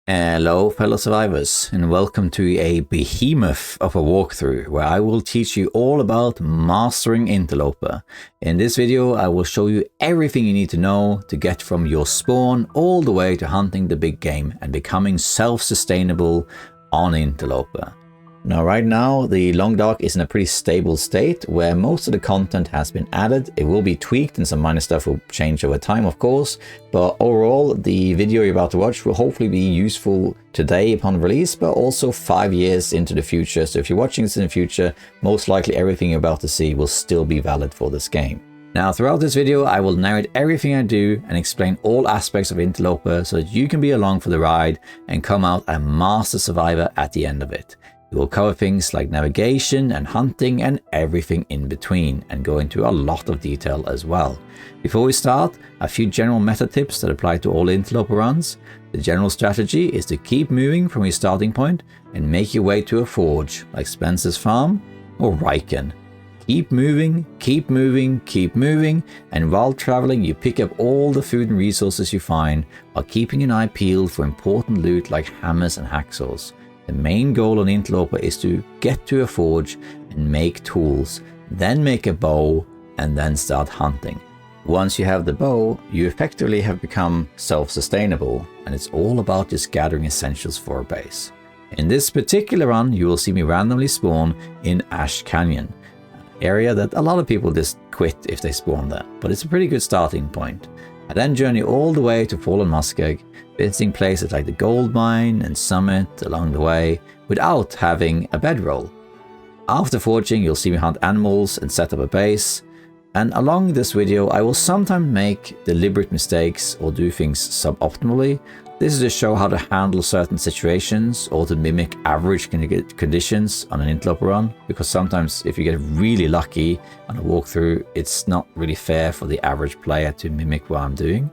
Hello fellow survivors, and welcome to a behemoth of a walkthrough where I will teach you all about mastering Interloper. In this video I will show you everything you need to know to get from your spawn all the way to hunting the big game and becoming self-sustainable on Interloper. Now right now the Long Dark is in a pretty stable state where most of the content has been added. It will be tweaked and some minor stuff will change over time of course, but overall the video you're about to watch will hopefully be useful today upon release, but also 5 years into the future. So if you're watching this in the future, most likely everything you're about to see will still be valid for this game. Now throughout this video I will narrate everything I do and explain all aspects of Interloper so that you can be along for the ride and come out a master survivor at the end of it. We will cover things like navigation and hunting and everything in between, and go into a lot of detail as well. Before we start, a few general meta tips that apply to all Interloper runs. The general strategy is to keep moving from your starting point and make your way to a forge like Spencer's Farm or Riken. Keep moving, keep moving, keep moving, and while traveling you pick up all the food and resources you find while keeping an eye peeled for important loot like hammers and hacksaws. The main goal on Interloper is to get to a forge and make tools, then make a bow, and then start hunting. Once you have the bow, you effectively have become self-sustainable, and it's all about just gathering essentials for a base. In this particular run, you will see me randomly spawn in Ash Canyon, an area that a lot of people just quit if they spawn there, but it's a pretty good starting point. I then journey all the way to Fallen Muskeg, visiting places like the Gold Mine and Summit along the way without having a bedroll. After forging, you'll see me hunt animals and set up a base, and along this video I will sometimes make deliberate mistakes or do things suboptimally. This is to show how to handle certain situations or to mimic average conditions on an Interloper run, because sometimes if you get really lucky on a walkthrough, it's not really fair for the average player to mimic what I'm doing.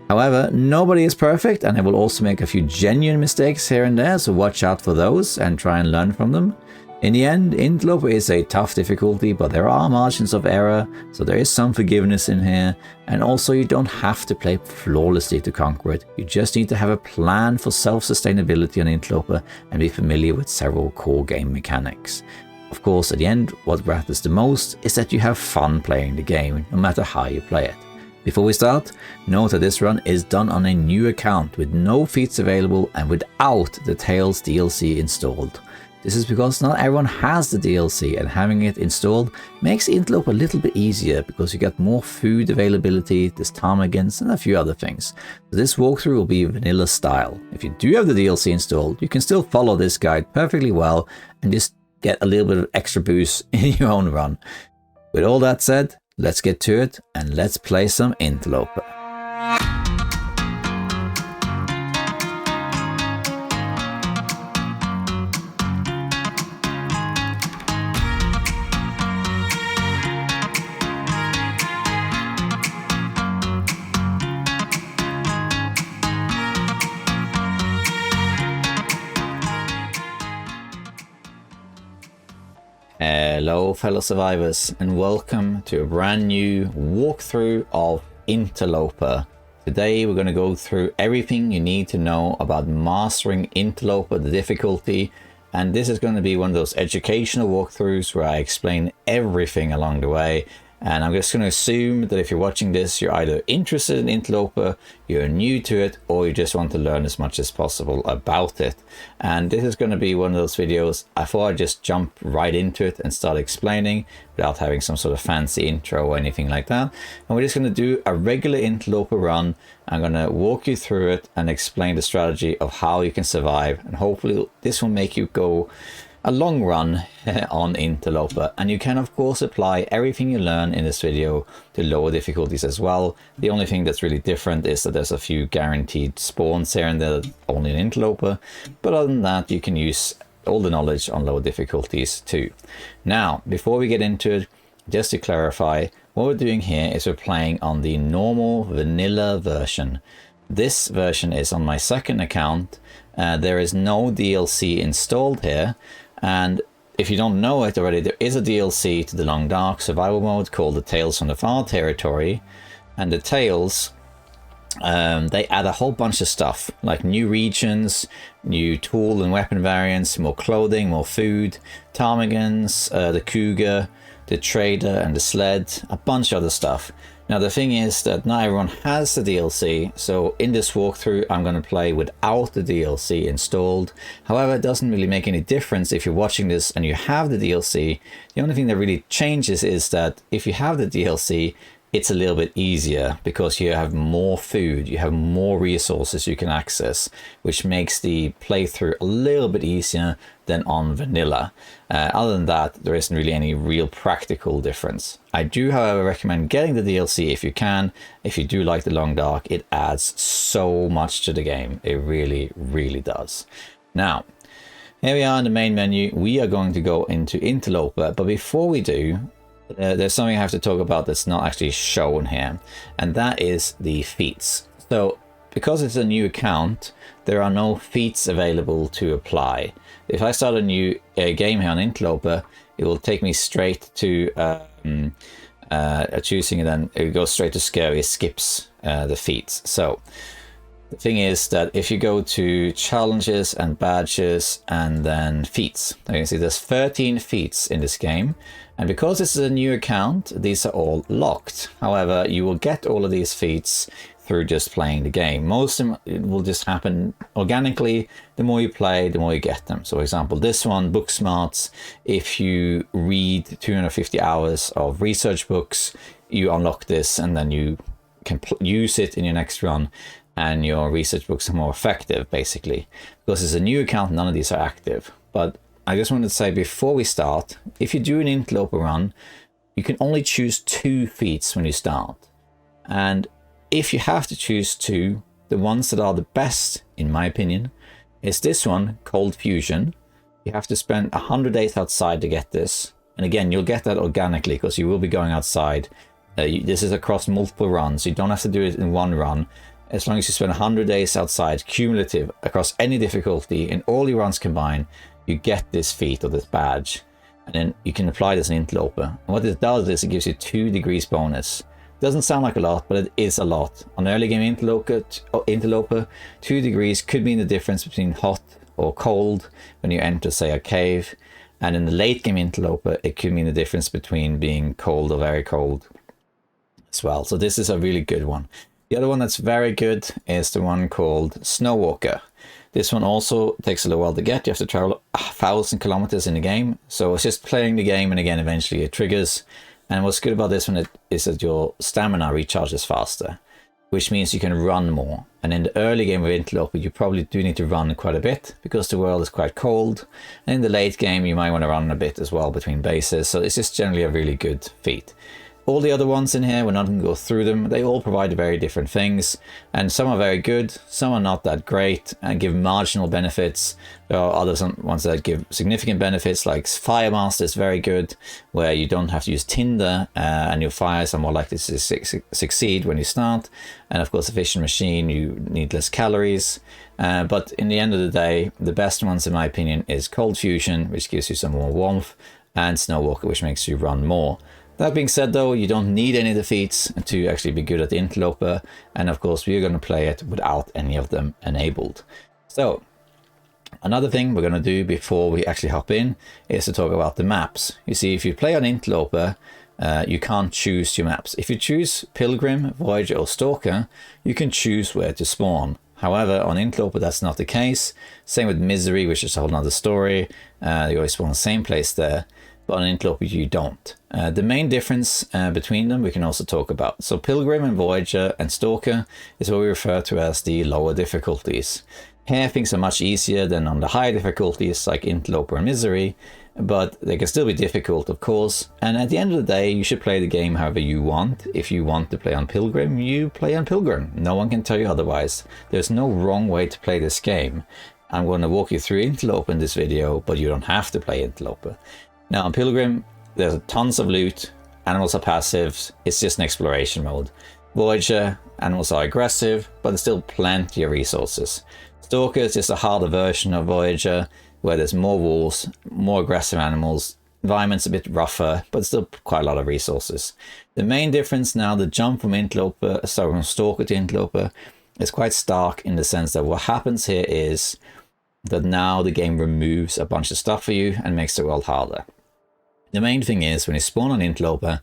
However, nobody is perfect, and I will also make a few genuine mistakes here and there, so watch out for those and try and learn from them. In the end, Interloper is a tough difficulty, but there are margins of error, so there is some forgiveness in here, and also you don't have to play flawlessly to conquer it. You just need to have a plan for self-sustainability on Interloper and be familiar with several core game mechanics. Of course, at the end, what matters the most is that you have fun playing the game, no matter how you play it. Before we start, note that this run is done on a new account with no feats available and without the Tales DLC installed. This is because not everyone has the DLC, and having it installed makes Interloper a little bit easier because you get more food availability, there's ptarmigans and a few other things. So this walkthrough will be vanilla style. If you do have the DLC installed, you can still follow this guide perfectly well and just get a little bit of extra boost in your own run. With all that said, let's get to it and let's play some Interloper. Hello fellow survivors, and welcome to a brand new walkthrough of Interloper. Today we're going to go through everything you need to know about mastering Interloper, the difficulty, and this is going to be one of those educational walkthroughs where I explain everything along the way. And I'm just going to assume that if you're watching this, you're either interested in Interloper, you're new to it, or you just want to learn as much as possible about it. And this is going to be one of those videos I thought I'd just jump right into it and start explaining without having some sort of fancy intro or anything like that. And we're just going to do a regular Interloper run. I'm going to walk you through it and explain the strategy of how you can survive, and hopefully this will make you go a long run on Interloper. And you can of course apply everything you learn in this video to lower difficulties as well. The only thing that's really different is that there's a few guaranteed spawns here and there only in Interloper, but other than that you can use all the knowledge on lower difficulties too. Now before we get into it, just to clarify, what we're doing here is we're playing on the normal vanilla version. This version is on my second account. There is no DLC installed here. And if you don't know it already, there is a DLC to the Long Dark survival mode called the Tales from the Far Territory, and the Tales they add a whole bunch of stuff, like new regions, new tool and weapon variants, more clothing, more food, ptarmigans, the cougar, the trader and the sled, a bunch of other stuff. Now the thing is that not everyone has the DLC, so in this walkthrough I'm going to play without the DLC installed. However, it doesn't really make any difference if you're watching this and you have the DLC. The only thing that really changes is that if you have the DLC, it's a little bit easier because you have more food, you have more resources you can access, which makes the playthrough a little bit easier than on vanilla. Other than that, there isn't really any real practical difference. I do, however, recommend getting the DLC if you can. If you do like the Long Dark, it adds so much to the game. It really, really does. Now, here we are in the main menu. We are going to go into Interloper, but before we do, there's something I have to talk about that's not actually shown here, and that is the feats. So because it's a new account, there are no feats available to apply. If I start a new game here on Interloper, it will take me straight to choosing, and then it goes straight to scary, skips the feats. So the thing is that if you go to challenges and badges and then feats, you can see there's 13 feats in this game. And because this is a new account, these are all locked. However, you will get all of these feats through just playing the game. Most of them, it will just happen organically. The more you play, the more you get them. So for example, this one, book smarts, if you read 250 hours of research books, you unlock this and then you can use it in your next run, and your research books are more effective, basically. Because it's a new account, none of these are active. But I just wanted to say before we start, if you do an Interloper run, you can only choose 2 feats when you start. And if you have to choose 2, the ones that are the best, in my opinion, is this one, Cold Fusion. You have to spend 100 days outside to get this. And again, you'll get that organically because you will be going outside. This is across multiple runs. You don't have to do it in one run. As long as you spend 100 days outside, cumulative, across any difficulty, in all your runs combined, you get this feat or this badge. And then you can apply this in Interloper. And what it does is it gives you 2 degrees bonus. Doesn't sound like a lot, but it is a lot. On early game Interloper, 2 degrees could mean the difference between hot or cold when you enter, say, a cave. And in the late game Interloper, it could mean the difference between being cold or very cold as well. So this is a really good one. The other one that's very good is the one called Snowwalker. This one also takes a little while to get. You have to travel 1,000 kilometers in the game. So it's just playing the game, and again, eventually it triggers. And what's good about this one is that your stamina recharges faster, which means you can run more. And in the early game of Interloper, you probably do need to run quite a bit because the world is quite cold. And in the late game, you might want to run a bit as well between bases. So it's just generally a really good feat. All the other ones in here, we're not going to go through them. They all provide very different things, and some are very good, some are not that great and give marginal benefits. There are others ones that give significant benefits, like Firemaster is very good, where you don't have to use tinder and your fires are more likely to succeed when you start. And of course, the Fishing Machine, you need less calories. But in the end of the day, the best ones in my opinion is Cold Fusion, which gives you some more warmth, and Snowwalker, which makes you run more. That being said, though, you don't need any defeats to actually be good at the Interloper, and of course we're going to play it without any of them enabled. So another thing we're going to do before we actually hop in is to talk about the maps. You see, if you play on Interloper, you can't choose your maps. If you choose Pilgrim, Voyager or Stalker, you can choose where to spawn. However, on Interloper that's not the case. Same with Misery, which is a whole other story. You always spawn the same place there. But on Interloper you don't. The main difference between them we can also talk about. So Pilgrim and Voyager and Stalker is what we refer to as the lower difficulties. Here things are much easier than on the higher difficulties like Interloper and Misery, but they can still be difficult, of course. And at the end of the day, you should play the game however you want. If you want to play on Pilgrim, you play on Pilgrim. No one can tell you otherwise. There's no wrong way to play this game. I'm going to walk you through Interloper in this video, but you don't have to play Interloper. Now on Pilgrim, there's tons of loot, animals are passive, it's just an exploration mode. Voyager, animals are aggressive, but there's still plenty of resources. Stalker is just a harder version of Voyager, where there's more walls, more aggressive animals, environment's a bit rougher, but still quite a lot of resources. The main difference now, the jump from from Stalker to Interloper, is quite stark in the sense that what happens here is that now the game removes a bunch of stuff for you and makes the world harder. The main thing is when you spawn on Interloper,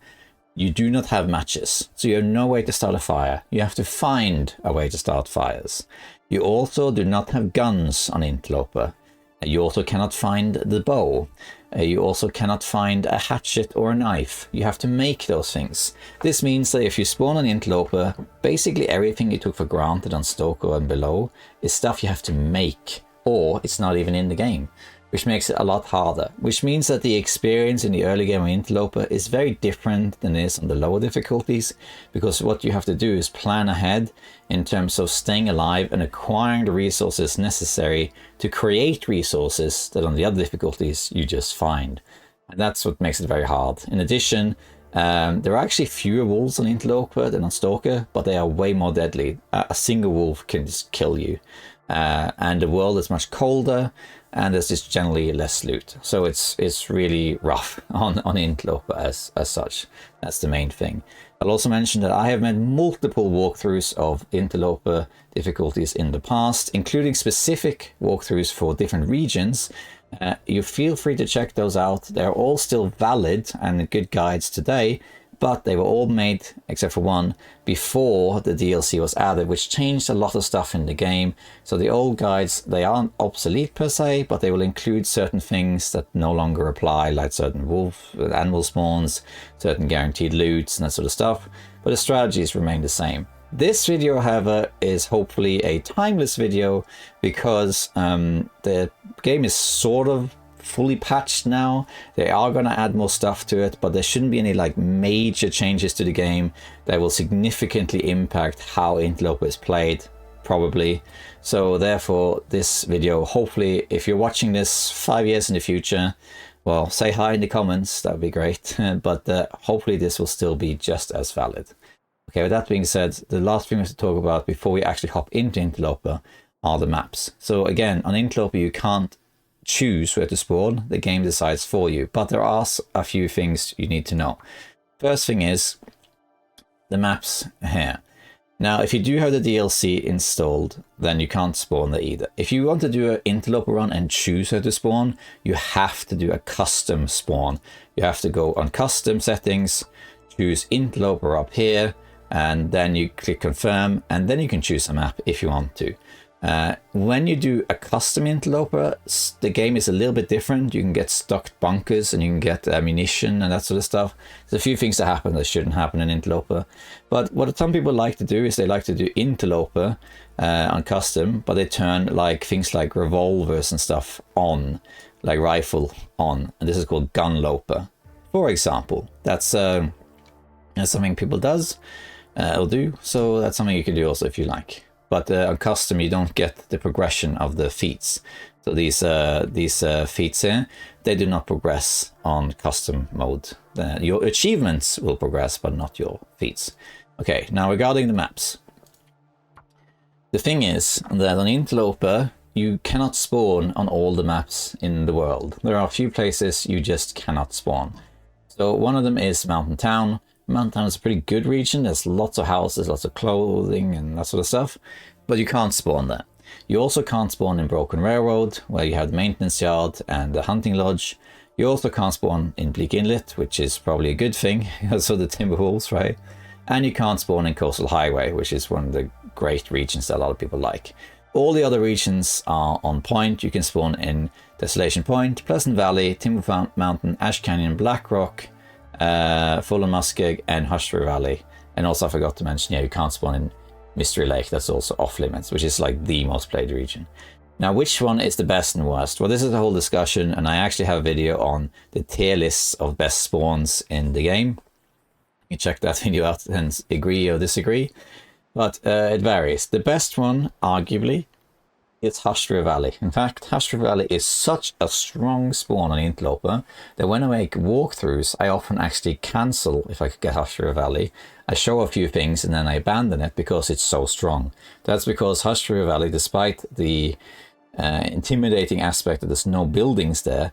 you do not have matches, so you have no way to start a fire. You have to find a way to start fires. You also do not have guns on Interloper. You also cannot find the bow. You also cannot find a hatchet or a knife. You have to make those things. This means that if you spawn on Interloper, basically everything you took for granted on Stalker and below is stuff you have to make, or it's not even in the game, which makes it a lot harder, which means that the experience in the early game of Interloper is very different than it is on the lower difficulties, because what you have to do is plan ahead in terms of staying alive and acquiring the resources necessary to create resources that on the other difficulties you just find. And that's what makes it very hard. In addition, there are actually fewer wolves on Interloper than on Stalker, but they are way more deadly. A single wolf can just kill you. And the world is much colder, and there's just generally less loot. So it's really rough on Interloper as such. That's the main thing. I'll also mention that I have made multiple walkthroughs of Interloper difficulties in the past, including specific walkthroughs for different regions. You feel free to check those out. They're all still valid and good guides today, but they were all made, except for one, before the DLC was added, which changed a lot of stuff in the game. So the old guides, they aren't obsolete per se, but they will include certain things that no longer apply, like certain animal spawns, certain guaranteed loots and that sort of stuff. But the strategies remain the same. This video, however, is hopefully a timeless video because the game is sort of fully patched now. They are going to add more stuff to it, but there shouldn't be any like major changes to the game that will significantly impact how Interloper is played, probably. So therefore this video, hopefully if you're watching this 5 years in the future, well, say hi in the comments, that would be great. But hopefully this will still be just as valid. Okay, with that being said, the last thing we have to talk about before we actually hop into Interloper are the maps. So again, on Interloper you can't choose where to spawn, the game decides for you, but there are a few things you need to know. First thing is the maps here. Now if you do have the DLC installed, then you can't spawn there either. If you want to do an Interloper run and choose where to spawn, you have to do a custom spawn. You have to go on custom settings, choose Interloper up here, and then you click confirm, and then you can choose a map if you want to. When you do a custom Interloper, the game is a little bit different. You can get stuck bunkers and you can get ammunition and that sort of stuff. There's a few things that happen that shouldn't happen in Interloper. But what some people like to do is they like to do Interloper on custom, but they turn like things like revolvers and stuff on, like rifle on. And this is called Gunloper, for example. That's something people will do. So that's something you can do also if you like. But on custom, you don't get the progression of the feats. So these feats here, they do not progress on custom mode. Your achievements will progress, but not your feats. Okay, now regarding the maps. The thing is that on Interloper, you cannot spawn on all the maps in the world. There are a few places you just cannot spawn. So one of them is Mountain Town. Mountain Town is a pretty good region. There's lots of houses, lots of clothing and that sort of stuff, but you can't spawn there. You also can't spawn in Broken Railroad, where you have the maintenance yard and the hunting lodge. You also can't spawn in Bleak Inlet, which is probably a good thing, so the Timberwolves, right? And you can't spawn in Coastal Highway, which is one of the great regions that a lot of people like. All the other regions are on point. You can spawn in Desolation Point, Pleasant Valley, Timber Mountain, Ash Canyon, Black Rock, Fulham Muskeg and Hushtree Valley. And also I forgot to mention, yeah, you can't spawn in Mystery Lake. That's also off limits, which is like the most played region. Now, which one is the best and worst? Well, this is a whole discussion, and I actually have a video on the tier lists of best spawns in the game. You check that video out and agree or disagree, but it varies. The best one, arguably, is Hushtree Valley. In fact, Hushtree Valley is such a strong spawn on Interloper that when I make walkthroughs, I often actually cancel if I could get Hushtree Valley. I show a few things and then I abandon it because it's so strong. That's because Hushtree Valley, despite the intimidating aspect that there's no buildings there,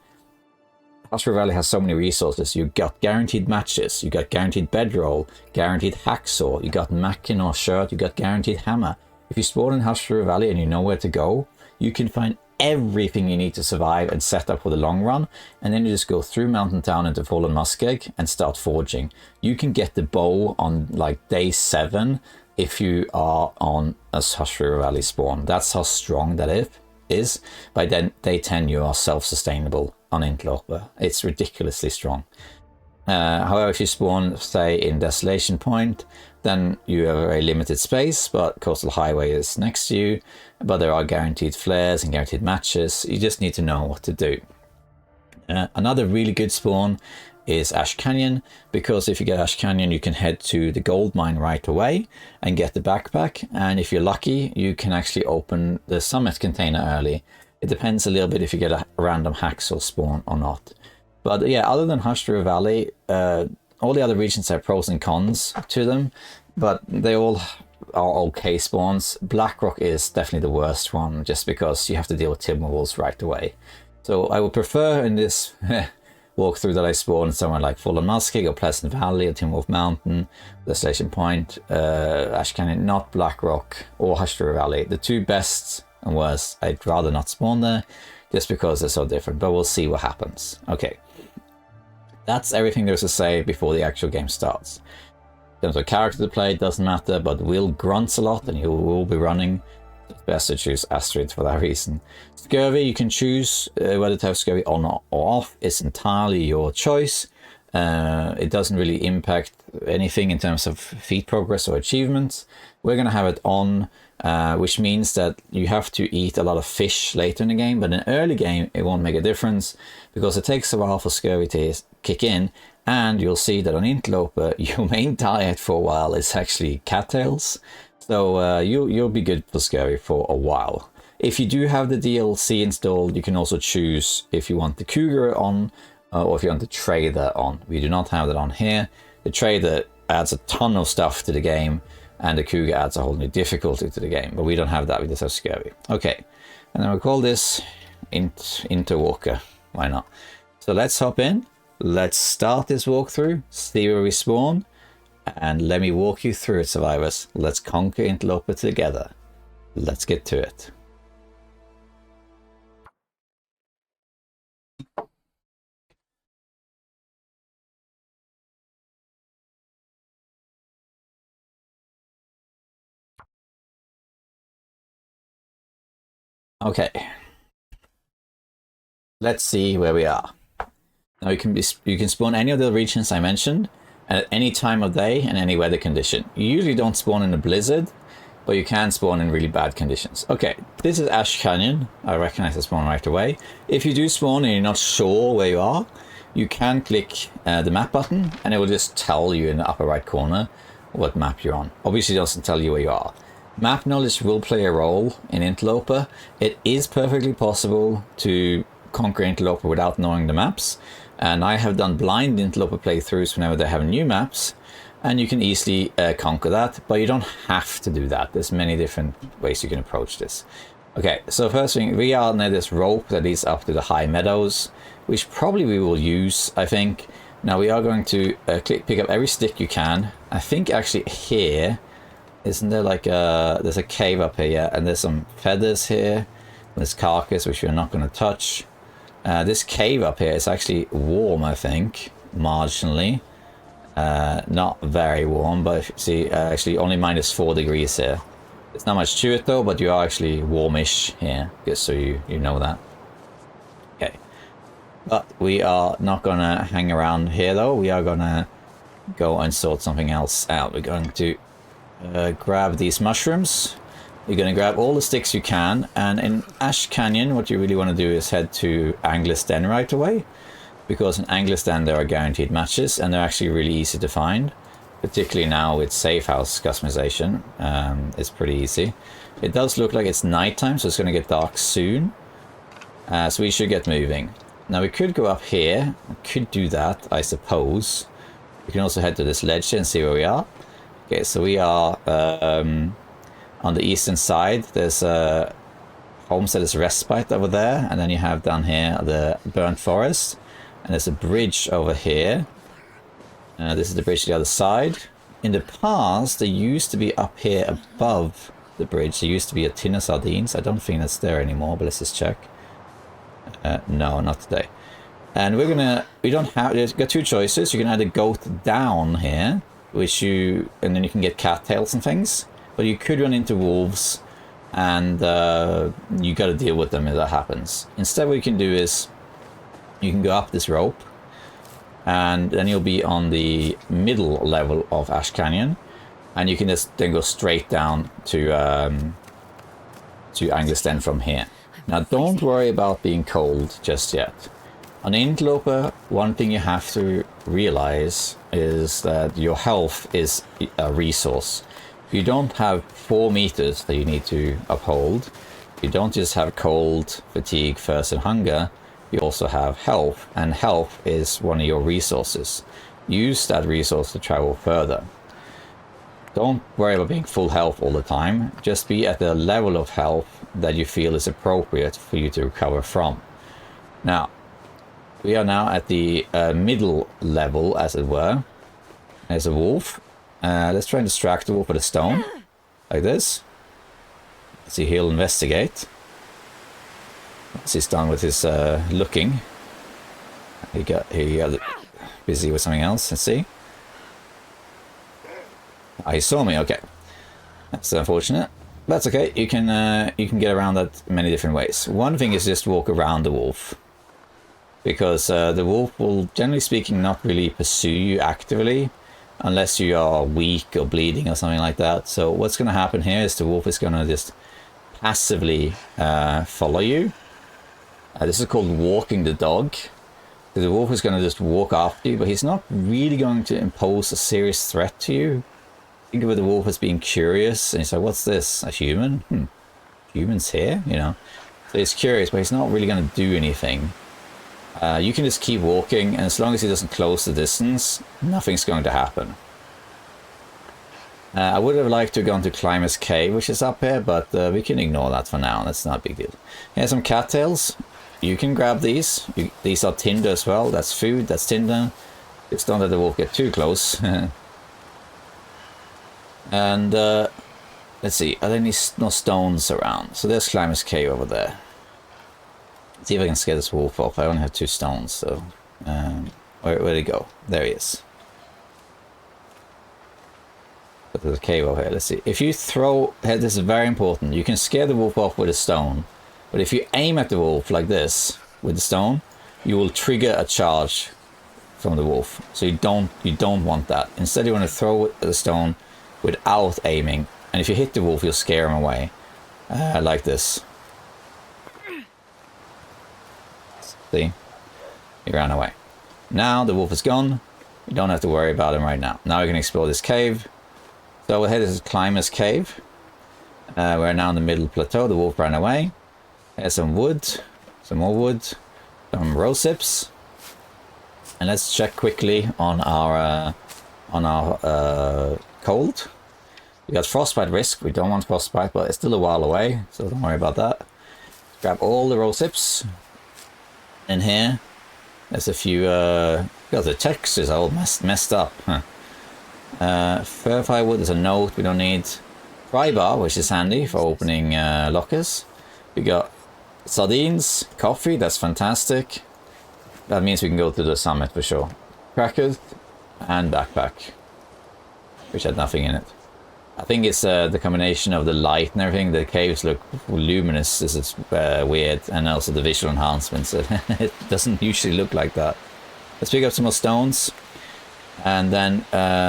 Husky Valley has so many resources. You got guaranteed matches, you got guaranteed bedroll, guaranteed hacksaw, you got Mackinaw shirt, you got guaranteed hammer. If you spawn in Husky Valley and you know where to go, you can find everything you need to survive and set up for the long run, and then you just go through Mountain Town into Fallen Muskeg and start forging. You can get the bow on like day 7 if you are on a Husky Valley spawn. That's how strong that is. By then day 10 you are self-sustainable on Interloper. It's ridiculously strong. However, if you spawn, say, in Desolation Point, then you have a very limited space, but Coastal Highway is next to you, but there are guaranteed flares and guaranteed matches. You just need to know what to do. Another really good spawn is Ash Canyon, because if you get Ash Canyon, you can head to the gold mine right away and get the backpack, and if you're lucky, you can actually open the summit container early. It depends a little bit if you get a random hacksaw spawn or not. But yeah, other than Husky Valley, all the other regions have pros and cons to them, but they all are okay spawns. Blackrock is definitely the worst one, just because you have to deal with Timberwolves right away. So I would prefer in this walkthrough that I spawn somewhere like Fallen Muskeg or Pleasant Valley or Timberwolf Mountain, Desolation Point, Ash Canyon, not Blackrock or Husky Valley. The two best and worst, I'd rather not spawn there, just because they're so different, but we'll see what happens. Okay. That's everything there's to say before the actual game starts. In terms of character to play, it doesn't matter, but Will grunts a lot and he will be running. It's best to choose Astrid for that reason. Scurvy, you can choose whether to have Scurvy on or off. It's entirely your choice. It doesn't really impact anything in terms of feat progress or achievements. We're going to have it on, which means that you have to eat a lot of fish later in the game, but in early game it won't make a difference, because it takes a while for Scurvy to kick in, and you'll see that on Interloper your main diet for a while is actually cattails, so you'll be good for Scurvy for a while. If you do have the DLC installed, you can also choose if you want the Cougar on or if you want the Trader on. We do not have that on here. The Trader adds a ton of stuff to the game, and the Cougar adds a whole new difficulty to the game, but we don't have that, we just have Scurvy. Okay, and then we'll call this Interwalker. Why not? So let's hop in, let's start this walkthrough, see where we spawn, and let me walk you through it, survivors. Let's conquer Interloper together. Let's get to it. Okay, let's see where we are. Now you can spawn any of the regions I mentioned at any time of day and any weather condition. You usually don't spawn in a blizzard, but you can spawn in really bad conditions. Okay, this is Ash Canyon. I recognize the spawn right away. If you do spawn and you're not sure where you are, you can click the map button and it will just tell you in the upper right corner what map you're on. Obviously it doesn't tell you where you are. Map knowledge will play a role in Interloper. It is perfectly possible to conquer Interloper without knowing the maps, and I have done blind Interloper playthroughs whenever they have new maps, and you can easily conquer that, but you don't have to do that. There's many different ways you can approach this. Okay, so first thing, we are near this rope that leads up to the high meadows, which probably we will use, I think. Now we are going to pick up every stick you can. I think actually here, isn't there like there's a cave up here, and there's some feathers here, this carcass which we're not going to touch. This cave up here is actually warm, I think, marginally. Not very warm, but see, actually only -4 degrees here. It's not much to it though, but you are actually warmish here, just so you know that. Okay, but we are not gonna hang around here though. We are gonna go and sort something else out. We're going to grab these mushrooms. You're going to grab all the sticks you can, and in Ash Canyon what you really want to do is head to Angler's Den right away, because in Angler's Den there are guaranteed matches and they're actually really easy to find, particularly now with safe house customization. It's pretty easy. It does look like it's nighttime, so it's going to get dark soon, so we should get moving. Now we could go up here, we could do that, I suppose. We can also head to this ledge here and see where we are. Okay, so we are on the eastern side. There's a Homesteader's Respite over there, and then you have down here the Burnt Forest. And there's a bridge over here. This is the bridge to the other side. In the past, there used to be up here above the bridge, there used to be a tin of sardines. I don't think that's there anymore, but let's just check. No, not today. And we don't have, you've got two choices. You can either go down here, and then you can get cattails and things, but you could run into wolves, and you got to deal with them if that happens. Instead, what you can do is you can go up this rope, and then you'll be on the middle level of Ash Canyon, and you can just then go straight down to Anglers Den from here. Now, don't worry about being cold just yet. On Interloper, one thing you have to realize is that your health is a resource. You don't have 4 meters that you need to uphold. You don't just have cold, fatigue, thirst, and hunger. You also have health, and health is one of your resources. Use that resource to travel further. Don't worry about being full health all the time. Just be at the level of health that you feel is appropriate for you to recover from. Now, we are now at the middle level, as it were. There's a wolf. Let's try and distract the wolf with a stone, like this. Let's see, he'll investigate. Once he's done with his looking, he got busy with something else. Let's see. Oh, he saw me. Okay, that's unfortunate. That's okay. You can get around that many different ways. One thing is just walk around the wolf, because the wolf will, generally speaking, not really pursue you actively unless you are weak or bleeding or something like that. So what's going to happen here is the wolf is going to just passively follow you. This is called walking the dog. The wolf is going to just walk after you, but he's not really going to impose a serious threat to you. Think of the wolf as being curious, and he's like, what's this? A human? Humans here? You know? So he's curious, but he's not really going to do anything. You can just keep walking, and as long as he doesn't close the distance, nothing's going to happen. I would have liked to have gone to Climber's Cave, which is up here, but we can ignore that for now. That's not a big deal. Here's some cattails. You can grab these. These are tinder as well. That's food, that's tinder. Just don't let the wolf get too close. And let's see, are there any no stones around? So there's Climber's Cave over there. Let's see if I can scare this wolf off. I only have 2 stones, so where'd he go? There he is. But there's a cave over here. Let's see. If you throw, this is very important. You can scare the wolf off with a stone, but if you aim at the wolf like this with the stone, you will trigger a charge from the wolf. So you don't want that. Instead, you want to throw the stone without aiming, and if you hit the wolf, you'll scare him away, like this. See, he ran away. Now the wolf is gone. You don't have to worry about him right now. Now we can explore this cave. So ahead is Climber's Cave. We're now in the middle plateau. The wolf ran away. There's some wood, some more wood, some rose hips, and let's check quickly on our cold. We got frostbite risk. We don't want frostbite, but it's still a while away, so don't worry about that. Grab all the rose hips. In here, there's a few. God, the textures are all messed up. Fir firewood. There's a note we don't need. Pry bar, which is handy for opening lockers. We got sardines, coffee. That's fantastic. That means we can go to the summit for sure. Crackers and backpack, which had nothing in it. I think it's the combination of the light and everything. The caves look luminous. This is weird, and also the visual enhancements. It doesn't usually look like that. Let's pick up some more stones, and then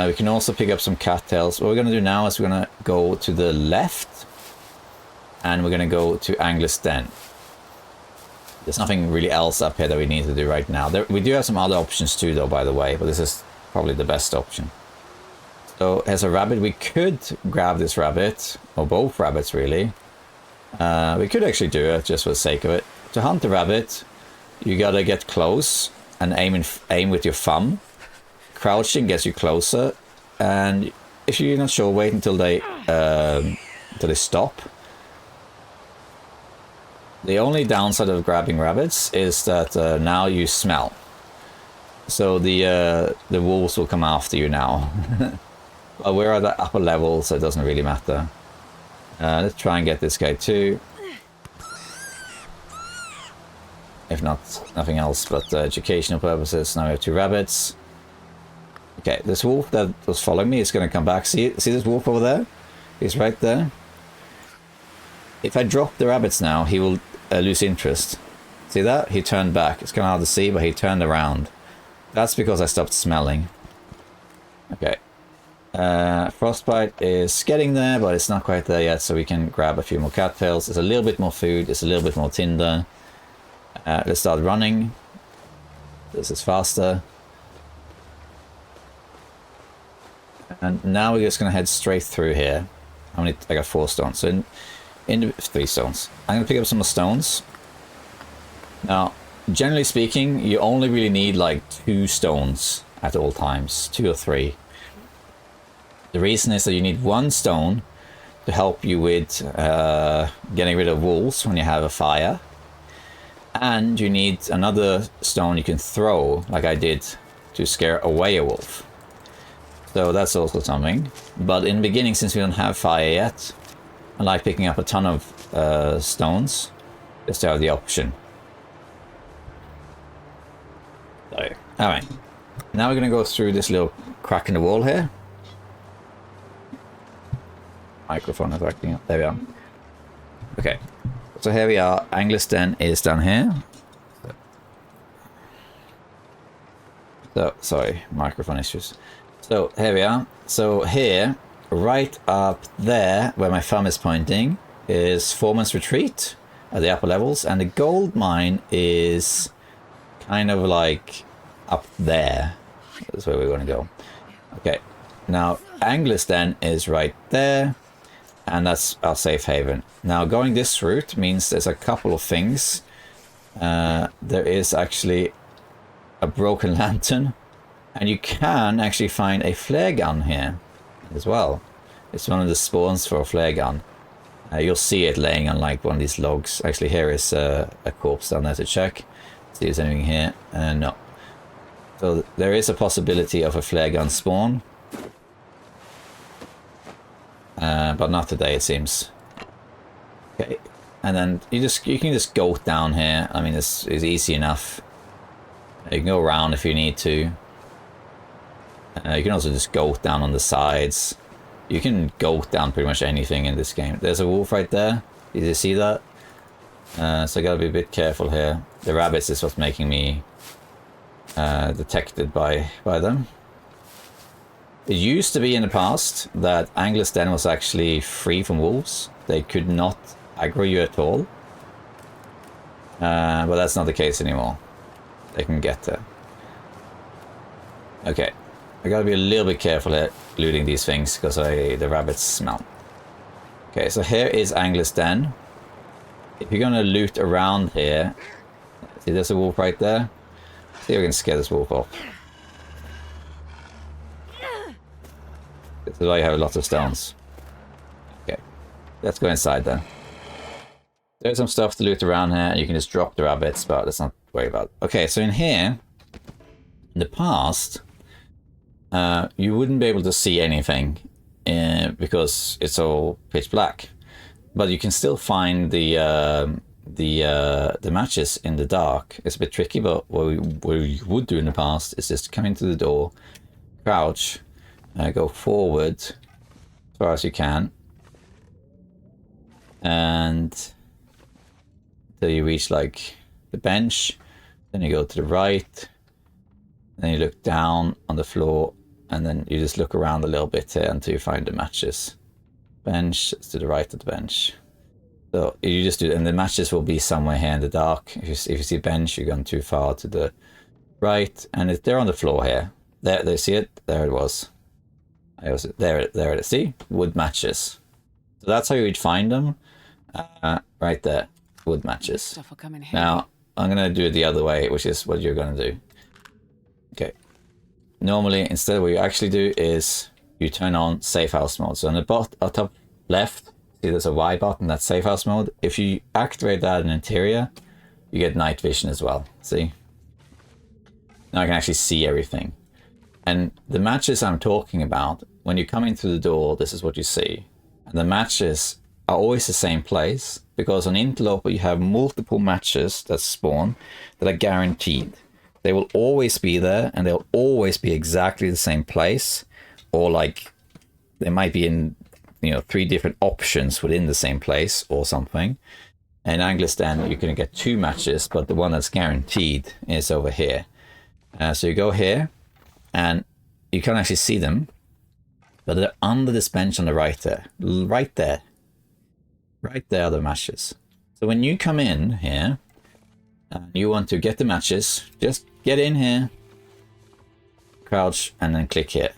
we can also pick up some cattails. What we're going to do now is we're going to go to the left, and we're going to go to Anglers Den. There's nothing really else up here that we need to do right now. We do have some other options too, though, by the way, but this is probably the best option. So as a rabbit, we could grab this rabbit, or both rabbits really. We could actually do it just for the sake of it. To hunt the rabbit, you gotta get close and aim with your thumb. Crouching gets you closer, and if you're not sure, wait until they stop. The only downside of grabbing rabbits is that now you smell. So the wolves will come after you now. But we're at the upper level, so it doesn't really matter. Let's try and get this guy too. If not, nothing else but educational purposes. Now we have 2 rabbits. Okay, this wolf that was following me is going to come back. See this wolf over there? He's right there. If I drop the rabbits now, he will lose interest. See that? He turned back. It's kind of hard to see, but he turned around. That's because I stopped smelling. Okay. Frostbite is getting there, but it's not quite there yet, so we can grab a few more cattails. There's a little bit more food. There's a little bit more tinder. Let's start running. This is faster. And now we're just going to head straight through here. How many? I got 4 stones. So in 3 stones. I'm going to pick up some more stones. Now, generally speaking, you only really need like 2 stones at all times. 2 or 3. The reason is that you need 1 stone to help you with getting rid of wolves when you have a fire. And you need another stone you can throw, like I did, to scare away a wolf. So that's also something. But in the beginning, since we don't have fire yet, I like picking up a ton of stones just to have the option. So, alright. Now we're going to go through this little crack in the wall here. Microphone is acting up. There we are. Okay. So here we are. Angler's Den is down here. So, sorry, microphone issues. So here we are. So here, right up there, where my thumb is pointing, is Foreman's Retreat at the upper levels, and the gold mine is kind of like up there. That's where we're going to go. Okay. Now, Angler's Den is right there. And that's our safe haven. Now, going this route means there's a couple of things. There is actually a broken lantern. And you can actually find a flare gun here as well. It's one of the spawns for a flare gun. You'll see it laying on like one of these logs. Actually, here is a corpse down there to check. See if there's anything here. No. So there is a possibility of a flare gun spawn. But not today, it seems. Okay, and then you can just go down here. I mean, it's easy enough. You can go around if you need to. You can also just go down on the sides. You can go down pretty much anything in this game. There's a wolf right there. Did you see that? So I gotta be a bit careful here. The rabbits is what's making me detected by them. It used to be in the past that Angler's Den was actually free from wolves. They could not aggro you at all. But that's not the case anymore. They can get there. Okay. I gotta be a little bit careful here looting these things because the rabbits smell. Okay, so here is Angler's Den. If you're gonna loot around here, see there's a wolf right there. See if we can scare this wolf off. This is why you have lots of stones. Okay, let's go inside then. There's some stuff to loot around here. You can just drop the rabbits, but let's not worry about it. Okay, so in here, in the past, you wouldn't be able to see anything because it's all pitch black. But you can still find the matches in the dark. It's a bit tricky, but what we would do in the past is just come into the door, crouch, go forward as far as you can, and until you reach like the bench. Then you go to the right, then you look down on the floor, and then you just look around a little bit here until you find the matches. Bench is to the right of the bench. So you just do, and the matches will be somewhere here in the dark. If you see bench, you're going too far to the right, and they're on the floor here. There, see it? There it was. There it is. See? Wood matches. So that's how you would find them. Right there. Wood matches. Now, I'm going to do it the other way, which is what you're going to do. Okay. Normally, instead what you actually do is you turn on safe house mode. So on the top left, see there's a Y button, that's safe house mode. If you activate that in interior, you get night vision as well. See? Now I can actually see everything. And the matches I'm talking about, when you come in through the door, this is what you see. And the matches are always the same place, because on Interloper you have multiple matches that spawn that are guaranteed. They will always be there, and they'll always be exactly the same place, or like they might be in, you know, 3 different options within the same place or something. In Anglistan you can get 2 matches, but the one that's guaranteed is over here. So you go here, and you can't actually see them, but they're under this bench on the right there. Right there. Right there are the matches. So when you come in here, and you want to get the matches, just get in here, crouch, and then click here.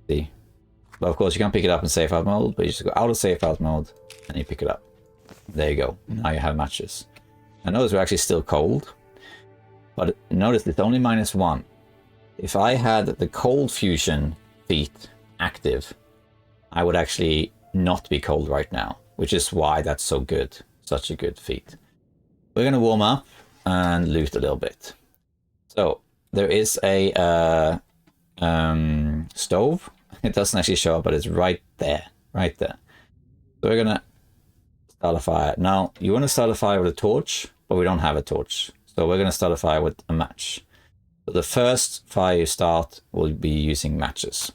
See? But of course you can't pick it up in safe out mode, but you just go out of safe out mode, and you pick it up. There you go. Now you have matches. And notice we're actually still cold, but notice it's only -1. If I had the cold fusion feat active, I would actually not be cold right now, which is why that's so good. Such a good feat. We're going to warm up and loot a little bit. So there is a stove. It doesn't actually show up, but it's right there. Right there. So we're going to start a fire. Now, you want to start a fire with a torch, but we don't have a torch. So we're going to start a fire with a match. So the first fire you start will be using matches.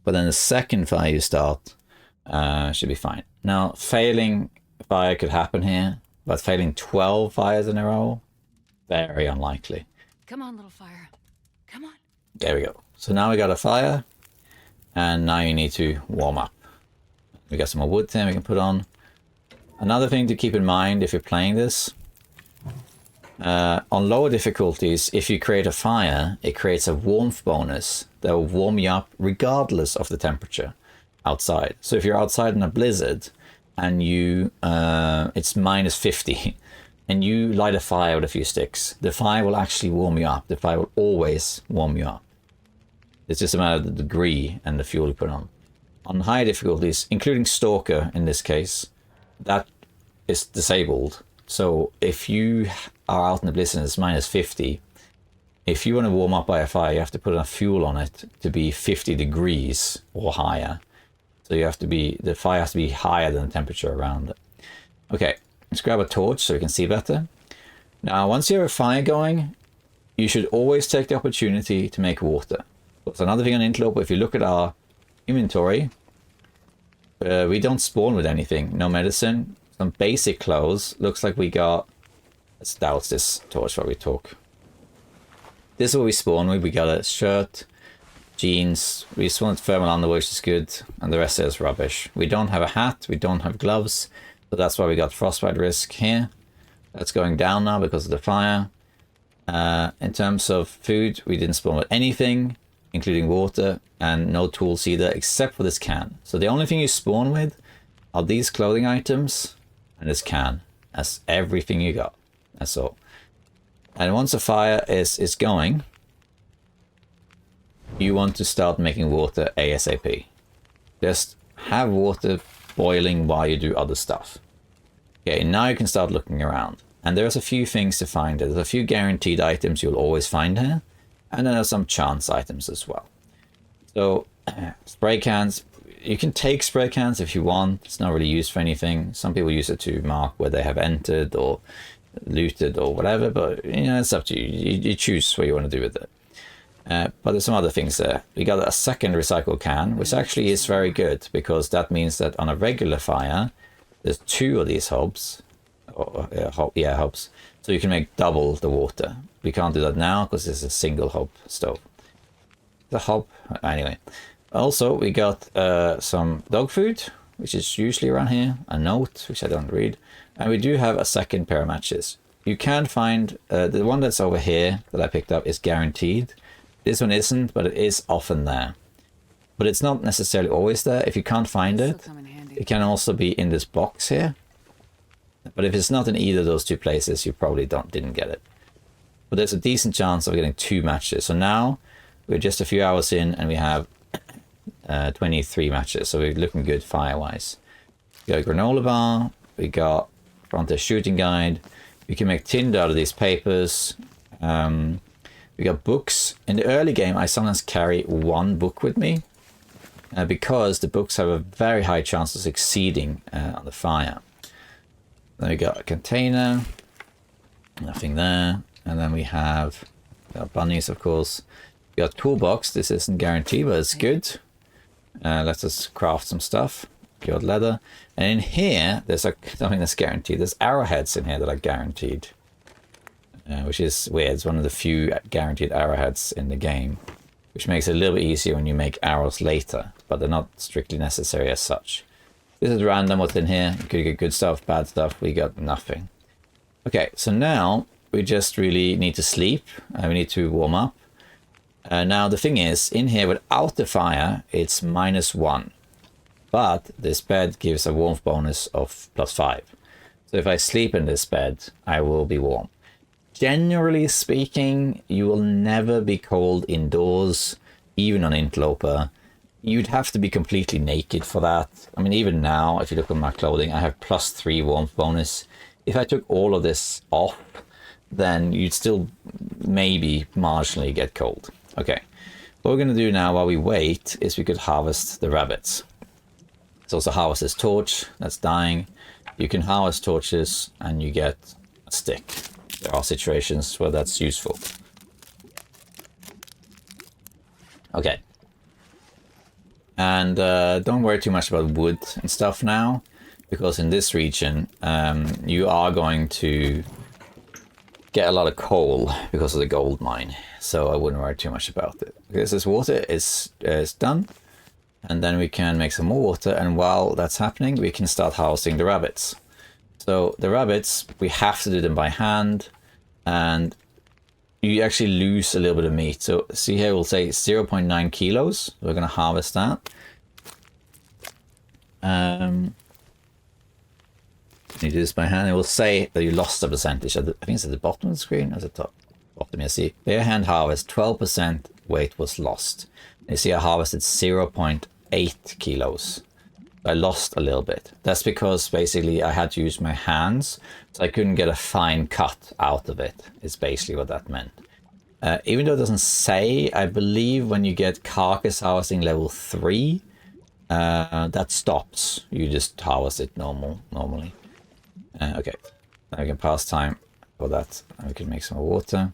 But then the second fire you start should be fine. Now, failing fire could happen here, but failing 12 fires in a row, very unlikely. Come on, little fire. Come on. There we go. So now we got a fire, and now you need to warm up. We got some more wood there we can put on. Another thing to keep in mind if you're playing this, on lower difficulties, if you create a fire, it creates a warmth bonus that will warm you up regardless of the temperature outside. So if you're outside in a blizzard and you it's -50 and you light a fire with a few sticks, the fire will actually warm you up. The fire will always warm you up. It's just a matter of the degree and the fuel you put on. On higher difficulties, including Stalker in this case, that is disabled. So if you are out in the blizzard and it's -50, if you want to warm up by a fire, you have to put enough fuel on it to be 50 degrees or higher. So you have to be, the fire has to be higher than the temperature around it. Okay, let's grab a torch so we can see better. Now, once you have a fire going, you should always take the opportunity to make water. So another thing on Interloper, if you look at our inventory, we don't spawn with anything. No medicine, some basic clothes. Looks like we got, let's douse this torch while we talk. This is what we spawn with. We got a shirt, jeans, we spawned thermal underwear, which is good, and the rest is rubbish. We don't have a hat, we don't have gloves, so that's why we got frostbite risk here. That's going down now because of the fire. In terms of food, we didn't spawn with anything, including water, and no tools either, except for this can. So the only thing you spawn with are these clothing items and this can. That's everything you got. That's all. And once a fire is going, you want to start making water ASAP. Just have water boiling while you do other stuff. Okay, now you can start looking around. And there's a few things to find. There's a few guaranteed items you'll always find here. And then there's some chance items as well. So, spray cans. You can take spray cans if you want. It's not really used for anything. Some people use it to mark where they have entered or looted or whatever. But, you know, it's up to you. You choose what you want to do with it. But there's some other things there. We got a second recycle can, which actually is very good, because that means that on a regular fire, there's 2 of these hobs. Hobs. So you can make double the water. We can't do that now because it's a single hob stove. The hob, anyway. Also, we got some dog food, which is usually around here. A note, which I don't read. And we do have a second pair of matches. You can find, the one that's over here that I picked up is guaranteed. This one isn't, but it is often there. But it's not necessarily always there. If you can't find it, it can also be in this box here. But if it's not in either of those 2 places, you probably didn't get it. But there's a decent chance of getting 2 matches. So now we're just a few hours in and we have 23 matches. So we're looking good fire-wise. We got a granola bar. We got Frontier Shooting Guide. We can make tinder out of these papers. We got books. In the early game, I sometimes carry one book with me because the books have a very high chance of succeeding on the fire. Then we got a container, nothing there. And then we have bunnies, of course. We got toolbox. This isn't guaranteed, but it's good. Let us craft some stuff. Got leather. And in here, there's something that's guaranteed. There's arrowheads in here that are guaranteed. Which is weird. It's one of the few guaranteed arrowheads in the game. Which makes it a little bit easier when you make arrows later. But they're not strictly necessary as such. This is random what's in here. You could get good stuff, bad stuff. We got nothing. Okay, so now we just really need to sleep. We need to warm up. Now the thing is, in here without the fire, it's -1. But this bed gives a warmth bonus of +5. So if I sleep in this bed, I will be warm. Generally speaking, you will never be cold indoors, even on Interloper. You'd have to be completely naked for that. I mean, even now, if you look at my clothing, I have +3 warmth bonus. If I took all of this off, then you'd still maybe marginally get cold. Okay, what we're going to do now while we wait is we could harvest the rabbits. Let's also harvest this torch that's dying. You can harvest torches and you get a stick. There are situations where that's useful. Okay. And don't worry too much about wood and stuff now, because in this region you are going to get a lot of coal because of the gold mine. So I wouldn't worry too much about it. Because this water is done. And then we can make some more water. And while that's happening, we can start harvesting the rabbits. So the rabbits, we have to do them by hand. And you actually lose a little bit of meat. So see here, we'll say 0.9 kilos. We're going to harvest that. You do this by hand. It will say that you lost a percentage. I think it's at the bottom of the screen, at the top. Bottom, you see. Bare hand harvest, 12% weight was lost. You see I harvested 0.8 kilos. I lost a little bit. That's because basically I had to use my hands, so I couldn't get a fine cut out of it. It's basically what that meant. Even though it doesn't say, I believe when you get carcass harvesting level 3, that stops. You just harvest it normally. Okay, now we can pass time for that, and we can make some water.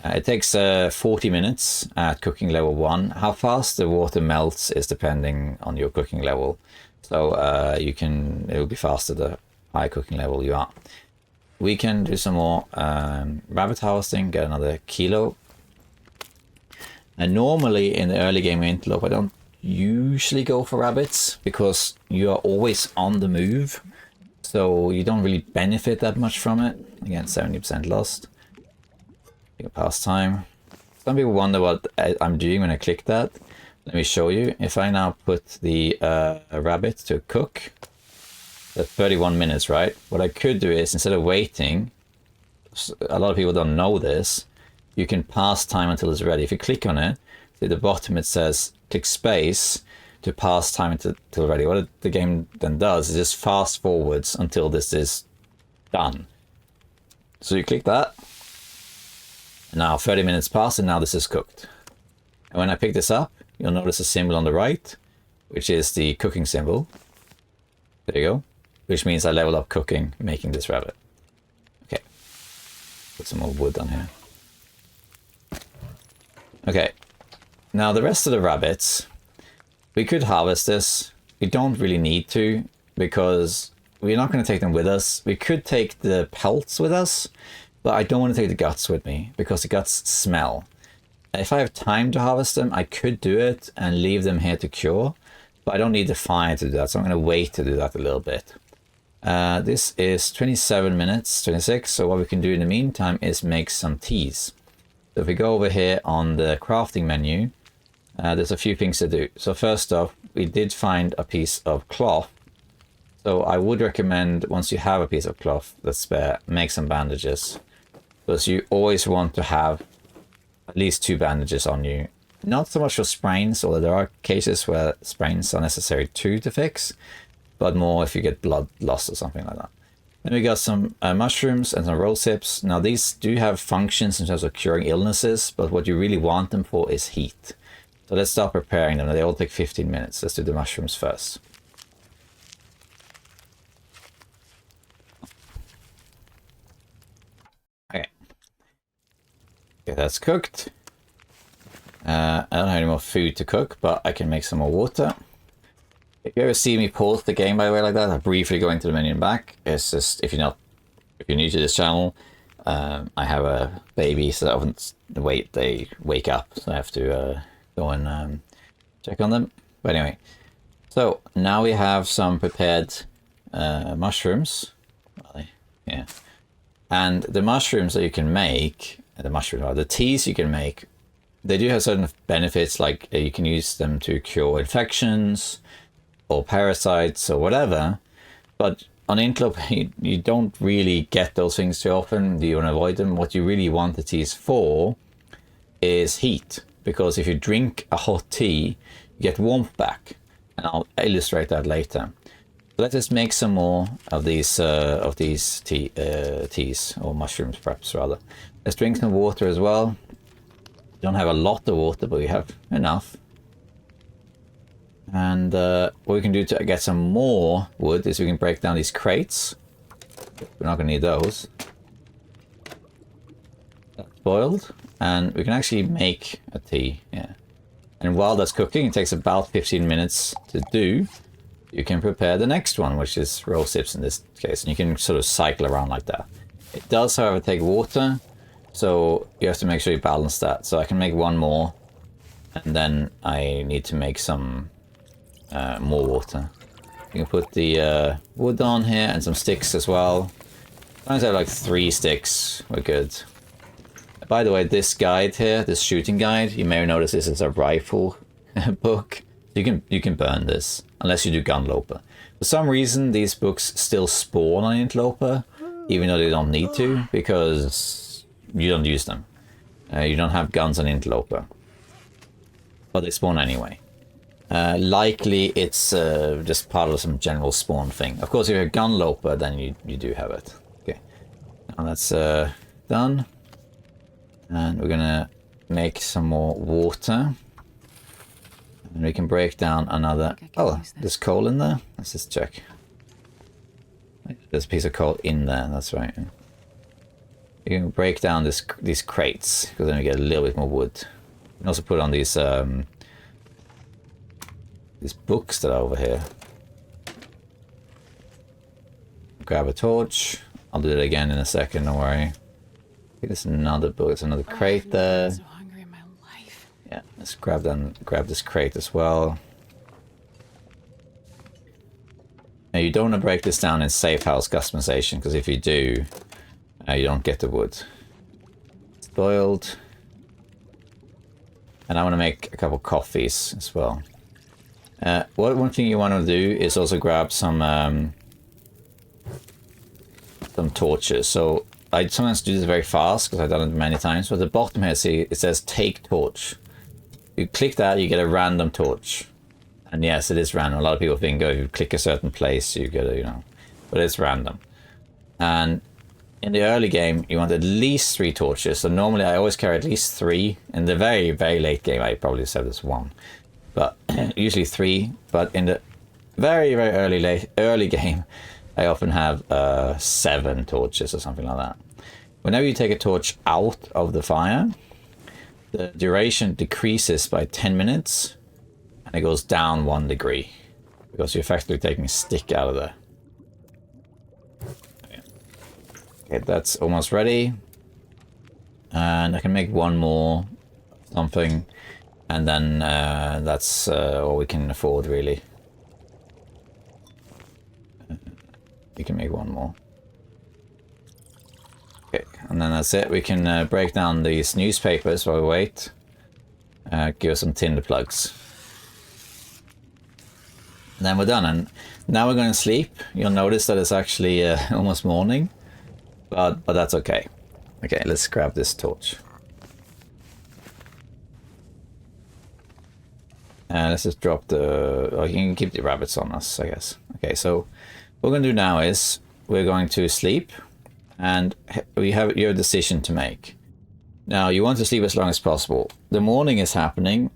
It takes 40 minutes at cooking level 1. How fast the water melts is depending on your cooking level. So it will be faster the higher cooking level you are. We can do some more rabbit harvesting, get another kilo. And normally in the early game Interlope, I don't usually go for rabbits because you are always on the move. So you don't really benefit that much from it. Again, 70% lost. You can pass time. Some people wonder what I'm doing when I click that. Let me show you. If I now put the rabbit to cook, that's 31 minutes, right? What I could do is, instead of waiting, a lot of people don't know this, you can pass time until it's ready. If you click on it, at the bottom it says click space to pass time until ready. What the game then does is just fast forwards until this is done. So you click that. Now 30 minutes pass and now this is cooked. And when I pick this up, you'll notice a symbol on the right, which is the cooking symbol. There you go. Which means I level up cooking, making this rabbit. Okay. Put some more wood on here. Okay. Now the rest of the rabbits, we could harvest this. We don't really need to, because we're not going to take them with us. We could take the pelts with us, but I don't want to take the guts with me because the guts smell. If I have time to harvest them, I could do it and leave them here to cure, but I don't need the fire to do that, so I'm going to wait to do that a little bit. This is 27 minutes, 26, so what we can do in the meantime is make some teas. So if we go over here on the crafting menu, there's a few things to do. So first off, we did find a piece of cloth. So I would recommend, once you have a piece of cloth that's spare, make some bandages. Because you always want to have at least 2 bandages on you. Not so much for sprains, although there are cases where sprains are necessary 2 to fix, but more if you get blood loss or something like that. Then we got some mushrooms and some rose hips. Now these do have functions in terms of curing illnesses, but what you really want them for is heat. So let's start preparing them. They all take 15 minutes. Let's do the mushrooms first. Okay. Okay, that's cooked. I don't have any more food to cook, but I can make some more water. If you ever see me pause the game, by the way, like that, I briefly go into the menu and back. It's just, if you're new to this channel, I have a baby, so often they wake up, so I have to go and check on them. But anyway, so now we have some prepared mushrooms. Yeah, and the mushrooms that you can make, the teas you can make, they do have certain benefits, like you can use them to cure infections or parasites or whatever, but on Interloper you don't really get those things too often. You want to avoid them. What you really want the teas for is heat, because if you drink a hot tea, you get warmth back, and I'll illustrate that later. Let us make some more of these teas, or mushrooms perhaps rather. Let's drink some water as well. Don't have a lot of water, but we have enough. And what we can do to get some more wood is we can break down these crates. We're not going to need those. That's boiled. And we can actually make a tea. Yeah. And while that's cooking, it takes about 15 minutes to do. You can prepare the next one, which is rose hips in this case. And you can sort of cycle around like that. It does, however, take water. So you have to make sure you balance that. So I can make one more. And then I need to make some more water. You can put the wood on here and some sticks as well. Sometimes I have like 3 sticks. We're good. By the way, this guide here, this shooting guide, you may have noticed this is a rifle book. You can burn this unless you do Gunloper. For some reason, these books still spawn on Interloper, even though they don't need to, because you don't use them. You don't have guns on Interloper, but they spawn anyway. Likely it's just part of some general spawn thing. Of course, if you're a Gunloper, then you do have it. Okay, now that's done. And we're gonna make some more water. And we can break down another... Oh, there's coal in there? Let's just check. There's a piece of coal in there, that's right. You can break down these crates, because then we get a little bit more wood. You can also put on these books that are over here. Grab a torch. I'll do it again in a second, don't worry. There's another book, there's another crate there. So hungry in my life. Yeah, let's grab this crate as well. Now you don't want to break this down in safe house customization, because if you do, you don't get the wood. It's boiled. And I want to make a couple coffees as well. One thing you want to do is also grab some torches. So I sometimes do this very fast because I've done it many times. But at the bottom here, see, it says take torch. You click that, you get a random torch. And yes, it is random. A lot of people think, oh, if you click a certain place, you get a, but it's random. And in the early game, you want at least 3 torches. So normally I always carry at least 3. In the very, very late game, I probably said this 1. But usually 3. But in the very, very early game, I often have 7 torches or something like that. Whenever you take a torch out of the fire, the duration decreases by 10 minutes and it goes down 1 degree because you're effectively taking a stick out of there. Okay, that's almost ready. And I can make one more something, and then that's all we can afford, really. We can make one more. Okay, and then that's it. We can break down these newspapers while we wait. Give us some tinder plugs. And then we're done. And now we're going to sleep. You'll notice that it's actually almost morning. But that's okay. Okay, let's grab this torch. Let's just drop the... Oh, you can keep the rabbits on us, I guess. Okay, so what we're going to do now is we're going to sleep, and you have your decision to make. Now, you want to sleep as long as possible. The morning is happening,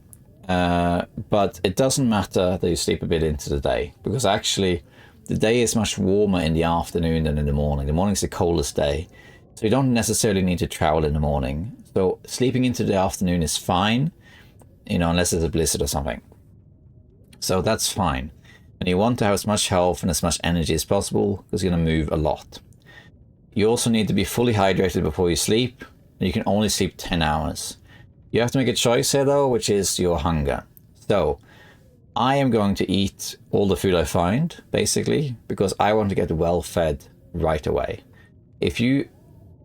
but it doesn't matter that you sleep a bit into the day, because actually the day is much warmer in the afternoon than in the morning. The morning is the coldest day, so you don't necessarily need to travel in the morning. So sleeping into the afternoon is fine, unless there's a blizzard or something. So that's fine. And you want to have as much health and as much energy as possible, because you're going to move a lot. You also need to be fully hydrated before you sleep. You can only sleep 10 hours. You have to make a choice here though, which is your hunger. So I am going to eat all the food I find, basically, because I want to get well fed right away. If you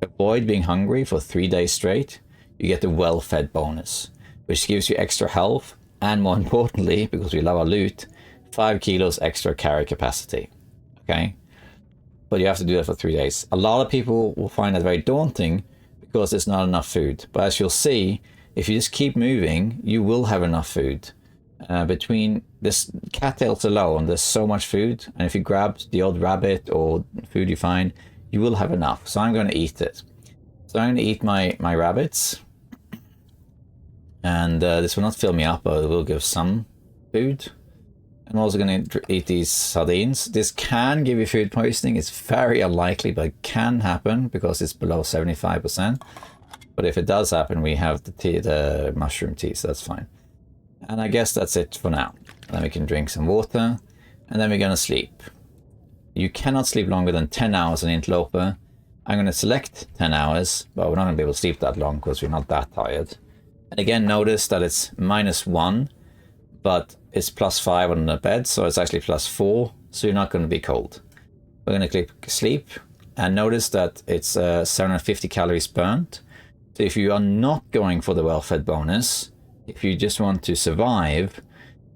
avoid being hungry for 3 days straight, you get the well fed bonus, which gives you extra health, and more importantly, because we love our loot, 5 kilos extra carry capacity. Okay? But you have to do that for 3 days. A lot of people will find that very daunting because there's not enough food. But as you'll see, if you just keep moving, you will have enough food. Between this cattails alone, there's so much food. And if you grab the odd rabbit or food you find, you will have enough. So I'm going to eat it. So I'm going to eat my rabbits. And this will not fill me up, but it will give some food. I'm also going to eat these sardines. This can give you food poisoning. It's very unlikely, but it can happen because it's below 75%. But if it does happen, we have the mushroom tea, so that's fine. And I guess that's it for now. Then we can drink some water, and then we're going to sleep. You cannot sleep longer than 10 hours in Interloper. I'm going to select 10 hours, but we're not going to be able to sleep that long because we're not that tired. And again, notice that it's -1, but it's +5 on the bed, so it's actually +4, so you're not going to be cold. We're going to click sleep, and notice that it's 750 calories burnt. So if you are not going for the well-fed bonus, if you just want to survive,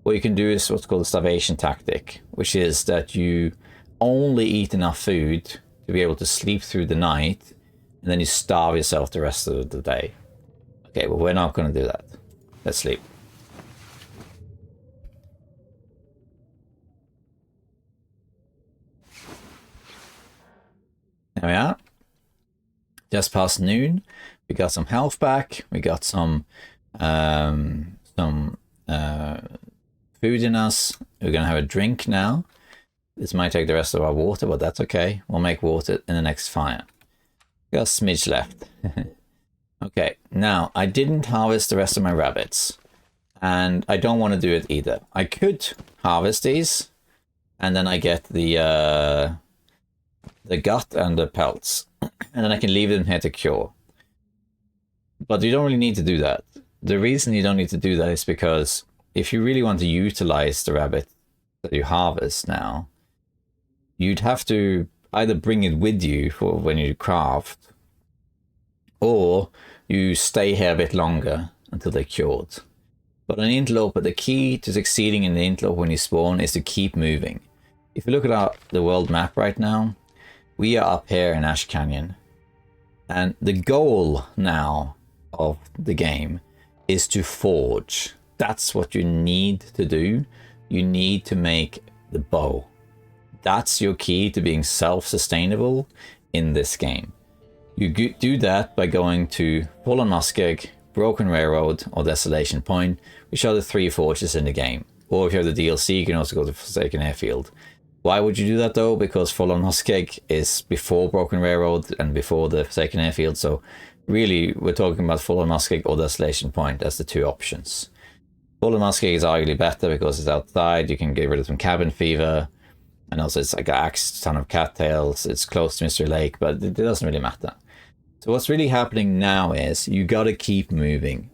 what you can do is what's called the starvation tactic, which is that you only eat enough food to be able to sleep through the night, and then you starve yourself the rest of the day. Okay, well, we're not going to do that. Let's sleep. There we are. Just past noon. We got some health back. We got some food in us. We're going to have a drink now. This might take the rest of our water, but that's okay. We'll make water in the next fire. We got a smidge left. Okay, now I didn't harvest the rest of my rabbits, and I don't want to do it either. I could harvest these, and then I get the gut and the pelts, and then I can leave them here to cure. But you don't really need to do that. The reason you don't need to do that is because if you really want to utilize the rabbit that you harvest now, you'd have to either bring it with you for when you craft, or you stay here a bit longer until they're cured. But in Interloper, the key to succeeding in the Interloper when you spawn is to keep moving. If you look at the world map right now, we are up here in Ash Canyon. And the goal now of the game is to forge. That's what you need to do. You need to make the bow. That's your key to being self-sustainable in this game. You do that by going to Fallen Muskeg, Broken Railroad, or Desolation Point, which are the 3 forges in the game. Or if you have the DLC, you can also go to Forsaken Airfield. Why would you do that though? Because Fallen Muskeg is before Broken Railroad and before the Forsaken Airfield, so really we're talking about Fallen Muskeg or Desolation Point as the 2 options. Fallen Muskeg is arguably better because it's outside, you can get rid of some cabin fever, and also it's like a ton of cattails, it's close to Mystery Lake, but it doesn't really matter. So what's really happening now is you gotta keep moving.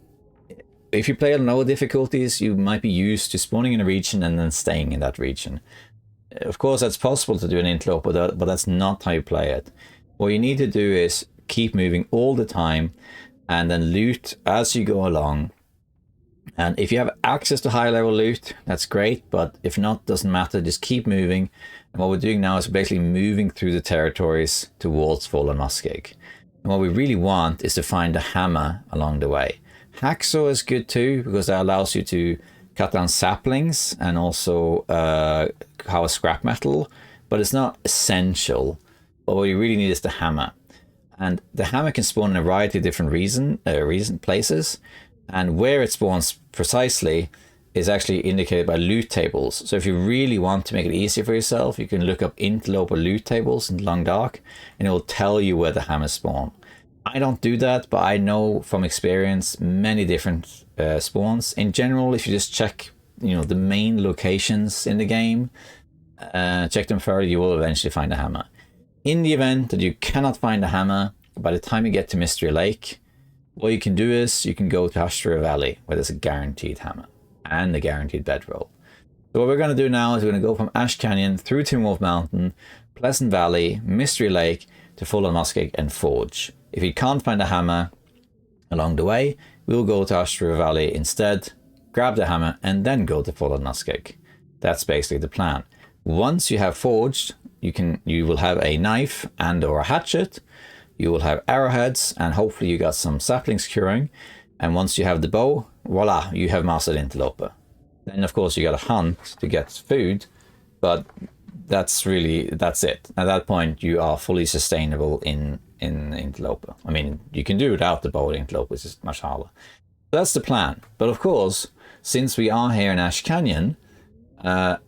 If you play on lower difficulties, you might be used to spawning in a region and then staying in that region. Of course, that's possible to do an Interloper, but that's not how you play it. What you need to do is keep moving all the time and then loot as you go along. And if you have access to high level loot, that's great, but if not, doesn't matter, just keep moving. And what we're doing now is basically moving through the territories towards Fallen Muskeg. And what we really want is to find a hammer along the way. Hacksaw is good too, because that allows you to cut down saplings and also harvest scrap metal, but it's not essential. But what you really need is the hammer. And the hammer can spawn in a variety of different reason places. And where it spawns precisely is actually indicated by loot tables. So if you really want to make it easier for yourself, you can look up Interloper loot tables in Long Dark, and it will tell you where the hammers spawn. I don't do that, but I know from experience many different spawns. In general, if you just check, the main locations in the game, check them thoroughly, you will eventually find a hammer. In the event that you cannot find a hammer, by the time you get to Mystery Lake, what you can do is you can go to Ashtra Valley, where there's a guaranteed hammer and a guaranteed bedroll. So what we're going to do now is we're going to go from Ash Canyon through Tin Wolf Mountain, Pleasant Valley, Mystery Lake, to Fallen Muskeg and Forge. If you can't find a hammer along the way, we'll go to Ashtra Valley instead, grab the hammer, and then go to Fallen Muskeg. That's basically the plan. Once you have forged, you will have a knife and or a hatchet. You will have arrowheads, and hopefully you got some saplings curing. And once you have the bow, voila, you have mastered Interloper. Then of course you got to hunt to get food, but that's it. At that point you are fully sustainable in Interloper. I mean, you can do without the bow in Interloper, which is much harder. That's the plan. But of course, since we are here in Ash Canyon,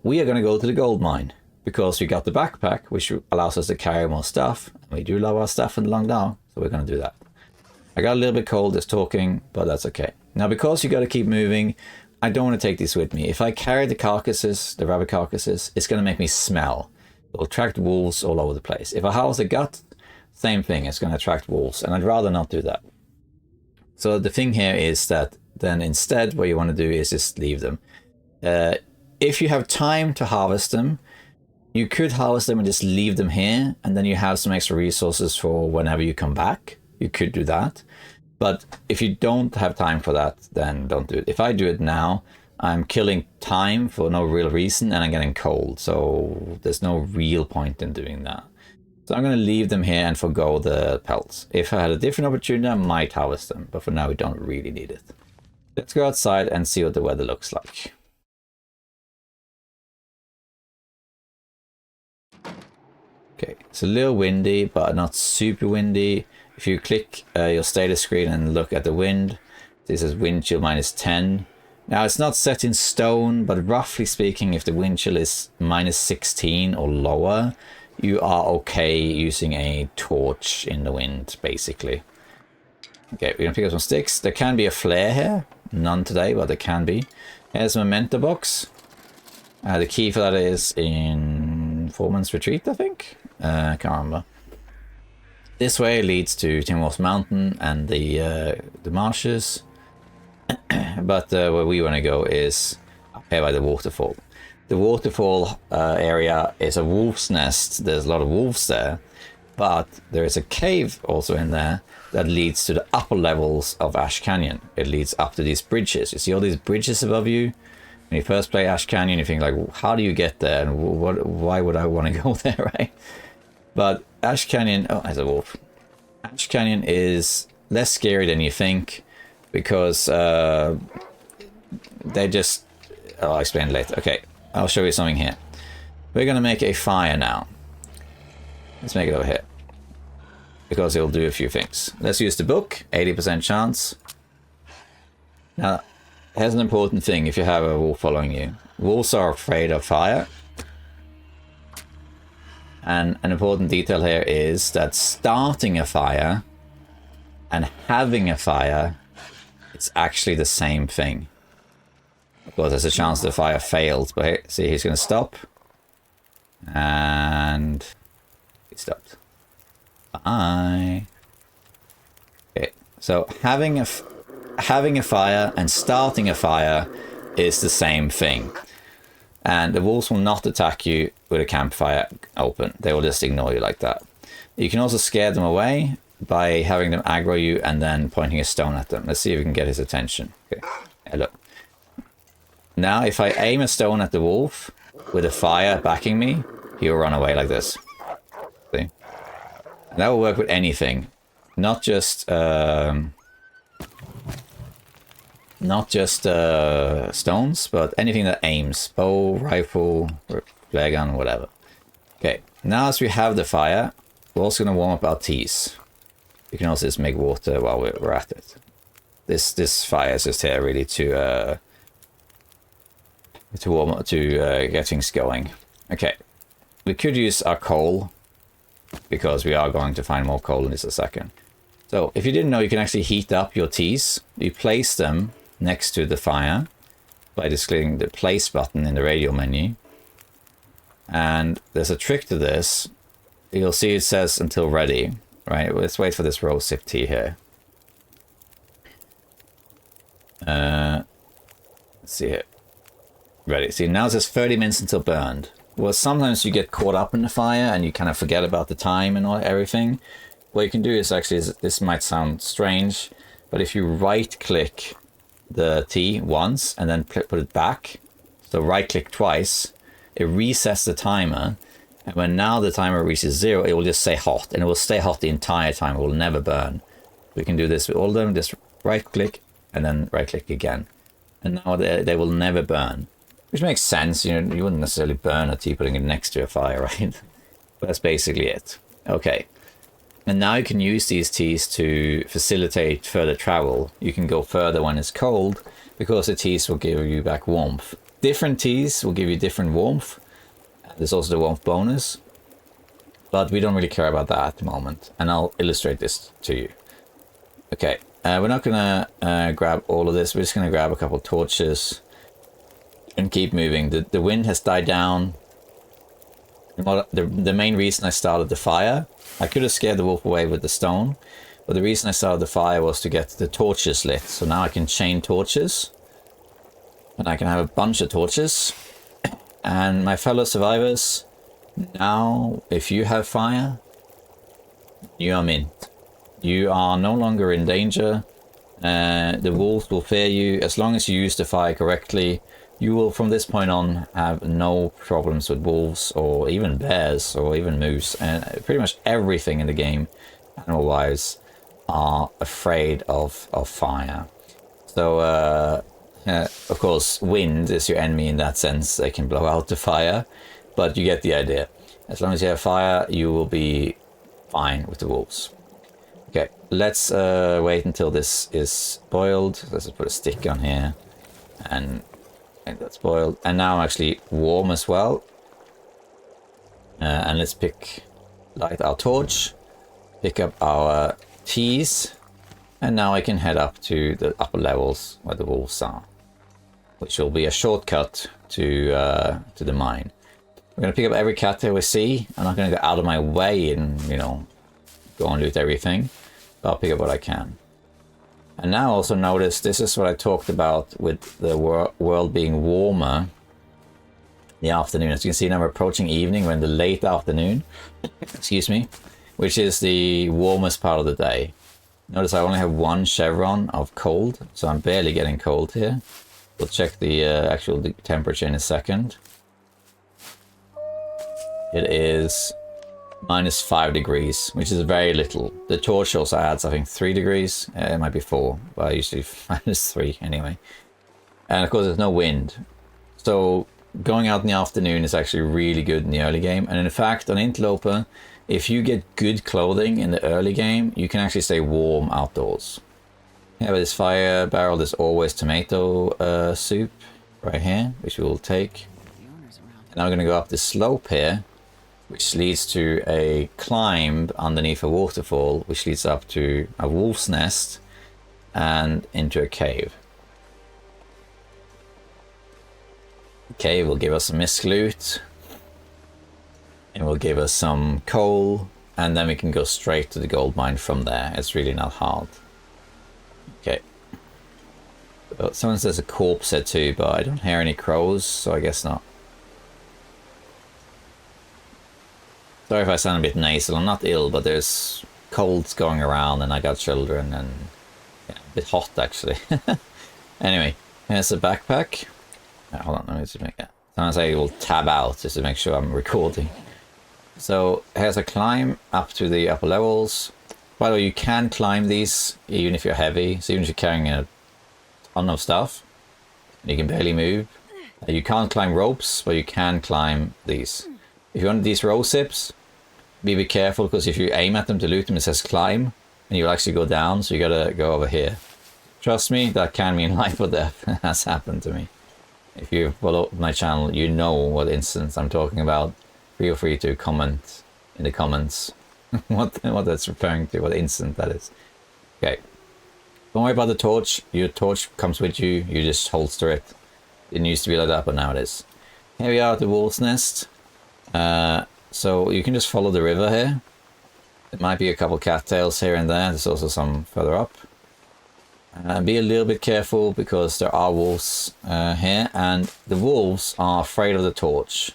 we are going to go to the gold mine, because we got the backpack, which allows us to carry more stuff. We do love our stuff in the Long Dark, so we're going to do that. I got a little bit cold just talking, but that's okay. Now, because you got to keep moving, I don't want to take these with me. If I carry the carcasses, the rabbit carcasses, it's going to make me smell. It'll attract wolves all over the place. If I house the gut, same thing, it's going to attract wolves, and I'd rather not do that. So the thing here is that then instead what you want to do is just leave them. If you have time to harvest them, you could harvest them and just leave them here, and then you have some extra resources for whenever you come back. You could do that. But if you don't have time for that, then don't do it. If I do it now, I'm killing time for no real reason, and I'm getting cold. So there's no real point in doing that. So I'm going to leave them here and forgo the pelts. If I had a different opportunity, I might harvest them. But for now, we don't really need it. Let's go outside and see what the weather looks like. Okay, it's a little windy, but not super windy. If you click your status screen and look at the wind, this is wind chill -10. Now, it's not set in stone, but roughly speaking, if the wind chill is -16 or lower, you are okay using a torch in the wind, basically. Okay, we're gonna pick up some sticks. There can be a flare here. None today, but there can be. Here's a memento box. The key for that is in Foreman's Retreat, I think. I can't remember. This way leads to Tin Wolf Mountain and the marshes. But where we want to go is up here by the waterfall. The waterfall area is a wolf's nest. There's a lot of wolves there. But there is a cave also in there that leads to the upper levels of Ash Canyon. It leads up to these bridges. You see all these bridges above you? When you first play Ash Canyon, you think like, how do you get there? And why would I want to go there, right? But Ash Canyon... Oh, there's a wolf. Ash Canyon is less scary than you think, because they just... Oh, I'll explain later. Okay, I'll show you something here. We're going to make a fire now. Let's make it over here, because it'll do a few things. Let's use the book, 80% chance. Now, here's an important thing if you have a wolf following you. Wolves are afraid of fire. And an important detail here is that starting a fire and having a fire, it's actually the same thing. Of course, there's a chance the fire failed, but here, see, he's going to stop. And he stopped. Bye. Okay, so having a fire and starting a fire is the same thing. And the wolves will not attack you with a campfire open. They will just ignore you like that. You can also scare them away by having them aggro you and then pointing a stone at them. Let's see if we can get his attention. Okay, yeah, look. Now, if I aim a stone at the wolf with a fire backing me, he will run away like this. See? And that will work with anything. Not just stones, but anything that aims. Bow, rifle, flare gun, whatever. Okay, now as we have the fire, we're also going to warm up our teas. You can also just make water while we're at it. This fire is just here really to warm up, to get things going. Okay, we could use our coal because we are going to find more coal in just a second. So if you didn't know, you can actually heat up your teas. You place them next to the fire by just clicking the place button in the radio menu. And there's a trick to this. You'll see it says until ready, right? Let's wait for this rosehip tea here. Let's see here. Ready. See, now it says 30 minutes until burned. Well, sometimes you get caught up in the fire and you kind of forget about the time and everything. What you can do is actually, this might sound strange, but if you right click the tea once and then put it back, so right click twice, it resets the timer. And when now the timer reaches 0, it will just say hot, and it will stay hot the entire time. It will never burn. We can do this with all of them. Just right click and then right click again. And now they will never burn. Which makes sense. You know, you wouldn't necessarily burn a tea putting it next to a fire, right? But that's basically it. Okay. And now you can use these teas to facilitate further travel. You can go further when it's cold because the teas will give you back warmth. Different teas will give you different warmth. There's also the warmth bonus. But we don't really care about that at the moment. And I'll illustrate this to you. Okay. We're not going to grab all of this. We're just going to grab a couple torches and keep moving. The wind has died down. The main reason I started the fire, I could have scared the wolf away with the stone, but the reason I started the fire was to get the torches lit. So now I can chain torches, and I can have a bunch of torches. And my fellow survivors, now if you have fire, you are mint. You are no longer in danger. The wolves will fear you. As long as you use the fire correctly, you will from this point on have no problems with wolves or even bears or even moose. And pretty much everything in the game, animal-wise, are afraid of fire. So, of course, wind is your enemy in that sense. They can blow out the fire, but you get the idea. As long as you have fire, you will be fine with the wolves. Okay, let's wait until this is boiled. Let's just put a stick on here and that's boiled. And now I'm actually warm as well. And let's light our torch, pick up our teas, and now I can head up to the upper levels where the wolves are, which will be a shortcut to the mine. We're going to pick up every cat that we see. I'm not going to go out of my way and, you know, go and loot everything. But I'll pick up what I can. And now also notice, this is what I talked about with the world being warmer in the afternoon. As you can see now we're approaching evening, we're in the late afternoon, excuse me, which is the warmest part of the day. Notice I only have 1 chevron of cold, so I'm barely getting cold here. We'll check the actual temperature in a second. It is -5 degrees, which is very little. The torch also adds, I think, 3 degrees. It might be 4, but usually -3 anyway. And of course, there's no wind. So going out in the afternoon is actually really good in the early game. And in fact, on Interloper, if you get good clothing in the early game, you can actually stay warm outdoors. Yeah, but this fire barrel, there's always tomato soup right here, which we will take. And now we're going to go up this slope here, which leads to a climb underneath a waterfall, which leads up to a wolf's nest and into a cave. The cave will give us some misc loot. It will give us some coal, and then we can go straight to the gold mine from there. It's really not hard. Okay. Well, someone says a corpse here too, but I don't hear any crows, so I guess not. Sorry if I sound a bit nasal. I'm not ill, but there's colds going around and I got children and yeah, a bit hot actually. Anyway, here's a backpack. Hold on, let me just make that. Sometimes I will tab out just to make sure I'm recording. So here's a climb up to the upper levels. By the way, you can climb these even if you're heavy. So even if you're carrying a ton of stuff, you can barely move. You can't climb ropes, but you can climb these. If you want these rosehips, be careful, because if you aim at them to loot them, it says climb, and you'll actually go down, so you gotta go over here. Trust me, that can mean life or death. That's happened to me. If you follow my channel, you know what instance I'm talking about. Feel free to comment in the comments what that's referring to, what instant that is. Okay. Don't worry about the torch. Your torch comes with you. You just holster it. It didn't used to be like that, but now it is. Here we are at the wolf's nest. So you can just follow the river here. There might be a couple cattails here and there. There's also some further up. Be a little bit careful, because there are wolves here, and the wolves are afraid of the torch.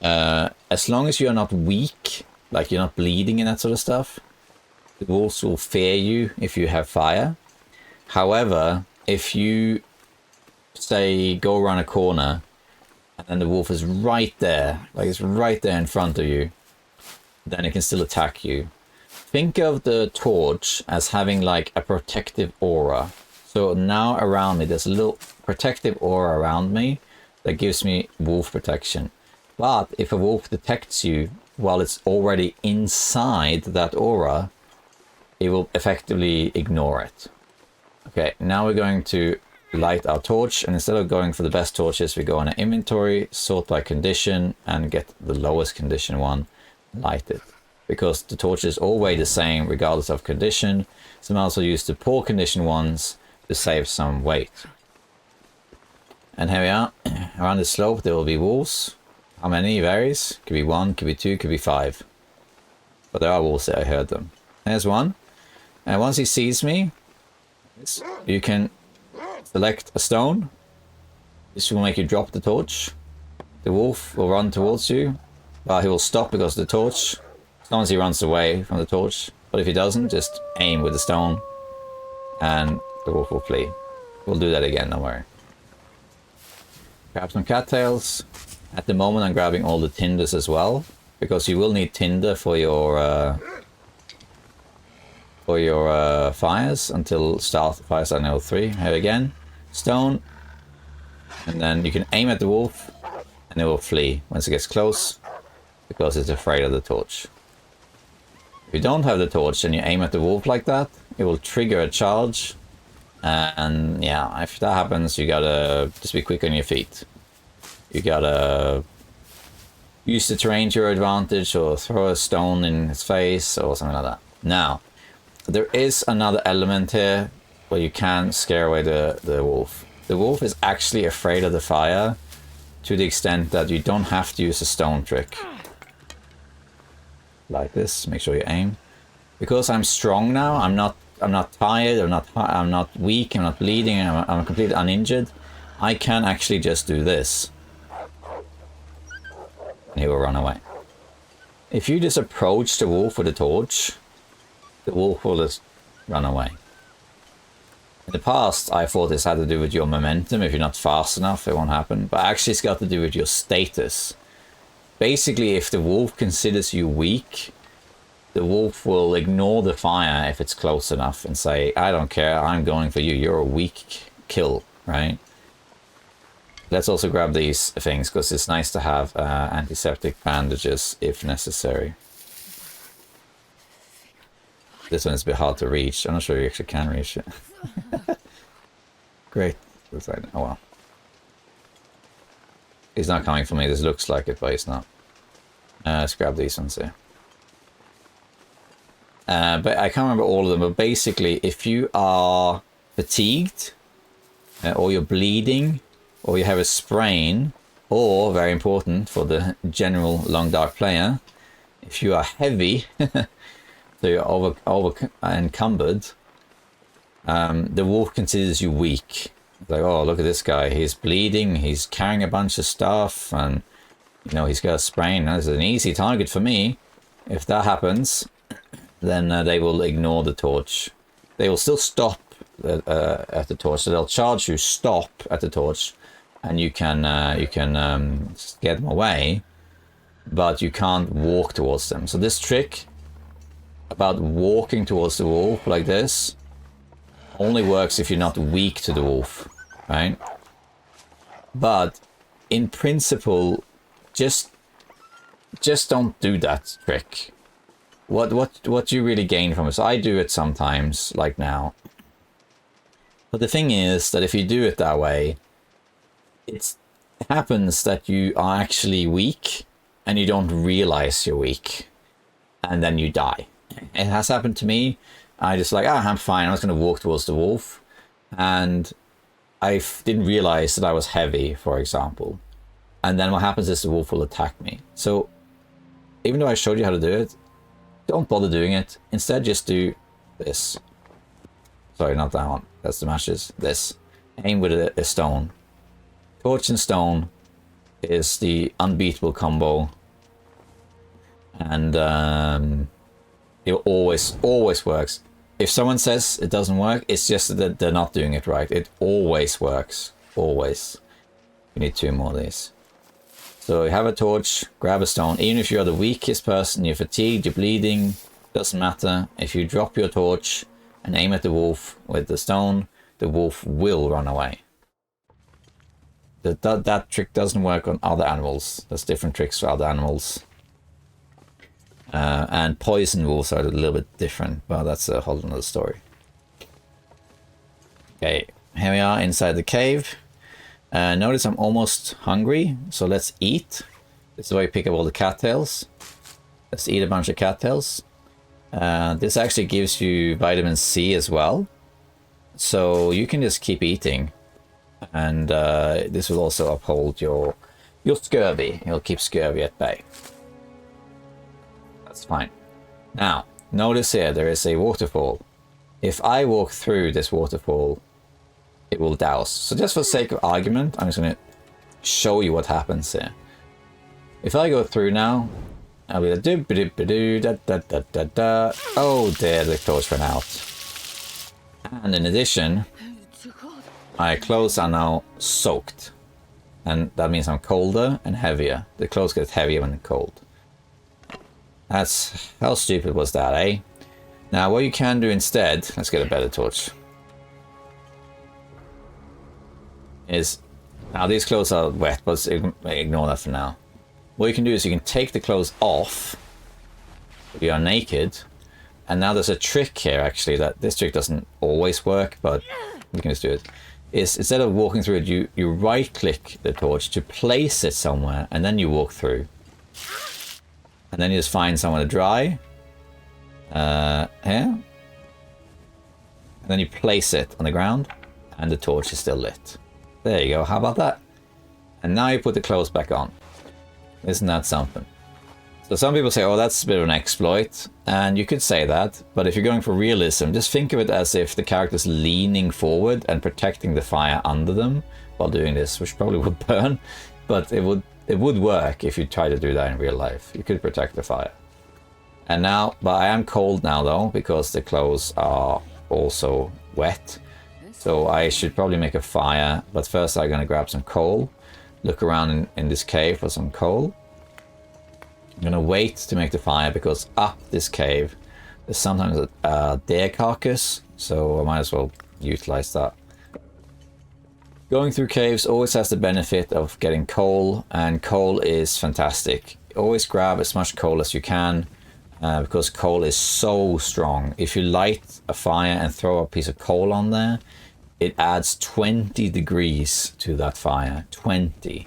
As long as you're not weak, like you're not bleeding and that sort of stuff, the wolves will fear you if you have fire. However, if you, say, go around a corner and then the wolf is right there, like it's right there in front of you, then it can still attack you. Think of the torch as having like a protective aura. So now around me, there's a little protective aura around me that gives me wolf protection. But if a wolf detects you while it's already inside that aura, it will effectively ignore it. Okay, now we're going to light our torch, and instead of going for the best torches, we go on an inventory, sort by condition, and get the lowest condition one, light it. Because the torch is always the same regardless of condition, so I might also use the poor condition ones to save some weight. And here we are. Around the slope there will be wolves. How many varies? Could be 1, could be 2, could be 5. But there are wolves there, I heard them. There's one. And once he sees me, you can select a stone. This will make you drop the torch. The wolf will run towards you, but he will stop because of the torch. As long as he runs away from the torch. But if he doesn't, just aim with the stone and the wolf will flee. We'll do that again, don't worry. Grab some cattails. At the moment I'm grabbing all the tinders as well, because you will need tinder for your fires until fires at level 3. Here again, stone, and then you can aim at the wolf and it will flee once it gets close, because it's afraid of the torch. If you don't have the torch and you aim at the wolf like that, it will trigger a charge, and yeah, if that happens, you gotta just be quick on your feet. You gotta use the terrain to your advantage, or throw a stone in his face or something like that. Now, there is another element here where you can scare away the wolf. The wolf is actually afraid of the fire to the extent that you don't have to use a stone trick. Like this, make sure you aim. Because I'm strong now, I'm not tired, I'm not weak, I'm not bleeding, I'm completely uninjured. I can actually just do this. And he will run away. If you just approach the wolf with a torch, the wolf will just run away. In the past, I thought this had to do with your momentum. If you're not fast enough, it won't happen. But actually, it's got to do with your status. Basically, if the wolf considers you weak, the wolf will ignore the fire if it's close enough and say, I don't care, I'm going for you, you're a weak kill, right? Let's also grab these things, because it's nice to have antiseptic bandages if necessary. This one is a bit hard to reach. I'm not sure you actually can reach it. Great. Oh well. He's not coming for me. This looks like it, but he's not. Let's grab these ones here. But I can't remember all of them. But basically, if you are fatigued, or you're bleeding, or you have a sprain, or, very important for the general Long Dark player, if you are heavy, so you're over encumbered, the wolf considers you weak. It's like, oh, look at this guy, he's bleeding, he's carrying a bunch of stuff, and you know, he's got a sprain. That's an easy target for me. If that happens, then they will ignore the torch. They will still stop at the torch, so they'll charge you, stop at the torch, and you can scare them away, but you can't walk towards them. So this trick about walking towards the wolf like this only works if you're not weak to the wolf, right? But in principle, just just don't do that trick. What you really gain from it? So I do it sometimes, like now. But the thing is that if you do it that way, it happens that you are actually weak and you don't realize you're weak, and then you die. It has happened to me. I just like, I'm fine. I was going to walk towards the wolf, and I didn't realize that I was heavy, for example. And then what happens is the wolf will attack me. So even though I showed you how to do it, don't bother doing it. Instead, just do this. Sorry, not that one. That's the matches. This. Aim with a stone. Torch and stone is the unbeatable combo. And it always works. If someone says it doesn't work, it's just that they're not doing it right. It always works. Always. You need 2 more of these. So you have a torch, grab a stone. Even if you're the weakest person, you're fatigued, you're bleeding, doesn't matter. If you drop your torch and aim at the wolf with the stone, the wolf will run away. That trick doesn't work on other animals. There's different tricks for other animals. And poison wolves are a little bit different, but that's a whole other story. Okay, here we are inside the cave. Notice I'm almost hungry, so let's eat. This is where you pick up all the cattails. Let's eat a bunch of cattails. This actually gives you vitamin C as well, so you can just keep eating, and this will also uphold your scurvy. It'll keep scurvy at bay. That's fine. Now, notice here there is a waterfall. If I walk through this waterfall, it will douse. So just for sake of argument, I'm just going to show you what happens here. If I go through now, I'll be like, oh dear, the clothes ran out. And in addition, my clothes are now soaked. And that means I'm colder and heavier. The clothes get heavier when they're cold. That's, how stupid was that, eh? Now what you can do instead, let's get a better torch, is, now these clothes are wet, but ignore that for now. What you can do is you can take the clothes off if you are naked, and now there's a trick here actually, that this trick doesn't always work, but you can just do it. Is instead of walking through it, you right click the torch to place it somewhere, and then you walk through. And then you just find somewhere to dry. Here. And then you place it on the ground, and the torch is still lit. There you go, how about that? And now you put the clothes back on. Isn't that something? So some people say, oh, that's a bit of an exploit. And you could say that, but if you're going for realism, just think of it as if the character's leaning forward and protecting the fire under them while doing this, which probably would burn, but it would work if you try to do that in real life. You could protect the fire. And now, but I am cold now though, because the clothes are also wet. So I should probably make a fire, but first I'm going to grab some coal. Look around in this cave for some coal. I'm going to wait to make the fire because up this cave there's sometimes a deer carcass, so I might as well utilize that. Going through caves always has the benefit of getting coal, and coal is fantastic. Always grab as much coal as you can, because coal is so strong. If you light a fire and throw a piece of coal on there, it adds 20 degrees to that fire. 20.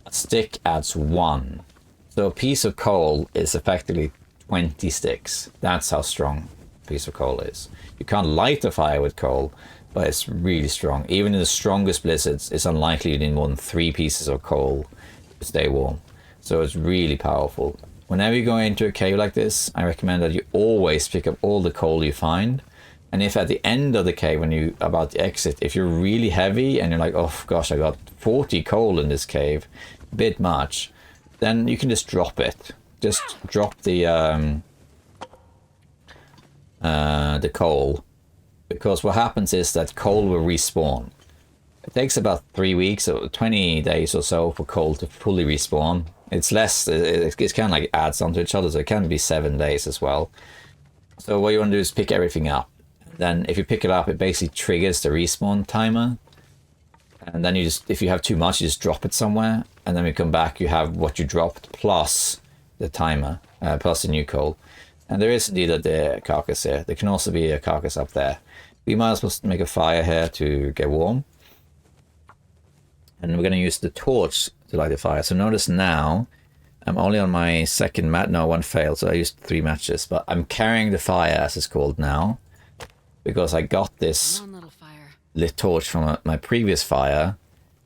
A stick adds 1. So a piece of coal is effectively 20 sticks. That's how strong a piece of coal is. You can't light a fire with coal, but it's really strong. Even in the strongest blizzards, it's unlikely you need more than 3 pieces of coal to stay warm. So it's really powerful. Whenever you go into a cave like this, I recommend that you always pick up all the coal you find. And if at the end of the cave, when you're about to exit, if you're really heavy and you're like, oh gosh, I got 40 coal in this cave, a bit much, then you can just drop it. Just drop the coal. Because what happens is that coal will respawn. It takes about 3 weeks or 20 days or so for coal to fully respawn. It's less, it kind of like adds onto each other, so it can be 7 days as well. So what you want to do is pick everything up. Then if you pick it up, it basically triggers the respawn timer. And then you just, if you have too much, you just drop it somewhere. And then when you come back, you have what you dropped plus the timer, plus the new coal. And there is indeed a deer carcass here. There can also be a carcass up there. We might as well make a fire here to get warm. And we're going to use the torch to light the fire. So notice now, I'm only on my second match. No, one failed, so I used 3 matches. But I'm carrying the fire, as it's called now, because I got this lit torch from my previous fire,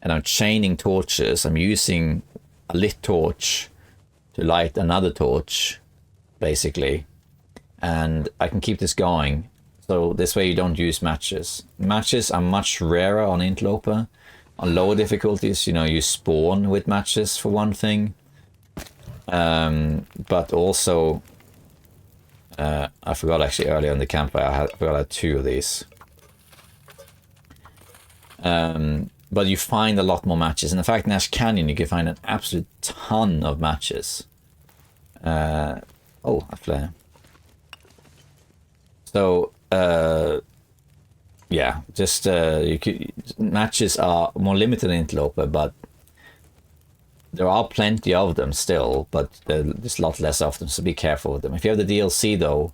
and I'm chaining torches. I'm using a lit torch to light another torch, basically. And I can keep this going. So this way you don't use matches. Matches are much rarer on Interloper. On lower difficulties, you know, you spawn with matches for one thing. But also, I forgot actually earlier in the campfire, I forgot I had 2 of these. But you find a lot more matches. And in fact, in Ash Canyon, you can find an absolute ton of matches. Oh, a flare. So, yeah, just matches are more limited in Interloper, but there are plenty of them still, but there's a lot less of them, so be careful with them. If you have the DLC though,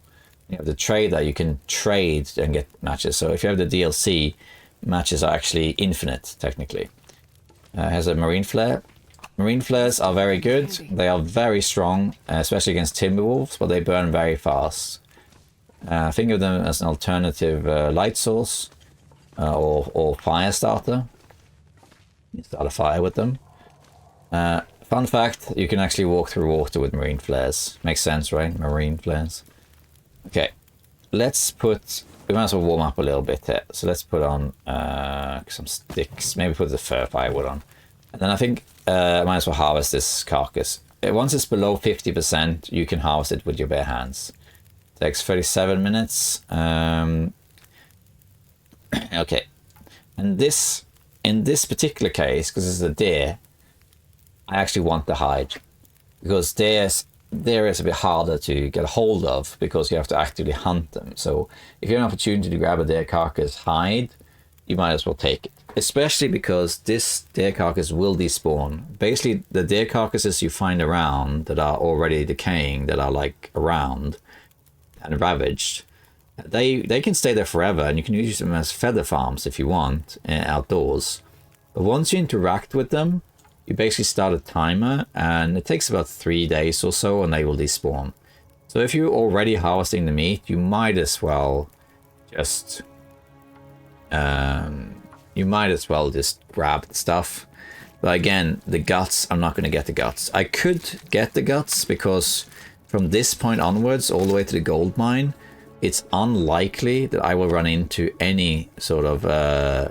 you have the trader, you can trade and get matches. So if you have the DLC, matches are actually infinite, technically. Has a marine flare. Marine flares are very good. They are very strong, especially against timberwolves, but they burn very fast. Think of them as an alternative light source or fire starter. You start a fire with them. Fun fact, you can actually walk through water with marine flares. Makes sense, right? Marine flares. Okay, let's put... We might as well warm up a little bit here. So let's put on some sticks. Maybe put the fur firewood on. And then I think I might as well harvest this carcass. Once it's below 50%, you can harvest it with your bare hands. Takes 37 minutes. Okay. And this, in this particular case, because it's a deer, I actually want the hide. Because deer is a bit harder to get a hold of because you have to actively hunt them. So if you have an opportunity to grab a deer carcass hide, you might as well take it. Especially because this deer carcass will despawn. Basically, the deer carcasses you find around that are already decaying, that are like around and ravaged, they can stay there forever, and you can use them as feather farms if you want outdoors. But once you interact with them, you basically start a timer, and it takes about 3 days or so, and they will despawn. So if you're already harvesting the meat, you might as well just grab the stuff. But again, the guts, I'm not going to get the guts. I could get the guts because from this point onwards, all the way to the gold mine, it's unlikely that I will run into any sort of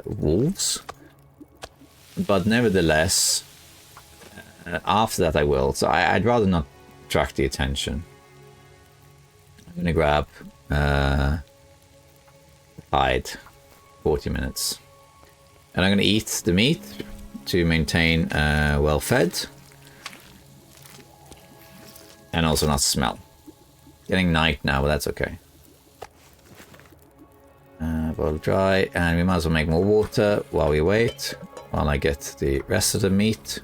wolves. But nevertheless, after that I will. So I'd rather not attract the attention. I'm going to grab hide, 40 minutes. And I'm going to eat the meat to maintain well fed. And also not smell. Getting night now, but that's okay. Boil dry, and we might as well make more water while we wait. While I get the rest of the meat.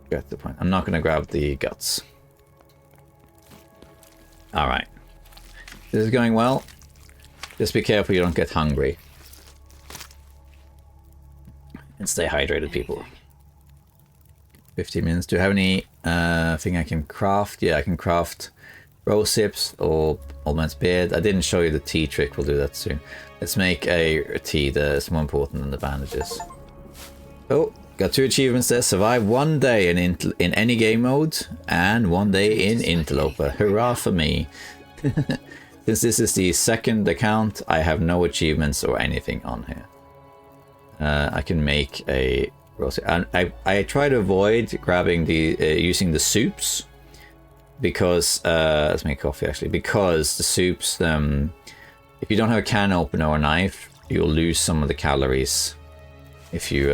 Get the point. I'm not going to grab the guts. Alright. This is going well. Just be careful you don't get hungry. And stay hydrated, people. 15 minutes. Do you have any thing I can craft? Yeah, I can craft rose hips or old man's beard. I didn't show you the tea trick. We'll do that soon. Let's make a tea that's more important than the bandages. Oh, got 2 achievements there. Survive 1 day in any game mode and 1 day in Interloper. Hurrah for me. Since this is the second account, I have no achievements or anything on here. I can make a rose. And I try to avoid grabbing the using the soups because let's make coffee actually, because the soups if you don't have a can opener or a knife, you'll lose some of the calories if you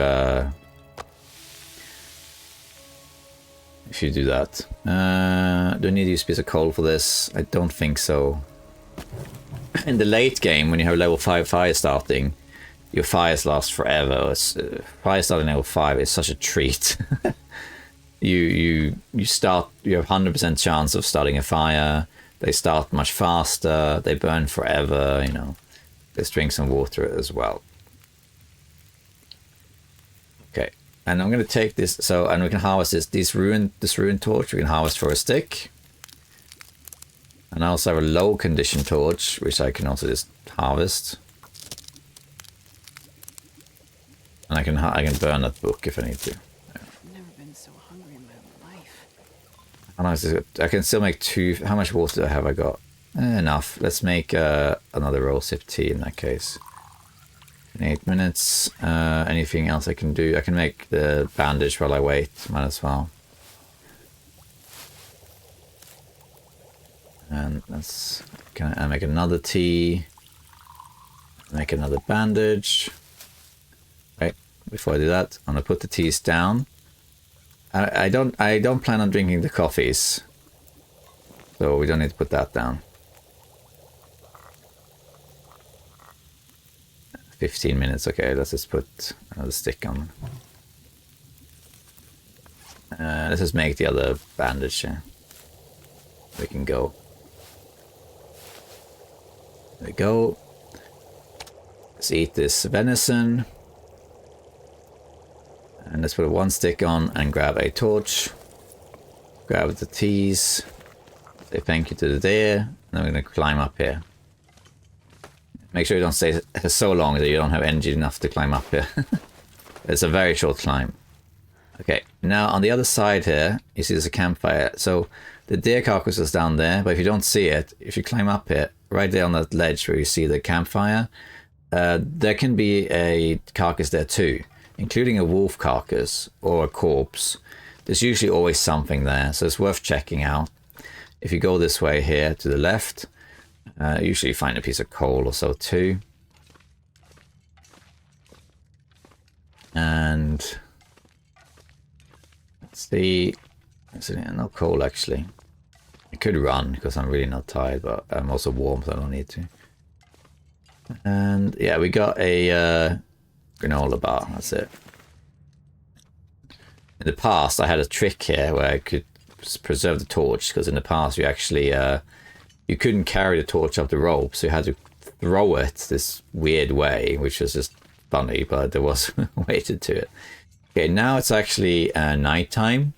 do that. Do I need to use a piece of coal for this? I don't think so. In the late game, when you have level 5 fire starting, your fires last forever. Fire starting level 5 is such a treat. you have 100% chance of starting a fire. They start much faster. They burn forever. You know, let's drink some water as well. Okay, and I'm gonna take this. So, and we can harvest this ruined torch. We can harvest for a stick. And I also have a low condition torch, which I can also just harvest. And I can burn that book if I need to. I've never been so hungry in my life. How nice is it? I can still make 2. How much water do I have? I got enough. Let's make another rosehip tea in that case. In 8 minutes. Anything else I can do? I can make the bandage while I wait. Might as well. And can I make another tea? Make another bandage. Right, before I do that, I'm gonna put the teas down. I don't plan on drinking the coffees, so we don't need to put that down. 15 minutes, okay, let's just put another stick on. Let's just make the other bandage here. We can go. There we go. Let's eat this venison. And let's put 1 stick on and grab a torch. Grab the teas. Say thank you to the deer. And then we're going to climb up here. Make sure you don't stay so long that you don't have energy enough to climb up here. It's a very short climb. Okay, now on the other side here, you see there's a campfire. So the deer carcass is down there, but if you don't see it, if you climb up here, right there on that ledge where you see the campfire, there can be a carcass there too, including a wolf carcass or a corpse. There's usually always something there, so it's worth checking out. If you go this way here to the left, usually you find a piece of coal or so too. And let's see, no coal actually. I could run because I'm really not tired, but I'm also warm, so I don't need to. And yeah, we got a granola bar, that's it. In the past, I had a trick here where I could preserve the torch, because in the past you actually, you couldn't carry the torch up the rope, so you had to throw it this weird way, which was just funny, but there was a way to do it. Okay, now it's actually nighttime.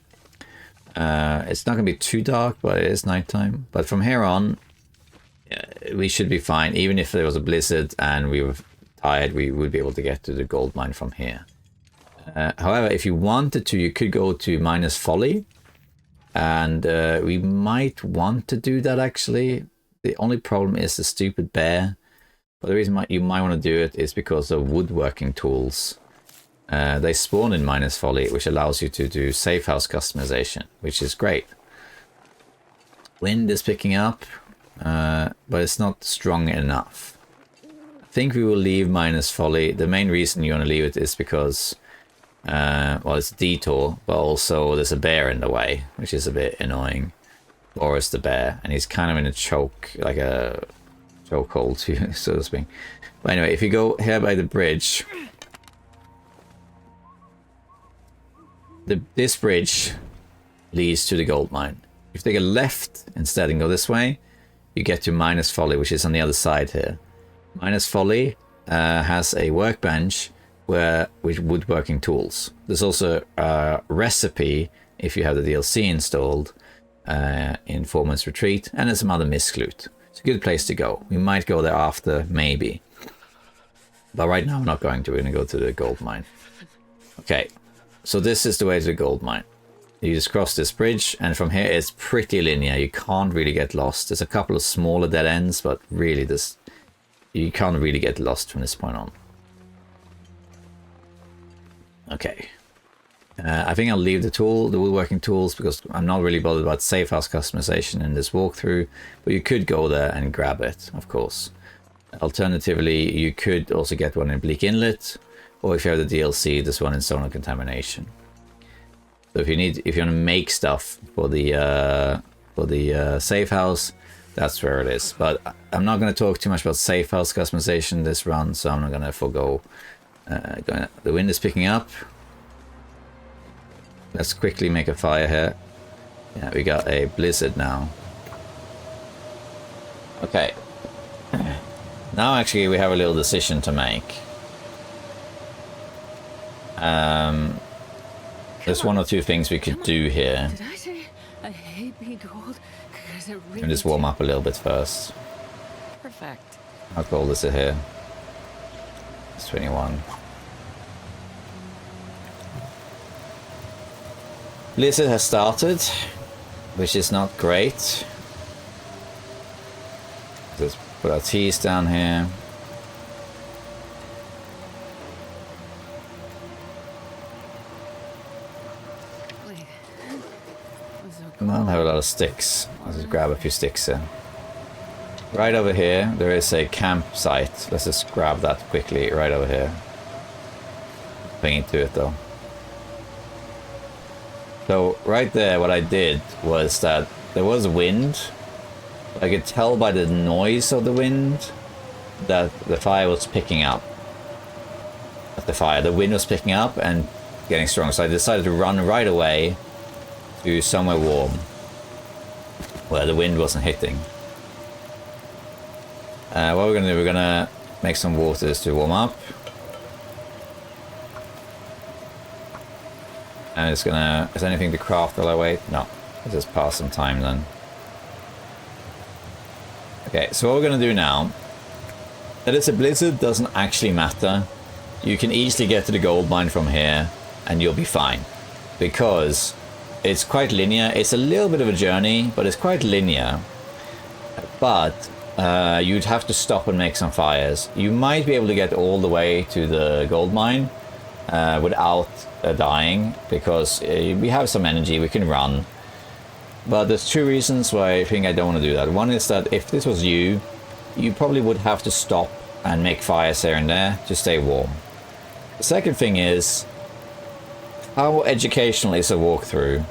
It's not going to be too dark, but it is nighttime. But from here on, we should be fine. Even if there was a blizzard and we were tired, we would be able to get to the gold mine from here. However, if you wanted to, you could go to Minus Folly. And we might want to do that, actually. The only problem is the stupid bear. But the reason you might want to do it is because of woodworking tools. They spawn in Minus Folly, which allows you to do safe house customization, which is great. Wind is picking up, but it's not strong enough. I think we will leave Minus Folly. The main reason you want to leave it is because, well, it's a detour, but also there's a bear in the way, which is a bit annoying. Boris the bear, and he's kind of in a choke, like a chokehold, so to speak. But anyway, if you go here by the bridge, this bridge leads to the gold mine. If you take a left instead and go this way, you get to Minus Folly, which is on the other side here. Minus Folly has a workbench with woodworking tools. There's also a recipe if you have the DLC installed in Foreman's Retreat, and there's some other misclout. It's a good place to go. We might go there after, maybe. But right now we're not going to. We're going to go to the gold mine. Okay, so this is the way to the gold mine. You just cross this bridge, and from here it's pretty linear. You can't really get lost. There's a couple of smaller dead ends, but really you can't really get lost from this point on. Okay. I think I'll leave the woodworking tools, because I'm not really bothered about safe house customization in this walkthrough, but you could go there and grab it, of course. Alternatively, you could also get one in Bleak Inlet, or if you have the DLC, this one in Zone of Contamination. So if you want to make stuff for the safe house, that's where it is. But I'm not going to talk too much about safe house customization this run, so I'm not going to forego. The wind is picking up. Let's quickly make a fire here. Yeah, we got a blizzard now. Okay. Now actually we have a little decision to make. There's one or two things we could do here. Did I say I hate being cold? Because it really Let me just warm up a little bit first. Perfect. How cold is it here? It's 21. Blizzard has started, which is not great. Let's put our teas down here. Wait. So I don't have a lot of sticks. I'll just grab a few sticks here. Right over here, there is a campsite. Let's just grab that quickly, right over here. Bring it to it though. So right there, what I did was that there was wind. I could tell by the noise of the wind that the fire was picking up. The wind was picking up and getting strong. So I decided to run right away to somewhere warm, where the wind wasn't hitting. What we're gonna do, we're gonna make some waters to warm up. And it's gonna... Is anything to craft while I wait? No. Let's just pass some time then. Okay, so what we're gonna do now... That it's a blizzard doesn't actually matter. You can easily get to the gold mine from here, and you'll be fine. Because it's quite linear. It's a little bit of a journey, but it's quite linear. But you'd have to stop and make some fires. You might be able to get all the way to the gold mine without dying, because we have some energy, we can run. But there's two reasons why I think I don't want to do that. One is that if this was you probably would have to stop and make fires here and there to stay warm. The second thing is, how educational is a walkthrough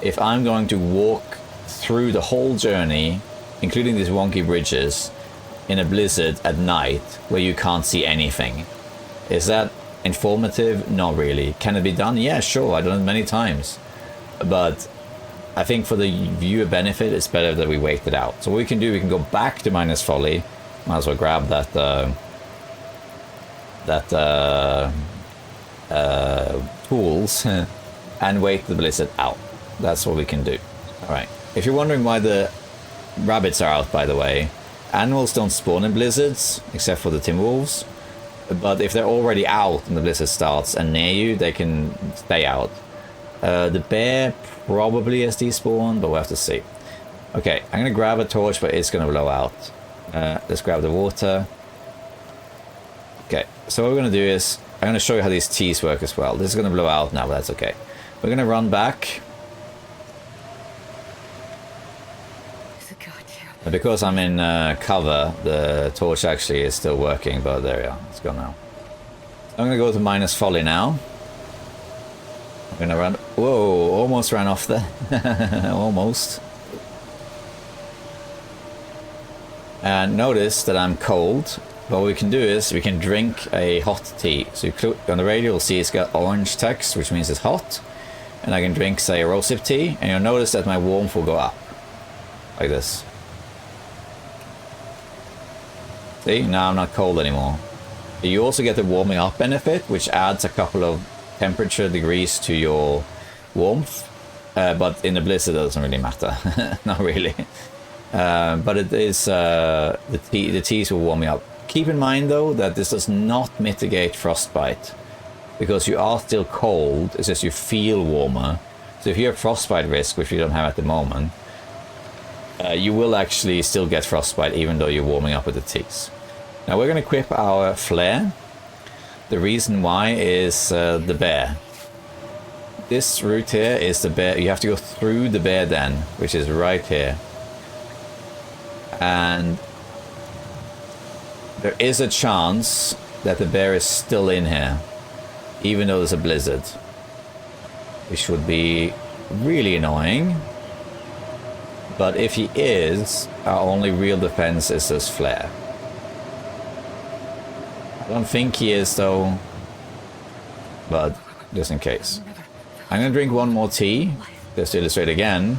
if I'm going to walk through the whole journey, including these wonky bridges, in a blizzard at night where you can't see anything? Is that informative? Not really. Can it be done? Yeah, sure. I've done it many times. But I think for the viewer benefit, it's better that we wait it out. So what we can do, we can go back to Minus Folly. Might as well grab that tools and wait the blizzard out. That's what we can do. Alright. If you're wondering why the rabbits are out, by the way, animals don't spawn in blizzards, except for the Timberwolves. But if they're already out and the blizzard starts and near you, they can stay out. The bear probably has despawned, but we'll have to see. Okay, I'm going to grab a torch, but it's going to blow out. Let's grab the water. Okay, so what we're going to do is, I'm going to show you how these teas work as well. This is going to blow out now, but that's okay. We're going to run back. And because I'm in cover, the torch actually is still working, but there we are. It's gone now. I'm going to go to Minus Folly now. I'm going to run... Whoa, almost ran off there. Almost. And notice that I'm cold. What we can do is we can drink a hot tea. So you click on the radio, you'll see it's got orange text, which means it's hot. And I can drink, say, a rosehip tea, and you'll notice that my warmth will go up. Like this. See, now I'm not cold anymore. You also get the warming up benefit, which adds a couple of temperature degrees to your warmth. But in the blizzard, it doesn't really matter. Not really. But it is the teas will warm you up. Keep in mind though that this does not mitigate frostbite, because you are still cold. It's just you feel warmer. So if you have frostbite risk, which you don't have at the moment, you will actually still get frostbite even though you're warming up with the teas. Now we're going to equip our flare. The reason why is the bear. This route here is the bear. You have to go through the bear den, which is right here. And there is a chance that the bear is still in here, even though there's a blizzard, which would be really annoying. But if he is, our only real defense is this flare. I don't think he is though, but just in case. Never I'm going to drink one more tea, just to illustrate again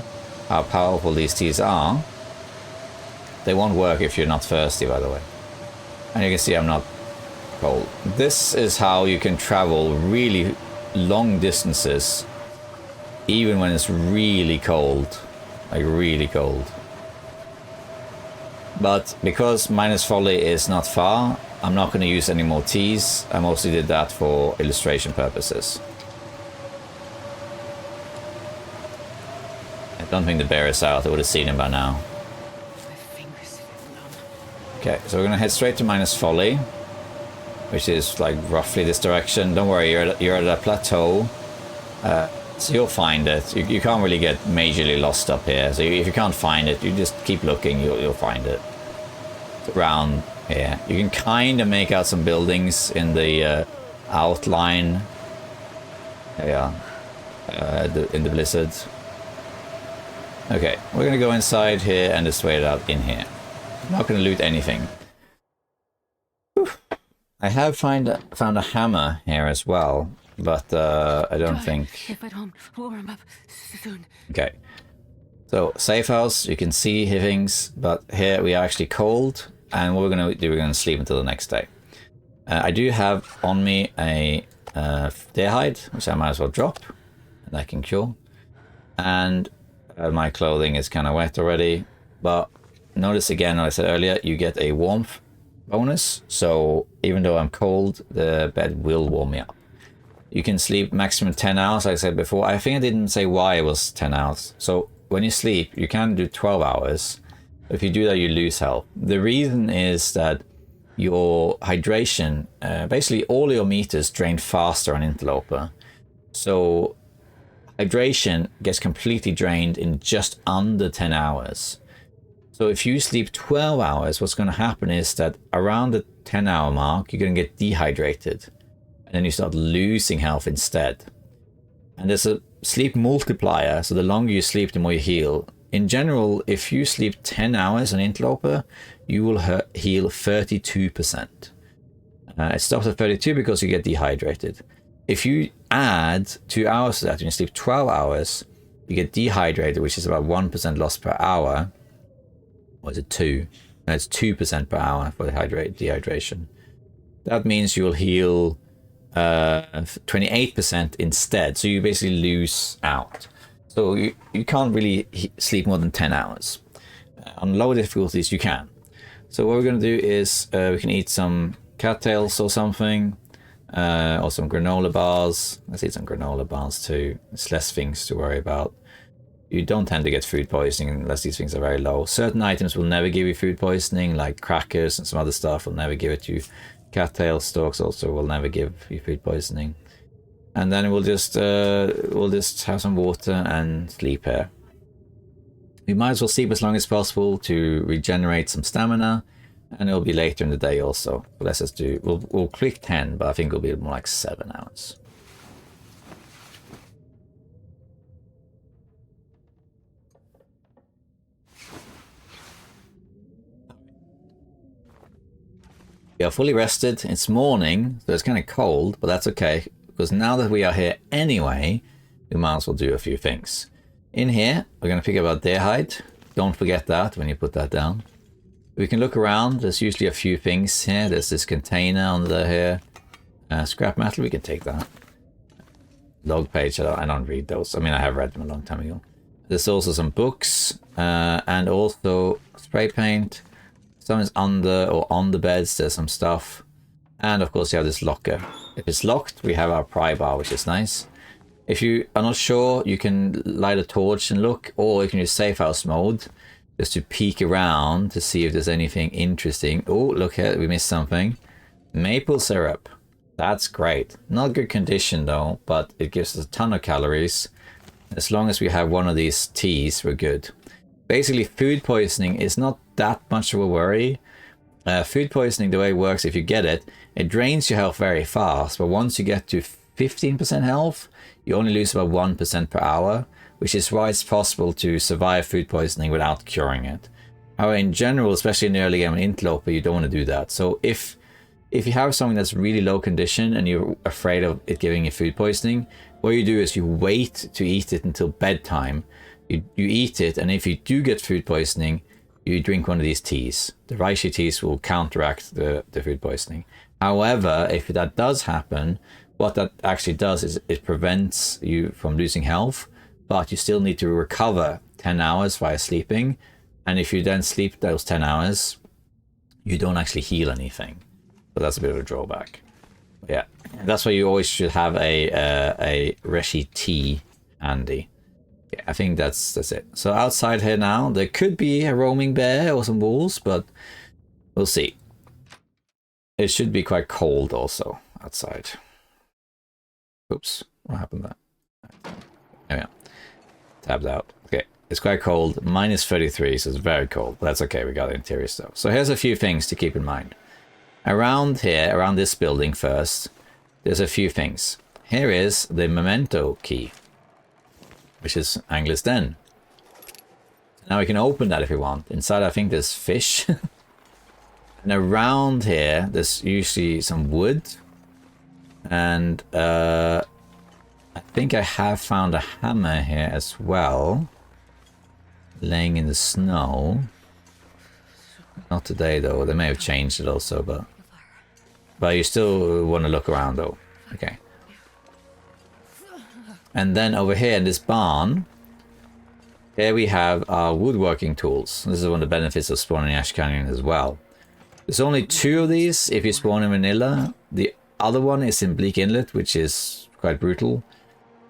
how powerful these teas are. They won't work if you're not thirsty, by the way. And you can see I'm not cold. This is how you can travel really long distances, even when it's really cold. Like really cold. But because minus folly is not far, I'm not going to use any more teas. I mostly did that for illustration purposes. I don't think the bear is out. I would have seen him by now. Okay, so we're going to head straight to minus folly, which is like roughly this direction. Don't worry, you're at a plateau. So you'll find it. You can't really get majorly lost up here. So if you can't find it, you just keep looking, you'll find it. It's around here. You can kind of make out some buildings in the outline. There we are. In the blizzard. Okay, we're going to go inside here and just wait it out in here. I'm not going to loot anything. Whew. I have found a hammer here as well. But I don't think... If I don't warm up soon. Okay. So, safe house, you can see here things, but here we are actually cold, and what we're going to do, we're going to sleep until the next day. I do have on me a deer hide, which I might as well drop, and that can cure. And my clothing is kind of wet already, but notice again what I said earlier, you get a warmth bonus, so even though I'm cold, the bed will warm me up. You can sleep maximum 10 hours, like I said before. I think I didn't say why it was 10 hours. So when you sleep, you can do 12 hours. If you do that, you lose health. The reason is that your hydration, basically all your meters drain faster on Interloper. So hydration gets completely drained in just under 10 hours. So if you sleep 12 hours, what's going to happen is that around the 10-hour mark, you're going to get dehydrated. And then you start losing health instead. And there's a sleep multiplier, so the longer you sleep, the more you heal. In general, if you sleep 10 hours on Interloper, you will heal 32%. It stops at 32 because you get dehydrated. If you add 2 hours to that and you sleep 12 hours, you get dehydrated, which is about 1% loss per hour. Or is it 2? No, it's 2% per hour for the dehydration. That means you'll heal 28% instead, so you basically lose out. So you can't really sleep more than 10 hours. On lower difficulties you can. So what we're going to do is we can eat some cattails or something, or some granola bars. Let's eat some granola bars too. It's less things to worry about. You don't tend to get food poisoning unless these things are very low. Certain items will never give you food poisoning, like crackers and some other stuff will never give it to you. Cattail stalks also will never give you food poisoning. And then we'll just have some water and sleep here. We might as well sleep as long as possible to regenerate some stamina, and it'll be later in the day also. But let's just do, we'll click 10, but I think it'll be more like 7 hours. We are fully rested. It's morning, so it's kind of cold, but that's okay, because now that we are here anyway, we might as well do a few things. In here, we're going to pick up our deer hide. Don't forget that when you put that down. We can look around. There's usually a few things here. There's this container under here. Scrap metal, we can take that. Log page, I don't read those. I mean, I have read them a long time ago. There's also some books, and also spray paint. Some is under or on the beds, there's some stuff. And of course you have this locker. If it's locked, we have our pry bar, which is nice. If you are not sure, you can light a torch and look, or you can use safe house mode, just to peek around to see if there's anything interesting. Oh, look here, we missed something. Maple syrup. That's great. Not good condition though, but it gives us a ton of calories. As long as we have one of these teas, we're good. Basically, food poisoning is not that much of a worry. Food poisoning, the way it works, if you get it, it drains your health very fast. But once you get to 15% health, you only lose about 1% per hour, which is why it's possible to survive food poisoning without curing it. However, in general, especially in the early game in Interloper, you don't want to do that. So if if you have something that's really low condition and you're afraid of it giving you food poisoning, what you do is you wait to eat it until bedtime. You eat it, and if you do get food poisoning, you drink one of these teas. The reishi teas will counteract the food poisoning. However, if that does happen, what that actually does is it prevents you from losing health, but you still need to recover 10 hours via sleeping. And if you then sleep those 10 hours, you don't actually heal anything. But that's a bit of a drawback. Yeah, that's why you always should have a reishi tea handy. Yeah, I think that's it. So outside here now, there could be a roaming bear or some wolves, but we'll see. It should be quite cold also outside. Oops, what happened there? There we are. Tabbed out. Okay, it's quite cold. -33, so it's very cold. But that's okay, we got the interior stuff. So here's a few things to keep in mind. Around here, around this building first, there's a few things. Here is the memento key, which is Angler's Den. Now we can open that if we want. Inside, I think there's fish. And around here, there's usually some wood. And I think I have found a hammer here as well, laying in the snow. Not today though, they may have changed it also, but you still want to look around though. Okay. And then over here in this barn, here we have our woodworking tools. This is one of the benefits of spawning Ash Canyon as well. There's only 2 of these if you spawn in vanilla. The other one is in Bleak Inlet, which is quite brutal.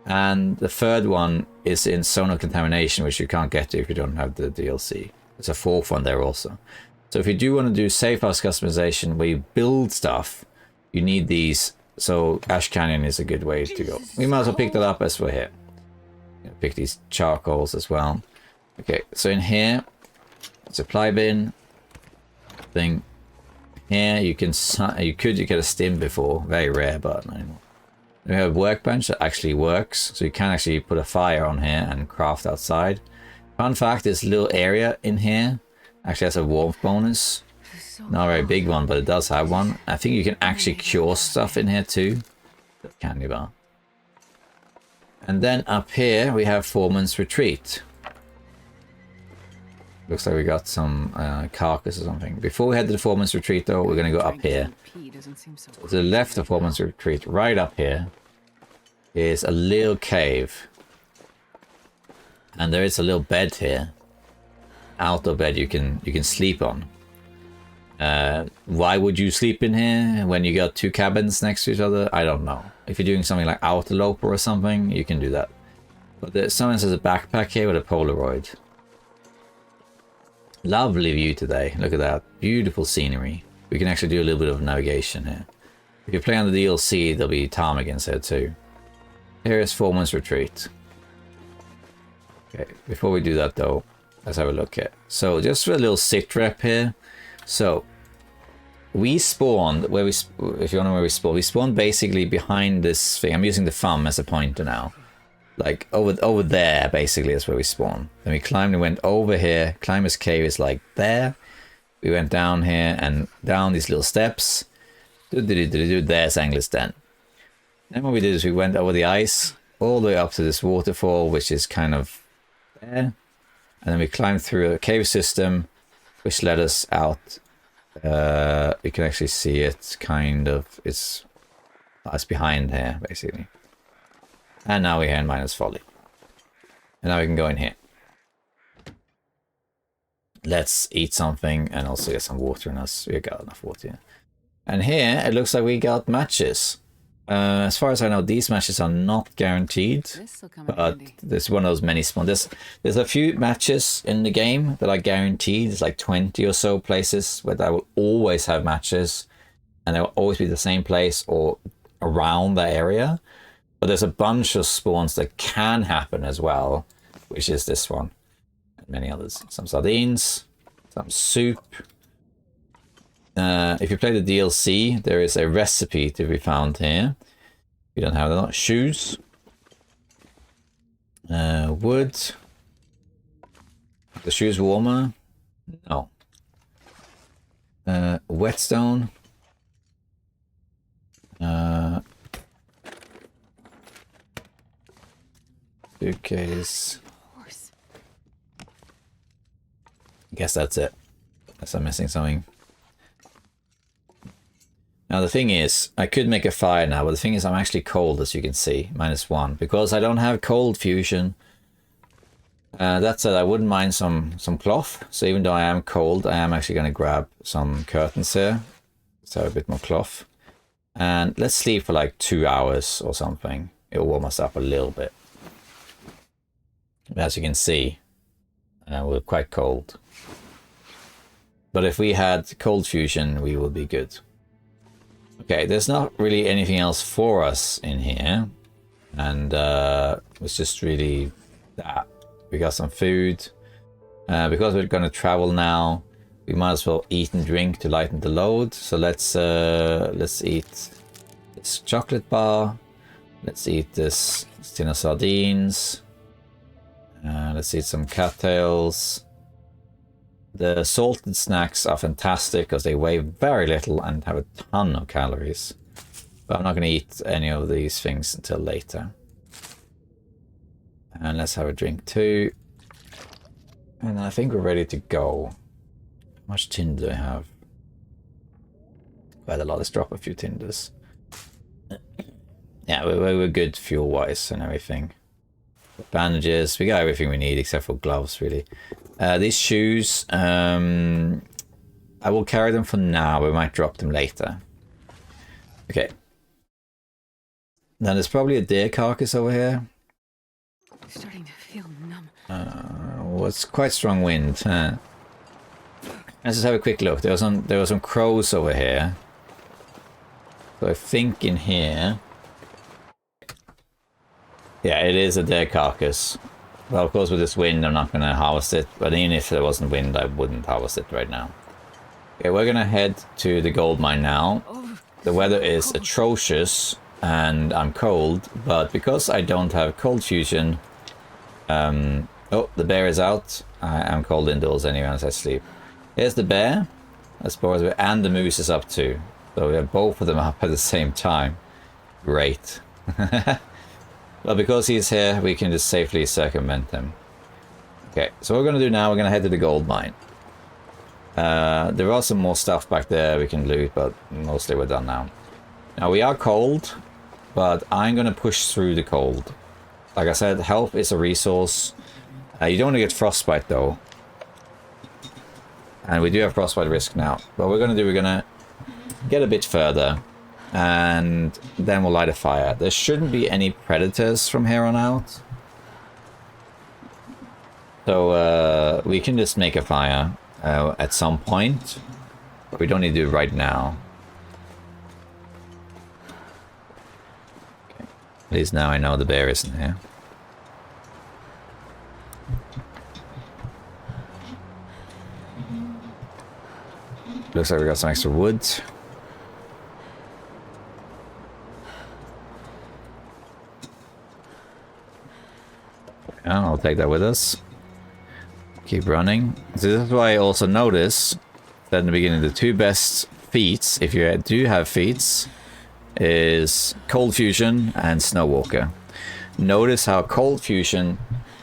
And the third one is in Zone of Contamination, which you can't get to if you don't have the DLC. There's a 4th one there also. So if you do want to do safe house customization where you build stuff, you need these. So Ash Canyon is a good way to go. We might as well pick that up as we're here. Pick these charcoals as well. Okay, so in here, supply bin thing. Here you can you get a stim before, very rare, but not anymore. We have a workbench that actually works, so you can actually put a fire on here and craft outside. Fun fact: this little area in here actually has a warmth bonus. Not a very big one, but it does have one. I think you can actually cure stuff in here too. The candy bar. And then up here we have Foreman's Retreat. Looks like we got some carcass or something. Before we head to the Foreman's Retreat though, we're going to go up here. To the left of Foreman's Retreat, right up here, is a little cave. And there is a little bed here. Outdoor bed you can sleep on. Why would you sleep in here when you got 2 cabins next to each other? I don't know. If you're doing something like Interloper or something, you can do that. But someone says a backpack here with a Polaroid. Lovely view today. Look at that. Beautiful scenery. We can actually do a little bit of navigation here. If you play on the DLC, there'll be ptarmigans here too. Here is Foreman's Retreat. Okay, before we do that though, let's have a look here. So just for a little sit rep here. So we spawned where if you don't know where we spawned basically behind this thing. I'm using the thumb as a pointer now. Like over there basically is where we spawned. Then we climbed and went over here. Climber's Cave is like there. We went down here and down these little steps. There's Angler's Den. Then what we did is we went over the ice all the way up to this waterfall, which is kind of there. And then we climbed through a cave system, which led us out. You can actually see it kind of. It's behind here, basically. And now we're here in Miner's Folly. And now we can go in here. Let's eat something and also get some water in us. We got enough water here. And here, it looks like we got matches. As far as I know, these matches are not guaranteed. But there's one of those many spawn. There's a few matches in the game that are guaranteed. There's like 20 or so places where I will always have matches. And they will always be the same place or around the area. But there's a bunch of spawns that can happen as well, which is this one and many others. Some sardines, some soup. If you play the DLC, there is a recipe to be found here. We don't have that. Shoes. Wood. The shoes warmer? No. Whetstone. Suitcase. Horse. Guess that's it. Unless I'm missing something. Now the thing is, I could make a fire now, but the thing is I'm actually cold, as you can see, -1. Because I don't have cold fusion. That said, I wouldn't mind some cloth. So even though I am cold, I am actually going to grab some curtains here. So a bit more cloth. And let's sleep for like 2 hours or something. It'll warm us up a little bit. As you can see, we're quite cold. But if we had cold fusion, we would be good. Okay, there's not really anything else for us in here. And it's just really that. We got some food. Because we're going to travel now, we might as well eat and drink to lighten the load. So let's eat this chocolate bar. Let's eat this tin of sardines. Let's eat some cattails. The salted snacks are fantastic because they weigh very little and have a ton of calories. But I'm not going to eat any of these things until later. And let's have a drink too. And I think we're ready to go. How much tinder do I have? Quite a lot. Let's drop a few tinders. Yeah, we're good fuel-wise and everything. Bandages. We got everything we need except for gloves, really. These shoes, I will carry them for now. We might drop them later. Okay. Now there's probably a deer carcass over here. I'm starting to feel numb. Well, it's quite strong wind. Let's just have a quick look. There were some crows over here. So I think in here. Yeah, it is a deer carcass. Well, of course, with this wind, I'm not going to harvest it. But even if there wasn't wind, I wouldn't harvest it right now. Okay, we're going to head to the gold mine now. The weather is atrocious, and I'm cold. But because I don't have cold fusion... oh, the bear is out. I am cold indoors anyway as I sleep. Here's the bear. And the moose is up too. So we have both of them up at the same time. Great. Well, because he's here, we can just safely circumvent him. Okay, so what we're going to do now, we're going to head to the gold mine. There are some more stuff back there we can loot, but mostly we're done now. Now, we are cold, but I'm going to push through the cold. Like I said, health is a resource. You don't want to get frostbite, though. And we do have frostbite risk now. What we're going to do, we're going to get a bit further. And then we'll light a fire. There shouldn't be any predators from here on out. So we can just make a fire at some point. But we don't need to do it right now. Okay. At least now I know the bear isn't here. Looks like we got some extra wood. Yeah, I'll take that with us. Keep running. So this is why I also notice that in the beginning the two best feats, if you do have feats, is Cold Fusion and Snow Walker. Notice how Cold Fusion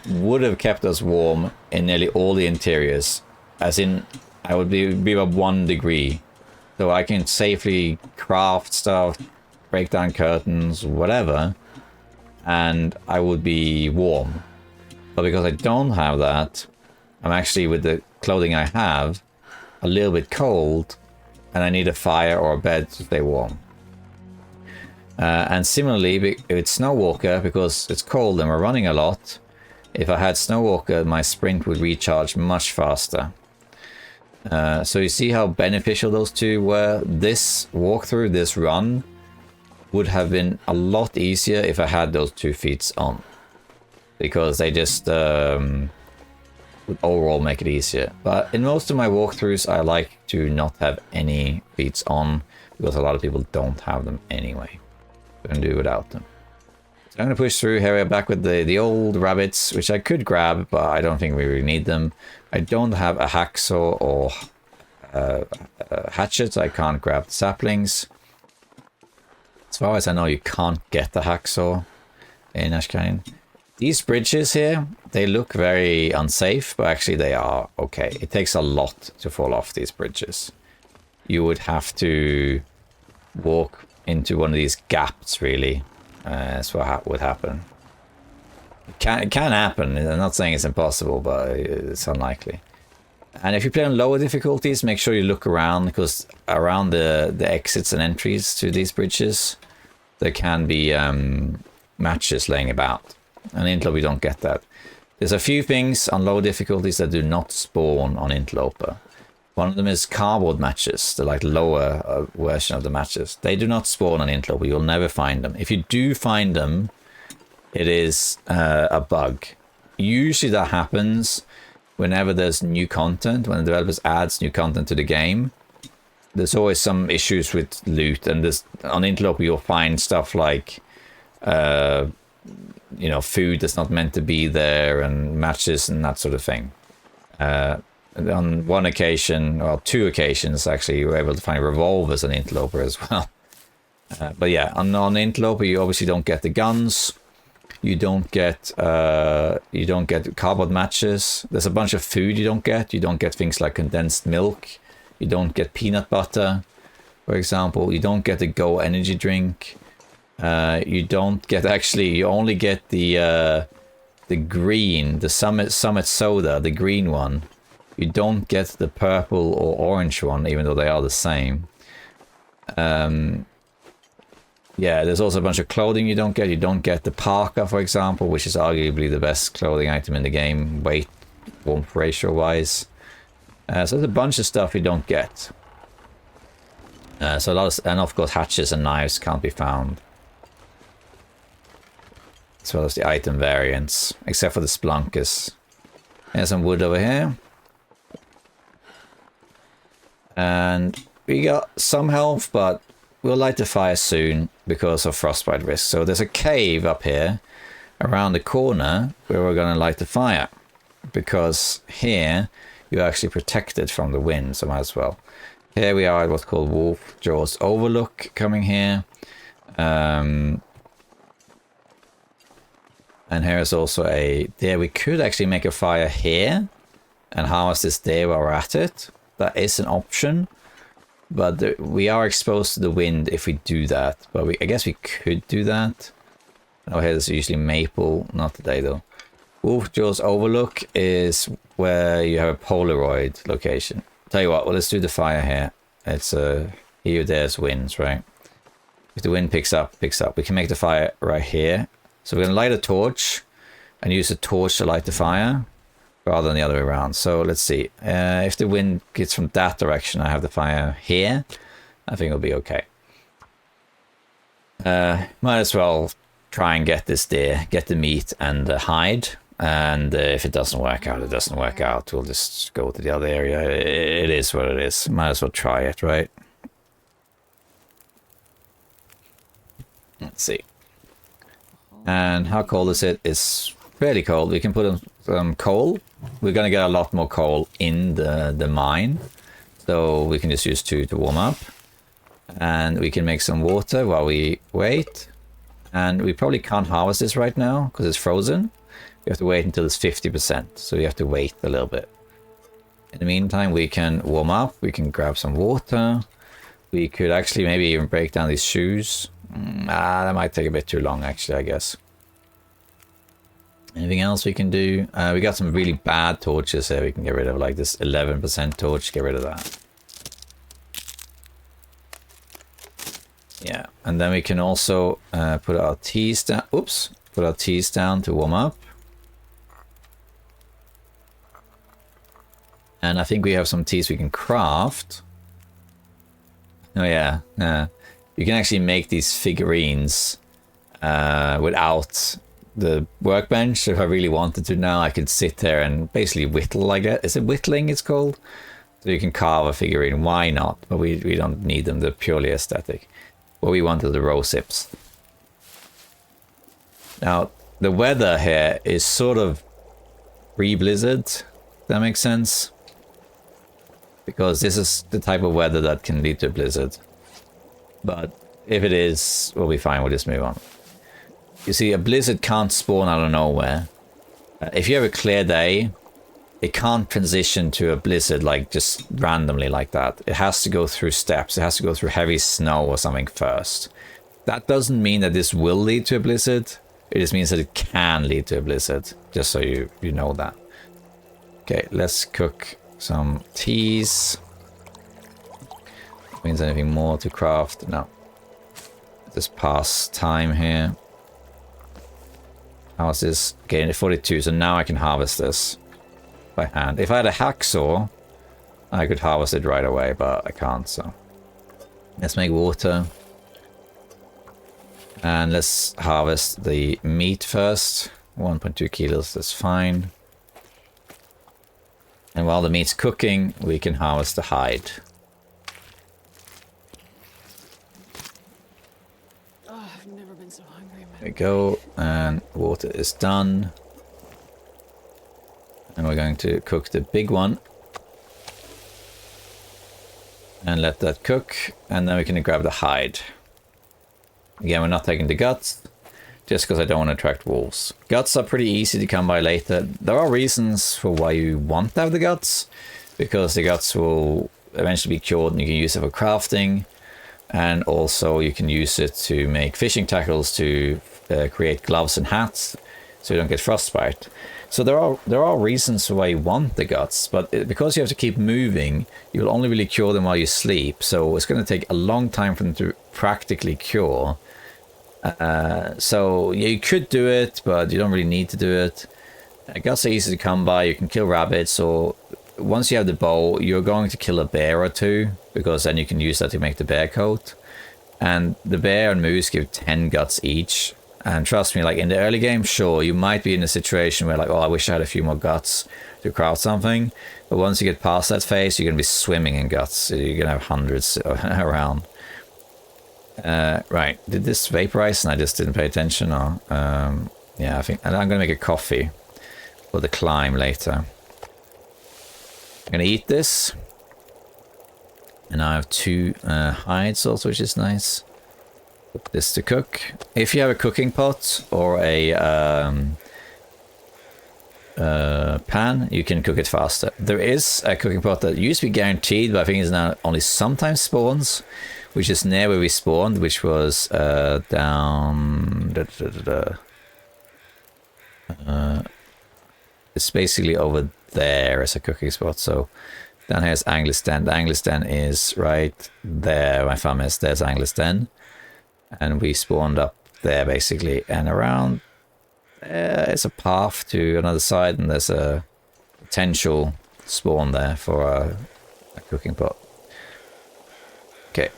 would have kept us warm in nearly all the interiors. As in, I would be about 1 degree. So I can safely craft stuff, break down curtains, whatever, and I would be warm. But because I don't have that, I'm actually, with the clothing I have, a little bit cold, and I need a fire or a bed to stay warm. And similarly, with Snow Walker, because it's cold and we're running a lot, if I had Snow Walker, my sprint would recharge much faster. So you see how beneficial those two were? This walkthrough, this run, would have been a lot easier if I had those 2 feats on. Because they just would overall make it easier. But in most of my walkthroughs, I like to not have any feats on, because a lot of people don't have them anyway. I'm going to do without them. So I'm going to push through. Here we're back with the old rabbits, which I could grab, but I don't think we really need them. I don't have a hacksaw or a hatchet, so I can't grab the saplings. As far as I know, you can't get the hacksaw in Ashkain. These bridges here, they look very unsafe, but actually they are okay. It takes a lot to fall off these bridges. You would have to walk into one of these gaps, really. That's what would happen. It can happen. I'm not saying it's impossible, but it's unlikely. And if you play on lower difficulties, make sure you look around, because around the exits and entries to these bridges, there can be matches laying about. And in Interloper, you don't get that. There's a few things on low difficulties that do not spawn on Interloper. One of them is cardboard matches, the like lower version of the matches. They do not spawn on Interloper. You'll never find them. If you do find them, it is a bug. Usually that happens whenever there's new content, when the developers adds new content to the game. There's always some issues with loot, and on Interloper you'll find stuff like you know, food that's not meant to be there, and matches and that sort of thing. On one occasion, or two occasions actually, you were able to find revolvers on Interloper as well. But yeah, on Interloper you obviously don't get the guns. You don't get cardboard matches. There's a bunch of food you don't get. You don't get things like condensed milk. You don't get peanut butter, for example. You don't get the Go energy drink. You don't get, actually, you only get the green, the Summit soda, the green one. You don't get the purple or orange one, even though they are the same. Yeah, there's also a bunch of clothing you don't get. You don't get the parka, for example, which is arguably the best clothing item in the game, weight, warmth ratio wise. So there's a bunch of stuff you don't get. So a lot of, and of course hatchets and knives can't be found, as well as the item variants, except for the splunkers. There's some wood over here. And we got some health, but we'll light the fire soon because of frostbite risk. So there's a cave up here around the corner where we're going to light the fire, because here you're actually protected from the wind, so might as well. Here we are at what's called Wolf Jaw's Overlook coming here. And here is also there we could actually make a fire here and harvest this there while we're at it. That is an option, but we are exposed to the wind if we do that. But I guess we could do that. Oh, here's usually maple, not today though. Wolf Jaw's Overlook is where you have a Polaroid location. Tell you what, well, let's do the fire here. It's here, there's winds, right? If the wind picks up, we can make the fire right here. So we're going to light a torch and use the torch to light the fire, rather than the other way around. So let's see. If the wind gets from that direction, I have the fire here. I think it'll be okay. Might as well try and get this deer, get the meat and hide. And if it doesn't work out, it doesn't work out. We'll just go to the other area. It is what it is. Might as well try it, right? Let's see. And how cold is it? It's fairly cold. We can put in some coal. We're going to get a lot more coal in the mine. So we can just use 2 to warm up. And we can make some water while we wait. And we probably can't harvest this right now because it's frozen. We have to wait until it's 50%. So we have to wait a little bit. In the meantime, we can warm up. We can grab some water. We could actually maybe even break down these shoes. That might take a bit too long, actually, I guess. Anything else we can do? We got some really bad torches here we can get rid of, like this 11% torch, get rid of that. Yeah, and then we can also put our teas down. Oops, put our teas down to warm up. And I think we have some teas we can craft. Oh yeah, you can actually make these figurines without the workbench. If I really wanted to now, I could sit there and basically whittle like that. Is it whittling it's called? So you can carve a figurine, why not? But we don't need them, they're purely aesthetic. What we want are the row sips. Now, the weather here is sort of pre-blizzard, if that makes sense. Because this is the type of weather that can lead to a blizzard. But if it is, we'll be fine, we'll just move on. You see, a blizzard can't spawn out of nowhere. If you have a clear day, it can't transition to a blizzard like just randomly like that. It has to go through steps. It has to go through heavy snow or something first. That doesn't mean that this will lead to a blizzard. It just means that it can lead to a blizzard. Just so you know that. Okay, let's cook some teas. Means anything more to craft? No. Just pass time here. How's this? Getting 42, so now I can harvest this by hand. If I had a hacksaw, I could harvest it right away, but I can't, so. Let's make water. And let's harvest the meat first. 1.2 kilos, that's fine. And while the meat's cooking, we can harvest the hide. Oh, I've never been so hungry, man. There we go, and water is done. And we're going to cook the big one. And let that cook, and then we can grab the hide. Again, we're not taking the guts, just because I don't want to attract wolves. Guts are pretty easy to come by later. There are reasons for why you want to have the guts, because the guts will eventually be cured and you can use it for crafting. And also you can use it to make fishing tackles to create gloves and hats, so you don't get frostbite. So there are reasons why you want the guts, but because you have to keep moving, you'll only really cure them while you sleep. So it's going to take a long time for them to practically cure. So yeah, you could do it, but you don't really need to do it. Guts are easy to come by. You can kill rabbits, or once you have the bow, you're going to kill a bear or two, because then you can use that to make the bear coat. And the bear and moose give 10 guts each. And trust me, like in the early game, sure, you might be in a situation where like, oh, I wish I had a few more guts to craft something. But once you get past that phase, you're going to be swimming in guts. You're going to have hundreds around. Right, did this vaporize and I just didn't pay attention? Or yeah, I think I'm going to make a coffee for the climb later. I'm going to eat this. And I have 2 hides also, which is nice. Put this to cook. If you have a cooking pot or a pan, you can cook it faster. There is a cooking pot that used to be guaranteed, but I think is now only sometimes spawns, which is near where we spawned, which was down... it's basically over there as a cooking spot. So down here is Angler's Den. The Angler's Den is right there. My farm is, there's Angler's Den. And we spawned up there basically, and around there is a path to another side, and there's a potential spawn there for a cooking pot. Okay,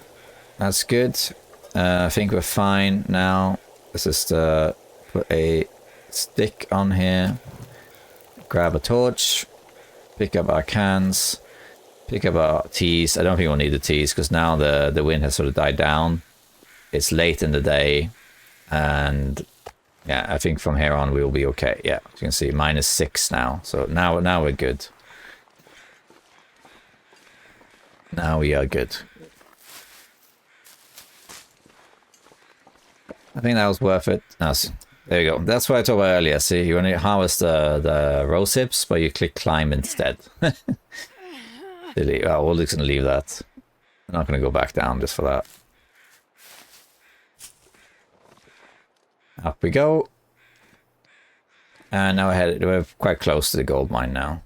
that's good. I think we're fine now. Let's just put a stick on here, grab a torch, pick up our cans, pick up our teas. I don't think we'll need the teas because now the wind has sort of died down. It's late in the day, and yeah, I think from here on we'll be okay. Yeah, as you can see, -6 now. So now we're good. Now we are good. I think that was worth it. There you go. That's what I talked about earlier. See, you want to harvest the rose hips, but you click climb instead. Silly. Oh, we're just going to leave that. I'm not going to go back down just for that. Up we go. And now we're quite close to the gold mine now.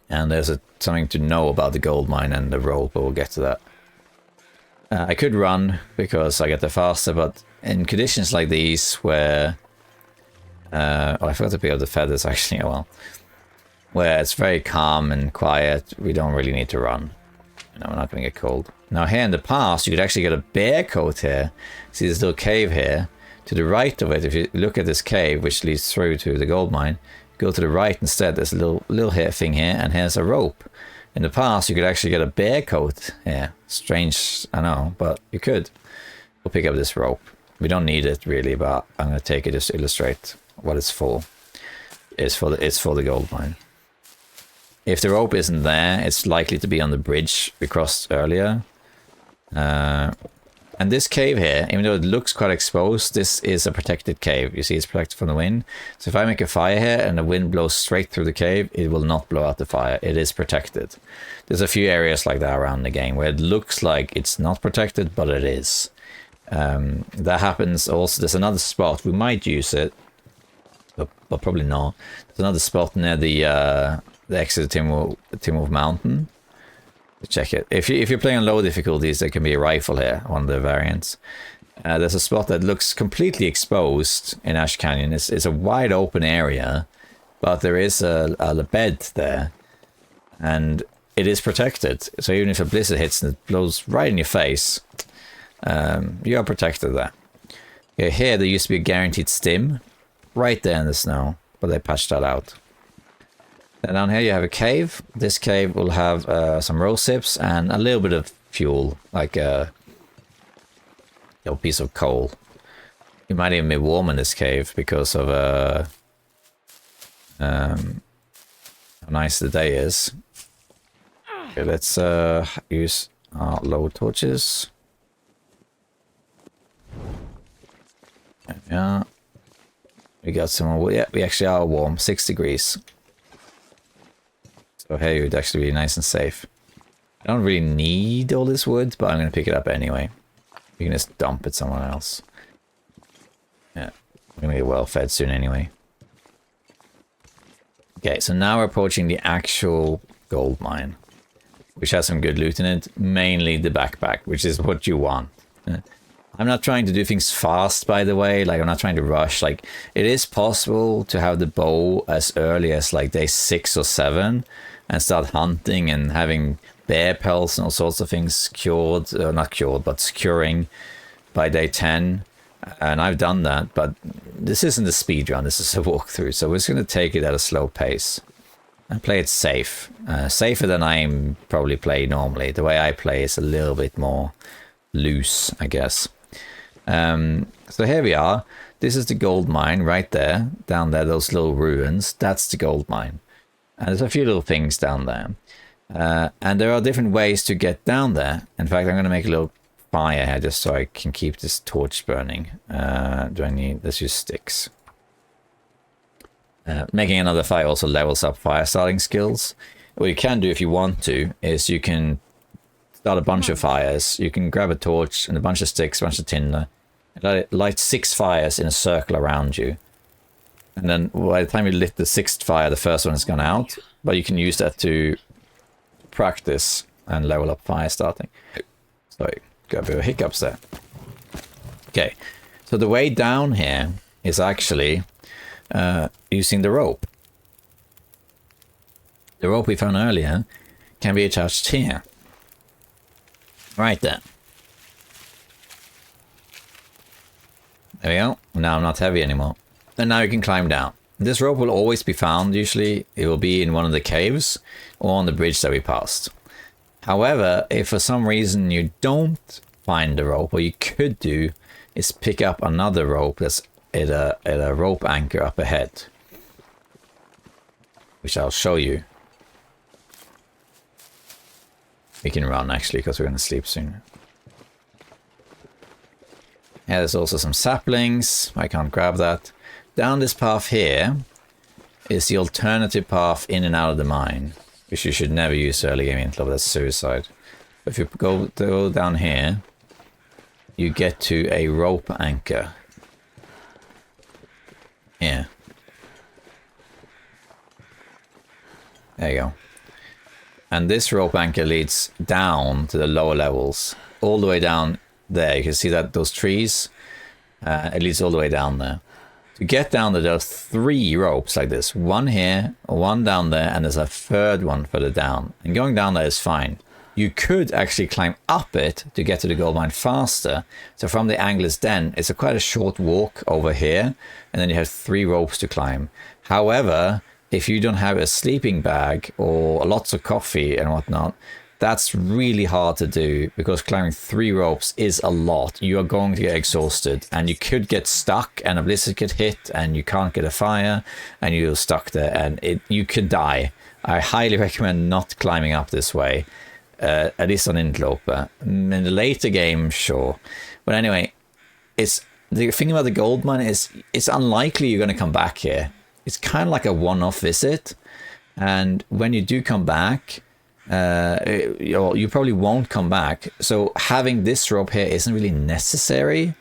And there's something to know about the gold mine and the rope, but we'll get to that. I could run because I get there faster, but in conditions like these where... oh, I forgot to pick up the feathers actually, oh well. Where it's very calm and quiet, we don't really need to run. You know, we're not going to get cold. Now here in the past, you could actually get a bear coat here. See this little cave here? To the right of it, if you look at this cave, which leads through to the gold mine, go to the right instead. There's a little hair thing here, and here's a rope. In the past, you could actually get a bear coat here. Strange, I know, but you could. We'll pick up this rope. We don't need it really, but I'm going to take it just to illustrate what it's for. It's for the gold mine. If the rope isn't there, it's likely to be on the bridge we crossed earlier. And this cave here, even though it looks quite exposed, this is a protected cave. You see it's protected from the wind. So if I make a fire here and the wind blows straight through the cave, it will not blow out the fire. It is protected. There's a few areas like that around the game where it looks like it's not protected, but it is. That happens also. There's another spot. We might use it, but probably not. There's another spot near the exit to Timwolf Mountain. Check it. If you're playing on low difficulties, there can be a rifle here, one of the variants. There's a spot that looks completely exposed in Ash Canyon. It's a wide open area, but there is a bed there, and it is protected. So even if a blizzard hits and it blows right in your face, you are protected there. Okay, here there used to be a guaranteed stim right there in the snow, but they patched that out. And down here you have a cave. This cave will have some rose hips and a little bit of fuel, like a piece of coal. It might even be warm in this cave because of how nice the day is. Okay, let's use our low torches. Yeah, we got some more. Yeah, we actually are warm, 6 degrees. So here it would actually be nice and safe. I don't really need all this wood, but I'm going to pick it up anyway. We can just dump it somewhere else. Yeah, I'm going to get well fed soon anyway. Okay, so now we're approaching the actual gold mine, which has some good loot in it, mainly the backpack, which is what you want. I'm not trying to do things fast, by the way. Like, I'm not trying to rush. Like, it is possible to have the bow as early as like day 6 or 7 and start hunting and having bear pelts and all sorts of things cured, not cured, but securing by day 10. And I've done that, but this isn't a speed run. This is a walkthrough. So we're just going to take it at a slow pace and play it safe. Safer than I probably play normally. The way I play is a little bit more loose, I guess. So here we are. This is the gold mine right there, down there, those little ruins. That's the gold mine. And there's a few little things down there. And there are different ways to get down there. In fact, I'm going to make a little fire here just so I can keep this torch burning. Let's use sticks. Making another fire also levels up fire starting skills. What you can do if you want to is you can start a bunch of fires. You can grab a torch and a bunch of sticks, a bunch of tinder, and light 6 fires in a circle around you. And then by the time you lit the 6th fire, the first one has gone out. But you can use that to practice and level up fire starting. Sorry, got a bit of hiccups there. Okay, so the way down here is actually using the rope. The rope we found earlier can be attached here. Right there. There we go. Now I'm not heavy anymore. And now you can climb down. This rope will always be found. Usually it will be in one of the caves or on the bridge that we passed. However, if for some reason you don't find the rope, what you could do is pick up another rope that's at a rope anchor up ahead, which I'll show you. We can run actually because we're going to sleep soon. Yeah, there's also some saplings. I can't grab that. Down this path here is the alternative path in and out of the mine, which you should never use early game Interloper. That's suicide. But if you go down here, you get to a rope anchor. Here. There you go. And this rope anchor leads down to the lower levels, all the way down there. You can see that those trees, it leads all the way down there. To get down there are 3 ropes like this. One here, one down there, and there's a third one further down. And going down there is fine. You could actually climb up it to get to the gold mine faster. So from the Angler's Den, it's quite a short walk over here, and then you have 3 ropes to climb. However, if you don't have a sleeping bag or lots of coffee and whatnot, that's really hard to do because climbing 3 ropes is a lot. You are going to get exhausted and you could get stuck and a blizzard could hit and you can't get a fire and you're stuck there and you could die. I highly recommend not climbing up this way. at least on Interloper. In the later game, sure. But anyway, it's the thing about the gold mine is it's unlikely you're going to come back here. It's kind of like a one-off visit. And when you do come back, you probably won't come back. So having this rope here isn't really necessary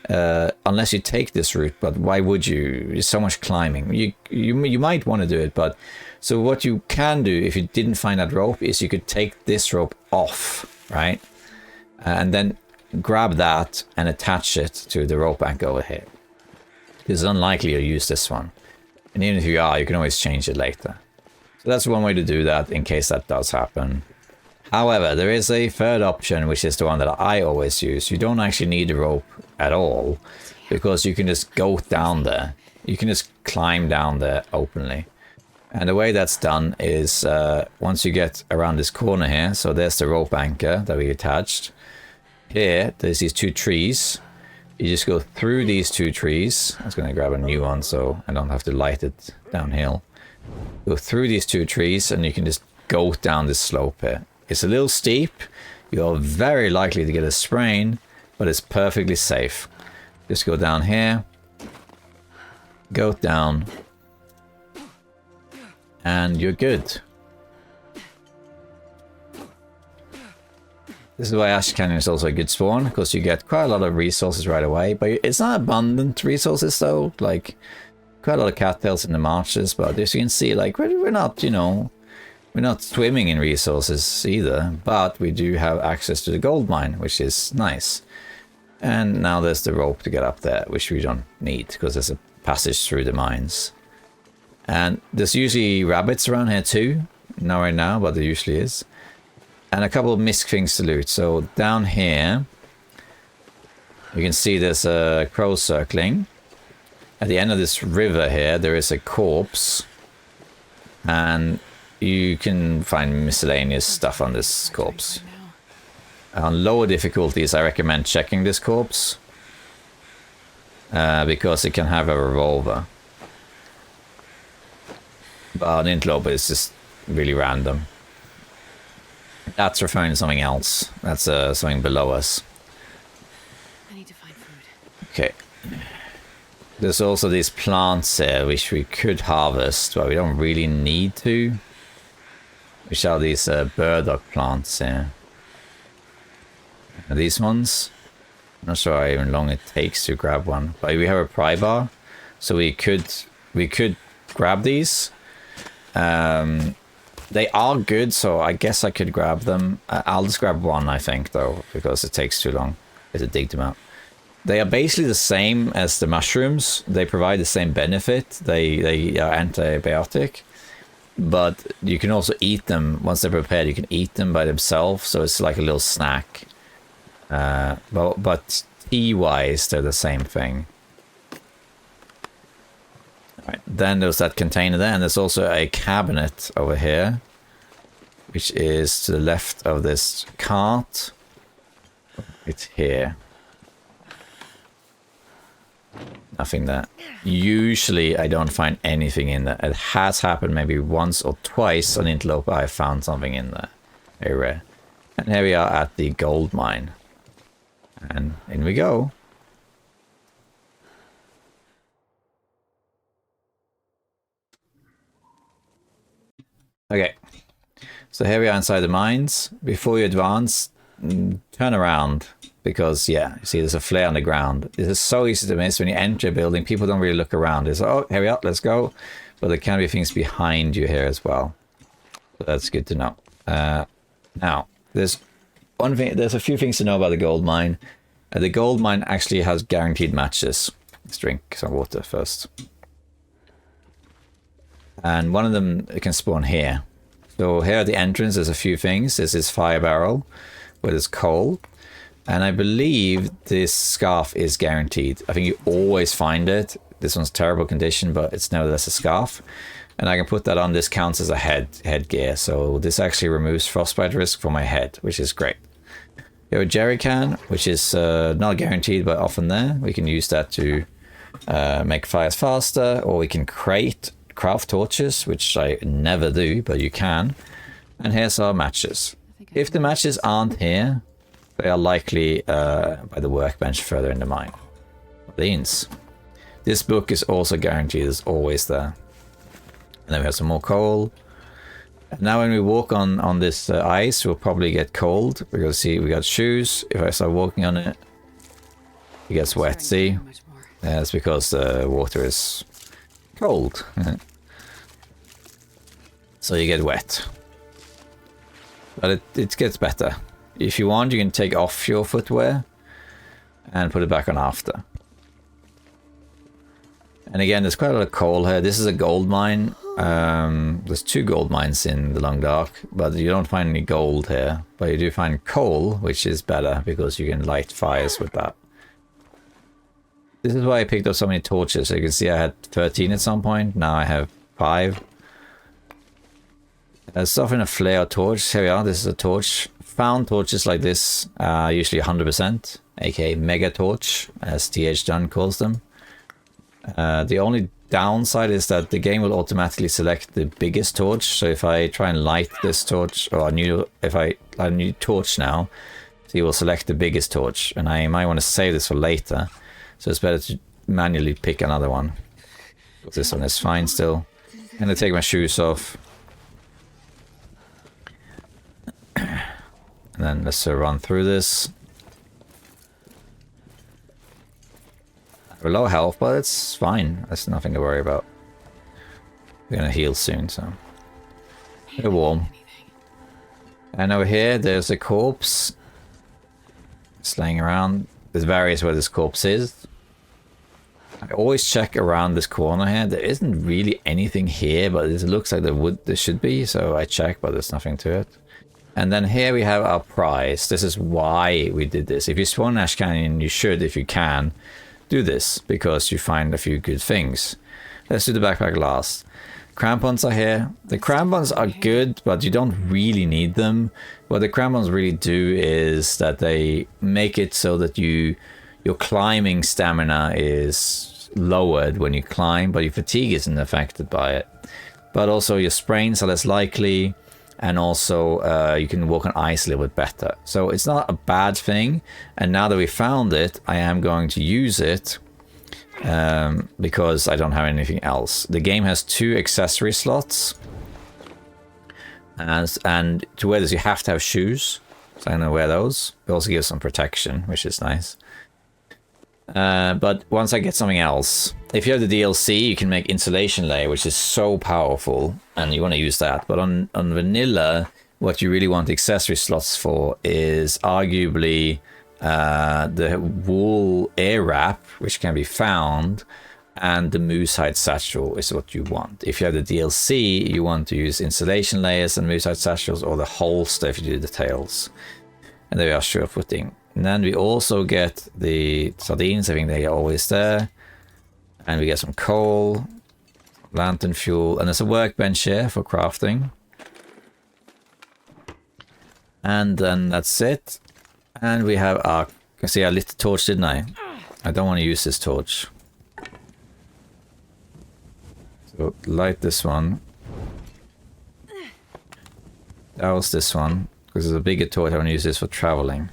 unless you take this route. But why would you? There's so much climbing. You might want to do it, but so what you can do if you didn't find that rope is you could take this rope off, right? And then grab that and attach it to the rope anchor over here. It's unlikely you'll use this one. And even if you are, you can always change it later. So that's one way to do that in case that does happen. However, there is a third option, which is the one that I always use. You don't actually need a rope at all because you can just go down there. You can just climb down there openly. And the way that's done is once you get around this corner here, so there's the rope anchor that we attached. Here, there's these two trees. You just go through these two trees. I was going to grab a new one so I don't have to light it downhill. Go through these two trees and you can just go down this slope here. It's a little steep. You're very likely to get a sprain, but it's perfectly safe. Just go down here. Go down. And you're good. This is why Ash Canyon is also a good spawn, because you get quite a lot of resources right away. But it's not abundant resources though, like quite a lot of cattails in the marshes. But as you can see, like we're not, you know, we're not swimming in resources either. But we do have access to the gold mine, which is nice. And now there's the rope to get up there, which we don't need because there's a passage through the mines. And there's usually rabbits around here too. Not right now, but there usually is. And a couple of misc things to loot. So down here, you can see there's a crow circling. At the end of this river here, there is a corpse. And you can find miscellaneous stuff on this corpse. On lower difficulties, I recommend checking this corpse. Because it can have a revolver. But on Interloper, it's just really random. That's referring to something else. That's something below us. I need to find food. Okay. There's also these plants here, which we could harvest, but we don't really need to. Which are these burdock plants here. And these ones. I'm not sure how even long it takes to grab one. But we have a pry bar, so we could grab these. They are good, so I guess I could grab them. I'll just grab one, I think, though, because it takes too long to dig them out. They are basically the same as the mushrooms. They provide the same benefit. They are antibiotic, but you can also eat them once they're prepared. You can eat them by themselves, so it's like a little snack. But tea-wise, they're the same thing. Right, then there's that container there, and there's also a cabinet over here, which is to the left of this cart. It's here. Nothing there. Usually I don't find anything in there. It has happened maybe once or twice on Interloper I found something in there. Very rare. And here we are at the gold mine. And in we go. Okay, so here we are inside the mines. Before you advance, turn around, because yeah, you see there's a flare on the ground. This is so easy to miss when you enter a building. People don't really look around. It's like, oh, here we are, let's go. But there can be things behind you here as well. So that's good to know. Now, there's one thing. There's a few things to know about the gold mine. The gold mine actually has guaranteed matches. Let's drink some water first. And one of them can spawn here. So here at the entrance, there's a few things. There's this fire barrel where there's coal. And I believe this scarf is guaranteed. I think you always find it. This one's terrible condition, but it's nevertheless a scarf. And I can put that on. This counts as a headgear. So this actually removes frostbite risk for my head, which is great. We have a jerry can, which is not guaranteed, but often there. We can use that to make fires faster, or we can craft torches, which I never do, but you can. And here's our matches. If the matches aren't here, they are likely by the workbench further in the mine. Beans. This book is also guaranteed as always there. And then we have some more coal. And now when we walk on this ice, we'll probably get cold. Because see, we got shoes. If I start walking on it, it gets wet, see? That's because the water is cold. So you get wet. But it gets better. If you want, you can take off your footwear and put it back on after. And again, there's quite a lot of coal here. This is a gold mine. There's 2 gold mines in the Long Dark, but you don't find any gold here. But you do find coal, which is better because you can light fires with that. This is why I picked up so many torches. So you can see I had 13 at some point. Now I have 5. Stuff in a flare torch. Here we are. This is a torch. Found torches like this, usually 100%, aka mega torch, as TH Dunn calls them. The only downside is that the game will automatically select the biggest torch. So if I try and light this torch, or if I light a new torch now, he will select the biggest torch. And I might want to save this for later. So it's better to manually pick another one. This one is fine still. I'm gonna take my shoes off. And then let's run through this. We're low health, but it's fine. That's nothing to worry about. We're gonna heal soon, so we're warm. And over here, there's a corpse. It's laying around. There's various where this corpse is. I always check around this corner here. There isn't really anything here, but it looks like there should be, so I check, but there's nothing to it. And then here we have our prize. This is why we did this. If you spawn in Ash Canyon, you should, if you can, do this, because you find a few good things. Let's do the backpack last. Crampons are here. The crampons are good, but you don't really need them. What the crampons really do is that they make it so that your climbing stamina is lowered when you climb, but your fatigue isn't affected by it. But also your sprains are less likely, and also you can walk on ice a little bit better. So it's not a bad thing, and now that we found it, I am going to use it because I don't have anything else. The game has 2 accessory slots, and to wear this you have to have shoes, so I'm gonna wear those. It also gives some protection, which is nice. But once I get something else, if you have the DLC, you can make insulation layer, which is so powerful, and you want to use that. But on vanilla, what you really want accessory slots for is arguably the wool air wrap, which can be found, and the moose hide satchel is what you want. If you have the DLC, you want to use insulation layers and moose hide satchels, or the holster if you do the tails. And there we are, sure footing. And then we also get the sardines. I think they are always there. And we get some coal, lantern fuel, and there's a workbench here for crafting. And then that's it. And we have our... You see, I lit the torch, didn't I? I don't want to use this torch. So light this one. That was this one. Because it's a bigger torch, I want to use this for traveling.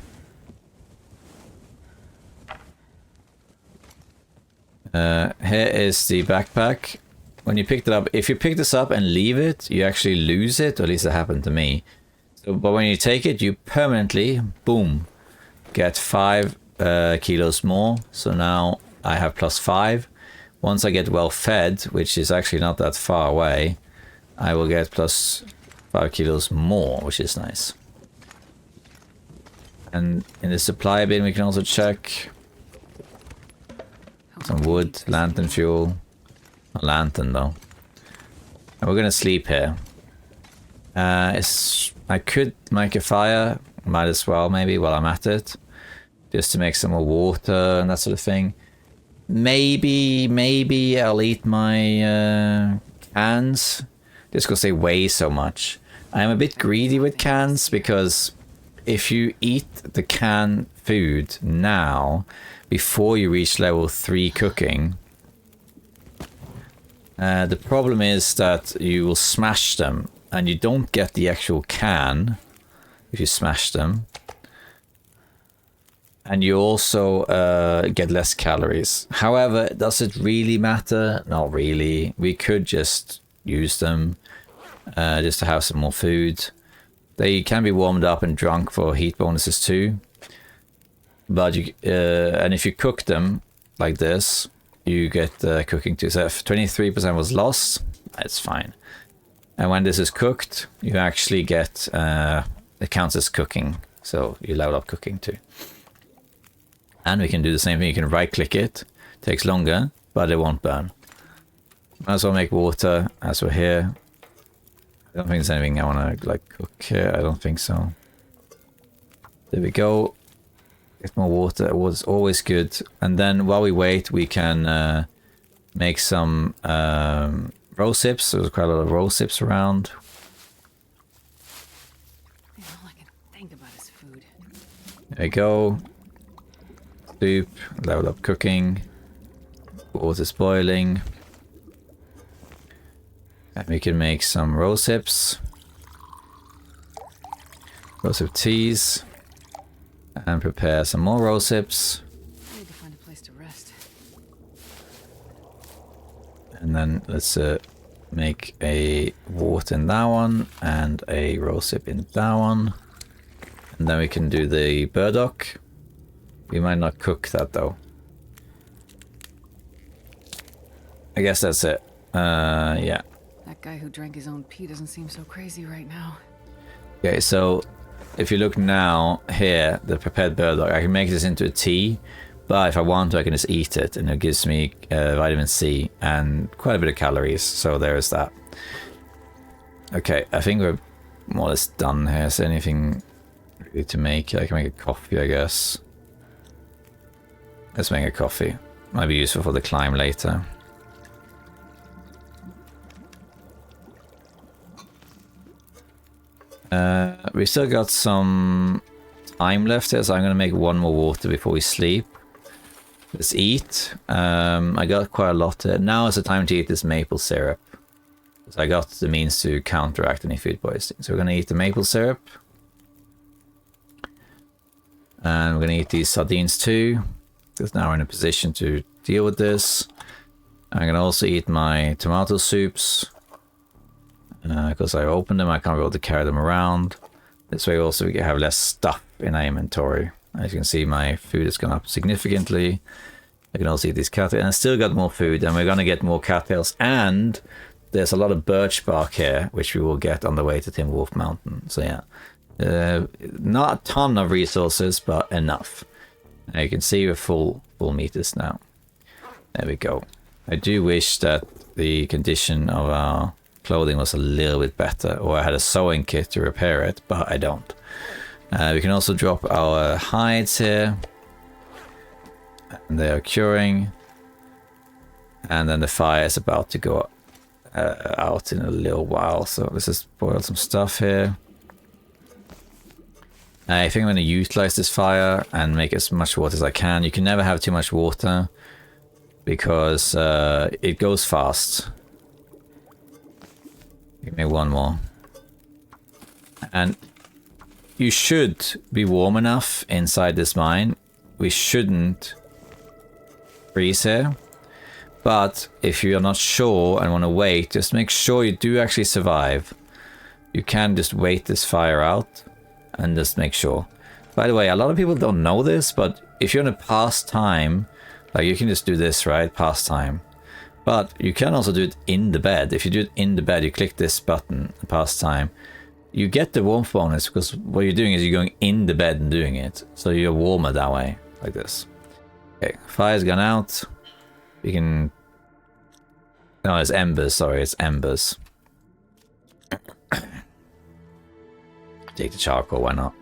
Here is the backpack. When you picked it up, if you pick this up and leave it, you actually lose it, or at least it happened to me. So, but when you take it, you permanently, boom, get 5 kilos more. So now I have +5. Once I get well fed, which is actually not that far away, I will get +5 kilos more, which is nice. And in the supply bin, we can also check some wood, lantern fuel. A lantern though. And we're gonna sleep here. I could make a fire, might as well maybe while I'm at it, just to make some more water and that sort of thing. Maybe I'll eat my cans, just because they weigh so much. I'm a bit greedy with cans, because if you eat the canned food now, before you reach level 3 cooking, the problem is that you will smash them and you don't get the actual can if you smash them. And you also get less calories. However, does it really matter? Not really. We could just use them just to have some more food. They can be warmed up and drunk for heat bonuses too. But you, and if you cook them like this, you get cooking too. So if 23% was lost, that's fine. And when this is cooked, you actually get, it counts as cooking. So you level up cooking too. And we can do the same thing. You can right click it. Takes longer, but it won't burn. Might as well make water as we're here. I don't think there's anything I want to like cook here. I don't think so. There we go. Get more water. Water's always good. And then while we wait, we can make some rose hips. There's quite a lot of rose hips around. All I can think about is food. There we go. Soup, level up cooking, water's boiling, and we can make some rose hips, rose hip teas, and prepare some more rose hips. I need to find a place to rest. And then let's make a wort in that one and a rose hip in that one, and then we can do the burdock. We might not cook that though. I guess that's it. Yeah. That guy who drank his own pee doesn't seem so crazy right now. Okay, so if you look now here, the prepared burdock, I can make this into a tea, but if I want to, I can just eat it, and it gives me vitamin C and quite a bit of calories. So there's that. Okay, I think we're more or less done here. Is there anything really to make? I can make a coffee, I guess. Let's make a coffee. Might be useful for the climb later. We still got some time left here, so I'm going to make one more water before we sleep. Let's eat. I got quite a lot here. Now is the time to eat this maple syrup. So I got the means to counteract any food poisoning. So we're going to eat the maple syrup. And we're going to eat these sardines too. Because now we're in a position to deal with this. I'm going to also eat my tomato soups. Because I opened them, I can't be able to carry them around. This way also we have less stuff in our inventory. As you can see, my food has gone up significantly. I can also eat these cattails. And I still got more food, and we're going to get more cattails. And there's a lot of birch bark here, which we will get on the way to Tim Wolf Mountain. So yeah, not a ton of resources, but enough. Now you can see we're full meters now. There we go. I do wish that the condition of our clothing was a little bit better, or I had a sewing kit to repair it, but I don't. We can also drop our hides here, and they are curing. And then the fire is about to go out in a little while, so let's just boil some stuff here. I think I'm going to utilize this fire and make as much water as I can. You can never have too much water because it goes fast. Give me one more. And you should be warm enough inside this mine. We shouldn't freeze here. But if you're not sure and want to wait, just make sure you do actually survive. You can just wait this fire out. And just make sure. By the way, a lot of people don't know this, but if you're in a past time, like you can just do this, right? Past time. But you can also do it in the bed. If you do it in the bed, you click this button, past time. You get the warmth bonus because what you're doing is you're going in the bed and doing it. So you're warmer that way, like this. Okay, fire's gone out. We can... No, it's embers, sorry, it's embers. Take the charcoal, why not?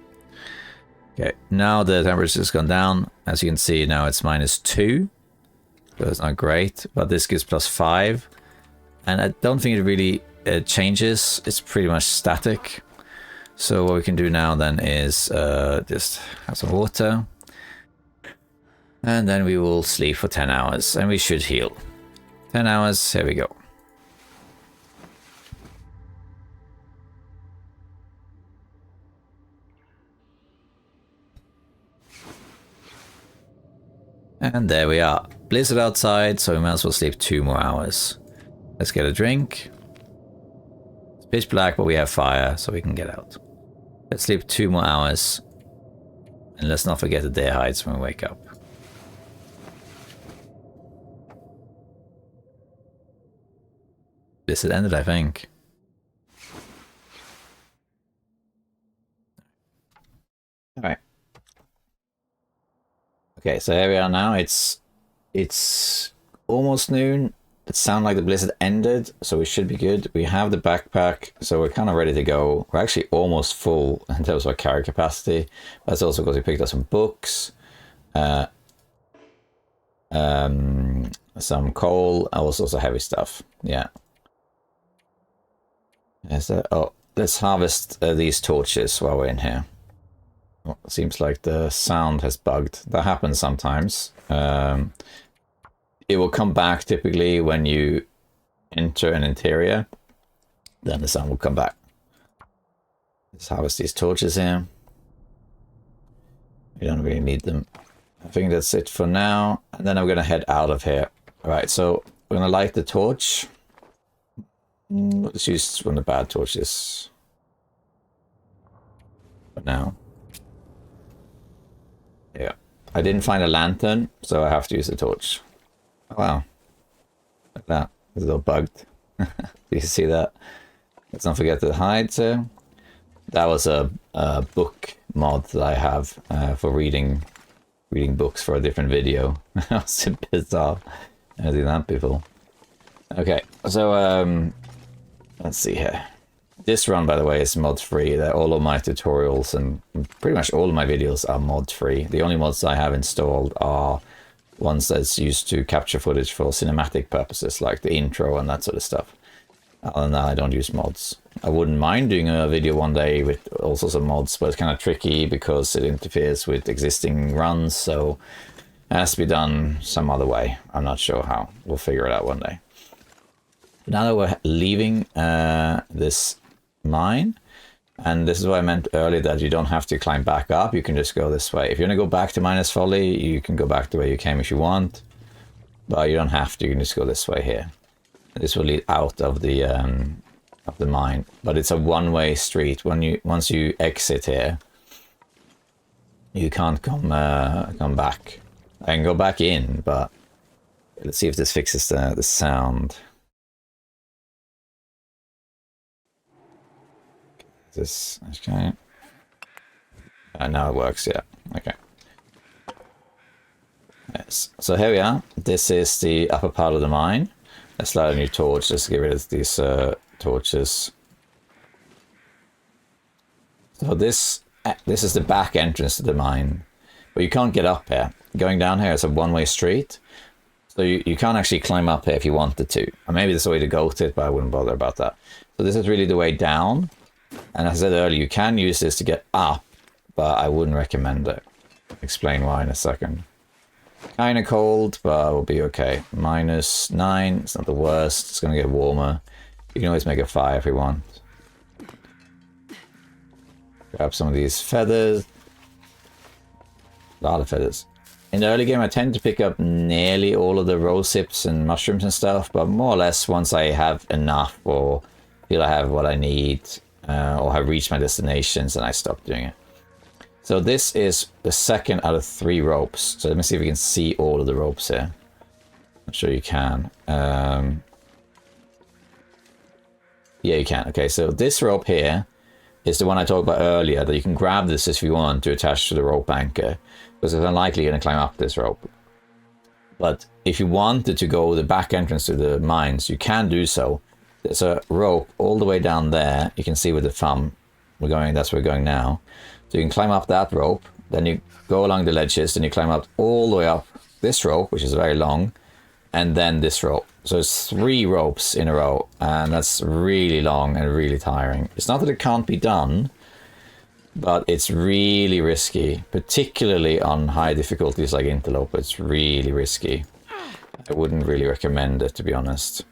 Okay, now the temperature's gone down. As you can see, now it's -2. So it's not great, but this gives +5. And I don't think it really changes. It's pretty much static. So what we can do now then is just have some water. And then we will sleep for 10 hours and we should heal. 10 hours, here we go. And there we are. Blizzard outside, so we might as well sleep 2 more hours. Let's get a drink. It's pitch black, but we have fire, so we can get out. Let's sleep 2 more hours. And let's not forget the day hides when we wake up. Blizzard ended, I think. Alright. Okay, so here we are now. It's almost noon. It sounds like the blizzard ended, so we should be good. We have the backpack, so we're kind of ready to go. We're actually almost full in terms of our carry capacity. That's also because we picked up some books, some coal, and also heavy stuff. Yeah. Oh, let's harvest these torches while we're in here. Well, seems like the sound has bugged. That happens sometimes. It will come back typically when you enter an interior. Then the sound will come back. Let's harvest these torches here. We don't really need them. I think that's it for now. And then I'm going to head out of here. All right, so we're going to light the torch. Let's use one of the bad torches. For now. Yeah. I didn't find a lantern, so I have to use the torch. Oh, wow. Look at that. It's a little bugged. Do you see that? Let's not forget the hides here. That was a book mod that I have for reading books for a different video. That was a bit bizarre. I didn't do that before. Okay, so let's see here. This run, by the way, is mod-free. All of my tutorials and pretty much all of my videos are mod-free. The only mods I have installed are ones that's used to capture footage for cinematic purposes, like the intro and that sort of stuff. Other than that, I don't use mods. I wouldn't mind doing a video one day with also some mods, but it's kind of tricky because it interferes with existing runs, so it has to be done some other way. I'm not sure how. We'll figure it out one day. Now that we're leaving this mine, and this is what I meant earlier, that you don't have to climb back up, you can just go this way. If you're going to go back to Miner's Folly, you can go back the way you came if you want, but you don't have to. You can just go this way here. This will lead out of the mine, but it's a one-way street. Once you exit here, you can't come back. I can go back in, but let's see if this fixes the sound. This okay. Now it works. Yeah. Okay. Yes. So here we are. This is the upper part of the mine. Let's light a new torch just to get rid of these torches. So this is the back entrance to the mine, but you can't get up here. Going down here is a one-way street, so you can't actually climb up here if you wanted to. Or maybe there's a way to go to it, but I wouldn't bother about that. So this is really the way down. And as I said earlier, you can use this to get up, but I wouldn't recommend it. I'll explain why in a second. Kind of cold, but we'll be okay. -9, it's not the worst. It's going to get warmer. You can always make a fire if you want. Grab some of these feathers. A lot of feathers. In the early game, I tend to pick up nearly all of the rose hips and mushrooms and stuff, but more or less once I have enough or feel I have what I need, or have reached my destinations, and I stop doing it. So this is the second out of 3 ropes. So let me see if we can see all of the ropes here. I'm sure you can. Yeah, you can. Okay, so this rope here is the one I talked about earlier, that you can grab this if you want to attach to the rope anchor, because it's unlikely you're going to climb up this rope. But if you wanted to go the back entrance to the mines, you can do so. There's a rope all the way down there. You can see with the thumb. That's where we're going now. So you can climb up that rope. Then you go along the ledges. Then you climb up all the way up this rope, which is very long. And then this rope. So it's 3 ropes in a row. And that's really long and really tiring. It's not that it can't be done, but it's really risky. Particularly on high difficulties like Interloper. It's really risky. I wouldn't really recommend it, to be honest.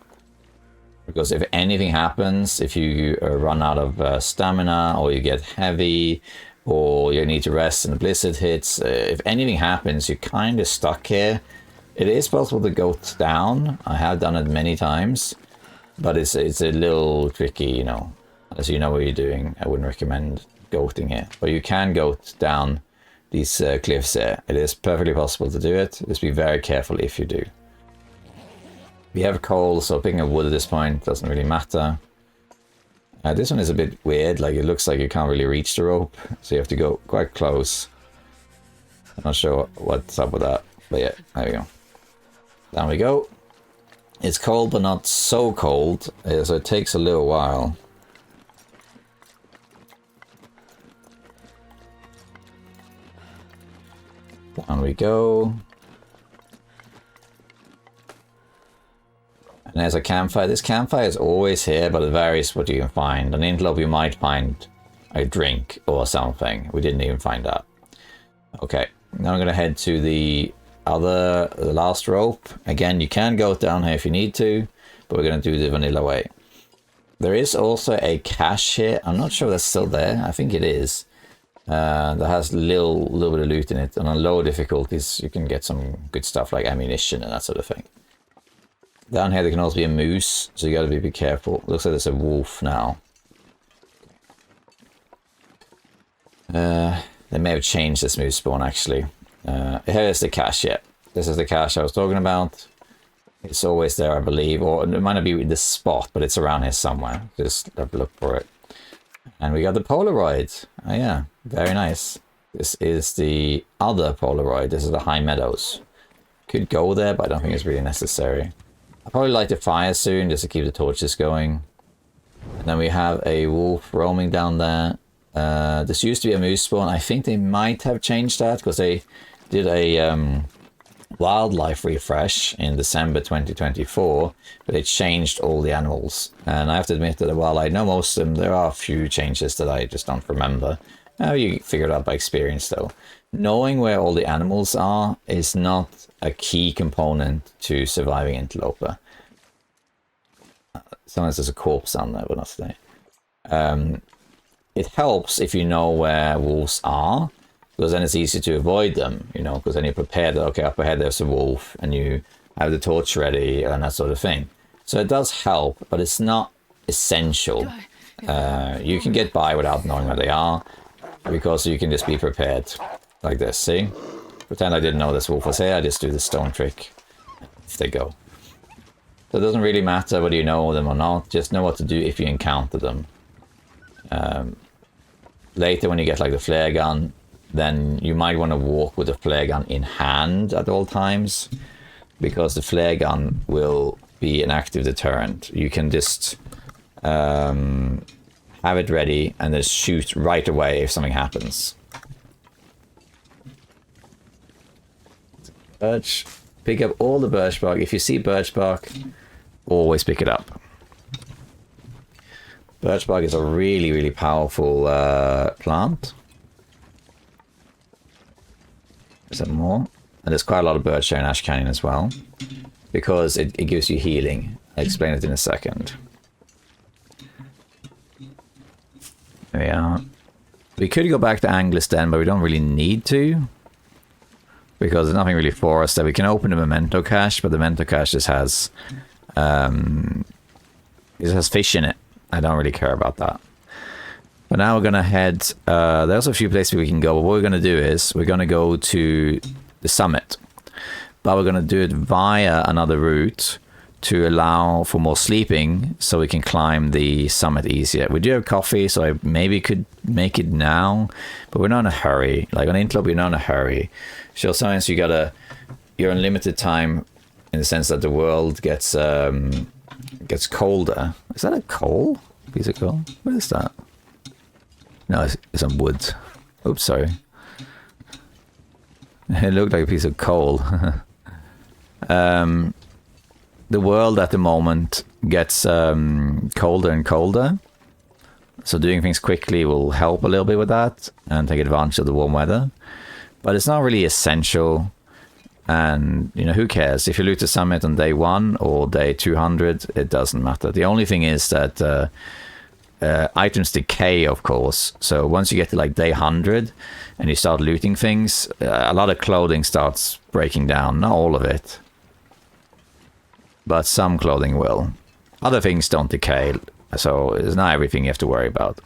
Because if anything happens, if you run out of stamina or you get heavy or you need to rest and the blizzard hits. If anything happens, you're kind of stuck here. It is possible to go down. I have done it many times, but it's a little tricky, you know. As you know what you're doing, I wouldn't recommend goating here. But you can goat down these cliffs here. It is perfectly possible to do it. Just be very careful if you do. We have coal, so picking up wood at this point doesn't really matter. This one is a bit weird, like it looks like you can't really reach the rope, so you have to go quite close. I'm not sure what's up with that, but yeah, there we go. Down we go. It's cold, but not so cold, so it takes a little while. Down we go. And there's a campfire. This campfire is always here, but it varies what you can find. On Interloper, you might find a drink or something. We didn't even find that. Okay, now I'm going to head to the last rope. Again, you can go down here if you need to, but we're going to do the vanilla way. There is also a cache here. I'm not sure that's still there. I think it is. That has a little bit of loot in it. And on low difficulties, you can get some good stuff like ammunition and that sort of thing. Down here there can also be a moose, so you gotta be careful. Looks like there's a wolf now. They may have changed this moose spawn actually. Here's the cache, yeah. This is the cache I was talking about. It's always there, I believe, or it might not be in this spot, but it's around here somewhere. Just have a look for it. And we got the Polaroid. Oh yeah, very nice. This is the other Polaroid. This is the High Meadows. Could go there, but I don't think it's really necessary. I'll probably light the fire soon just to keep the torches going. And then we have a wolf roaming down there. This used to be a moose spawn. I think they might have changed that because they did a wildlife refresh in December 2024, but they changed all the animals. And I have to admit that while I know most of them, there are a few changes that I just don't remember. You figure it out by experience though. Knowing where all the animals are is not a key component to surviving Interloper. Sometimes there's a corpse down there, but not today. It helps if you know where wolves are, because then it's easy to avoid them, you know, because then you're prepared that, okay, up ahead there's a wolf, and you have the torch ready and that sort of thing. So it does help, but it's not essential. You can get by without knowing where they are, because you can just be prepared. Like this, see? Pretend I didn't know this wolf was here, I just do the stone trick. If they go. So it doesn't really matter whether you know them or not, just know what to do if you encounter them. Later when you get like the flare gun, then you might want to walk with the flare gun in hand at all times, because the flare gun will be an active deterrent. You can just have it ready and just shoot right away if something happens. Birch. Pick up all the birch bark. If you see birch bark, always pick it up. Birch bark is a really, really powerful plant. Is there more? And there's quite a lot of birch here in Ash Canyon as well, because it gives you healing. I'll explain it in a second. There we are. We could go back to Anglers Den, but we don't really need to, because there's nothing really for us there. We can open the memento cache, but the memento cache just has fish in it. I don't really care about that. But now we're gonna head. There's a few places we can go. But what we're gonna do is we're gonna go to the summit, but we're gonna do it via another route to allow for more sleeping, so we can climb the summit easier. We do have coffee, so I maybe could make it now, but we're not in a hurry. Like on Interloper, you're not in a hurry. So sometimes you're in limited time, in the sense that the world gets colder. Is that a coal? Piece of coal? What is that? No, it's some wood. Oops, sorry. It looked like a piece of coal. The world at the moment gets colder and colder. So doing things quickly will help a little bit with that and take advantage of the warm weather. But it's not really essential. And, you know, who cares? If you loot the summit on day 1 or day 200, it doesn't matter. The only thing is that items decay, of course. So once you get to like day 100 and you start looting things, a lot of clothing starts breaking down. Not all of it, but some clothing will. Other things don't decay, so it's not everything you have to worry about.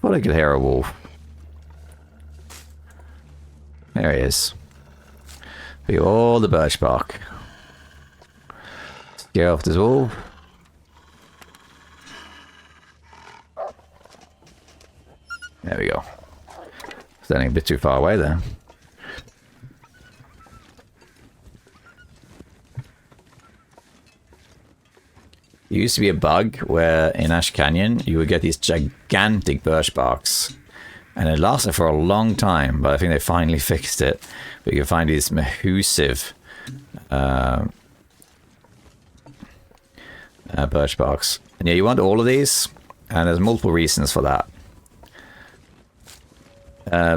Thought I could hear a wolf. There he is. Look at all the birch bark. Scare off this wolf. There we go. Standing a bit too far away there. It used to be a bug where in Ash Canyon you would get these gigantic birch barks. And it lasted for a long time, but I think they finally fixed it. But you can find these massive birch barks. And yeah, you want all of these, and there's multiple reasons for that.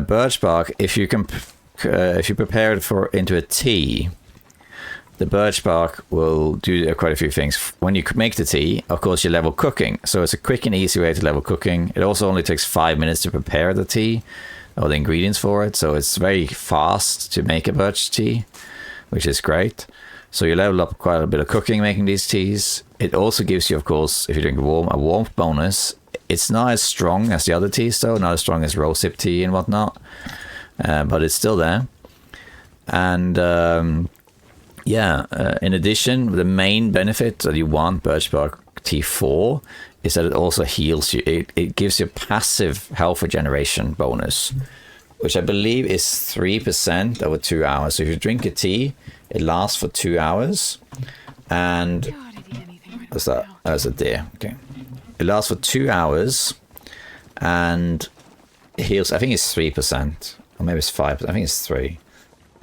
Birch bark, if you prepare it into a tea, the birch bark will do quite a few things. When you make the tea, of course, you level cooking. So it's a quick and easy way to level cooking. It also only takes 5 minutes to prepare the tea, or the ingredients for it. So it's very fast to make a birch tea, which is great. So you level up quite a bit of cooking making these teas. It also gives you, of course, if you drink warm, a warmth bonus. It's not as strong as the other teas, though. Not as strong as rosehip tea and whatnot. But it's still there. And... in addition, the main benefit that you want birch bark tea for is that it also heals you. It gives you a passive health regeneration bonus, which I believe is 3% over 2 hours. So if you drink a tea, it lasts for 2 hours. And what's that? Oh, that's a deer. Okay. It lasts for 2 hours and it heals. I think it's 3%, or maybe it's 5%. I think it's 3%.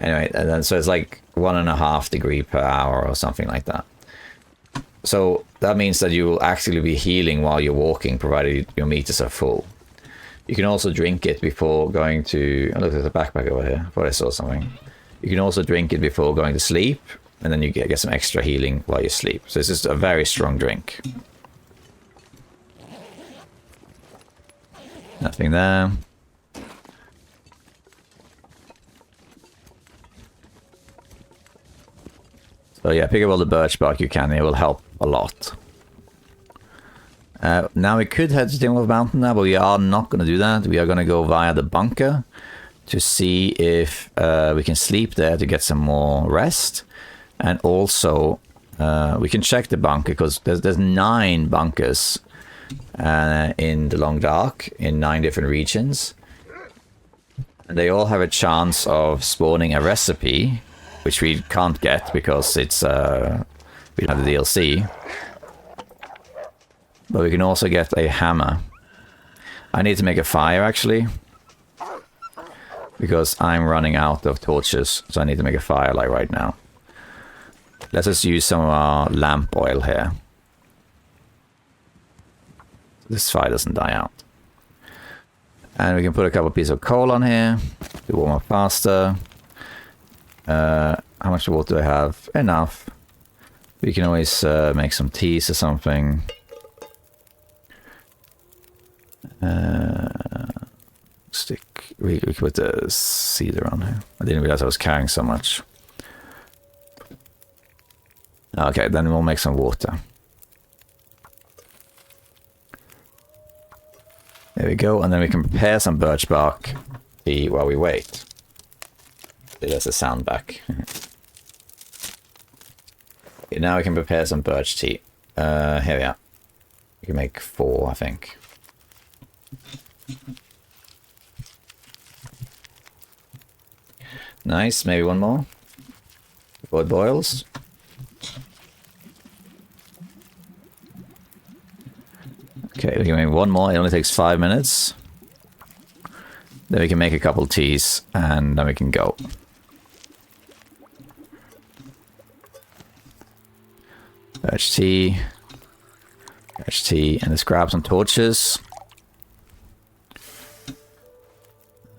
Anyway, and then so it's like 1.5 degrees per hour or something like that. So that means that you will actually be healing while you're walking, provided your meters are full. You can also drink it before going to... Oh, look, there's a backpack over here. I thought I saw something. You can also drink it before going to sleep, and then you get some extra healing while you sleep. So it's just a very strong drink. Nothing there. So yeah, pick up all the birch bark you can. It will help a lot. Now we could head to Timberwolf Mountain now, but we are not going to do that. We are going to go via the bunker to see if we can sleep there to get some more rest. And also, we can check the bunker because there's 9 bunkers in the Long Dark in 9 different regions. And they all have a chance of spawning a recipe, which we can't get because it's we don't have the DLC. But we can also get a hammer. I need to make a fire actually, because I'm running out of torches, so I need to make a fire like right now. Let's just use some of our lamp oil here. This fire doesn't die out. And we can put a couple pieces of coal on here to warm up faster. How much water do I have? Enough. We can always make some teas or something. We can put the cedar on here. I didn't realize I was carrying so much. Okay, then we'll make some water. There we go, and then we can prepare some birch bark tea while we wait. There's a sound back. Okay, now we can prepare some birch tea. Here we are. We can make 4, I think. Nice, maybe one more before it boils. Okay, we can make one more. It only takes 5 minutes. Then we can make a couple teas and then we can go. Birch tea, and let's grab some torches.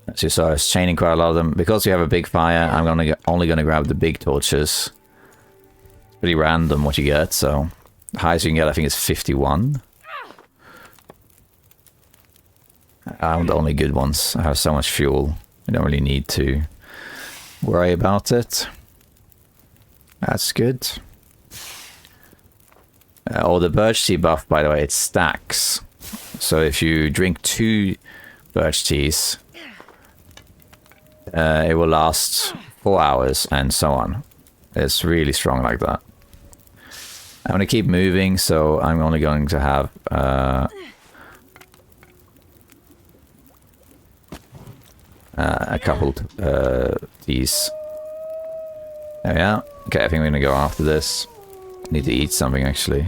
As you saw, I was chaining quite a lot of them. Because we have a big fire, I'm only gonna grab the big torches. It's pretty random what you get, so the highest you can get I think is 51. I'm the only good ones. I have so much fuel. I don't really need to worry about it. That's good. The birch tea buff, by the way, it stacks. So if you drink 2 birch teas, it will last 4 hours and so on. It's really strong like that. I'm going to keep moving, so I'm only going to have a couple teas. There we are. Okay, I think we're going to go after this. Need to eat something, actually.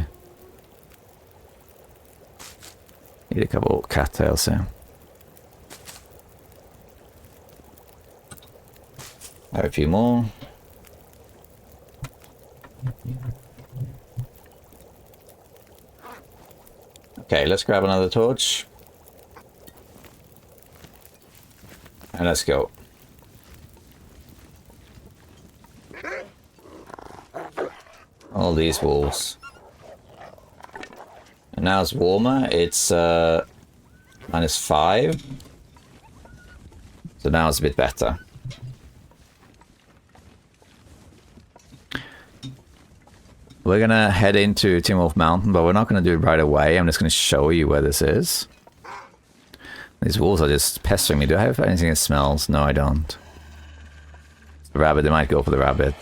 Need a couple cattails here. Have a few more. Okay, let's grab another torch. And let's go. All these wolves. And now it's warmer. It's -5. So now it's a bit better. We're gonna head into Tin Wolf Mountain, but we're not gonna do it right away. I'm just gonna show you where this is. These wolves are just pestering me. Do I have anything that smells? No, I don't. The rabbit, they might go for the rabbit.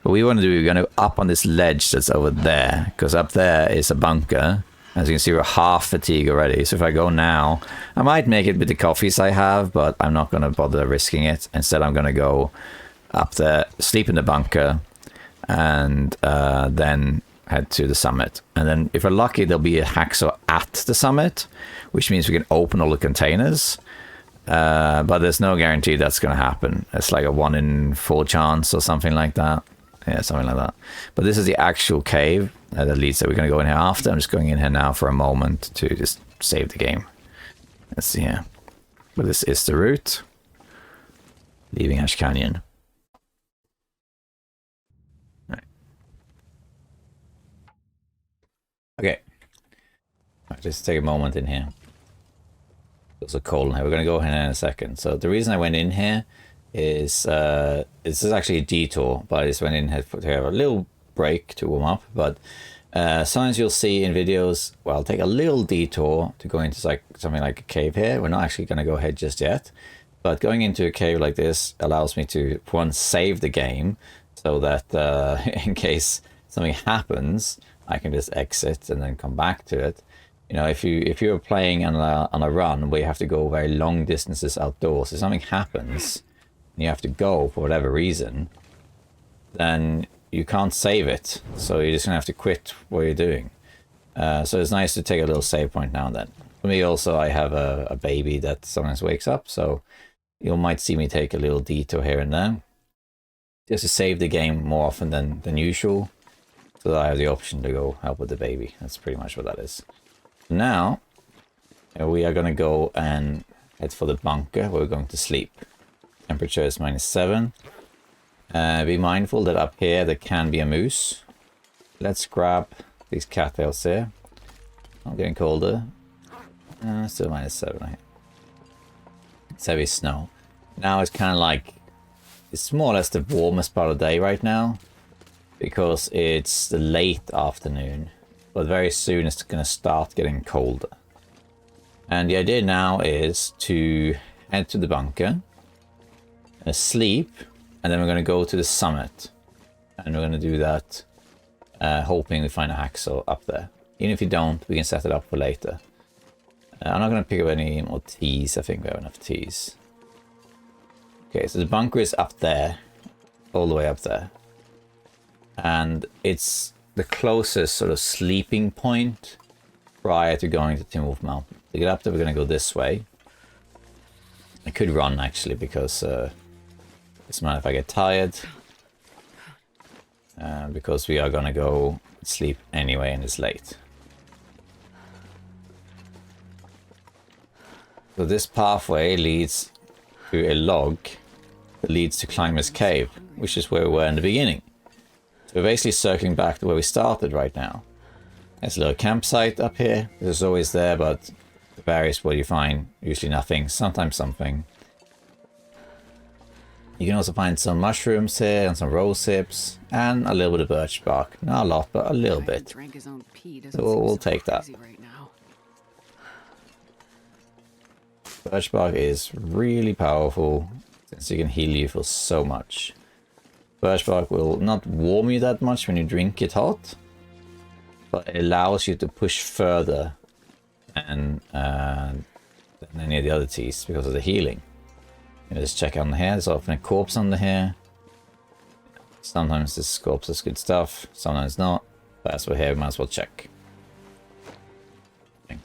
What we want to do, we're going to go up on this ledge that's over there, because up there is a bunker. As you can see, we're half fatigue already. So if I go now, I might make it with the coffees I have, but I'm not going to bother risking it. Instead, I'm going to go up there, sleep in the bunker, and then head to the summit. And then if we're lucky, there'll be a hacksaw at the summit, which means we can open all the containers. But there's no guarantee that's going to happen. It's like a 1 in 4 chance or something like that. Yeah, something like that. But this is the actual cave that leads that we're going to go in here after. I'm just going in here now for a moment to just save the game. Let's see here. But this is the route. Leaving Ash Canyon. Right. Okay. Right, just take a moment in here. It's a cold in here. We're going to go in here in a second. So the reason I went in here is this is actually a detour, but I just went in here to have a little break to warm up. But sometimes you'll see in videos, well, I'll take a little detour to go into like something like a cave here. We're not actually going to go ahead just yet, but going into a cave like this allows me to, for one, save the game so that in case something happens, I can just exit and then come back to it. You know, if you're playing on a run where you have to go very long distances outdoors, if something happens and you have to go for whatever reason, then you can't save it. So you're just gonna have to quit what you're doing. So it's nice to take a little save point now and then. For me also, I have a baby that sometimes wakes up, so you might see me take a little detour here and there, just to save the game more often than usual, so that I have the option to go help with the baby. That's pretty much what that is. Now, we are going to go and head for the bunker where we're going to sleep. Temperature is -7. Be mindful that up here there can be a moose. Let's grab these cattails here. I'm getting colder. Still -7 right here. It's heavy snow. Now it's kind of like, it's more or less the warmest part of the day right now, because it's the late afternoon. But very soon it's going to start getting colder. And the idea now is to head to the bunker, sleep, and then we're going to go to the summit. And we're going to do that hoping we find a hacksaw up there. Even if you don't, we can set it up for later. I'm not going to pick up any more teas. I think we have enough teas. Okay, so the bunker is up there, all the way up there. And it's the closest sort of sleeping point prior to going to Tin Wolf Mountain. To get up there, we're going to go this way. I could run, actually, because it doesn't matter if I get tired. Because we are going to go sleep anyway, and it's late. So this pathway leads to a log that leads to Climber's Cave, which is where we were in the beginning. So we're basically circling back to where we started right now. There's a little campsite up here. It was always there, but It varies what you find. Usually nothing, sometimes something. You can also find some mushrooms here and some rose hips and a little bit of birch bark. Not a lot, but a little bit. So we'll take that. Birch bark is really powerful since it can heal you for so much. Birch bark will not warm you that much when you drink it hot, but it allows you to push further than any of the other teas because of the healing. Let's check on here. There's often a corpse under here. Sometimes this corpse is good stuff, sometimes not. But as we're here, we might as well check. Okay.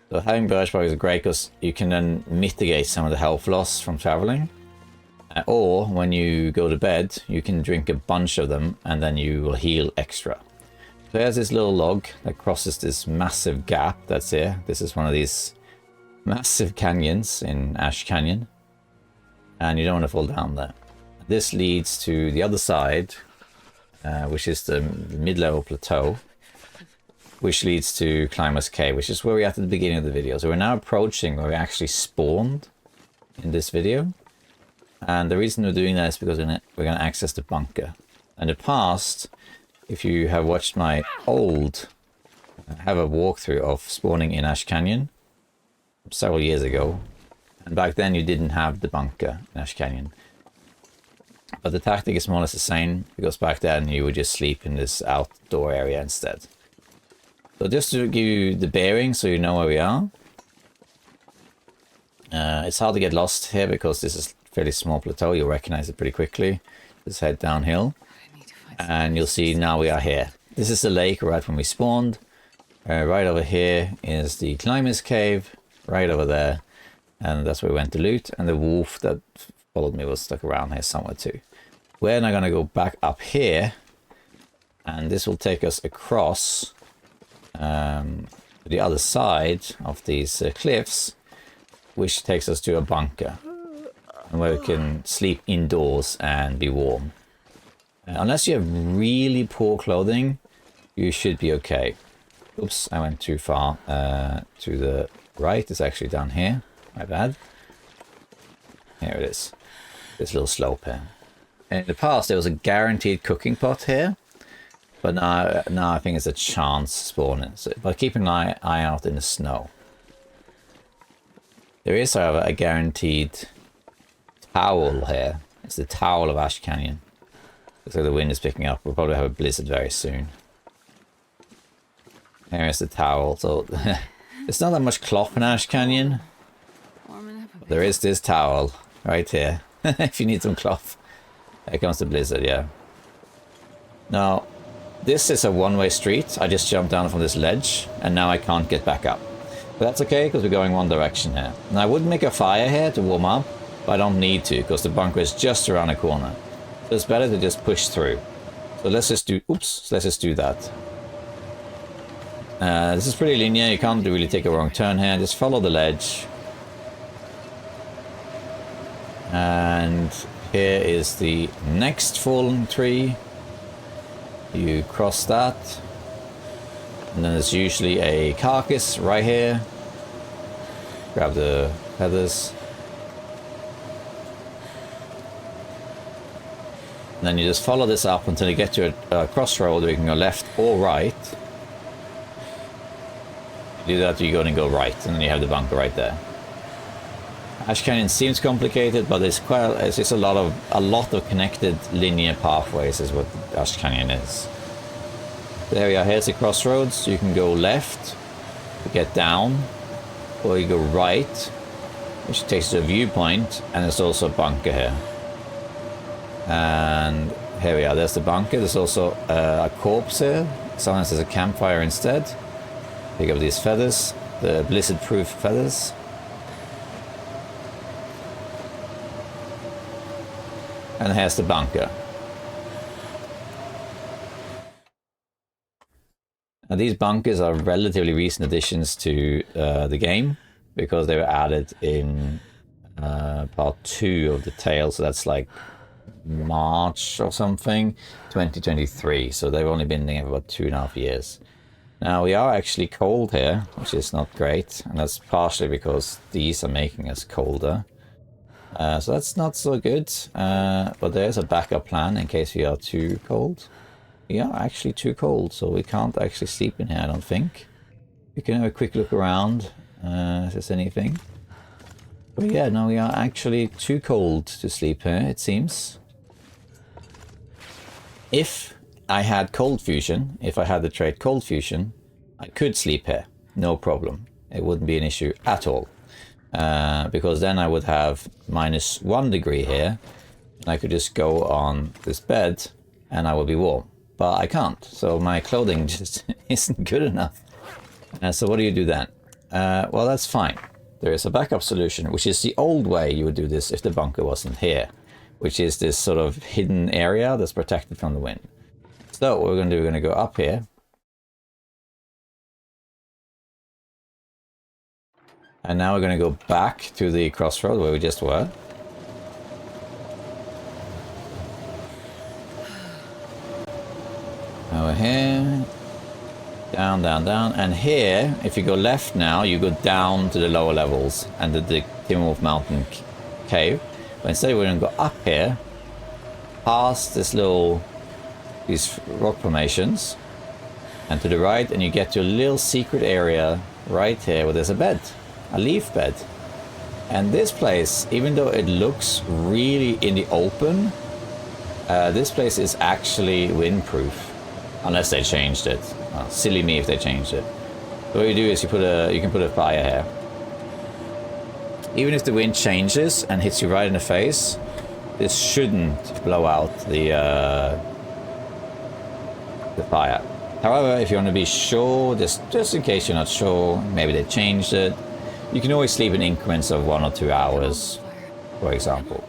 So having birch bark is great because you can then mitigate some of the health loss from traveling. Or when you go to bed, you can drink a bunch of them and then you will heal extra. So there's this little log that crosses this massive gap that's here. This is one of these massive canyons in Ash Canyon, and you don't want to fall down there. This leads to the other side, which is the mid-level plateau, which leads to Climber's Cave, which is where we're at the beginning of the video. So we're now approaching where we actually spawned in this video, and the reason we're doing that is because we're going to access the bunker. In the past, if you have watched my old have a walkthrough of spawning in Ash Canyon several years ago, and back then you didn't have the bunker in Ash Canyon, but the tactic is more or less the same, because back then you would just sleep in this outdoor area instead. So just to give you the bearing so you know where we are, it's hard to get lost here because this is a fairly small plateau. You'll recognize it pretty quickly. Just head downhill and you'll see now we are here. This is the lake right when we spawned. Right over here is the Climber's Cave, right over there, and that's where we went to loot, and the wolf that followed me was stuck around here somewhere too. We're now going to go back up here, and this will take us across to the other side of these cliffs, which takes us to a bunker, and where we can sleep indoors and be warm. Unless you have really poor clothing, you should be okay. Oops, I went too far to the right. It's actually down here. My bad. Here it is. This little slope here. In the past, there was a guaranteed cooking pot here, but now I think it's a chance spawning. So, but keep an eye out in the snow. There is, however, a guaranteed towel here. It's the towel of Ash Canyon. Looks like the wind is picking up. We'll probably have a blizzard very soon. Here's the towel. So there's not that much cloth in Ash Canyon. But there is this towel right here. If you need some cloth. Here comes the blizzard, yeah. Now, this is a one-way street. I just jumped down from this ledge, and now I can't get back up. But that's okay, because we're going one direction here. And I would make a fire here to warm up, but I don't need to, because the bunker is just around the corner. So it's better to just push through. So let's just do, let's just do that. This is pretty linear, you can't really take a wrong turn here, just follow the ledge. And here is the next fallen tree. You cross that. And then there's usually a carcass right here. Grab the feathers. And then you just follow this up until you get to a crossroad where you can go left or right. Do that, you're going to go right, and then you have the bunker right there. Ash Canyon seems complicated, but it's just a lot of connected linear pathways is what Ash Canyon is. There we are. Here's the crossroads. You can go left to get down, or you go right, which takes you to a viewpoint, and there's also a bunker here. And here we are. There's the bunker. There's also a corpse here. Sometimes there's a campfire instead. Pick up these feathers, the blizzard-proof feathers. And here's the bunker. Now these bunkers are relatively recent additions to the game, because they were added in part 2 of the tale, so that's like March or something, 2023. So they've only been there for about 2.5 years. Now we are actually cold here, which is not great, and that's partially because these are making us colder. So that's not so good, but there's a backup plan in case we are too cold. We are actually too cold, so we can't actually sleep in here, I don't think. We can have a quick look around, if there's anything. But yeah, no, we are actually too cold to sleep here, it seems. If I had cold fusion, if I had the trait cold fusion, I could sleep here, no problem. It wouldn't be an issue at all. Because then I would have -1 degree here, and I could just go on this bed, and I would be warm. But I can't, so my clothing just isn't good enough. So what do you do then? Well, that's fine. There is a backup solution, which is the old way you would do this if the bunker wasn't here, which is this sort of hidden area that's protected from the wind. So what we're going to do, we're going to go up here. And now we're going to go back to the crossroad where we just were. Over here. Down, down, down. And here, if you go left now, you go down to the lower levels and the Timberwolf Mountain cave. But instead we're going to go up here, past these rock formations, and to the right, and you get to a little secret area right here where there's a bed, a leaf bed. And this place, even though it looks really in the open, this place is actually windproof, unless they changed it. Well, silly me if they changed it. So what you do is you can put a fire here. Even if the wind changes and hits you right in the face, this shouldn't blow out the fire. However, if you want to be sure, just in case you're not sure, maybe they changed it, you can always sleep in increments of 1 or 2 hours, for example.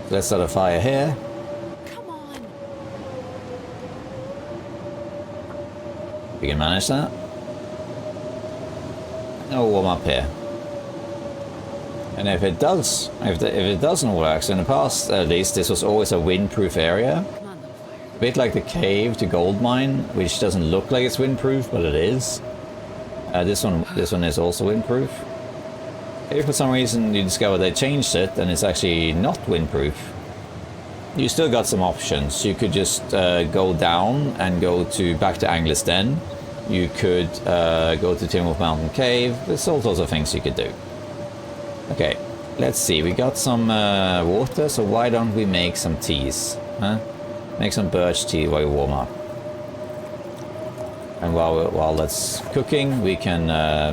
Let's start a fire here. Come on. We can manage that. And we'll warm up here. And if it does, if it doesn't work, so in the past at least, this was always a windproof area. A bit like the cave to gold mine, which doesn't look like it's windproof, but it is. This one is also windproof. If for some reason you discover they changed it and it's actually not windproof, you still got some options. You could just go down and go back to Angler's Den. You could go to Timberwolf Mountain Cave. There's all sorts of things you could do. Okay, let's see. We got some water, so why don't we make some teas? Huh? Make some birch tea while you warm up. And while that's cooking, we can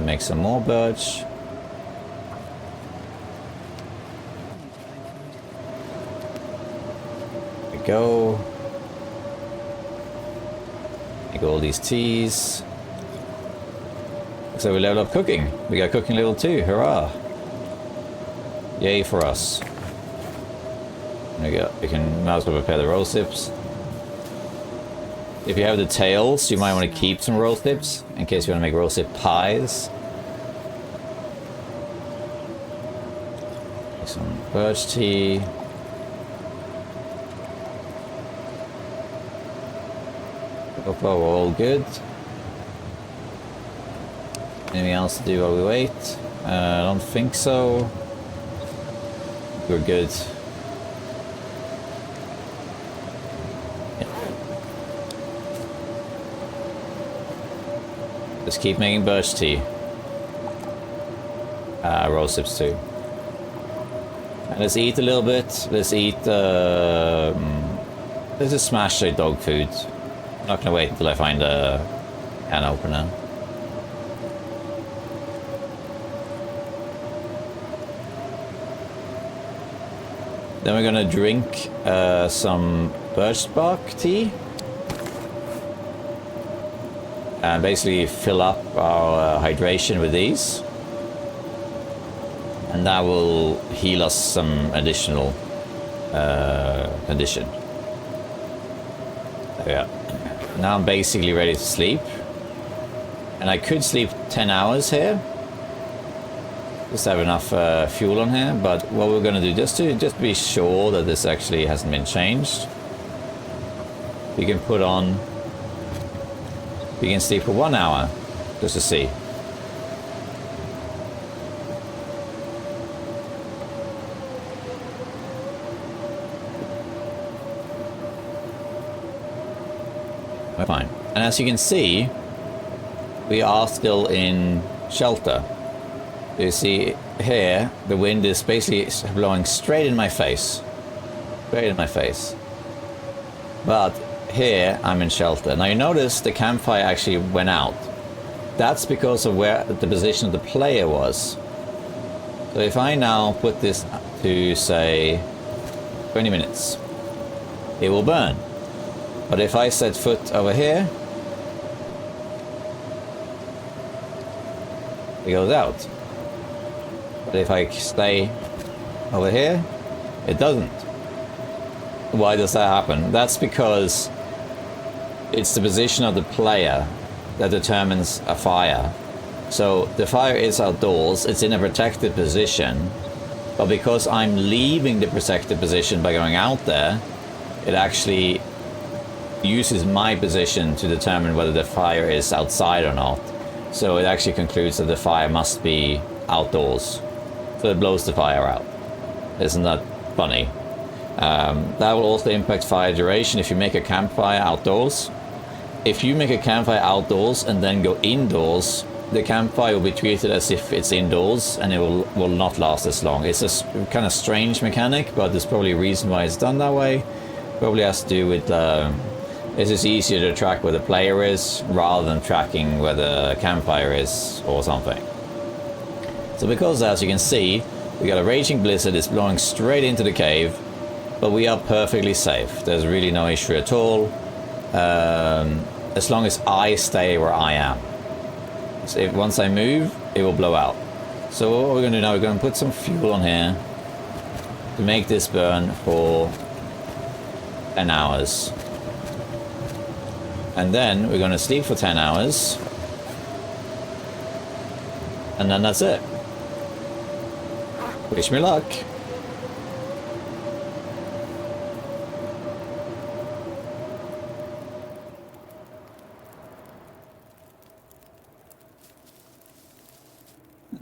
make some more birch. There we go. Make all these teas. So we leveled up cooking. We got cooking level 2. Hurrah! Yay for us. There we go. We can might as well prepare the roll tips. If you have the tails, you might want to keep some roll tips in case you want to make roll tip pies. Make some birch tea. So far we're all good. Anything else to do while we wait? I don't think so. We're good. Just keep making birch tea. Rose tips too. And let's eat a little bit. Let's eat. Let's just smash the dog food. I'm not gonna wait until I find a can opener. Then we're gonna drink some birch bark tea. And basically fill up our hydration with these. And that will heal us some additional condition. There we are. Now I'm basically ready to sleep. And I could sleep 10 hours here. Just have enough fuel on here. But what we're going to do, just to be sure that this actually hasn't been changed, we can put on We can sleep for 1 hour, just to see. We're fine. And as you can see, we are still in shelter. You see here, the wind is basically blowing straight in my face. Straight in my face. But here, I'm in shelter. Now you notice the campfire actually went out. That's because of where the position of the player was. So if I now put this to, say, 20 minutes, it will burn. But if I set foot over here, it goes out. But if I stay over here, it doesn't. Why does that happen? That's because it's the position of the player that determines a fire. So the fire is outdoors, it's in a protected position, but because I'm leaving the protected position by going out there, it actually uses my position to determine whether the fire is outside or not. So it actually concludes that the fire must be outdoors. So it blows the fire out. Isn't that funny? That will also impact fire duration if you make a campfire outdoors. If you make a campfire outdoors and then go indoors, the campfire will be treated as if it's indoors and it will not last as long. It's a kind of strange mechanic, but there's probably a reason why it's done that way. Probably has to do with it's just easier to track where the player is rather than tracking where the campfire is or something. So because, as you can see, we got a raging blizzard, it's blowing straight into the cave, but we are perfectly safe. There's really no issue at all, as long as I stay where I am. So if once I move, it will blow out. So what we're going to do now, we're going to put some fuel on here to make this burn for 10 hours. And then we're going to sleep for 10 hours. And then that's it. Wish me luck.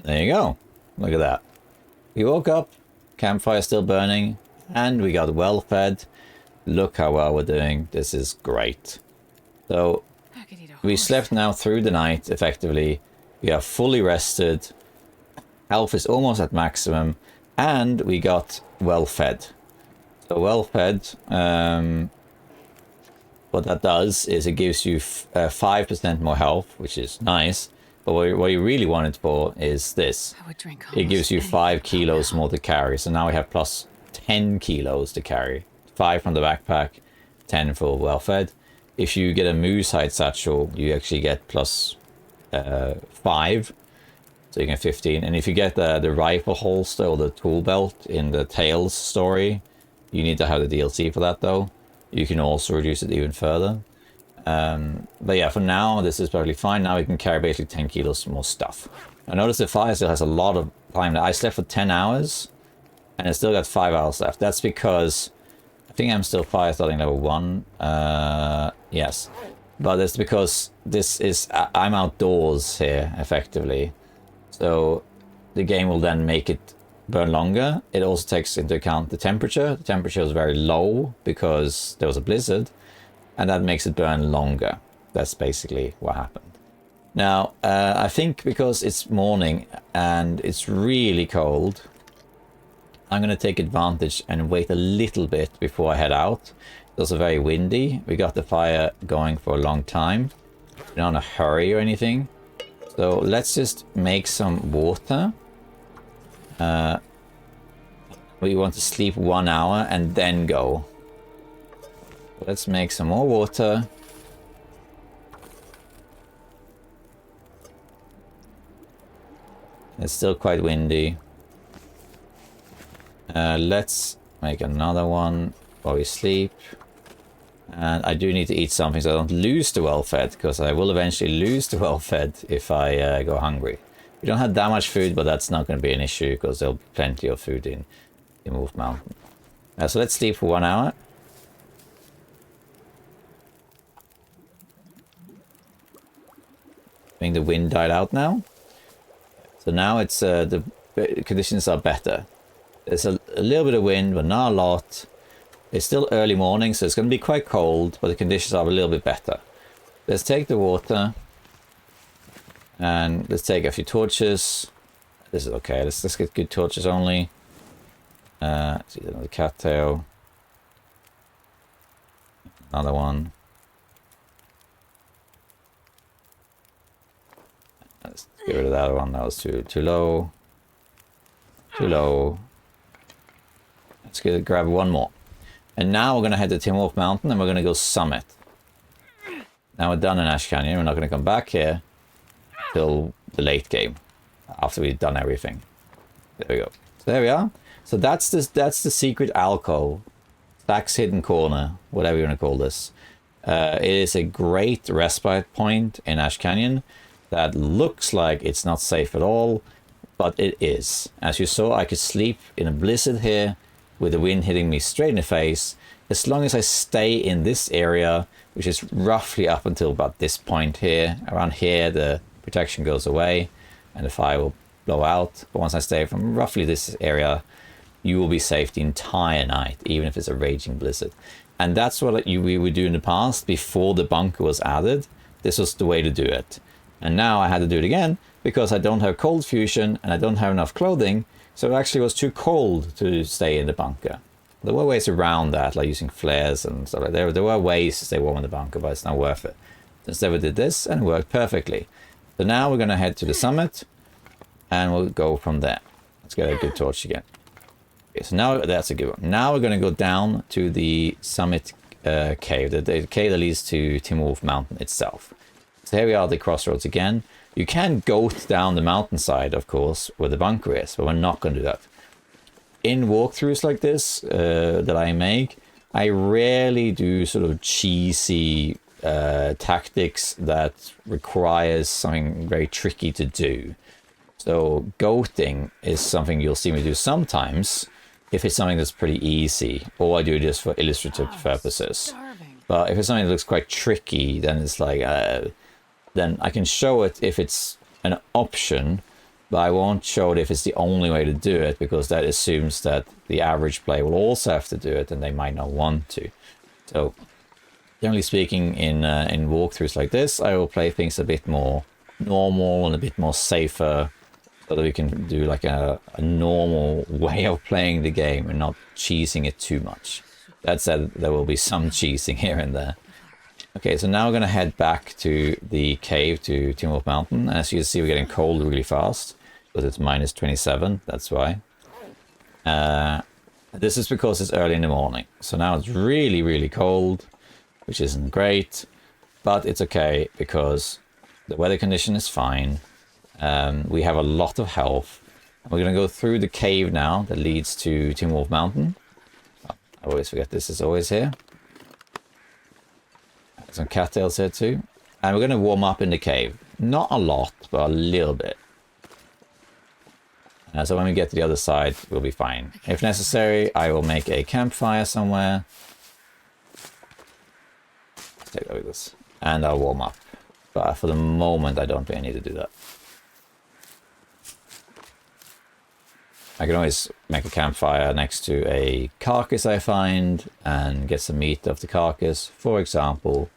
There you go. Look at that. We woke up, campfire still burning, and we got well fed. Look how well we're doing. This is great. So we slept now through the night, effectively. We are fully rested. Health is almost at maximum. And we got well fed. So well fed, what that does is it gives you 5% more health, which is nice. But what you really want it for is this. It gives you 5 kilos more to carry. So now we have plus 10 kilos to carry. 5 from the backpack, 10 for well fed. If you get a moose hide satchel, you actually get plus 5, so you get 15. And if you get the rifle holster or the tool belt in the Tales story, you need to have the DLC for that though. You can also reduce it even further. But yeah, for now, this is perfectly fine. Now we can carry basically 10 kilos more stuff. I notice the fire still has a lot of time. I slept for 10 hours, and I still got 5 hours left. That's because I think I'm still fire starting level 1. Yes. But it's because this is... I'm outdoors here, effectively. So the game will then make it burn longer. It also takes into account the temperature. The temperature is very low because there was a blizzard. And that makes it burn longer. That's basically what happened. Now, I think because it's morning and it's really cold, I'm going to take advantage and wait a little bit before I head out. It's also very windy. We got the fire going for a long time. We're not in a hurry or anything. So let's just make some water. We want to sleep 1 hour and then go. Let's make some more water. It's still quite windy. Let's make another one while we sleep. And I do need to eat something so I don't lose the well-fed, because I will eventually lose the well-fed if I go hungry. We don't have that much food, but that's not going to be an issue because there'll be plenty of food in Wolf Mountain. So let's sleep for 1 hour. think the wind died out now. So now it's the conditions are better. There's a little bit of wind, but not a lot. It's still early morning, so it's going to be quite cold, but the conditions are a little bit better. Let's take the water, and let's take a few torches. This is okay. Let's get good torches only. Let's see another cattail. Another one. Let's get rid of that one. That was too low. Too low. Let's grab one more. And now we're going to head to Tim Wolf Mountain and we're going to go summit. Now we're done in Ash Canyon. We're not going to come back here till the late game after we've done everything. There we go. So there we are. So that's the secret alcove. Stack's hidden corner, whatever you want to call this. It is a great respite point in Ash Canyon that looks like it's not safe at all, but it is. As you saw, I could sleep in a blizzard here with the wind hitting me straight in the face. As long as I stay in this area, which is roughly up until about this point here, around here the protection goes away and the fire will blow out. But once I stay from roughly this area, you will be safe the entire night, even if it's a raging blizzard. And that's what we would do in the past before the bunker was added. This was the way to do it. And now I had to do it again because I don't have cold fusion and I don't have enough clothing. So it actually was too cold to stay in the bunker. There were ways around that, like using flares and stuff like that. There were ways to stay warm in the bunker, but it's not worth it. Instead we did this and it worked perfectly. So now we're going to head to the summit and we'll go from there. Let's get a good torch again. Okay, so now that's a good one. Now we're going to go down to the summit cave, the cave that leads to Tim Wolf Mountain itself. So here we are at the crossroads again. You can goat down the mountainside, of course, where the bunker is, but we're not going to do that. In walkthroughs like this that I make, I rarely do sort of cheesy tactics that requires something very tricky to do. So goating is something you'll see me do sometimes if it's something that's pretty easy, or I do it just for illustrative purposes. But if it's something that looks quite tricky, then it's like, then I can show it if it's an option, but I won't show it if it's the only way to do it, because that assumes that the average player will also have to do it and they might not want to. So generally speaking, in walkthroughs like this, I will play things a bit more normal and a bit more safer, so that we can do like a normal way of playing the game and not cheesing it too much. That said, there will be some cheesing here and there. Okay, so now we're going to head back to the cave to Tim Wolf Mountain. As you can see, we're getting cold really fast, because it's minus 27, that's why. This is because it's early in the morning. So now it's really, really cold, which isn't great, but it's okay because the weather condition is fine. We have a lot of health. We're going to go through the cave now that leads to Tim Wolf Mountain. Oh, I always forget this is always here. Some cattails here too. And we're going to warm up in the cave. Not a lot, but a little bit. So when we get to the other side, we'll be fine. If necessary, I will make a campfire somewhere. Let's take a look at this. And I'll warm up. But for the moment, I don't really need to do that. I can always make a campfire next to a carcass I find and get some meat off the carcass, for example.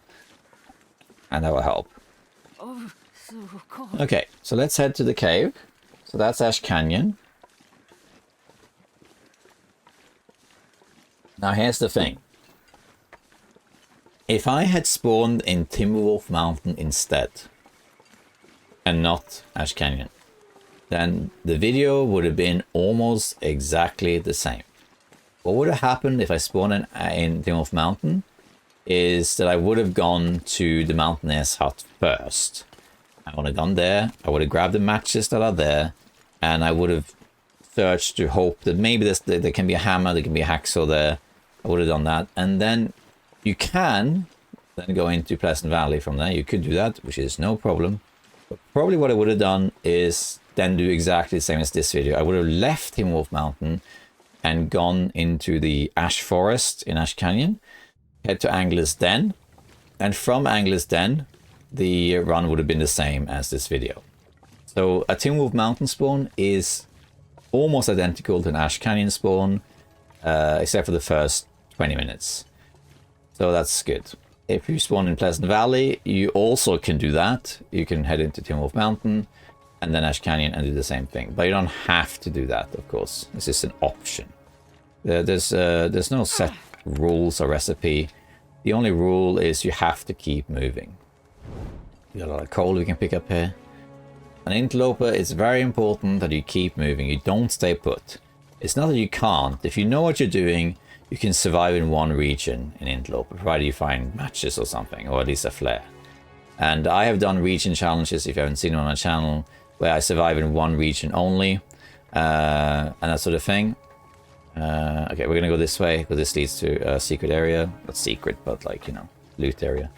And that will help. Oh, so cold. Okay, so let's head to the cave. So that's Ash Canyon. Now here's the thing. If I had spawned in Tim Wolf Mountain instead, and not Ash Canyon, then the video would have been almost exactly the same. What would have happened if I spawned in Tim Wolf Mountain is that I would have gone to the Mountaineer's hut first. I would have gone there, I would have grabbed the matches that are there, and I would have searched to hope that maybe there can be a hammer, there can be a hacksaw there. I would have done that, and then you can then go into Pleasant Valley from there. You could do that, which is no problem. But probably what I would have done is then do exactly the same as this video. I would have left Tim Wolf Mountain and gone into the Ash Forest in Ash Canyon, head to Angler's Den, and from Angler's Den, the run would have been the same as this video. So a Timberwolf Mountain spawn is almost identical to an Ash Canyon spawn, except for the first 20 minutes. So that's good. If you spawn in Pleasant Valley, you also can do that. You can head into Timberwolf Mountain and then Ash Canyon and do the same thing. But you don't have to do that, of course. This is an option. There's no set rules or recipe. The only rule is you have to keep moving. We got a lot of coal we can pick up here. An Interloper, it's very important that you keep moving. You don't stay put. It's not that you can't. If you know what you're doing, you can survive in one region in Interloper, provided you find matches or something, or at least a flare. And I have done region challenges, if you haven't seen them on my channel, where I survive in one region only, and that sort of thing. Okay, we're gonna go this way, because this leads to a secret area. Not secret, but like, you know, loot area.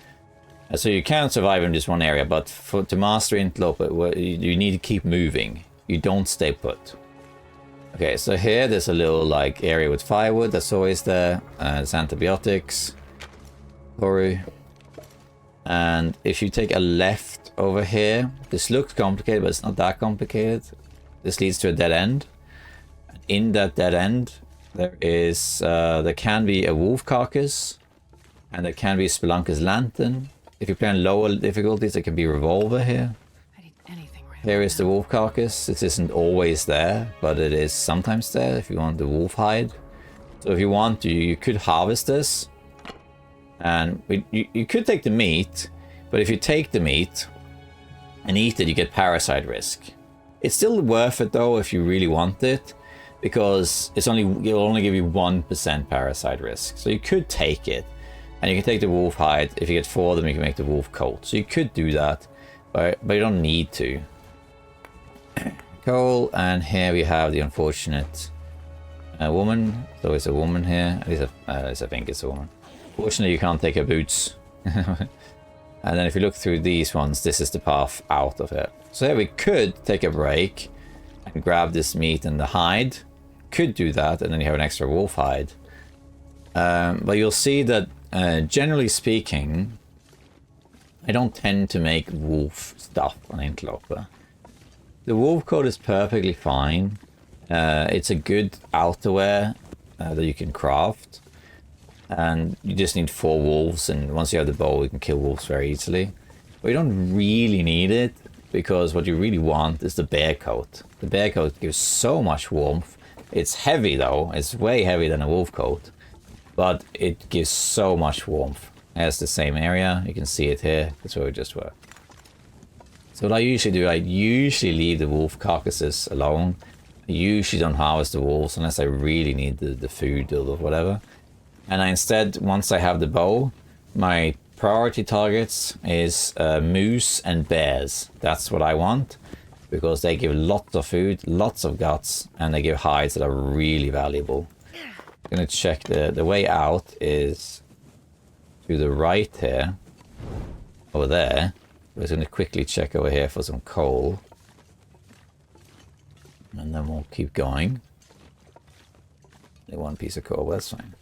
So you can survive in just one area, but to master Interloper, you need to keep moving. You don't stay put. Okay, so here there's a little like area with firewood. That's always there. There's antibiotics. Toru. And if you take a left over here, this looks complicated, but it's not that complicated. This leads to a dead end. And in that dead end, there can be a wolf carcass, and there can be Spelunker's lantern. If you play on lower difficulties, there can be revolver here. Here is the wolf carcass. This isn't always there, but it is sometimes there if you want the wolf hide. So if you want to, you could harvest this. And you could take the meat, but if you take the meat and eat it, you get parasite risk. It's still worth it though if you really want it, because it'll only give you 1% parasite risk. So you could take it. And you can take the wolf hide. If you get 4 of them, you can make the wolf coat. So you could do that, but you don't need to. Coal, and here we have the unfortunate woman. So it's a woman here. At least I think it's a woman. Fortunately, you can't take her boots. And then if you look through these ones, this is the path out of it. So here we could take a break and grab this meat and the hide. Could do that, and then you have an extra wolf hide. But you'll see that generally speaking, I don't tend to make wolf stuff on Interloper. The wolf coat is perfectly fine. It's a good outerwear that you can craft. And you just need 4 wolves, and once you have the bow, you can kill wolves very easily. But you don't really need it, because what you really want is the bear coat. The bear coat gives so much warmth. It's heavy though, it's way heavier than a wolf coat. But it gives so much warmth. It has the same area. You can see it here. That's where we just were. So what I usually do, I usually leave the wolf carcasses alone. I usually don't harvest the wolves unless I really need the food or whatever. And I instead, once I have the bow, my priority targets is moose and bears. That's what I want, because they give lots of food, lots of guts, and they give hides that are really valuable. I'm gonna check the way out is to the right here, over there. I'm just gonna quickly check over here for some coal, and then we'll keep going. Only 1 piece of coal, but that's fine.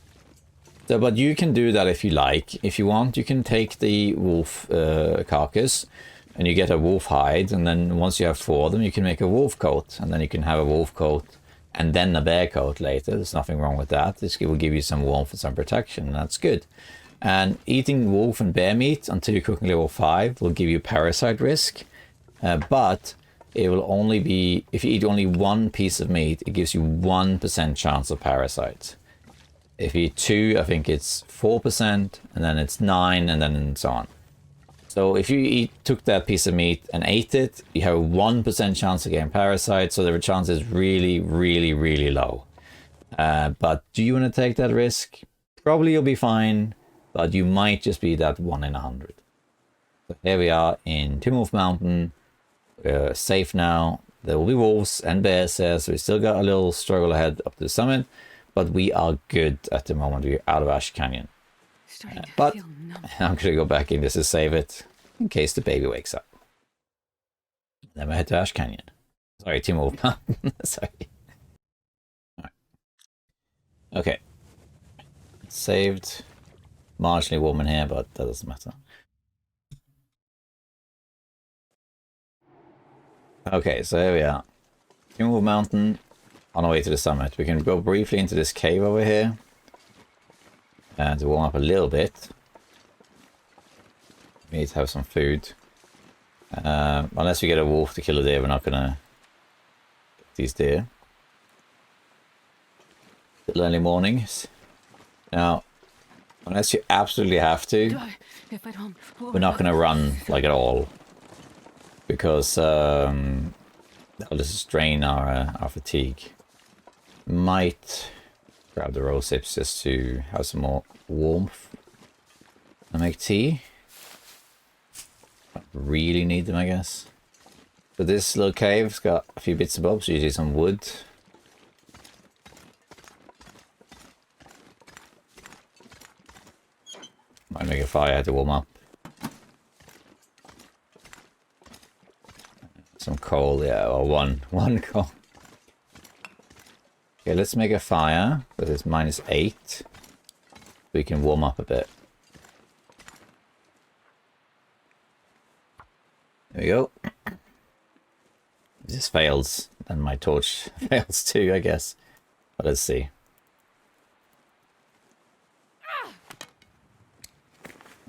So, but you can do that if you like. If you want, you can take the wolf carcass, and you get a wolf hide, and then once you have 4 of them, you can make a wolf coat, and then you can have a wolf coat and then a bear coat later. There's nothing wrong with that. This will give you some warmth and some protection, and that's good. And eating wolf and bear meat until you're cooking level 5 will give you parasite risk, but it will only be, if you eat only 1 piece of meat, it gives you 1% chance of parasites. If you eat 2, I think it's 4%, and then it's 9, and then so on. So if you took that piece of meat and ate it, you have a 1% chance of getting parasites, so the chance is really, really, really low. But do you want to take that risk? Probably you'll be fine, but you might just be that 1 in 100. So here we are in Timberwolf Mountain. We're safe now. There will be wolves and bears here, so we still got a little struggle ahead up to the summit, but we are good at the moment. We're out of Ash Canyon. But I'm going to go back in just to save it in case the baby wakes up. Then we head to Ash Canyon. Sorry, Timberwolf Mountain. Sorry. All right. Okay. Saved. Marginally woman here, but that doesn't matter. Okay, so here we are. Timber Mountain on our way to the summit. We can go briefly into this cave over here. And to warm up a little bit. We need to have some food. Unless we get a wolf to kill a deer, we're not gonna get these deer. Little early mornings. Now, unless you absolutely have to, If I don't, we're not gonna run like at all. Because that'll just drain our fatigue. Might grab the roll sips just to have some more warmth. And make tea. Don't really need them, I guess. But this little cave's got a few bits and bobs, usually some wood. Might make a fire to warm up. Some coal, yeah, or one coal. Okay, let's make a fire, but it's -8. We can warm up a bit. There we go. If this fails, then my torch fails too, I guess. But let's see.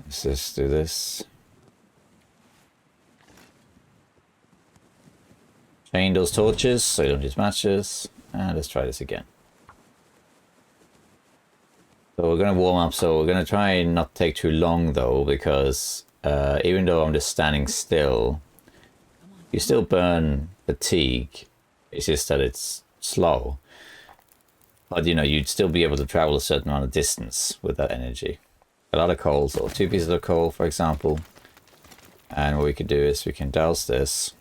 Let's just do this. Chain those torches so you don't use matches. And let's try this again. So we're going to warm up. So we're going to try and not take too long though, because even though I'm just standing still, you still burn fatigue. It's just that it's slow. But you know, you'd still be able to travel a certain amount of distance with that energy. A lot of coal, so 2 pieces of coal, for example. And what we can do is we can douse this.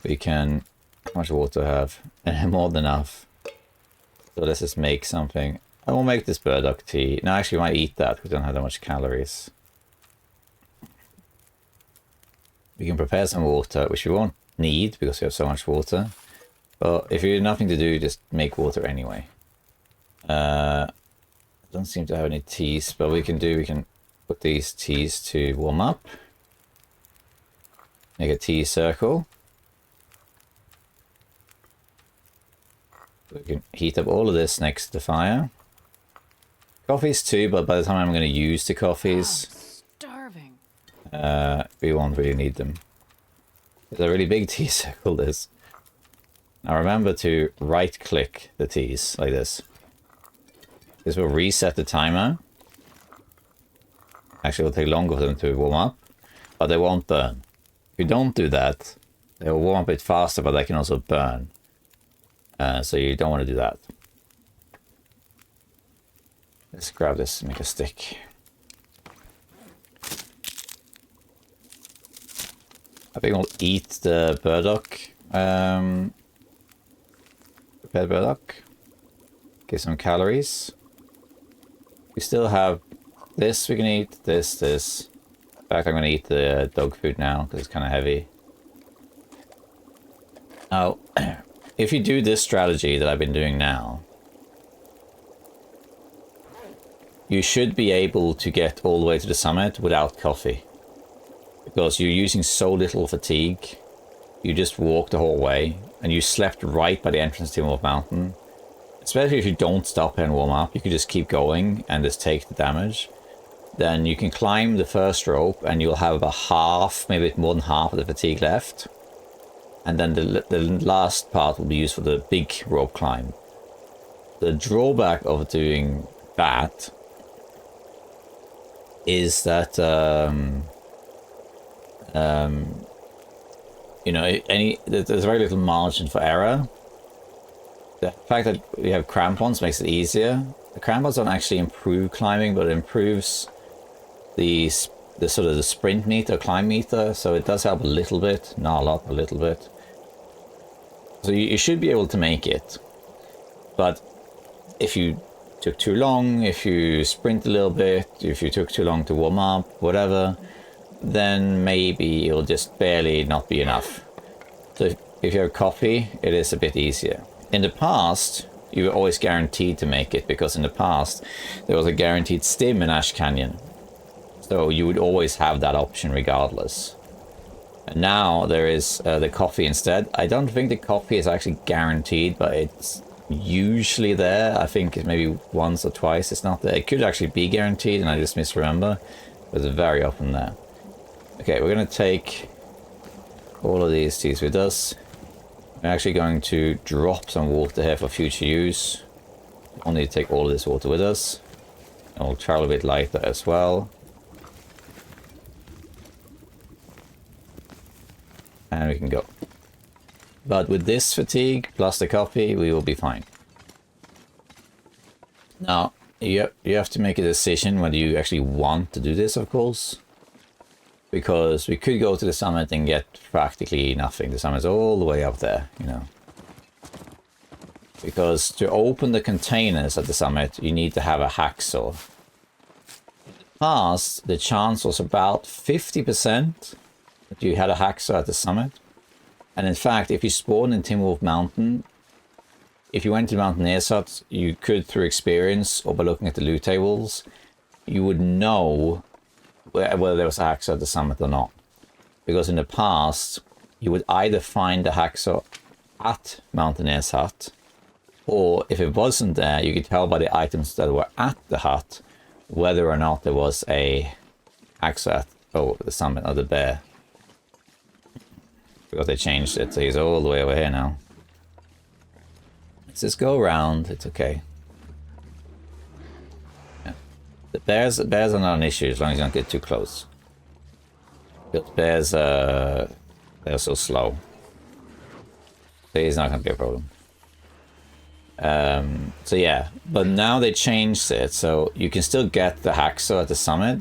We can... How much water I have? More than enough. So let's just make something. I will make this burdock tea. No, actually, we might eat that. We don't have that much calories. We can prepare some water, which we won't need because we have so much water. But if you have nothing to do, just make water anyway. Don't seem to have any teas, but we can put these teas to warm up. Make a tea circle. We can heat up all of this next to the fire. Coffees too, but by the time I'm going to use the coffees, starving. We won't really need them. It's a really big tea circle, this. Now remember to right-click the teas like this. This will reset the timer. Actually, it'll take longer for them to warm up, but they won't burn. If you don't do that, they will warm up a bit faster, but they can also burn. So you don't want to do that. Let's grab this and make a stick. I think we'll eat the burdock. Prepared burdock. Get some calories. We still have this we can eat, this. In fact, I'm going to eat the dog food now because it's kind of heavy. Now, if you do this strategy that I've been doing now, you should be able to get all the way to the summit without coffee. Because you're using so little fatigue. You just walk the whole way, and you slept right by the entrance to Timber Mountain. Especially if you don't stop and warm up, you can just keep going and just take the damage. Then you can climb the first rope, and you'll have about half, maybe more than half of the fatigue left. And then the last part will be used for the big rope climb. The drawback of doing that is that you know, there's very little margin for error. The fact that we have crampons makes it easier. The crampons don't actually improve climbing, but it improves the sort of the sprint meter, climb meter. So it does help a little bit, not a lot, a little bit. So you should be able to make it. But if you took too long, if you sprint a little bit, if you took too long to warm up, whatever, then maybe it'll just barely not be enough. So if you have coffee, it is a bit easier. In the past, you were always guaranteed to make it, because in the past there was a guaranteed stim in Ash Canyon. So you would always have that option regardless. And now there is the coffee instead. I don't think the coffee is actually guaranteed, but it's usually there. I think maybe once or twice it's not there. It could actually be guaranteed and I just misremember, but it's very often there. Okay, we're going to take all of these teas with us. We're actually going to drop some water here for future use. We'll need to take all of this water with us. And we'll travel a bit lighter as well. And we can go. But with this fatigue plus the coffee, we will be fine. Now, you have to make a decision whether you actually want to do this, of course. Because we could go to the summit and get practically nothing. The summit's all the way up there, you know. Because to open the containers at the summit, you need to have a hacksaw. In the past, the chance was about 50% that you had a hacksaw at the summit. And in fact, if you spawn in Timberwolf Mountain, if you went to Mountaineer's Hut, you could, through experience or by looking at the loot tables, you would know whether there was a hacksaw at the summit or not. Because in the past, you would either find a hacksaw at Mountaineer's Hut, or if it wasn't there, you could tell by the items that were at the hut whether or not there was a hacksaw at the summit of the bear. Because they changed it, so he's all the way over here now. Let's just go around, it's okay. Yeah. The bears are not an issue as long as you don't get too close. Because bears, they're so slow. So he's not going to be a problem. So yeah, but now they changed it, so you can still get the hacksaw at the summit,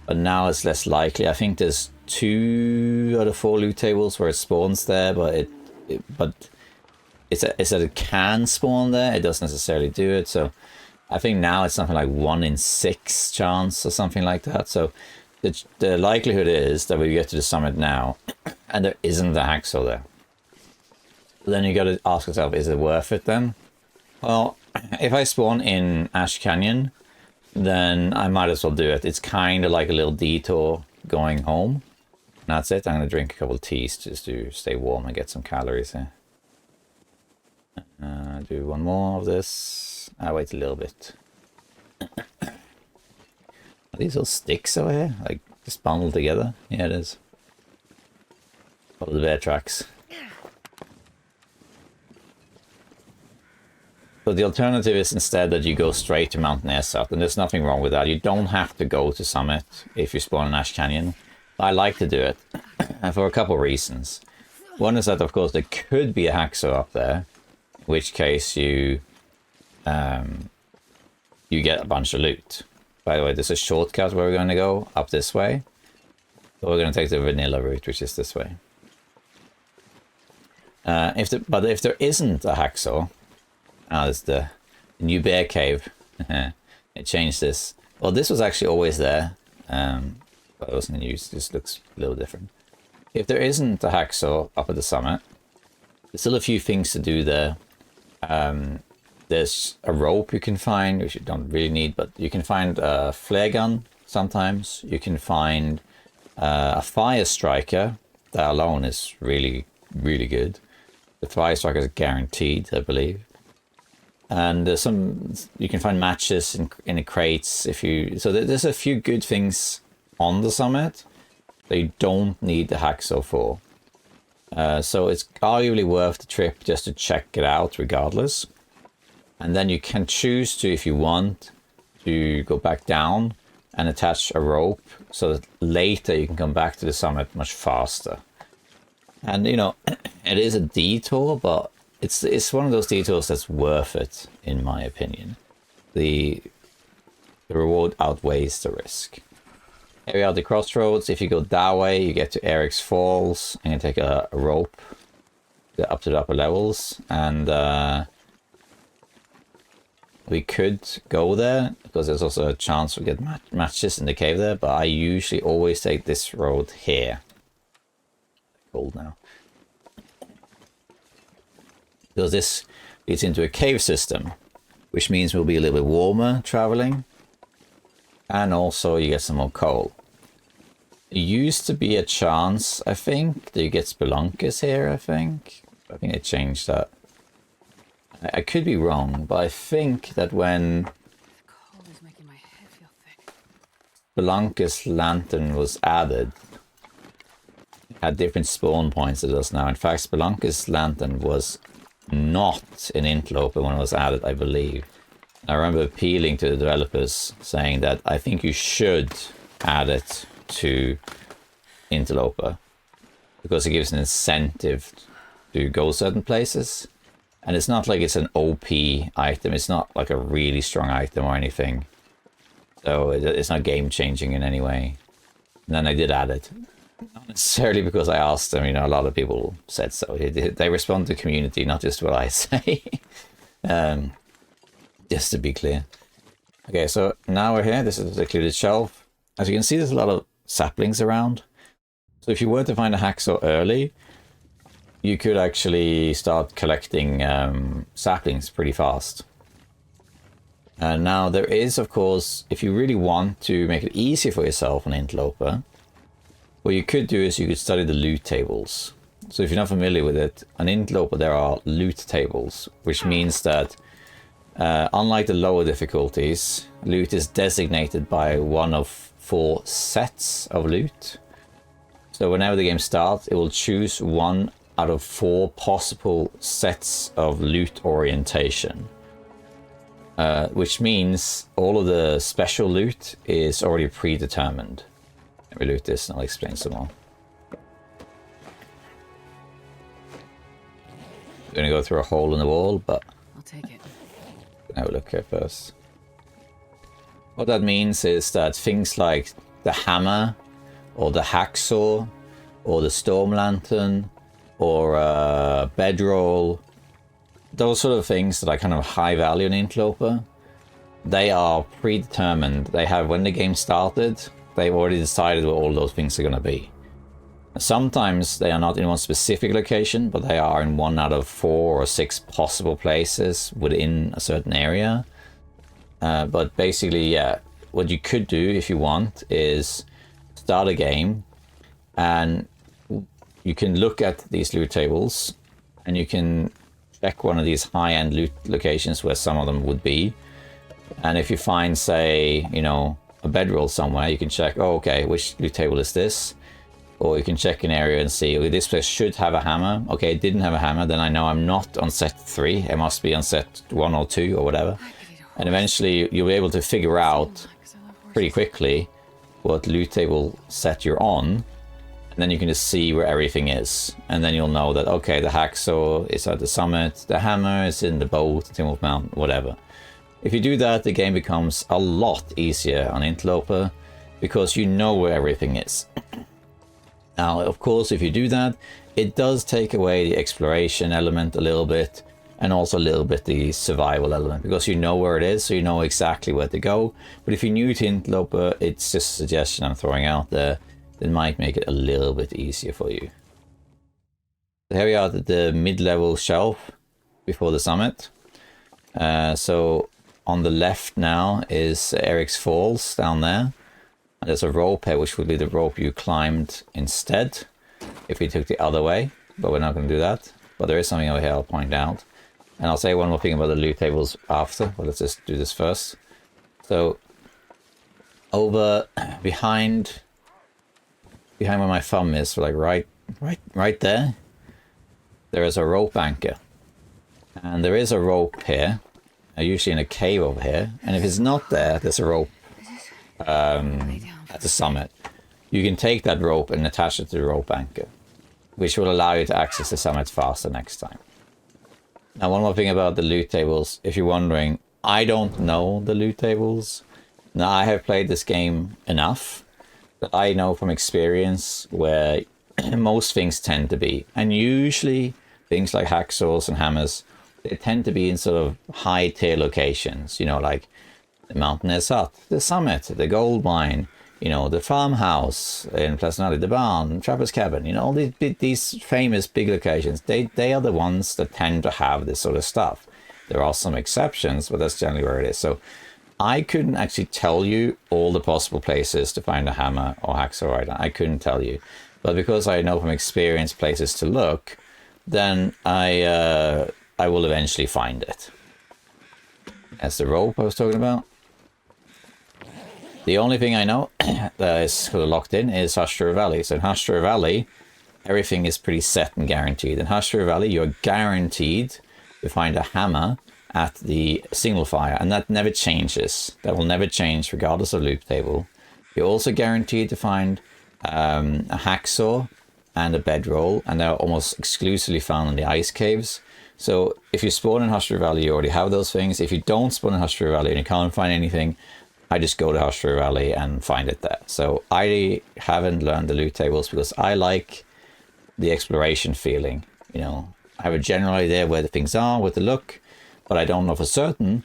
but now it's less likely. I think there's 2 out of 4 loot tables where it spawns there, but it's that it can spawn there. It doesn't necessarily do it. So I think now it's something like 1 in 6 chance or something like that. So the likelihood is that we get to the summit now and there isn't the hacksaw there. Then you got to ask yourself, is it worth it then? Well, if I spawn in Ash Canyon, then I might as well do it. It's kind of like a little detour going home. And that's it. I'm going to drink a couple of teas just to stay warm and get some calories here. Do one more of this. I'll wait a little bit. Are these all sticks over here? Like, just bundled together? Yeah, it is. Follow the bear tracks. So the alternative is instead that you go straight to Mountaineer's Hut, and there's nothing wrong with that. You don't have to go to Summit if you spawn in Ash Canyon. I like to do it, and for a couple of reasons. One is that, of course, there could be a hacksaw up there, in which case you get a bunch of loot. By the way, there's a shortcut where we're going to go, up this way. So we're going to take the vanilla route, which is this way. But if there isn't a hacksaw, there's the new bear cave. It changed this. Well, this was actually always there, but it wasn't in use. This looks a little different. If there isn't a hacksaw up at the summit, there's still a few things to do there. There's a rope you can find, which you don't really need, but you can find a flare gun sometimes. You can find a fire striker. That alone is really, really good. The fire striker is guaranteed, I believe. And there's you can find matches in the crates if you. So there's a few good things on the summit that you don't need the hacksaw for. So it's arguably worth the trip just to check it out regardless. And then you can choose to, if you want, to go back down and attach a rope so that later you can come back to the summit much faster. And you know, it is a detour, but it's one of those detours that's worth it, in my opinion. The reward outweighs the risk. Here we are at the crossroads. If you go that way, you get to Eric's Falls and you take a rope up to the upper levels. And we could go there because there's also a chance we get matches in the cave there. But I usually always take this road here. Cold now. Because this leads into a cave system, which means we'll be a little bit warmer traveling. And also you get some more coal. It used to be a chance, I think, that you get Spelunkers here, I think they changed that. I could be wrong, but I think that when The cold is making my head feel thick. Spelunker's Lantern was added, it had different spawn points than it does now. In fact, Spelunker's Lantern was not in Interloper when it was added, I believe. I remember appealing to the developers, saying that I think you should add it to Interloper, because it gives an incentive to go certain places. And it's not like it's an OP item. It's not like a really strong item or anything. So it's not game changing in any way. And then I did add it. Not necessarily because I asked them, you know, a lot of people said so. They respond to the community, not just what I say. Just to be clear. Okay, so now we're here. This is the secluded shelf. As you can see, there's a lot of saplings around. So if you were to find a hacksaw early, you could actually start collecting saplings pretty fast. And now there is, of course, if you really want to make it easier for yourself on Interloper, what you could do is you could study the loot tables. So if you're not familiar with it, on Interloper there are loot tables, which means that unlike the lower difficulties, loot is designated by one of 4 sets of loot. So whenever the game starts, it will choose one out of 4 possible sets of loot orientation. Which means all of the special loot is already predetermined. Let me loot this and I'll explain some more. I'm going to go through a hole in the wall, but I'll take it. have a look here first. What that means is that things like the hammer, or the hacksaw, or the storm lantern, or bedroll, those sort of things that are kind of high value in Interloper, they are predetermined. They have, when the game started, they've already decided what all those things are going to be. Sometimes they are not in one specific location, but they are in 1 out of 4 or 6 possible places within a certain area. But basically, yeah, what you could do if you want is start a game and you can look at these loot tables and you can check one of these high-end loot locations where some of them would be. And if you find, say, you know, a bedroll somewhere, you can check, oh, okay, which loot table is this? Or you can check an area and see, oh, this place should have a hammer. Okay, it didn't have a hammer, then I know I'm not on set 3. It must be on set 1 or 2 or whatever. And eventually you'll be able to figure out pretty quickly what loot table set you're on. And then you can just see where everything is. And then you'll know that, okay, the hacksaw is at the summit, the hammer is in the boat, Timberwolf Mountain, whatever. If you do that, the game becomes a lot easier on Interloper because you know where everything is. Now, of course, if you do that, it does take away the exploration element a little bit, and also a little bit the survival element, because you know where it is, so you know exactly where to go. But if you're new to Interloper, it's just a suggestion I'm throwing out there that might make it a little bit easier for you. So here we are at the mid-level shelf before the summit. So on the left now is Eric's Falls down there. And there's a rope here, which would be the rope you climbed instead if we took the other way, but we're not going to do that. But there is something over here I'll point out. And I'll say one more thing about the loot tables after, but let's just do this first. So over behind where my thumb is, like right there, there is a rope anchor. And there is a rope here, usually in a cave over here. And if it's not there, there's a rope at the summit. You can take that rope and attach it to the rope anchor, which will allow you to access the summit faster next time. Now, one more thing about the loot tables. If you're wondering, I don't know the loot tables. Now, I have played this game enough that I know from experience where most things tend to be. And usually things like hacksaws and hammers, they tend to be in sort of high tier locations, you know, like the Mountaineer's Hut, the Summit, the Gold Mine, you know, the farmhouse in Pleasant Valley, the barn, Trapper's Cabin, you know, all these famous big locations, they are the ones that tend to have this sort of stuff. There are some exceptions, but that's generally where it is. So I couldn't actually tell you all the possible places to find a hammer or hacksaw right now. I couldn't tell you. But because I know from experience places to look, then I will eventually find it. That's the rope I was talking about. The only thing I know that is sort of locked in is Hushdura Valley. So in Hushdura Valley, everything is pretty set and guaranteed. In Hushdura Valley, you're guaranteed to find a hammer at the single fire, and that never changes. That will never change regardless of loot table. You're also guaranteed to find a hacksaw and a bedroll, and they're almost exclusively found in the ice caves. So if you spawn in Hushdura Valley, you already have those things. If you don't spawn in Hushdura Valley and you can't find anything, I just go to Hushdura Valley and find it there. So I haven't learned the loot tables because I like the exploration feeling. You know, I have a general idea where the things are, where to look, but I don't know for certain.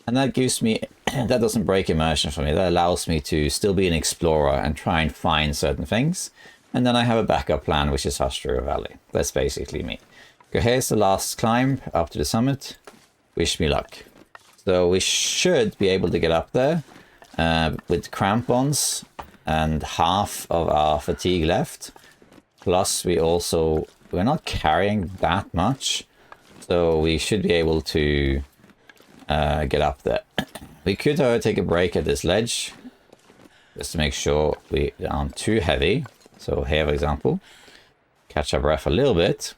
And that gives me, that doesn't break immersion for me. That allows me to still be an explorer and try and find certain things. And then I have a backup plan, which is Hushdura Valley. That's basically me. Okay, here's the last climb up to the summit. Wish me luck. So we should be able to get up there with crampons and half of our fatigue left. Plus we're not carrying that much. So we should be able to get up there. We could take a break at this ledge just to make sure we aren't too heavy. So here, for example, catch our breath a little bit.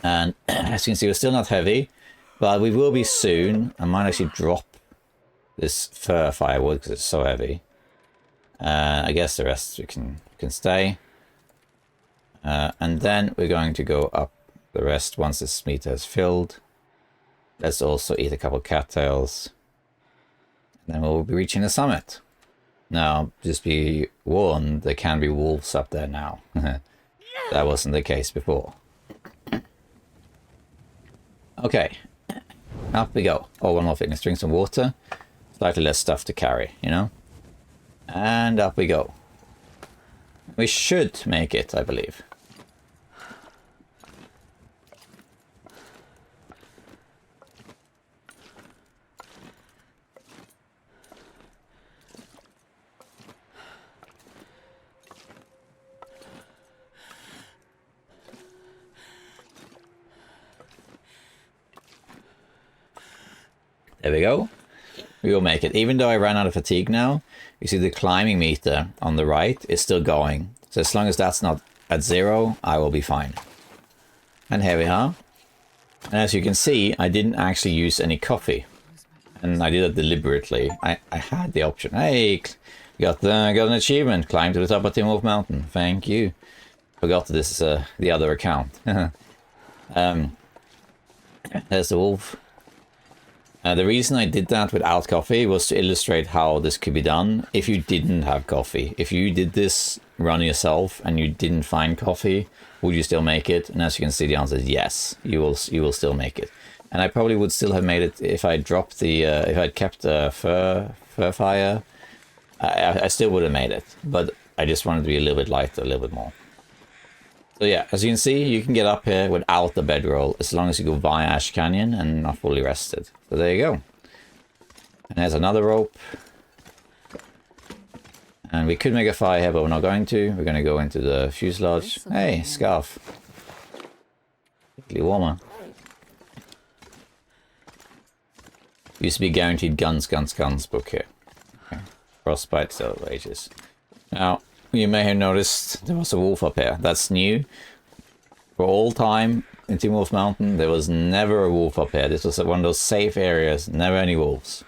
And as you can see, we're still not heavy, but we will be soon. I might actually drop this fir firewood because it's so heavy. I guess the rest we can stay. And then we're going to go up the rest once this meter has filled. Let's also eat a couple cattails. And then we'll be reaching the summit. Now, just be warned, there can be wolves up there now. That wasn't the case before. Okay, up we go. Oh, one more thing. Let's drink some water. Slightly less stuff to carry, you know? And up we go. We should make it, I believe. There we go. We will make it. Even though I ran out of fatigue now, you see the climbing meter on the right is still going. So as long as that's not at 0, I will be fine. And here we are. And as you can see, I didn't actually use any coffee. And I did it deliberately. I had the option. Hey, got an achievement. Climb to the top of Tim Wolf Mountain. Thank you. Forgot this is the other account. There's the wolf. The reason I did that without coffee was to illustrate how this could be done if you didn't have coffee. If you did this run yourself and you didn't find coffee, would you still make it? And as you can see, the answer is yes, you will still make it. And I probably would still have made it if I dropped the, if I'd kept the fir fire, I still would have made it. But I just wanted to be a little bit lighter, a little bit more. So yeah, as you can see, you can get up here without the bedroll as long as you go via Ash Canyon and not fully rested. So there you go. And there's another rope. And we could make a fire here, but we're not going to. We're going to go into the fuselage. Hey, scarf. Slightly warmer. Used to be guaranteed guns book here. Okay. Frostbite still rages. Now, you may have noticed there was a wolf up here. That's new. For all time in Tim Wolf Mountain, there was never a wolf up here. This was one of those safe areas, never any wolves.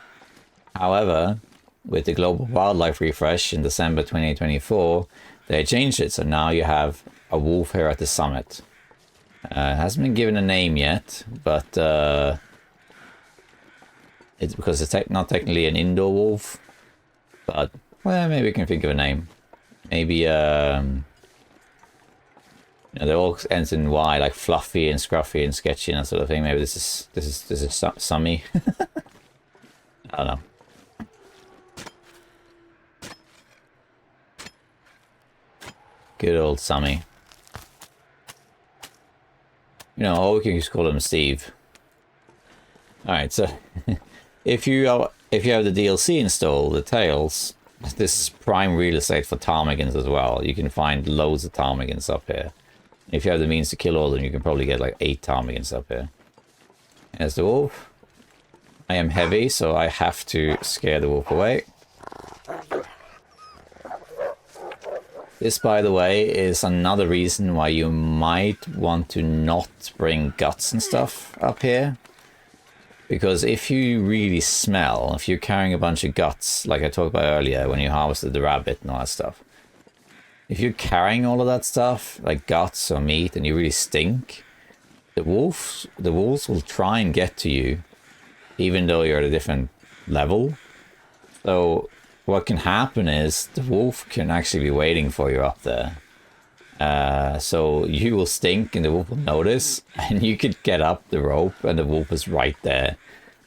However, with the global wildlife refresh in December 2024, they changed it. So now you have a wolf here at the summit. It hasn't been given a name yet, but it's because it's not technically an indoor wolf. But, well, maybe we can think of a name. Maybe, you know, they all ends in Y, like fluffy and scruffy and sketchy and that sort of thing. Maybe this is Summy. I don't know. Good old Summy. You know, or we can just call him Steve. Alright, so if you if you have the DLC installed, the Tails, this is prime real estate for ptarmigans as well. You can find loads of ptarmigans up here. If you have the means to kill all of them, you can probably get like 8 ptarmigans up here. There's the wolf. I am heavy, so I have to scare the wolf away. This, by the way, is another reason why you might want to not bring guts and stuff up here. Because if you really smell, if you're carrying a bunch of guts, like I talked about earlier when you harvested the rabbit and all that stuff, if you're carrying all of that stuff, like guts or meat, and you really stink, the wolves will try and get to you, even though you're at a different level. So what can happen is the wolf can actually be waiting for you up there. So you will stink and the wolf will notice, and you could get up the rope and the wolf is right there.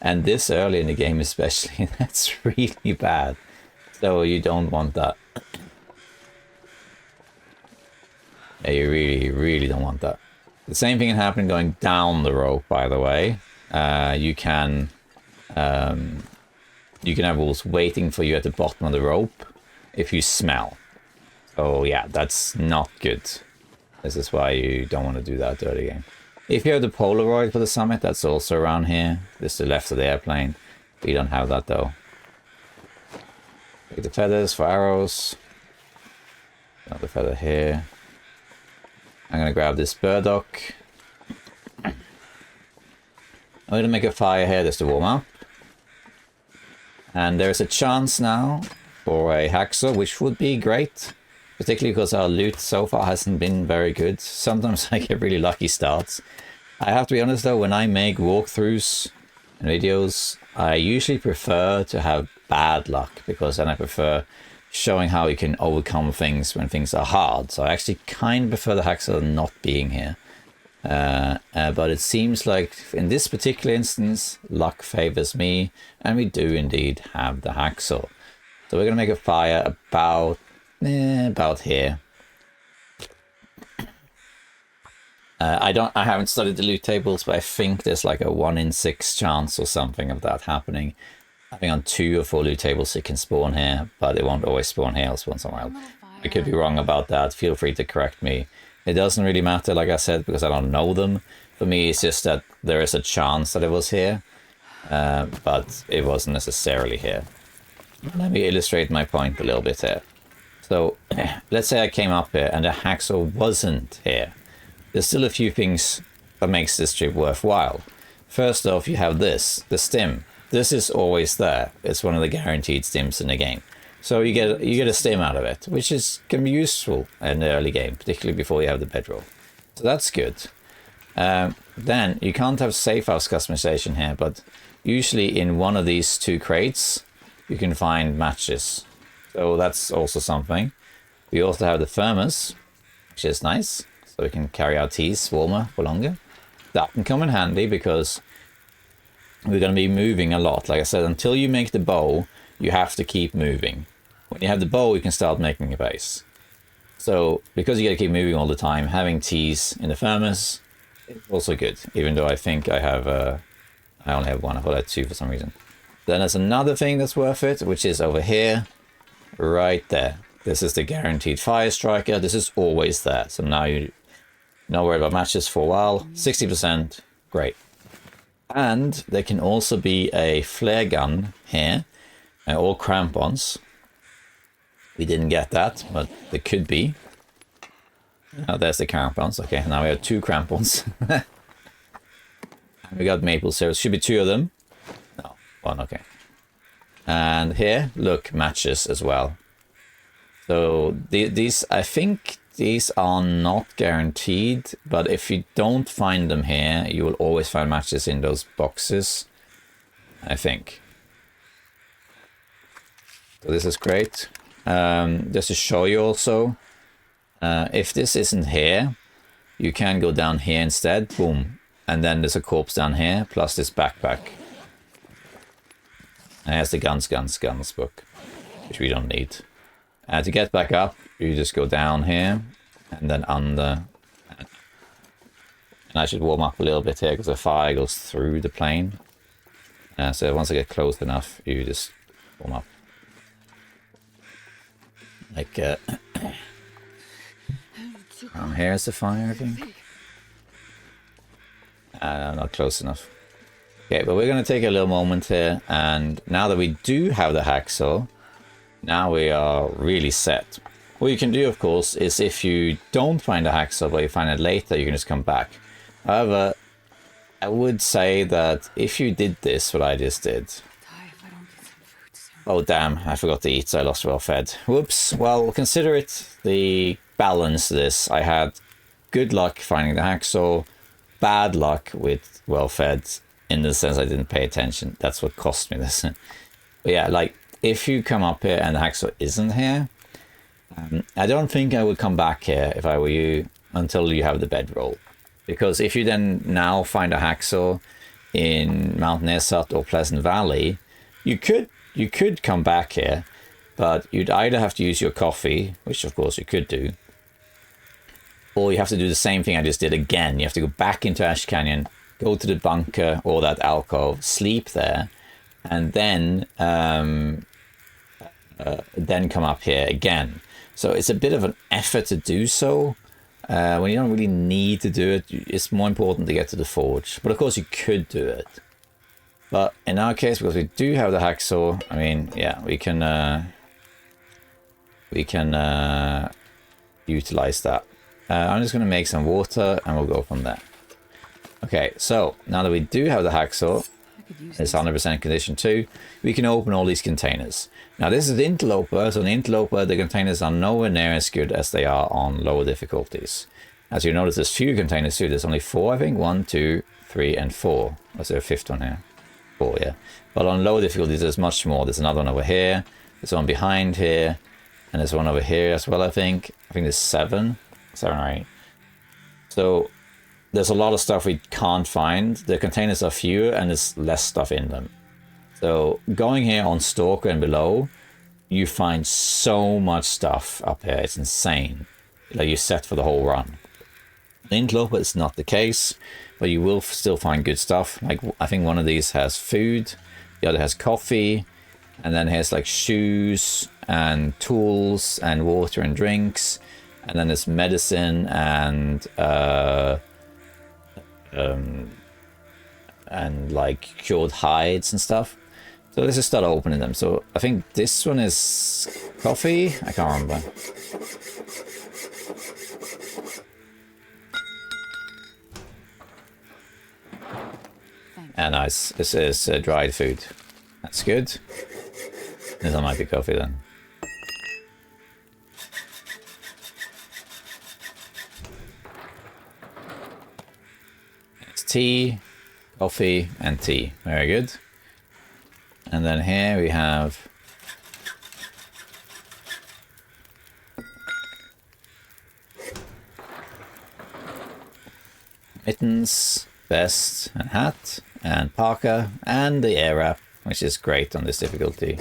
And this early in the game especially, that's really bad. So you don't want that. Yeah, you really don't want that. The same thing can happen going down the rope, by the way. You can have wolves waiting for you at the bottom of the rope if you smell. So yeah, that's not good. This is why you don't want to do that early game. If you have the Polaroid for the summit, that's also around here. This is the left of the airplane. We don't have that though. Take the feathers for arrows. Another feather here. I'm gonna grab this burdock. I'm gonna make a fire here just to warm up. And there's a chance now for a hacksaw, which would be great. Particularly because our loot so far hasn't been very good. Sometimes I get really lucky starts. I have to be honest though, when I make walkthroughs and videos, I usually prefer to have bad luck, because then I prefer showing how you can overcome things when things are hard. So I actually kind of prefer the hacksaw not being here. But it seems like in this particular instance, luck favors me, and we do indeed have the hacksaw. So we're going to make a fire about here. I haven't studied the loot tables, but I think there's like a 1 in 6 chance or something of that happening. I think on 2 or 4 loot tables it can spawn here, but it won't always spawn here, it'll spawn somewhere else. I could be wrong about that, feel free to correct me. It doesn't really matter, like I said, because I don't know them. For me, it's just that there is a chance that it was here, but it wasn't necessarily here. Let me illustrate my point a little bit here. So, let's say I came up here and the hacksaw wasn't here. There's still a few things that makes this trip worthwhile. First off, you have this, the stim. This is always there. It's one of the guaranteed stims in the game. So you get a stim out of it, which can be useful in the early game, particularly before you have the bedroll. So that's good. Then you can't have safe house customization here, but usually in one of these 2 crates, you can find matches. So that's also something. We also have the thermos, which is nice. So we can carry our teas warmer for longer. That can come in handy because we're going to be moving a lot. Like I said, until you make the bow, you have to keep moving. When you have the bow, you can start making a base. So because you got to keep moving all the time, having teas in the thermos is also good. Even though I think I only have 1. I thought I had 2 for some reason. Then there's another thing that's worth it, which is over here, right there. This is the guaranteed fire striker. This is always there. So now you're not worried about matches for a while. 60%, great. And there can also be a flare gun here, or crampons. We didn't get that, but there could be. Now there's the crampons. Okay, now we have 2 crampons. And we got maple syrup. Should be 2 of them. No, 1, okay. And here, look, matches as well. So these, I think these are not guaranteed, but if you don't find them here, you will always find matches in those boxes, I think. So this is great. Just to show you also, if this isn't here, you can go down here instead, boom, and then there's a corpse down here, plus this backpack. And there's the guns book, which we don't need. To get back up, you just go down here, and then under. And I should warm up a little bit here, because the fire goes through the plane. So once I get close enough, you just warm up. Like, here's the fire, I think. Not close enough. Okay, but we're going to take a little moment here, and now that we do have the hacksaw, now we are really set. What you can do, of course, is if you don't find a hacksaw, but you find it later, you can just come back. However, I would say that if you did this, what I just did... Oh damn, I forgot to eat, so I lost well fed. Whoops. Well, consider it the balance of this. I had good luck finding the hacksaw, bad luck with well fed, in the sense I didn't pay attention. That's what cost me this. But yeah, like, if you come up here and the hacksaw isn't here, I don't think I would come back here if I were you until you have the bedroll. Because if you then now find a hacksaw in Mount Nesat or Pleasant Valley, you could come back here, but you'd either have to use your coffee, which of course you could do, or you have to do the same thing I just did again. You have to go back into Ash Canyon, go to the bunker or that alcove, sleep there, and then come up here again. So it's a bit of an effort to do so. When you don't really need to do it, it's more important to get to the forge. But of course you could do it. But in our case, because we do have the hacksaw, I mean, yeah, we can utilize that. I'm just going to make some water and we'll go from there. Okay, so now that we do have the hacksaw, it's 100% condition 2, we can open all these containers. Now this is the Interloper, so in the Interloper the containers are nowhere near as good as they are on lower difficulties. As you notice, there's few containers too. There's only 4, I think. 1, 2, 3, and 4. Was there a 5th one here? 4, yeah. But on lower difficulties there's much more. There's another one over here, there's one behind here, and there's one over here as well, I think. I think there's 7 or 8. So there's a lot of stuff we can't find. The containers are fewer and there's less stuff in them. So going here on Stalker and below, you find so much stuff up here. It's insane. Like, you're set for the whole run. In Interloper, it's not the case, but you will still find good stuff. Like, I think one of these has food, the other has coffee, and then here's like shoes and tools and water and drinks, and then there's medicine and like cured hides and stuff. So let's just start opening them. So I think this one is coffee. I can't remember. And nice. This is dried food. That's good. This one might be coffee then. It's tea, coffee, and tea. Very good. And then here we have mittens, vest, and hat, and parka, and the air wrap, which is great on this difficulty.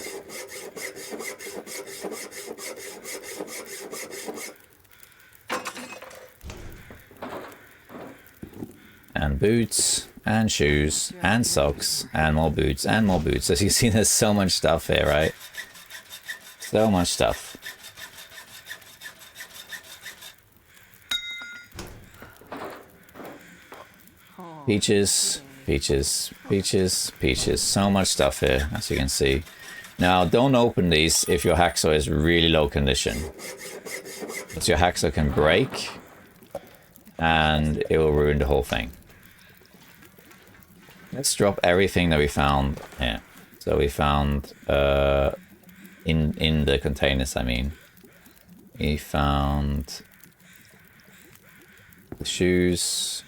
And boots, and shoes, and socks, and more boots, and more boots. As you see, there's so much stuff here, right? So much stuff. Peaches, peaches, peaches, peaches. So much stuff here, as you can see. Now, don't open these if your hacksaw is really low condition, because your hacksaw can break, and it will ruin the whole thing. Let's drop everything that we found here. So we found in the containers, I mean. We found the shoes,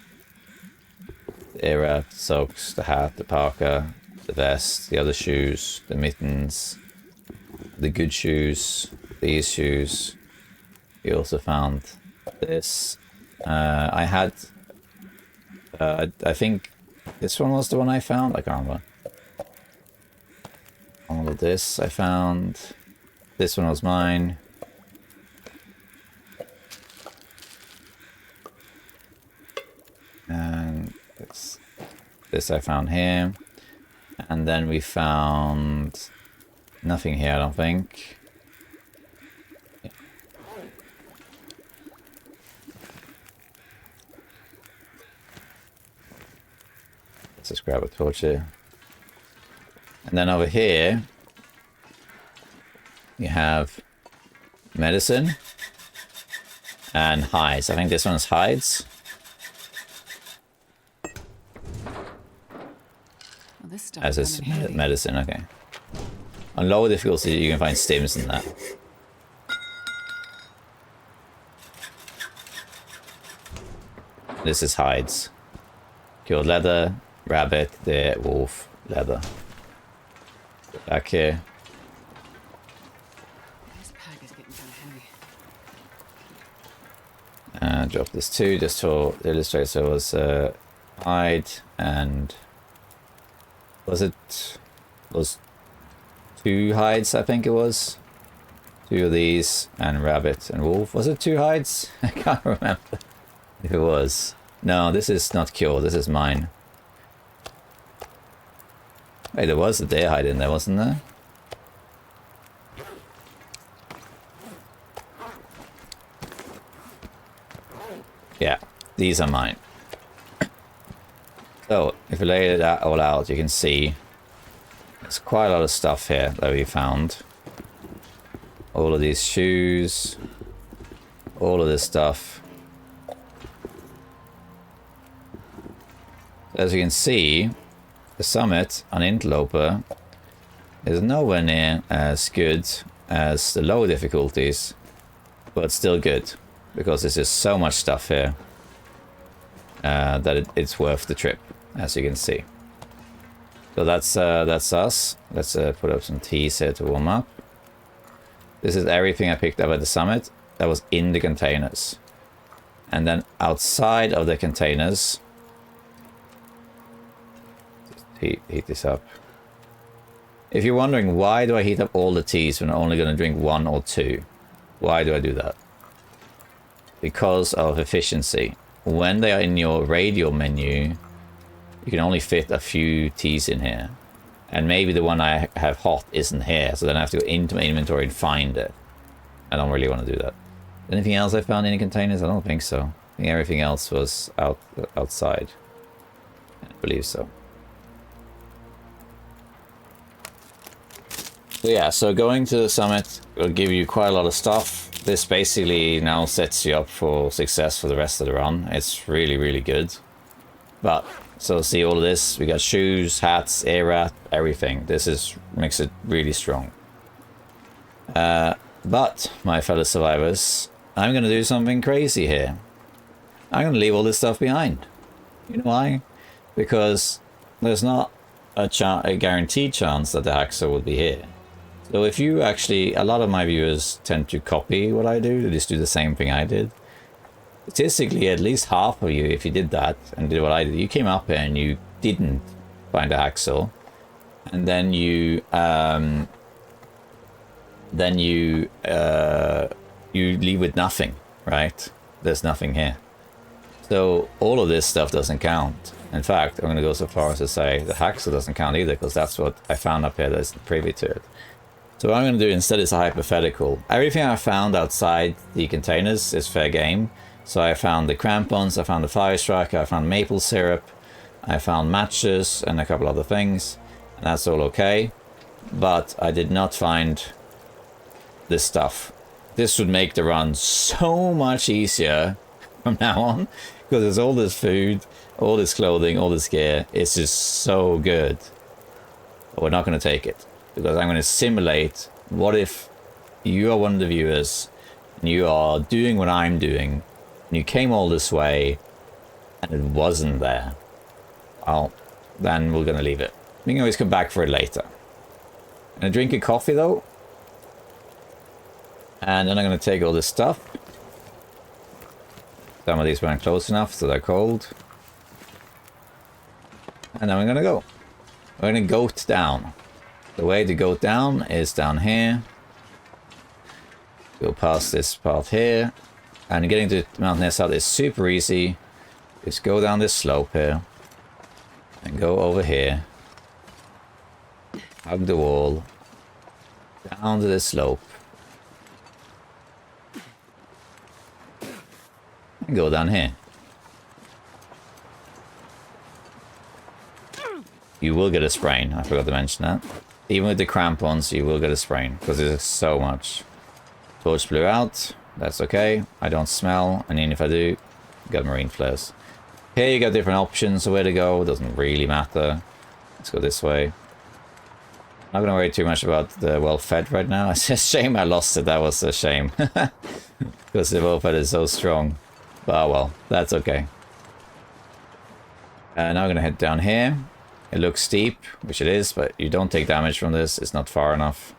the air wrap, socks, the hat, the parka, the vest, the other shoes, the mittens, the good shoes, these shoes. We also found this. I had, I think this one was the one I found. I can't remember. All of this I found. This one was mine. And this I found here. And then we found nothing here, I don't think. Yeah. Let's just grab a torch here. And then over here, you have medicine and hides. I think this one's hides. Well, this stuff As is medicine, okay. On lower difficulty, you can find stims in that. This is hides. Cured leather, rabbit, deer, wolf, leather. Back here. This pack is getting kind of heavy. And drop this too, just to illustrate. So it was hide and was 2 hides, I think it was. 2 of these and rabbit and wolf. Was it 2 hides? I can't remember if it was. No, this is not cured. This is mine. Wait, there was a deer hide in there, wasn't there? Yeah, these are mine. So, if you lay it all out, you can see there's quite a lot of stuff here that we found. All of these shoes, all of this stuff. As you can see, the summit on Interloper is nowhere near as good as the lower difficulties, but still good, because there's just so much stuff here that it's worth the trip, as you can see. So that's us. Let's put up some teas here to warm up. This is everything I picked up at the summit that was in the containers. And then outside of the containers, heat this up. If you're wondering why do I heat up all the teas when I'm only going to drink 1 or 2, why do I do that? Because of efficiency. When they are in your radial menu, you can only fit a few teas in here. And maybe the one I have hot isn't here, so then I have to go into my inventory and find it. I don't really want to do that. Anything else I found in the containers? I don't think so. I think everything else was outside. I believe so. So yeah, so going to the summit will give you quite a lot of stuff. This basically now sets you up for success for the rest of the run. It's really, really good. But, so see all of this, we got shoes, hats, air wrap, everything. This makes it really strong. But, my fellow survivors, I'm going to do something crazy here. I'm going to leave all this stuff behind. You know why? Because there's not a guaranteed chance that the hacksaw will be here. So if you actually, a lot of my viewers tend to copy what I do, they just do the same thing I did. Statistically, at least half of you, if you did that and did what I did, you came up here and you didn't find a hacksaw, and then you leave with nothing, right? There's nothing here. So all of this stuff doesn't count. In fact, I'm going to go so far as to say the hacksaw doesn't count either, because that's what I found up here that's privy to it. So what I'm going to do instead is a hypothetical. Everything I found outside the containers is fair game. So I found the crampons, I found the fire striker, I found maple syrup, I found matches and a couple other things. And that's all okay. But I did not find this stuff. This would make the run so much easier from now on, because there's all this food, all this clothing, all this gear. It's just so good. But we're not going to take it, because I'm going to simulate what if you are one of the viewers and you are doing what I'm doing and you came all this way and it wasn't there. Well, then we're going to leave it. We can always come back for it later. I'm going to drink a coffee though, and then I'm going to take all this stuff. Some of these weren't close enough, so they're cold. And then we're going to go. We're going to goat down. The way to go down is down here. Go past this path here. And getting to Mountain South is super easy. Just go down this slope here. And go over here. hug the wall, down to the slope, and go down here. You will get a sprain, I forgot to mention that. Even with the crampons, you will get a sprain, because there's so much. Torch blew out, that's okay. I don't smell, and even if I do, got marine flares. Here you got different options of where to go, doesn't really matter. Let's go this way. Not gonna worry too much about the well-fed right now. It's a shame I lost it, that was a shame. Because the well-fed is so strong. But oh well, that's okay. Now I'm gonna head down here. It looks steep, which it is, but you don't take damage from this, it's not far enough.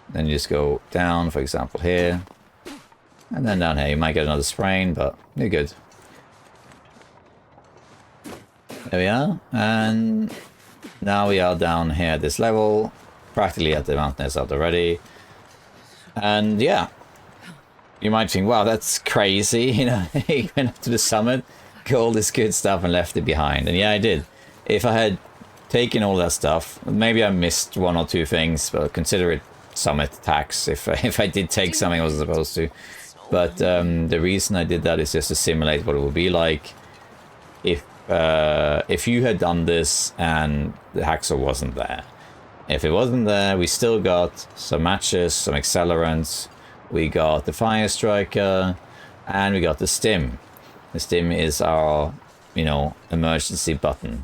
Then you just go down, for example, here. And then down here, you might get another sprain, but you're good. There we are, and now we are down here at this level, practically at the mountain is out already. And yeah, you might think, wow, that's crazy, you know, he went up to the summit, got all this good stuff and left it behind. And yeah, I did. If I had taken all that stuff, maybe I missed one or two things, but consider it summit tax if I did take something I wasn't supposed to. But the reason I did that is just to simulate what it would be like if you had done this and the hacksaw wasn't there. If it wasn't there, we still got some matches, some accelerants, we got the fire striker, and we got the stim. The stim is our, you know, emergency button.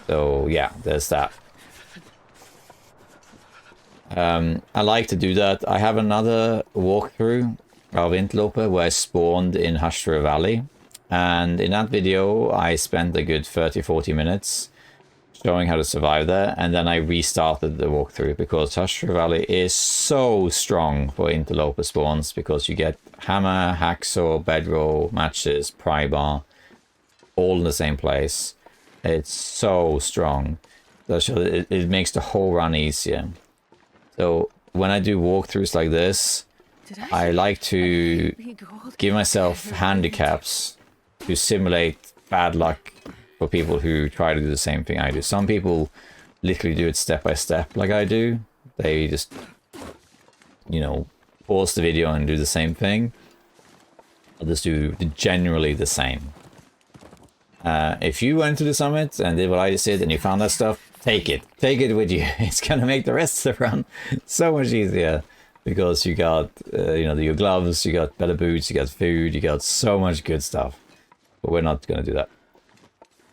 So yeah, there's that. I like to do that. I have another walkthrough of Interloper where I spawned in Hashra Valley. And in that video, I spent a good 30-40 minutes showing how to survive there. And then I restarted the walkthrough because Hashra Valley is so strong for Interloper spawns because you get hammer, hacksaw, bedroll, matches, pry bar, all in the same place. It's so strong. So it makes the whole run easier. So when I do walkthroughs like this, I like to give myself handicaps to simulate bad luck for people who try to do the same thing I do. Some people literally do it step by step like I do. They just, you know, pause the video and do the same thing. I'll just do generally the same. If you went to the summit and did what I just did and you found that stuff, take it. Take it with you. It's going to make the rest of the run so much easier. Because you got, you know, your gloves, you got better boots, you got food, you got so much good stuff. But we're not going to do that.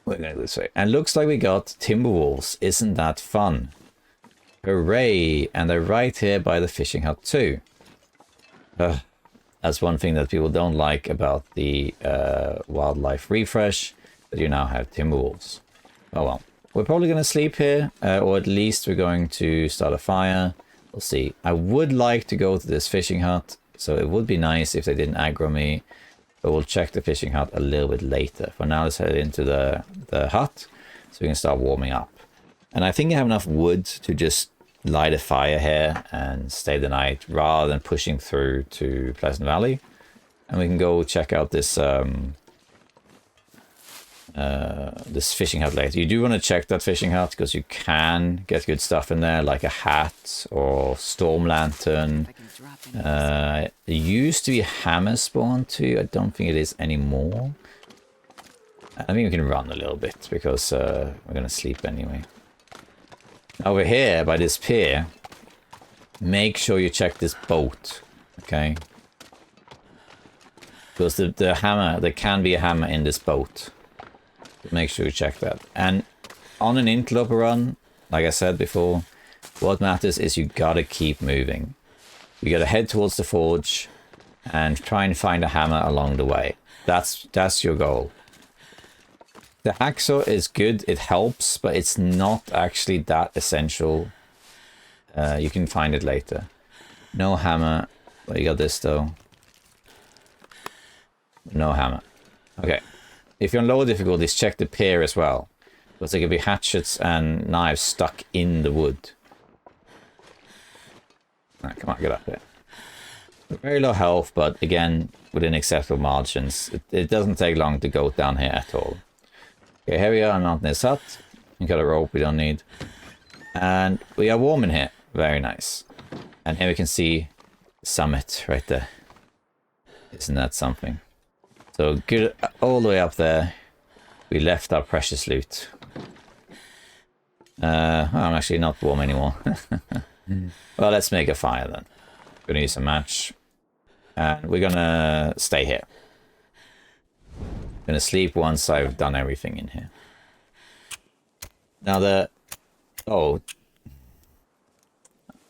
We're going to do this way. And looks like we got Timberwolves. Isn't that fun? Hooray! And they're right here by the fishing hut too. That's one thing that people don't like about the wildlife refresh, that you now have Timberwolves. Oh well. We're probably going to sleep here, or at least we're going to start a fire. We'll see. I would like to go to this fishing hut, so it would be nice if they didn't aggro me. But we'll check the fishing hut a little bit later. For now, let's head into the hut, so we can start warming up. And I think I have enough wood to just light a fire here and stay the night, rather than pushing through to Pleasant Valley. And we can go check out this this fishing hut later. You do want to check that fishing hut because you can get good stuff in there, like a hat or storm lantern. It used to be a hammer spawn too. I don't think it is anymore. I think we can run a little bit because we're going to sleep anyway. Over here by this pier, make sure you check this boat, okay? Because the hammer, there can be a hammer in this boat. Make sure you check that. And on an Interloper run, like I said before, what matters is you gotta keep moving. You gotta head towards the forge and try and find a hammer along the way. That's your goal. The hacksaw is good, it helps, but it's not actually that essential. You can find it later. No hammer. Well, you got this though. No hammer. Okay. If you're on lower difficulties, check the pier as well. Because there could be hatchets and knives stuck in the wood. Right, come on, get up there. Very low health, but again, within acceptable margins. It doesn't take long to go down here at all. Okay, here we are on Mountainous Hut. We got a rope we don't need. And we are warm in here. Very nice. And here we can see the summit right there. Isn't that something? So good, all the way up there. We left our precious loot. I'm actually not warm anymore. Well, let's make a fire then. Gonna use a match. And we're gonna stay here. Gonna sleep once I've done everything in here. Now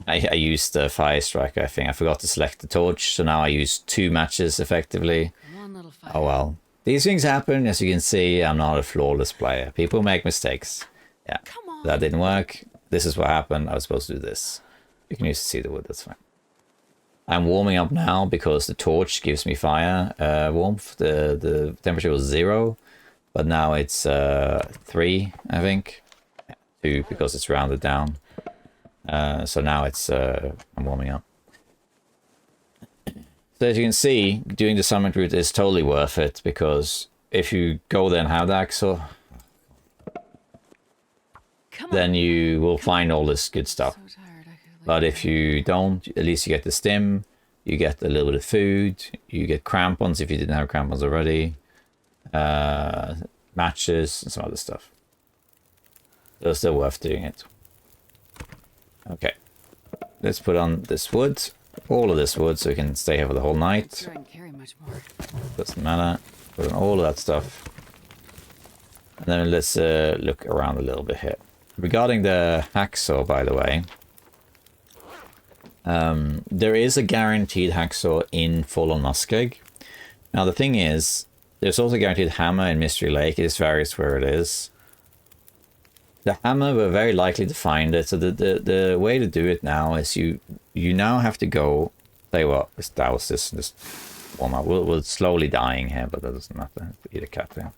I used the fire striker, I think. I forgot to select the torch, so now I use 2 matches effectively. Come on, little fire. Oh well. These things happen, as you can see. I'm not a flawless player. People make mistakes. Yeah, Come on. that didn't work. This is what happened. I was supposed to do this. You can use the cedar wood, that's fine. I'm warming up now because the torch gives me fire warmth. The temperature was 0, but now it's 3, I think. 2 because it's rounded down. So now it's I'm warming up. So as you can see, doing the summit route is totally worth it, because if you go there and have the Axel, then you will find all this good stuff. So tired, I could But if you don't, at least you get the stim, you get a little bit of food, you get crampons if you didn't have crampons already, matches and some other stuff. So it's still worth doing it. Okay, let's put on this wood, all of this wood, so we can stay here for the whole night. sure I can carry much more. Doesn't matter. Put on all of that stuff. And then let's look around a little bit here. Regarding the hacksaw, by the way, there is a guaranteed hacksaw in Fallen Muskeg. Now the thing is, there's also a guaranteed hammer in Mystery Lake. It just varies where it is. The hammer, we're very likely to find it. So the way to do it now is you now have to go. Tell you what, let's douse this and just warm up. We're slowly dying here, but that doesn't matter. Eat a cat there.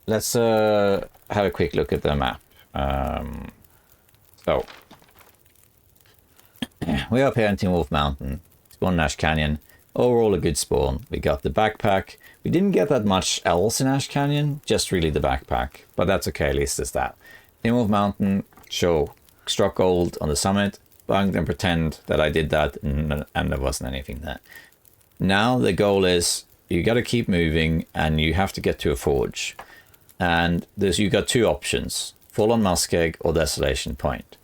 Let's have a quick look at the map. So we're up here in Tin Wolf Mountain. Spawn in Ash Canyon. Overall a good spawn. We got the backpack. We didn't get that much else in Ash Canyon, just really the backpack. But that's okay, at least there's that. Tin Wolf Mountain, show struck gold on the summit. But I'm going to pretend that I did that and there wasn't anything there. Now the goal is, you got to keep moving and you have to get to a forge. And you got 2 options. Fallen Muskeg or Desolation Point.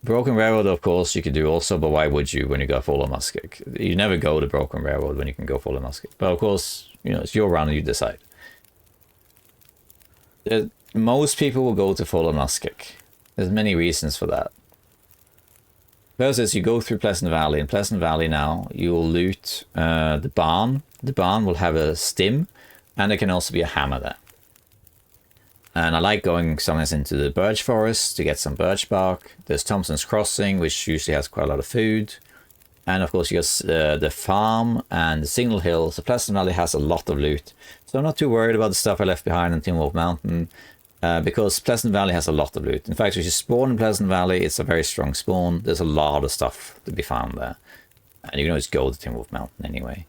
Broken Railroad, of course, you could do also, but why would you when you go Fallen Muskeg? You never go to Broken Railroad when you can go Fallen Muskeg. But of course, you know, it's your round and you decide. Most people will go to Fallen Muskeg. There's many reasons for that. First is you go through Pleasant Valley. In Pleasant Valley now, you will loot the barn. The barn will have a stim, and there can also be a hammer there. And I like going sometimes into the birch forest to get some birch bark. There's Thompson's Crossing, which usually has quite a lot of food. And of course you got the farm and the Signal Hill. So Pleasant Valley has a lot of loot. So I'm not too worried about the stuff I left behind in Tin Wolf Mountain. Because Pleasant Valley has a lot of loot. In fact, if you spawn in Pleasant Valley, it's a very strong spawn. There's a lot of stuff to be found there. And you can always go to Tin Wolf Mountain anyway.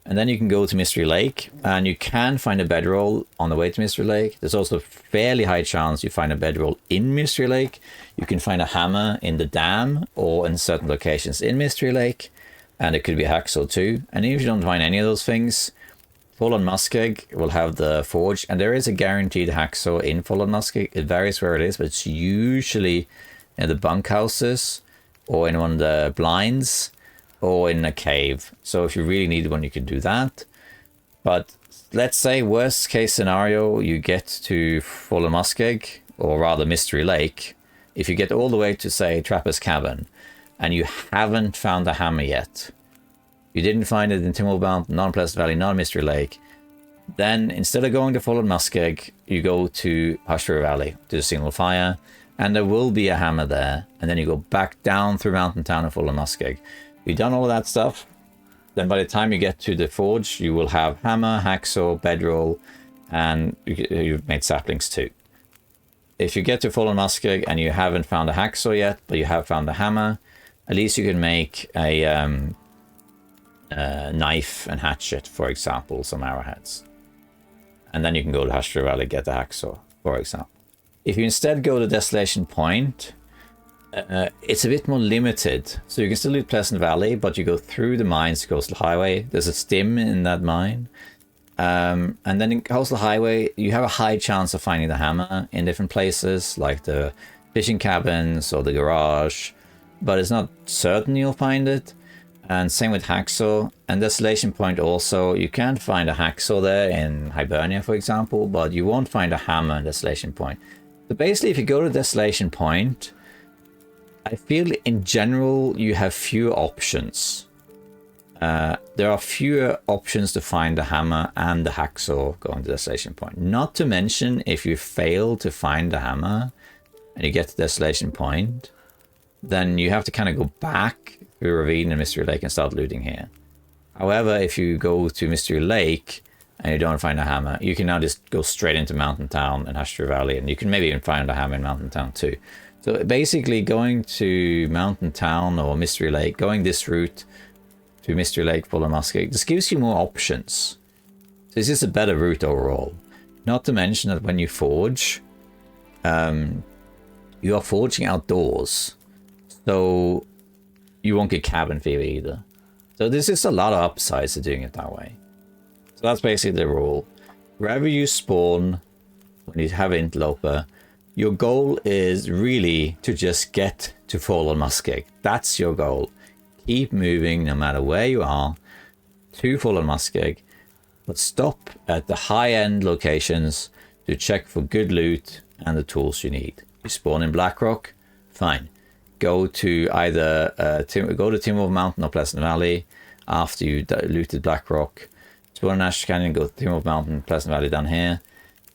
And then you can go to Mystery Lake, and you can find a bedroll on the way to Mystery Lake. There's also a fairly high chance you find a bedroll in Mystery Lake. You can find a hammer in the dam or in certain locations in Mystery Lake. And it could be a hacksaw too. And if you don't find any of those things, Fallen Muskeg will have the forge. And there is a guaranteed hacksaw in Fallen Muskeg. It varies where it is, but it's usually in the bunkhouses or in one of the blinds, or in a cave. So if you really need one, you can do that. But let's say worst case scenario, you get to Fallen Muskeg, or rather Mystery Lake. If you get all the way to, say, Trapper's Cabin, and you haven't found the hammer yet, you didn't find it in Tin Wolf Mountain, not in Pleasant Valley, not in Mystery Lake, then instead of going to Fallen Muskeg, you go to Hush River Valley, to the Signal Fire, and there will be a hammer there, and then you go back down through Mountain Town and Fallen Muskeg. You've done all of that stuff, then by the time you get to the forge, you will have hammer, hacksaw, bedroll, and you've made saplings too. If you get to Fallen Muskeg and you haven't found a hacksaw yet, but you have found the hammer, at least you can make a knife and hatchet, for example, some arrowheads. And then you can go to Hush River Valley, get the hacksaw, for example. If you instead go to Desolation Point, it's a bit more limited. So you can still loot Pleasant Valley, but you go through the mines to Coastal Highway. There's a stim in that mine. And then in Coastal Highway, you have a high chance of finding the hammer in different places, like the fishing cabins or the garage. But it's not certain you'll find it. And same with Hacksaw. And Desolation Point also, you can't find a Hacksaw there in Hibernia, for example, but you won't find a hammer in Desolation Point. So basically, if you go to Desolation Point, I feel in general you have fewer options. There are fewer options to find the hammer and the hacksaw going to Desolation Point. Not to mention, if you fail to find the hammer and you get to Desolation Point, then you have to kind of go back through Ravine and Mystery Lake and start looting here. However, if you go to Mystery Lake and you don't find a hammer, you can now just go straight into Mountain Town and Ashtree Valley, and you can maybe even find a hammer in Mountain Town too. So basically going to Mountain Town or Mystery Lake, going this route to Mystery Lake, Fuller Muskeg, this gives you more options. So this is a better route overall. Not to mention that when you forge, you are forging outdoors. So you won't get cabin fever either. So this is a lot of upsides to doing it that way. So that's basically the rule. Wherever you spawn, when you have Interloper, your goal is really to just get to Fallen Muskeg. That's your goal. Keep moving no matter where you are to Fallen Muskeg, but stop at the high-end locations to check for good loot and the tools you need. You spawn in Blackrock, fine. Go to either go to Timber Mountain or Pleasant Valley after you looted Blackrock. Spawn in Ash Canyon, go to Timber Mountain, Pleasant Valley down here.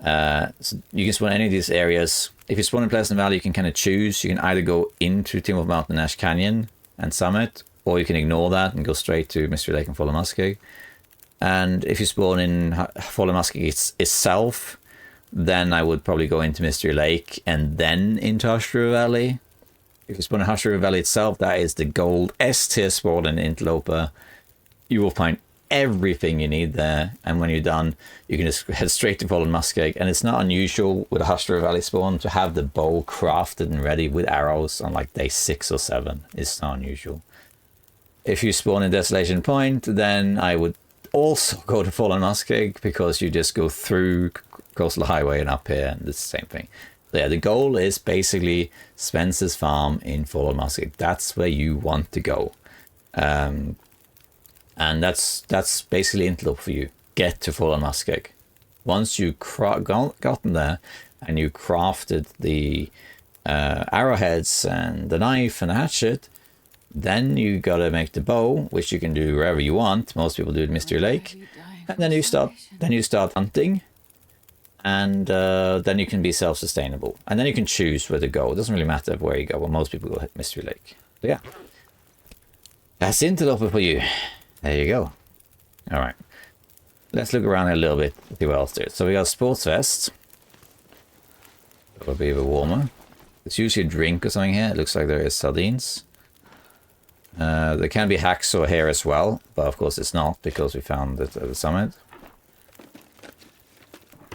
So you can spawn any of these areas. If you spawn in Pleasant Valley, you can kind of choose. You can either go into Timber Mountain and Ash Canyon and summit, or you can ignore that and go straight to Mystery Lake and Fallen Muskeg. And if you spawn in Fallen Muskeg itself, then I would probably go into Mystery Lake and then into Ashtree Valley. If you spawn in Ashtree Valley itself, that is the gold S-tier spawn in Interloper. You will find everything you need there, and when you're done, you can just head straight to Fallen Muskeg. And it's not unusual with a Ashtree Valley spawn to have the bow crafted and ready with arrows on like day 6 or 7. It's not unusual. If you spawn in Desolation Point, then I would also go to Fallen Muskeg, because you just go through Coastal Highway and up here, and it's the same thing. So yeah, the goal is basically Spencer's farm in Fallen Muskeg. That's where you want to go. And that's basically Interloper for you. Get to Fallen Muskeg. Once you gotten there and you crafted the arrowheads and the knife and the hatchet, then you gotta make the bow, which you can do wherever you want. Most people do it in Mystery Lake, and then you start hunting, and then you can be self-sustainable, and then you can choose where to go. It doesn't really matter where you go. Well, most people go hit Mystery Lake. So yeah, that's Interloper for you. There you go. All right, let's look around a little bit, see what else there is. So we got sports vest. That'll be a bit warmer. There's usually a drink or something here. It looks like there is sardines. There can be hacksaw here as well, but of course it's not, because we found it at the summit.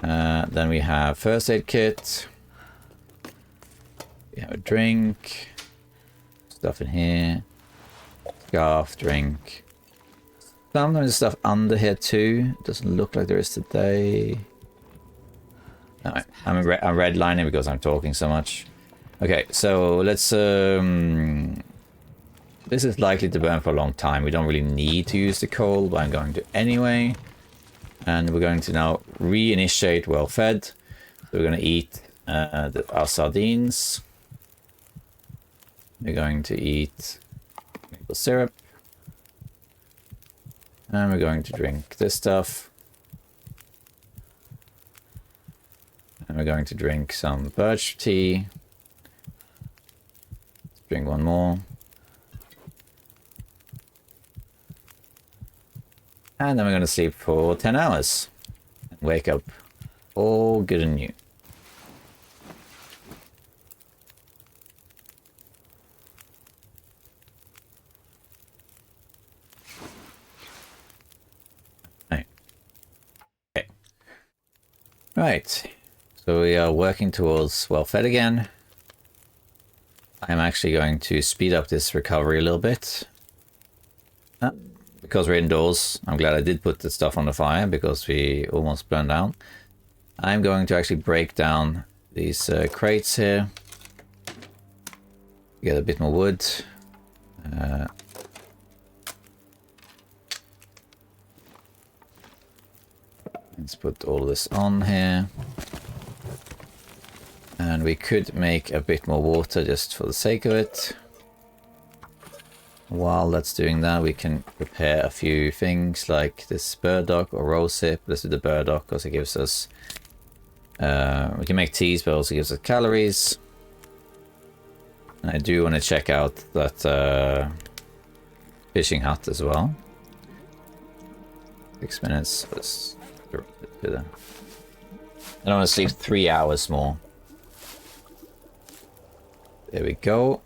Then we have first aid kit. We have a drink. Stuff in here. Scarf, drink. Sometimes there's stuff under here too. Doesn't look like there is today. Alright, I'm redlining because I'm talking so much. Okay, so let's... this is likely to burn for a long time. We don't really need to use the coal, but I'm going to anyway. And we're going to now reinitiate well fed. So we're going to eat our sardines. We're going to eat maple syrup. And we're going to drink this stuff. And we're going to drink some birch tea. Let's drink one more. And then we're going to sleep for 10 hours. And wake up all good and new. Right. Okay. Right. So we are working towards well fed again. I'm actually going to speed up this recovery a little bit. Because we're indoors, I'm glad I did put the stuff on the fire because we almost burned down. I'm going to actually break down these crates here. Get a bit more wood. Let's put all this on here. And we could make a bit more water just for the sake of it. While that's doing that, we can prepare a few things like this burdock or rosehip. Let's do the burdock because it gives us... we can make teas, but also gives us calories. And I do want to check out that fishing hut as well. 6 minutes. Let's do that. I want to sleep 3 hours more. There we go.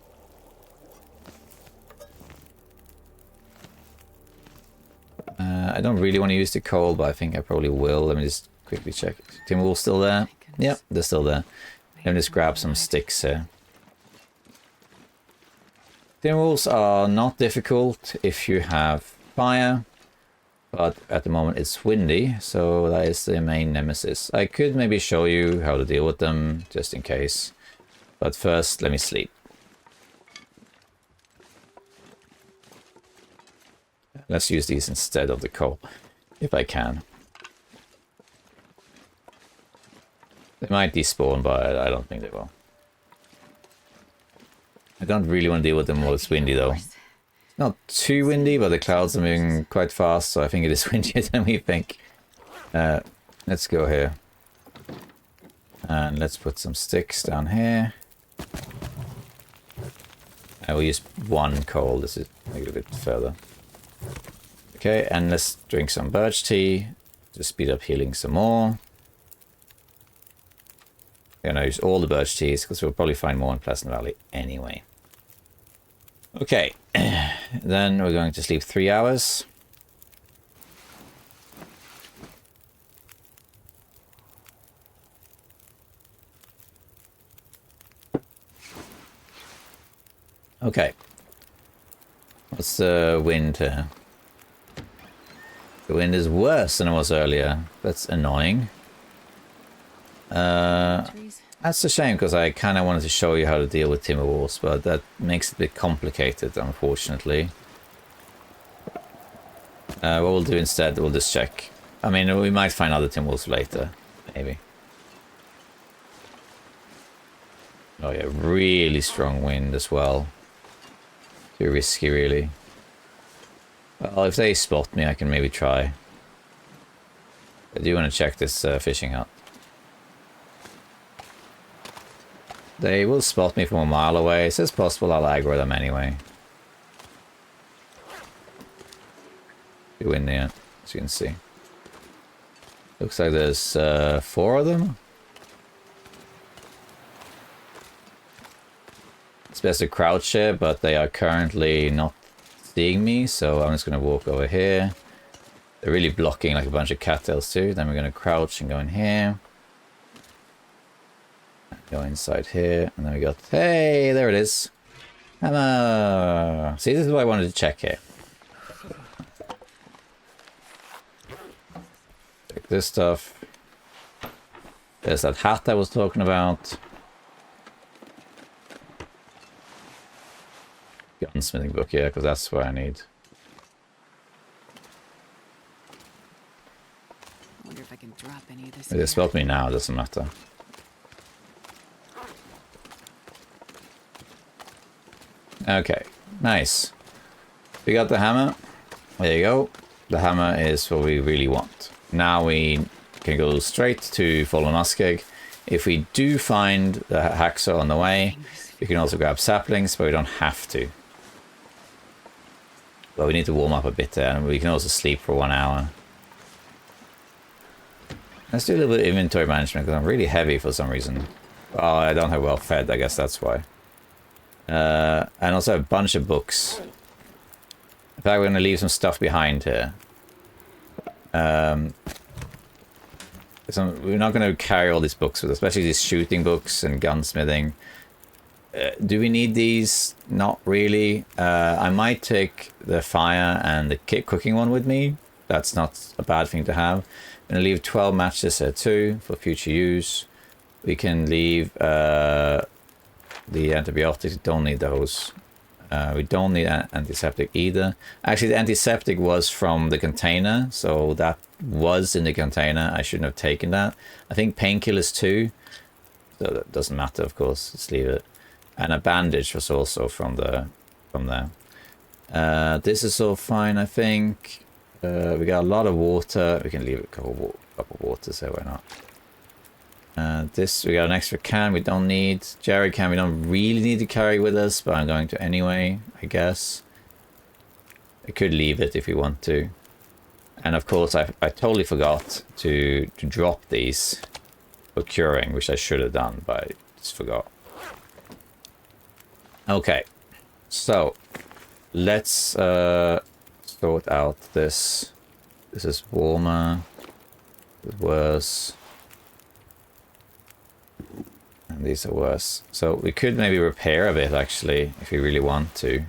I don't really want to use the coal, but I think I probably will. Let me just quickly check. Timberwolves still there? Yep, they're still there. Let me just grab some sticks here. Timberwolves are not difficult if you have fire, but at the moment it's windy, so that is the main nemesis. I could maybe show you how to deal with them, just in case. But first, let me sleep. Let's use these instead of the coal, if I can. They might despawn, but I don't think they will. I don't really want to deal with them while it's windy, though. It's not too windy, but the clouds are moving quite fast, so I think it is windier than we think. Let's go here. And let's put some sticks down here. I will use one coal. This is a little bit further. Okay, and let's drink some birch tea to speed up healing some more. I'm gonna use all the birch teas because we'll probably find more in Pleasant Valley anyway. Okay, then we're going to sleep 3 hours. Okay. What's the wind here? The wind is worse than it was earlier. That's annoying. That's a shame because I kind of wanted to show you how to deal with Timberwolves, but that makes it a bit complicated, unfortunately. What we'll do instead, we'll just check. I mean, we might find other Timberwolves later, maybe. Oh yeah, really strong wind as well. Too risky, really. Well, if they spot me, I can maybe try. I do want to check this fishing hut. They will spot me from a mile away, so it's possible I'll aggro them anyway. Too windy, as you can see. Looks like there's 4 of them. It's best to crouch here, but they are currently not seeing me, so I'm just going to walk over here. They're really blocking like a bunch of cattails too. Then we're going to crouch and go in here. Go inside here, and then we got, hey, there it is. Hammer! See, this is what I wanted to check here. Check this stuff. There's that hat I was talking about. Gunsmithing book, yeah, because that's what I need. I wonder if I can drop any of this. They spot me now, it doesn't matter. Okay, nice. We got the hammer. There you go. The hammer is what we really want. Now we can go straight to Fallen Muskeg. If we do find the hacksaw on the way, we can also grab saplings, but we don't have to. But we need to warm up a bit there, and we can also sleep for 1 hour. Let's do a little bit of inventory management, because I'm really heavy for some reason. Oh, I don't have well fed, I guess that's why. And also a bunch of books. In fact, we're going to leave some stuff behind here. Let's we're not going to carry all these books with us, especially these shooting books and gunsmithing. Do we need these? Not really. I might take the fire and the cooking one with me. That's not a bad thing to have. I'm going to leave 12 matches here too for future use. We can leave the antibiotics. Don't need those. We don't need antiseptic either. Actually, the antiseptic was from the container, so that was in the container. I shouldn't have taken that. I think painkillers too. So that doesn't matter, of course. Let's leave it. And a bandage was also from there. This is all fine, I think. We got a lot of water. We can leave a couple of waters there. Why not? This, we got an extra can we don't need. Jerry can we don't really need to carry with us, but I'm going to anyway, I guess. I could leave it if we want to. And of course, I totally forgot to drop these for curing, which I should have done, but I just forgot. Okay, so let's sort out this. This is warmer. This is worse. And these are worse. So we could maybe repair a bit, actually, if we really want to.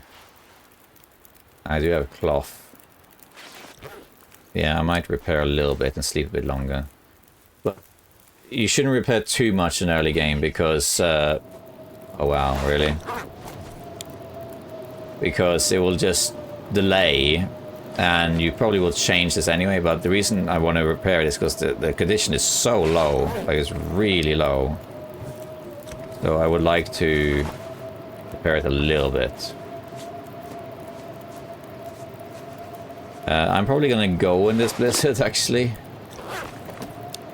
I do have a cloth. Yeah, I might repair a little bit and sleep a bit longer. But you shouldn't repair too much in early game because... oh wow, really? Because it will just delay and you probably will change this anyway, but the reason I want to repair it is because the condition is so low, like it's really low. So I would like to repair it a little bit. I'm probably going to go in this blizzard actually.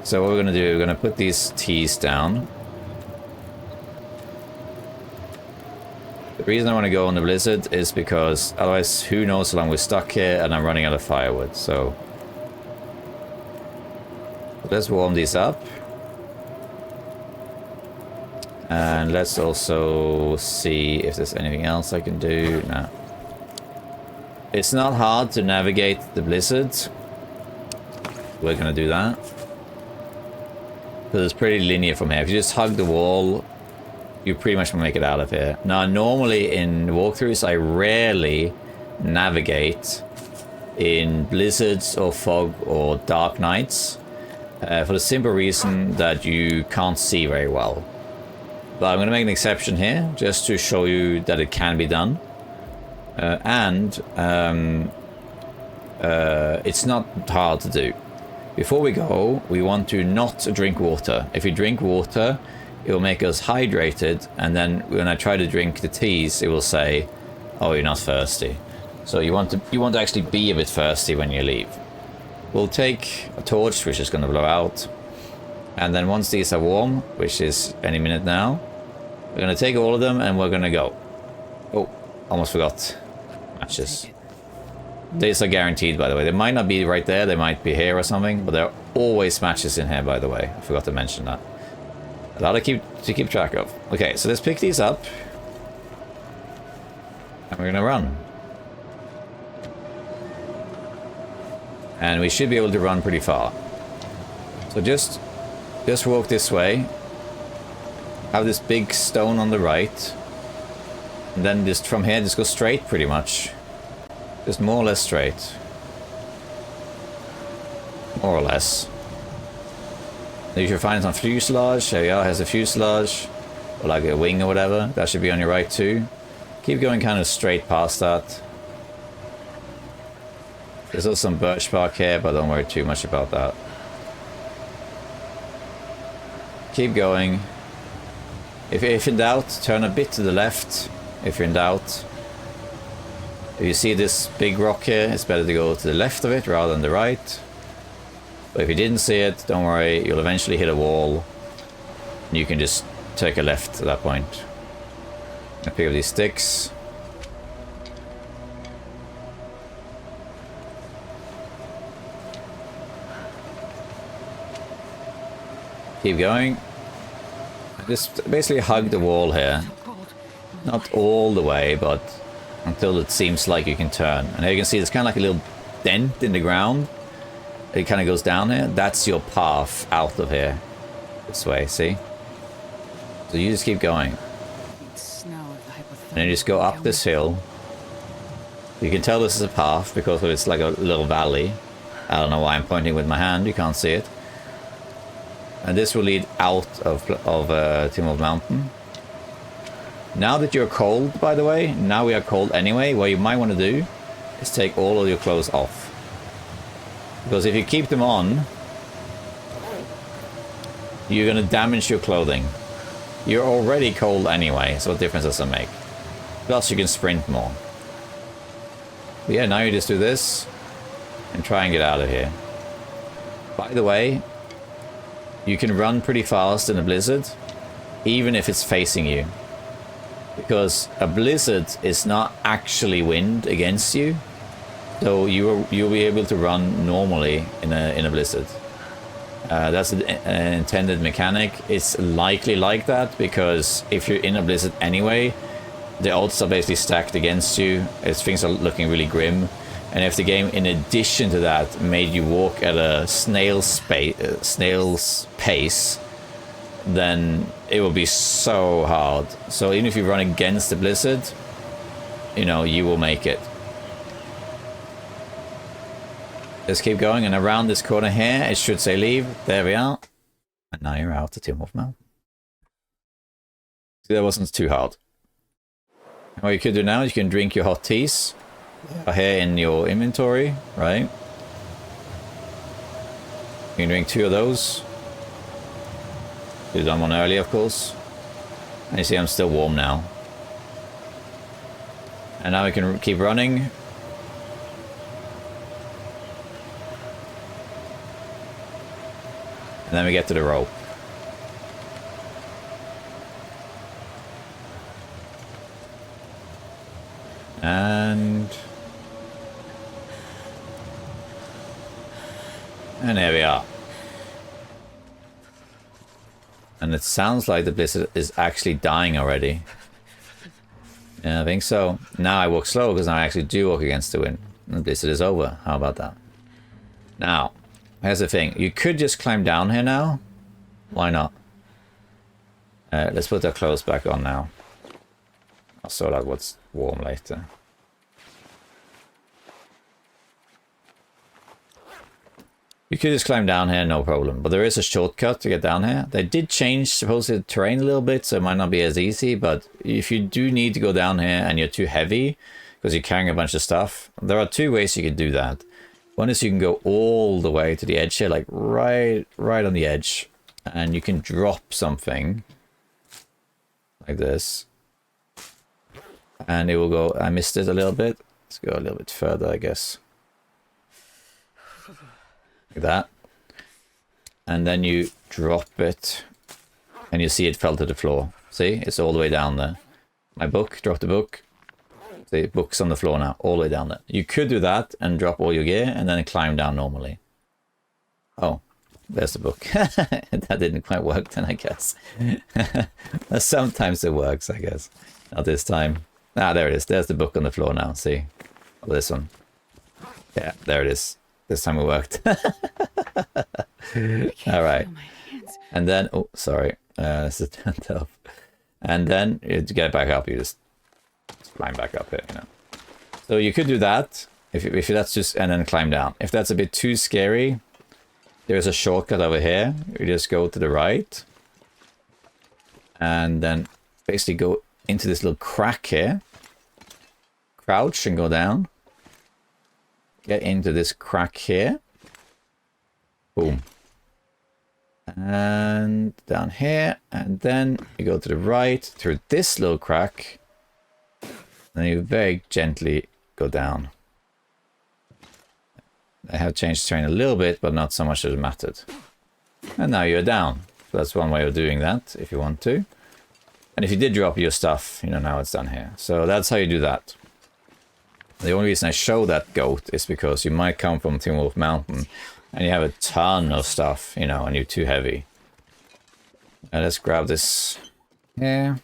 So what we're going to do, we're going to put these teas down. The reason I want to go on the blizzard is because otherwise who knows how long we're stuck here and I'm running out of firewood. So let's warm these up. And let's also see if there's anything else I can do. No. It's not hard to navigate the blizzard. We're going to do that. Because it's pretty linear from here. If you just hug the wall, you pretty much make it out of here. Now, normally in walkthroughs, I rarely navigate in blizzards or fog or dark nights. For the simple reason that you can't see very well. But I'm going to make an exception here, just to show you that it can be done. It's not hard to do. Before we go, we want to not drink water. If we drink water, it will make us hydrated, and then when I try to drink the teas, it will say, oh, you're not thirsty. So you want to actually be a bit thirsty when you leave. We'll take a torch, which is going to blow out. And then once these are warm, which is any minute now, we're going to take all of them and we're going to go. Oh, almost forgot. Matches. These are guaranteed, by the way. They might not be right there, they might be here or something, but there are always matches in here, by the way. I forgot to mention that. A lot to keep track of. Okay, so let's pick these up. And we're going to run. And we should be able to run pretty far. So just walk this way. Have this big stone on the right. And then just from here, just go straight pretty much. Just more or less straight. More or less. You should find some fuselage. There we are, has a fuselage. Or like a wing or whatever. That should be on your right too. Keep going kind of straight past that. There's also some birch bark here, but don't worry too much about that. Keep going. If in doubt, turn a bit to the left. If you're in doubt. If you see this big rock here, it's better to go to the left of it rather than the right. But if you didn't see it, don't worry, you'll eventually hit a wall. And you can just take a left at that point. And pick up these sticks. Keep going. Just basically hug the wall here. Not all the way, but until it seems like you can turn. And here you can see there's kind of like a little dent in the ground. it kind of goes down here. That's your path out of here. This way, see? So you just keep going. And then you just go up this hill. You can tell this is a path because it's like a little valley. I don't know why I'm pointing with my hand, you can't see it. And this will lead out of Timor Mountain. Now that you're cold, by the way, now we are cold anyway, what you might want to do is take all of your clothes off. Because if you keep them on, you're going to damage your clothing. You're already cold anyway, so what difference does it make? Plus you can sprint more. But yeah, now you just do this and try and get out of here. By the way, you can run pretty fast in a blizzard, even if it's facing you. Because a blizzard is not actually wind against you, so you'll be able to run normally in a blizzard. That's an intended mechanic. It's likely like that because if you're in a blizzard anyway, the odds are basically stacked against you as things are looking really grim. And if the game, in addition to that, made you walk at a snail's pace, then it will be so hard. So even if you run against the blizzard, you know, you will make it. Let's keep going, and around this corner here, it should say leave. There we are. And now you're out of Timor Mountain. See, that wasn't too hard. What you could do now is you can drink your hot teas here in your inventory, right? You can drink 2 of those. You've done one earlier, of course. And you see I'm still warm now. And now we can keep running. And then we get to the rope. And there we are. And it sounds like the blizzard is actually dying already. Yeah, I think so. Now I walk slow because now I actually do walk against the wind. And the blizzard is over. How about that? Now, here's the thing. You could just climb down here now. Why not? Let's put our clothes back on now. I'll sort out what's warm later. You could just climb down here, no problem. But there is a shortcut to get down here. They did change supposedly the terrain a little bit, so it might not be as easy. But if you do need to go down here and you're too heavy, because you're carrying a bunch of stuff, there are 2 ways you could do that. One is you can go all the way to the edge here, like right on the edge. And you can drop something like this. And it will go, I missed it a little bit. Let's go a little bit further, I guess. Like that. And then you drop it. And you see it fell to the floor. See? It's all the way down there. My book, drop the book. The book's on the floor now, all the way down there. You could do that and drop all your gear and then climb down normally. Oh, there's the book. That didn't quite work then, I guess. Sometimes it works, I guess. Not this time. Ah, there it is. There's the book on the floor now. See? Oh, this one. Yeah, there it is. This time it worked. All right. And then, oh, sorry. This is tough. And then to get it back up, you just climb back up here, you know. So you could do that if that's just, and then climb down. If that's a bit too scary, there's a shortcut over here. You just go to the right, and then basically go into this little crack here. Crouch and go down. Get into this crack here. Boom. And down here, and then you go to the right through this little crack. And you very gently go down. I have changed the terrain a little bit, but not so much as it mattered. And now you're down. So that's one way of doing that, if you want to. And if you did drop your stuff, you know, now it's done here. So that's how you do that. The only reason I show that goat is because you might come from Timor Mountain and you have a ton of stuff, you know, and you're too heavy. Let's grab this here.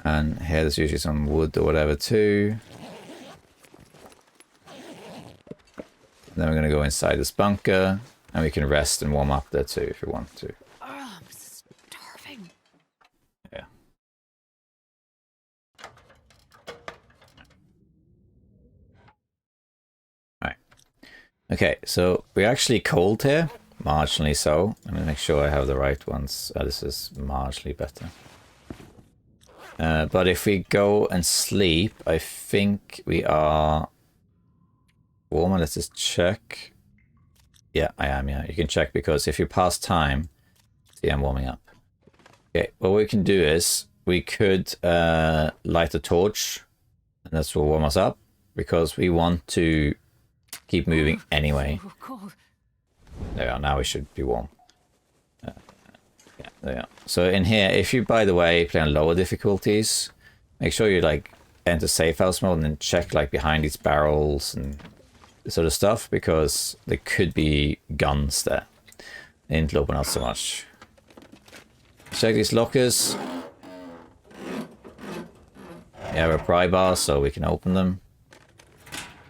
And here there's usually some wood or whatever too. Then we're going to go inside this bunker, and we can rest and warm up there too if we want to. Oh, I'm starving. Yeah. Alright. Okay, so we're actually cold here. Marginally so. I'm going to make sure I have the right ones. This is marginally better. But if we go and sleep, I think we are warmer. Let's just check. Yeah, I am, yeah. You can check because if you pass time, see I'm warming up. Okay, what we can do is we could light a torch, and that's what will warm us up, because we want to keep moving anyway. Oh, cold. There we are, now we should be warm. Yeah, there we are. So in here, if you, by the way, play on lower difficulties, make sure you like enter safe house mode and then check like behind these barrels and this sort of stuff, because there could be guns there. Interloper not so much. Check these lockers. We have a pry bar so we can open them.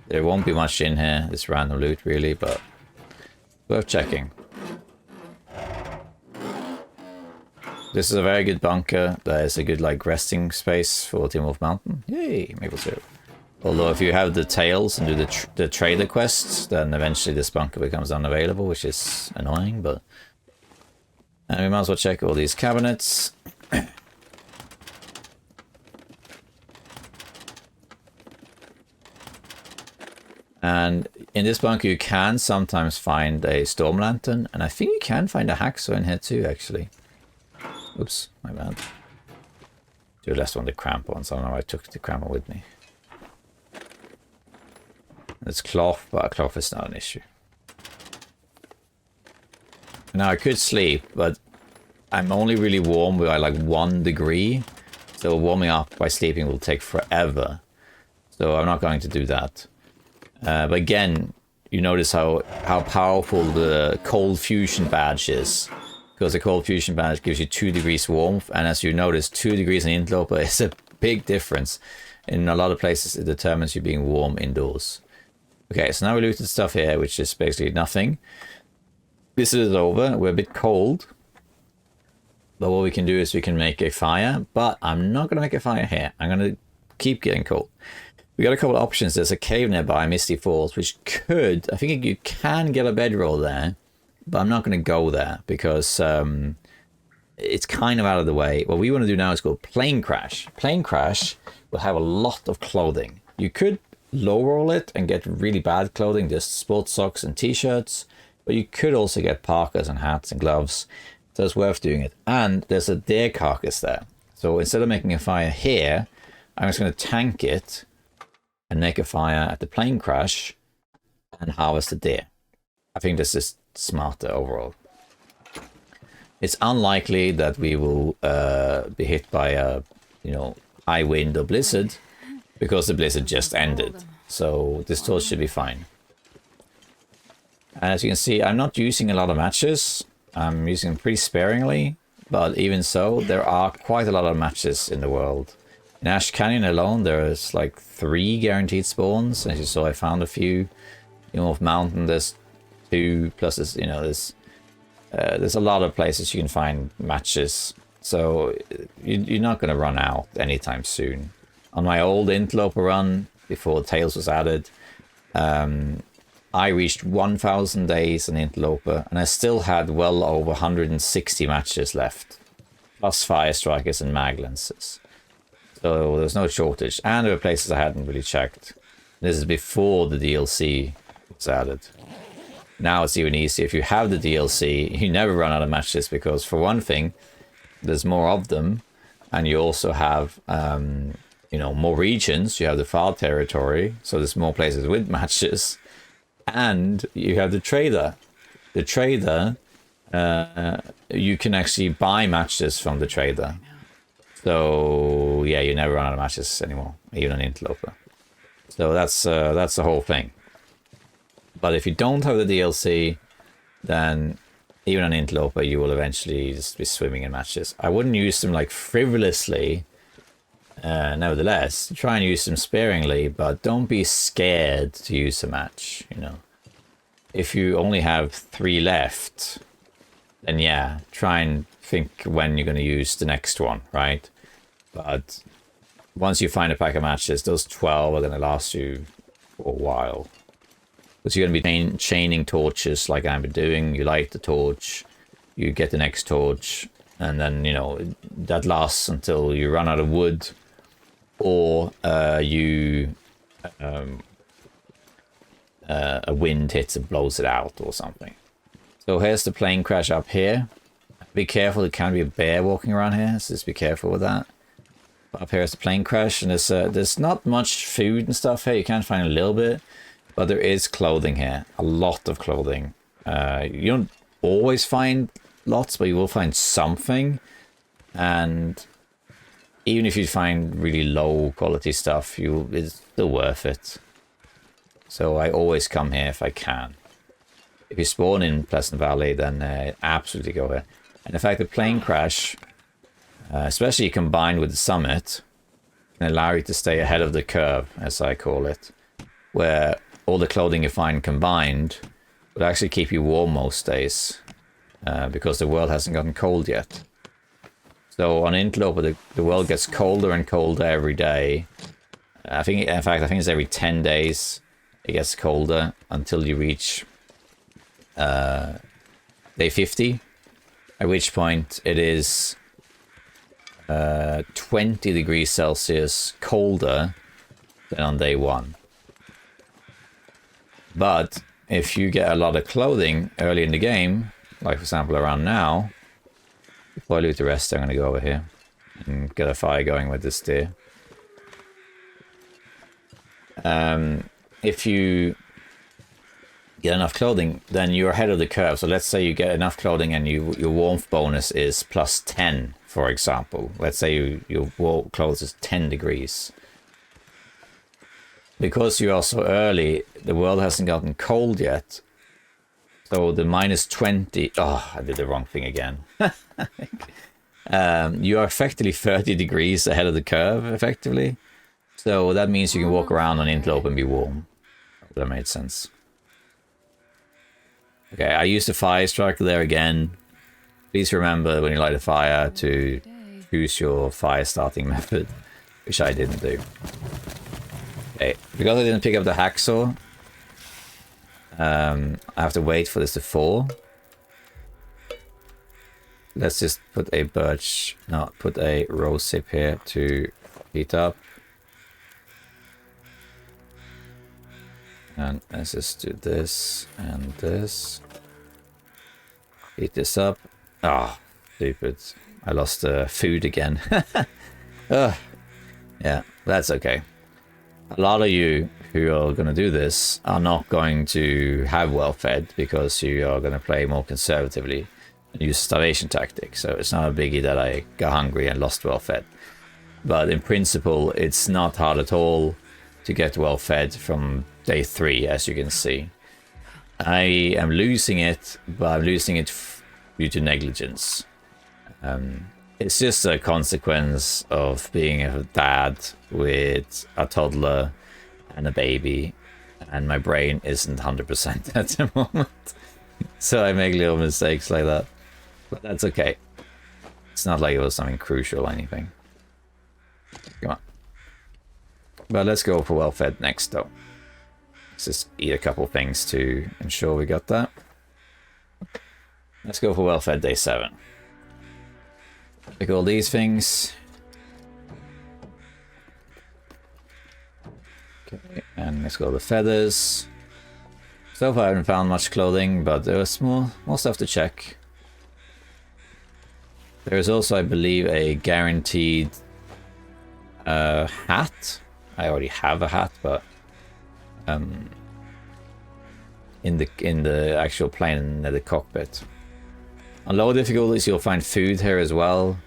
There won't be much in here, this random loot really, but worth checking. This is a very good bunker. There's a good like resting space for Team Wolf Mountain. Yay, maple syrup. Although if you have the tails and do the trader quests, then eventually this bunker becomes unavailable, which is annoying, but... And we might as well check all these cabinets. And in this bunker you can sometimes find a storm lantern, and I think you can find a hacksaw in here too, actually. Oops, my bad. Do less one the crampon, so I don't know why I took the crampon with me. It's cloth, but cloth is not an issue. Now I could sleep, but I'm only really warm by like 1 degree. So warming up by sleeping will take forever. So I'm not going to do that. But again, you notice how powerful the cold fusion badge is. Because the cold fusion badge gives you 2 degrees warmth. And as you notice, 2 degrees in Interloper is a big difference. In a lot of places, it determines you being warm indoors. Okay, so now we looted stuff here, which is basically nothing. This is over. We're a bit cold. But what we can do is we can make a fire. But I'm not going to make a fire here. I'm going to keep getting cold. We got a couple of options. There's a cave nearby, Misty Falls, which could... I think you can get a bedroll there. But I'm not going to go there because it's kind of out of the way. What we want to do now is go Plane Crash. Plane Crash will have a lot of clothing. You could low roll it and get really bad clothing, just sports socks and t-shirts, but you could also get parkas and hats and gloves, so it's worth doing it. And there's a deer carcass there, so instead of making a fire here, I'm just going to tank it and make a fire at the plane crash and harvest the deer. I think this is smarter overall. It's unlikely that we will be hit by a high wind or blizzard, because the blizzard just ended. So this torch should be fine. As you can see, I'm not using a lot of matches. I'm using them pretty sparingly, but even so, there are quite a lot of matches in the world. In Ash Canyon alone, there's like 3 guaranteed spawns. As you saw, I found a few. In Wolf Mountain, there's 2, plus there's a lot of places you can find matches. So you're not going to run out anytime soon. On my old Interloper run, before Tails was added, I reached 1,000 days on Interloper, and I still had well over 160 matches left, plus Fire Strikers and Mag Lenses. So there's no shortage, and there were places I hadn't really checked. This is before the DLC was added. Now it's even easier. If you have the DLC, you never run out of matches, because for one thing, there's more of them, and you also have more regions. You have the file territory, so there's more places with matches, and you have the trader. The trader, you can actually buy matches from the trader. So yeah, you never run out of matches anymore, even on Interloper. So that's the whole thing. But if you don't have the DLC, then even on Interloper, you will eventually just be swimming in matches. I wouldn't use them like frivolously. Nevertheless, try and use them sparingly, but don't be scared to use a match, if you only have 3 left, then yeah, try and think when you're going to use the next one, right? But once you find a pack of matches, those 12 are going to last you for a while. Because you're going to be chaining torches like I've been doing. You light the torch, you get the next torch, and then, you know, that lasts until you run out of wood, or a wind hits and blows it out or something. So here's the plane crash up here. Be careful, there can be a bear walking around here, so just be careful with that. Up here is the plane crash, and there's not much food and stuff here. You can find a little bit, but there is clothing here. A lot of clothing. You don't always find lots, but you will find something. And even if you find really low quality stuff, it's still worth it. So I always come here if I can. If you spawn in Pleasant Valley, then absolutely go here. And in fact, the plane crash, especially combined with the summit, can allow you to stay ahead of the curve, as I call it, where all the clothing you find combined would actually keep you warm most days, because the world hasn't gotten cold yet. So on Interloper, the world gets colder and colder every day. I think it's every 10 days it gets colder until you reach day 50, at which point it is 20 degrees Celsius colder than on day 1. But if you get a lot of clothing early in the game, like for example around now, before I loot the rest, I'm going to go over here and get a fire going with this deer. If you get enough clothing, then you're ahead of the curve. So let's say you get enough clothing and your warmth bonus is plus 10, for example. Let's say your clothes is 10 degrees. Because you are so early, the world hasn't gotten cold yet. So the minus 20... Oh, I did the wrong thing again. You are effectively 30 degrees ahead of the curve, effectively. So that means you can walk around on Interloper and be warm. That made sense. Okay, I used the fire striker there again. Please remember when you light a fire to choose your fire starting method, which I didn't do. Okay, because I didn't pick up the hacksaw, I have to wait for this to fall. Let's just put a birch, no, put a rose hip here to heat up. And let's just do this and this. Heat this up. Ah, oh, stupid. I lost food again. Yeah, that's okay. A lot of you who are going to do this are not going to have well fed because you are going to play more conservatively and use starvation tactics. So it's not a biggie that I got hungry and lost well fed. But in principle, it's not hard at all to get well fed from day 3, as you can see. I am losing it, but I'm losing it due to negligence. It's just a consequence of being a dad with a toddler and a baby, and my brain isn't 100% at the moment. So I make little mistakes like that. But that's okay. It's not like it was something crucial or anything. Come on. But let's go for well fed next though. Let's just eat a couple things to ensure we got that. Let's go for well fed day 7. Pick all these things. Okay, and let's go the feathers. So far I haven't found much clothing, but there was more stuff to check. There is also, I believe, a guaranteed hat. I already have a hat, but in the actual plane, in the cockpit. On lower difficulties, you'll find food here as well.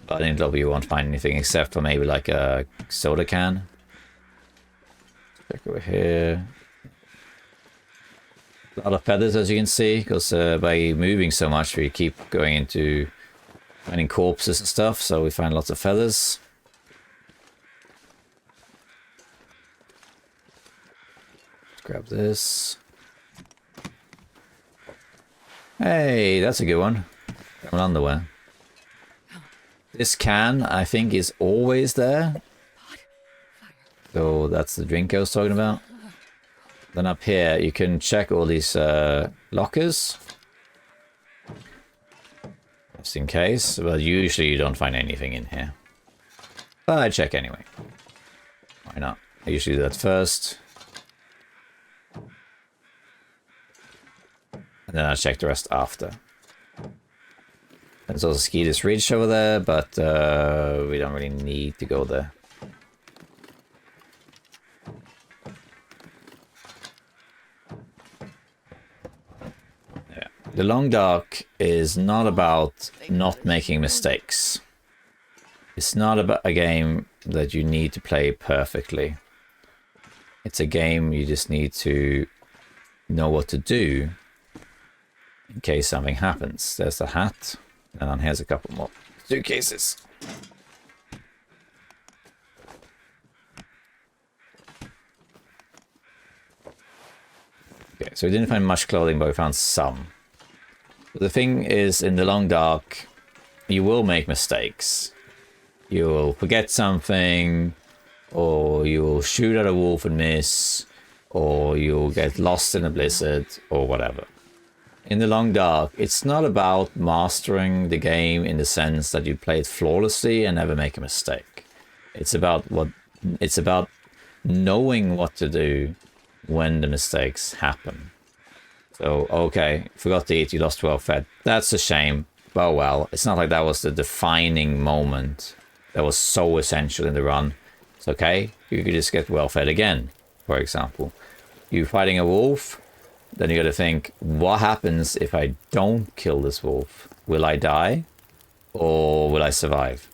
But in Interloper, you won't find anything except for maybe like a soda can. Check over here. A lot of feathers, as you can see, because by moving so much, we keep going into finding corpses and stuff, so we find lots of feathers. Let's grab this. Hey, that's a good one. Thermal underwear. This can, I think, is always there. So that's the drink I was talking about. Then up here, you can check all these lockers. Just in case. But usually you don't find anything in here. But I check anyway. Why not? I usually do that first. And then I check the rest after. There's also Skeeter's Ridge over there, but we don't really need to go there. Yeah. The Long Dark is not about not making mistakes. It's not about a game that you need to play perfectly. It's a game you just need to know what to do in case something happens. There's a hat. And then here's a couple more suitcases. Okay, so we didn't find much clothing, but we found some. But the thing is, in the Long Dark, you will make mistakes. You'll forget something, or you'll shoot at a wolf and miss, or you'll get lost in a blizzard, or whatever. In the Long Dark, it's not about mastering the game in the sense that you play it flawlessly and never make a mistake. It's about knowing what to do when the mistakes happen. So, okay, forgot to eat, you lost 12 fed. That's a shame. Oh well, it's not like that was the defining moment that was so essential in the run. It's okay, you could just get well fed again, for example. You're fighting a wolf. Then you got to think, what happens if I don't kill this wolf? Will I die? Or will I survive?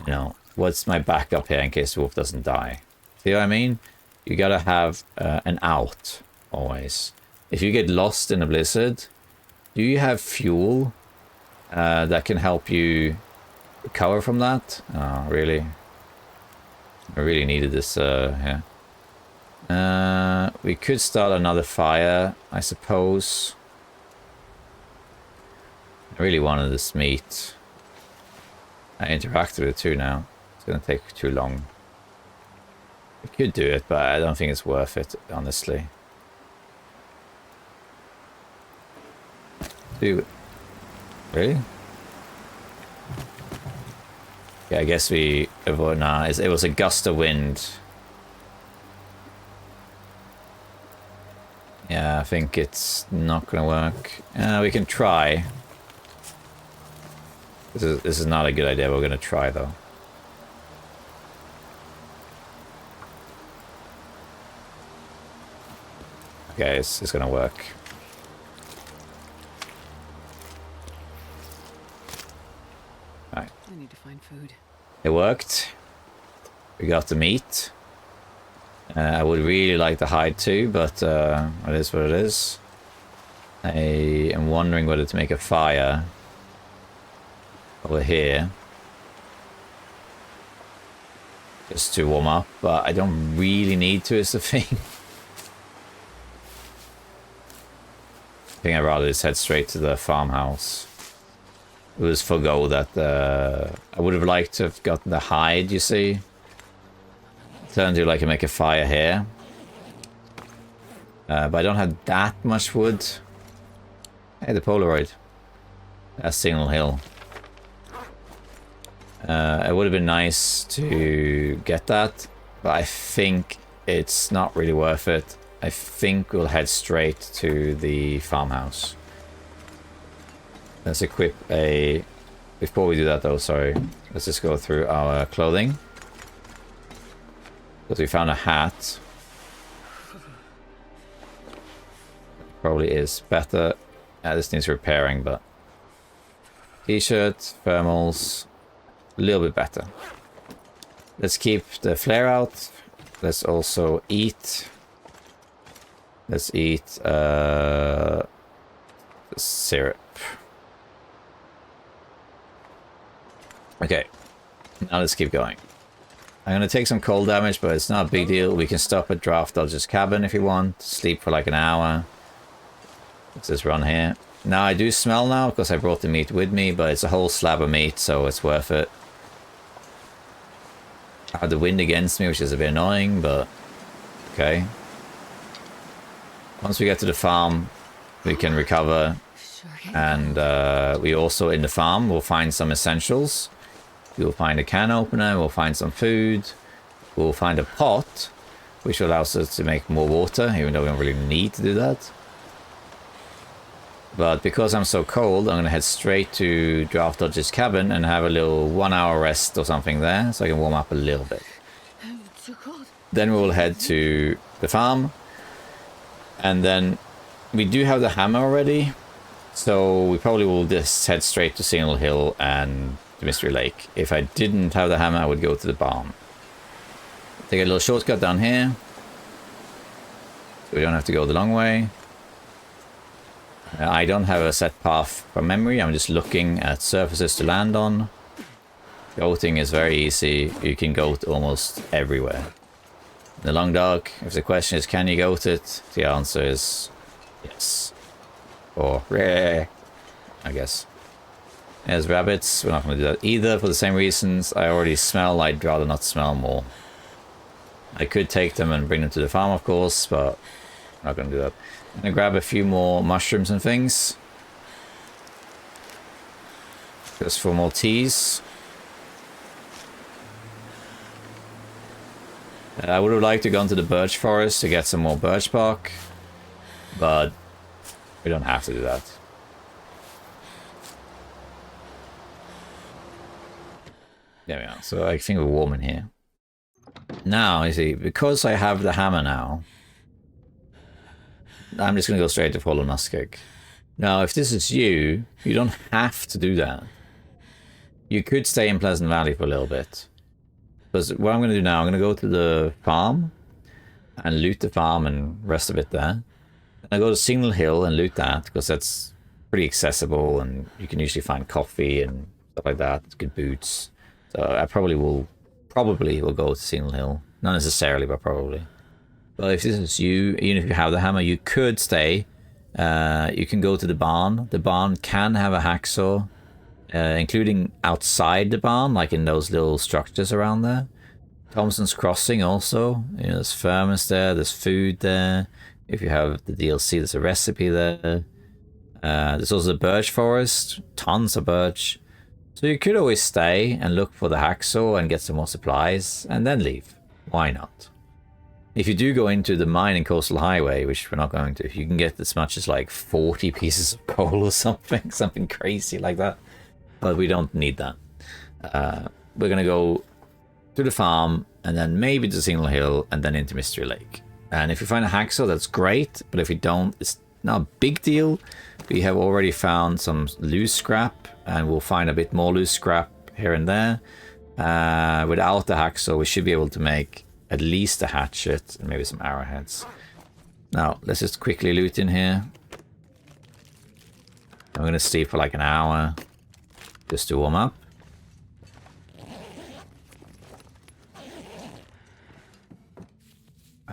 You know, what's my backup here in case the wolf doesn't die? See what I mean? You got to have an out, always. If you get lost in a blizzard, do you have fuel that can help you recover from that? Oh, really? I really needed this here. We could start another fire, I suppose. I really wanted this meat. I interacted with it too now. It's gonna take too long. We could do it, but I don't think it's worth it, honestly. Do it. Really? Yeah, I guess we avoid. Nah, it was a gust of wind. Yeah, I think it's not gonna work. We can try. This is not a good idea. We're gonna try though. Okay, it's gonna work. All right. I need to find food. It worked. We got the meat. I would really like the hide too, but it is what it is. I am wondering whether to make a fire over here. Just to warm up, but I don't really need to is the thing. I think I'd rather just head straight to the farmhouse. It was forgo that I would have liked to have gotten the hide, you see. Turn to like make a fire here. But I don't have that much wood. Hey, the Polaroid. That's Signal Hill. It would have been nice to get that, but I think it's not really worth it. I think we'll head straight to the farmhouse. Let's equip a... Before we do that though, sorry. Let's just go through our clothing. Because we found a hat. Probably is better. This needs repairing, but... T-shirt, thermals... A little bit better. Let's keep the flare out. Let's also eat. Let's eat syrup. Okay. Now let's keep going. I'm going to take some cold damage, but it's not a big deal. We can stop at Draft Dodger's cabin if you want. Sleep for like an hour. Let's just run here. Now I do smell now because I brought the meat with me, but it's a whole slab of meat, so it's worth it. I have the wind against me, which is a bit annoying, but okay. Once we get to the farm, we can recover, and we also in the farm will find some essentials. We'll find a can opener, we'll find some food, we'll find a pot, which allows us to make more water, even though we don't really need to do that. But because I'm so cold, I'm going to head straight to Draft Dodge's cabin and have a little 1 hour rest or something there, so I can warm up a little bit. Then we'll head to the farm, and then we do have the hammer already, so we probably will just head straight to Signal Hill and the Mystery Lake. If I didn't have the hammer, I would go to the barn. Take a little shortcut down here, so we don't have to go the long way. I don't have a set path from memory, I'm just looking at surfaces to land on. Goating is very easy, you can goat almost everywhere. The long dark, if the question is can you goat it, the answer is yes. Or rare, I guess. There's rabbits, we're not going to do that either for the same reasons. I already smell, I'd rather not smell more. I could take them and bring them to the farm, of course, but I'm not going to do that. I'm going to grab a few more mushrooms and things. Just for more teas. I would have liked to go into the birch forest to get some more birch bark, but we don't have to do that. There we are. So I think we're warm in here. Now, you see, because I have the hammer now, I'm just going to go straight to follow Nuskig. Now, if this is you, you don't have to do that. You could stay in Pleasant Valley for a little bit. Because what I'm going to do now, I'm going to go to the farm and loot the farm and rest of it there. I go to Signal Hill and loot that because that's pretty accessible and you can usually find coffee and stuff like that, good boots. So I probably will go to Signal Hill. Not necessarily, but probably. But if this is you, even if you have the hammer, you could stay. You can go to the barn. The barn can have a hacksaw, including outside the barn, like in those little structures around there. Thompson's Crossing also. You know, there's furnace there, there's food there. If you have the DLC, there's a recipe there. There's also the birch forest, tons of birch. So you could always stay and look for the hacksaw and get some more supplies and then leave. Why not? If you do go into the mine and coastal highway, which we're not going to, you can get as much as like 40 pieces of coal or something, something crazy like that. But we don't need that. We're going to go to the farm and then maybe to Signal Hill and then into Mystery Lake. And if you find a hacksaw, that's great. But if you don't, it's not a big deal. We have already found some loose scrap and we'll find a bit more loose scrap here and there. Without the hacksaw, we should be able to make at least a hatchet and maybe some arrowheads. Now, let's just quickly loot in here. I'm going to sleep for like an hour just to warm up.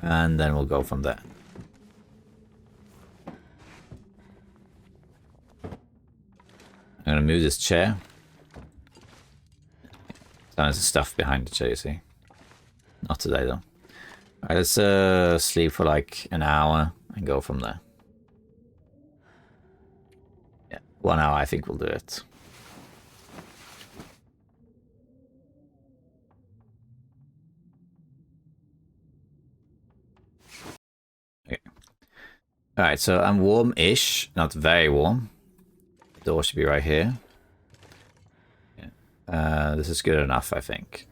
And then we'll go from there. I'm going to move this chair. There's stuff behind the chair, you see. Not today, though. Alright, let's sleep for like an hour and go from there. Yeah, 1 hour I think we'll do it. Okay. Alright, so I'm warm-ish, not very warm. The door should be right here. Yeah. This is good enough, I think.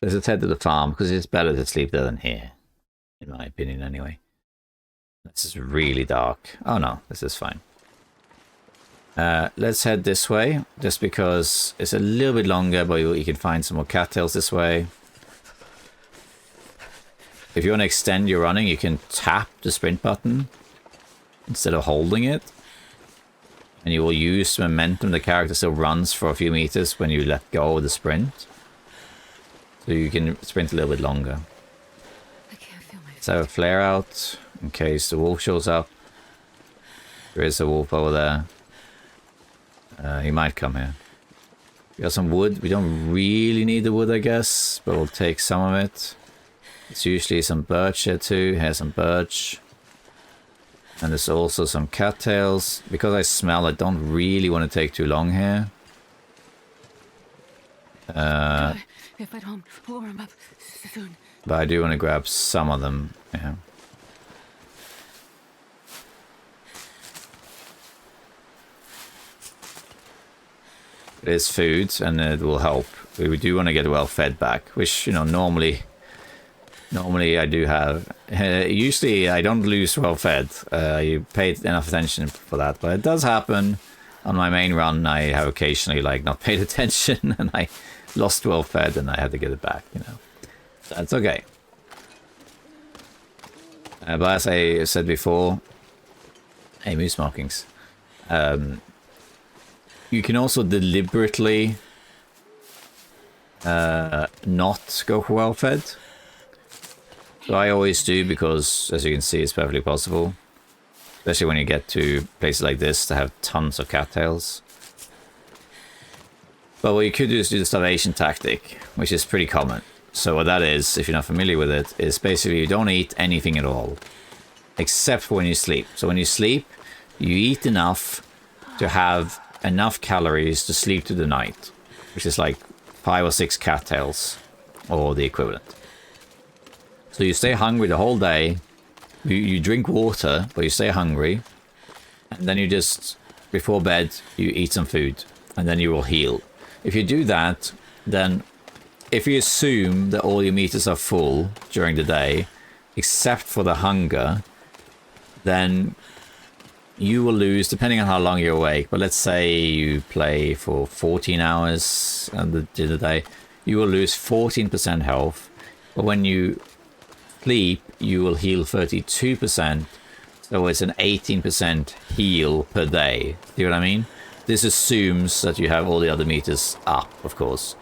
Let's head to the farm, because it's better to sleep there than here. In my opinion, anyway. This is really dark. Oh no, this is fine. Let's head this way, just because it's a little bit longer, but you can find some more cattails this way. If you want to extend your running, you can tap the sprint button instead of holding it. And you will use momentum. The character still runs for a few meters when you let go of the sprint. So you can sprint a little bit longer. I can't feel my Let's have a flare out in case the wolf shows up. There is a wolf over there. He might come here. We got some wood. We don't really need the wood, I guess, but we'll take some of it. It's usually some birch here too. Here's some birch. And there's also some cattails. Because I smell, I don't really want to take too long here. If I don't warm up soon. But I do want to grab some of them. Yeah. It is food, and it will help. We do want to get well fed back, which, you know, normally I do have. Usually I don't lose well fed. You paid enough attention for that, but it does happen. On my main run, I have occasionally like not paid attention, and I lost well fed, and I had to get it back. You know, that's okay. But as I said before, hey, moose markings. You can also deliberately not go for well fed. So I always do, because as you can see, it's perfectly possible. Especially when you get to places like this that have tons of cattails. But what you could do is do the starvation tactic, which is pretty common. So what that is, if you're not familiar with it, is basically you don't eat anything at all. Except for when you sleep. So when you sleep, you eat enough to have enough calories to sleep through the night. Which is like 5 or 6 cattails, or the equivalent. So you stay hungry the whole day. You drink water, but you stay hungry. And then you just, before bed, you eat some food. And then you will heal. If you do that, then if you assume that all your meters are full during the day, except for the hunger, then you will lose, depending on how long you're awake. But let's say you play for 14 hours in the day, you will lose 14% health. But when you sleep, you will heal 32%. So it's an 18% heal per day. See what I mean? This assumes that you have all the other meters up, of course.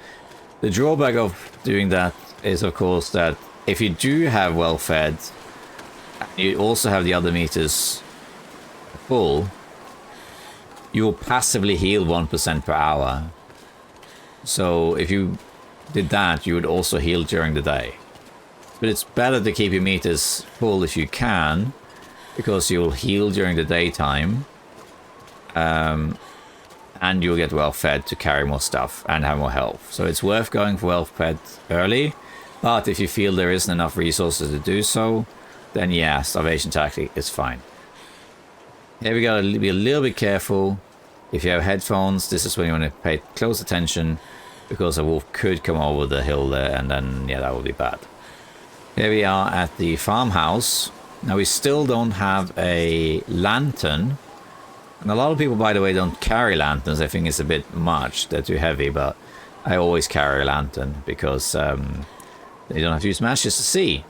The drawback of doing that is, of course, that if you do have well fed, you also have the other meters full, you will passively heal 1% per hour. So if you did that, you would also heal during the day. But it's better to keep your meters full if you can, because you'll heal during the daytime. And you'll get well fed to carry more stuff and have more health. So it's worth going for well fed early. But if you feel there isn't enough resources to do so, then yeah, starvation tactic is fine. Here we gotta be a little bit careful. If you have headphones, this is when you want to pay close attention, because a wolf could come over the hill there, and then yeah, that would be bad. Here we are at the farmhouse. Now we still don't have a lantern. And a lot of people, by the way, don't carry lanterns. I think it's a bit much. They're too heavy, but I always carry a lantern because they don't have to use matches to see.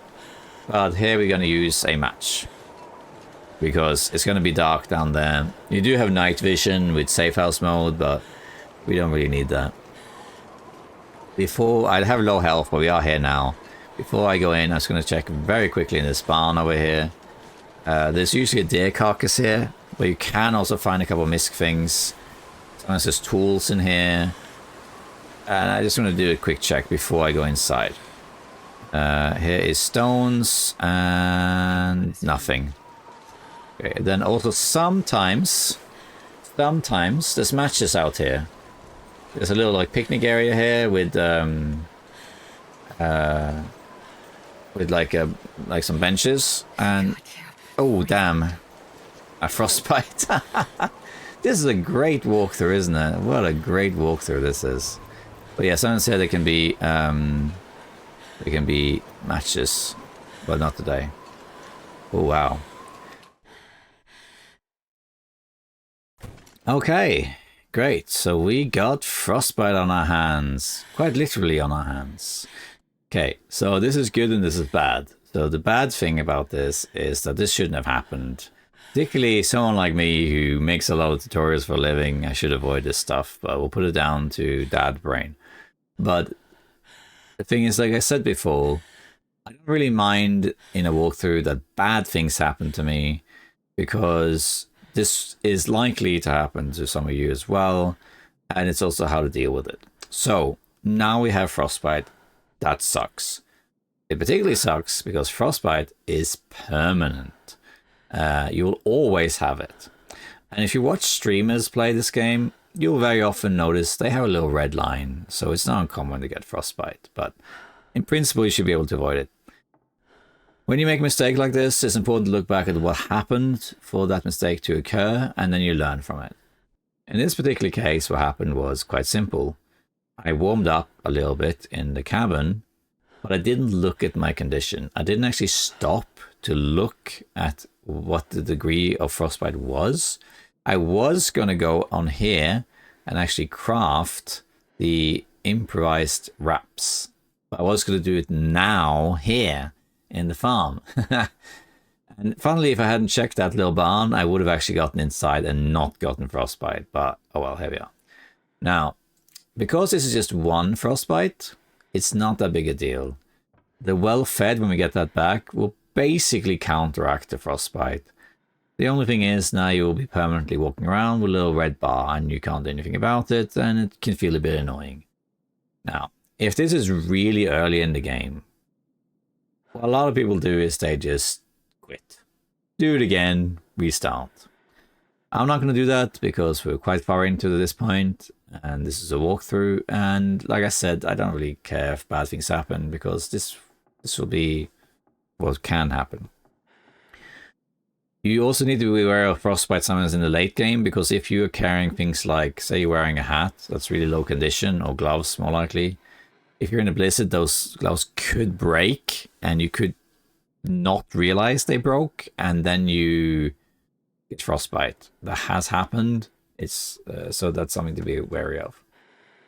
But here we're going to use a match, because it's going to be dark down there. You do have night vision with safe house mode, but we don't really need that. Before, I have low health, but we are here now. Before I go in, I'm just going to check very quickly in this barn over here. There's usually a deer carcass here, but you can also find a couple of misc things. Sometimes there's tools in here. And I just want to do a quick check before I go inside. Here is stones and nothing. Okay, then also sometimes there's matches out here. There's a little like picnic area here with like some benches, and oh damn, a frostbite. This is a great walkthrough, isn't it? What a great walkthrough this is. But yeah, someone said there can be matches, but not today. Oh wow. Okay, great. So we got frostbite on our hands, quite literally on our hands. Okay, so this is good and this is bad. So the bad thing about this is that this shouldn't have happened. Particularly someone like me who makes a lot of tutorials for a living, I should avoid this stuff, but we'll put it down to dad brain. But the thing is, like I said before, I don't really mind in a walkthrough that bad things happen to me, because this is likely to happen to some of you as well, and it's also how to deal with it. So now we have frostbite. That sucks. It particularly sucks because frostbite is permanent. You'll always have it. And if you watch streamers play this game, you'll very often notice they have a little red line, so it's not uncommon to get frostbite, but in principle you should be able to avoid it. When you make a mistake like this, it's important to look back at what happened for that mistake to occur, and then you learn from it. In this particular case, what happened was quite simple. I warmed up a little bit in the cabin, but I didn't look at my condition. I didn't actually stop to look at what the degree of frostbite was. I was going to go on here and actually craft the improvised wraps. But I was going to do it now here in the farm. And funnily, if I hadn't checked that little barn, I would have actually gotten inside and not gotten frostbite. But oh well, here we are. Now, because this is just one frostbite, it's not that big a deal. The well-fed, when we get that back, will basically counteract the frostbite. The only thing is now you will be permanently walking around with a little red bar and you can't do anything about it, and it can feel a bit annoying. Now, if this is really early in the game, what a lot of people do is they just quit. Do it again, restart. I'm not going to do that because we're quite far into this point and this is a walkthrough, and like I said, I don't really care if bad things happen because this will be what can happen. You also need to be aware of frostbite sometimes in the late game, because if you're carrying things like, say you're wearing a hat that's really low condition, or gloves more likely, if you're in a blizzard, those gloves could break and you could not realize they broke, and then you get frostbite. That has happened. It's so that's something to be wary of.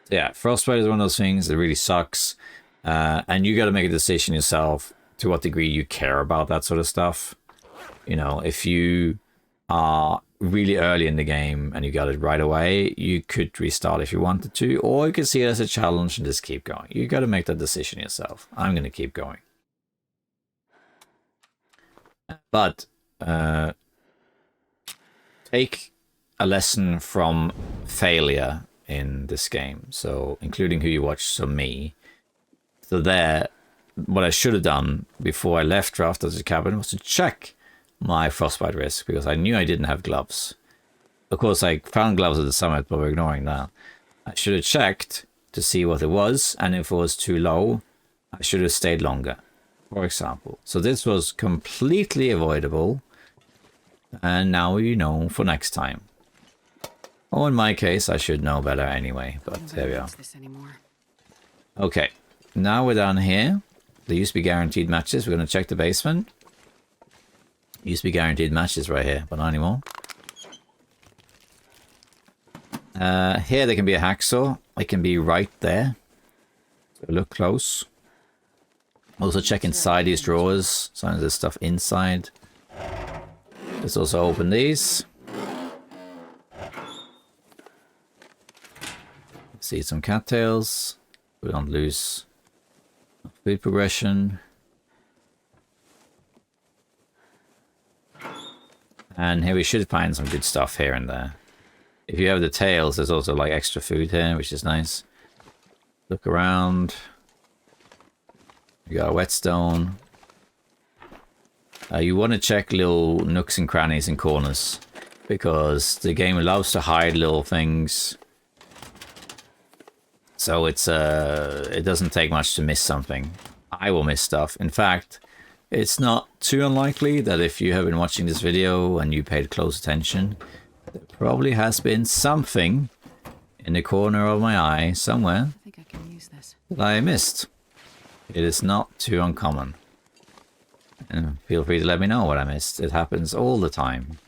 So yeah, frostbite is one of those things that really sucks, and you got to make a decision yourself to what degree you care about that sort of stuff. You know, if you are really early in the game and you got it right away, you could restart if you wanted to, or you could see it as a challenge and just keep going. You got to make that decision yourself. I'm going to keep going. But take a lesson from failure in this game. So including who you watch, so me. So there, what I should have done before I left Drafters' cabin was to check my frostbite risk, because I knew I didn't have gloves. Of course, I found gloves at the summit, but we're ignoring that. I should have checked to see what it was, and if it was too low, I should have stayed longer, for example. So this was completely avoidable, and now you know for next time. Or in my case, I should know better anyway, but there we are. Okay, now we're down here. There used to be guaranteed matches. We're going to check the basement. Used to be guaranteed matches right here, but not anymore. Here there can be a hacksaw. It can be right there. So look close. Also check inside these drawers. Sometimes there's stuff inside. Let's also open these. See some cattails. We don't lose food progression. And here we should find some good stuff here and there. If you have the tails, there's also like extra food here, which is nice. Look around. You got a whetstone. You want to check little nooks and crannies and corners, because the game loves to hide little things. So it's it doesn't take much to miss something. I will miss stuff. In fact, it's not too unlikely that if you have been watching this video and you paid close attention, there probably has been something in the corner of my eye somewhere that I missed. It is not too uncommon. And feel free to let me know what I missed. It happens all the time.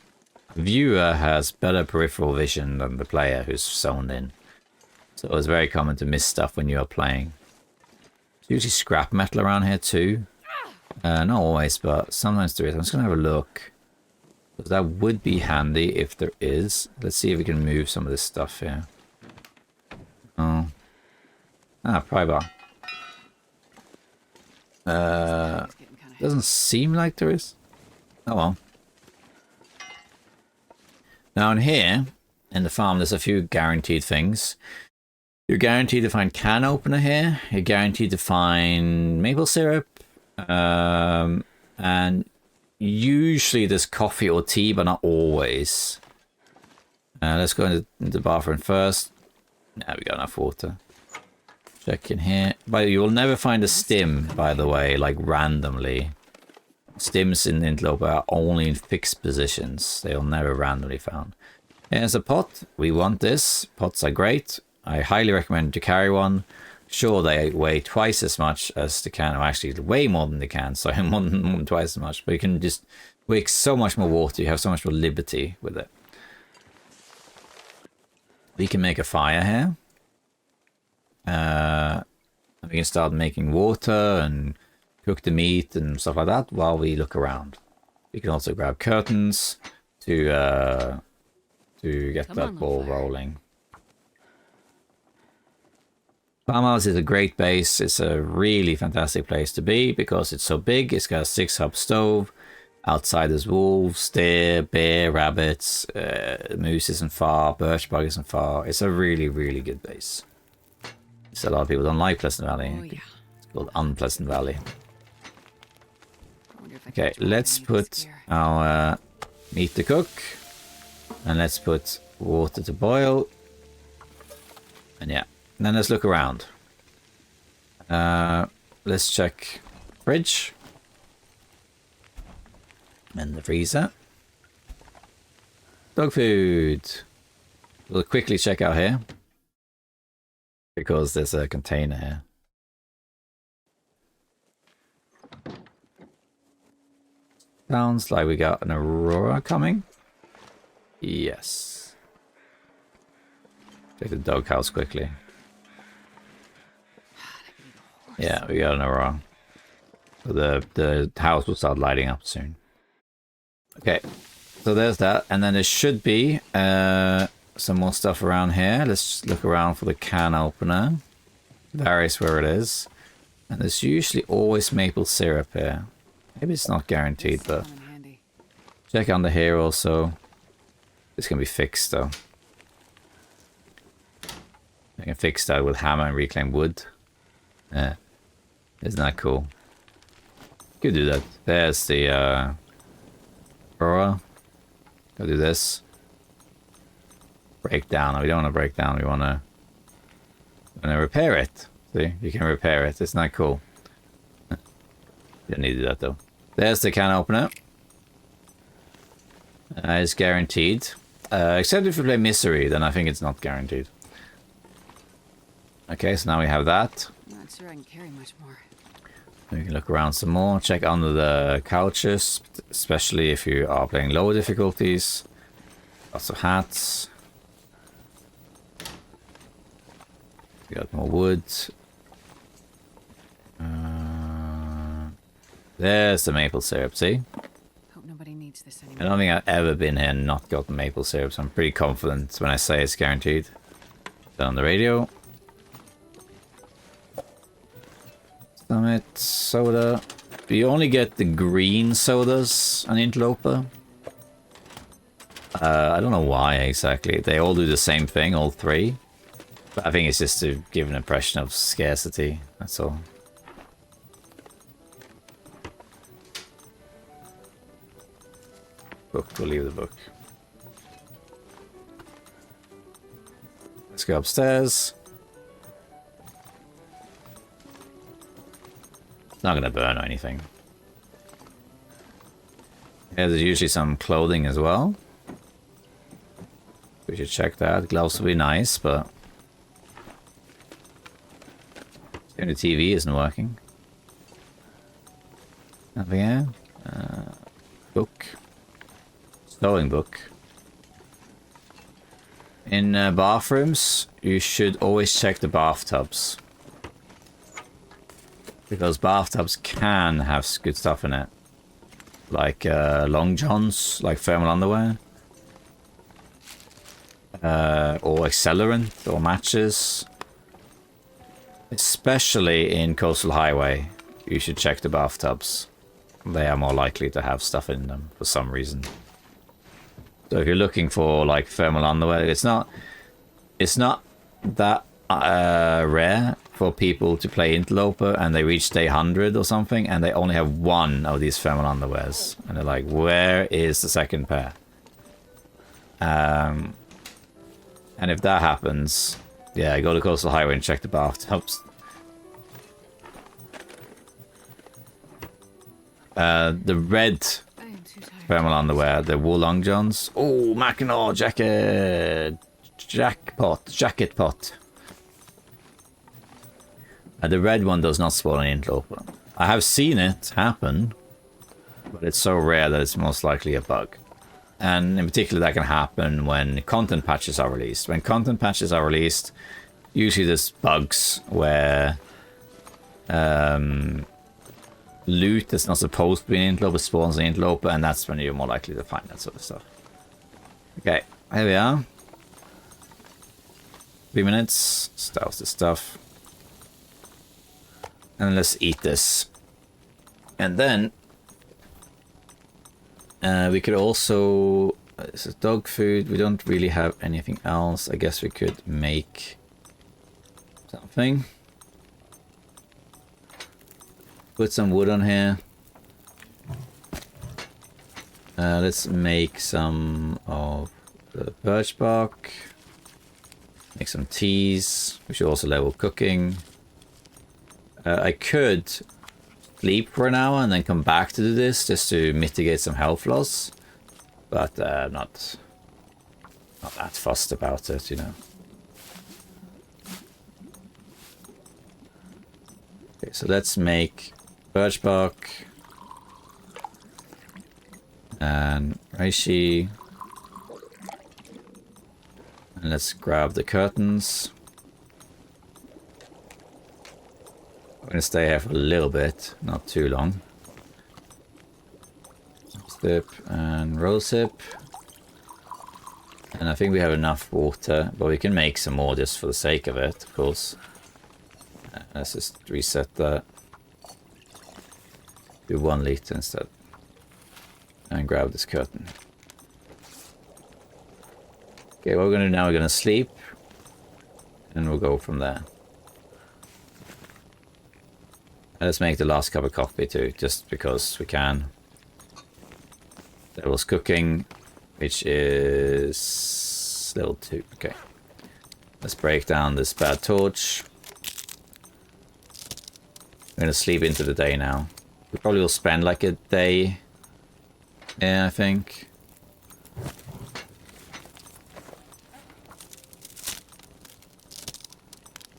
The viewer has better peripheral vision than the player who's zoned in. So it's very common to miss stuff when you are playing. There's usually scrap metal around here too. Not always, but sometimes there is. I'm just going to have a look. Because that would be handy if there is. Let's see if we can move some of this stuff here. Oh. Ah, pry bar. Doesn't seem like there is. Oh well. Now in here, in the farm, there's a few guaranteed things. You're guaranteed to find can opener here. You're guaranteed to find maple syrup. And usually there's coffee or tea, but not always. Let's go into the bathroom first. Now we got enough water. Check in here. But you will never find a stim, by the way, like randomly. Stims in Interloper are only in fixed positions. They are never randomly found. Here's a pot. We want this. Pots are great. I highly recommend to carry one. Sure, they weigh twice as much as the can, or actually way more than the can, so more than twice as much. But you can just make so much more water. You have so much more liberty with it. We can make a fire here. We can start making water and cook the meat and stuff like that while we look around. We can also grab curtains to get that ball rolling. Farmhouse is a great base. It's a really fantastic place to be because it's so big. It's got a 6-hub stove. Outside there's wolves, deer, bear, rabbits, moose isn't far, birch bug isn't far. It's a really, really good base. So a lot of people don't like Pleasant Valley. Oh, yeah. It's called Unpleasant Valley. Okay, let's put our meat to cook. And let's put water to boil. And yeah. And then let's look around. Let's check fridge. And the freezer. Dog food. We'll quickly check out here. Because there's a container here. Sounds like we got an Aurora coming. Yes. Check the doghouse quickly. Yeah, we got an Aurora. So the house will start lighting up soon. Okay, so there's that. And then there should be some more stuff around here. Let's look around for the can opener. Varies where it is. And there's usually always maple syrup here. Maybe it's not guaranteed, but check under here also. This can be fixed though. I can fix that with hammer and reclaim wood. Yeah. Isn't that cool? Could do that. There's the Aurora. Go do this. Break down. We don't want to break down. We want to repair it. See, you can repair it. Isn't that cool? You don't need to do that though. There's the can opener. It's guaranteed. Except if you play Misery, then I think it's not guaranteed. Okay, so now we have that. I'm not sure I can carry much more. We can look around some more. Check under the couches, especially if you are playing lower difficulties. Lots of hats. We got more wood. There's the maple syrup, see? Hope nobody needs this I anymore. don't think I've ever been here and not gotten maple syrup, so I'm pretty confident when I say it's guaranteed. Then on the radio. Summit, soda. You only get the green sodas on Interloper. I don't know why exactly. They all do the same thing, all three. But I think it's just to give an impression of scarcity, that's all. Book, we'll leave the book. Let's go upstairs. It's not gonna burn or anything. Yeah, there's usually some clothing as well. We should check that. Gloves would be nice, but the TV isn't working. Nothing here. Book. Sewing book. In bathrooms, you should always check the bathtubs. Because bathtubs can have good stuff in it. Like long johns, like thermal underwear. Or accelerant, or matches. Especially in Coastal Highway, you should check the bathtubs. They are more likely to have stuff in them for some reason. So if you're looking for like thermal underwear, it's not that rare for people to play Interloper and they reach day 100 or something and they only have one of these thermal underwears and they're like, where is the second pair? And if that happens, yeah, go to Coastal Highway and check the bathtubs. The red thermal underwear, the wool long johns. Oh, Mackinaw jacket. Jacket pot. The red one does not spawn in Interloper. I have seen it happen, but it's so rare that it's most likely a bug. And in particular, that can happen when content patches are released. When content patches are released, usually there's bugs where loot that's not supposed to be in Interloper spawns in Interloper, and that's when you're more likely to find that sort of stuff. Okay, here we are. 3 minutes. Stouse the stuff. And let's eat this. And then we could also... this is dog food. We don't really have anything else. I guess we could make something. Put some wood on here. Let's make some of the birch bark. Make some teas. We should also level cooking. I could sleep for an hour and then come back to do this just to mitigate some health loss. But not that fussed about it, you know. Okay, so let's make birch bark and reishi, and let's grab the curtains. I'm gonna stay here for a little bit, not too long. Sip and rosehip, and I think we have enough water, but we can make some more just for the sake of it, of course. Let's just reset that. Do 1 liter instead. And grab this curtain. Okay, what we're going to do now, we're going to sleep. And we'll go from there. And let's make the last cup of coffee too, just because we can. Devil's cooking, which is level 2. Okay. Let's break down this bad torch. I'm going to sleep into the day now. We probably will spend like a day. Yeah, I think.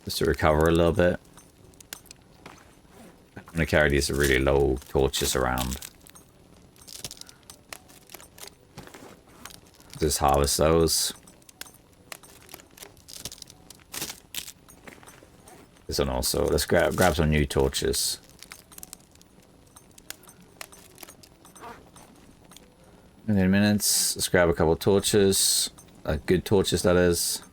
Just to recover a little bit. I'm going to carry these really low torches around. Just harvest those. This one also. Let's grab some new torches. In minutes. Let's grab a couple of torches. Good torches, that is.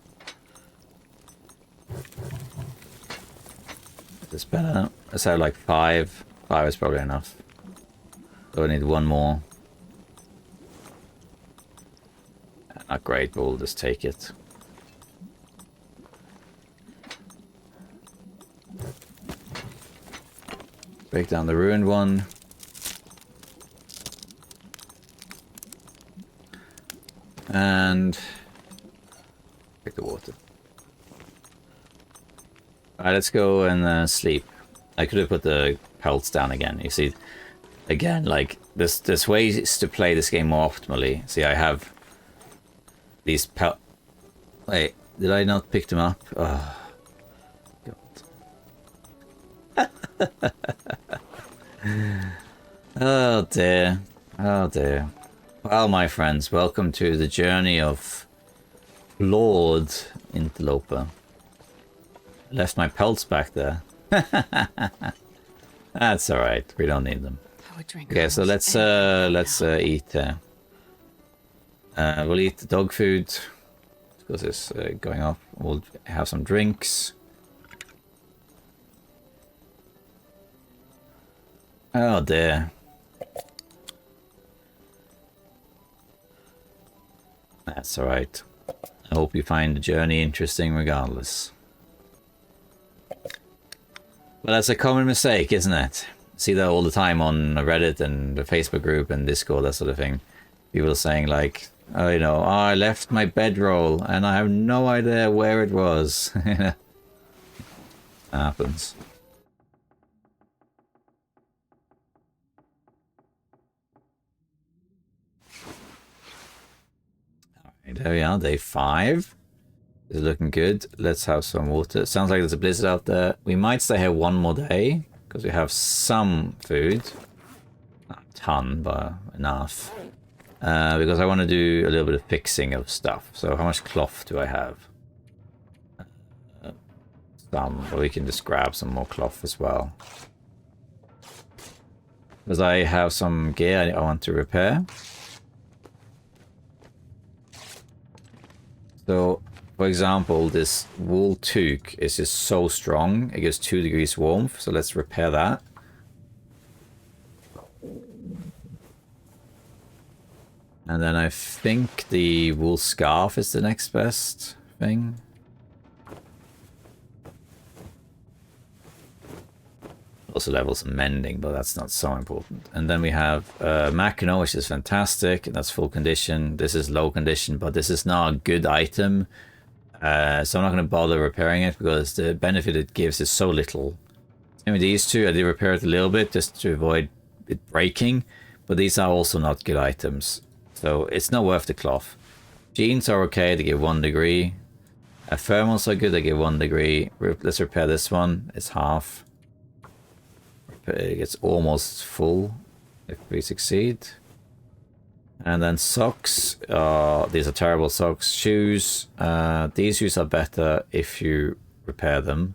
This better. Let's have like 5. 5 is probably enough. So I need 1 more. Not great, but we'll just take it. Break down the ruined one. And take the water. Alright, let's go and sleep. I could have put the pelts down again. You see, again, like, there's ways to play this game more optimally. See, I have these pelt... Wait, did I not pick them up? Oh, God. Oh, dear. Oh, dear. Well, my friends, welcome to the journey of Lord Interloper. I left my pelts back there. That's alright, we don't need them. Okay, so let's eat. We'll eat the dog food because it's going off. We'll have some drinks. Oh dear. That's alright. I hope you find the journey interesting regardless. But that's a common mistake, isn't it? See that all the time on Reddit and the Facebook group and Discord, that sort of thing. People saying like, oh, you know, oh, I left my bedroll and I have no idea where it was. Happens. Alright, there we are, day 5. Is looking good. Let's have some water. Sounds like there's a blizzard out there. We might stay here one more day because we have some food. Not a ton, but enough. Because I want to do a little bit of fixing of stuff. So how much cloth do I have? Some, but we can just grab some more cloth as well. Because I have some gear I want to repair. So, for example, this wool toque is just so strong. It gives 2 degrees warmth, so let's repair that. And then I think the wool scarf is the next best thing. Also level some mending, but that's not so important. And then we have Mackinac, which is fantastic. That's full condition. This is low condition, but this is not a good item. So I'm not going to bother repairing it because the benefit it gives is so little. I mean, these two, I did repair it a little bit just to avoid it breaking, but these are also not good items. So it's not worth the cloth. Jeans are okay, they give 1 degree. Thermals are good, they give 1 degree. Let's repair this one, it's half. It gets almost full if we succeed. And then socks, these are terrible socks. Shoes, these shoes are better if you repair them,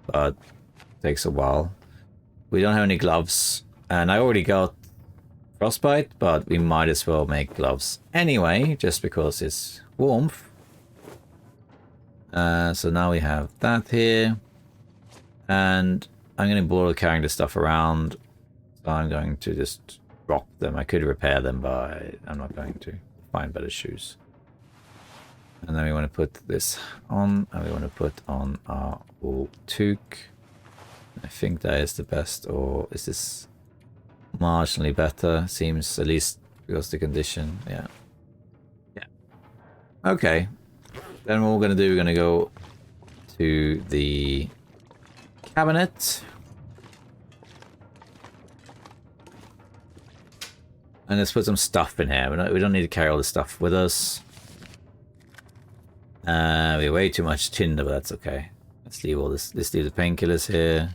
but it takes a while. We don't have any gloves, and I already got frostbite, but we might as well make gloves anyway, just because it's warmth. So now we have that here, and I'm going to bother carrying this stuff around, so I'm going to just drop them. I could repair them, but I'm not going to. Find better shoes. And then we want to put this on, and we want to put on our wool toque. I think that is the best, or is this marginally better? Seems, at least because the condition, yeah. Okay. Then what we're going to do, we're going to go to the cabinet. And let's put some stuff in here. We don't need to carry all this stuff with us. We have way too much tinder, but that's okay. Let's leave all this. Let's leave the painkillers here.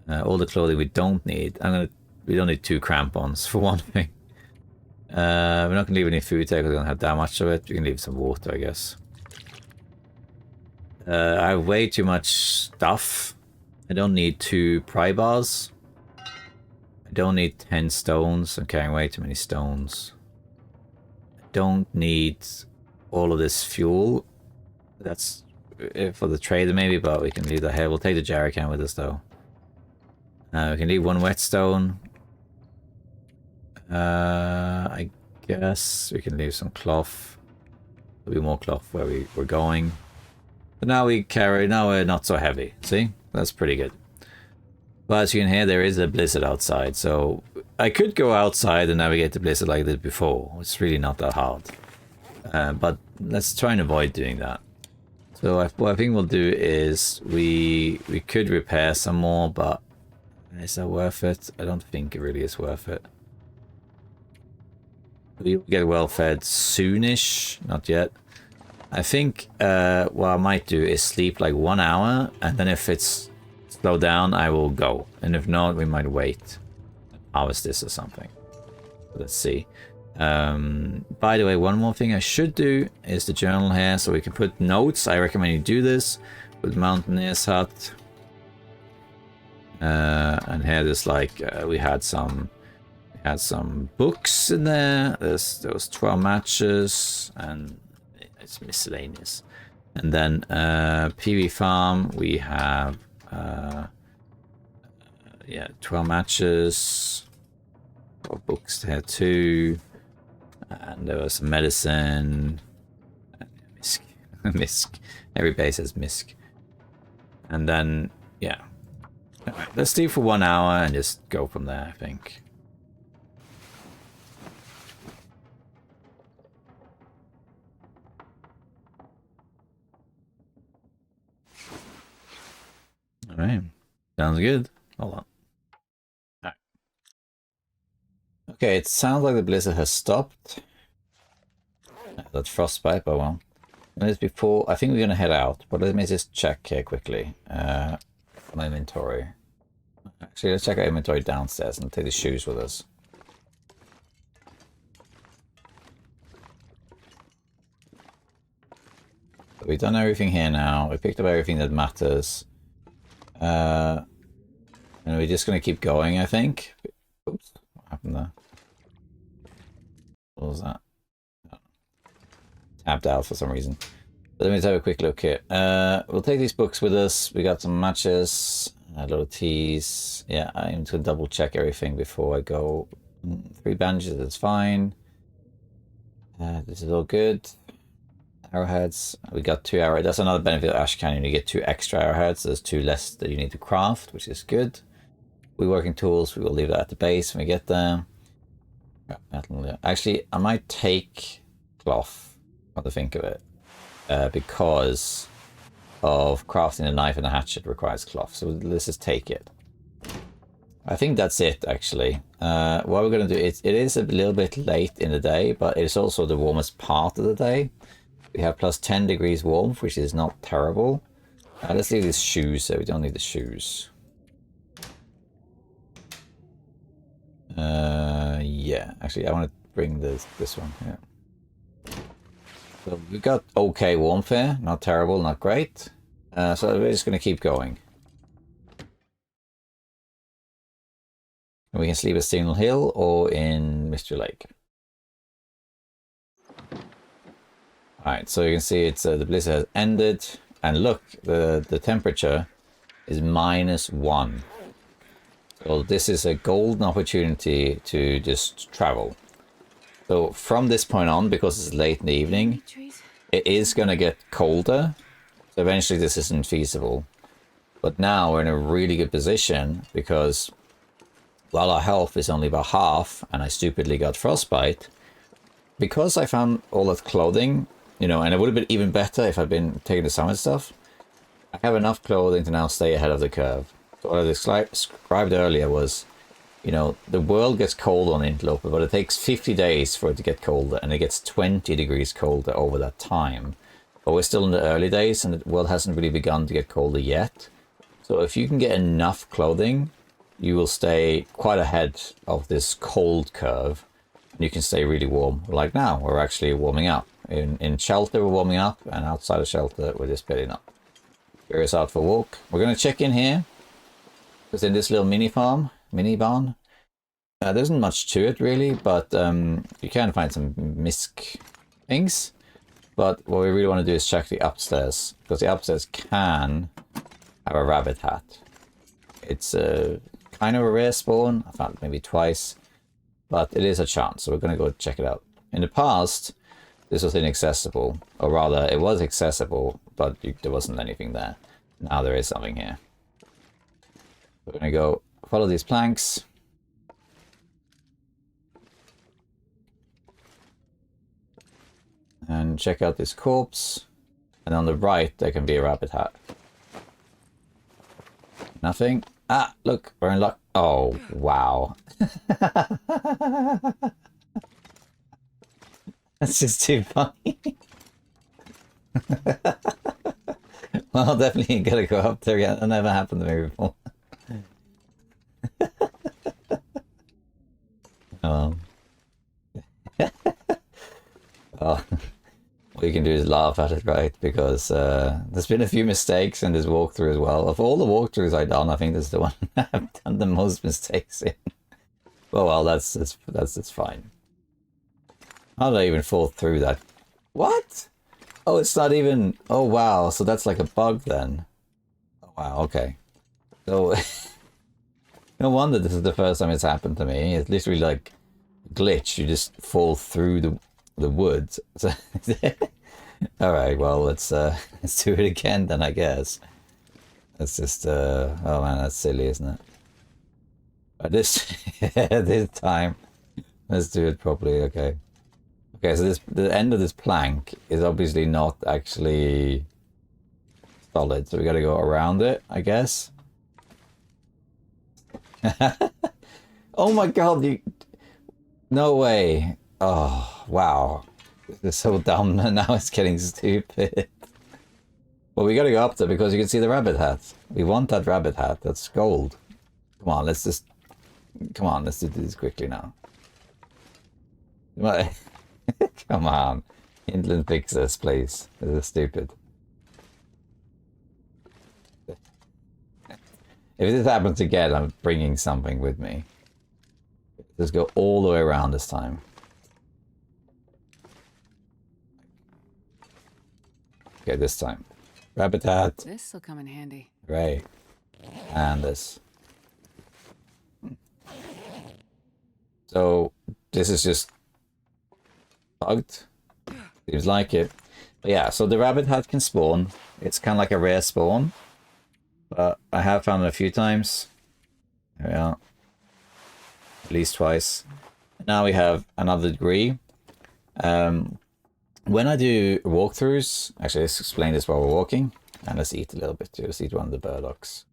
All the clothing we don't need. We don't need 2 crampons for one thing. We're not gonna leave any food there because we don't have that much of it. We can leave some water, I guess. I have way too much stuff. I don't need 2 pry bars. I don't need 10 stones. I'm carrying way too many stones. I don't need all of this fuel. That's for the trader maybe, but we can leave that here. We'll take the jerrycan with us though. We can leave 1 whetstone. I guess we can leave some cloth. There'll be more cloth where we're going. But now we're not so heavy. See? That's pretty good. But as you can hear, there is a blizzard outside. So I could go outside and navigate the blizzard like I did before. It's really not that hard. But let's try and avoid doing that. So what I think we'll do is we could repair some more, but is that worth it? I don't think it really is worth it. We'll get well fed soonish, not yet. I think what I might do is sleep like 1 hour, and then if it's slowed down, I will go. And if not, we might wait and harvest this or something. Let's see. By the way, one more thing I should do is the journal here, so we can put notes. I recommend you do this with Mountaineer's Hut. And here there's like we had some books in there. There was 12 matches, and it's miscellaneous. And then PV Farm, we have 12 matches. Got books there too. And there was some medicine. Misk. Misk. Every base has Misk. And then, yeah. Alright, let's do for 1 hour and just go from there, I think. Alright. Sounds good. Hold on. Alright. Okay, it sounds like the blizzard has stopped. That's frostbite, but well. Minutes before, I think we're gonna head out, but let me just check here quickly. My inventory. Actually, let's check our inventory downstairs and take the shoes with us. We've done everything here now. We picked up everything that matters. And we're just gonna keep going, I think. Oops, what happened there? What was that? Oh. Tapped out for some reason. Let me just have a quick look here. We'll take these books with us. We got some matches, a lot of teas. Yeah, I need to double check everything before I go. 3 bandages, that's fine. This is all good. Arrowheads. We got 2 arrowheads. That's another benefit of Ash Canyon. You get 2 extra arrowheads. There's 2 less that you need to craft, which is good. Reworking tools, we will leave that at the base when we get there. Actually, I might take cloth, what to think of it. Because of crafting a knife and a hatchet requires cloth. So let's just take it. I think that's it, actually. What we're going to do, it is a little bit late in the day, but it's also the warmest part of the day. We have plus 10 degrees warmth, which is not terrible. Let's leave these shoes, so we don't need the shoes. Yeah, actually, I want to bring this one here. So we got okay warmth here, not terrible, not great. So we're just going to keep going. And we can sleep at Signal Hill or in Mystery Lake. Alright, so you can see it's the blizzard has ended. And look, the temperature is -1. So this is a golden opportunity to just travel. So from this point on, because it's late in the evening, it is going to get colder. So eventually this isn't feasible. But now we're in a really good position because while our health is only about half and I stupidly got frostbite, because I found all that clothing, you know, and it would have been even better if I'd been taking the summer stuff, I have enough clothing to now stay ahead of the curve. So what I described earlier was, you know, the world gets cold on Interloper, but it takes 50 days for it to get colder, and it gets 20 degrees colder over that time. But we're still in the early days, and the world hasn't really begun to get colder yet. So if you can get enough clothing, you will stay quite ahead of this cold curve, and you can stay really warm. Like now, we're actually warming up. In shelter, we're warming up, and outside of shelter, we're just getting up. Here is out for a walk. We're going to check in here, because in this little mini barn, there isn't much to it really, but you can find some misc things. But what we really want to do is check the upstairs, because the upstairs can have a rabbit hat. It's kind of a rare spawn. I found it maybe twice, but it is a chance, so we're going to go check it out. In the past, this was inaccessible, or rather, it was accessible, but there wasn't anything there. Now there is something here. We're going to go follow these planks. And check out this corpse. And on the right, there can be a rabbit hat. Nothing. Ah, look, we're in luck. Oh, wow. That's just too funny. Well, definitely gotta go up there again. That never happened to me before. Oh. Oh. What you can do is laugh at it, right? Because there's been a few mistakes in this walkthrough as well. Of all the walkthroughs I've done, I think this is the one I've done the most mistakes in. Well, that's fine. How did I even fall through that? What? Oh, it's not even... Oh, wow. So that's like a bug then. Oh, wow. Okay. So... No wonder this is the first time it's happened to me. It's literally like... glitch. You just fall through the woods. So all right, well, let's do it again then, I guess. Let's just oh man, that's silly, isn't it? But this time, let's do it properly. Okay. Okay, so the end of this plank is obviously not actually solid, so we got to go around it, I guess. Oh my god, you... No way. Oh, wow. This is so dumb, and now it's getting stupid. Well, we gotta go up there because you can see the rabbit hat. We want that rabbit hat. That's gold. Come on, let's just... Come on, let's do this quickly now. Come on. Inland fix this, please. This is stupid. If this happens again, I'm bringing something with me. Let's go all the way around this time. Okay, this time. Rabbit hat. This'll come in handy. Right. And this. So, this is just bugged. Seems like it. But yeah, so the rabbit hat can spawn. It's kind of like a rare spawn. But I have found it a few times. There we are. At least twice. Now we have another degree. When I do walkthroughs, actually let's explain this while we're walking. And let's eat a little bit too. Let's eat one of the burdocks.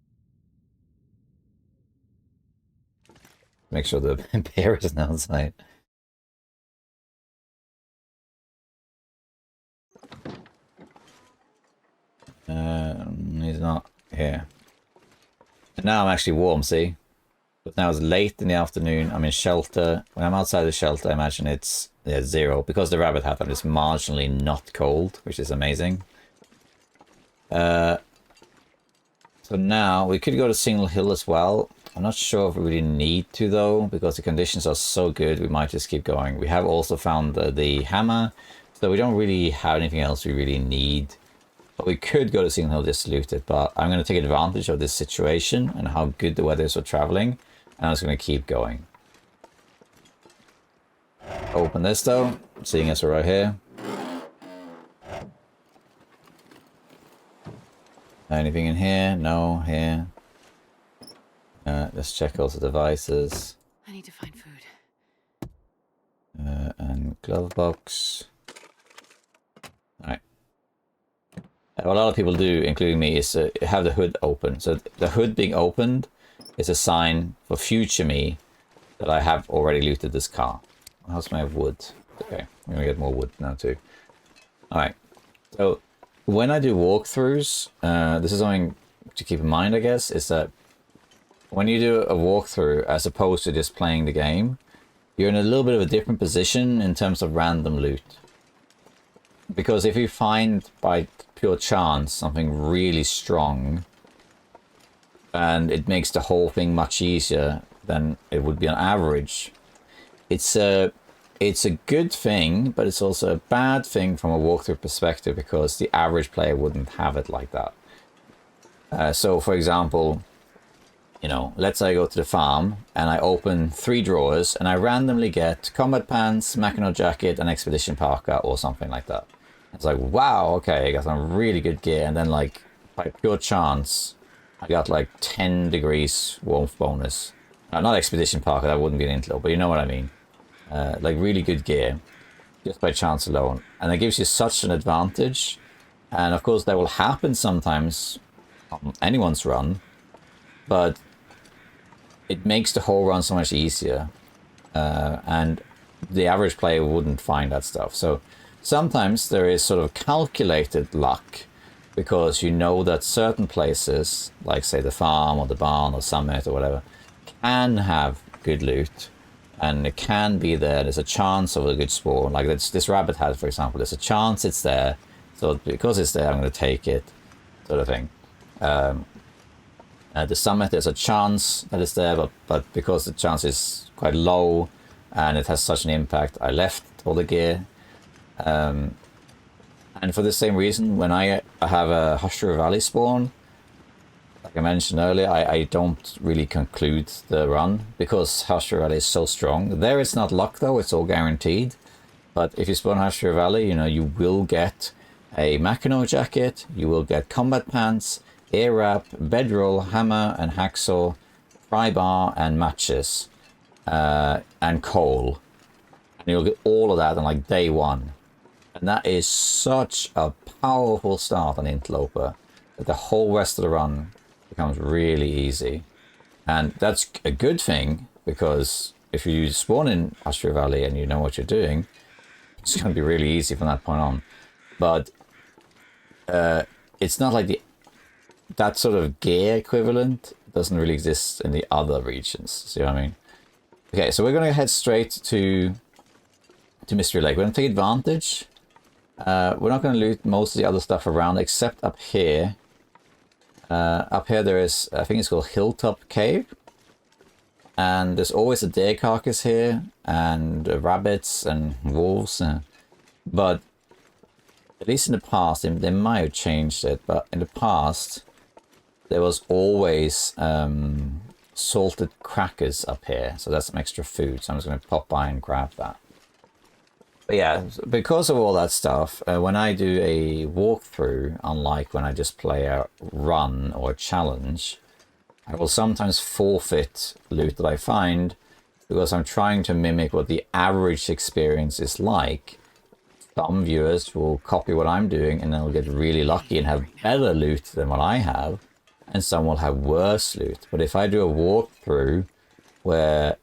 Make sure the bear isn't outside. He's not here. And now I'm actually warm, see? But now it's late in the afternoon. I'm in shelter. When I'm outside the shelter, I imagine it's 0. Because the rabbit hat, I'm just marginally not cold, which is amazing. So now we could go to Single Hill as well. I'm not sure if we really need to though, because the conditions are so good. We might just keep going. We have also found the hammer, so we don't really have anything else we really need. But we could go to Single Hill just to loot it. But I'm going to take advantage of this situation and how good the weather is for traveling. And I'm just going to keep going. Open this though, seeing as we're right here. Anything in here? No, here. Let's check also devices. I need to find food. And glove box. Alright. What a lot of people do, including me, is have the hood open. So the hood being opened is a sign for future me that I have already looted this car. How's my wood? Okay, I'm gonna get more wood now too. Alright, so when I do walkthroughs, this is something to keep in mind, I guess, is that when you do a walkthrough as opposed to just playing the game, you're in a little bit of a different position in terms of random loot. Because if you find by pure chance something really strong, and it makes the whole thing much easier than it would be on average, it's a good thing, but it's also a bad thing from a walkthrough perspective because the average player wouldn't have it like that. So for example, you know, let's say I go to the farm and I open 3 drawers and I randomly get combat pants, Mackinac jacket, and expedition parka or something like that. It's like, wow, okay, I got some really good gear. And then like by pure chance, I got like 10 degrees warmth bonus. Not expedition parka, that wouldn't be an intro, but you know what I mean. Like really good gear, just by chance alone. And it gives you such an advantage. And of course that will happen sometimes on anyone's run, but it makes the whole run so much easier. And the average player wouldn't find that stuff. So sometimes there is sort of calculated luck, because you know that certain places, like say the farm or the barn or summit or whatever, can have good loot. And it can be there. There's a chance of a good spawn. Like this rabbit hat, for example. There's a chance it's there. So because it's there, I'm going to take it, sort of thing. At the summit, there's a chance that it's there, but because the chance is quite low and it has such an impact, I left all the gear. And for the same reason, when I have a Hushru Valley spawn, like I mentioned earlier, I don't really conclude the run because Hashira Valley is so strong. There it's not luck though, it's all guaranteed. But if you spawn Hashira Valley, you know, you will get a Mackinac jacket, you will get combat pants, air wrap, bedroll, hammer and hacksaw, pry bar and matches, and coal. And you'll get all of that on like day one. And that is such a powerful start on Interloper that the whole rest of the run becomes really easy. And that's a good thing, because if you spawn in Hashira Valley and you know what you're doing, it's going to be really easy from that point on. But it's not like that sort of gear equivalent doesn't really exist in the other regions. See what I mean? Okay, so we're going to head straight to Mystery Lake. We're going to take advantage. We're not going to loot most of the other stuff around except up here. Up here there is, I think it's called Hilltop Cave. And there's always a deer carcass here, and rabbits and wolves. But at least in the past, they might have changed it, but in the past there was always salted crackers up here. So that's some extra food. So I'm just going to pop by and grab that. But yeah, because of all that stuff, when I do a walkthrough, unlike when I just play a run or a challenge, I will sometimes forfeit loot that I find because I'm trying to mimic what the average experience is like. Some viewers will copy what I'm doing and they'll get really lucky and have better loot than what I have, and some will have worse loot. But if I do a walkthrough where,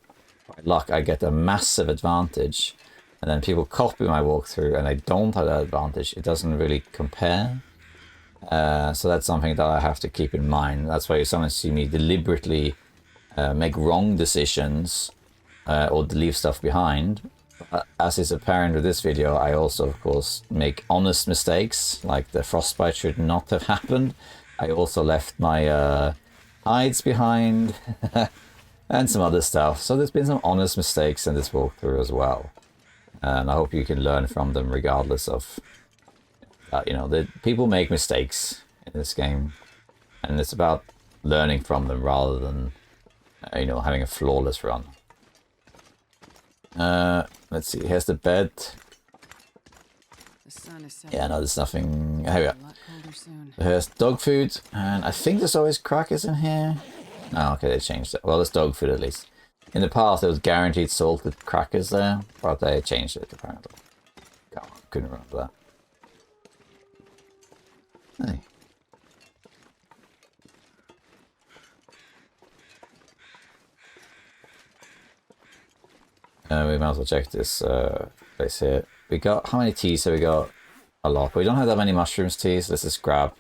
by luck, I get a massive advantage, and then people copy my walkthrough and I don't have that advantage, it doesn't really compare. So that's something that I have to keep in mind. That's why you sometimes see me deliberately make wrong decisions or leave stuff behind. As is apparent with this video, I also, of course, make honest mistakes, like the frostbite should not have happened. I also left my hides behind and some other stuff. So there's been some honest mistakes in this walkthrough as well. And I hope you can learn from them regardless of... you know, people make mistakes in this game, and it's about learning from them rather than, you know, having a flawless run. Let's see, here's the bed. Yeah, no, there's nothing. Here we go. Here's dog food, and I think there's always crackers in here. Oh, okay, they changed it. Well, there's dog food at least. In the past, there was guaranteed salted crackers there, but they changed it apparently. Couldn't remember that. Hey. We might as well check this place here. We got, how many teas have we got? A lot, but we don't have that many mushrooms teas. Let's just grab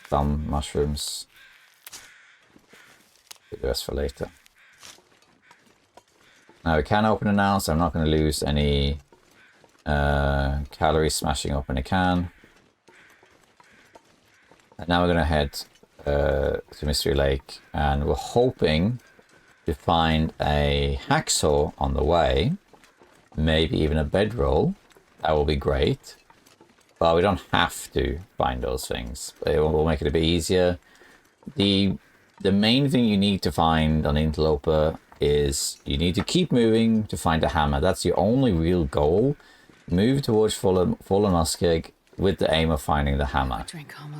some mushrooms. Do the rest for later. Now we can open it now, so I'm not going to lose any calories smashing open a can. And now we're going to head to Mystery Lake, and we're hoping to find a hacksaw on the way, maybe even a bedroll. That will be great, but we don't have to find those things. It will make it a bit easier. The main thing you need to find on Interloper is you need to keep moving to find a hammer. That's your only real goal. Move towards Fallen Muskeg with the aim of finding the hammer.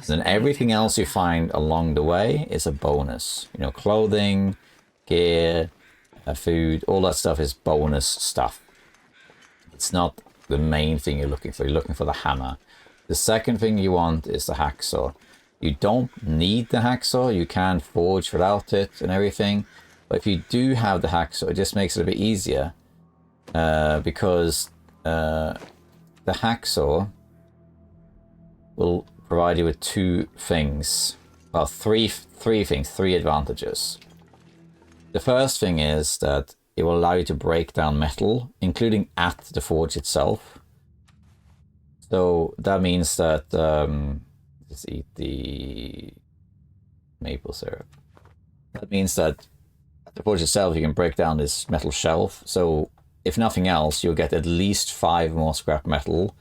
Then everything else you find along the way is a bonus. You know, clothing, gear, food, all that stuff is bonus stuff. It's not the main thing you're looking for. You're looking for the hammer. The second thing you want is the hacksaw. You don't need the hacksaw. You can forge without it and everything. But if you do have the hacksaw, it just makes it a bit easier. Because the hacksaw will provide you with two things. Well, three things, three advantages. The first thing is that it will allow you to break down metal, including at the forge itself. So that means that, let's eat the maple syrup. That means that at the forge itself, you can break down this metal shelf. So if nothing else, you'll get at least 5 more scrap metal,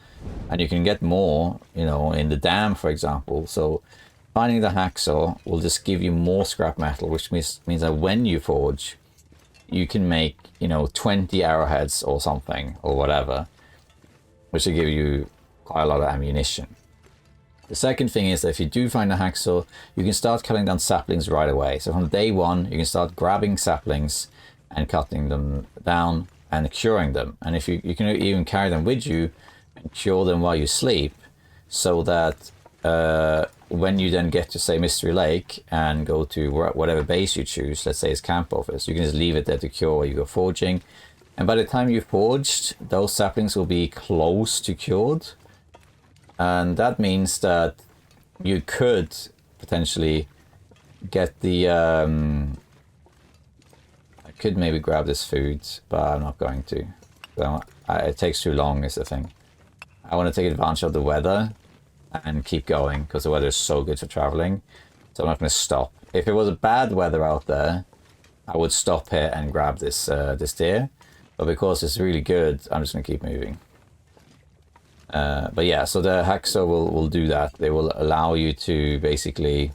and you can get more, you know, in the dam, for example. So finding the hacksaw will just give you more scrap metal, which means that when you forge, you can make, you know, 20 arrowheads or something, or whatever, which will give you quite a lot of ammunition. The second thing is that if you do find a hacksaw, you can start cutting down saplings right away. So from day one, you can start grabbing saplings and cutting them down and curing them. And if you can even carry them with you and cure them while you sleep, so that when you then get to, say, Mystery Lake and go to whatever base you choose, let's say it's camp office, you can just leave it there to cure while you go forging. And by the time you've forged, those saplings will be close to cured. And that means that you could potentially get the... I could maybe grab this food, but I'm not going to. So it takes too long is the thing. I want to take advantage of the weather and keep going, because the weather is so good for traveling. So I'm not going to stop. If it was bad weather out there, I would stop here and grab this this deer. But because it's really good, I'm just going to keep moving. But yeah, so the hacksaw will do that. They will allow you to basically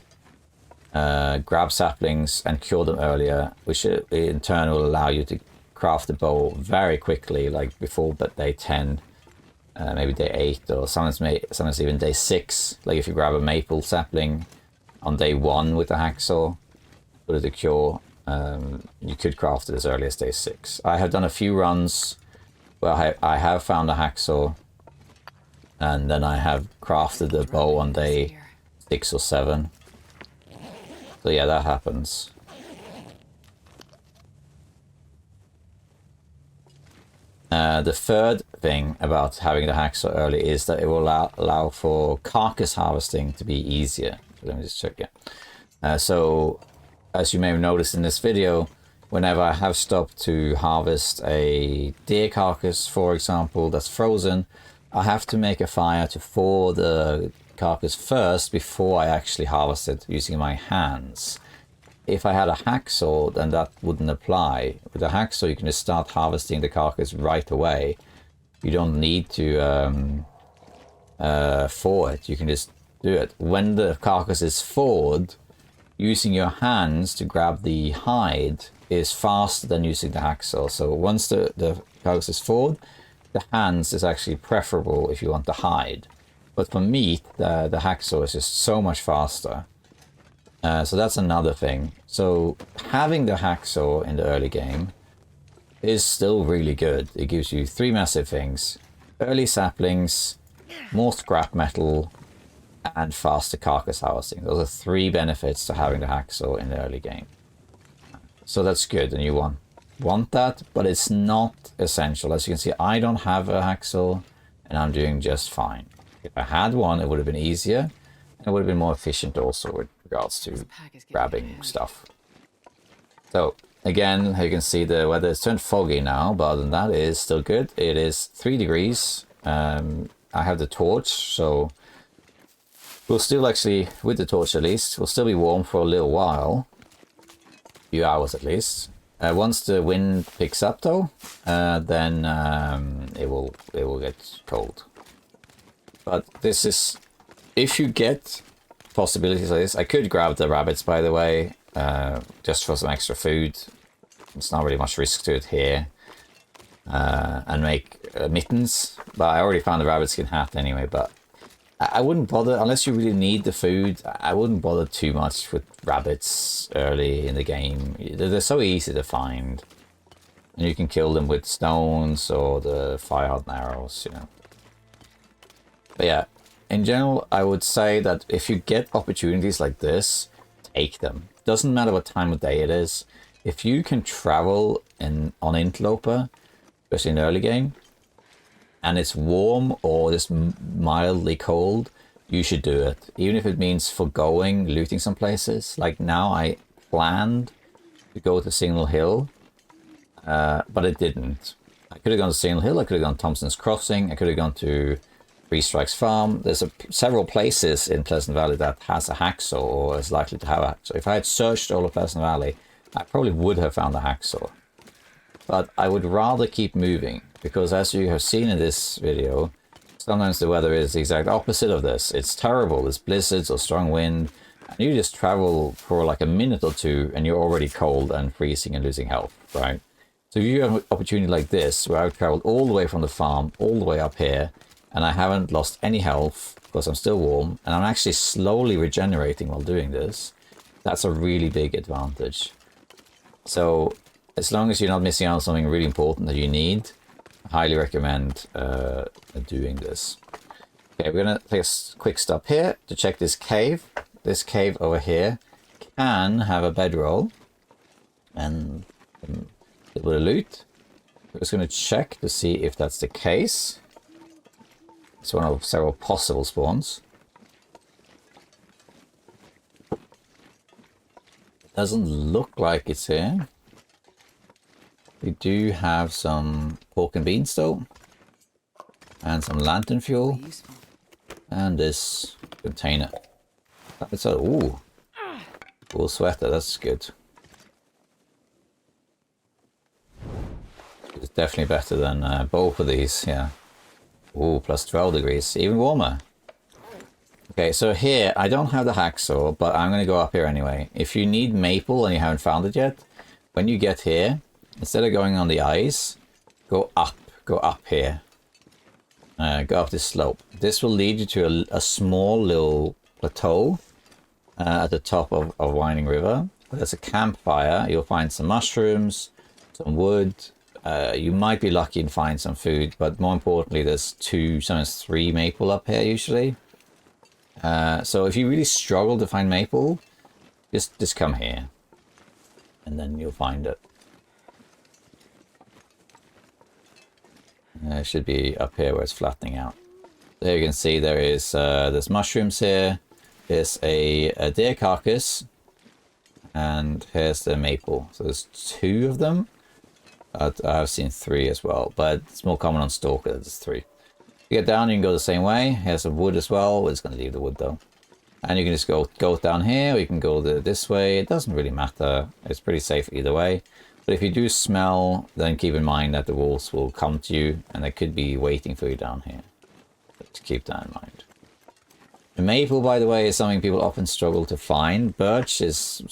grab saplings and cure them earlier, which in turn will allow you to craft a bow very quickly, like before day 10, maybe day 8, or sometimes even day 6. Like if you grab a maple sapling on day 1 with the hacksaw, put it to cure, you could craft it as early as day 6. I have done a few runs where I have found a hacksaw, and then I have crafted the bow on day 6 or 7. So yeah, that happens. The third thing about having the hacksaw early is that it will allow for carcass harvesting to be easier. Let me just check it. So, as you may have noticed in this video, whenever I have stopped to harvest a deer carcass, for example, that's frozen, I have to make a fire to thaw the carcass first before I actually harvest it using my hands. If I had a hacksaw, then that wouldn't apply. With a hacksaw, you can just start harvesting the carcass right away. You don't need to thaw it. You can just do it. When the carcass is thawed, using your hands to grab the hide is faster than using the hacksaw. So once the carcass is thawed, the hands is actually preferable if you want the hide. But for meat, the hacksaw is just so much faster. So that's another thing. So having the hacksaw in the early game is still really good. It gives you 3 massive things: early saplings, more scrap metal, and faster carcass harvesting. Those are 3 benefits to having the hacksaw in the early game. So that's good, and you want that, but it's not essential. As you can see, I don't have a hacksaw, and I'm doing just fine. If I had one, it would have been easier, and it would have been more efficient also with regards to grabbing stuff. So again, you can see the weather has turned foggy now, but other than that, it is still good. It is 3 degrees. I have the torch, so we'll still actually, with the torch at least, we'll still be warm for a little while, a few hours at least. Once the wind picks up though, then it will get cold. But this is, if you get possibilities like this, I could grab the rabbits, by the way, just for some extra food. It's not really much risk to it here. And make mittens, but I already found the rabbit skin hat anyway. But I wouldn't bother, unless you really need the food, I wouldn't bother too much with rabbits early in the game. They're so easy to find. And you can kill them with stones or the fire-hardened arrows, you know. But yeah, in general, I would say that if you get opportunities like this, take them. Doesn't matter what time of day it is. If you can travel on Interloper, especially in the early game, and it's warm or just mildly cold, you should do it. Even if it means forgoing looting some places. Like now I planned to go to Signal Hill, but it didn't. I could have gone to Signal Hill, I could have gone to Thompson's Crossing, I could have gone to Three Strikes Farm. There's several places in Pleasant Valley that has a hacksaw or is likely to have a hacksaw. If I had searched all of Pleasant Valley, I probably would have found a hacksaw. But I would rather keep moving, because as you have seen in this video, sometimes the weather is the exact opposite of this. It's terrible. There's blizzards or strong wind, And you just travel for like a minute or two and you're already cold and freezing and losing health, right? So if you have an opportunity like this, where I've traveled all the way from the farm, all the way up here, and I haven't lost any health because I'm still warm, and I'm actually slowly regenerating while doing this, that's a really big advantage. So as long as you're not missing out on something really important that you need, I highly recommend doing this. Okay, we're going to take a quick stop here to check this cave. This cave over here can have a bedroll and a little bit of loot. We're just going to check to see if that's the case. It's one of several possible spawns. Doesn't look like it's here. We do have some pork and beans though. And some lantern fuel. And this container. It's a, ooh. Wool sweater, that's good. It's definitely better than both of these, yeah. Ooh, plus 12 degrees, even warmer. Okay, so here, I don't have the hacksaw, but I'm going to go up here anyway. If you need maple and you haven't found it yet, when you get here, instead of going on the ice, go up here. Go up this slope. This will lead you to a small little plateau at the top of Winding River. There's a campfire. You'll find some mushrooms, some wood. You might be lucky and find some food, but more importantly, there's 2, sometimes 3 maple up here usually. So if you really struggle to find maple, just come here, and then you'll find it. It should be up here where it's flattening out. There you can see there is there's mushrooms here. There's a deer carcass, and here's the maple. So there's 2 of them. I've seen 3 as well, but it's more common on Stalker. There's 3. You get down, you can go the same way. Here's some wood as well. We're just going to leave the wood though. And you can just go down here, or you can go this way. It doesn't really matter. It's pretty safe either way. But if you do smell, then keep in mind that the wolves will come to you, and they could be waiting for you down here. Just keep that in mind. The maple, by the way, is something people often struggle to find. Birch is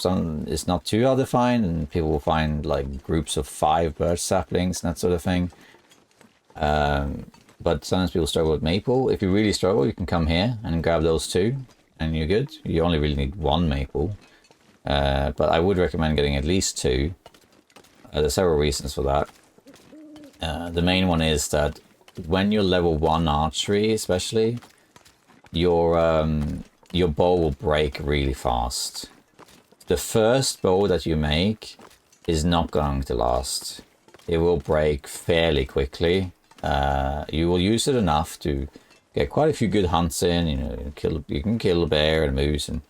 not too hard to find, and people will find like groups of 5 birch saplings and that sort of thing. But sometimes people struggle with maple. If you really struggle, you can come here and grab those 2, and you're good. You only really need 1 maple. But I would recommend getting at least 2. There's several reasons for that. The main one is that when you're level 1 archery, especially, your bow will break really fast. The first bow that you make is not going to last. It will break fairly quickly. You will use it enough to get quite a few good hunts in. You know, you can kill a bear and a moose, and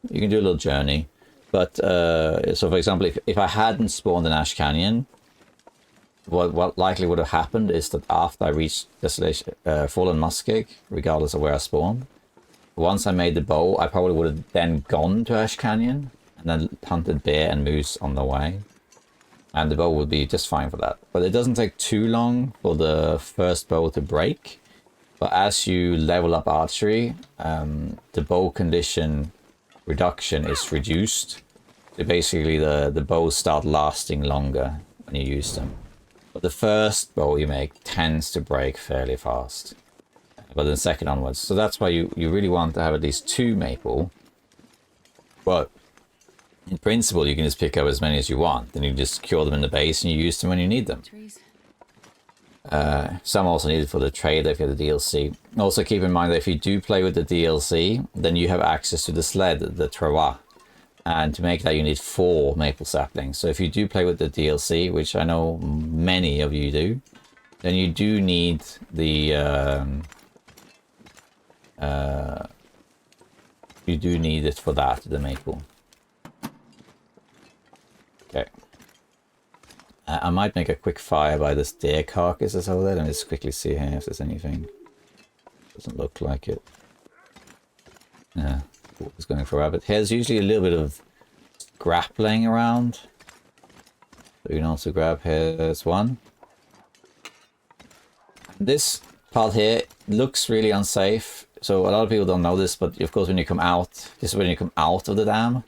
you can do a little journey. But so, for example, if I hadn't spawned in Ash Canyon, what likely would have happened is that after I reached Desolation, Fallen Muskeg, regardless of where I spawned, once I made the bow, I probably would have then gone to Ash Canyon and then hunted bear and moose on the way. And the bow would be just fine for that. But it doesn't take too long for the first bow to break. But as you level up archery, the bow condition reduction is reduced. So basically the bows start lasting longer when you use them. But the first bow you make tends to break fairly fast. But then second onwards. So that's why you really want to have at least 2 maple. But in principle, you can just pick up as many as you want. Then you just cure them in the base and you use them when you need them. Some also needed for the trade if you have the DLC. Also keep in mind that if you do play with the DLC, then you have access to the sled, the Trawa. And to make that you need 4 maple saplings. So if you do play with the DLC, which I know many of you do, then you do need the you do need it for that, the maple. Okay. I might make a quick fire by this deer carcass that's over there. Let me just quickly see here if there's anything. Doesn't look like it. Yeah, it's going for a rabbit. Here's usually a little bit of scrap laying around. So you can also grab, here's one. This part here looks really unsafe. So a lot of people don't know this, but of course when you come out, this is when you come out of the dam.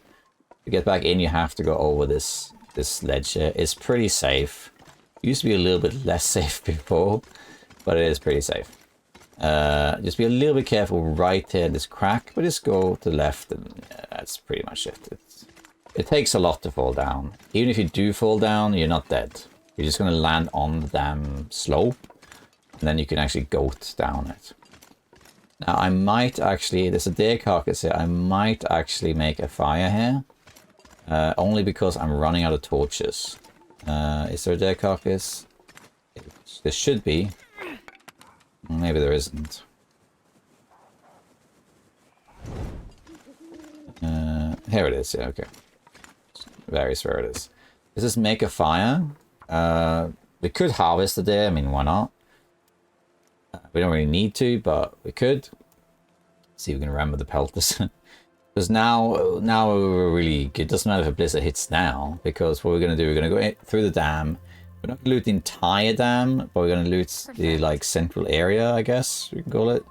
To get back in, you have to go over this ledge here. It's pretty safe. It used to be a little bit less safe before, but it is pretty safe. Just be a little bit careful right here in this crack, but just go to the left, and that's pretty much it. It takes a lot to fall down. Even if you do fall down, you're not dead. You're just going to land on the damn slope, and then you can actually goat down it. Now, I might actually, there's a deer carcass here, I might actually make a fire here. Only because I'm running out of torches. Is there a deer carcass? There should be. Maybe there isn't. Here it is, yeah, okay. Varies where it is. Let's just make a fire. We could harvest the deer, I mean, why not? We don't really need to, but we could. See if we can remember the pelters. Because now we're really good. It doesn't matter if a blizzard hits now, because what we're going to do, we're going to go through the dam. We're not going to loot the entire dam, but we're going to loot the like central area, I guess we can call it.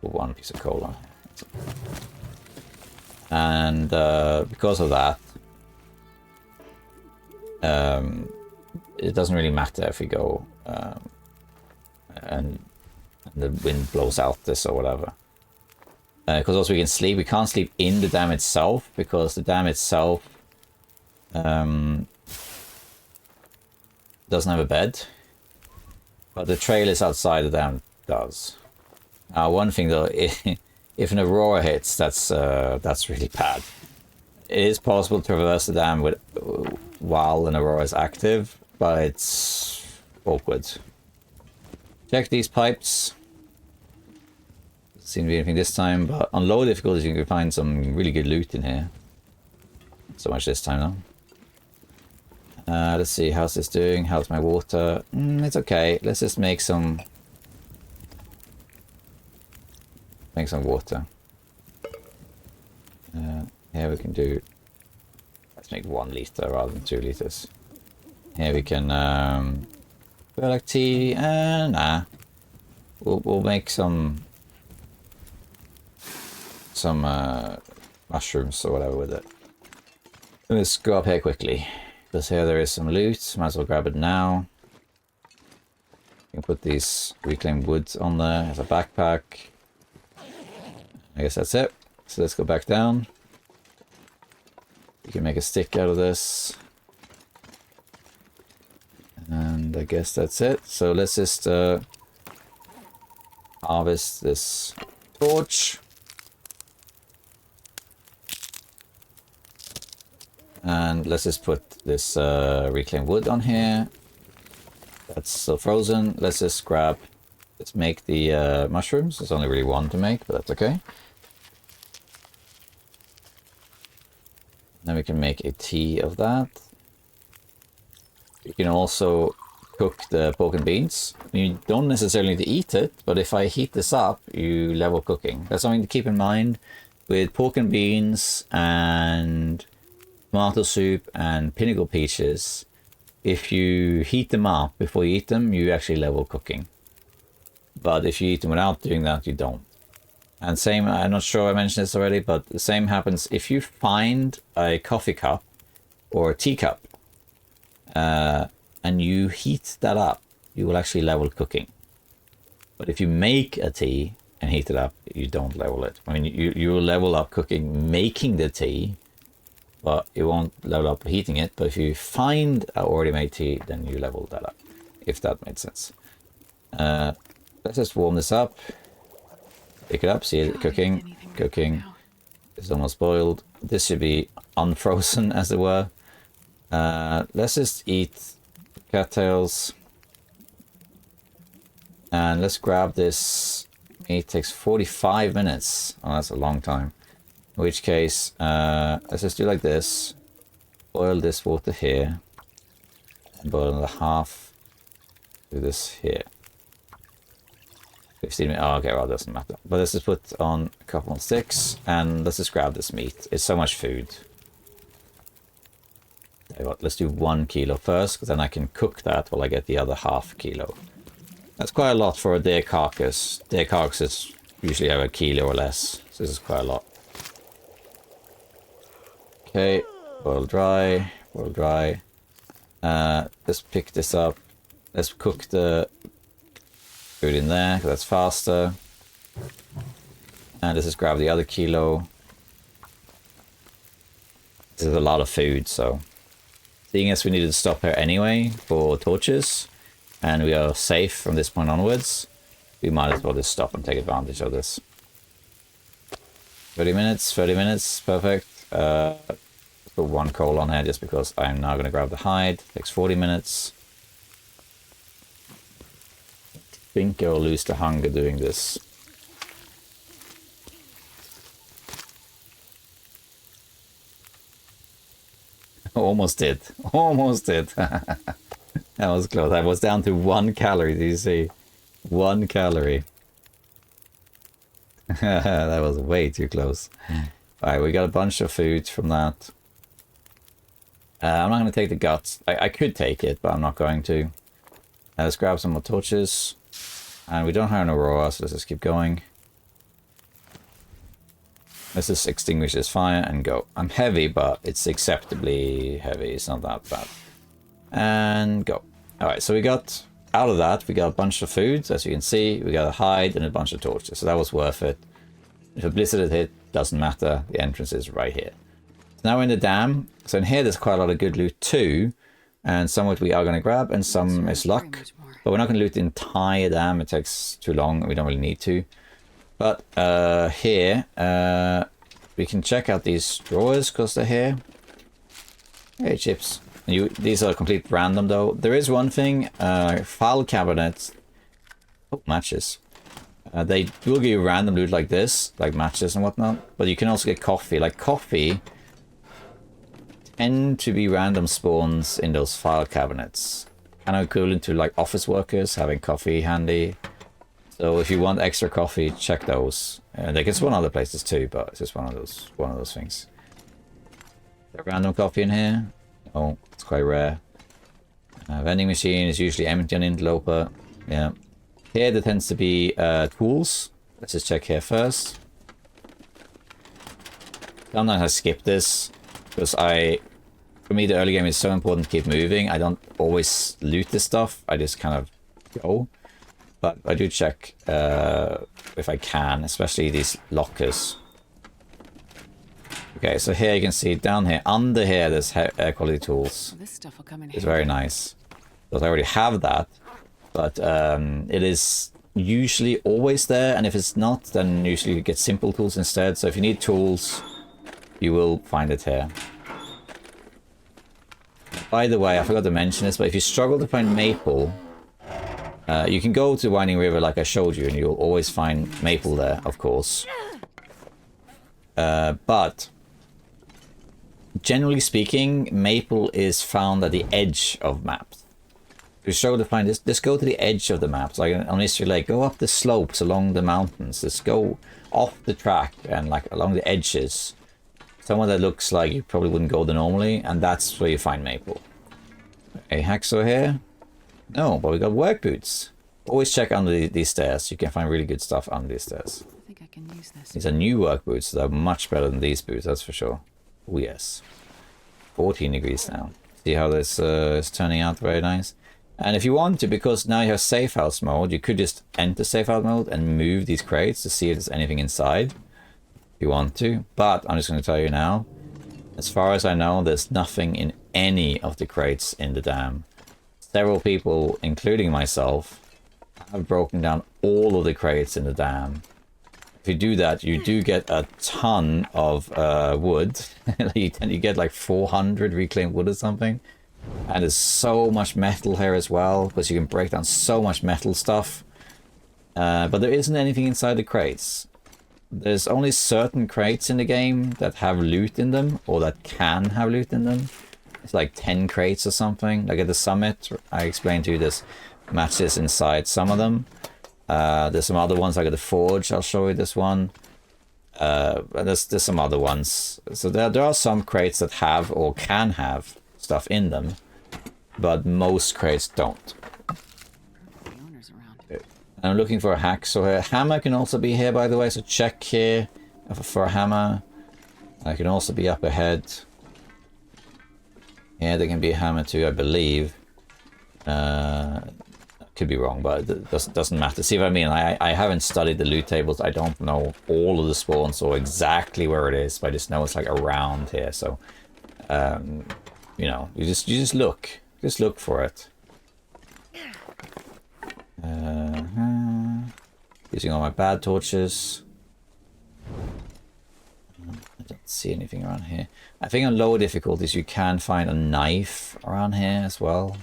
Put one piece of coal on. And because of that, it doesn't really matter if we go and the wind blows out this or whatever. Because also we can sleep. We can't sleep in the dam itself because the dam itself doesn't have a bed. But the trail is outside the dam does. Now, one thing though, if an aurora hits, that's really bad. It is possible to traverse the dam while an aurora is active, but it's awkward. Check these pipes. Doesn't seem to be anything this time, but on low difficulties you can find some really good loot in here. Not so much this time though. Let's see, how's this doing? How's my water? It's okay. Let's just make some water. Here we can do. Let's make 1 liter rather than 2 liters. Here we can like tea. Nah. We'll make some mushrooms or whatever with it. Let's go up here quickly. Because here there is some loot. Might as well grab it now. You can put these reclaimed wood on there as a backpack. I guess that's it. So let's go back down. You can make a stick out of this. And I guess that's it. So let's just harvest this torch. And let's just put this reclaimed wood on here. That's still frozen. Let's just grab, let's make the mushrooms. There's only really 1 to make, but that's okay. Then we can make a tea of that. You can also cook the pork and beans. You don't necessarily need to eat it, but if I heat this up, you level cooking. That's something to keep in mind with pork and beans and tomato soup and pinnacle peaches. If you heat them up before you eat them, you actually level cooking. But if you eat them without doing that, you don't. And same, I'm not sure I mentioned this already, but the same happens if you find a coffee cup or a teacup and you heat that up, you will actually level cooking. But if you make a tea and heat it up, you don't level it. I mean, you will level up cooking, making the tea, but you won't level up heating it. But if you find a already made tea, then you level that up, if that made sense. Let's just warm this up. Pick it up, see it cooking. It's almost boiled. This should be unfrozen, as it were. Let's just eat cattails. And let's grab this. It takes 45 minutes. Oh, that's a long time. In which case, let's just do like this. Boil this water here. And boil the half. Do this here. 15 minutes. Oh, okay, well, it doesn't matter. But let's just put on a couple of sticks. And let's just grab this meat. It's so much food. Let's do 1 kilo first, because then I can cook that while I get the other half kilo. That's quite a lot for a deer carcass. Deer carcass is usually have a kilo or less. So this is quite a lot. Okay, boil dry, boil dry. Let's pick this up. Let's cook the food in there, because that's faster. And let's just grab the other kilo. This is a lot of food, so... Seeing as we needed to stop here anyway for torches, and we are safe from this point onwards, we might as well just stop and take advantage of this. 30 minutes, perfect. Put one coal on here just because I'm now going to grab the hide. Takes 40 minutes. I think I'll lose the hunger doing this. Almost did. Almost did. That was close. I was down to 1 calorie. Do you see? 1 calorie. That was way too close. Alright, we got a bunch of food from that. I'm not going to take the guts. I could take it, but I'm not going to. Let's grab some more torches. And we don't have an aurora, so let's just keep going. Let's just extinguish this fire and go. I'm heavy, but it's acceptably heavy. It's not that bad. And go. Alright, so we got... Out of that, we got a bunch of food. As you can see, we got a hide and a bunch of torches. So that was worth it. If a blizzard had hit, doesn't matter. The entrance is right here. So now we're in the dam. So in here, there's quite a lot of good loot too. And some of it we are going to grab, and some is luck. But we're not going to loot the entire dam. It takes too long, and we don't really need to. But here, we can check out these drawers, because they're here. Hey, chips. These are complete random, though. There is one thing, file cabinets. Oh, matches. They will give you random loot like this, like matches and whatnot. But you can also get coffee. Like coffee tend to be random spawns in those file cabinets. Kind of equivalent to like office workers having coffee handy. So if you want extra coffee, check those. They can spawn other places too, but it's just one of those things. Is there random coffee in here? Oh, it's quite rare. Vending machine is usually empty on Interloper. Yeah. Here there tends to be tools. Let's just check here first. Sometimes I skip this because for me the early game is so important to keep moving. I don't always loot this stuff. I just kind of go. But I do check if I can, especially these lockers. Okay, so here you can see down here, under here, there's air quality tools. This stuff will come in. It's very nice. Because I already have that, but it is usually always there, and if it's not, then usually you get simple tools instead. So if you need tools, you will find it here. By the way, I forgot to mention this, but if you struggle to find maple, you can go to Winding River like I showed you, and you'll always find maple there, of course. But generally speaking, maple is found at the edge of maps. To show to find this, just go to the edge of the maps, like on Mystery Lake. Go up the slopes along the mountains. Just go off the track and like along the edges. Somewhere that looks like you probably wouldn't go there normally, and that's where you find maple. A hacksaw here? No, but we got work boots. Always check under these stairs. You can find really good stuff under these stairs. I think I can use this. These are new work boots. They're much better than these boots, that's for sure. Oh yes. 14 degrees now. See how this is turning out? Very nice. And if you want to, because now you have safe house mode, you could just enter safe house mode and move these crates to see if there's anything inside. If you want to. But I'm just going to tell you now, as far as I know, there's nothing in any of the crates in the dam. Several people, including myself, have broken down all of the crates in the dam. If you do that, you do get a ton of wood. You get like 400 reclaimed wood or something. And there's so much metal here as well, because you can break down so much metal stuff. But there isn't anything inside the crates. There's only certain crates in the game that have loot in them, or that can have loot in them. It's like 10 crates or something. Like at the summit, I explained to you there's matches inside some of them. There's some other ones like at the forge. I'll show you this one. And there's some other ones. So there are some crates that have or can have stuff in them, but most crates don't. The owner's around. I'm looking for a hacksaw here. Hammer can also be here, by the way, so check here for a hammer. I can also be up ahead. Yeah, there can be a hammer too, I believe. Could be wrong, but it doesn't matter. See what I mean? I haven't studied the loot tables. I don't know all of the spawns or exactly where it is, but I just know it's like around here. So, you know, you just look. Just look for it. Using all my bad torches. I don't see anything around here. I think on lower difficulties you can find a knife around here as well.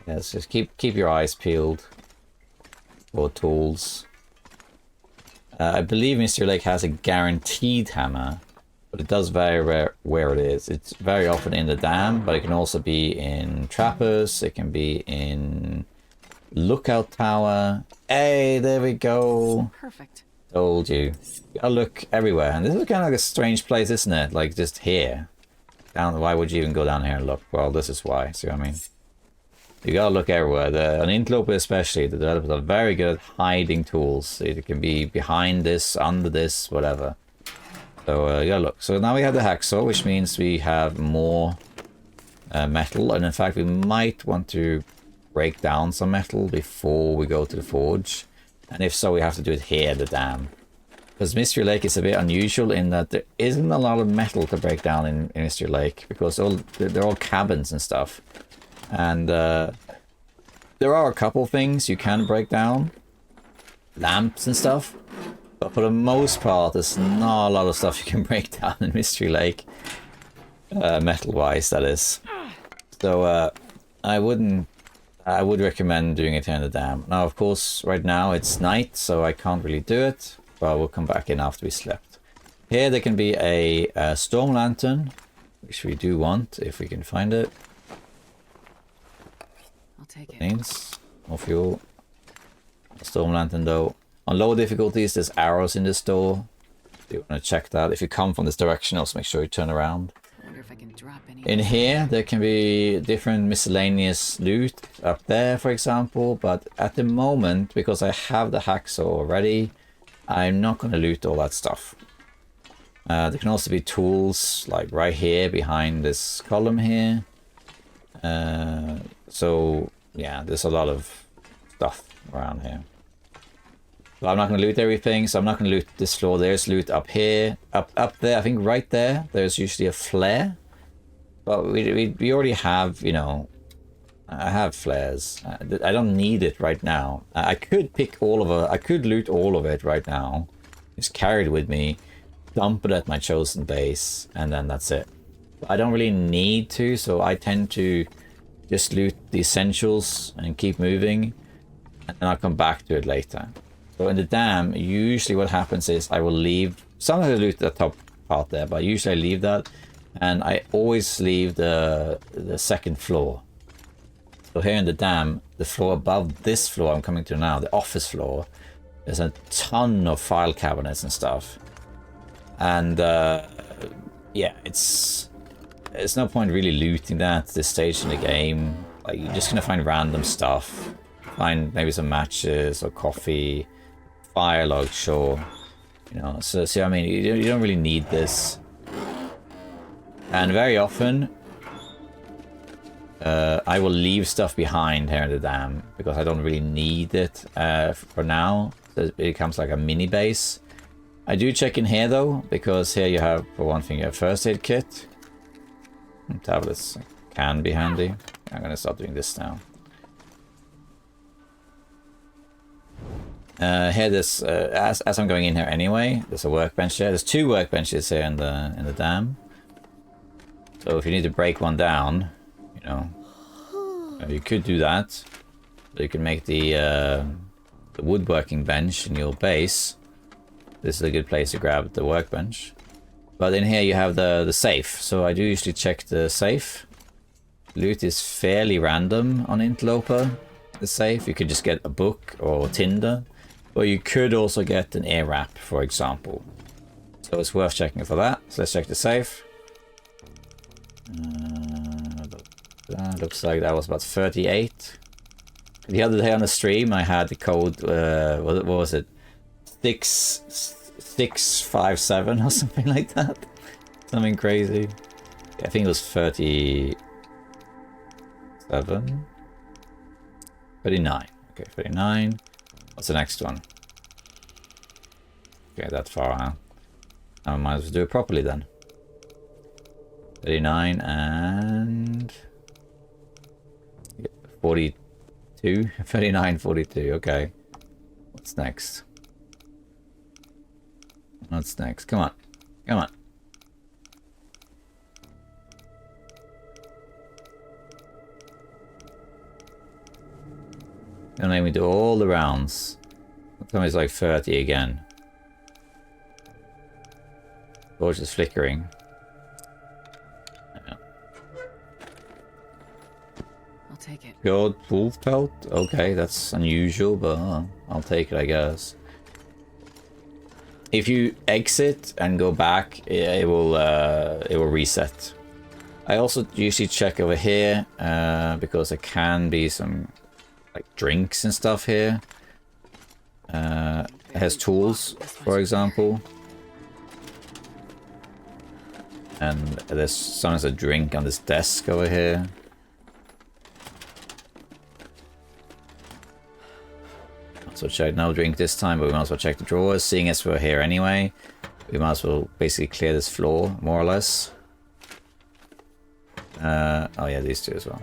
Yes, just keep your eyes peeled for tools. I believe Mr. Lake has a guaranteed hammer, but it does vary where it is. It's very often in the dam, but it can also be in trappers. It can be in lookout tower. Hey, there we go. Perfect. Told you. You gotta look everywhere. And this is kind of like a strange place, isn't it? Like just here. Down. Why would you even go down here and look? Well, this is why. See what I mean? You gotta look everywhere. On Interloper especially, the developers are very good at hiding tools. It can be behind this, under this, whatever. So you gotta look. So now we have the hacksaw, which means we have more metal. And in fact, we might want to break down some metal before we go to the forge. And if so, we have to do it here at the dam. Because Mystery Lake is a bit unusual in that there isn't a lot of metal to break down in Mystery Lake. Because they're all cabins and stuff. And there are a couple things you can break down. Lamps and stuff. But for the most part, there's not a lot of stuff you can break down in Mystery Lake. Metal-wise, that is. So I would recommend doing it here in the dam. Now, of course, right now it's night, so I can't really do it. But we'll come back in after we slept. Here there can be a storm lantern, which we do want, if we can find it. I'll take it. Means more fuel. Storm lantern, though. On lower difficulties, there's arrows in this door. You want to check that. If you come from this direction, also make sure you turn around. I wonder if I can drop any. In here, there can be different miscellaneous loot up there, for example. But at the moment, because I have the hacksaw already, I'm not going to loot all that stuff. There can also be tools, like right here, behind this column here. So, yeah, there's a lot of stuff around here. But I'm not going to loot everything, so I'm not going to loot this floor. There's loot up here, up there. I think right there, there's usually a flare. But we already have, you know, I have flares. I don't need it right now. I could pick all of it. I could loot all of it right now. Just carry it with me, dump it at my chosen base, and then that's it. But I don't really need to, so I tend to just loot the essentials and keep moving, and then I'll come back to it later. So in the dam, usually what happens is I will leave, sometimes I loot the top part there, but usually I leave that, and I always leave the second floor. So here in the dam, the floor above this floor I'm coming to now, the office floor, there's a ton of file cabinets and stuff. And yeah, it's no point really looting that at this stage in the game. Like, you're just gonna find random stuff. Find maybe some matches or coffee, fire log, sure. You know, so see what I mean? You don't really need this. And very often, I will leave stuff behind here in the dam because I don't really need it for now. So it becomes like a mini base. I do check in here though, because here you have, for one thing, a first aid kit. And tablets can be handy. I'm gonna start doing this now. Here, there's as I'm going in here anyway, there's a workbench here. There's two workbenches here in the dam. So if you need to break one down, you know, you could do that. So you can make the woodworking bench in your base. This is a good place to grab the workbench. But in here you have the safe. So I do usually check the safe. Loot is fairly random on Interloper. The safe, you could just get a book or tinder. Or you could also get an air wrap, for example. So it's worth checking for that. So let's check the safe. Looks like that was about 38. the other day on the stream, I had the code, what was it? 657 or something like that. Something crazy. I think it was 37? 39. Okay, 39. What's the next one? Okay, that far, huh? I might as well do it properly then. 39 and 42. 39, 42. Okay. What's next? What's next? Come on. Come on. Gonna make me do all the rounds. Tell me it's like 30 again. Torch is flickering. Yeah. I'll take it. Gold wolf pelt? Okay, that's unusual, but I'll take it, I guess. If you exit and go back, it will reset. I also usually check over here because there can be some like drinks and stuff here. It has tools, for example. And there's sometimes a drink on this desk over here. So check no drink this time, but we might as well check the drawers. Seeing as we're here anyway, we might as well basically clear this floor, more or less. Oh yeah, these two as well.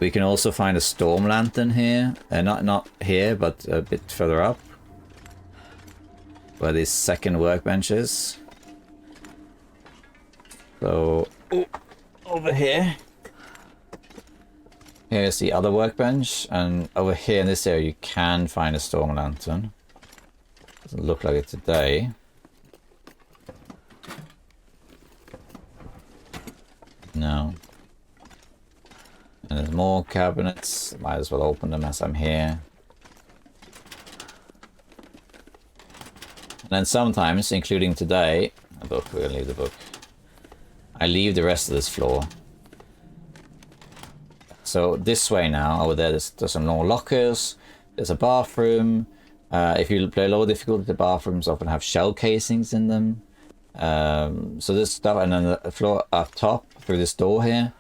We can also find a storm lantern here. Not here, but a bit further up. Where this second workbench is. So, over here. Here's the other workbench, and over here in this area you can find a storm lantern. Doesn't look like it today. No. And there's more cabinets. Might as well open them as I'm here. And then sometimes, including today, a book, we're gonna leave the book. I leave the rest of this floor. So this way now, over there, there's some more lockers. There's a bathroom. If you play low difficulty, the bathrooms often have shell casings in them. So this stuff, and then the floor up top through this door here,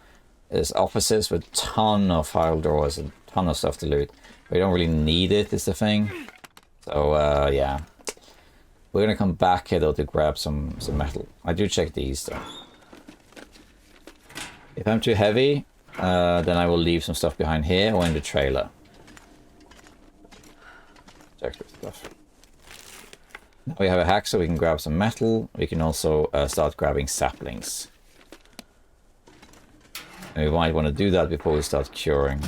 there's offices with a ton of file drawers and a ton of stuff to loot. But you don't really need it, is the thing. So yeah, we're gonna come back here though to grab some metal. I do check these though. If I'm too heavy, then I will leave some stuff behind here or in the trailer. Check this stuff. Now we have a hack, so we can grab some metal. We can also start grabbing saplings. And we might want to do that before we start curing.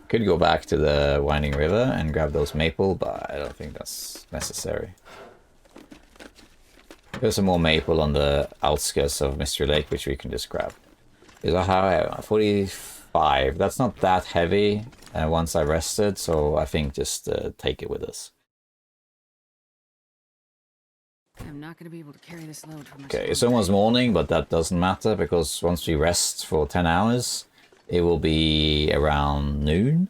Could go back to the winding river and grab those maple, but I don't think that's necessary. There's some more maple on the outskirts of Mystery Lake, which we can just grab. Is that how 45? That's not that heavy once I rested, so I think just take it with us. I'm not going to be able to carry this load for much. Okay, it's almost morning, but that doesn't matter because once we rest for 10 hours, it will be around noon.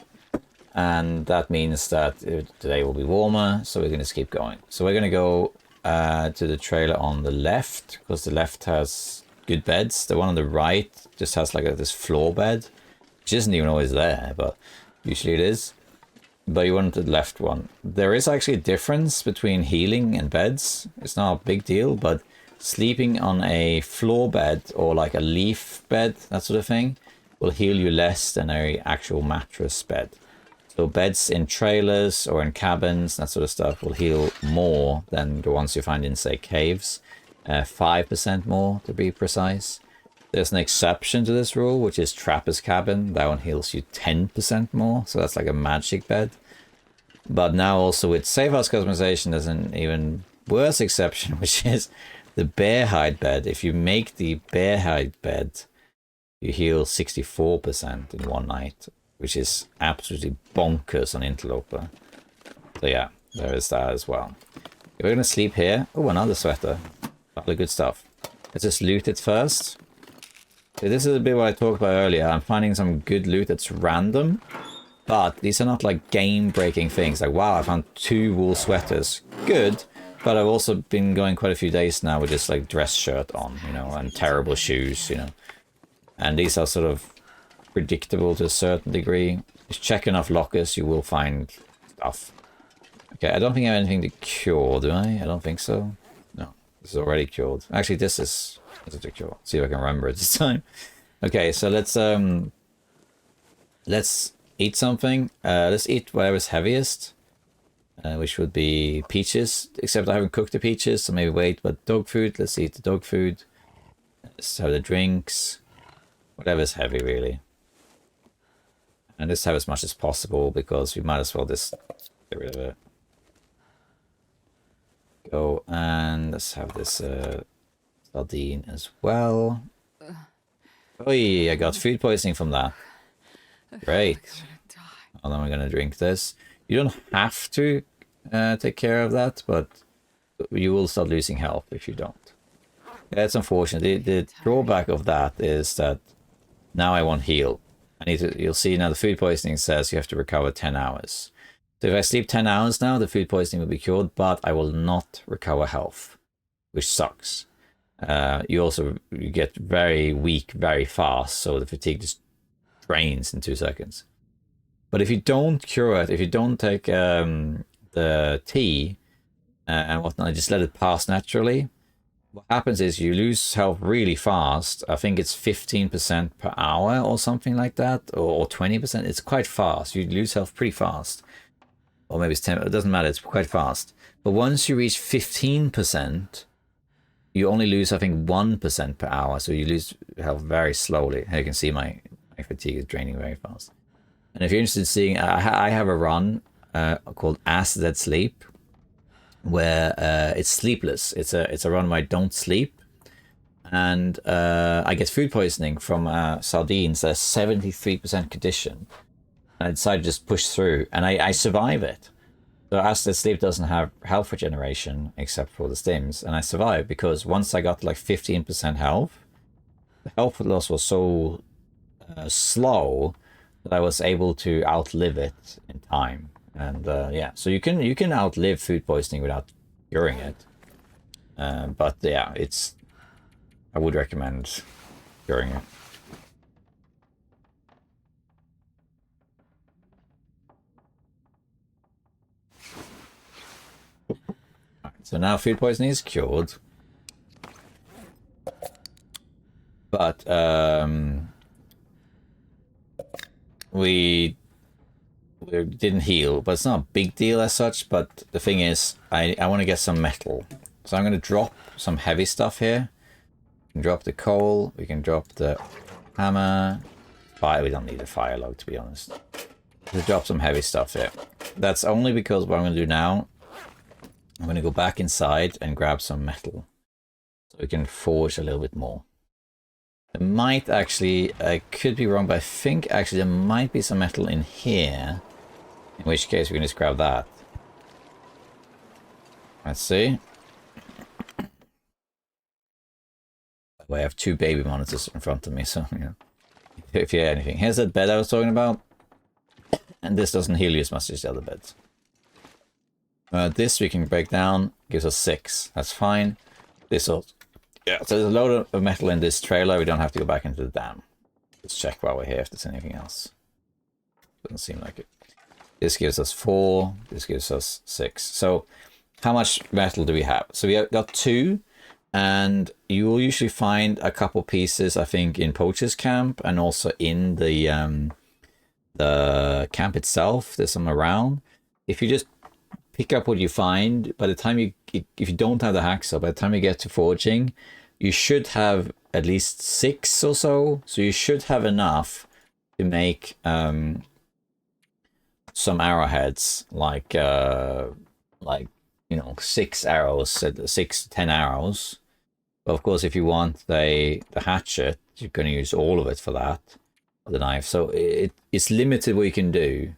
And that means that today will be warmer, so we're going to keep going. So we're going to go to the trailer on the left, because the left has good beds. The one on the right just has like this floor bed, which isn't even always there, but usually it is. But you want the left one. There is actually a difference between healing and beds. It's not a big deal, but sleeping on a floor bed or like a leaf bed, that sort of thing, will heal you less than a actual mattress bed. So beds in trailers or in cabins, that sort of stuff, will heal more than the ones you find in, say, caves. 5% more to be precise. There's an exception to this rule, which is Trapper's Cabin. That one heals you 10% more, so that's like a magic bed. But now also with Safe House customization, there's an even worse exception, which is the bear hide bed. If you make the bear hide bed, you heal 64% in one night, which is absolutely bonkers on Interloper. So yeah, there is that as well. We're going to sleep here. Oh, another sweater. All the good stuff. Let's just loot it first. So this is a bit what I talked about earlier. I'm finding some good loot that's random. But these are not like game-breaking things. Like, wow, I found 2 wool sweaters. Good. But I've also been going quite a few days now with just like dress shirt on, you know, and terrible shoes, you know. And these are sort of predictable to a certain degree. Just check enough lockers, you will find stuff. Okay, I don't think I have anything to cure, do I? I don't think so. No, this is already cured. Actually, this is to cure. See if I can remember it this time. Okay, so let's eat something. Let's eat whatever's heaviest. Which would be peaches, except I haven't cooked the peaches, so maybe wait. But dog food, let's eat the dog food. Let's have the drinks. Whatever's heavy, really. And just have as much as possible, because we might as well just get rid of it. Go, and let's have this sardine as well. Oh, I got food poisoning from that. Great. Well, then we're going to drink this. You don't have to take care of that, but you will start losing health if you don't. That's unfortunate. The drawback of that is that now I won't heal. I need to. You'll see now the food poisoning says you have to recover 10 hours. So if I sleep 10 hours now, the food poisoning will be cured, but I will not recover health, which sucks. You get very weak very fast, so the fatigue just drains in 2 seconds. But if you don't cure it, if you don't take the tea and whatnot, just let it pass naturally, what happens is you lose health really fast. I think it's 15% per hour or something like that, or 20%. It's quite fast. You lose health pretty fast. Or maybe it's 10, it doesn't matter, it's quite fast. But once you reach 15%, you only lose, I think, 1% per hour. So you lose health very slowly. Here you can see my fatigue is draining very fast. And if you're interested in seeing, I have a run called As That Sleep, where it's sleepless. It's a run where I don't sleep, and I get food poisoning from sardines at 73% condition. And I decided to just push through, and I survive it. So As That Sleep doesn't have health regeneration except for the stims, and I survived because once I got to like 15% health, the health loss was so slow that I was able to outlive it in time. And yeah, so you can outlive food poisoning without curing it. But yeah, I would recommend curing it. Right, so now food poisoning is cured. But we didn't heal, but it's not a big deal as such. But the thing is, I want to get some metal, so I'm going to drop some heavy stuff here. We can drop the coal, we can drop the hammer. Fire, we don't need a fire log, to be honest. Just drop some heavy stuff here. That's only because what I'm going to do now, I'm going to go back inside and grab some metal, so we can forge a little bit more. There might actually, I could be wrong, but I think actually there might be some metal in here. In which case we can just grab that. Let's see. I have 2 baby monitors in front of me, so you know, if you hear anything. Here's that bed I was talking about. And this doesn't heal you as much as the other beds. This we can break down, gives us 6. That's fine. This also. Yeah, so there's a load of metal in this trailer. We don't have to go back into the dam. Let's check while we're here if there's anything else. Doesn't seem like it. This gives us 4. This gives us 6. So how much metal do we have? So we have got 2. And you will usually find a couple pieces, I think, in Poacher's camp. And also in the camp itself. There's some around. If you just pick up what you find, by the time if you don't have the hacksaw, by the time you get to forging, you should have at least 6 or so. So you should have enough to make some arrowheads, like you know, 6 arrows, 6 to 10 arrows. But of course, if you want the hatchet, you're going to use all of it for that, the knife. So it's limited what you can do.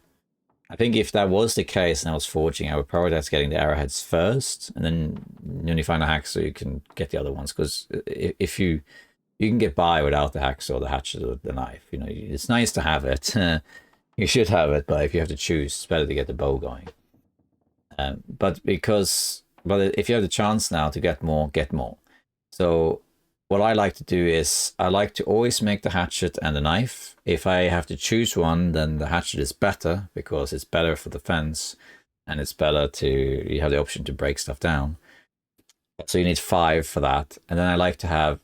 I think if that was the case and I was forging, I would prioritize getting the arrowheads first, and then when you find a hacksaw, you can get the other ones. Because if you can get by without the hacksaw, the hatchet, or the knife, you know, it's nice to have it. You should have it, but if you have to choose, it's better to get the bow going. But if you have the chance now to get more, get more. So what I like to do is I like to always make the hatchet and the knife. If I have to choose one, then the hatchet is better because it's better for defense and it's better to, you have the option to break stuff down. So you need 5 for that. And then I like to have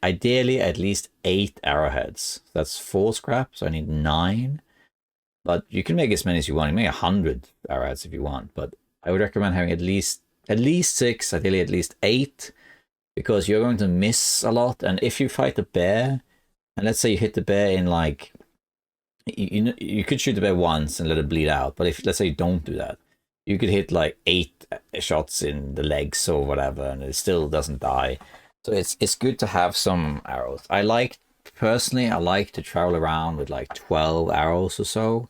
ideally at least 8 arrowheads. That's 4 scrap, so I need 9. But you can make as many as you want. You can make 100 arrowheads if you want, but I would recommend having at least 6, ideally at least 8, because you're going to miss a lot. And if you fight a bear, and let's say you hit the bear in like, you could shoot the bear once and let it bleed out, but if let's say you don't do that, you could hit like 8 shots in the legs or whatever, and it still doesn't die. So it's good to have some arrows. Personally, I like to travel around with like 12 arrows or so,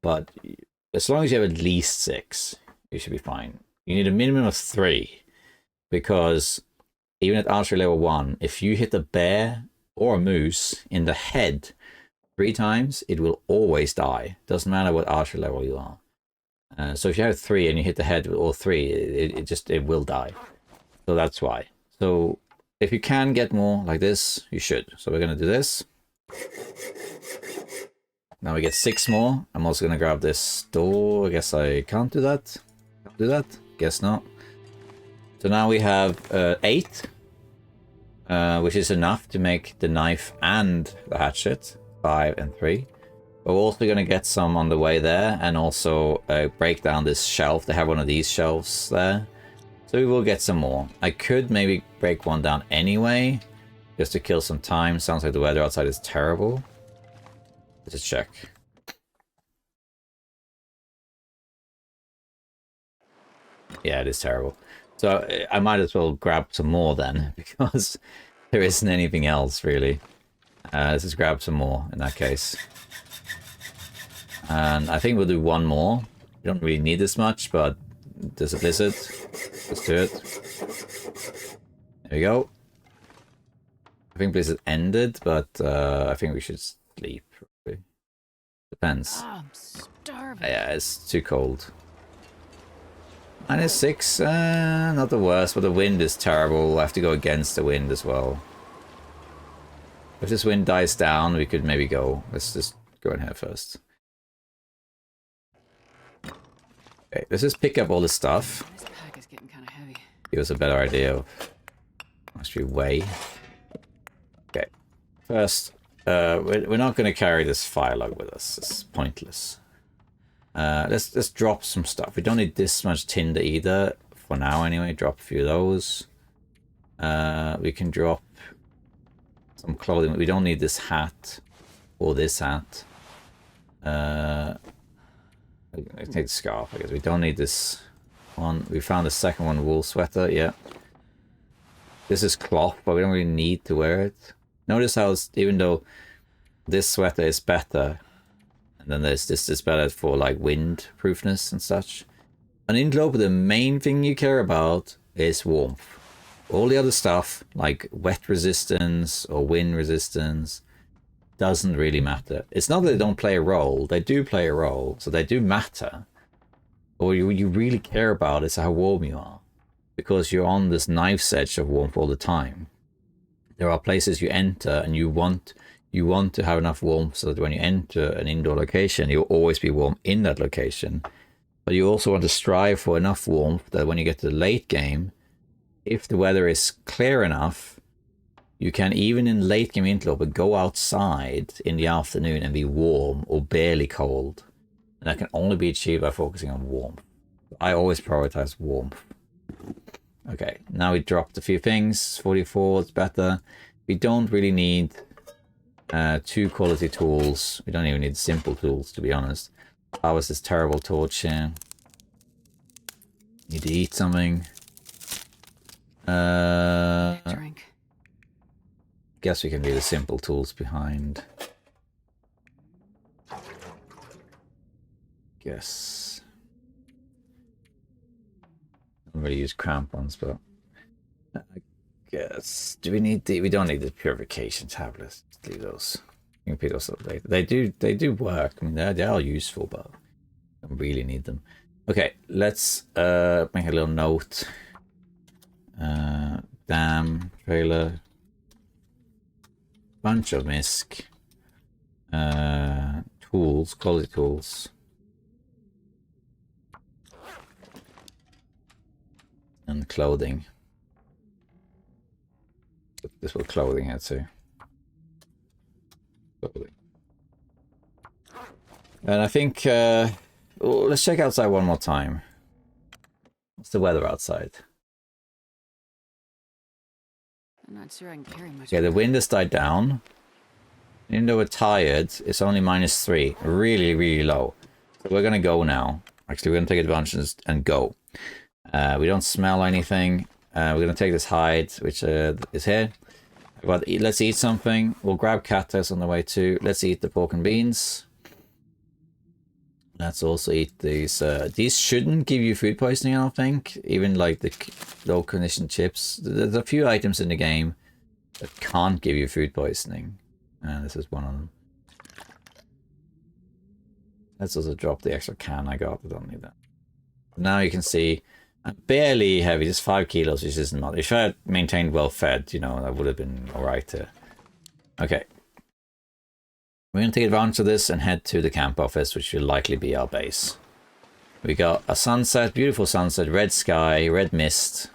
but as long as you have at least 6, you should be fine. You need a minimum of 3, because even at archery level 1, if you hit a bear or a moose in the head 3 times, it will always die. Doesn't matter what archery level you are. So if you have 3 and you hit the head with all 3, it will die. So that's why. So if you can get more like this, you should. So we're going to do this. Now we get 6 more. I'm also going to grab this door. I guess I can't do that. Can't do that? Guess not. So now we have 8, which is enough to make the knife and the hatchet. 5 and 3. We're also going to get some on the way there, and also break down this shelf. They have one of these shelves there. So we will get some more. I could maybe break one down anyway, just to kill some time. Sounds like the weather outside is terrible. Let's just check. Yeah, it is terrible. So I might as well grab some more then, because there isn't anything else really. Let's just grab some more in that case. And I think we'll do one more. We don't really need this much, but there's a blizzard. Let's do it. There we go. I think blizzard ended, but I think we should sleep. Depends. I'm starving. Yeah, it's too cold. -6, not the worst, but the wind is terrible. I have to go against the wind as well. If this wind dies down, we could maybe go. Let's just go in here first. Okay, let's just pick up all this stuff. This pack is getting kind of heavy. Give us a better idea of how much we weigh. Okay, first, we're not going to carry this fire log with us. It's pointless. Let's drop some stuff. We don't need this much tinder either, for now anyway. Drop a few of those. We can drop some clothing. We don't need this hat or this hat. I take the scarf, I guess. We don't need this one. We found the second one, wool sweater, yeah. This is cloth, but we don't really need to wear it. Notice how, even though this sweater is better, and then there's this is better for like wind proofness and such. On Interloper, the main thing you care about is warmth. All the other stuff, like wet resistance or wind resistance, doesn't really matter. It's not that they don't play a role. They do play a role, so they do matter. But what you really care about is how warm you are, because you're on this knife's edge of warmth all the time. There are places you enter and you want to have enough warmth so that when you enter an indoor location, you'll always be warm in that location. But you also want to strive for enough warmth that when you get to the late game, if the weather is clear enough, you can, even in late game Interloper, go outside in the afternoon and be warm or barely cold. And that can only be achieved by focusing on warmth. I always prioritize warmth. Okay, now we dropped a few things. 44 is better. We don't really need 2 quality tools. We don't even need simple tools, to be honest. That was this terrible torch here. Need to eat something. Drink. Guess we can do the simple tools behind. Guess. Don't really use crampons, but I guess. Do we need the? We don't need the purification tablets. Leave those. They do work. I mean, they are useful, but I don't really need them. Okay, let's make a little note. Dam, trailer, bunch of misc, tools, quality tools, and clothing. This was clothing here too. Clothing. And I think let's check outside one more time. What's the weather outside? I'm not sure I can carry much. Yeah, the wind has died down. Even though we're tired, it's only -3. Really, really low. So we're gonna go now. Actually, we're gonna take advantage and go. We don't smell anything. We're gonna take this hide, which is here. But let's eat something. We'll grab cattails on the way too. Let's eat the pork and beans. Let's also eat these. These shouldn't give you food poisoning, I don't think. Even like the low condition chips. There's a few items in the game that can't give you food poisoning. And this is one of them. Let's also drop the extra can I got. I don't need that. Now you can see I'm barely heavy, just 5 kilos, which isn't much. If I had maintained well fed, you know, that would have been alright here. Okay. We're going to take advantage of this and head to the camp office, which will likely be our base. We got a sunset, beautiful sunset, red sky, red mist.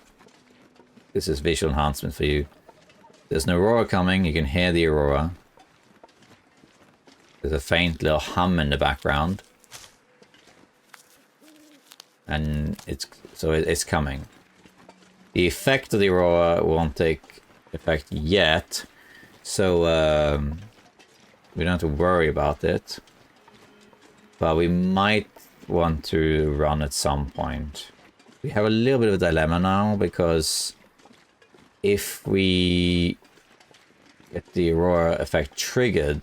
This is visual enhancement for you. There's an aurora coming, you can hear the aurora. There's a faint little hum in the background. And it's coming. The effect of the aurora won't take effect yet, so we don't have to worry about it. But we might want to run at some point. We have a little bit of a dilemma now, because if we get the aurora effect triggered,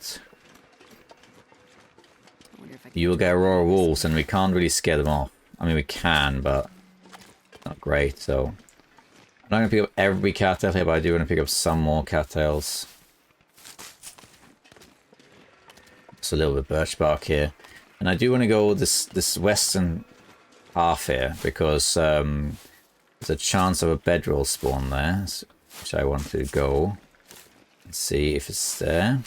you will get aurora wolves, and we can't really scare them off. I mean, we can, but not great, so I'm not going to pick up every cattail here, but I do want to pick up some more cattails. Just a little bit of birch bark here. And I do want to go this western half here, because there's a chance of a bedroll spawn there, which I want to go and see if it's there.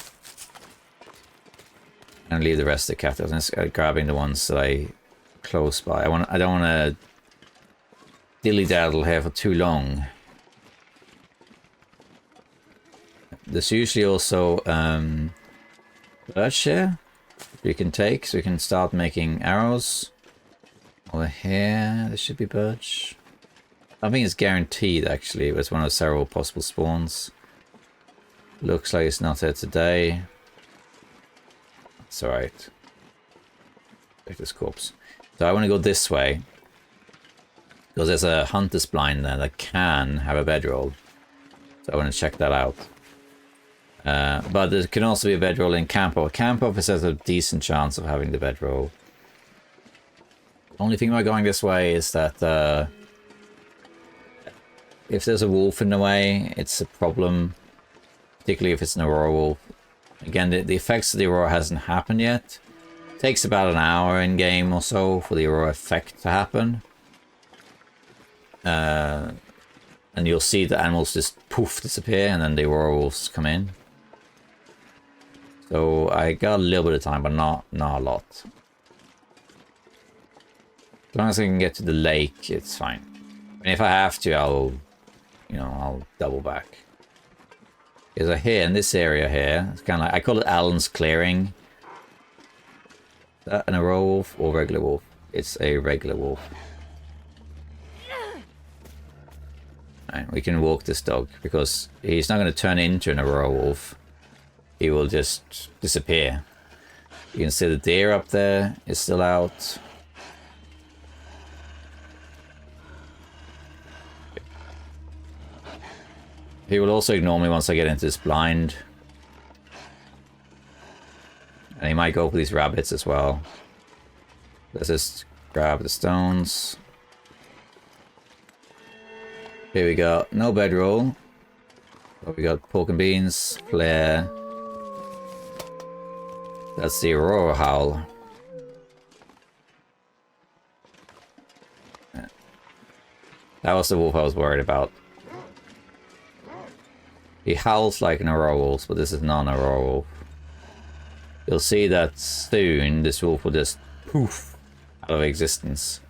And leave the rest of the cattails. I'm just grabbing the ones that I close by. I don't want to dilly-daddle here for too long. There's usually also birch here we can take, so we can start making arrows. Over here, there should be birch. I think it's guaranteed, actually. It's one of several possible spawns. Looks like it's not here today. It's alright. Take this corpse. So I want to go this way, because there's a hunter's blind there that can have a bedroll. So I want to check that out. But there can also be a bedroll in camp. Camp office has a decent chance of having the bedroll. Only thing about going this way is that if there's a wolf in the way, it's a problem. Particularly if it's an aurora wolf. Again, the effects of the aurora hasn't happened yet. It takes about an hour in game or so for the aurora effect to happen. And you'll see the animals just poof disappear, and then the aurora wolves come in. So I got a little bit of time, but not a lot. As long as I can get to the lake, it's fine. And if I have to, I'll double back. Because I hear in this area here, it's kind of like, I call it Alan's clearing. Is that an aurora wolf or regular wolf? It's a regular wolf. Right, we can walk this dog, because he's not going to turn into an aurora wolf. He will just disappear. You can see the deer up there is still out. He will also ignore me once I get into this blind. And he might go for these rabbits as well. Let's just grab the stones. Here we go. No bedroll. But we got pork and beans, flare. That's the Aurora howl. That was the wolf I was worried about. He howls like an Aurora wolf, but this is not an Aurora wolf. You'll see that soon this wolf will just poof out of existence.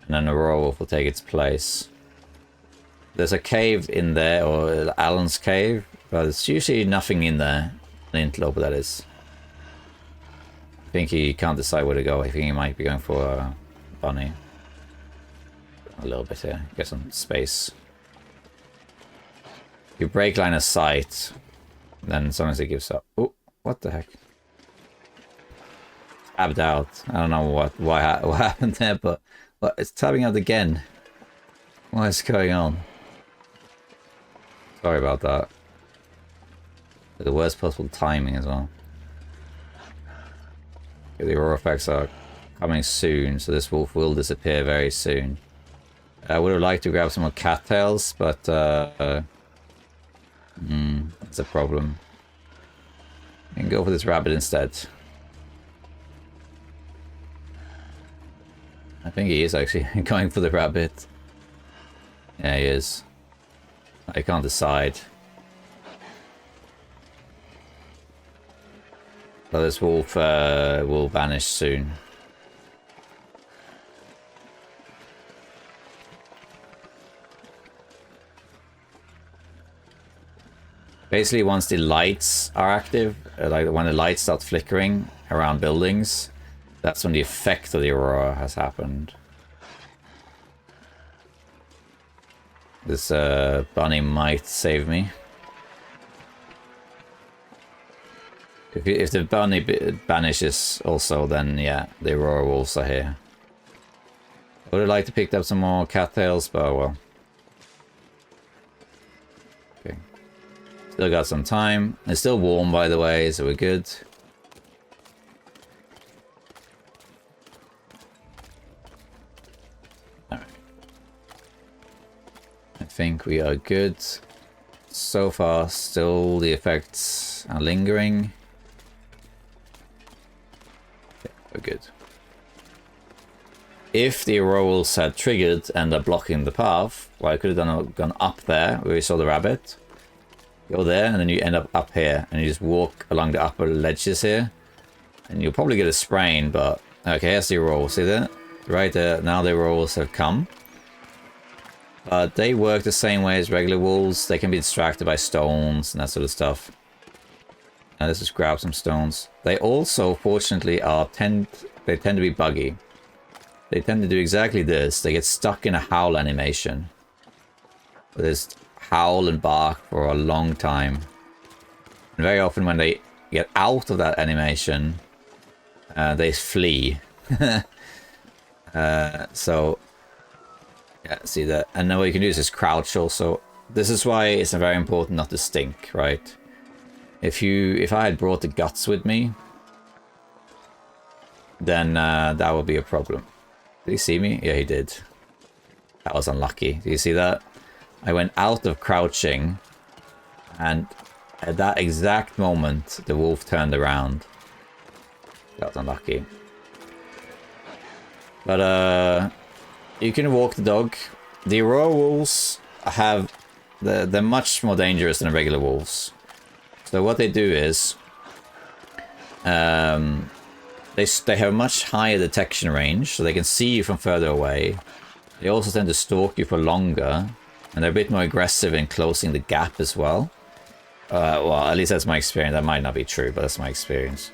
And then Aurora wolf will take its place. There's a cave in there, or Alan's cave, but there's usually nothing in there. An Interloper, that is. I think he can't decide where to go. I think he might be going for a bunny. A little bit here, get some space. You break line of sight, then sometimes it gives up. Oh, what the heck? Tabbed out. I don't know what happened there, but it's tabbing out again. What is going on? Sorry about that. The worst possible timing as well. The Aurora effects are coming soon, so this wolf will disappear very soon. I would have liked to grab some more cattails, but that's a problem. You can go for this rabbit instead. I think he is actually going for the rabbit. Yeah, he is. I can't decide. But this wolf will vanish soon. Basically, once the lights are active, like when the lights start flickering around buildings, that's when the effect of the Aurora has happened. This bunny might save me. If the bunny vanishes also, then yeah, the Aurora wolves are here. I would have liked to pick up some more cattails, but oh well. Okay. Still got some time. It's still warm, by the way, so we're good. Alright. I think we are good. So far, still the effects are lingering. Okay, we're good. If the Aurora wolves had triggered and are blocking the path, well, I could have gone up there where we saw the rabbit. Go there, and then you end up here, and you just walk along the upper ledges here, and you'll probably get a sprain, but okay, here's the Aurora. See that? Right there, now the Aurora wolves have come. But they work the same way as regular wolves. They can be distracted by stones and that sort of stuff. Now let's just grab some stones. They also, fortunately, tend to be buggy. They tend to do exactly this. They get stuck in a howl animation. They just howl and bark for a long time. And very often when they get out of that animation, they flee. So, yeah, see that. And then what you can do is just crouch also. This is why it's very important not to stink, right? If I had brought the guts with me, then that would be a problem. Did he see me? Yeah, he did. That was unlucky. Do you see that? I went out of crouching, and at that exact moment, the wolf turned around. That was unlucky. But you can walk the dog. The Aurora wolves they're much more dangerous than the regular wolves. So what they do is they have a much higher detection range, so they can see you from further away. They also tend to stalk you for longer, and they're a bit more aggressive in closing the gap as well. Well, at least that's my experience. That might not be true, but that's my experience.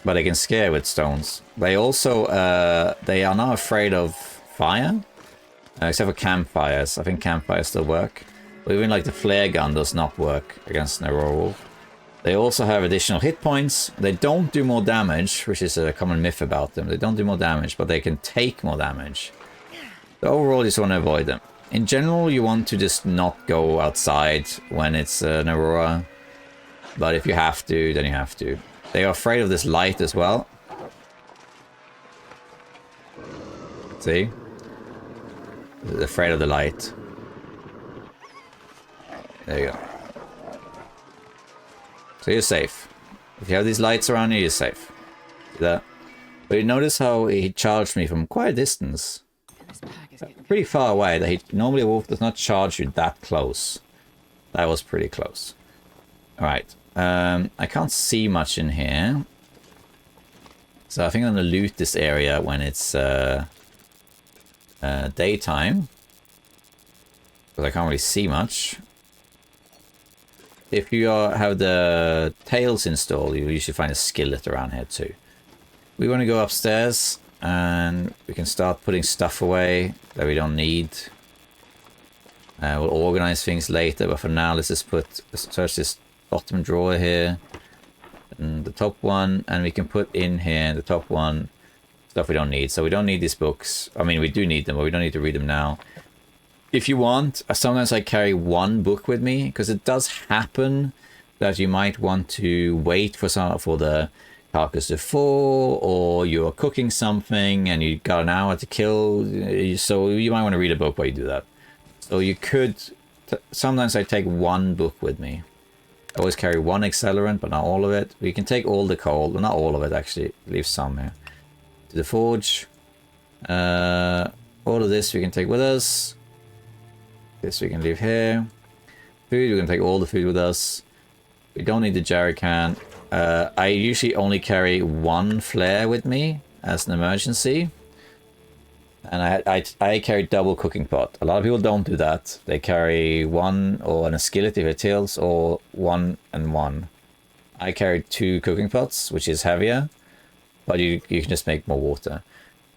But they can scare with stones. They also they are not afraid of fire, except for campfires. I think campfires still work. But even like the flare gun does not work against an Aurora wolf. They also have additional hit points. They don't do more damage, which is a common myth about them. They don't do more damage, but they can take more damage. So overall, you just want to avoid them. In general, you want to just not go outside when it's an Aurora. But if you have to, then you have to. They are afraid of this light as well. See? They're afraid of the light. There you go. So you're safe. If you have these lights around you, you're safe. See that? But you notice how he charged me from quite a distance. Pretty far away. That he normally a wolf does not charge you that close. That was pretty close. Alright. I can't see much in here. So I think I'm going to loot this area when it's daytime. Because I can't really see much. If you have the tails installed, you usually find a skillet around here too. We want to go upstairs and we can start putting stuff away that we don't need. We'll organize things later, but for now let's just search this bottom drawer here and the top one, and we can put in here the top one stuff we don't need. So we don't need these books. I mean, we do need them, but we don't need to read them now. If you want, sometimes I carry one book with me, because it does happen that you might want to wait for the carcass to fall, or you're cooking something and you got an hour to kill, so you might want to read a book while you do that. So you could, sometimes I take one book with me. I always carry one accelerant, but not all of it. We can take all the coal, well, not all of it actually, leave some here. To the forge. All of this we can take with us. This we can leave here. Food, we can take all the food with us. We don't need the jerry can. I usually only carry one flare with me as an emergency. And I carry double cooking pot. A lot of people don't do that. They carry one or a skillet if it tilts, or one and one. I carry 2 cooking pots, which is heavier, but you can just make more water.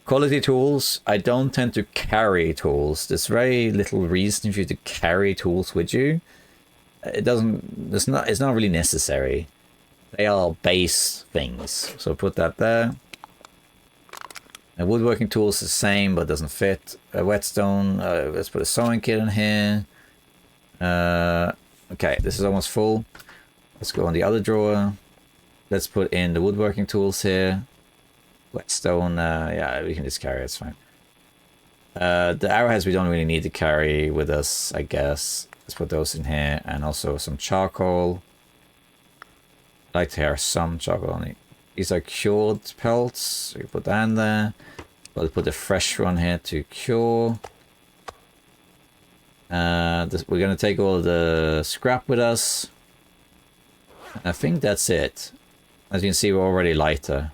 Quality tools, I don't tend to carry tools. There's very little reason for you to carry tools with you. It's not really necessary. They are base things. So put that there. The woodworking tools is the same, but doesn't fit. A whetstone, let's put a sewing kit in here. Okay, this is almost full. Let's go on the other drawer. Let's put in the woodworking tools here. Whetstone, yeah, we can just carry it, it's fine. The arrowheads we don't really need to carry with us, I guess. Let's put those in here, and also some charcoal. I'd like to have some charcoal on it. These are cured pelts, we put that in there. We'll put the fresh one here to cure. We're going to take all the scrap with us. I think that's it. As you can see, we're already lighter.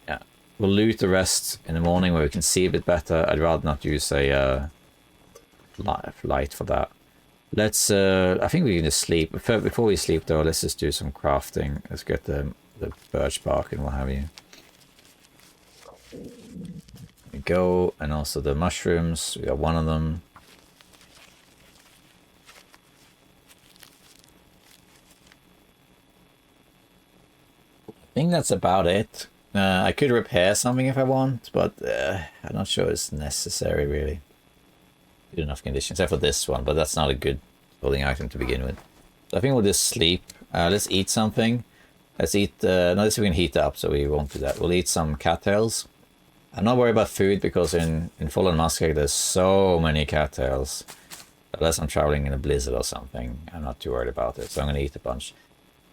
Yeah, we'll loot the rest in the morning where we can see a bit better. I'd rather not use a light for that. Let's, I think we can just sleep. Before we sleep though, let's just do some crafting. Let's get the birch bark and what have you. There we go, and also the mushrooms. We got one of them. I think that's about it. I could repair something if I want, but I'm not sure it's necessary really. Good enough condition, except for this one, but that's not a good building item to begin with. So I think we'll just sleep. Let's eat something. Let's eat, no, this we can heat up, so we won't do that. We'll eat some cattails. I'm not worried about food because in Fallen Musket there's so many cattails. Unless I'm traveling in a blizzard or something, I'm not too worried about it, so I'm going to eat a bunch.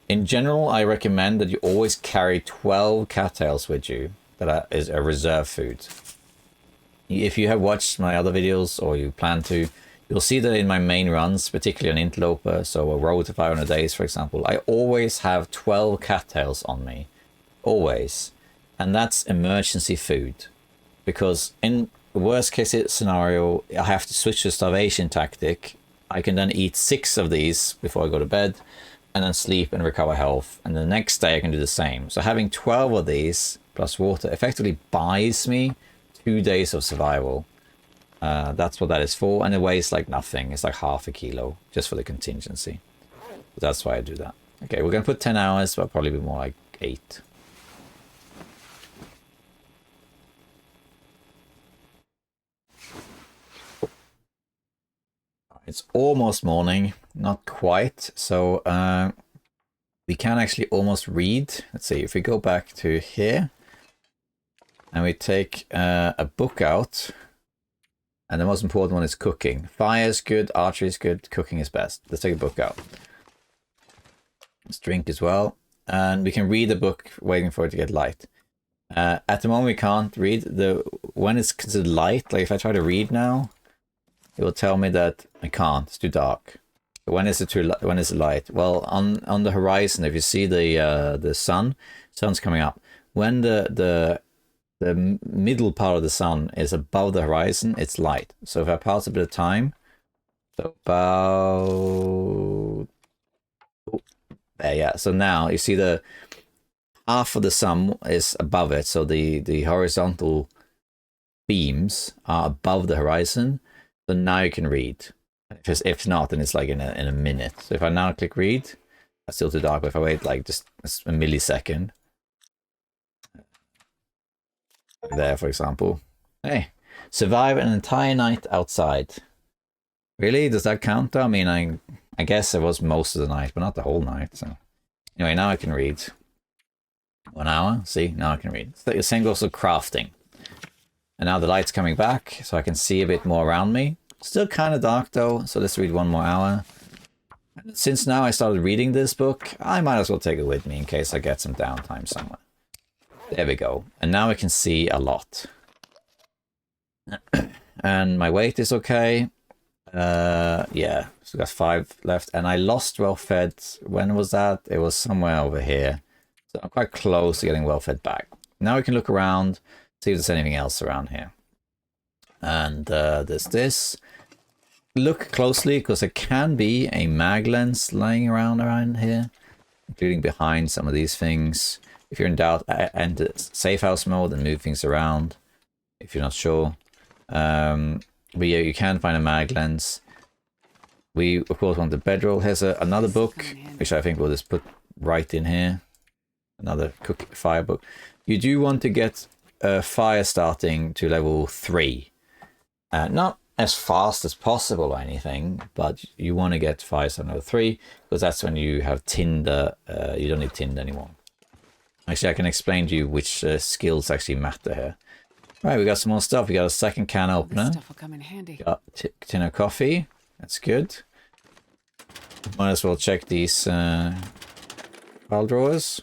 In general, I recommend that you always carry 12 cattails with you. That is a reserve food. If you have watched my other videos, or you plan to, you'll see that in my main runs, particularly on Interloper, so a road to 500 days, for example, I always have 12 cattails on me. Always. And that's emergency food. Because in the worst case scenario, I have to switch to starvation tactic. I can then eat 6 of these before I go to bed, and then sleep and recover health. And the next day I can do the same. So having 12 of these, plus water, effectively buys me 2 days of survival. That's what that is for, and it weighs like nothing. It's like half a kilo just for the contingency. But that's why I do that. Okay, we're gonna put 10 hours, but probably be more like 8. It's almost morning, not quite. So we can actually almost read. Let's see if we go back to here. And we take a book out, and the most important one is cooking. Fire is good, archery is good, cooking is best. Let's take a book out. Let's drink as well. And we can read the book waiting for it to get light. At the moment we can't read. When it's considered light, like if I try to read now, it will tell me that I can't, it's too dark. When is it light? Well, on the horizon, if you see the sun's coming up. When the middle part of the sun is above the horizon, it's light. So if I pass a bit of time, so about there, yeah. So now you see the half of the sun is above it, so the horizontal beams are above the horizon. So now you can read. If not, then it's like in a minute. So if I now click read, it's still too dark. But if I wait like just a millisecond, there for example, hey, survive an entire night outside. Really? Does that count though? I mean, I guess it was most of the night, but not the whole night. So anyway, now I can read. 1 hour. See, now I can read. The same goes for crafting. And now the light's coming back, so I can see a bit more around me. Still kind of dark though, so let's read 1 more hour. Since now I started reading this book, I might as well take it with me in case I get some downtime somewhere. There we go. And now I can see a lot. And my weight is okay. Yeah, so got 5 left. And I lost well-fed. When was that? It was somewhere over here. So I'm quite close to getting well-fed back. Now we can look around, see if there's anything else around here. And there's this. Look closely, because there can be a mag lens lying around here, including behind some of these things. If you're in doubt, enter safe house mode and move things around if you're not sure. But yeah, you can find a mag lens. We of course want the bedroll. Here's another book, which I think we'll just put right in here. Another fire book. You do want to get fire starting to level 3. Not as fast as possible or anything, but you want to get fire starting level 3, because that's when you have tinder. You don't need tinder anymore. Actually, I can explain to you which skills actually matter here. Right, we got some more stuff. We got a second can opener. This stuff will come in handy. Got tin of coffee. That's good. Might as well check these file drawers.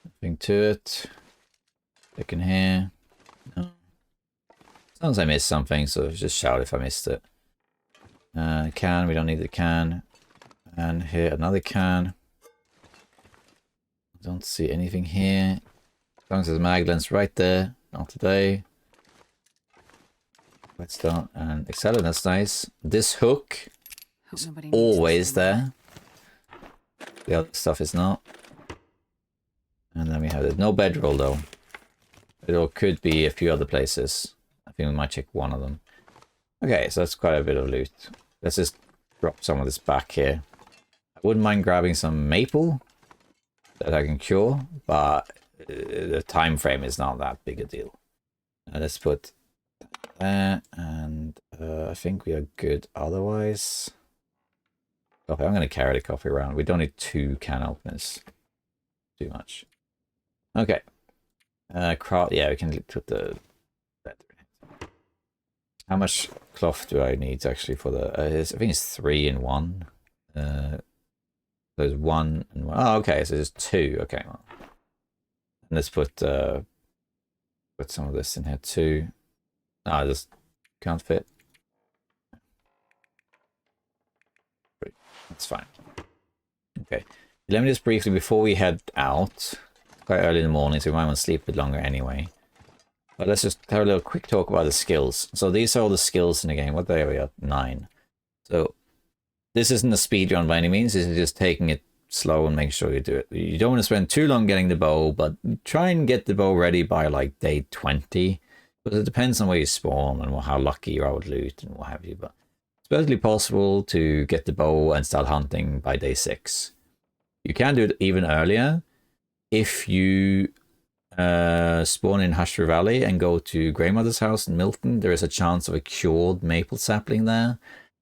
Nothing to it. Look in here. No. Sometimes I missed something, so just shout if I missed it. Can, we don't need the can. And here, another can. Don't see anything here. As long as there's mag lens right there. Not today. Redstone and Excel, that's nice. This hook is always there. The other stuff is not. And then we have this. No bedroll though. Bedroll could be a few other places. I think we might check one of them. Okay, so that's quite a bit of loot. Let's just drop some of this back here. I wouldn't mind grabbing some maple that I can cure, but the time frame is not that big a deal. Let's put that there, and I think we are good otherwise. Coffee. I'm going to carry the coffee around. We don't need 2 can openers. Too much. Okay. Yeah, we can put the... How much cloth do I need actually for the... I think it's 3 in 1. There's 1 and 1. Oh, okay, so there's 2. Okay, well. And let's put some of this in here too. No, I just can't fit. That's fine. Okay. Let me just briefly, before we head out, quite early in the morning, so we might want to sleep a bit longer anyway. But let's just have a little quick talk about the skills. So these are all the skills in the game. What day are we at? 9. So this isn't a speedrun by any means. This is just taking it slow and making sure you do it. You don't want to spend too long getting the bow, but try and get the bow ready by like day 20. Because it depends on where you spawn and how lucky you are with loot and what have you. But it's perfectly possible to get the bow and start hunting by day 6. You can do it even earlier. If you spawn in Hushtree Valley and go to Grandmother's house in Milton, there is a chance of a cured maple sapling there.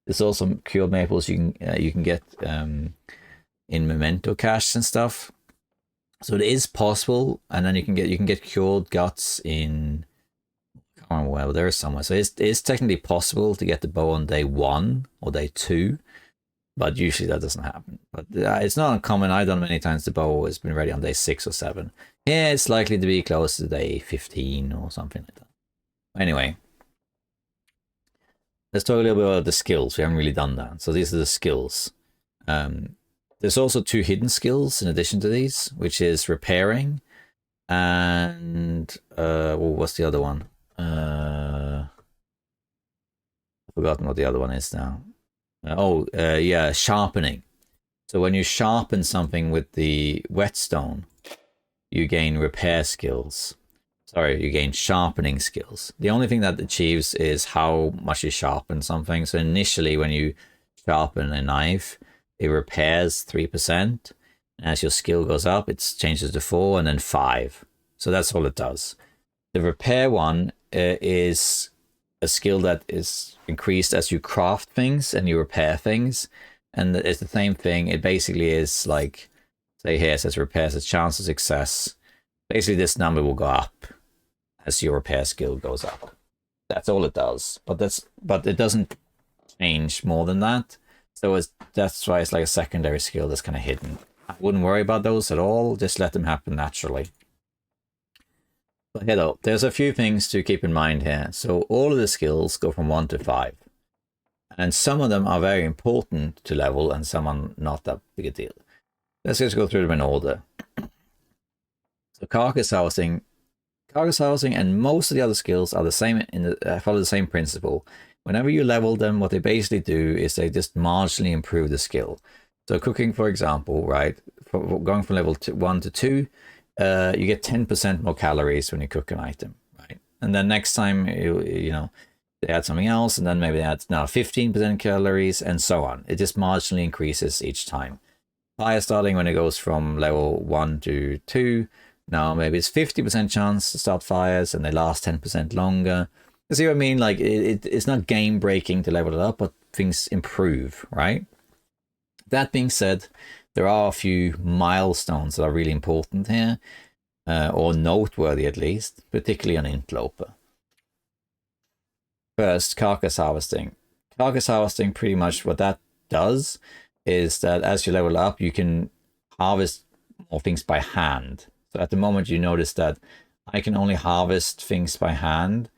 There's also cured maples you can get in memento caches and stuff. So it is possible, and then you can get cured guts in, I can't can't remember where, but there is somewhere. So it's technically possible to get the bow on day 1 or day 2, but usually that doesn't happen. But it's not uncommon. I've done many times the bow has been ready on day 6 or 7. Yeah, it's likely to be close to day 15 or something like that. Anyway, let's talk a little bit about the skills. We haven't really done that. So these are the skills. There's also 2 hidden skills in addition to these, which is repairing and well, what's the other one? I've forgotten what the other one is now. Yeah, sharpening. So when you sharpen something with the whetstone, you gain repair skills. Sorry, you gain sharpening skills. The only thing that achieves is how much you sharpen something. So initially when you sharpen a knife, it repairs 3%. As your skill goes up, it changes to 4 and then 5. So that's all it does. The repair one is a skill that is increased as you craft things and you repair things. And it's the same thing. It basically is like, say here, it says repairs, its chance of success. Basically, this number will go up as your repair skill goes up. That's all it does. But it doesn't change more than that. So that's why it's like a secondary skill that's kind of hidden. I wouldn't worry about those at all. Just let them happen naturally. But here though, there's a few things to keep in mind here. So all of the skills go from 1 to 5. And some of them are very important to level and some are not that big a deal. Let's just go through them in order. So carcass housing and most of the other skills are the same, follow the same principle. Whenever you level them, what they basically do is they just marginally improve the skill. So cooking, for example, right, going from level 1 to 2, you get 10% more calories when you cook an item, right? And then next time, you know, they add something else, and then maybe they add now 15% calories, and so on. It just marginally increases each time. Fire starting, when it goes from level 1 to 2, now maybe it's 50% chance to start fires, and they last 10% longer. You see what I mean? Like, it's not game breaking to level it up, but things improve, right? That being said, there are a few milestones that are really important here, or noteworthy at least, particularly on Interloper. First, carcass harvesting. Carcass harvesting, pretty much what that does is that as you level up, you can harvest more things by hand. So at the moment, you notice that I can only harvest things by hand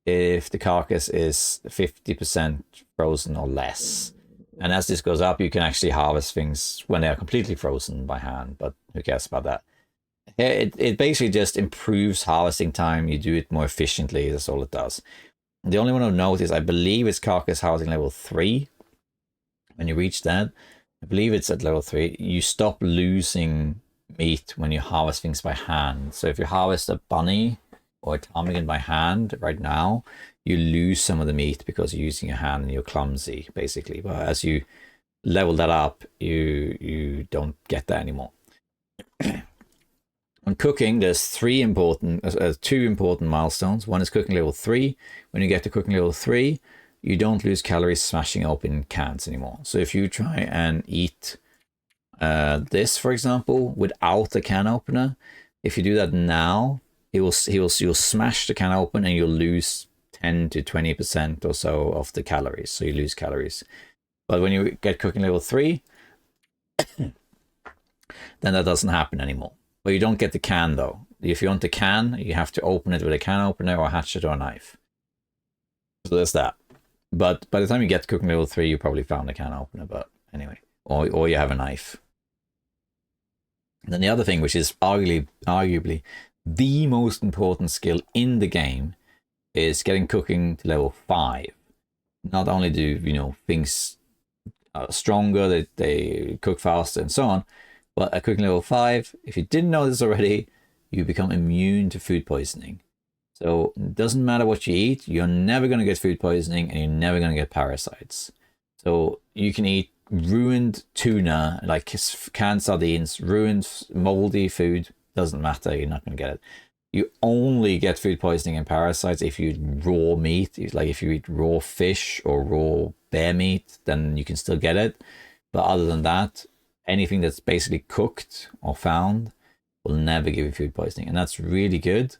if the carcass is 50% frozen or less. And as this goes up, you can actually harvest things when they are completely frozen by hand, but who cares about that? It basically just improves harvesting time. You do it more efficiently. That's all it does. The only one I'll note is I believe it's carcass housing level 3. When you reach that, I believe it's at level 3, you stop losing meat when you harvest things by hand. So if you harvest a bunny or a ptarmigan by hand right now, you lose some of the meat because you're using your hand and you're clumsy, basically. But as you level that up, you don't get that anymore. On cooking, there's two important milestones. One is cooking level 3. When you get to cooking level 3, you don't lose calories smashing open cans anymore. So if you try and eat this, for example, without the can opener, if you do that now, you'll smash the can open and you'll lose 10 to 20% or so of the calories. So you lose calories. But when you get cooking level 3, then that doesn't happen anymore. But you don't get the can though. If you want the can, you have to open it with a can opener or a hatchet or a knife. So there's that. But by the time you get to cooking level 3, you probably found a can opener. But anyway, or you have a knife. And then the other thing, which is arguably the most important skill in the game, is getting cooking to level 5. Not only do things are stronger, they cook faster and so on, but at cooking level 5, if you didn't know this already, you become immune to food poisoning. So it doesn't matter what you eat, you're never going to get food poisoning and you're never going to get parasites. So you can eat ruined tuna, like canned sardines, ruined moldy food, doesn't matter, you're not going to get it. You only get food poisoning and parasites if you eat raw meat. Like if you eat raw fish or raw bear meat, then you can still get it. But other than that, anything that's basically cooked or found will never give you food poisoning. And that's really good.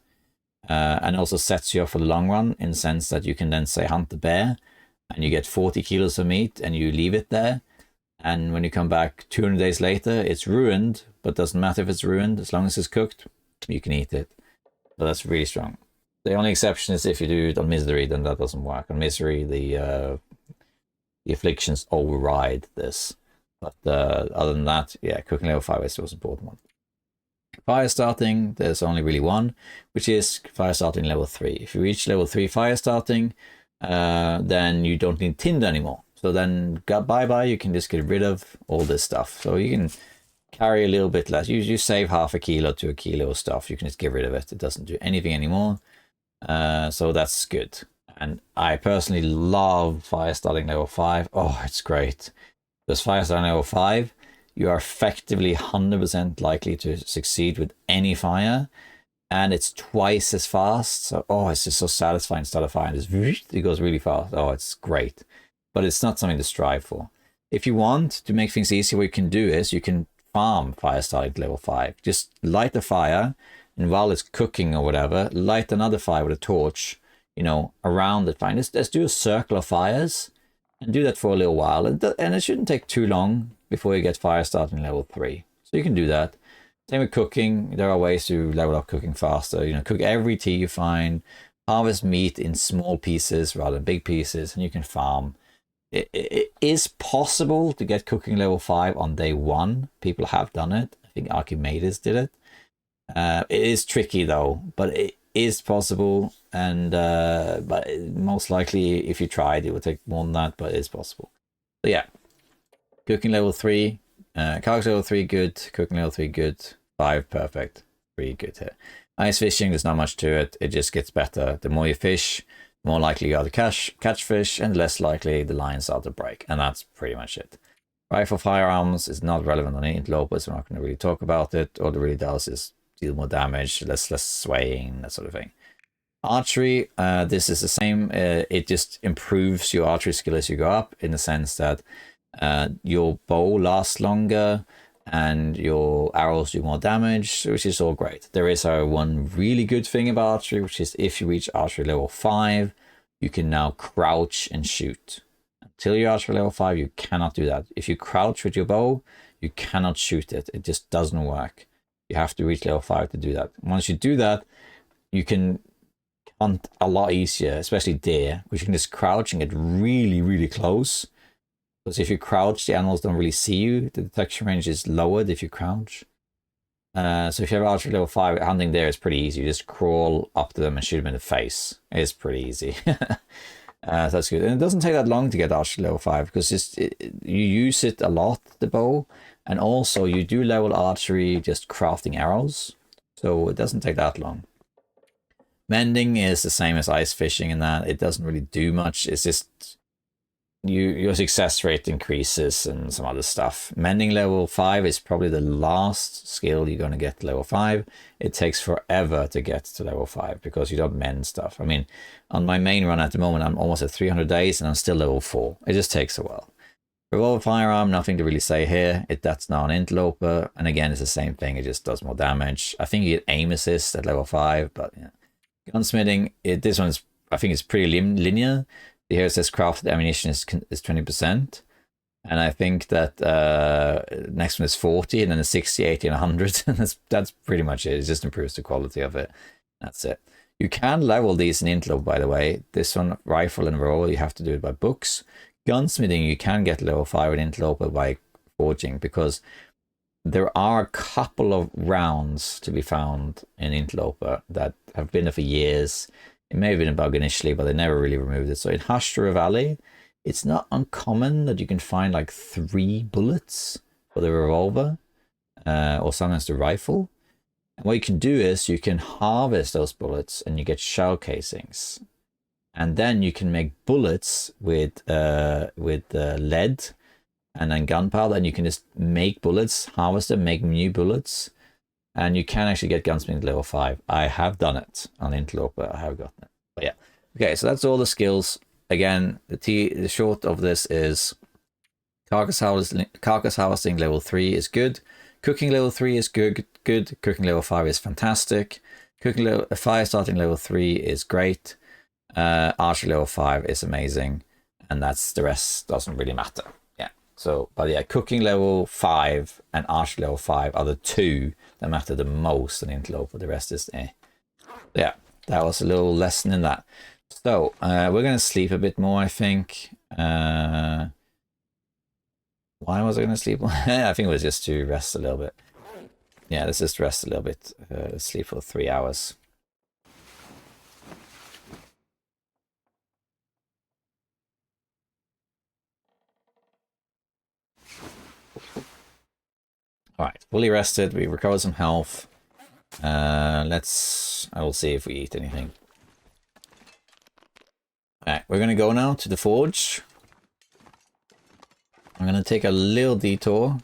and also sets you up for the long run in the sense that you can then say hunt the bear and you get 40 kilos of meat and you leave it there. And when you come back 200 days later, it's ruined, but doesn't matter if it's ruined. As long as it's cooked, you can eat it. So that's really strong. The only exception is if you do it on misery, then that doesn't work. On misery, the afflictions override this. But other than that, yeah, cooking level 5 is the most important one. Fire starting, there's only really one, which is fire starting level 3. If you reach level 3 fire starting, then you don't need tinder anymore. So then bye-bye, you can just get rid of all this stuff. So you can carry a little bit less. You save half a kilo to a kilo of stuff. You can just get rid of it. It doesn't do anything anymore. So that's good. And I personally love fire starting level 5. Oh, it's great. Because fire starting level 5, you are effectively 100% likely to succeed with any fire. And it's twice as fast. So, oh, it's just so satisfying to start a fire. And it goes really fast. Oh, it's great. But it's not something to strive for. If you want to make things easier, what you can do is you can farm fire starting to level 5. Just light the fire, and while it's cooking or whatever, light another fire with a torch, you know, around it. Fine. Let's do a circle of fires and do that for a little while. And it shouldn't take too long before you get fire starting level 3. So you can do that. Same with cooking. There are ways to level up cooking faster. You know, cook every tea you find, harvest meat in small pieces rather than big pieces, and you can farm. It is possible to get cooking level 5 on day 1. People have done it. I think Archimedes did it. It is tricky though, but it is possible. And but most likely, if you tried, it would take more than that. But it's possible. So yeah, cooking level 3, carcass level 3 good, cooking level 3 good, 5 perfect, 3 good here. Ice fishing, there's not much to it. It just gets better. The more you fish, more likely you are to catch fish, and less likely the lines are to break. And that's pretty much it. Rifle firearms is not relevant on Interloper, so we're not going to really talk about it. All it really does is deal more damage, less swaying, that sort of thing. Archery, this is the same. It just improves your archery skill as you go up, in the sense that your bow lasts longer and your arrows do more damage, which is all great. There is one really good thing about archery, which is if you reach archery level 5, you can now crouch and shoot. Until you archery level 5, you cannot do that. If you crouch with your bow, you cannot shoot it. It just doesn't work. You have to reach level 5 to do that. Once you do that, you can hunt a lot easier, especially deer, which you can just crouch and get really, really close. Because if you crouch, the animals don't really see you. The detection range is lowered if you crouch. So if you have archery level 5, hunting there is pretty easy. You just crawl up to them and shoot them in the face. It's pretty easy. So that's good. And it doesn't take that long to get archery level 5, because you use it a lot, the bow. And also you do level archery just crafting arrows. So it doesn't take that long. Mending is the same as ice fishing in that it doesn't really do much. It's just your success rate increases and some other stuff. Mending level 5 is probably the last skill you're going to get to level 5. It takes forever to get to level 5 because you don't mend stuff. I mean, on my main run at the moment, I'm almost at 300 days and I'm still level 4. It just takes a while. Revolver firearm, nothing to really say here. That's now an interloper, and again, it's the same thing. It just does more damage. I think you get aim assist at level 5, but yeah. Gunsmithing, this one's, I think it's pretty linear. Here it says crafted ammunition is 20%. And I think that next one is 40, and then the 60, 80, and 100. that's pretty much it. It just improves the quality of it. That's it. You can level these in Interloper, by the way. This one, rifle and roll, you have to do it by books. Gunsmithing, you can get level 5 in Interloper by forging, because there are a couple of rounds to be found in Interloper that have been there for years. It may have been a bug initially, but they never really removed it. So in Hashtra Valley, it's not uncommon that you can find like 3 bullets for the revolver, or sometimes the rifle. And what you can do is you can harvest those bullets and you get shell casings. And then you can make bullets with lead and then gunpowder, and you can just make bullets, harvest them, make new bullets. And you can actually get gunsmithing level 5. I have done it on Interloper. I have gotten it. But yeah. Okay, so that's all the skills. Again, the short of this is carcass harvesting level 3 is good. Cooking level 3 is good. Cooking level 5 is fantastic. Cooking level, fire starting level 3 is great. Archery level 5 is amazing. And that's the rest doesn't really matter. Yeah. So, but yeah, cooking level 5 and archery level 5 are the two that matter the most in Interloper. The rest is eh. Yeah, that was a little lesson in that. So, we're going to sleep a bit more, I think. Why was I going to sleep? I think it was just to rest a little bit. Yeah, let's just rest a little bit. Sleep for 3 hours. Alright, fully rested. We recovered some health. I will see if we eat anything. Alright, we're going to go now to the forge. I'm going to take a little detour.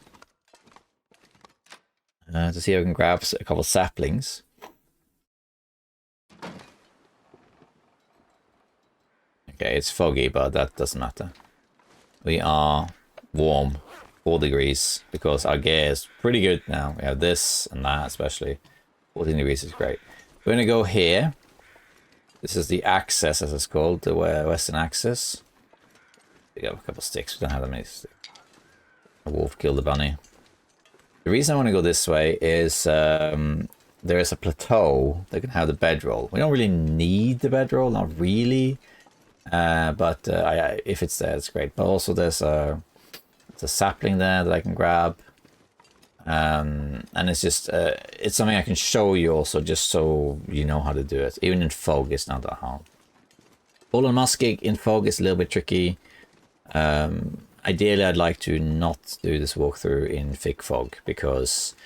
To see if I can grab a couple saplings. Okay, it's foggy, but that doesn't matter. We are warm, 4 degrees, because our gear is pretty good now. We have this and that, especially. 14 degrees is great. We're going to go here. This is the access, as it's called, the western access. We got a couple sticks. We don't have that many sticks. A wolf killed the bunny. The reason I want to go this way is there is a plateau that can have the bedroll. We don't really need the bedroll, not really. But if it's there, it's great. But also there's a sapling there that I can grab. And it's just, it's something I can show you also, just so you know how to do it. Even in fog, it's not that hard. Ball and muskeg in fog is a little bit tricky. Ideally, I'd like to not do this walkthrough in thick fog, because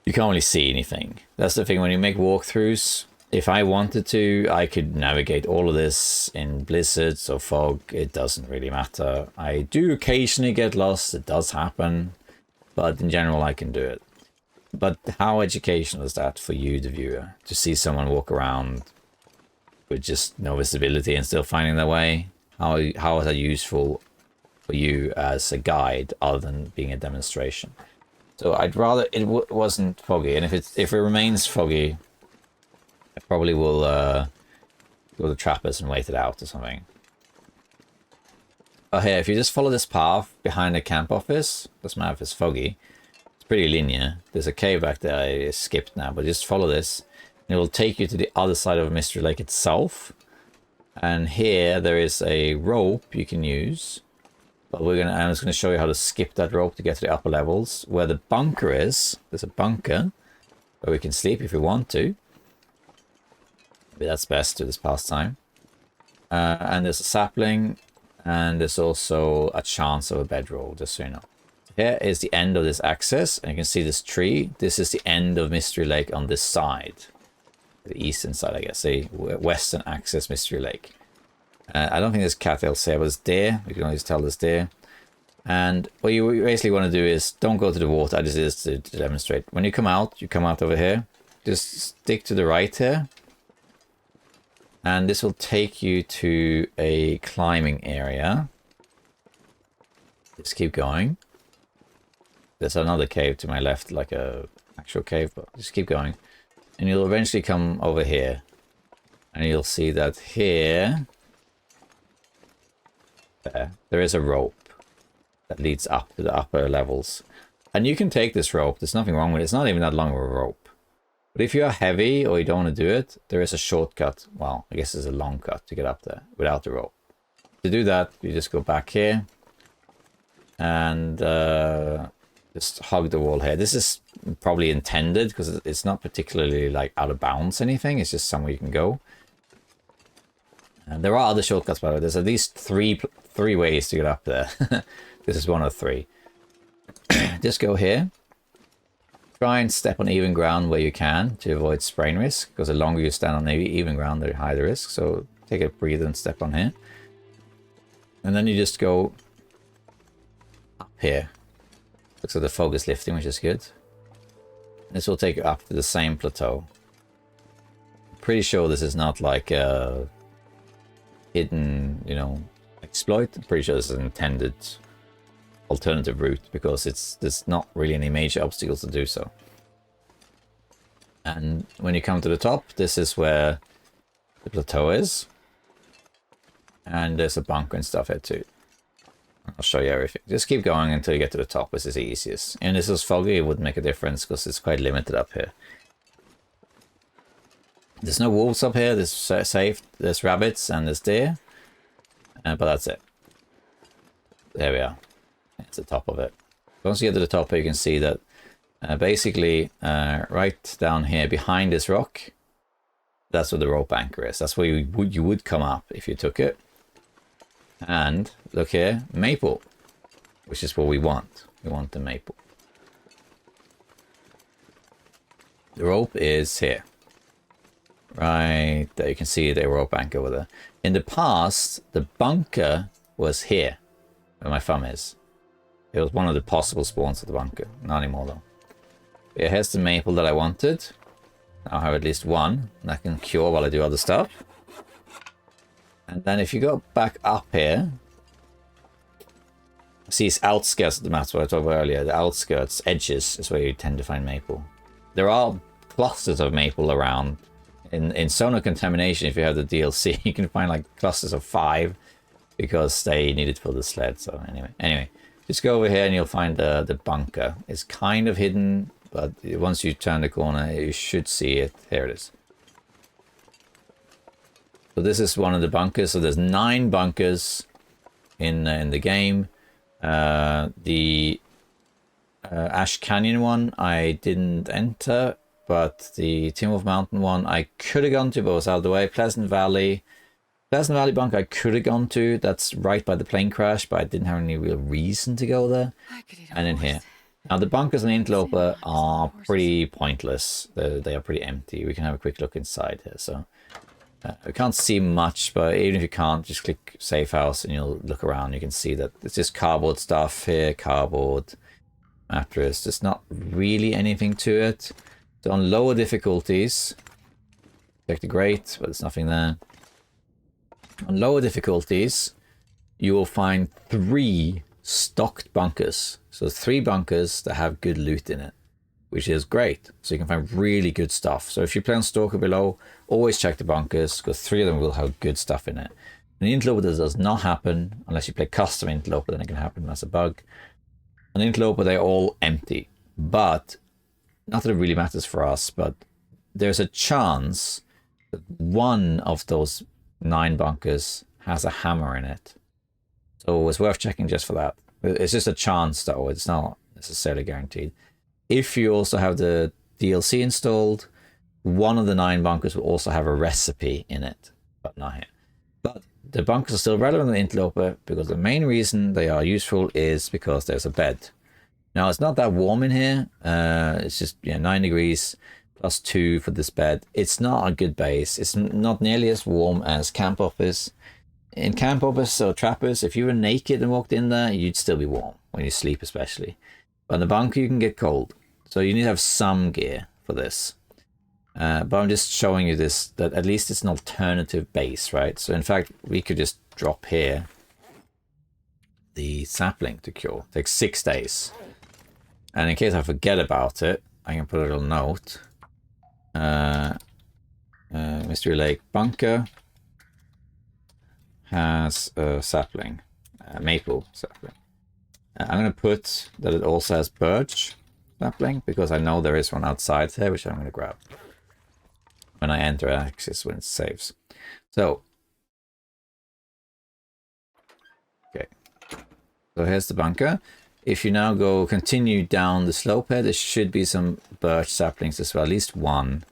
you can't really see anything. That's the thing, when you make walkthroughs, if I wanted to, I could navigate all of this in blizzards or fog. It doesn't really matter. I do occasionally get lost, it does happen, but in general I can do it. But how educational is that for you, the viewer, to see someone walk around with just no visibility and still finding their way? How is that useful for you as a guide, other than being a demonstration? So I'd rather it wasn't foggy, and if it remains foggy, I probably will go to trappers and wait it out or something. Oh, here, if you just follow this path behind the camp office, doesn't matter if it's foggy, it's pretty linear. There's a cave back there I skipped now, but just follow this, and it will take you to the other side of Mystery Lake itself. And here there is a rope you can use. But I'm just going to show you how to skip that rope to get to the upper levels. Where the bunker is, there's a bunker where we can sleep if we want to. Maybe that's best to this pastime. And there's a sapling, and there's also a chance of a bedroll, just so you know. Here is the end of this access, and you can see this tree. This is the end of Mystery Lake on this side. The eastern side, I guess. The western access Mystery Lake. I don't think there's cattails here, but it's deer. We can always tell there's deer. And what you basically want to do is don't go to the water. I just did this to demonstrate. When you come out over here. Just stick to the right here. And this will take you to a climbing area. Just keep going. There's another cave to my left, like a actual cave, but just keep going. And you'll eventually come over here. And you'll see that here... there is a rope that leads up to the upper levels, and you can take this rope. There's nothing wrong with it. It's not even that long of a rope, but if you are heavy or you don't want to do it, there is a shortcut. Well, I guess there's a long cut to get up there without the rope. To do that, you just go back here and just hug the wall here. This is probably intended because it's not particularly like out of bounds anything. It's just somewhere you can go. And there are other shortcuts, by the way. There's at least three ways to get up there. This is one of 3. Just go here. Try and step on even ground where you can to avoid sprain risk, because the longer you stand on even ground, the higher the risk. So take a breather and step on here. And then you just go up here. Looks like the fog is lifting, which is good. This will take you up to the same plateau. I'm pretty sure this is not like a hidden, exploit. I'm pretty sure this is an intended alternative route, because there's not really any major obstacles to do so. And when you come to the top, this is where the plateau is. And there's a bunker and stuff here too. I'll show you everything. Just keep going until you get to the top, which is the easiest. And this is foggy, it wouldn't make a difference because it's quite limited up here. There's no wolves up here, there's safe, there's rabbits and there's deer. But that's it. There we are. It's the top of it. Once you get to the top here, you can see that basically right down here behind this rock, that's where the rope anchor is. That's where you would come up if you took it. And look here, maple, which is what we want. We want the maple. The rope is here. Right there, you can see the rope anchor over there. In the past, the bunker was here, where my thumb is. It was one of the possible spawns of the bunker. Not anymore though. But yeah, here's the maple that I wanted. Now I have at least one, and I can cure while I do other stuff. And then if you go back up here, see it's outskirts of the map, what I talked about earlier. The outskirts, edges, is where you tend to find maple. There are clusters of maple around. In Sonar Contamination, if you have the DLC, you can find like clusters of 5 because they needed for the sled. So anyway, just go over here and you'll find the bunker. It's kind of hidden, but once you turn the corner, you should see it. Here it is. So this is one of the bunkers. So there's 9 bunkers in the game. The Ash Canyon one I didn't enter, but the Timberwolf Mountain one I could have gone to, but was out of the way. Pleasant Valley bunker I could have gone to. That's right by the plane crash, but I didn't have any real reason to go there. And in here. Now the bunkers in Interloper are pretty pointless. They are pretty empty. We can have a quick look inside here. So I can't see much, but even if you can't, just click Safe House and you'll look around. You can see that it's just cardboard stuff here, cardboard, mattress. There's not really anything to it. So on lower difficulties, check the grate, but there's nothing there. On lower difficulties, you will find 3 stocked bunkers. So 3 bunkers that have good loot in it, which is great. So you can find really good stuff. So if you play on Stalker below, always check the bunkers because 3 of them will have good stuff in it. And Interloper does not happen unless you play custom Interloper, then it can happen as a bug. On Interloper, they're all empty. But, not that it really matters for us, but there's a chance that one of those 9 bunkers has a hammer in it. So it's worth checking just for that. It's just a chance though, it's not necessarily guaranteed. If you also have the DLC installed, one of the 9 bunkers will also have a recipe in it, but not here. But the bunkers are still relevant in Interloper because the main reason they are useful is because there's a bed. Now it's not that warm in here. It's just 9 degrees plus 2 for this bed. It's not a good base. It's not nearly as warm as Camp Office. In Camp Office or Trappers, if you were naked and walked in there, you'd still be warm when you sleep especially. But in the bunker you can get cold. So you need to have some gear for this. But I'm just showing you this, that at least it's an alternative base, right? So in fact, we could just drop here the sapling to cure. It takes 6 days. And in case I forget about it, I can put a little note. Mystery Lake Bunker has a sapling, maple sapling. I'm going to put that it also has birch sapling because I know there is one outside there, which I'm going to grab when I enter access when it saves. So, okay. So here's the bunker. If you now continue down the slope here, there should be some birch saplings as well, at least one.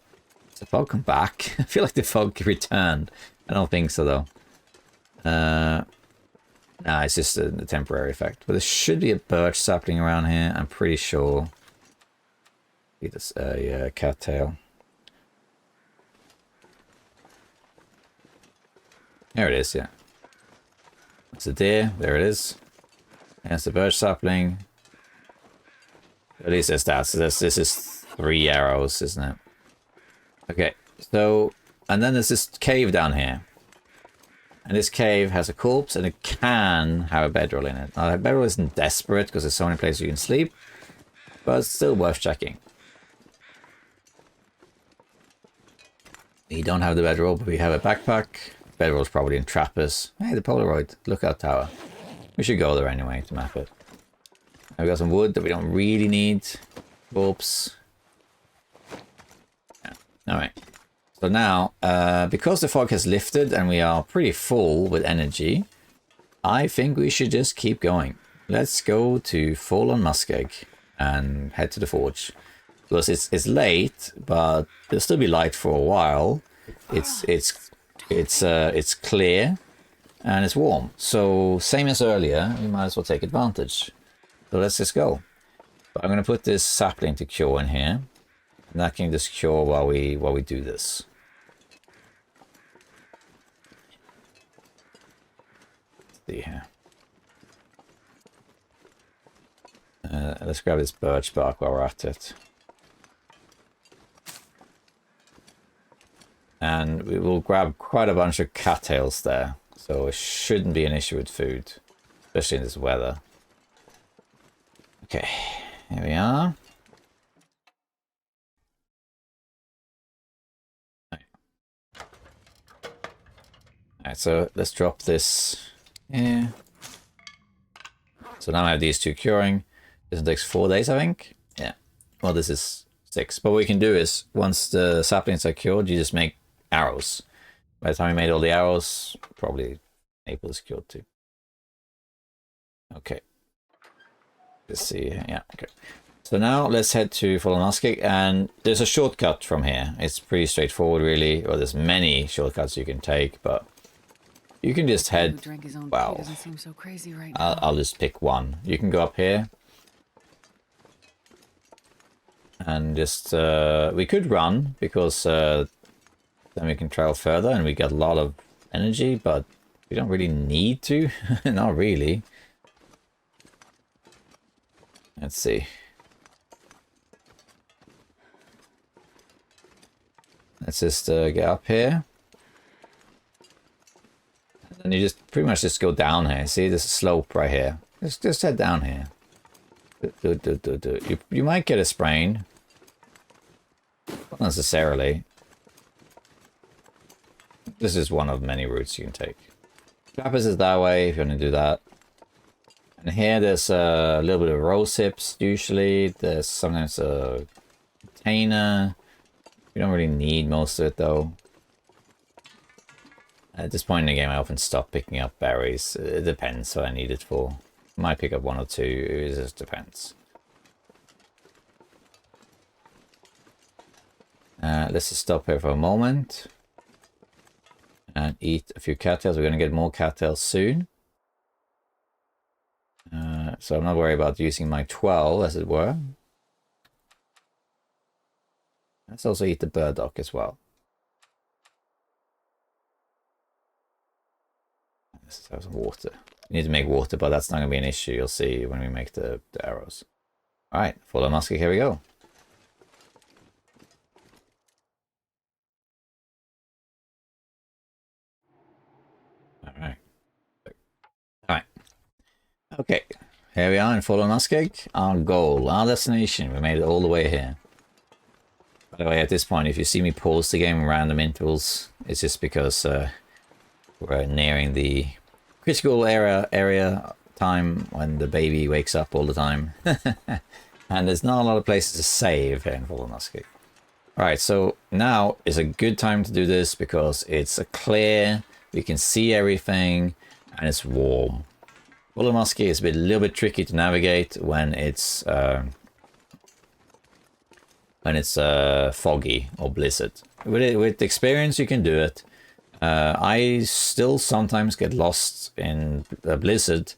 Does the fog come back? I feel like the fog returned. I don't think so though. Nah, it's just a temporary effect. But there should be a birch sapling around here, I'm pretty sure. It's a cattail. There it is, yeah. It's a deer, there it is. There's the birch sapling. At least there's that. So this is 3 arrows, isn't it? Okay, so, and then there's this cave down here. And this cave has a corpse and it can have a bedroll in it. Now, the bedroll isn't desperate because there's so many places you can sleep, but it's still worth checking. We don't have the bedroll, but we have a backpack. Bedroll's probably in Trappers. Hey, the Polaroid lookout tower. We should go there anyway to map it. I've got some wood that we don't really need. Whoops. Yeah. Alright. So now, because the fog has lifted and we are pretty full with energy, I think we should just keep going. Let's go to Fallen Muskeg and head to the forge. Because it's late, but it'll still be light for a while. It's clear and it's warm. So same as earlier, we might as well take advantage. So let's just go. But I'm gonna put this sapling to cure in here. And that can just cure while we do this. Let's see here. Let's grab this birch bark while we're at it. And we will grab quite a bunch of cattails there. So it shouldn't be an issue with food. Especially in this weather. Okay, here we are. Alright, so let's drop this here. So now I have these two curing. This takes 4 days, I think. Yeah. Well, this is 6. But what we can do is, once the saplings are cured, you just make arrows. By the time we made all the arrows, probably maple is cured too. Okay. Let's see. Yeah, okay. So now let's head to Fallen Muskeg, and there's a shortcut from here. It's pretty straightforward, really. Or there's many shortcuts you can take, but you can just head. Wow. Doesn't seem so crazy right now. I'll just pick one. You can go up here. And just, we could run, because then we can travel further and we get a lot of energy, but we don't really need to. Not really. Let's see. Let's just get up here. And then you just pretty much just go down here. See, there's a slope right here. Just head down here. You might get a sprain. Not necessarily. This is one of many routes you can take. Trappers is that way if you want to do that. And here there's a little bit of rose hips usually. There's sometimes a container. You don't really need most of it though. At this point in the game I often stop picking up berries. It depends what I need it for. I might pick up 1 or 2, it just depends. Let's just stop here for a moment. And eat a few cattails. We're going to get more cattails soon. So I'm not worried about using my 12, as it were. Let's also eat the burdock as well. Let's have some water. You need to make water, but that's not going to be an issue. You'll see when we make the arrows. Alright, Fallen Muskeg, here we go. Alright. Okay, here we are in Fallen Muskeg. Our goal, our destination. We made it all the way here. By the way, at this point, if you see me pause the game in random intervals, it's just because we're nearing the critical area time when the baby wakes up all the time. And there's not a lot of places to save here in Fallen Muskeg. Alright, so now is a good time to do this because it's clear, we can see everything, and it's warm. Fallen Muskeg is a little bit tricky to navigate when it's foggy or blizzard. With experience you can do it. I still sometimes get lost in a blizzard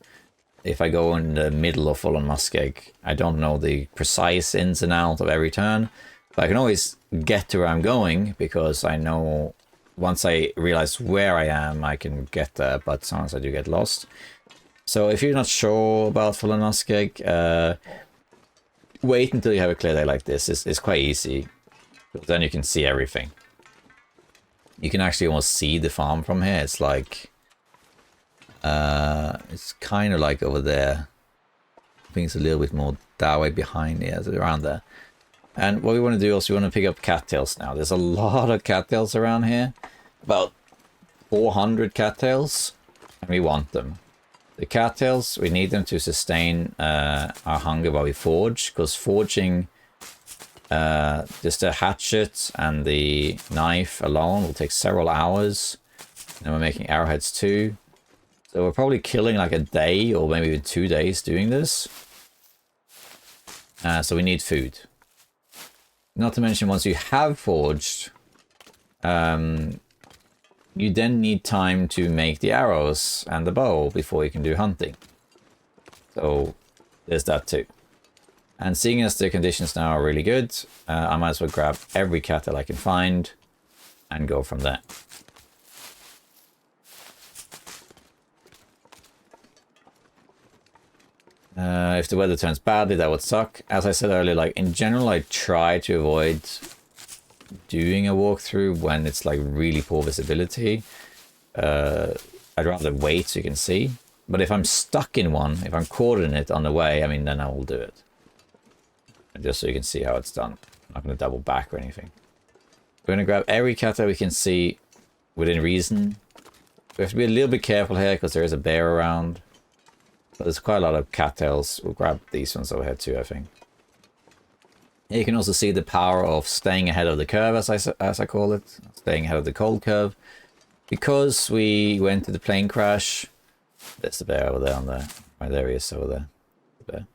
if I go in the middle of Fallen Muskeg. I don't know the precise ins and outs of every turn, but I can always get to where I'm going because I know once I realize where I am, I can get there, but sometimes I do get lost. So if you're not sure about Fallen Muskeg, wait until you have a clear day like this. It's quite easy, because then you can see everything. You can actually almost see the farm from here. It's like, it's kind of like over there. I think it's a little bit more that way behind. Yeah, it's around there. And what we want to do also, we want to pick up cattails now. There's a lot of cattails around here. About 400 cattails. And we want them. The cattails, we need them to sustain our hunger while we forge. Because forging just a hatchet and the knife alone will take several hours. And we're making arrowheads too. So we're probably killing like a day or maybe even 2 days doing this. So we need food. Not to mention, once you have forged, you then need time to make the arrows and the bow before you can do hunting. So there's that too. And seeing as the conditions now are really good, I might as well grab every cattle I can find and go from there. If the weather turns badly, that would suck. As I said earlier, like in general, I try to avoid doing a walkthrough when it's like really poor visibility. I'd rather wait so you can see. But if I'm stuck in one, if I'm caught in it on the way, I mean, then I will do it. Just so you can see how it's done. I'm not going to double back or anything. We're going to grab every cattle we can see within reason. We have to be a little bit careful here because there is a bear around. But there's quite a lot of cattails. We'll grab these ones over here too, I think. Here you can also see the power of staying ahead of the curve, as I call it. Staying ahead of the cold curve. Because we went to the plane crash. There's the bear over there on the... Right, there he is over there. The bear.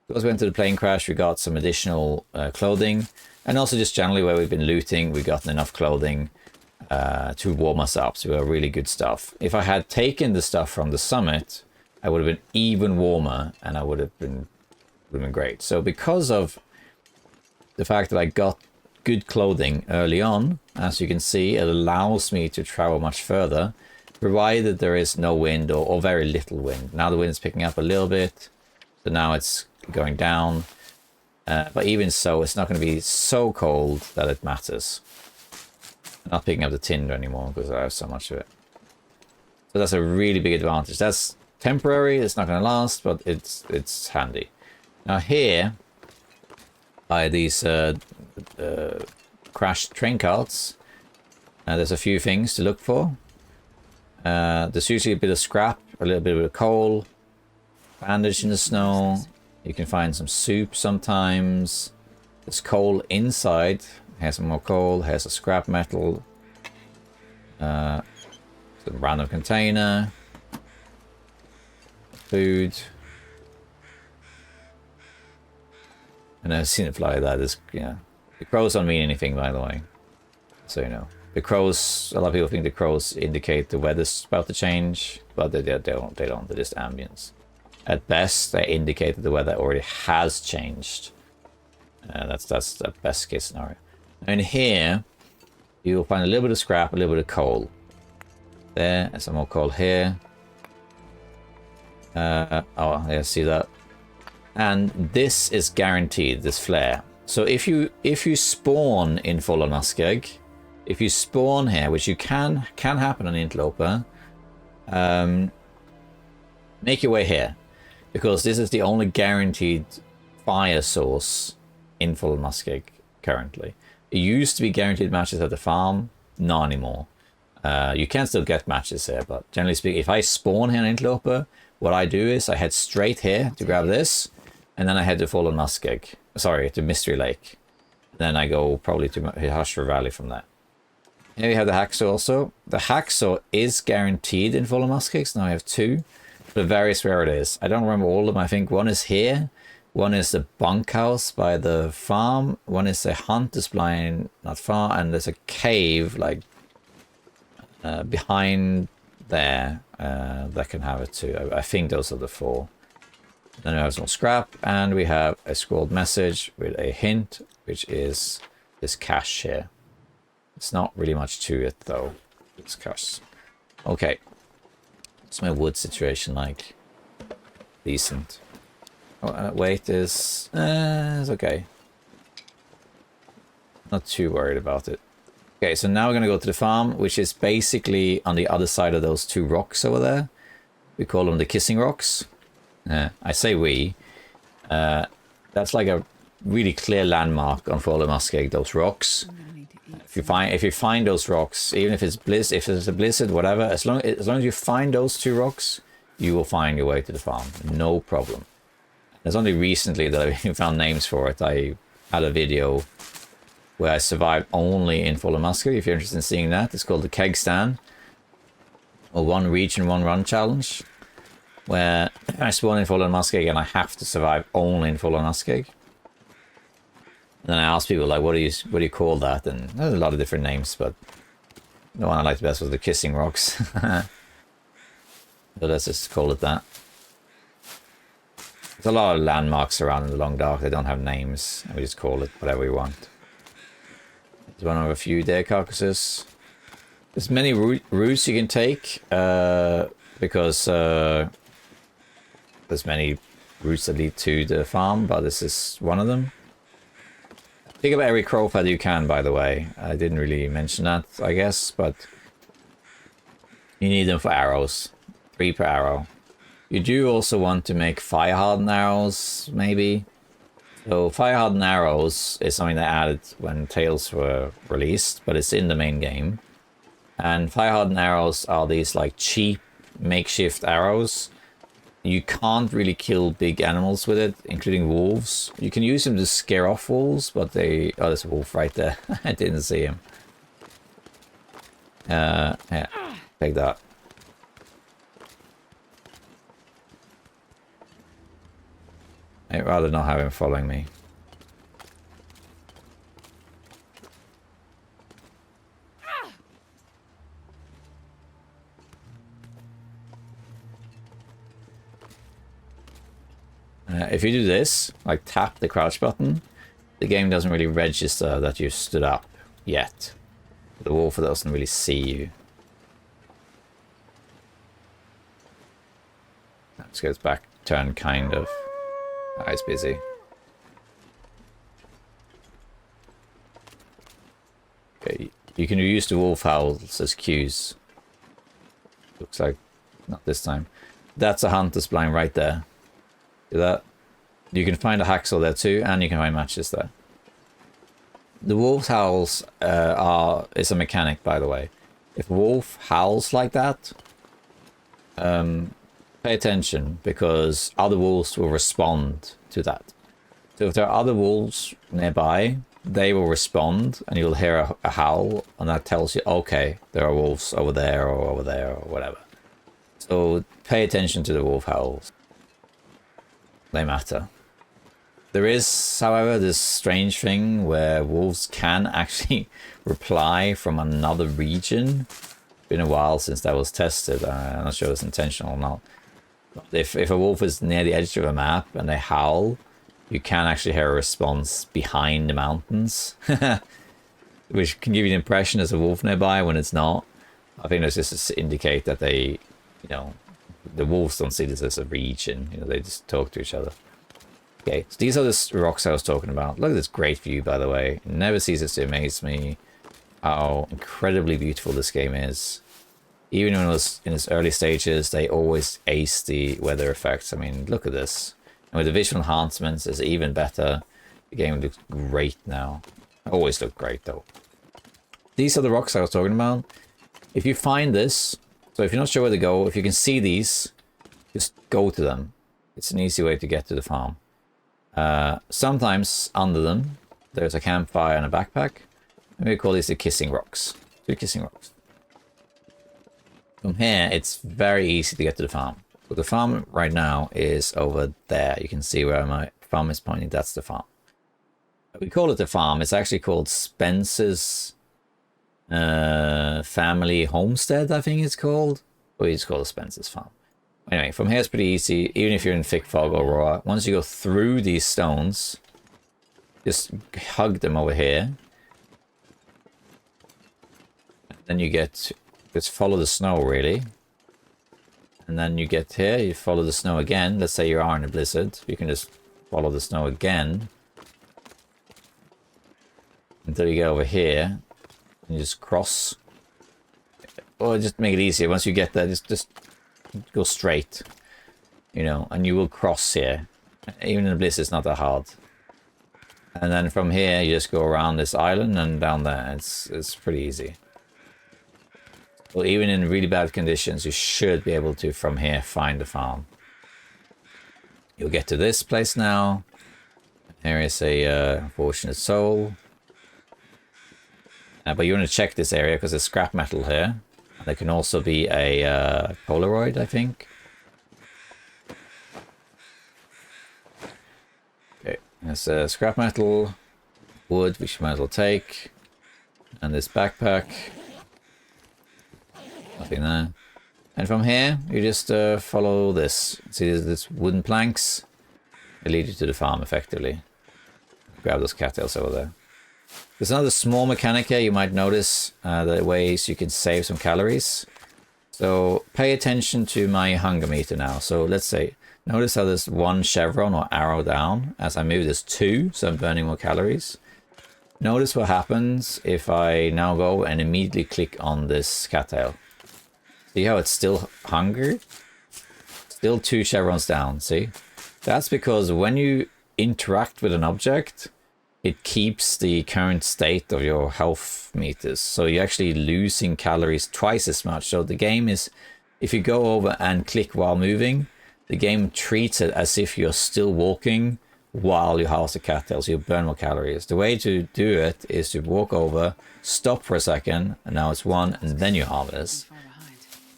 Because we went to the plane crash, we got some additional clothing. And also just generally where we've been looting, we've gotten enough clothing to warm us up. So we got really good stuff. If I had taken the stuff from the summit, I would have been even warmer and I would have been great. So because of the fact that I got good clothing early on, as you can see, it allows me to travel much further, provided there is no wind or very little wind. Now the wind is picking up a little bit, so now it's going down. But even so, it's not going to be so cold that it matters. I'm not picking up the tinder anymore because I have so much of it. So that's a really big advantage. That's temporary, it's not going to last, but it's handy. Now here, by these crashed train carts, there's a few things to look for. There's usually a bit of scrap, a little bit of coal, bandage in the snow. You can find some soup sometimes. There's coal inside. Here's some more coal. Here's a scrap metal. Some random container. Food. And I've seen it fly like that. Is, yeah. The crows don't mean anything, by the way. So you know. The crows, a lot of people think the crows indicate the weather's about to change, but they don't. They're just ambience. At best, they indicate that the weather already has changed. That's the best case scenario. And here, you'll find a little bit of scrap, a little bit of coal. There, and some more coal here. Oh, yeah, see that? And this is guaranteed, this flare. So if you spawn in Fallen Muskeg, if you spawn here, which you can happen on Interloper, make your way here, because this is the only guaranteed fire source in Fallen Muskeg currently. It used to be guaranteed matches at the farm, not anymore. You can still get matches here, but generally speaking, if I spawn here in Interloper, what I do is I head straight here to grab this, and then I head to Fallen Muskeg. Sorry, to Mystery Lake. Then I go probably to Hushra Valley from there. Here we have the hacksaw also. The hacksaw is guaranteed in Fallen Muskeg, so now I have two. But it varies where it is. I don't remember all of them. I think one is here. One is the bunkhouse by the farm. One is a hunter's blind not far. And there's a cave like behind there that can have it too. I think those are the four. Then we have some scrap, and we have a scrolled message with a hint, which is this cache here. It's not really much to it though. It's cache. Okay. What's my wood situation like? Decent. Oh, weight is it's okay. Not too worried about it. Okay, so now we're gonna go to the farm, which is basically on the other side of those two rocks over there. We call them the kissing rocks. I say we. That's like a really clear landmark on Fallen Muskeg, those rocks. If you find those rocks, even if it's if it's a blizzard, whatever, as long as you find those 2 rocks, you will find your way to the farm. No problem. It's only recently that I found names for it. I had a video where I survived only in Fallen Muskeg. If you're interested in seeing that, it's called the Keg Stand, or 1 region, 1 run challenge, where I spawn in Fallen Muskeg and I have to survive only in Fallen Muskeg. And then I asked people, like, what do you call that? And there's a lot of different names, but the one I liked best was the Kissing Rocks. So let's just call it that. There's a lot of landmarks around in the Long Dark. They don't have names. We just call it whatever we want. There's one of a few deer carcasses. There's many routes you can take, because there's many routes that lead to the farm, but this is one of them. Pick up every crow feather you can, by the way. I didn't really mention that, I guess, but you need them for arrows. 3 per arrow. You do also want to make fire hardened arrows, maybe. So fire hardened arrows is something they added when Tales were released, but it's in the main game. And fire hardened arrows are these like cheap makeshift arrows. You can't really kill big animals with it, including wolves. You can use them to scare off wolves, but they... Oh, there's a wolf right there. I didn't see him. Yeah, take that. I'd rather not have him following me. If you do this, like tap the crouch button, the game doesn't really register that you've stood up yet. The wolf doesn't really see you. Let's go back turn, kind of. Oh, it's busy. Okay, you can use the wolf howls as cues. Looks like not this time. That's a hunter's blind right there. See that? You can find a hacksaw there too, and you can find matches there. The wolf howls is a mechanic, by the way. If a wolf howls like that, pay attention, because other wolves will respond to that. So if there are other wolves nearby, they will respond, and you'll hear a howl, and that tells you, okay, there are wolves over there or whatever. So pay attention to the wolf howls. They matter. There is, however, this strange thing where wolves can actually reply from another region. It's been a while since that was tested. I'm not sure it's intentional or not. If a wolf is near the edge of a map and they howl, you can actually hear a response behind the mountains. Which can give you the impression there's a wolf nearby when it's not. I think that's just to indicate that they, the wolves don't see this as a region. They just talk to each other. Okay, so these are the rocks I was talking about. Look at this great view, by the way. It never ceases to amaze me how incredibly beautiful this game is. Even when it was in its early stages, they always aced the weather effects. I mean, look at this. And with the visual enhancements, it's even better. The game looks great now. Always looked great, though. These are the rocks I was talking about. If you find this, so if you're not sure where to go, if you can see these, just go to them. It's an easy way to get to the farm. Sometimes under them, there's a campfire and a backpack. And we call these the Kissing Rocks. 2 Kissing Rocks. From here, it's very easy to get to the farm. So the farm right now is over there. You can see where my thumb is pointing. That's the farm. We call it the farm. It's actually called Spencer's Family Homestead, I think it's called. Or it's called Spencer's Farm. Anyway, from here it's pretty easy, even if you're in thick fog or raw. Once you go through these stones, just hug them over here. Then you get... Just follow the snow, really. And then you get here, you follow the snow again. Let's say you are in a blizzard. You can just follow the snow again. Until you get over here. And you just cross. Or just make it easier. Once you get there, just go straight. And you will cross here. Even in a blizzard, it's not that hard. And then from here, you just go around this island and down there. It's pretty easy. Well, even in really bad conditions, you should be able to, from here, find the farm. You'll get to this place now. Here is a unfortunate soul. But you want to check this area because there's scrap metal here. And there can also be a Polaroid, I think. Okay, there's scrap metal, wood, which you might as well take. And this backpack. Nothing there. And from here, you just follow this. See, there's this wooden planks. They lead you to the farm, effectively. Grab those cattails over there. There's another small mechanic here you might notice. The ways you can save some calories. So pay attention to my hunger meter now. So let's say, notice how there's one chevron or arrow down. As I move, there's two, so I'm burning more calories. Notice what happens if I now go and immediately click on this cattail. See how it's still hunger? Still two chevrons down, see? That's because when you interact with an object, it keeps the current state of your health meters. So you're actually losing calories twice as much. So the game is, if you go over and click while moving, the game treats it as if you're still walking while you house the cattail, so you burn more calories. The way to do it is to walk over, stop for a second, and now it's one, and then you harvest.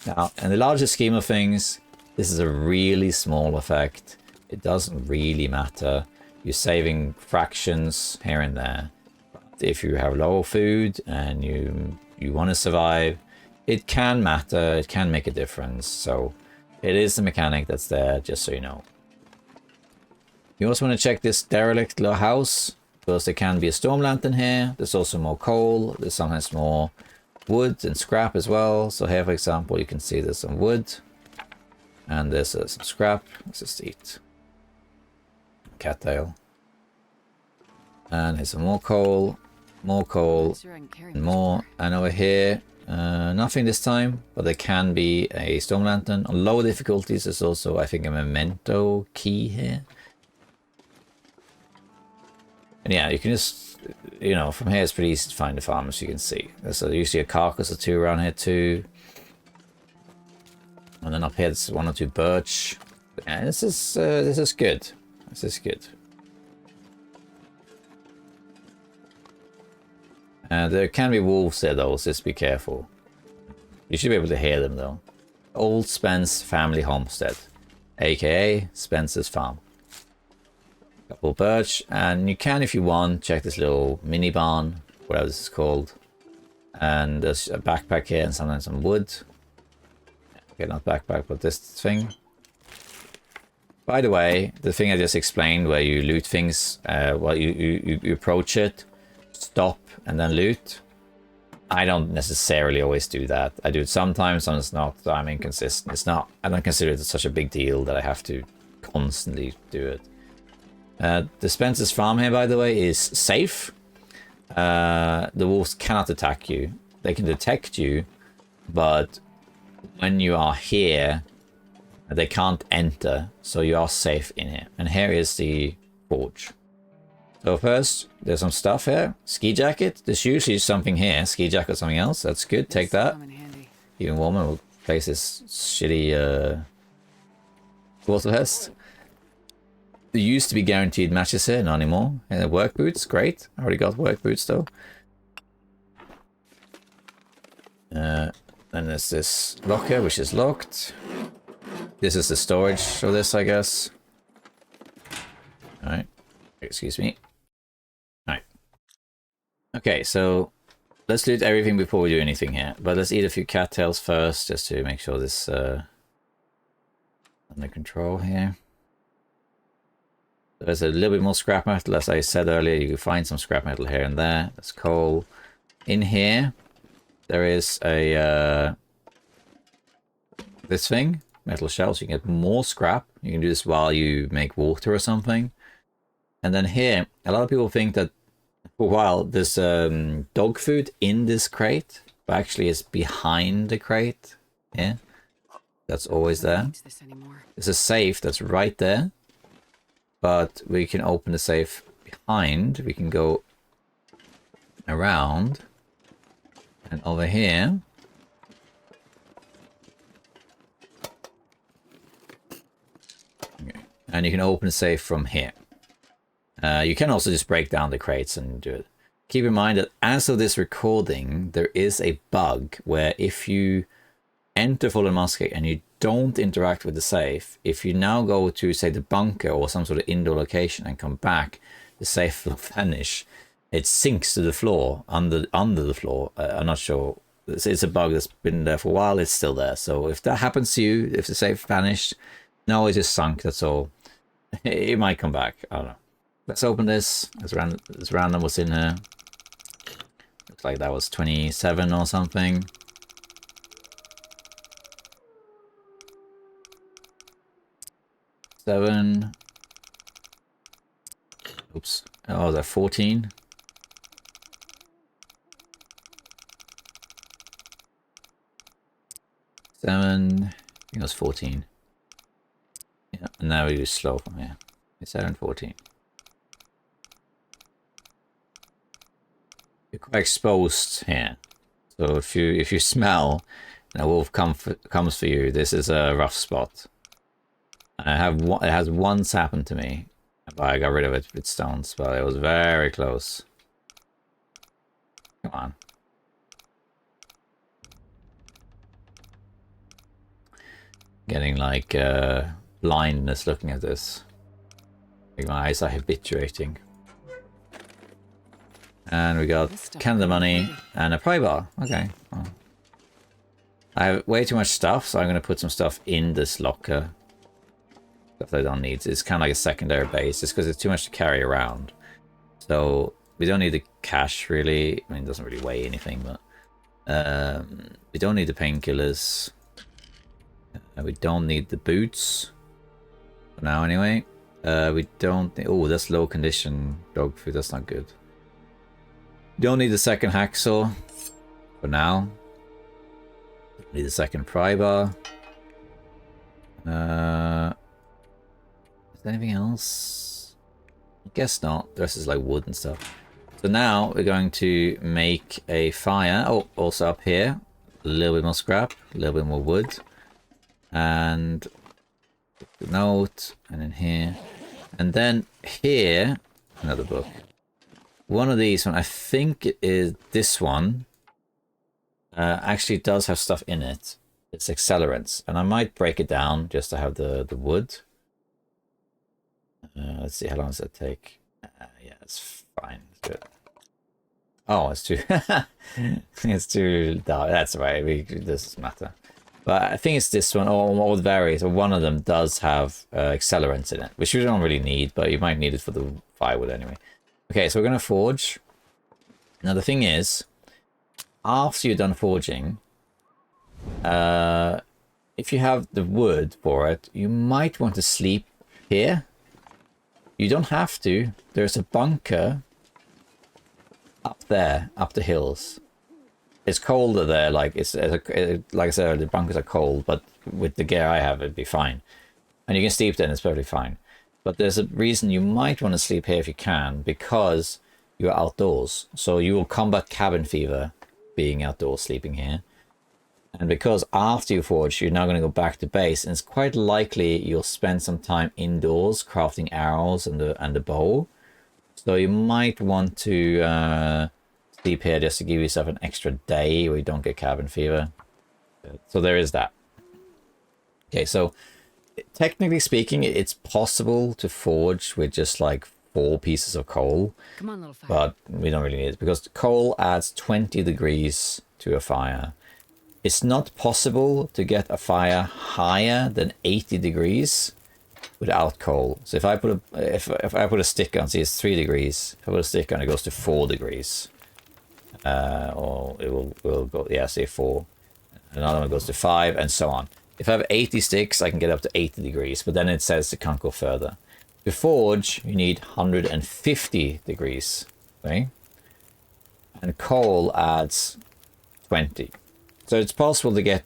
Now, in the larger scheme of things, this is a really small effect. It doesn't really matter. You're saving fractions here and there. But if you have low food and you want to survive, it can matter. It can make a difference. So it is the mechanic that's there, just so you know. You also want to check this derelict little house, because there can be a storm lantern here. There's also more coal. There's sometimes more wood and scrap as well. So here, for example, you can see there's some wood. And there's some scrap. Let's just eat. Cattail. And here's some more coal. More coal. And more. And over here, nothing this time. But there can be a storm lantern. On lower difficulties, there's also, I think, a memento key here. And yeah, you can just, you know, from here it's pretty easy to find the farm, as you can see. There's usually a carcass or two around here too. And then up here there's one or two birch. But yeah, this is good. This is good. There can be wolves there though, so just be careful. You should be able to hear them though. Old Spence Family Homestead, aka Spence's Farm. Couple of birch, and you can, if you want, check this little mini barn, whatever this is called. And there's a backpack here and sometimes some wood. Okay, not backpack, but this thing. By the way, the thing I just explained where you loot things, while you approach it, stop, and then loot. I don't necessarily always do that. I do it sometimes, and it's not. I'm inconsistent. It's not. I don't consider it such a big deal that I have to constantly do it. The Spencer's farm here, by the way, is safe. The wolves cannot attack you. They can detect you, but when you are here, they can't enter, so you are safe in here. And here is the forge. So first, there's some stuff here. Ski jacket. There's usually something here. Ski jacket or something else. That's good. Take that. Even warmer. We'll place this shitty water vest. There used to be guaranteed matches here, not anymore. And work boots, great. I already got work boots though. Then there's this locker, which is locked. This is the storage of this, I guess. Alright. Excuse me. Alright. Okay, so let's loot everything before we do anything here. But let's eat a few cattails first, just to make sure this under control here. There's a little bit more scrap metal, as I said earlier. You can find some scrap metal here and there. There's coal. In here, there is a this thing, metal shells. You can get more scrap. You can do this while you make water or something. And then here, a lot of people think that for a while there's dog food in this crate, but actually it's behind the crate. Yeah, that's always there. There's a safe that's right there. But we can open the safe behind, we can go around and over here. Okay. And you can open the safe from here. You can also just break down the crates and do it. Keep in mind that as of this recording, there is a bug where if you enter Fallen Musket and you don't interact with the safe, if you now go to, say, the bunker or some sort of indoor location and come back, the safe will vanish. It sinks to the floor, under the floor. I'm not sure. It's a bug that's been there for a while. It's still there. So if that happens to you, if the safe vanished, no, it just sunk. That's all. It might come back. I don't know. Let's open this. It's random what's in here. Looks like that was 27 or something. Seven. Oops. Oh, is that 14? Seven. I think it was 14. Yeah, and now we do slow from here. It's 7, 14. You're quite exposed here. So if you smell and a wolf comes for you, this is a rough spot. It has once happened to me, but I got rid of it with stones, but it was very close. Come on. Getting like blindness looking at this. Like my eyes are habituating. And we got Canada money and a pry bar. Okay. Well, I have way too much stuff, so I'm going to put some stuff in this locker. Stuff that I don't need. It's kind of like a secondary base, just because it's too much to carry around. So we don't need the cash really. I mean, it doesn't really weigh anything, but we don't need the painkillers. We don't need the boots for now, anyway. We don't. Oh, that's low condition dog food. That's not good. Don't need the second hacksaw for now. Need the second pry bar. Is there anything else? I guess not. The rest is like wood and stuff. So now we're going to make a fire. Oh, also up here, a little bit more scrap, a little bit more wood, and the note, and then here, and then here, another book. One of these, I think it is this one, actually does have stuff in it. It's accelerants, and I might break it down just to have the wood. Let's see, how long does that take? Yeah, it's fine. It's good. Oh, it's too... it's too dark. That's right, it doesn't matter. But I think it's this one, or the varies, or one of them does have accelerants in it, which you don't really need, but you might need it for the firewood anyway. Okay, so we're going to forge. Now the thing is, after you're done forging, if you have the wood for it, you might want to sleep here. You don't have to. There's a bunker up there, up the hills. It's colder there, like like I said, the bunkers are cold, but with the gear I have, it'd be fine. And you can sleep there and it's perfectly fine. But there's a reason you might want to sleep here if you can, because you're outdoors. So you will combat cabin fever being outdoors, sleeping here. And because after you forge, you're now going to go back to base, and it's quite likely you'll spend some time indoors crafting arrows and the bow. So you might want to sleep here just to give yourself an extra day where you don't get cabin fever. So there is that. Okay, so technically speaking, it's possible to forge with just like 4 pieces of coal. Come on, little fire. But we don't really need it, because coal adds 20 degrees to a fire. It's not possible to get a fire higher than 80 degrees without coal. So if I put a stick on, see, it's 3 degrees. If I put a stick on, it goes to 4 degrees. Or it will go, yeah, say 4. Another one goes to 5, and so on. If I have 80 sticks, I can get up to 80 degrees, but then it says it can't go further. To forge, you need 150 degrees, okay? And coal adds 20. So it's possible to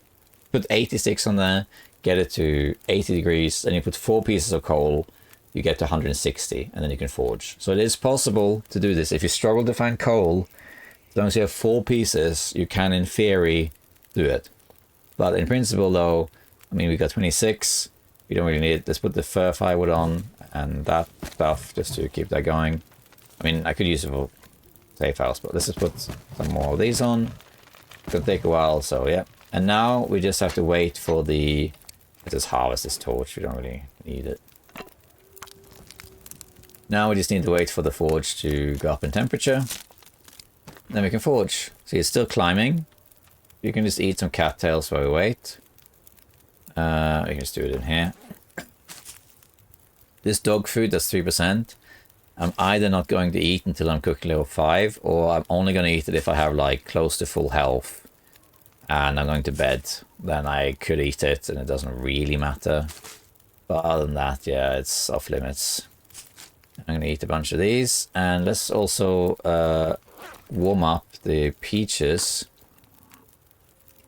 put 80 sticks on there, get it to 80 degrees, then you put 4 pieces of coal, you get to 160, and then you can forge. So it is possible to do this. If you struggle to find coal, as long as you have 4 pieces, you can, in theory, do it. But in principle, though, I mean, we got 26. We don't really need it. Let's put the fir firewood on and that stuff just to keep that going. I mean, I could use it for safe house, but let's just put some more of these on. It's gonna take a while, so yeah. And now we just have to wait for the... Let's just harvest this torch. We don't really need it. Now we just need to wait for the forge to go up in temperature. Then we can forge. See, it's still climbing. You can just eat some cattails while we wait. We can just do it in here. This dog food, that's 3%. I'm either not going to eat until I'm cooking level 5, or I'm only going to eat it if I have like close to full health and I'm going to bed. Then I could eat it and it doesn't really matter. But other than that, yeah, it's off limits. I'm going to eat a bunch of these, and let's also warm up the peaches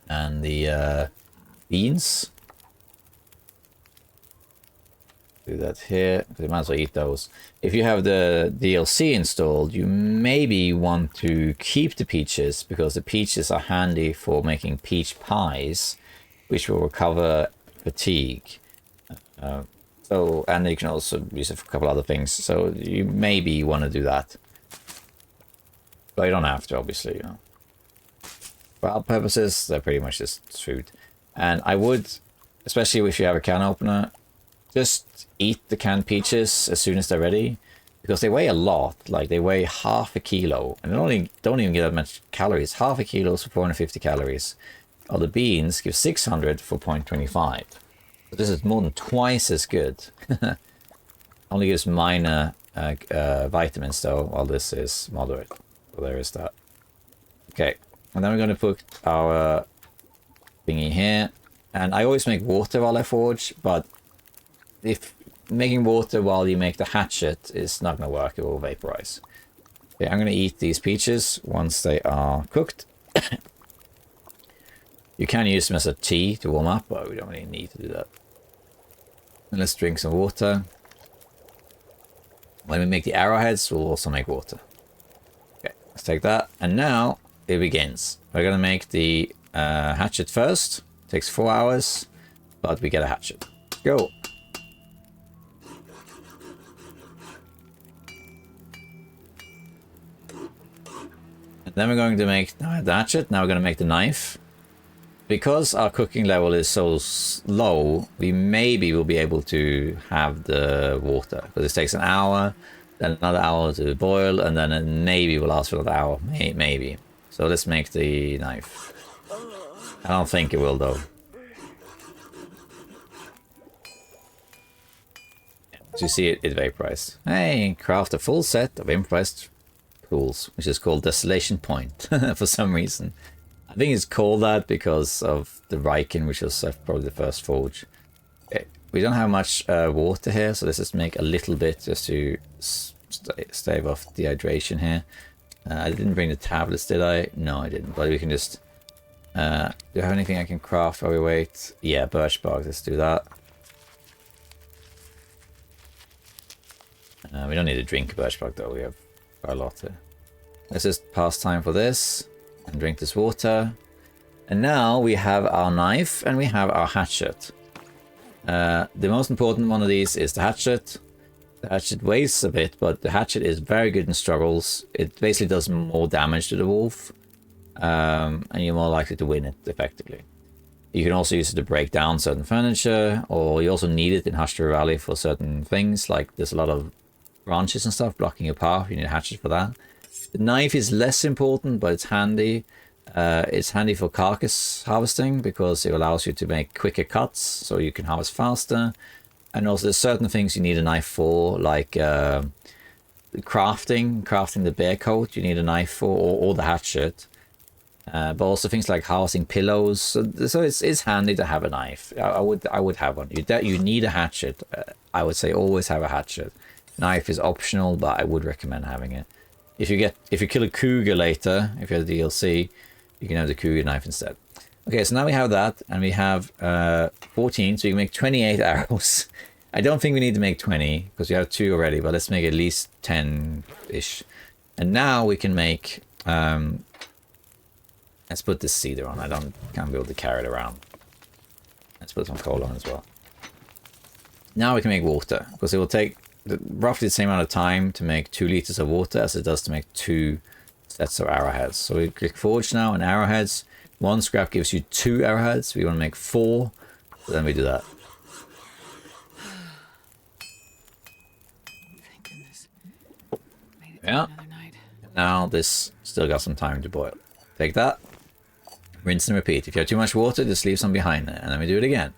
and the beans. Do that here, because you might as well eat those. If you have the DLC installed, you maybe want to keep the peaches, because the peaches are handy for making peach pies, which will recover fatigue. And you can also use it for a couple other things, so you maybe want to do that. But you don't have to, obviously, you know. For our purposes, they're pretty much just food. And I would, especially if you have a can opener, just eat the canned peaches as soon as they're ready, because they weigh a lot. Like, they weigh half a kilo, and they don't even get that much calories. Half a kilo is for 450 calories. While the beans give 600 for 0.25. So this is more than twice as good. Only gives minor vitamins though, while this is moderate. So there is that. Okay, and then we're going to put our thingy here. And I always make water while I forge, but if making water while you make the hatchet is not going to work, it will vaporize. Okay, I'm going to eat these peaches once they are cooked. You can use them as a tea to warm up, but we don't really need to do that. And let's drink some water. When we make the arrowheads, we'll also make water. Okay, let's take that. And now it begins. We're going to make the hatchet first. It takes 4 hours, but we get a hatchet. Go! And then we're going to make the hatchet. Now we're going to make the knife. Because our cooking level is so low, we maybe will be able to have the water. Because this takes an hour, then another hour to boil, and then it maybe will last for another hour. Maybe. So let's make the knife. I don't think it will, though. So you see it vaporized. Hey, craft a full set of improvised tools, which is called Desolation Point for some reason. I think it's called that because of the Riken, which was probably the first forge. Okay. We don't have much water here, so let's just make a little bit just to stave off dehydration here. I didn't bring the tablets, did I? No, I didn't. But we can just... do I have anything I can craft while we wait? Yeah, birch bark, let's do that. We don't need to drink birch bark though, we have quite a lot here. Let's just pass time for this. And drink this water. And now we have our knife and we have our hatchet. The most important one of these is the hatchet. The hatchet weighs a bit, but the hatchet is very good in struggles. It basically does more damage to the wolf. And you're more likely to win it effectively. You can also use it to break down certain furniture, or you also need it in Hashtra Valley for certain things, like there's a lot of branches and stuff blocking your path. You need a hatchet for that. The knife is less important, but it's handy. It's handy for carcass harvesting because it allows you to make quicker cuts, so you can harvest faster. And also there's certain things you need a knife for, like crafting the bear coat, you need a knife for, or the hatchet. But also things like harvesting pillows. So it's handy to have a knife. I would have one. You need a hatchet. I would say always have a hatchet. Knife is optional, but I would recommend having it. If you kill a cougar later, if you have the DLC, you can have the cougar knife instead. Okay, so now we have that, and we have 14, so you can make 28 arrows. I don't think we need to make 20 because we have 2 already, but let's make at least 10-ish. And now we can make, let's put this cedar on. Can't be able to carry it around. Let's put some coal on as well. Now we can make water, because it will take roughly the same amount of time to make 2 liters of water as it does to make 2 sets of arrowheads. So we click forge now, and arrowheads. 1 scrap gives you 2 arrowheads. We want to make 4, so then we do that. Thank goodness. Made it Yeah. through another night. Now this still got some time to boil. Take that. Rinse and repeat. If you have too much water, just leave some behind there, and then we do it again.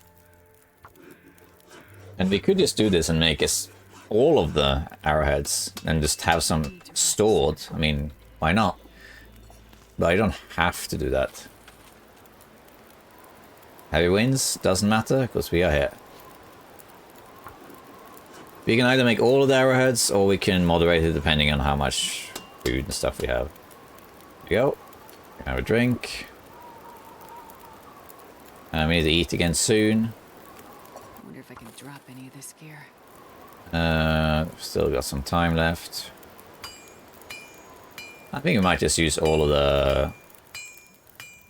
And we could just do this and make us all of the arrowheads and just have some stored. I mean, why not? But I don't have to do that. Heavy winds, doesn't matter, because we are here. We can either make all of the arrowheads, or we can moderate it depending on how much food and stuff we have. There we go. Have a drink. And we need to eat again soon. I wonder if I can drop any of this gear. Still got some time left. I think we might just use all of the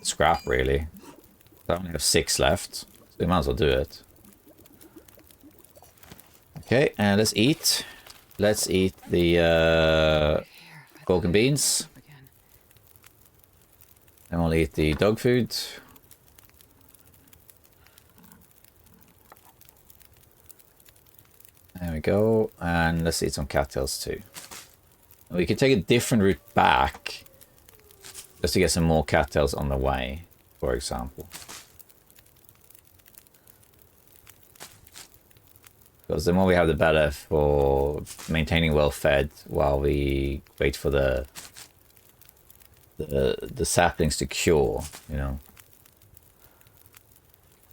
scrap, really. I only have 6 left, so we might as well do it. Okay, and let's eat. Let's eat the pork and beans. Then we'll eat the dog food. There we go, and let's eat some cattails too. We could take a different route back, just to get some more cattails on the way, for example. Because the more we have, the better for maintaining well-fed while we wait for the saplings to cure, you know.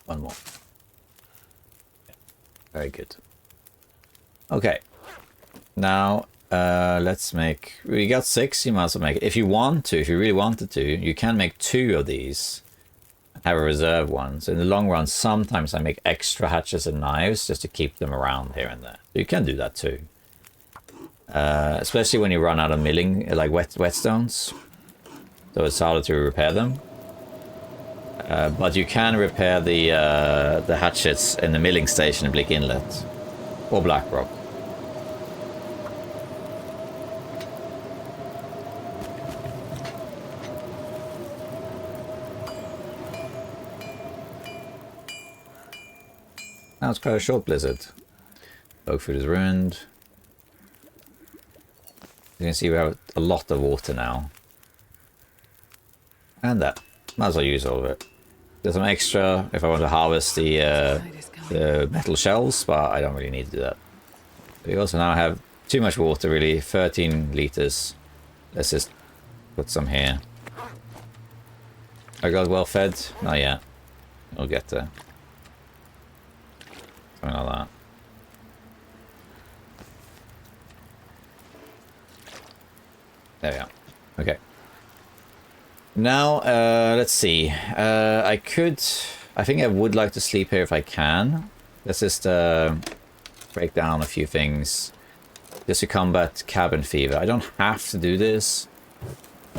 One more. Very good. Okay. Now, let's make... We got 6, you might as well make it. If you want to, if you really wanted to, you can make 2 of these. Have a reserve one. So in the long run, sometimes I make extra hatchets and knives just to keep them around here and there. You can do that too. Especially when you run out of milling, like whetstones. So it's harder to repair them. But you can repair the hatchets in the milling station in Blick Inlet. Or Blackrock. Now it's quite a short blizzard. Dog food is ruined. You can see we have a lot of water now. And that. Might as well use all of it. There's some extra if I want to harvest the metal shells, but I don't really need to do that. We also now have too much water, really. 13 liters. Let's just put some here. I got well fed? Not yet. We'll get there. Something like that. There we are. Okay. Now, let's see. I think I would like to sleep here if I can. Let's just break down a few things. Just to combat cabin fever. I don't have to do this.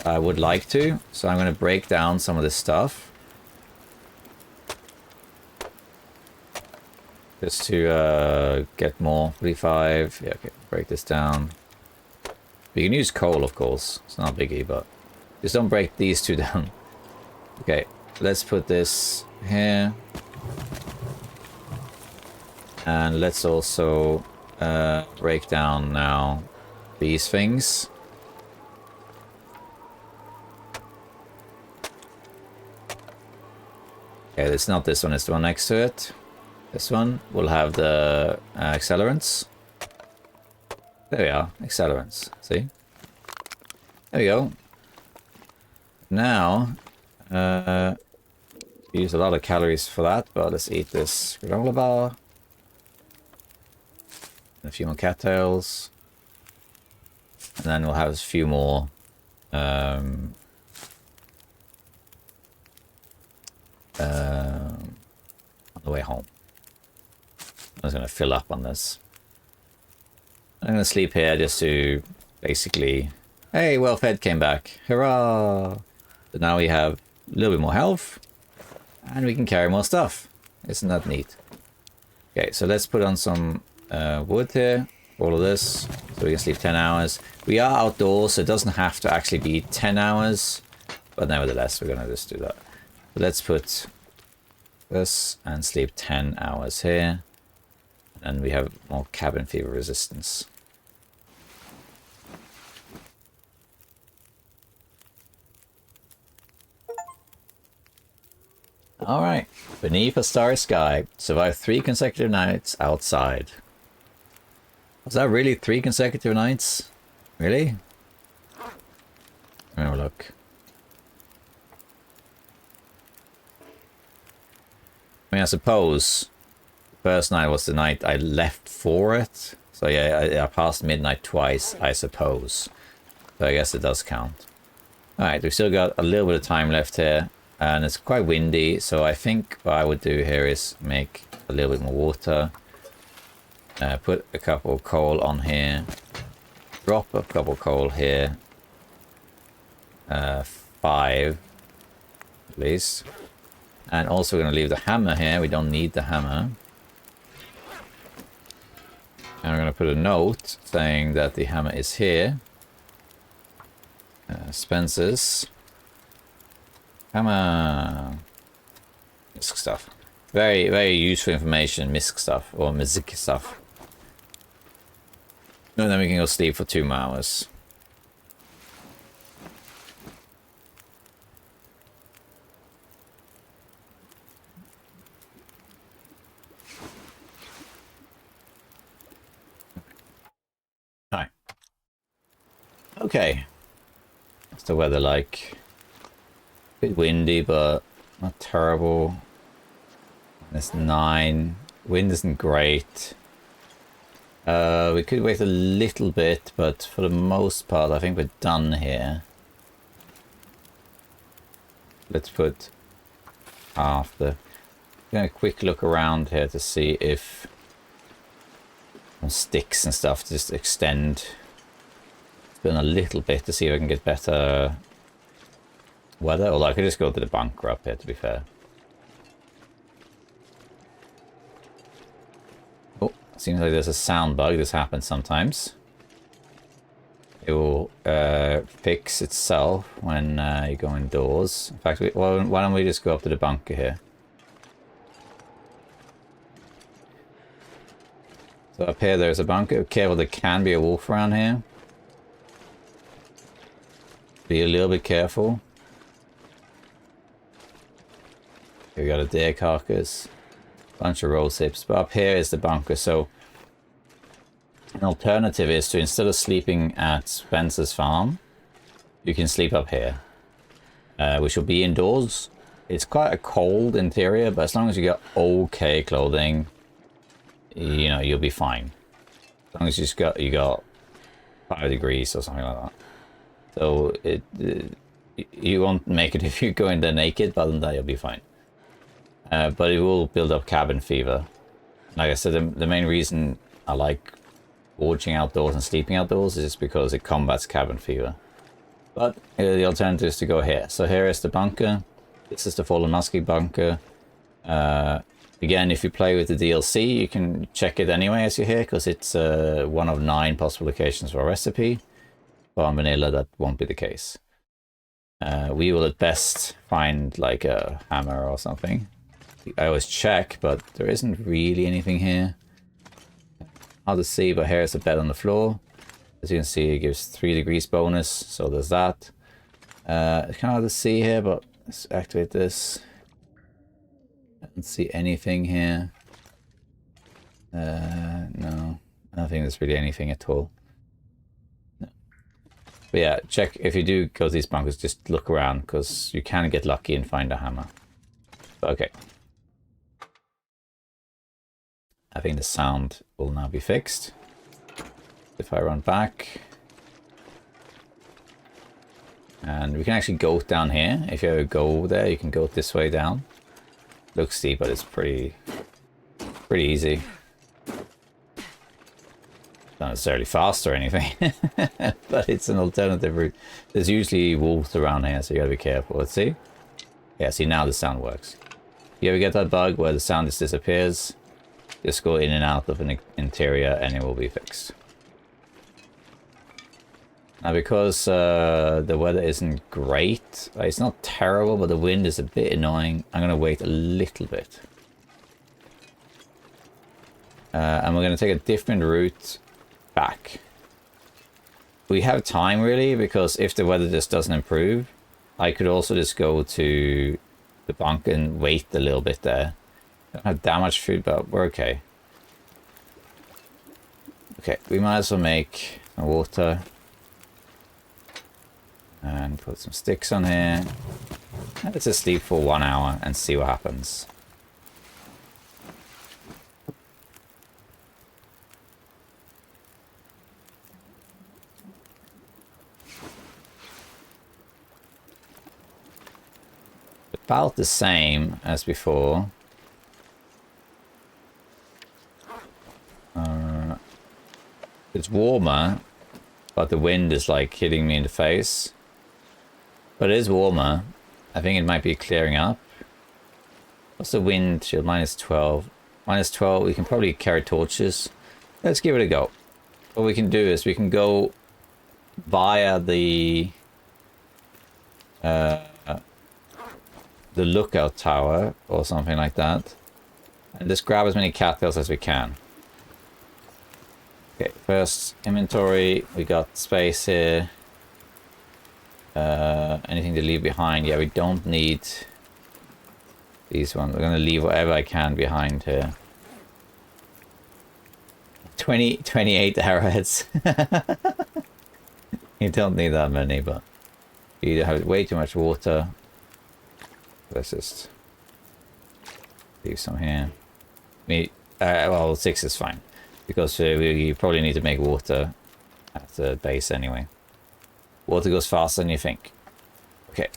I would like to. So I'm going to break down some of this stuff. Just to get more. 45. Yeah, okay. Break this down. You can use coal, of course. It's not a biggie, but just don't break these 2 down. Okay, let's put this here. And let's also break down now these things. Okay, it's not this one, it's the one next to it. This one will have the accelerants. There we are, accelerants. See? There we go. Now, use a lot of calories for that, but let's eat this granola bar. And a few more cattails. And then we'll have a few more on the way home. I'm just going to fill up on this. I'm going to sleep here just to basically... Hey, well-fed came back. Hurrah! So now we have a little bit more health. And we can carry more stuff. Isn't that neat? Okay, so let's put on some wood here. All of this. So we can sleep 10 hours. We are outdoors, so it doesn't have to actually be 10 hours. But nevertheless, we're going to just do that. So let's put this and sleep 10 hours here. And we have more cabin fever resistance. Alright, beneath a starry sky, survive 3 consecutive nights outside. Was that really 3 consecutive nights? Really? Let me have a look. I mean, I suppose the first night was the night I left for it. So yeah, I passed midnight twice, I suppose. So I guess it does count. Alright, we've still got a little bit of time left here. And it's quite windy, so I think what I would do here is make a little bit more water. Put a couple of coal on here. Drop a couple of coal here. 5 at least. And also we're going to leave the hammer here. We don't need the hammer. And we're going to put a note saying that the hammer is here. Spencer's. Hammer. Misc stuff. Very, very useful information. Misc stuff. Or Mizik stuff. And then we can go sleep for 2 more hours. Hi. Okay. What's the weather like? A bit windy, but not terrible. It's 9. Wind isn't great. We could wait a little bit, but for the most part, I think we're done here. Let's put half the... Gonna quick look around here to see if some sticks and stuff just extend. Spin a little bit to see if I can get better weather. Although I could just go to the bunker up here, to be fair. Oh, seems like there's a sound bug. This happens sometimes. It will fix itself when you go indoors. In fact, why don't we just go up to the bunker here? So up here there's a bunker. Careful, there can be a wolf around here. Be a little bit careful. Here we got a deer carcass. Bunch of rose hips. But up here is the bunker. So an alternative is to, instead of sleeping at Spencer's farm, you can sleep up here. Which will be indoors. It's quite a cold interior, but as long as you got okay clothing, you know, you'll be fine. As long as you got 5 degrees or something like that. So you won't make it if you go in there naked, but other than that you'll be fine. But it will build up cabin fever. Like I said, the main reason I like foraging outdoors and sleeping outdoors is because it combats cabin fever. But the alternative is to go here. So here is the bunker. This is the Fallen Muskie bunker. Again, if you play with the DLC, you can check it anyway as you're here, because it's one of 9 possible locations for a recipe. But on vanilla, that won't be the case. We will at best find like a hammer or something. I always check, but there isn't really anything here. Hard to see, but here is a bed on the floor. As you can see, it gives 3 degrees bonus, so there's that. It's kind of hard to see here, but let's activate this. I don't see anything here. No, I don't think there's really anything at all. No. But yeah, check if you do go to these bunkers, just look around, because you can get lucky and find a hammer. But okay. I think the sound will now be fixed. If I run back. And we can actually go down here. If you ever go there, you can go this way down. Looks steep, but it's pretty easy. not necessarily fast or anything, but it's an alternative route. There's usually wolves around here, so you gotta be careful. Let's see. Yeah, see, now the sound works. You ever get that bug where the sound just disappears? Just go in and out of an interior and it will be fixed. Now, because the weather isn't great, it's not terrible, but the wind is a bit annoying, I'm going to wait a little bit. And we're going to take a different route back. We have time, really, because if the weather just doesn't improve, I could also just go to the bunker and wait a little bit there. Don't have that much food, but we're okay. Okay, we might as well make some water. And put some sticks on here. And let's just sleep for 1 hour and see what happens. About the same as before. It's warmer, but the wind is like hitting me in the face. But it is warmer. I think it might be clearing up. What's the wind chill? -12. -12, we can probably carry torches. Let's give it a go. What we can do is we can go via the lookout tower or something like that. And just grab as many cattails as we can. Okay, first inventory. We got space here. Anything to leave behind? Yeah, we don't need these ones. We're going to leave whatever I can behind here. 28 arrowheads. You don't need that many, but you have way too much water. Let's just leave some here. Well, 6 is fine, because we probably need to make water at the base anyway. Water goes faster than you think. Okay.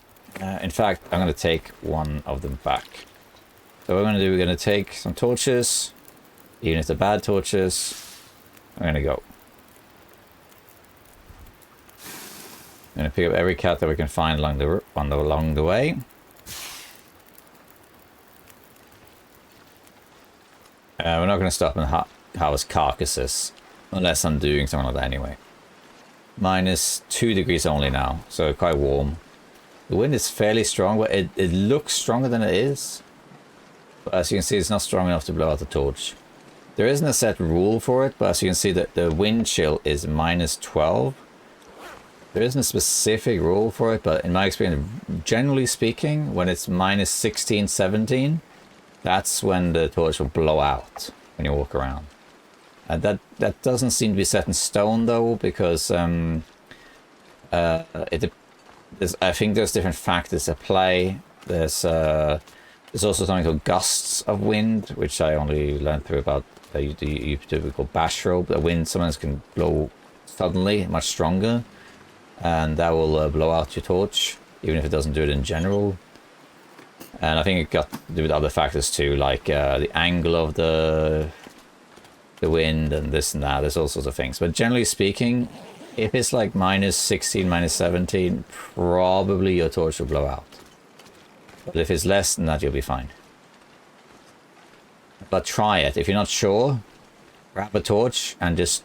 In fact, I'm going to take one of them back. So what we're going to do, we're going to take some torches. Even if they're bad torches, I'm going to go. I'm going to pick up every cat that we can find along the way. We're not going to stop and harvest carcasses, unless I'm doing something like that anyway. -2 degrees only now, so quite warm. The wind is fairly strong, but it looks stronger than it is. But as you can see, it's not strong enough to blow out the torch. There isn't a set rule for it, but as you can see, that the wind chill is -12. There isn't a specific rule for it, but in my experience, generally speaking, when it's -16, 17, that's when the torch will blow out when you walk around. And that doesn't seem to be set in stone, though, because I think there's different factors at play. There's also something called gusts of wind, which I only learned through about the typical bash rope. The wind sometimes can blow suddenly, much stronger, and that will blow out your torch, even if it doesn't do it in general. And I think it got to do with other factors too, like the angle of the wind and this and that. There's all sorts of things. But generally speaking, if it's like -16, -17, probably your torch will blow out. But if it's less than that, you'll be fine. But try it. If you're not sure, grab a torch and just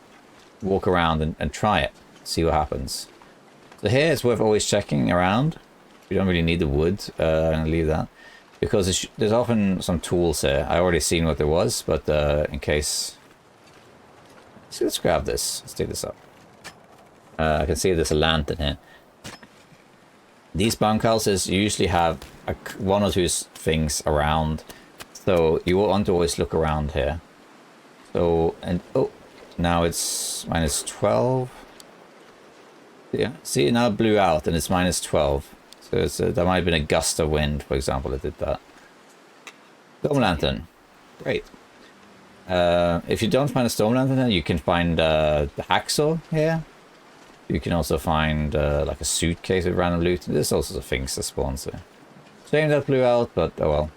walk around and try it. See what happens. So here it's worth always checking around. You don't really need the wood. I'm going to leave that. Because there's often some tools here. I already seen what there was, but in case... So let's grab this. Let's take this up. I can see there's a lantern here. These bunkhouses usually have one or two things around. So you want to always look around here. So, and oh, now it's -12. Yeah, see, now it blew out and it's -12. So there might have been a gust of wind, for example, that did that. Storm lantern. Great. If you don't find a storm lantern, then you can find the hacksaw here. You can also find like a suitcase with random loot. There's all sorts of things that spawn there. Shame that blew out, but oh well.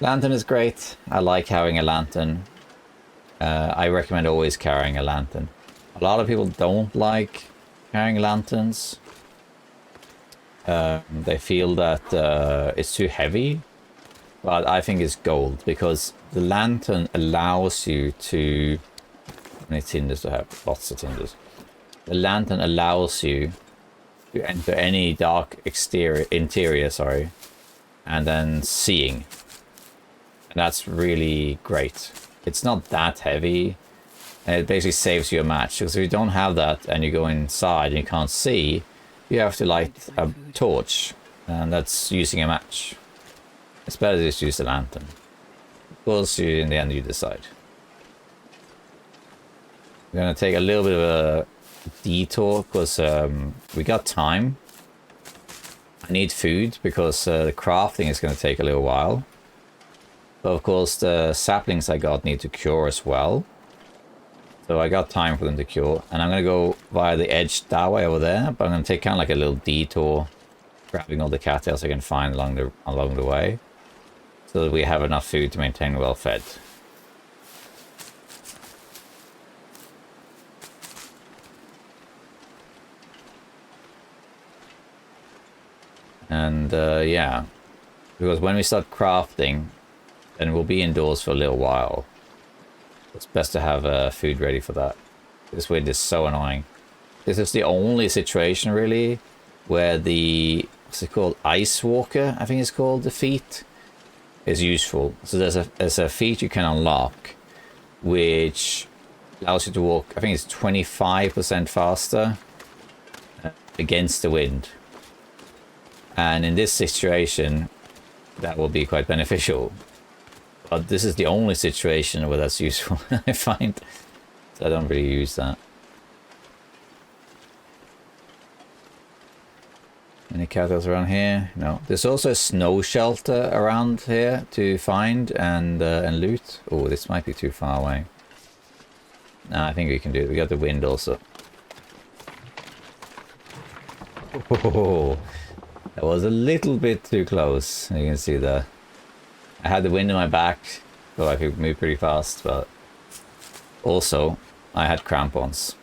Lantern is great. I like having a lantern. I recommend always carrying a lantern. A lot of people don't like carrying lanterns. They feel that it's too heavy, but I think it's gold because the lantern allows you to... How many tinders do I have? Lots of tinders. The lantern allows you to enter any dark interior, sorry, and then seeing. And that's really great. It's not that heavy, and it basically saves you a match. Because if you don't have that and you go inside and you can't see, you have to light a torch, and that's using a match. It's better to just use the lantern. Of course, in the end, you decide. We're going to take a little bit of a detour because we got time. I need food because the crafting is going to take a little while. But of course, the saplings I got need to cure as well. So I got time for them to cure. And I'm going to go via the edge that way over there. But I'm going to take kind of like a little detour, grabbing all the cattails I can find along the way. So that we have enough food to maintain well fed. And yeah, because when we start crafting, then we'll be indoors for a little while. It's best to have food ready for that. This wind is so annoying. This is the only situation really where the, what's it called, ice walker, I think it's called, the feat, is useful. So there's a feat you can unlock which allows you to walk, I think it's 25% faster against the wind. And in this situation, that will be quite beneficial. But this is the only situation where that's useful, I find. So I don't really use that. Any cattails around here? No. There's also a snow shelter around here to find and loot. Oh, this might be too far away. No, I think we can do it. We got the wind also. Oh, that was a little bit too close. You can see that. I had the wind in my back, so I could move pretty fast, but also I had crampons.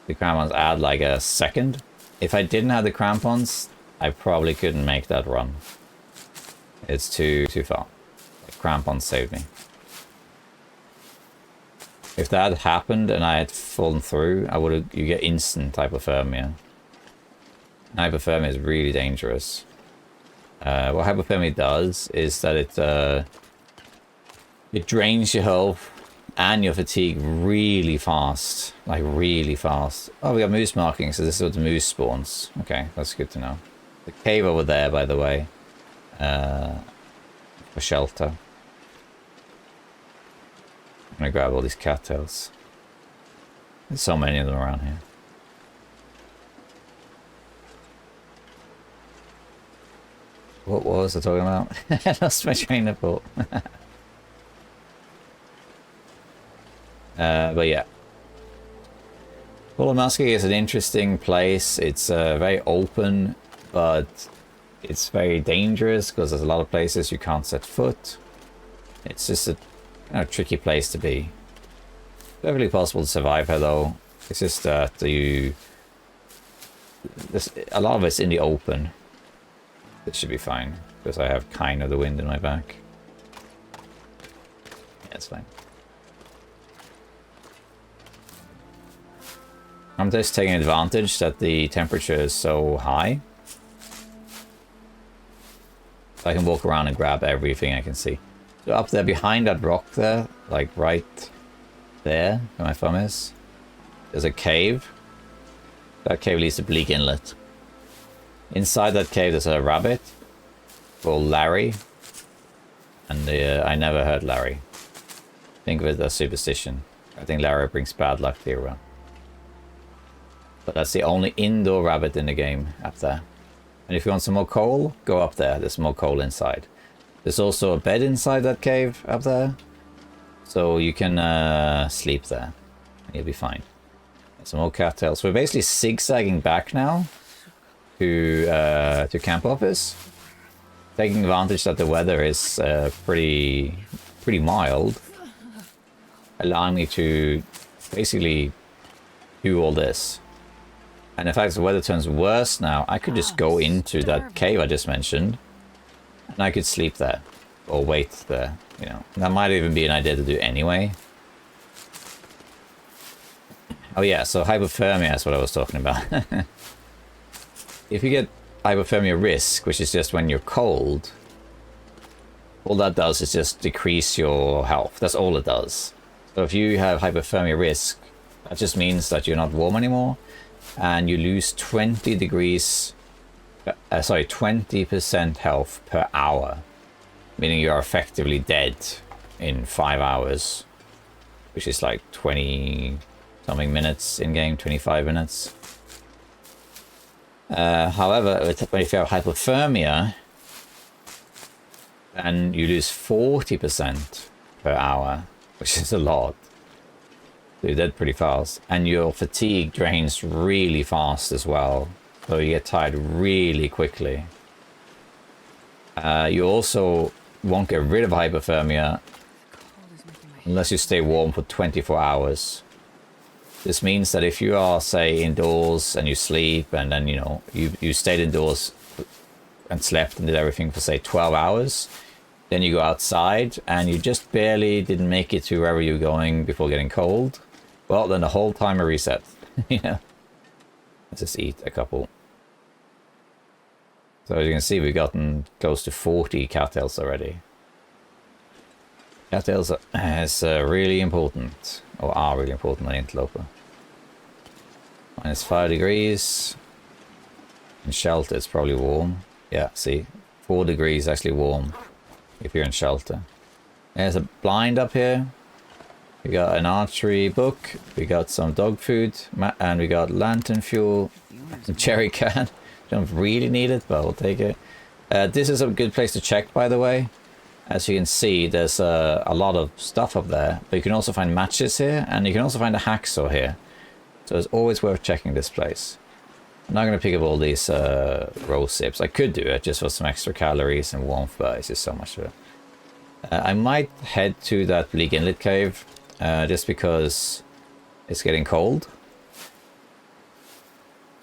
The crampons add like a second. If I didn't have the crampons, I probably couldn't make that run. It's too far. The crampons saved me. If that had happened and I had fallen through, you get instant hypothermia. Hypothermia is really dangerous. What hypothermia does is that it drains your health and your fatigue really fast, like really fast. Oh, we got moose markings, so this is where the moose spawns. Okay, that's good to know. The cave over there, by the way, for shelter. I'm gonna grab all these cattails. There's so many of them around here. What was I talking about? I lost my train of thought. But yeah. Polomaski is an interesting place. It's very open, but it's very dangerous because there's a lot of places you can't set foot. It's just a kind of tricky place to be. Perfectly possible to survive here though. It's just that a lot of it's in the open. It should be fine, because I have kind of the wind in my back. Yeah, it's fine. I'm just taking advantage that the temperature is so high. So I can walk around and grab everything I can see. So up there, behind that rock there, like right there, where my thumb is, there's a cave. That cave leads to Bleak Inlet. Inside that cave there's a rabbit called Larry, and I never heard Larry. Think of it as superstition. I think Larry brings bad luck to everyone. But that's the only indoor rabbit in the game up there. And if you want some more coal, go up there. There's more coal inside. There's also a bed inside that cave up there, so you can sleep there and you'll be fine. There's some more cattails. We're basically zigzagging back now to camp office, taking advantage that the weather is pretty mild. allowing me to basically do all this. And in fact, the weather turns worse now. I could just go into that cave I just mentioned, and I could sleep there or wait there. You know, that might even be an idea to do anyway. Oh yeah, so hypothermia is what I was talking about. If you get hypothermia risk, which is just when you're cold, all that does is just decrease your health. That's all it does. So if you have hypothermia risk, that just means that you're not warm anymore, and you lose 20 degrees, 20% health per hour, meaning you are effectively dead in 5 hours, which is like 20 something minutes in game, 25 minutes. However, if you have hypothermia, then you lose 40% per hour, which is a lot. So you're dead pretty fast. And your fatigue drains really fast as well. So you get tired really quickly. You also won't get rid of hypothermia unless you stay warm for 24 hours. This means that if you are, say, indoors and you sleep, and then, you know, you stayed indoors and slept and did everything for, say, 12 hours, then you go outside and you just barely didn't make it to wherever you're going before getting cold, well, then the whole timer resets. You know? Let's just eat a couple. So as you can see, we've gotten close to 40 cattails already. Cattails is really important, or are really important on Interloper. -5 degrees. In shelter, it's probably warm. Yeah, see, 4 degrees actually warm if you're in shelter. There's a blind up here. We got an archery book. We got some dog food, and we got lantern fuel, some cherry can. Don't really need it, but we'll take it. This is a good place to check, by the way. As you can see, there's a lot of stuff up there, but you can also find matches here, and you can also find a hacksaw here. So it's always worth checking this place. I'm not going to pick up all these rose sips. I could do it just for some extra calories and warmth, but it's just so much of it. I might head to that Bleak Inlet cave, just because it's getting cold.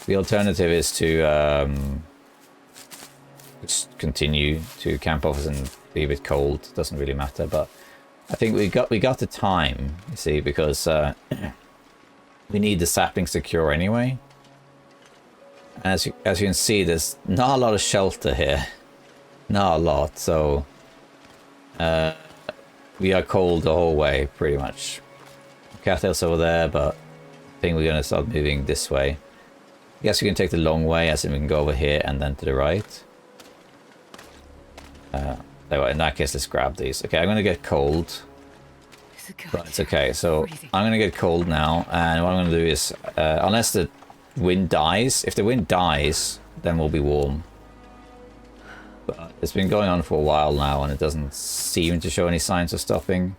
The alternative is to just continue to camp off and be a bit cold. Doesn't really matter, but I think we got the time, you see, because we need the sapling secure anyway. As you can see, there's not a lot of shelter here, not a lot. So we are cold the whole way, pretty much. Cattails over there, but I think we're gonna start moving this way. I guess we can take the long way, as in we can go over here and then to the right. In that case, let's grab these. Okay, I'm going to get cold. But it's okay, so I'm going to get cold now. And what I'm going to do is, unless the wind dies, if the wind dies, then we'll be warm. But it's been going on for a while now, and it doesn't seem to show any signs of stopping.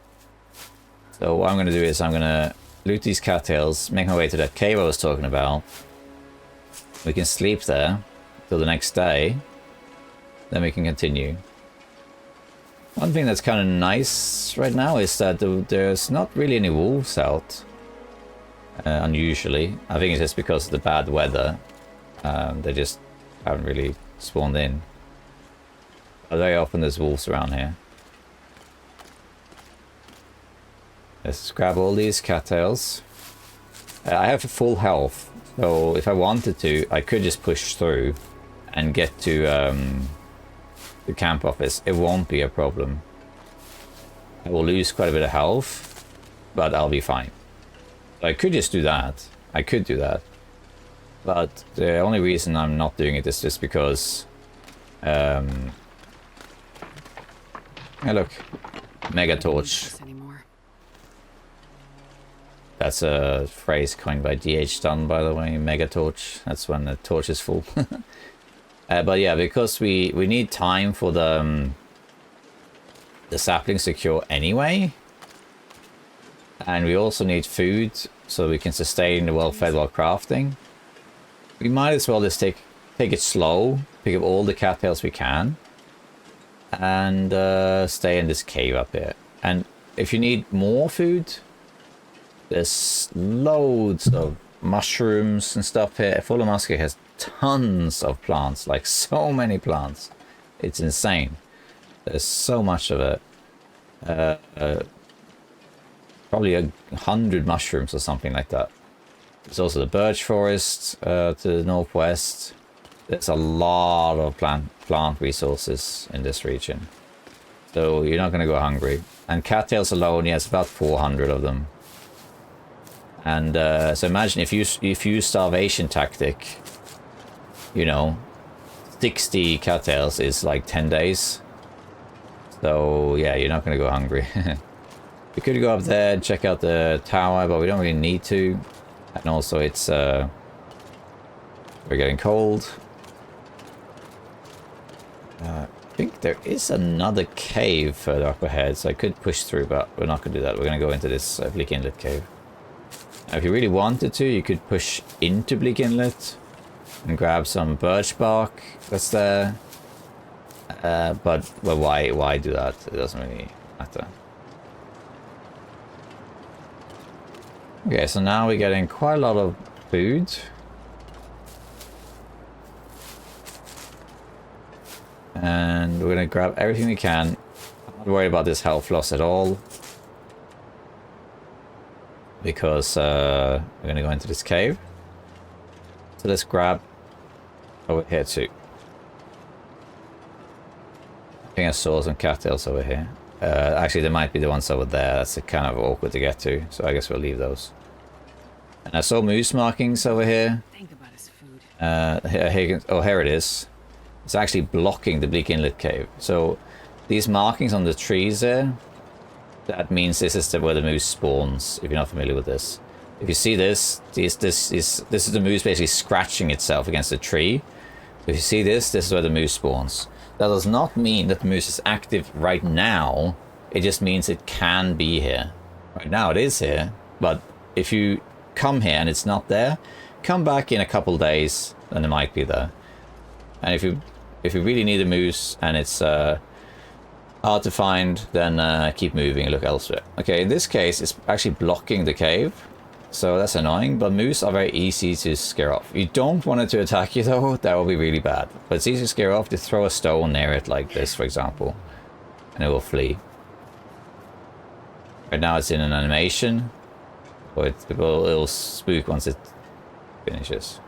So what I'm going to do is I'm going to loot these cattails, make my way to that cave I was talking about. We can sleep there till the next day. Then we can continue. One thing that's kind of nice right now is that there's not really any wolves out. Unusually. I think it's just because of the bad weather. They just haven't really spawned in. But very often there's wolves around here. Let's grab all these cattails. I have full health, so if I wanted to, I could just push through and get to the camp office. It won't be a problem. I will lose quite a bit of health, but I'll be fine. I could just do that. I could do that. But the only reason I'm not doing it is just because... Hey, look. Mega torch. That's a phrase coined by DH Stun, by the way. Mega torch. That's when the torch is full. But yeah, because we need time for the sapling secure anyway. And we also need food so we can sustain the well-fed while crafting. We might as well just take it slow, pick up all the cattails we can, and stay in this cave up here. And if you need more food, There's loads of mushrooms and stuff here. Full of Musket has tons of plants, like so many plants. It's insane. There's so much of it. Probably 100 mushrooms or something like that. There's also the birch forest to the northwest. There's a lot of plant resources in this region. So you're not going to go hungry. And cattails alone, yes, about 400 of them. And so imagine if you use starvation tactic, you know, 60 cattails is like 10 days. So yeah, you're not going to go hungry. We could go up there and check out the tower, but we don't really need to. And also it's we're getting cold. I think there is another cave further up ahead, so I could push through, but we're not going to do that. We're going to go into this Bleak Inlet cave. Now, if you really wanted to, you could push into Bleak Inlet and grab some birch bark that's there. But why do that? It doesn't really matter. Okay, so now we're getting quite a lot of food. And we're going to grab everything we can. I'm not worried about this health loss at all. Because we're going to go into this cave. So let's grab over here too. I think I saw some cattails over here. Actually, there might be the ones over there. That's kind of awkward to get to. So I guess we'll leave those. And I saw moose markings over here. Think about his food. Here it is. It's actually blocking the Bleak Inlet cave. So these markings on the trees there, that means this is where the moose spawns, if you're not familiar with this. If you see this is the moose basically scratching itself against the tree. If you see this is where the moose spawns. That does not mean that the moose is active right now. It just means it can be here. Right now it is here, but if you come here and it's not there, come back in a couple days and it might be there. And if you really need a moose and it's hard to find, then keep moving and look elsewhere. Okay, in this case, it's actually blocking the cave, so that's annoying, but moose are very easy to scare off. You don't want it to attack you though, that will be really bad. But it's easy to scare off. Just throw a stone near it like this, for example, and it will flee. Right now it's in an animation, but it'll spook once it finishes.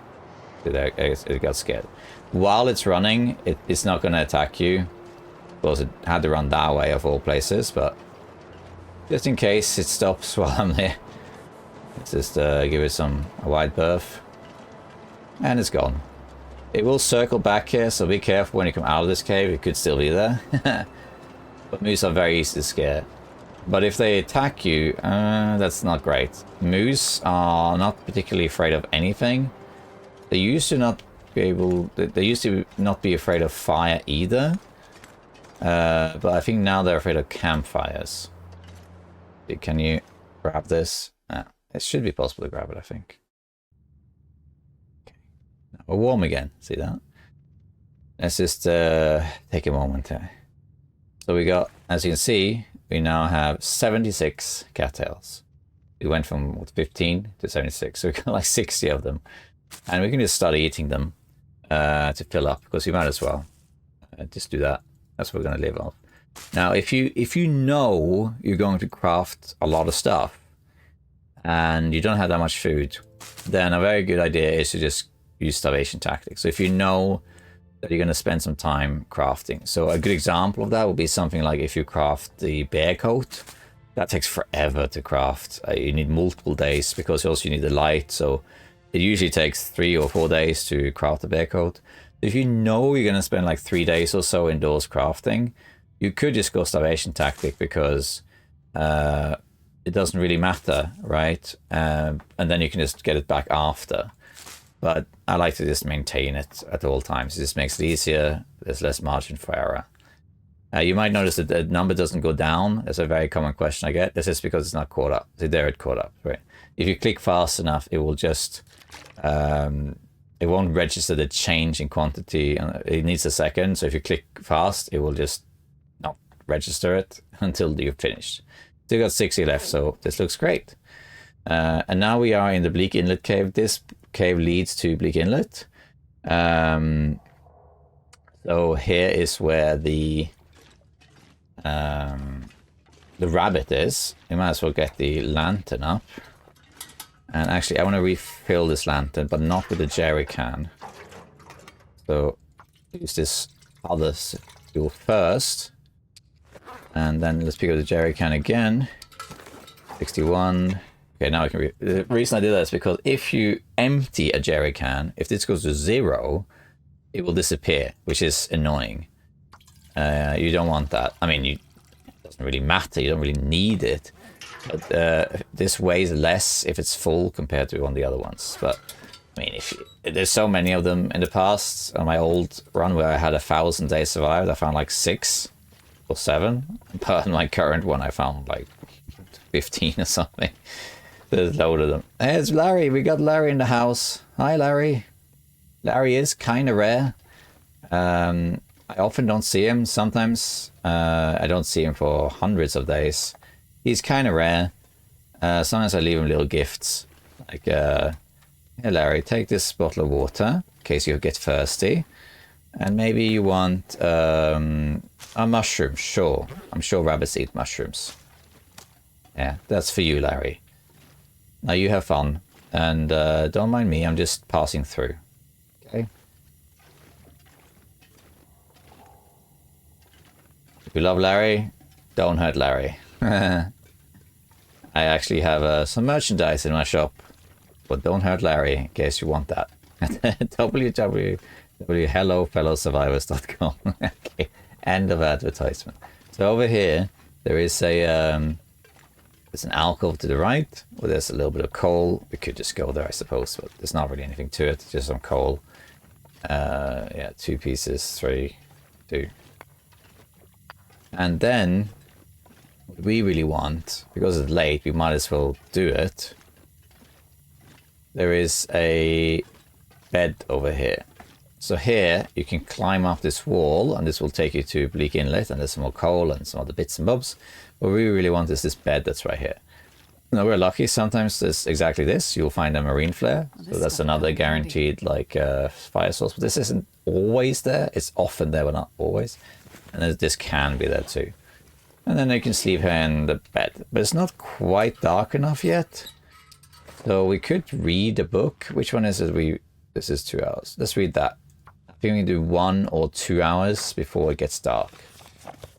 It got scared. While it's running, it's not going to attack you. Of course, it had to run that way of all places, but just in case it stops while I'm there, let's just give it a wide berth. And it's gone. It will circle back here, so be careful when you come out of this cave. It could still be there. But moose are very easy to scare. But if they attack you, that's not great. Moose are not particularly afraid of anything. They used to not be afraid of fire either. But I think now they're afraid of campfires. Can you grab this? It should be possible to grab it, I think. Okay. Now we're warm again. See that? Let's just take a moment here. So we got, as you can see, we now have 76 cattails. We went from what, 15 to 76, so we got like 60 of them. And we can just start eating them to fill up, because you might as well. Just do that. That's what we're going to live off. Now, if you know you're going to craft a lot of stuff and you don't have that much food, then a very good idea is to just use starvation tactics. So if you know that you're going to spend some time crafting. So a good example of that would be something like if you craft the bear coat. That takes forever to craft. You need multiple days because also you need the light. So it usually takes 3 or 4 days to craft the bear coat. If you know you're going to spend like 3 days or so indoors crafting, you could just go starvation tactic because it doesn't really matter, right? And then you can just get it back after. But I like to just maintain it at all times. It just makes it easier. There's less margin for error. You might notice that the number doesn't go down. That's a very common question I get. This is because it's not caught up. See, there it caught up, right? If you click fast enough, it will just... it won't register the change in quantity. It needs a second. So if you click fast, it will just not register it until you've finished. Still got 60 left, so this looks great. And now we are in the Bleak Inlet cave. This cave leads to Bleak Inlet. So here is where the rabbit is. We might as well get the lantern up. And actually, I want to refill this lantern, but not with the jerry can. So use this other fuel first. And then let's pick up the jerry can again. 61. Okay, now I can the reason I did that is because if you empty a jerry can, if this goes to 0, it will disappear, which is annoying. You don't want that. I mean, it doesn't really matter. You don't really need it. But this weighs less if it's full compared to one of the other ones. But I mean, there's so many of them in the past. On my old run where I had 1,000 days survived, I found like 6 or 7. But in my current one, I found like 15 or something. There's a load of them. Hey, it's Larry. We got Larry in the house. Hi, Larry. Larry is kind of rare. I often don't see him. Sometimes I don't see him for hundreds of days. He's kind of rare. Sometimes I leave him little gifts. Like, hey, Larry, take this bottle of water in case you get thirsty. And maybe you want a mushroom. Sure. I'm sure rabbits eat mushrooms. Yeah, that's for you, Larry. Now you have fun. And don't mind me, I'm just passing through. Okay? If you love Larry, don't hurt Larry. I actually have some merchandise in my shop. But don't hurt Larry, in case you want that. www.hellofellowsurvivors.com. Okay, end of advertisement. So over here, there is a... there's an alcove to the right, where there's a little bit of coal. We could just go there, I suppose, but there's not really anything to it. Just some coal. Yeah, 2 pieces, 3, 2. And then, what we really want, because it's late, we might as well do it. There is a bed over here. So here, you can climb up this wall, and this will take you to Bleak Inlet, and there's some more coal and some other bits and bobs. What we really want is this bed that's right here. Now, we're lucky. Sometimes there's exactly this. You'll find a marine flare. So that's another guaranteed like fire source. But this isn't always there. It's often there, but not always. And this can be there too. And then you can sleep here in the bed. But it's not quite dark enough yet. So we could read a book. Which one is it? This is 2 hours. Let's read that. I think we can do 1 or 2 hours before it gets dark.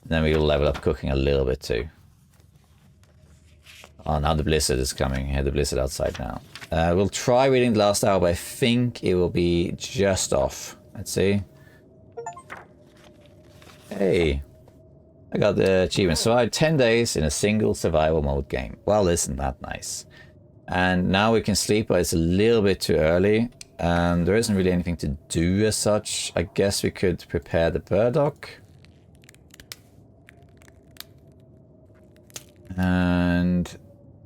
Then we'll level up cooking a little bit too. Oh, now the blizzard is coming. Yeah, the blizzard outside now. We'll try reading the last hour, but I think it will be just off. Let's see. Hey, I got the achievement. Survived 10 days in a single survival mode game. Well, isn't that nice? And now we can sleep, but it's a little bit too early. There isn't really anything to do as such. I guess we could prepare the burdock. And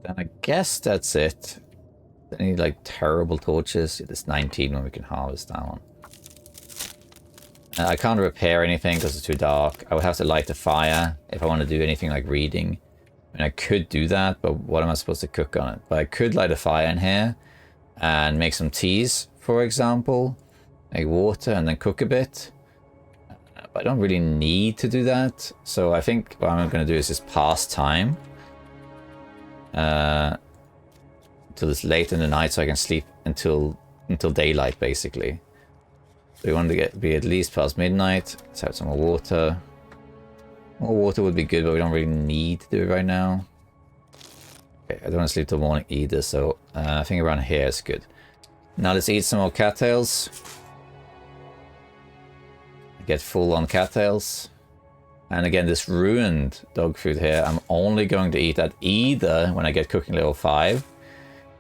then I guess that's it. I need like terrible torches. There's 19 when we can harvest that one. I can't repair anything because it's too dark. I would have to light a fire if I want to do anything like reading. I mean, I could do that, but what am I supposed to cook on it? But I could light a fire in here and make some teas, for example. Make water and then cook a bit. But I don't really need to do that. So I think what I'm going to do is just pass time. Until it's late in the night so I can sleep until daylight, basically. So we want to be at least past midnight. Let's have some more water. More water would be good, but we don't really need to do it right now. Okay, I don't want to sleep till morning either, so I think around here is good. Now let's eat some more cattails. Get full on cattails. And again, this ruined dog food here, I'm only going to eat that either when I get cooking level 5,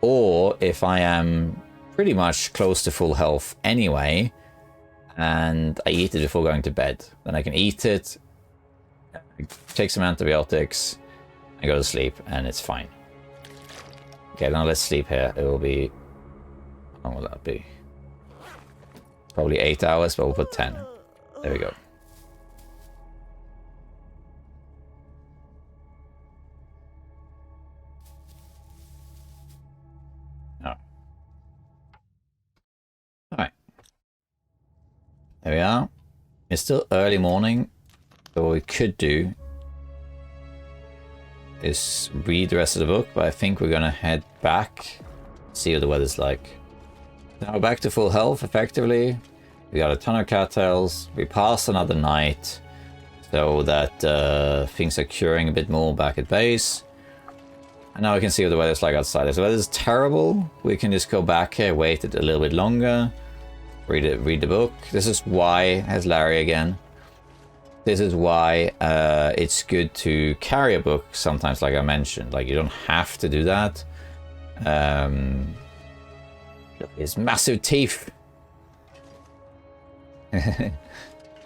or if I am pretty much close to full health anyway, and I eat it before going to bed. Then I can eat it, take some antibiotics, and go to sleep, and it's fine. Okay, now let's sleep here. It will be... how long will that be? Probably 8 hours, but we'll put 10. There we go. There we are. It's still early morning, so what we could do is read the rest of the book, but I think we're gonna head back, see what the weather's like. Now we're back to full health, effectively. We got a ton of cattails. We passed another night, so that things are curing a bit more back at base. And now we can see what the weather's like outside. If the weather's terrible, we can just go back here, wait a little bit longer, read the book. This is why, as Larry again, this is why it's good to carry a book sometimes, like I mentioned. Like, you don't have to do that. Look, his massive teeth.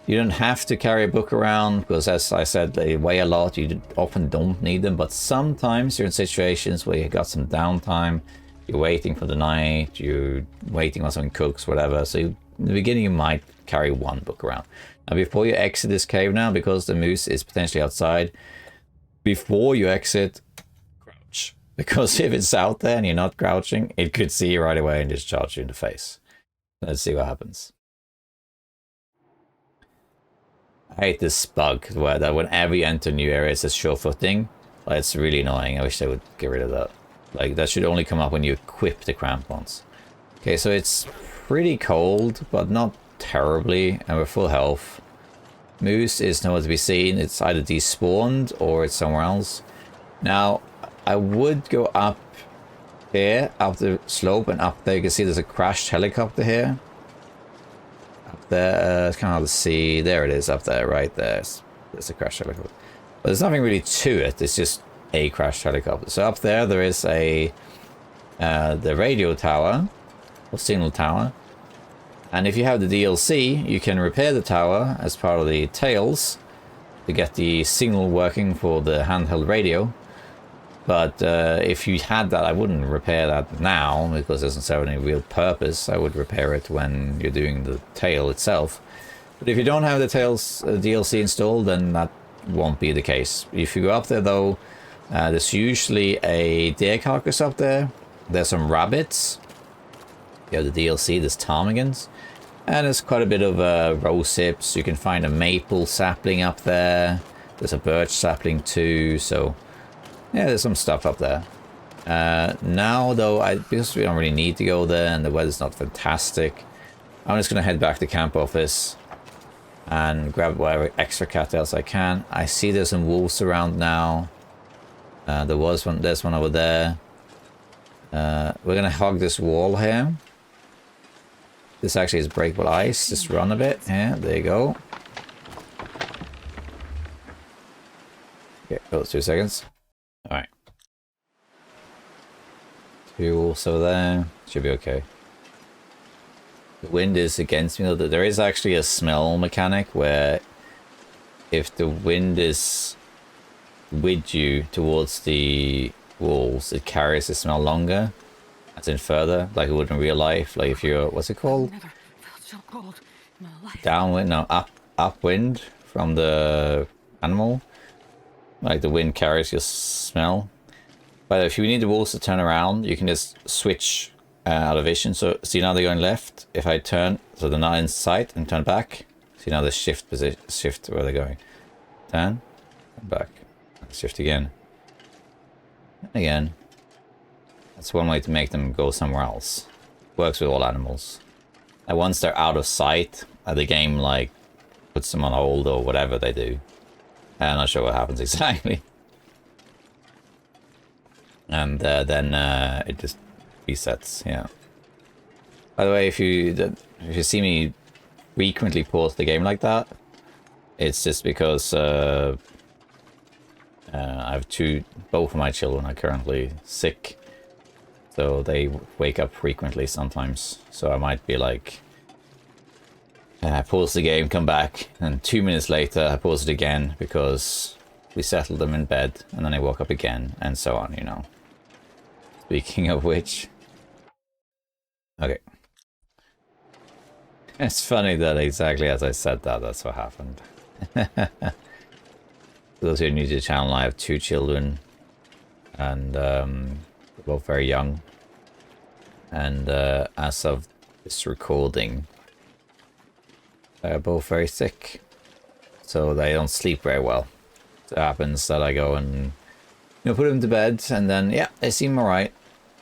You don't have to carry a book around because, as I said, they weigh a lot. You often don't need them, but sometimes you're in situations where you got some downtime. You're waiting for the night. You're waiting while someone cooks, whatever. So in the beginning, you might carry one book around. Now, before you exit this cave now, because the moose is potentially outside, before you exit, crouch. Because if it's out there and you're not crouching, it could see you right away and just charge you in the face. Let's see what happens. I hate this bug where that whenever you enter new areas, it's sure-footing. Like, it's really annoying. I wish they would get rid of that. Like, that should only come up when you equip the crampons. Okay, so it's pretty cold, but not terribly, and we're full health. Moose is nowhere to be seen. It's either despawned or it's somewhere else. Now, I would go up here, up the slope, and up there you can see there's a crashed helicopter here. Up there, it's kind of hard to see. There it is, up there, right there. There's a crashed helicopter. But there's nothing really to it. It's just a crashed helicopter. So up there is a the radio tower, or signal tower. And if you have the DLC, you can repair the tower as part of the tails to get the signal working for the handheld radio. But if you had that, I wouldn't repair that now because it doesn't serve any real purpose. I would repair it when you're doing the tail itself. But if you don't have the tails DLC installed, then that won't be the case. If you go up there though, there's usually a deer carcass up there. There's some rabbits. You have the DLC, there's ptarmigans. And there's quite a bit of rose hips. You can find a maple sapling up there. There's a birch sapling too, so yeah, there's some stuff up there. Now, though, because we don't really need to go there and the weather's not fantastic, I'm just going to head back to camp office and grab whatever extra cattails I can. I see there's some wolves around now. There's one over there. We're going to hug this wall here. This actually is breakable ice. Just run a bit. Yeah, there you go. Okay, those 2 seconds. Alright. 2 also there. Should be okay. The wind is against me though. There is actually a smell mechanic where if the wind is with you towards the walls, it carries the smell longer. As in further, like it would in real life. Like if you're, what's it called? Never felt so cold in my life. Downwind, no, upwind from the animal. Like the wind carries your smell. But if you need the wolves to turn around, you can just switch out of vision. So see now they're going left. If I turn, so they're not in sight and turn back. See now they shift where they're going. Turn, back, shift again. Again. That's one way to make them go somewhere else. Works with all animals. And once they're out of sight, the game like puts them on hold or whatever they do. I'm not sure what happens exactly. And then it just resets, yeah. By the way, if you see me frequently pause the game like that, it's just because I have both of my children are currently sick. So they wake up frequently sometimes. So I might be like, pause the game, come back, and 2 minutes later I pause it again because we settled them in bed, and then I woke up again, and so on, you know. Speaking of which... Okay. It's funny that exactly as I said that, that's what happened. For those who are new to the channel, I have 2 children, and they're both very young. And as of this recording, They're both very sick, so they don't sleep very well. It happens that I go and put them to bed, and then yeah, they seem alright.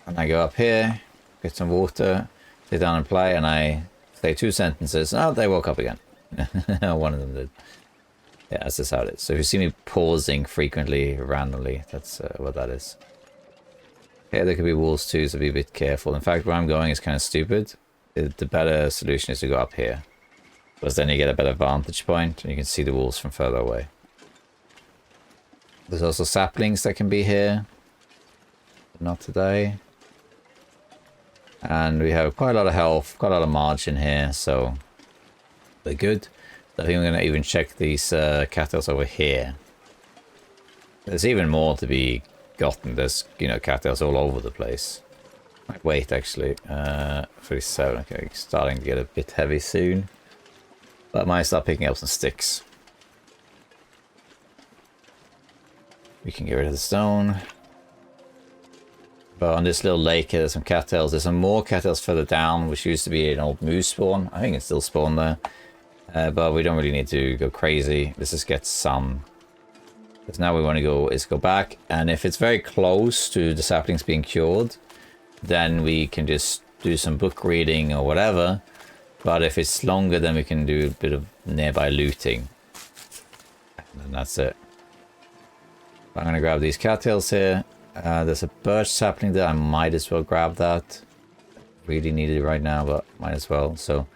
And I go up here, get some water, sit down and play, and I say 2 sentences. Oh, they woke up again. One of them did. Yeah, that's just how it is. So if you see me pausing frequently, randomly, that's what that is. Okay, there could be wolves too, so be a bit careful. In fact, where I'm going is kind of stupid. The better solution is to go up here, because then you get a better vantage point, and you can see the wolves from further away. There's also saplings that can be here. But not today. And we have quite a lot of health, quite a lot of margin here, so they're good. I think I'm going to even check these cattails over here. There's even more to be gotten. There's, cattails all over the place. Might wait, actually. 37, okay, starting to get a bit heavy soon. But I might start picking up some sticks. We can get rid of the stone. But on this little lake here, there's some cattails. There's some more cattails further down, which used to be an old moose spawn. I think it's still spawned there. But we don't really need to go crazy. Let's just get some. Because now we want to go back. And if it's very close to the saplings being cured, then we can just do some book reading or whatever. But if it's longer, then we can do a bit of nearby looting. And that's it. I'm going to grab these cattails here. There's a birch sapling there. I might as well grab that. Really need it right now, but might as well. So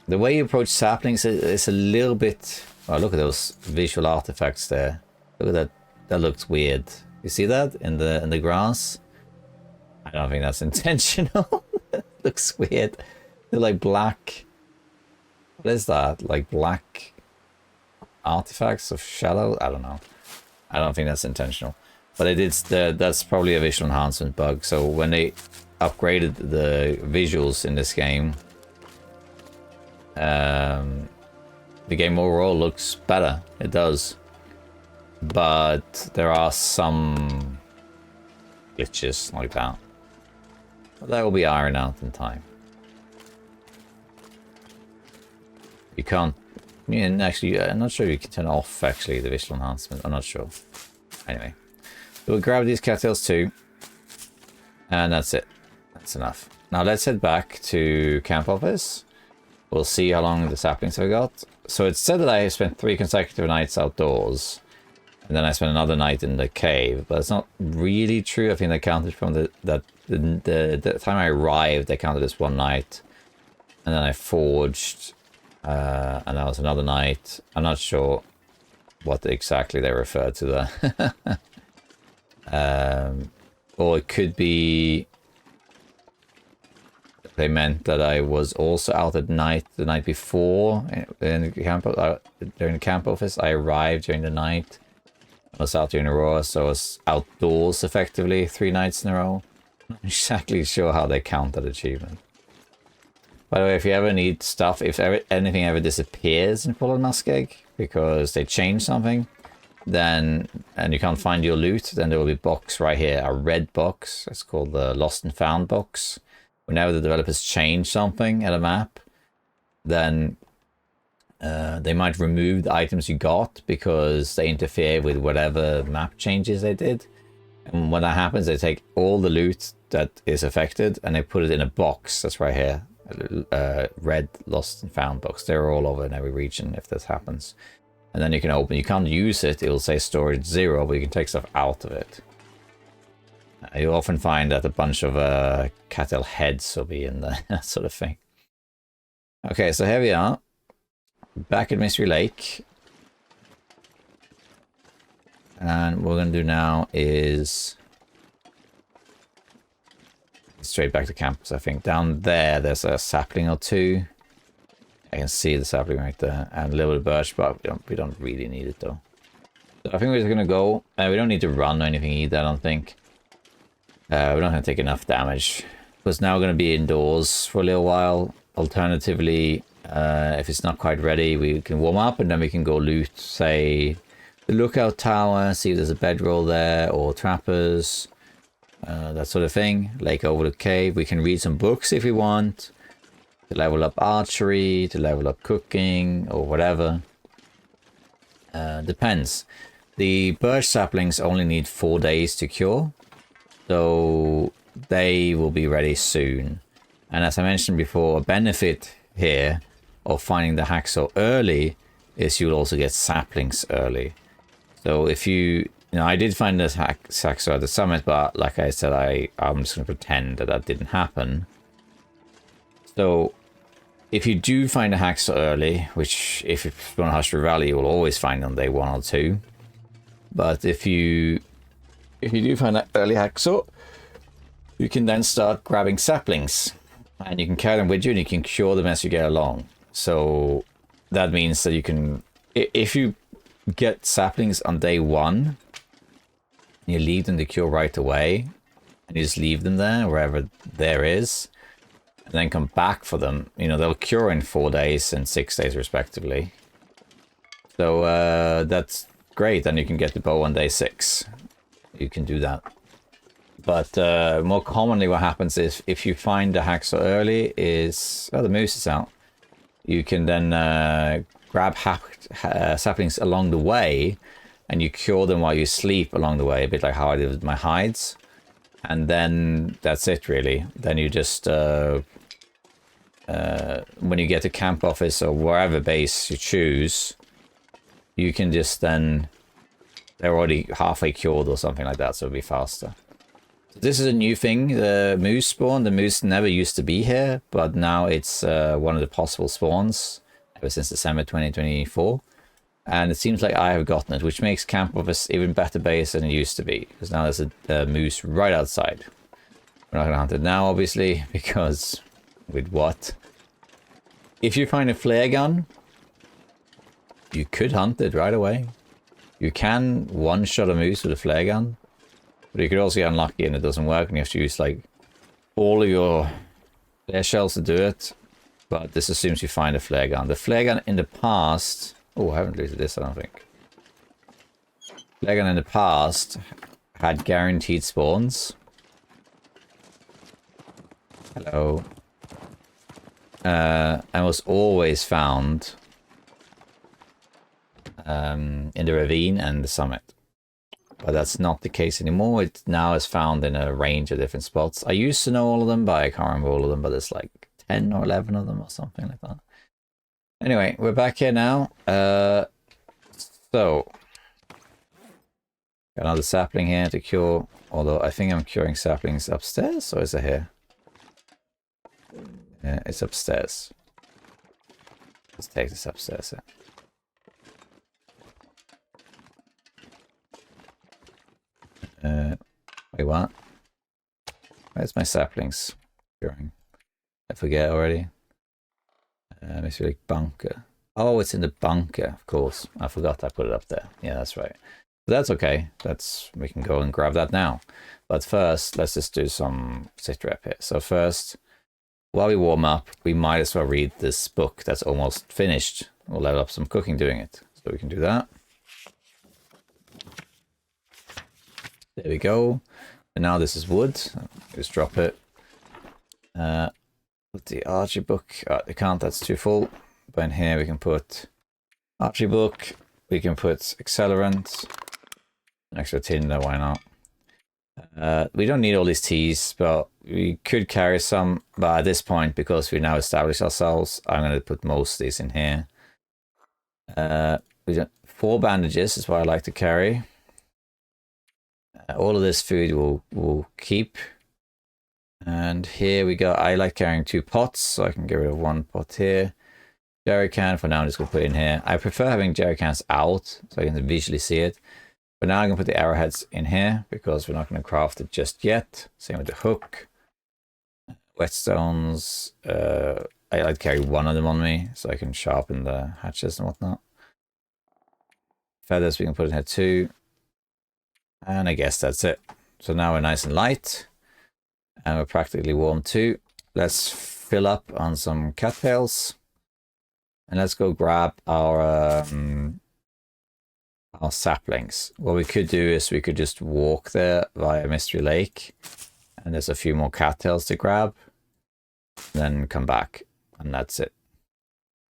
the way you approach saplings is a little bit... Oh, look at those visual artifacts there. Look at that. That looks weird. You see that in the grass? I don't think that's intentional. Looks weird. They're like black... What is that? Like black artifacts of shadow? I don't know. I don't think that's intentional. But it is that's probably a visual enhancement bug. So when they upgraded the visuals in this game, the game overall looks better. It does. But there are some glitches like that. But that will be ironed out in time. You can't... actually, I'm not sure you can turn off, actually, the visual enhancement. I'm not sure. Anyway. We'll grab these cattails too. And that's it. That's enough. Now let's head back to camp office. We'll see how long the saplings have got. So it's said that I spent 3 consecutive nights outdoors. And then I spent another night in the cave. But it's not really true. I think they counted from the time I arrived, they counted as 1 night. And then I forged... and that was another night. I'm not sure what exactly they referred to there. Or it could be they meant that I was also out at night the night before in the camp, during the camp office. I arrived during the night. I was out during the Aurora, so I was outdoors effectively 3 nights in a row. I'm not exactly sure how they count that achievement. By the way, if you ever need stuff, if anything ever disappears in Fallen Muskeg because they change something, then, and you can't find your loot, then there will be a box right here, a red box. It's called the Lost and Found box. Whenever the developers change something at a map, then they might remove the items you got because they interfere with whatever map changes they did. And when that happens, they take all the loot that is affected and they put it in a box that's right here. Red Lost and Found box. They're all over in every region if this happens. And then you can open, you can't use it, it'll say storage 0, but you can take stuff out of it. You'll often find that a bunch of cattle heads will be in there, that sort of thing. Okay, so here we are. Back at Mystery Lake. And what we're going to do now is... straight back to campus, I think. Down there, there's a sapling or 2. I can see the sapling right there, and a little bit of birch, but we don't really need it though. So I think we're just gonna go. We don't need to run or anything either, I don't think. We're not gonna take enough damage. Because now we're gonna be indoors for a little while. Alternatively, if it's not quite ready, we can warm up and then we can go loot, say, the lookout tower, see if there's a bedroll there, or trappers, that sort of thing. Lake over the cave. We can read some books if we want. to level up archery, to level up cooking, or whatever. Depends. The birch saplings only need 4 days to cure, so they will be ready soon. And as I mentioned before, a benefit here of finding the hacksaw early is you'll also get saplings early. So if you know, I did find this hacksaw at the summit, but like I said, I'm just going to pretend that that didn't happen. So if you do find a hacksaw early, which if you're going to Hushbury Valley, you will always find on day 1 or 2. But if you do find that early hacksaw, you can then start grabbing saplings. And you can carry them with you and you can cure them as you get along. So that means that you can, if you get saplings on day 1, you leave them to cure right away, and you just leave them there, wherever there is, and then come back for them. You know, they'll cure in 4 days and 6 days respectively. So that's great, and you can get the bow on day 6. You can do that. But more commonly what happens is, if you find the hacksaw early, is... Oh, the moose is out. You can then grab saplings along the way, and you cure them while you sleep along the way, a bit like how I did with my hides. And then that's it, really. Then you just... when you get to camp office or wherever base you choose, you can just then... They're already halfway cured or something like that, so it'll be faster. This is a new thing, the moose spawn. The moose never used to be here, but now it's one of the possible spawns ever since December 2024. And it seems like I have gotten it, which makes Camp Office even better base than it used to be, because now there's a moose right outside. We're not going to hunt it now, obviously, because with what? If you find a flare gun, you could hunt it right away. You can one-shot a moose with a flare gun. But you could also get unlucky and it doesn't work, and you have to use like all of your flare shells to do it. But this assumes you find a flare gun. The flare gun in the past... Oh, I haven't looted this, I don't think. Flare gun in the past had guaranteed spawns. Hello. And was always found in the ravine and the summit. But that's not the case anymore. It now is found in a range of different spots. I used to know all of them, but I can't remember all of them. But there's like 10 or 11 of them or something like that. Anyway, we're back here now. So, got another sapling here to cure. Although I think I'm curing saplings upstairs, or is it here? Yeah, it's upstairs. Let's take this upstairs here. Wait, what? Where's my saplings? Curing. I forget already. It's like bunker. Oh, it's in the bunker, of course. I forgot I put it up there. Yeah, that's right. But that's okay. We can go and grab that now. But first, let's just do some sit rep here. So first, while we warm up, we might as well read this book that's almost finished. We'll level up some cooking doing it. So we can do that. There we go. And now this is wood. Just drop it. Put the archery book. I can't, that's too full. But in here we can put archery book. We can put accelerant. An extra tin there, why not? We don't need all these teas, but we could carry some. But at this point, because we now established ourselves, I'm going to put most of these in here. We got 4 bandages is what I like to carry. All of this food will keep. And here we go. I like carrying 2 pots, so I can get rid of 1 pot here. Jerry can, for now I'm just going to put it in here. I prefer having jerry cans out, so I can visually see it. But now I'm going to put the arrowheads in here, because we're not going to craft it just yet. Same with the hook. Whetstones. I like to carry 1 of them on me, so I can sharpen the hatches and whatnot. Feathers we can put in here too. And I guess that's it. So now we're nice and light. And we're practically warm too. Let's fill up on some cattails. And let's go grab our saplings. What we could do is we could just walk there via Mystery Lake. And there's a few more cattails to grab. Then come back. and that's it.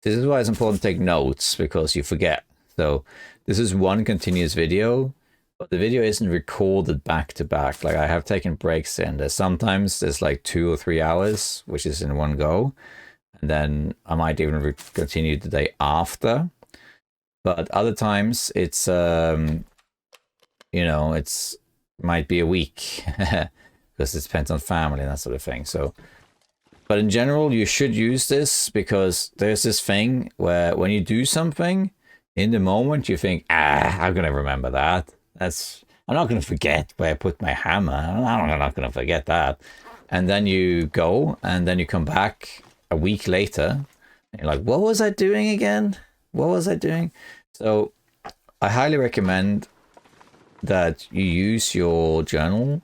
This is why it's important to take notes, because you forget. So this is one continuous video, but the video isn't recorded back to back. Like I have taken breaks in. Sometimes there's like 2 or 3 hours, which is in one go. And then I might even continue the day after. But other times it's, you know, it's might be a week because it depends on family and that sort of thing. So, but in general, you should use this, because there's this thing where when you do something in the moment, you think, I'm going to remember that. I'm not going to forget where I put my hammer. I'm not going to forget that. And then you go, and then you come back a week later, and you're like, what was I doing again? What was I doing? So I highly recommend that you use your journal,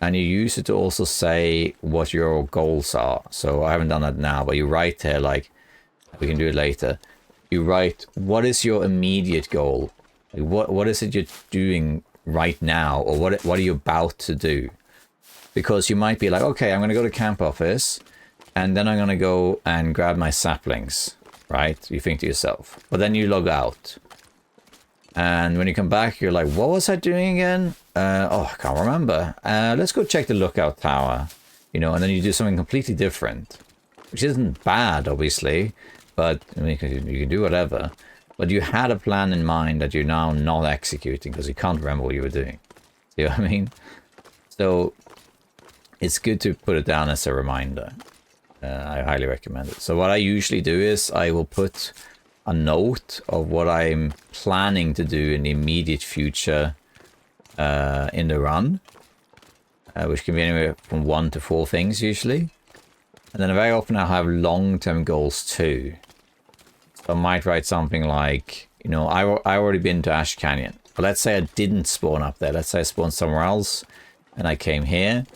and you use it to also say what your goals are. So I haven't done that now, but you write there, like, we can do it later. You write, what is your immediate goal? Like, what is it you're doing right now, or what are you about to do? Because you might be like, okay, I'm going to go to camp office, and then I'm going to go and grab my saplings, right? You think to yourself. But then you log out. And when you come back, you're like, what was I doing again? I can't remember. Let's go check the lookout tower. You know, and then you do something completely different. Which isn't bad, obviously. But I mean, you can do whatever. But you had a plan in mind that you're now not executing because you can't remember what you were doing. See what I mean? So it's good to put it down as a reminder. I highly recommend it. So what I usually do is I will put a note of what I'm planning to do in the immediate future in the run, which can be anywhere from 1 to 4 things usually. And then very often I'll have long-term goals too. So I might write something like, you know, I already been to Ash Canyon, but let's say I didn't spawn up there. Let's say I spawned somewhere else and I came here.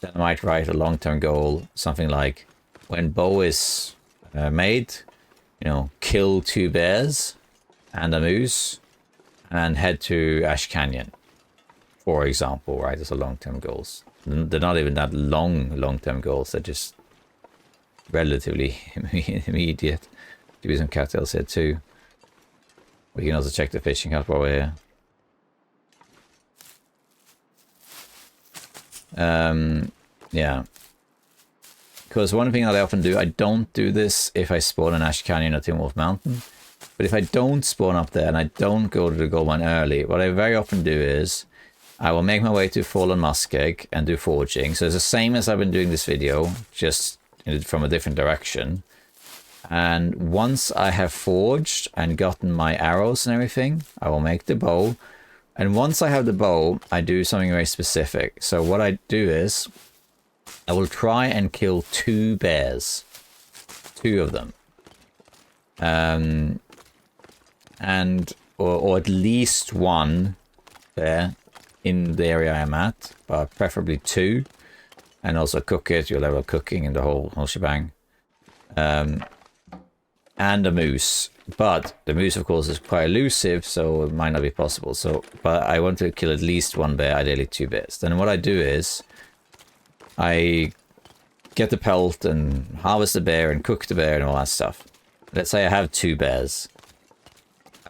Then I might write a long-term goal, something like, when bow is made, you know, kill 2 bears and a moose and head to Ash Canyon, for example, right? Those are long-term goals. They're not even that long-term goals. They're just relatively immediate. Give you some cattails here too. We can also check the fishing hut while we're here. Yeah. Because one thing that I often do, I don't do this if I spawn in Ash Canyon or Tin Wolf Mountain. But if I don't spawn up there and I don't go to the gold mine early, what I very often do is I will make my way to Fallen Muskeg and do forging. So it's the same as I've been doing this video, just from a different direction. And once I have forged and gotten my arrows and everything, I will make the bow. And once I have the bow, I do something very specific. So what I do is I will try and kill 2 bears. 2 of them. Or at least 1 bear in the area I'm at, but preferably 2. And also cook it. You'll level cooking in the whole shebang. And a moose. But the moose, of course, is quite elusive, so it might not be possible. So, but I want to kill at least 1 bear, ideally 2 bears. Then what I do is I get the pelt and harvest the bear and cook the bear and all that stuff. Let's say I have 2 bears.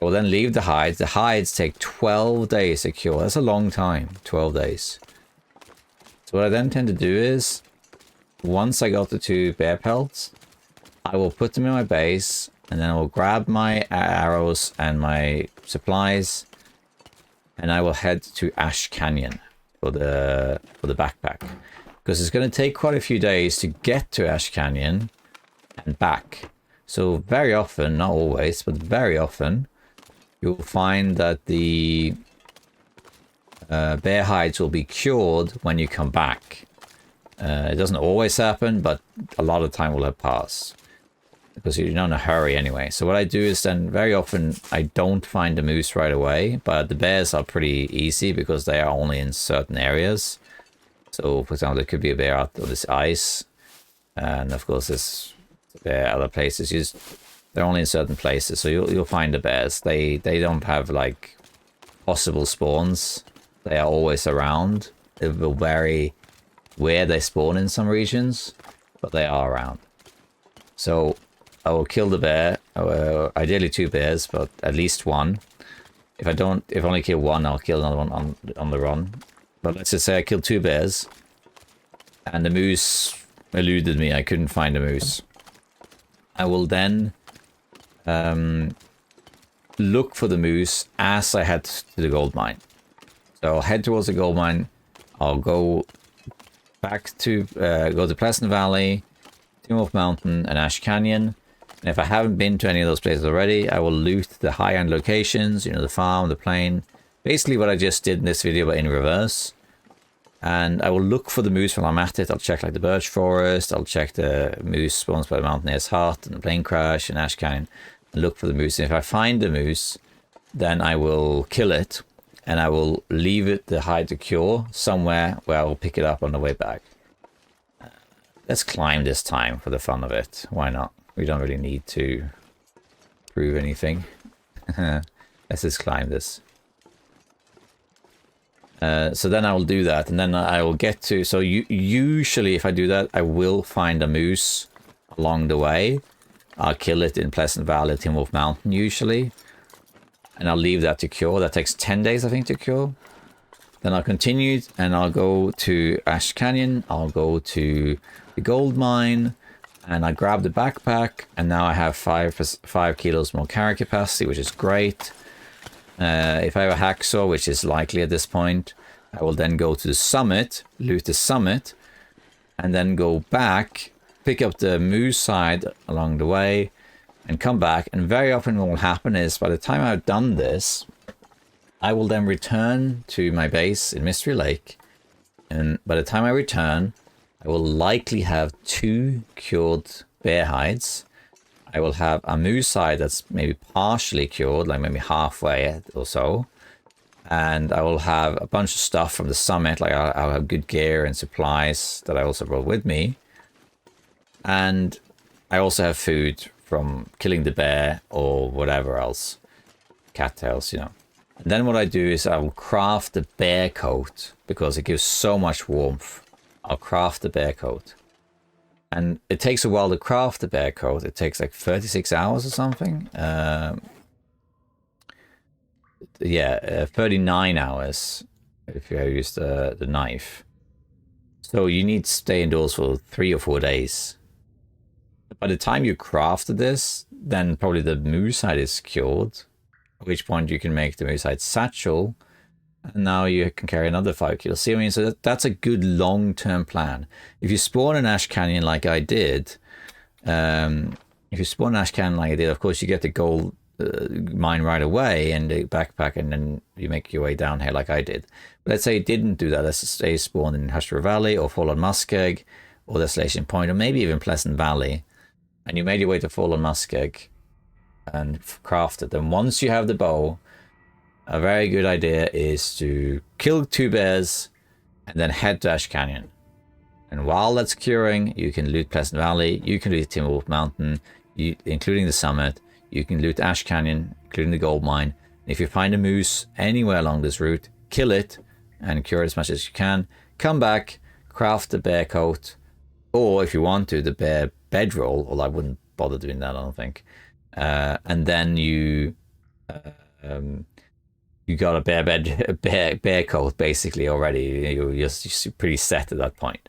I will then leave the hides. The hides take 12 days to cure. That's a long time, 12 days. So what I then tend to do is, once I got the 2 bear pelts, I will put them in my base, and then I will grab my arrows and my supplies, and I will head to Ash Canyon for the backpack. Because it's going to take quite a few days to get to Ash Canyon and back. So very often, not always, but very often, you'll find that the bear hides will be cured when you come back. It doesn't always happen, but a lot of time will have passed. Because you're not in a hurry anyway. So what I do is then very often I don't find the moose right away, but the bears are pretty easy because they are only in certain areas. So for example, there could be a bear out on this ice, and of course there are other places. They're only in certain places, so you'll find the bears. They don't have like possible spawns. They are always around. It will vary where they spawn in some regions, but they are around. So I will kill the bear, ideally 2 bears, but at least 1. If I only kill 1, I'll kill another one on the run. But let's just say I killed 2 bears, and the moose eluded me. I couldn't find the moose. I will then look for the moose as I head to the gold mine. So I'll head towards the gold mine. I'll go back to Pleasant Valley, Tim Wolf Mountain, and Ash Canyon. And if I haven't been to any of those places already, I will loot the high-end locations, you know, the farm, the plain. Basically what I just did in this video, but in reverse. And I will look for the moose while I'm at it. I'll check like the Birch Forest. I'll check the moose spawns by the Mountaineer's Hut and the Plane Crash and Ash Canyon. And look for the moose. And if I find the moose, then I will kill it. And I will leave it to hide to cure somewhere where I will pick it up on the way back. Let's climb this time for the fun of it. Why not? We don't really need to prove anything. Let's just climb this. So then I will do that, and then I will get to... So usually if I do that, I will find a moose along the way. I'll kill it in Pleasant Valley, Tim Wolf Mountain usually. And I'll leave that to cure. That takes 10 days, I think, to cure. Then I'll continue, and I'll go to Ash Canyon. I'll go to the gold mine, and I grab the backpack, and now I have 5 kilos more carry capacity, which is great. If I have a hacksaw, which is likely at this point, I will then go to the summit, loot the summit, and then go back, pick up the moose side along the way, and come back. And very often what will happen is by the time I've done this, I will then return to my base in Mystery Lake. And by the time I return, I will likely have 2 cured bear hides. I will have a moose hide that's maybe partially cured, like maybe halfway or so. And I will have a bunch of stuff from the summit, like I'll have good gear and supplies that I also brought with me. And I also have food from killing the bear or whatever else. Cattails, you know. And then what I do is I will craft the bear coat because it gives so much warmth. I'll craft the bear coat. And it takes a while to craft the bear coat. It takes like 36 hours or something. 39 hours if you use the knife. So you need to stay indoors for 3 or 4 days. By the time you crafted this, then probably the moose hide is cured. At which point you can make the moose hide satchel. And now you can carry another 5 kilos. See what I mean? So that's a good long-term plan. If you spawn in Ash Canyon like I did, of course you get the gold mine right away and the backpack, and then you make your way down here like I did. But let's say you didn't do that. Let's say you spawned in Hush River Valley or Fallen Muskeg or Desolation Point or maybe even Pleasant Valley. And you made your way to Fallen Muskeg and crafted them. Once you have the bow, a very good idea is to kill 2 bears and then head to Ash Canyon. And while that's curing, you can loot Pleasant Valley, you can loot Tim Wolf Mountain, including the summit, you can loot Ash Canyon, including the gold mine. And if you find a moose anywhere along this route, kill it and cure as much as you can. Come back, craft the bear coat, or if you want to, the bear bedroll, although I wouldn't bother doing that, I don't think. And then you got a bear coat basically already. You're just pretty set at that point.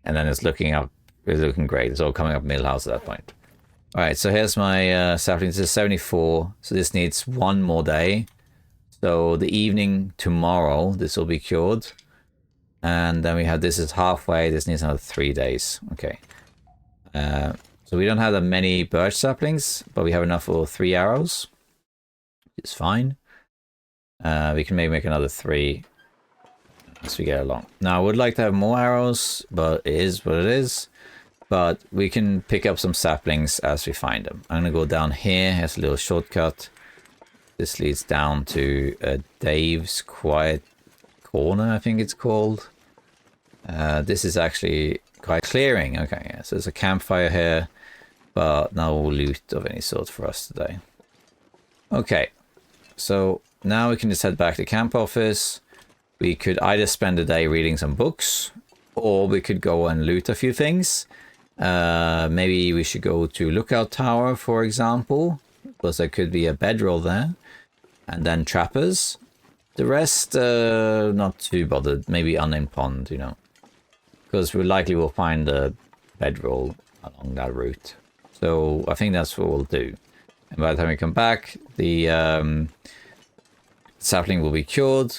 And then it's looking great. It's all coming up Millhouse at that point. All right, so here's my saplings. This is 74, so this needs 1 more day. So the evening tomorrow, this will be cured. And then we have this is halfway. This needs another 3 days. Okay. So we don't have that many birch saplings, but we have enough for 3 arrows. It's fine. We can maybe make another 3 as we get along. Now, I would like to have more arrows, but it is what it is. But we can pick up some saplings as we find them. I'm going to go down here. Here's a little shortcut. This leads down to Dave's Quiet Corner, I think it's called. This is actually quite clearing. Okay, yeah. So there's a campfire here, but no loot of any sort for us today. Okay, so now we can just head back to camp office. We could either spend the day reading some books, or we could go and loot a few things. Maybe we should go to Lookout Tower, for example, because there could be a bedroll there. And then trappers. The rest, not too bothered. Maybe unnamed pond, you know. Because we likely will find a bedroll along that route. So I think that's what we'll do. And by the time we come back, the sapling will be cured.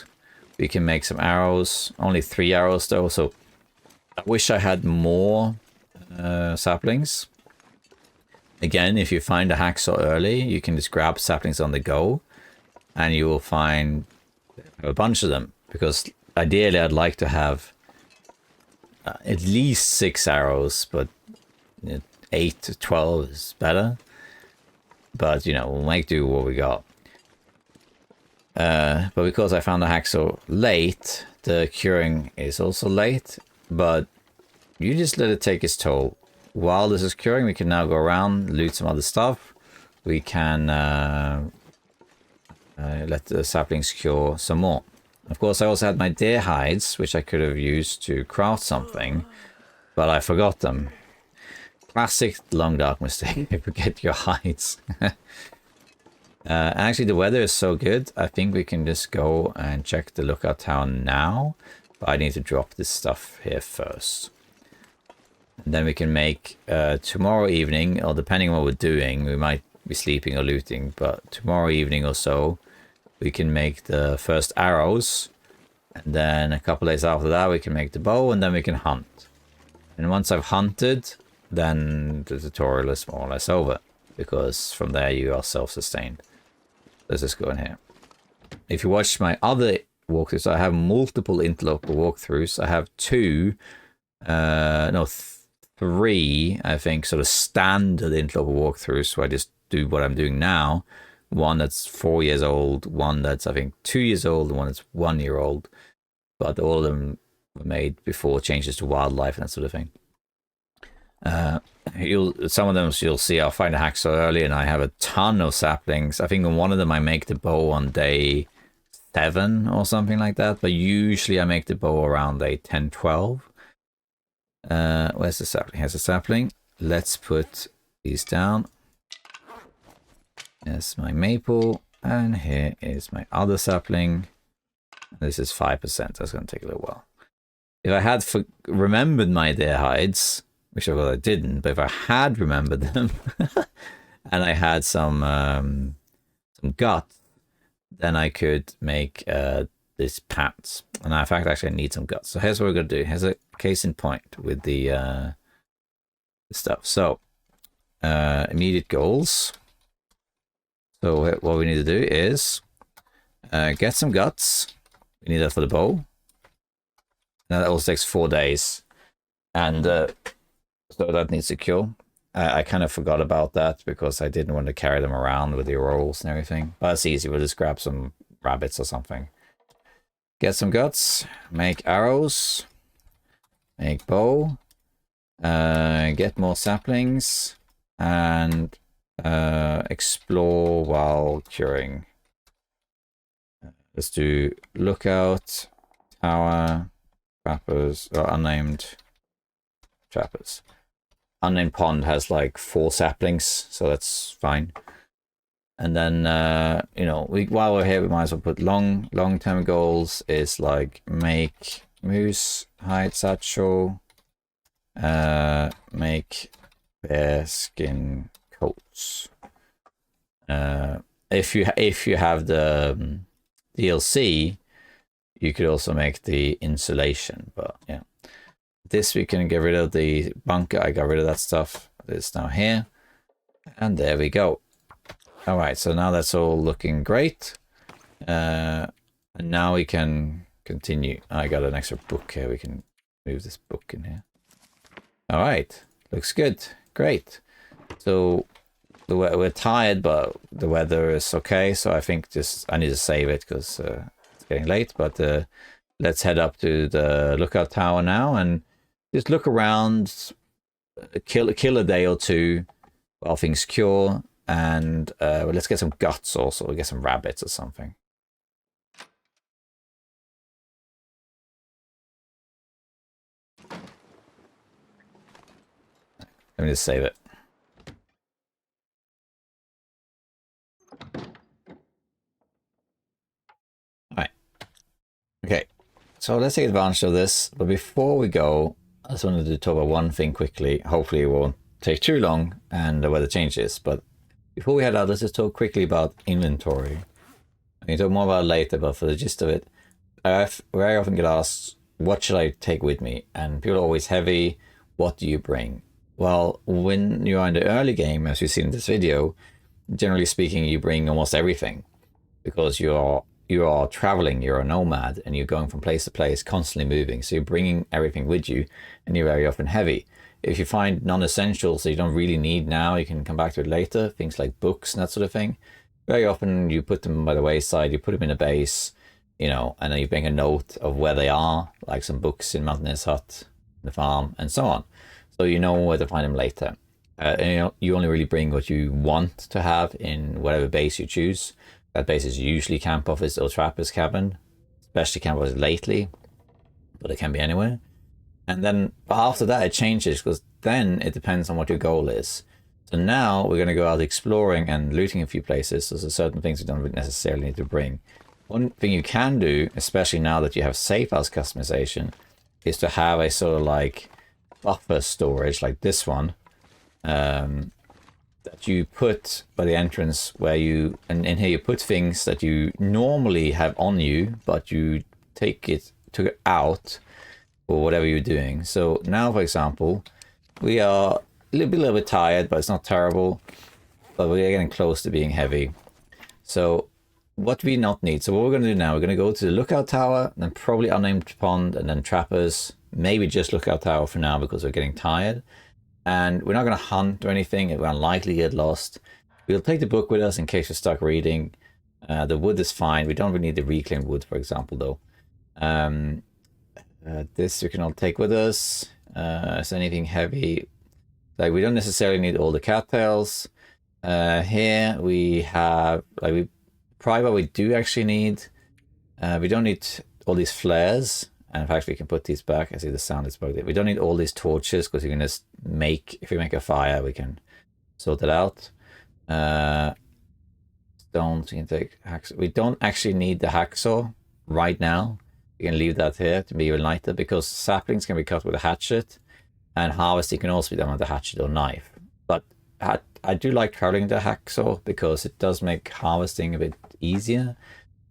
We can make some arrows. Only 3 arrows though, so I wish I had more saplings. Again, if you find a hacksaw early, you can just grab saplings on the go. And you will find a bunch of them. Because ideally I'd like to have at least 6 arrows, but 8 to 12 is better. But, you know, we'll make do what we got. But because I found the hacksaw late, the curing is also late. But you just let it take its toll. While this is curing, we can now go around, loot some other stuff. We can let the saplings cure some more. Of course, I also had my deer hides, which I could have used to craft something, but I forgot them. Classic long dark mistake. Forget your hides. Actually, the weather is so good. I think we can just go and check the lookout tower now. But I need to drop this stuff here first. And then we can make tomorrow evening, or depending on what we're doing, we might be sleeping or looting, but tomorrow evening or so, we can make the first arrows. And then a couple days after that, we can make the bow, and then we can hunt. And once I've hunted, then the tutorial is more or less over, because from there you are self-sustained. Let's just go in here. If you watch my other walkthroughs, I have multiple Interloper walkthroughs. I have 3, I think, sort of standard Interloper walkthroughs. So I just do what I'm doing now. One that's 4 years old, one that's, I think, 2 years old, and one that's 1 year old. But all of them were made before changes to wildlife and that sort of thing. Some of them you'll see I'll find a hacksaw early, and I have a ton of saplings. I think on one of them I make the bow on day 7 or something like that, but usually I make the bow around day 10, 12. Where's the sapling? Here's a sapling. Let's put these down. Here's my maple, and here is my other sapling. This is 5%. That's going to take a little while. If I had remembered my deer hides, which of course I didn't, but if I had remembered them and I had some guts, then I could make this pants. And in fact, actually, I need some guts. So here's what we're going to do. Here's a case in point with the stuff. So immediate goals. So what we need to do is get some guts. We need that for the bow. Now that also takes 4 days. And so that needs to cure. I kind of forgot about that because I didn't want to carry them around with the rolls and everything. But it's easy. We'll just grab some rabbits or something. Get some guts. Make arrows. Make bow. Get more saplings. And explore while curing. Let's do lookout, tower, trappers, or unnamed trappers. Unnamed pond has like 4 saplings, so that's fine. And then, you know, while we're here, we might as well put long-term goals is like make moose hide satchel, make bear skin coats. If you have the DLC, you could also make the insulation, but yeah. This we can get rid of the bunker. I got rid of that stuff. It's now here. And there we go. All right, so now that's all looking great. And now we can continue. I got an extra book here. We can move this book in here. All right, looks good. Great. So we're tired, but the weather is okay. So I think I need to save it because it's getting late. But let's head up to the lookout tower now and just look around, kill a day or two while things cure, and well, let's get some guts also. We'll get some rabbits or something. Let me just save it. Alright. Okay. So let's take advantage of this. But before we go, I just wanted to talk about one thing quickly. Hopefully it won't take too long and the weather changes. But before we head out, let's just talk quickly about inventory. I can talk more about it later, but for the gist of it, I very often get asked, what should I take with me? And people are always heavy. What do you bring? Well, when you're in the early game, as you've seen in this video, generally speaking, you bring almost everything because you are traveling, you're a nomad, and you're going from place to place, constantly moving. So you're bringing everything with you, and you're very often heavy. If you find non-essentials that you don't really need now, you can come back to it later, things like books and that sort of thing. Very often you put them by the wayside, you put them in a base, you know, and then you make a note of where they are, like some books in Mountaineer's hut, the farm, and so on. So you know where to find them later. And you only really bring what you want to have in whatever base you choose. That base is usually camp office or trapper's cabin, especially camp office lately, but it can be anywhere. And then after that it changes, because then it depends on what your goal is. So now we're going to go out exploring and looting a few places. So there's certain things you don't necessarily need to bring. One thing you can do, especially now that you have safe house customization, is to have a sort of like buffer storage like this one that you put by the entrance, where you, and in here you put things that you normally have on you, but you took it out for whatever you're doing. So now, for example, we are a little bit tired, but it's not terrible. But we're getting close to being heavy. So what we not need. So what we're going to do now, we're going to go to the lookout tower, then probably unnamed pond, and then trappers. Maybe just lookout tower for now because we're getting tired. And we're not going to hunt or anything. We're unlikely to get lost. We'll take the book with us in case we're stuck reading. The wood is fine. We don't really need the reclaimed wood, for example, though. This we can all take with us. Is anything heavy? Like, we don't necessarily need all the cattails. Here we have, like, Priva we do actually need. We don't need all these flares. And in fact, we can put these back. I see the sound is bugged. We don't need all these torches because you can just make, if we make a fire, we can sort it out. Stones, we can take hacksaw. We don't actually need the hacksaw right now. We can leave that here to be even lighter, because saplings can be cut with a hatchet, and harvesting can also be done with a hatchet or knife. But I do like traveling the hacksaw because it does make harvesting a bit easier.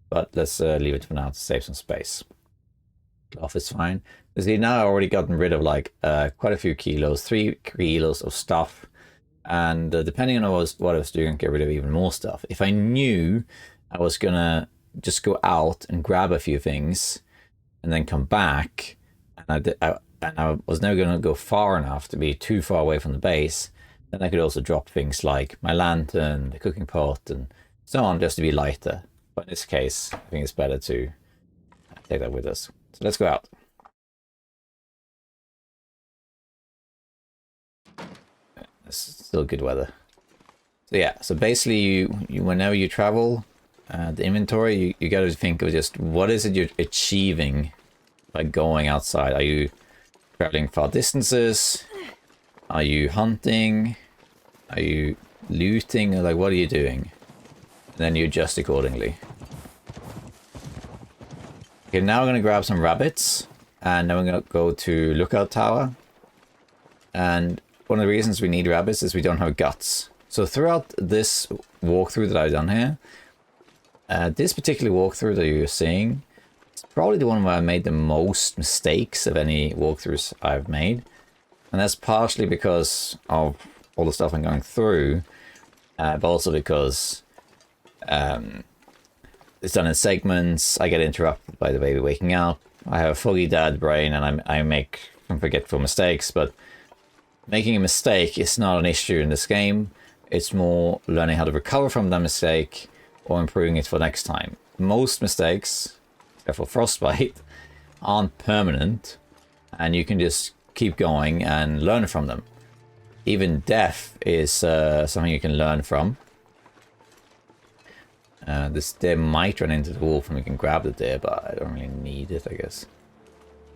But let's leave it for now to save some space. Cloth is fine. You see, now I've already gotten rid of like quite a few kilos, 3 kilos of stuff. And depending on what I was doing, get rid of even more stuff. If I knew I was gonna just go out and grab a few things and then come back, and I was never gonna go far enough to be too far away from the base, then I could also drop things like my lantern, the cooking pot, and so on, just to be lighter. But in this case, I think it's better to take that with us. So let's go out. It's still good weather. So yeah, so basically you whenever you travel, the inventory, you got to think of just what is it you're achieving by going outside. Are you traveling far distances? Are you hunting? Are you looting? Or like, what are you doing? And then you adjust accordingly. Okay, now we're going to grab some rabbits, and then we're going to go to Lookout Tower. And one of the reasons we need rabbits is we don't have guts. So throughout this walkthrough that I've done here, this particular walkthrough that you're seeing, it's probably the one where I made the most mistakes of any walkthroughs I've made. And that's partially because of all the stuff I'm going through, but also because it's done in segments. I get interrupted by the baby waking up. I have a foggy dad brain, and I make some forgetful mistakes, but making a mistake is not an issue in this game. It's more learning how to recover from that mistake or improving it for next time. Most mistakes, except for frostbite, aren't permanent, and you can just keep going and learn from them. Even death is something you can learn from. This deer might run into the wolf, and we can grab the deer, but I don't really need it, I guess.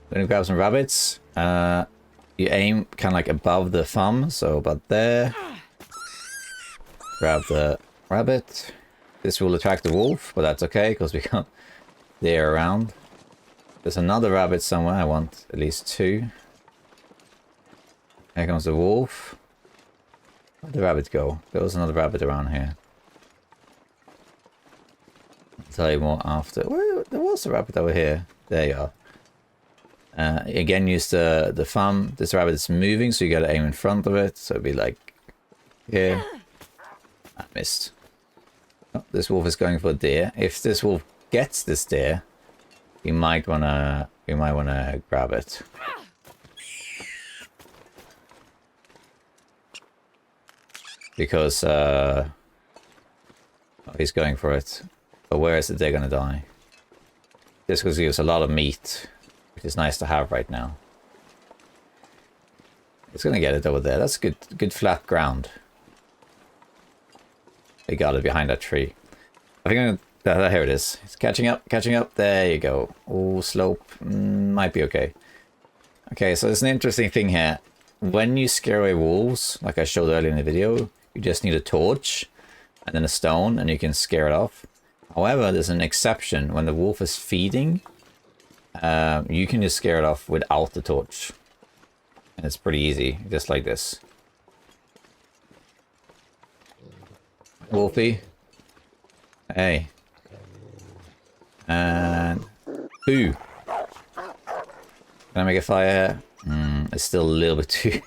I'm gonna grab some rabbits. you aim kind of like above the thumb, so about there. Grab the rabbit. This will attract the wolf, but that's okay because we got deer around. There's another rabbit somewhere. I want at least 2. Here comes the wolf. Where'd the rabbit go? There was another rabbit around here. I'll tell you more after. Well, there was a rabbit over here. There you are. Again, use the thumb. This rabbit is moving, so you gotta aim in front of it. So it'd be like here. I missed. Oh, this wolf is going for a deer. If this wolf gets this deer, you might wanna grab it. Because oh, he's going for it. But where is the deer gonna die? This gives us a lot of meat, which is nice to have right now. It's gonna get it over there. That's good flat ground. They got it behind that tree. I think here it is. It's catching up. There you go. Oh, slope. Might be okay. Okay, so there's an interesting thing here. When you scare away wolves, like I showed earlier in the video, you just need a torch and then a stone and you can scare it off. However, there's an exception. When the wolf is feeding, you can just scare it off without the torch. And it's pretty easy, just like this. Wolfie. Hey. And... Boo. Can I make a fire here? It's still a little bit too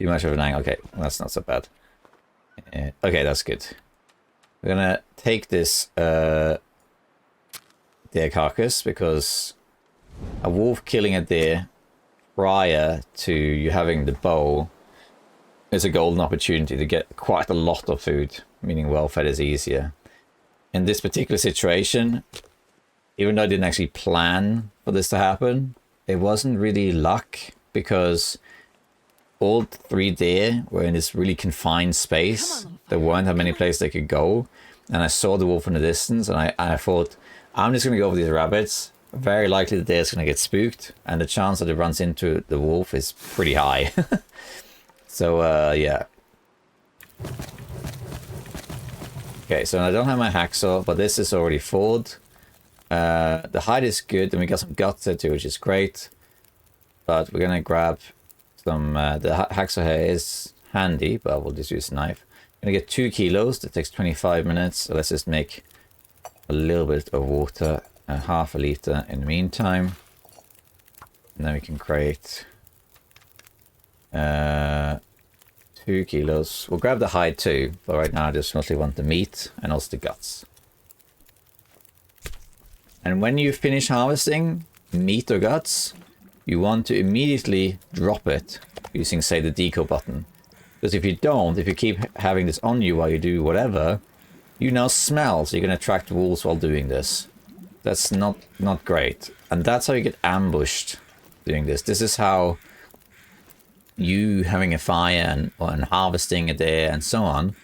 much of an angle. Okay, that's not so bad. Okay, that's good. We're gonna take this deer carcass because a wolf killing a deer prior to you having the bow is a golden opportunity to get quite a lot of food, meaning well-fed is easier. In this particular situation, even though I didn't actually plan for this to happen, it wasn't really luck because all 3 deer were in this really confined space. There weren't that many places they could go. And I saw the wolf in the distance and I thought, I'm just going to go over these rabbits. Very likely the deer is going to get spooked. And the chance that it runs into the wolf is pretty high. So, yeah. Okay, so I don't have my hacksaw, but this is already thawed. The hide is good, and we got some guts there too, which is great. But we're gonna grab some. The hacksaw here is handy, but we'll just use a knife. I'm gonna get 2 kilos. That takes 25 minutes. So let's just make a little bit of water, half a liter in the meantime, and then we can create 2 kilos. We'll grab the hide too, but right now I just mostly want the meat and also the guts. And when you finish harvesting meat or guts, you want to immediately drop it using, say, the deco button. Because if you don't, if you keep having this on you while you do whatever, you now smell, so you're going to attract wolves while doing this. That's not great. And that's how you get ambushed doing this. This is how you having a fire and harvesting a deer and so on,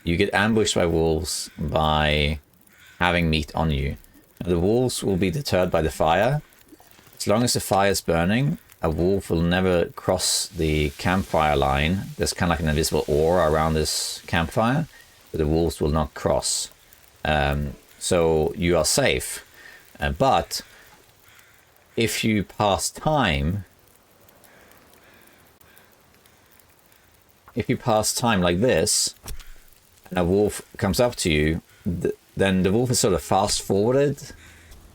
you get ambushed by wolves by having meat on you. Now, the wolves will be deterred by the fire. As long as the fire is burning, a wolf will never cross the campfire line. There's kind of like an invisible aura around this campfire, but the wolves will not cross. So you are safe. But if you pass time... If you pass time like this, and a wolf comes up to you, then the wolf is sort of fast-forwarded,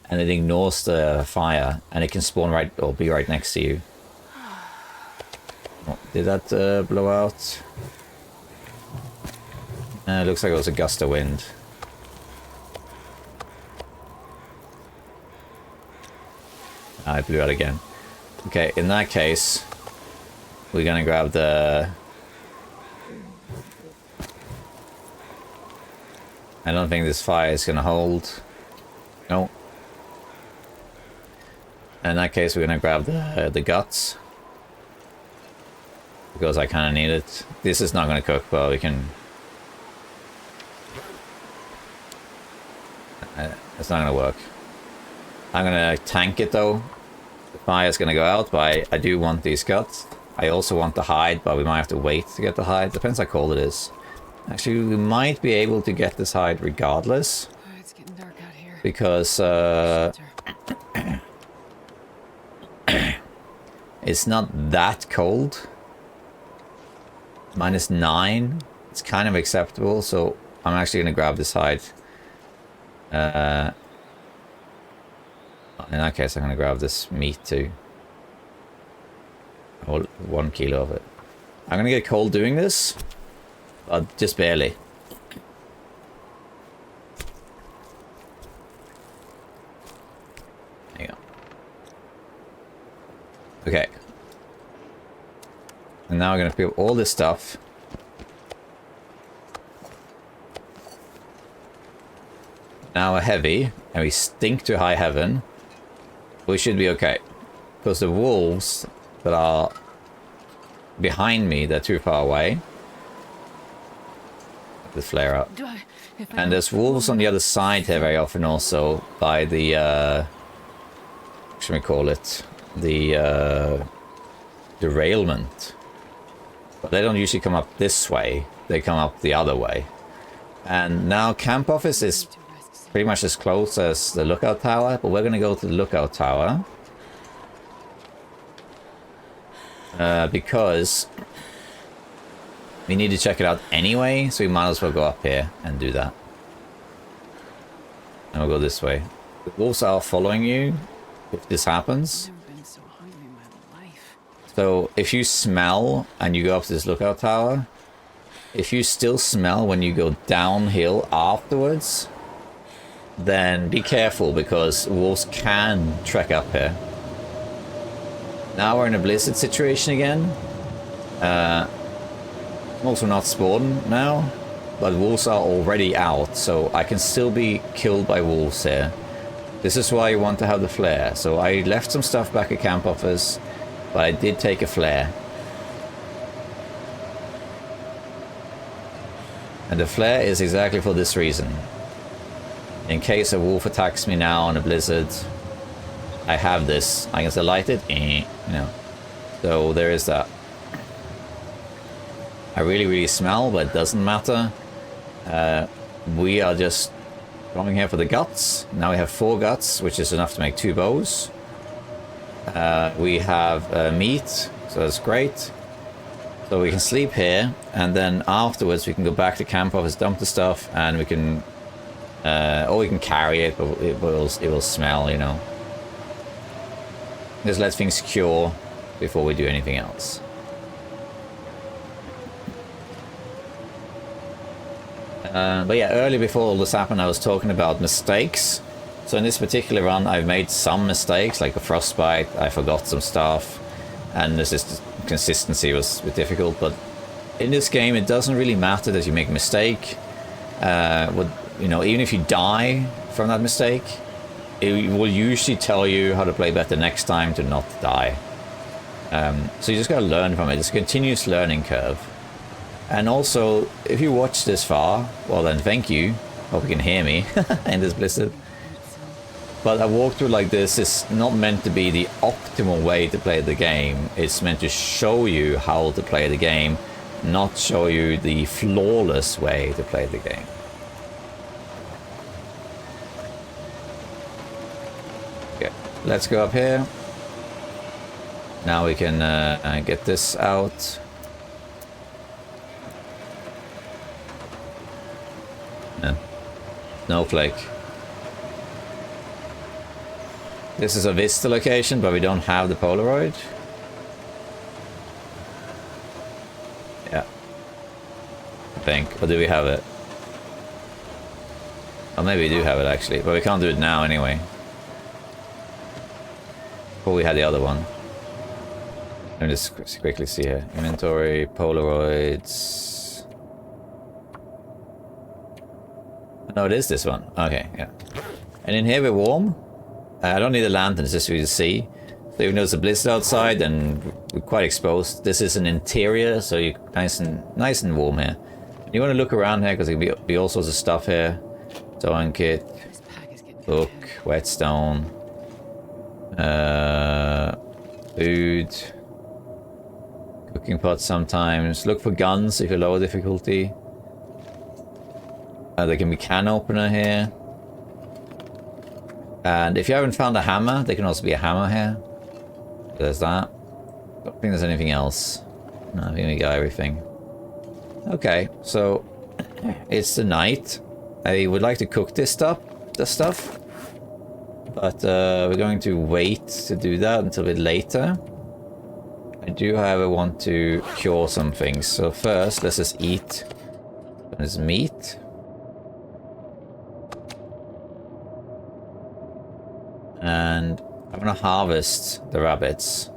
and it ignores the fire, and it can spawn right, or be right next to you. Oh, did that blow out? It looks like it was a gust of wind. I blew out again. Okay, in that case, we're gonna grab the... I don't think this fire is gonna hold. No. In that case, we're gonna grab the guts. Because I kinda need it. This is not gonna cook, but we can... It's not gonna work. I'm gonna tank it though. fire's gonna go out, but I do want these guts. I also want the hide, but we might have to wait to get the hide. Depends how cold it is. Actually, we might be able to get this hide regardless. It's getting dark out here. Because it's not that cold. -9. It's kind of acceptable, so I'm actually going to grab this hide. In that case, I'm going to grab this meat too. 1 kilo of it. I'm going to get cold doing this, but just barely. There you go. Okay. And now we're going to pick up all this stuff. Now we're heavy, and we stink to high heaven. We should be okay. Because the wolves that are behind me, they're too far away. The flare up. And there's wolves on the other side here very often also by the, what should we call it? The derailment. But they don't usually come up this way. They come up the other way. And now camp office is pretty much as close as the lookout tower, but we're going to go to the lookout tower. Because we need to check it out anyway, so we might as well go up here and do that. And we'll go this way. The wolves are following you if this happens. So if you smell and you go up to this lookout tower, if you still smell when you go downhill afterwards, then be careful because wolves can trek up here. Now we're in a blizzard situation again. Also not spawned now, but wolves are already out, so I can still be killed by wolves here. This is why you want to have the flare. So I left some stuff back at camp office, but I did take a flare. And the flare is exactly for this reason. In case a wolf attacks me now in a blizzard, I have this. I can light it, you know. So there is that. I really smell, but it doesn't matter. We are just coming here for the guts. Now we have 4 guts, which is enough to make 2 bows. We have meat, so that's great. So we can sleep here, and then afterwards we can go back to camp office, dump the stuff, and we can, or we can carry it, but it will smell, you know. Just let things cure before we do anything else. But yeah, earlier before all this happened, I was talking about mistakes. So in this particular run, I've made some mistakes, like a frostbite. I forgot some stuff, and this is consistency was a bit difficult. But in this game, it doesn't really matter that you make a mistake. You know, even if you die from that mistake, it will usually tell you how to play better next time to not die. So you just gotta learn from it. It's a continuous learning curve. And also, if you watch this far, well then thank you. Hope you can hear me in this blizzard. But a walkthrough like this is not meant to be the optimal way to play the game. It's meant to show you how to play the game, not show you the flawless way to play the game. Okay, let's go up here. Now we can get this out. Snowflake. This is a Vista location, but we don't have the Polaroid. Yeah. I think. Or do we have it? Oh, maybe we do have it actually, but we can't do it now anyway. Before we had the other one. Let me just quickly see here. Inventory, Polaroids. No, it is this one. Okay, yeah. And in here we're warm. I don't need a lantern, it's just for you to see. So even though it's a blizzard outside and we're quite exposed, this is an interior, so you're nice and warm here. You want to look around here because there can be all sorts of stuff here. Sewing kit, book, whetstone. Food. Cooking pots sometimes. Look for guns if you're lower difficulty. There can be can opener here. And if you haven't found a hammer, there can also be a hammer here. There's that. Don't think there's anything else. No, I think we got everything. Okay, so it's the night. I would like to cook this stuff, but we're going to wait to do that until a bit later. I do, however, want to cure some things. So first, let's just eat this meat. And I'm gonna harvest the rabbits.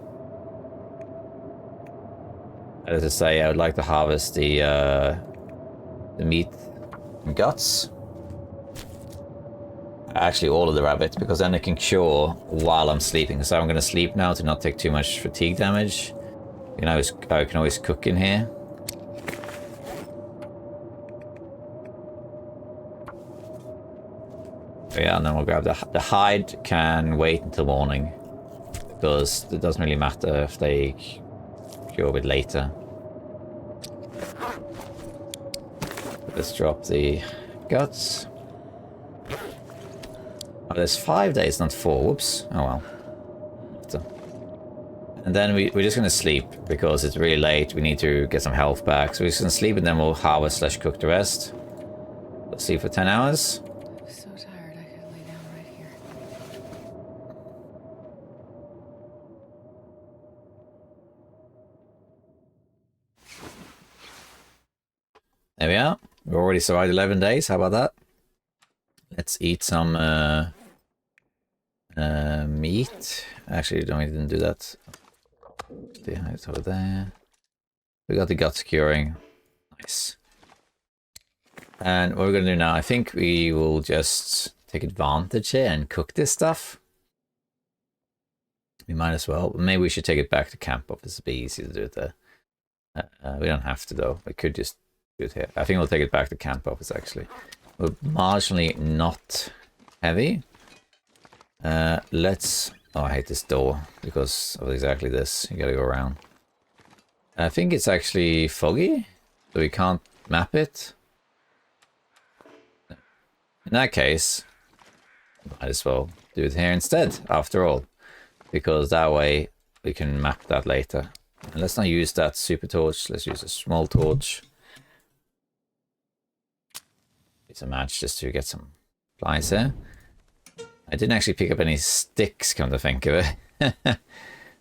As I say, I would like to harvest the meat and guts. Actually, all of the rabbits, because then they can cure while I'm sleeping. So I'm gonna sleep now to not take too much fatigue damage. You know, I can always cook in here. Yeah, and then we'll grab the hide. Can wait until morning, because it doesn't really matter if they cure a bit later. Let's drop the guts. Oh, there's 5 days, not 4. Whoops. Oh well. And then we're just going to sleep, because it's really late. We need to get some health back. So we're just going to sleep, and then we'll harvest / cook the rest. We'll sleep for 10 hours. I'm so tired I could lay down right here. There we are. We've already survived 11 days. How about that? Let's eat some meat. Actually, no, we didn't do that. It's over there. We got the guts curing. Nice. And what we're going to do now, I think we will just take advantage here and cook this stuff. We might as well. Maybe we should take it back to camp office. It'd be easy to do it there. We don't have to, though. We could just do it here. I think we'll take it back to camp office, actually. We're marginally not heavy. Let's... Oh, I hate this door because of exactly this. You gotta go around. I think it's actually foggy, so we can't map it. In that case, might as well do it here instead, after all. Because that way we can map that later. And let's not use that super torch, let's use a small torch. It's a match just to get some flies here. I didn't actually pick up any sticks, come to think of it.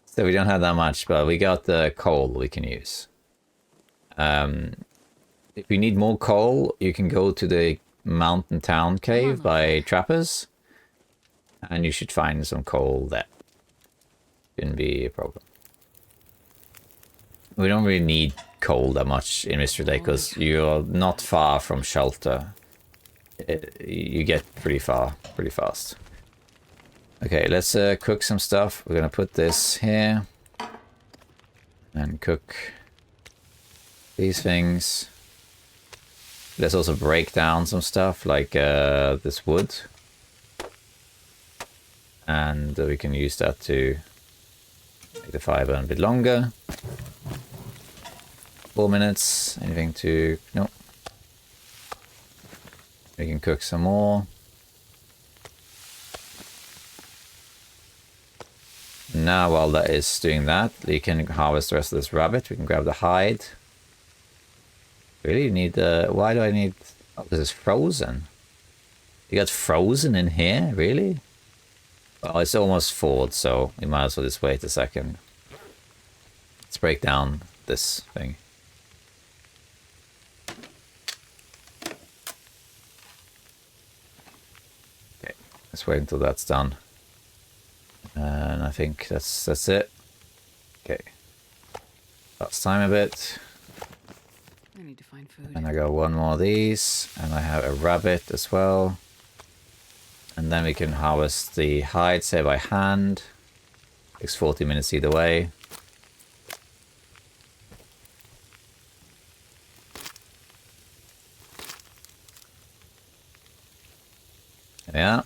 So we don't have that much, but we got the coal we can use. If you need more coal, you can go to the mountain town cave by trappers. And you should find some coal there. Shouldn't be a problem. We don't really need coal that much in Mystery Lake, because you're not far from shelter. You get pretty far, pretty fast. Okay, let's cook some stuff. We're gonna put this here and cook these things. Let's also break down some stuff like this wood, and we can use that to make the fire burn a bit longer. 4 minutes. Anything to... No. We can cook some more. Now, while that is doing that, we can harvest the rest of this rabbit. We can grab the hide. Really need the... Why do I need... Oh, because it's frozen. You got frozen in here? Really? Well, it's almost thawed, so we might as well just wait a second. Let's break down this thing. Okay, let's wait until that's done. And I think that's it. Okay. That's time a bit. I need to find food. And I got one more of these. And I have a rabbit as well. And then we can harvest the hides here by hand. Takes 40 minutes either way. Yeah.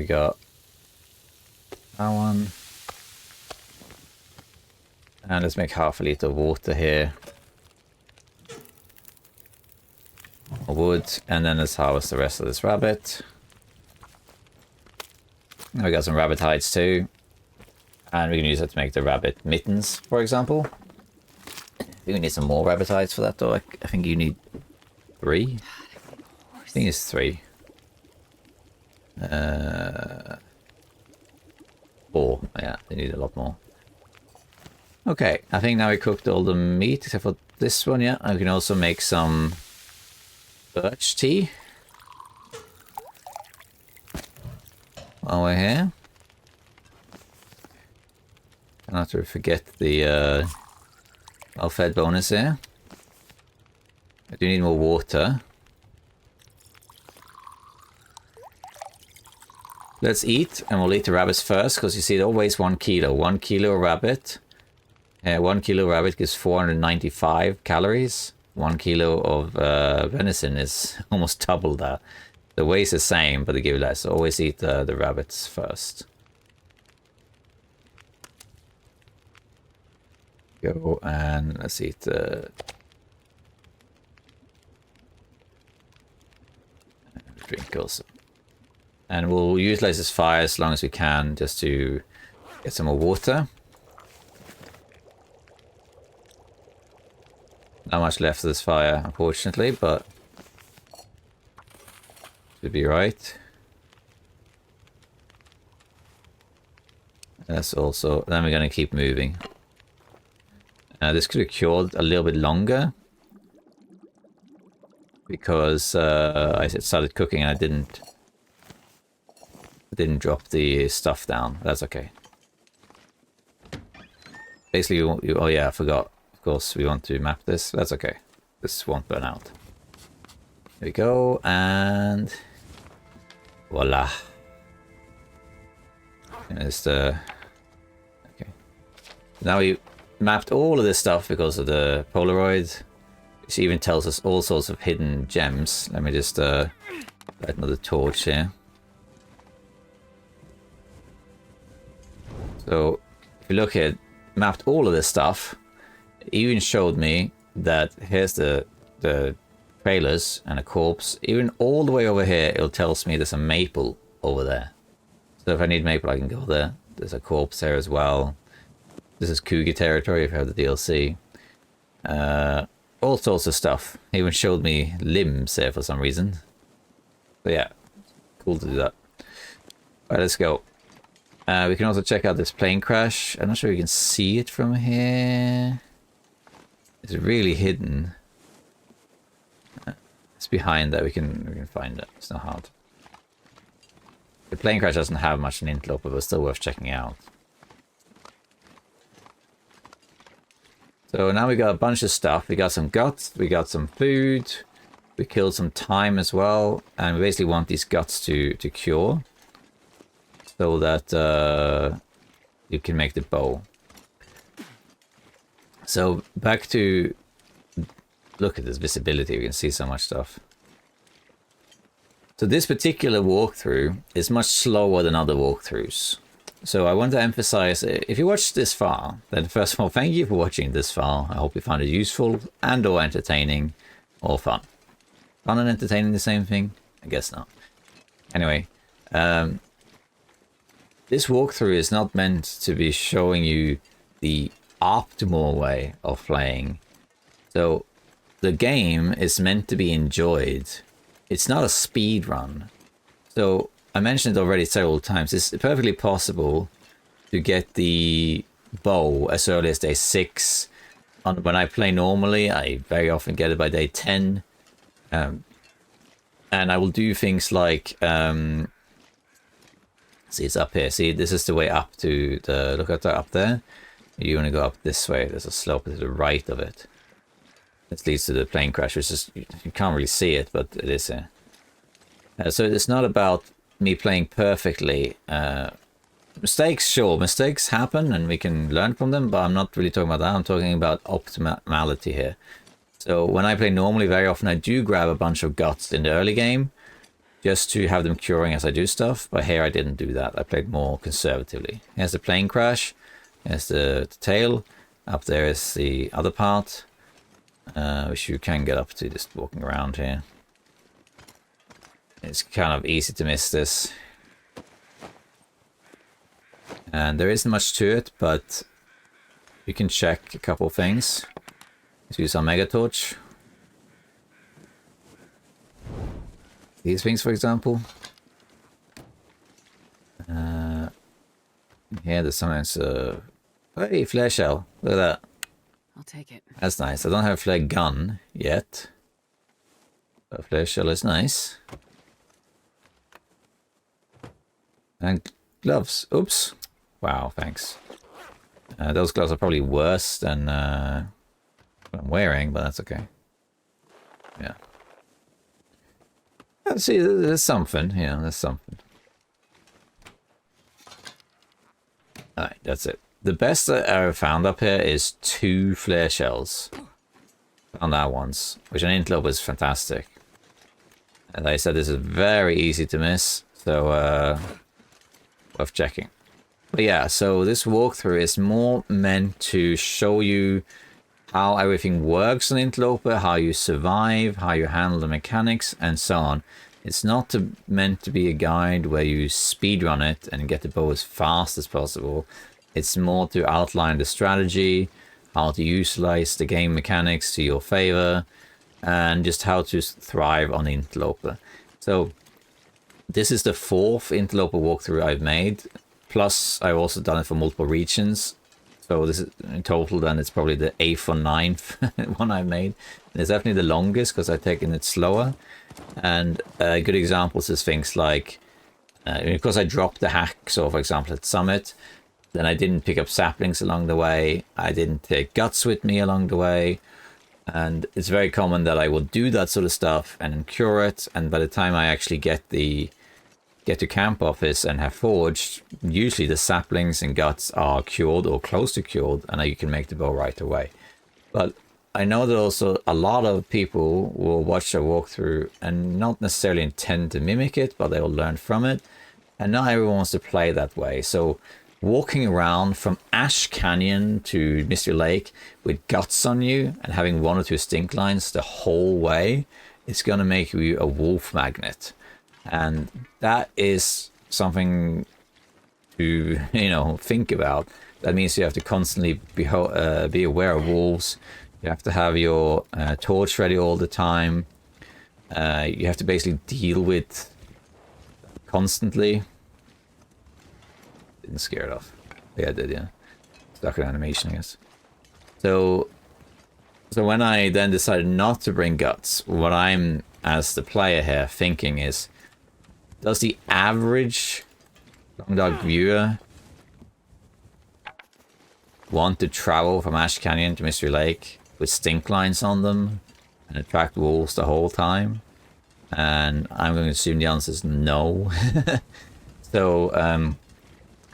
we got that one. And let's make half a liter of water here. Wood, and then let's harvest the rest of this rabbit. And we got some rabbit hides too. And we can use that to make the rabbit mittens, for example. I think we need some more rabbit hides for that though. I think you need 3. I think it's 3. 4. Yeah, they need a lot more. Okay, I think now we cooked all the meat except for this one, yeah. And we can also make some birch tea while we're here. Not to forget the well-fed bonus here. I do need more water. Let's eat, and we'll eat the rabbits first, because you see it always 1 kilo. 1 kilo rabbit. 1 kilo rabbit gives 495 calories. 1 kilo of venison is almost double that. The weight's the same, but they give less. So always eat the rabbits first. Go and let's eat drink also. And we'll utilize this fire as long as we can just to get some more water. Not much left of this fire, unfortunately, but should be right. That's also, then we're going to keep moving. This could have cured a little bit longer because I started cooking and I didn't drop the stuff down. That's okay. Basically, oh yeah, I forgot. Of course, we want to map this. That's okay. This won't burn out. There we go, and voila. There's the okay. Now we mapped all of this stuff because of the Polaroid, which even tells us all sorts of hidden gems. Let me just light another torch here. So if you look at mapped all of this stuff, it even showed me that here's the trailers and a corpse. Even all the way over here, it tells me there's a maple over there. So if I need maple, I can go there. There's a corpse there as well. This is Cougar territory if you have the DLC. All sorts of stuff. He even showed me limbs there for some reason. So yeah, cool to do that. Alright, let's go. We can also check out this plane crash. I'm not sure you can see it from here. It's really hidden. It's behind that. We can find it. It's not hard. The plane crash doesn't have much in Interloper, but still worth checking out. So now we got a bunch of stuff. We got some guts, we got some food, we killed some time as well, and we basically want these guts to cure so that you can make the bow. So back to look at this visibility, we can see so much stuff. So this particular walkthrough is much slower than other walkthroughs. So I want to emphasize, if you watched this far, then first of all, thank you for watching this far. I hope you found it useful and or entertaining or fun. Fun and entertaining the same thing? I guess not. Anyway, this walkthrough is not meant to be showing you the optimal way of playing. So the game is meant to be enjoyed. It's not a speed run. So I mentioned it already several times. It's perfectly possible to get the bow as early as day 6. When I play normally, I very often get it by day 10. And I will do things like... see, it's up here. See, this is the way up to the... Look at that up there. You want to go up this way. There's a slope to the right of it. This leads to the plane crash, which is... You can't really see it, but it is here. So it's not about me playing perfectly. Mistakes, sure, mistakes happen and we can learn from them, but I'm not really talking about that. I'm talking about optimality here. So when I play normally, very often I do grab a bunch of guts in the early game, just to have them curing as I do stuff. But here I didn't do that. I played more conservatively. Here's the plane crash. Here's the tail. Up there is the other part, which you can get up to just walking around here. It's kind of easy to miss this. And there isn't much to it, but you can check a couple of things. Let's use our Mega Torch. These things, for example. Here there's sometimes hey, flare shell. Look at that. I'll take it. That's nice. I don't have a flare gun yet. But a flare shell is nice. And gloves. Oops. Wow, thanks. Those gloves are probably worse than what I'm wearing, but that's okay. Yeah. Let's see, there's something. Yeah, there's something. Alright, that's it. The best that I ever found up here is 2 flare shells. Found that once, which on Interloper is fantastic. As I said, this is very easy to miss, so worth checking. But yeah, so this walkthrough is more meant to show you how everything works on Interloper, how you survive, how you handle the mechanics, and so on. It's not meant to be a guide where you speedrun it and get the bow as fast as possible. It's more to outline the strategy, how to utilize the game mechanics to your favor, and just how to thrive on Interloper. So this is the 4th Interloper walkthrough I've made, plus I've also done it for multiple regions. So this is in total, then it's probably the 8th or 9th one I've made. And it's definitely the longest because I've taken it slower. And good examples is things like, because I dropped the hack, so for example at Summit, then I didn't pick up saplings along the way. I didn't take guts with me along the way. And it's very common that I will do that sort of stuff and cure it. And by the time I actually get to camp office and have forged, usually the saplings and guts are cured or close to cured, and you can make the bow right away. But I know that also a lot of people will watch a walkthrough and not necessarily intend to mimic it, but they'll learn from it. And not everyone wants to play that way. So walking around from Ash Canyon to Mystery Lake with guts on you and having 1 or 2 stink lines the whole way, it's going to make you a wolf magnet. And that is something to, think about. That means you have to constantly be aware of wolves. You have to have your torch ready all the time. You have to basically deal with constantly. Didn't scare it off. Yeah, I did, yeah. Stuck in animation, I guess. So when I then decided not to bring guts, what I'm, as the player here, thinking is, does the average Long Dog viewer want to travel from Ash Canyon to Mystery Lake with stink lines on them and attract wolves the whole time? And I'm going to assume the answer is no. So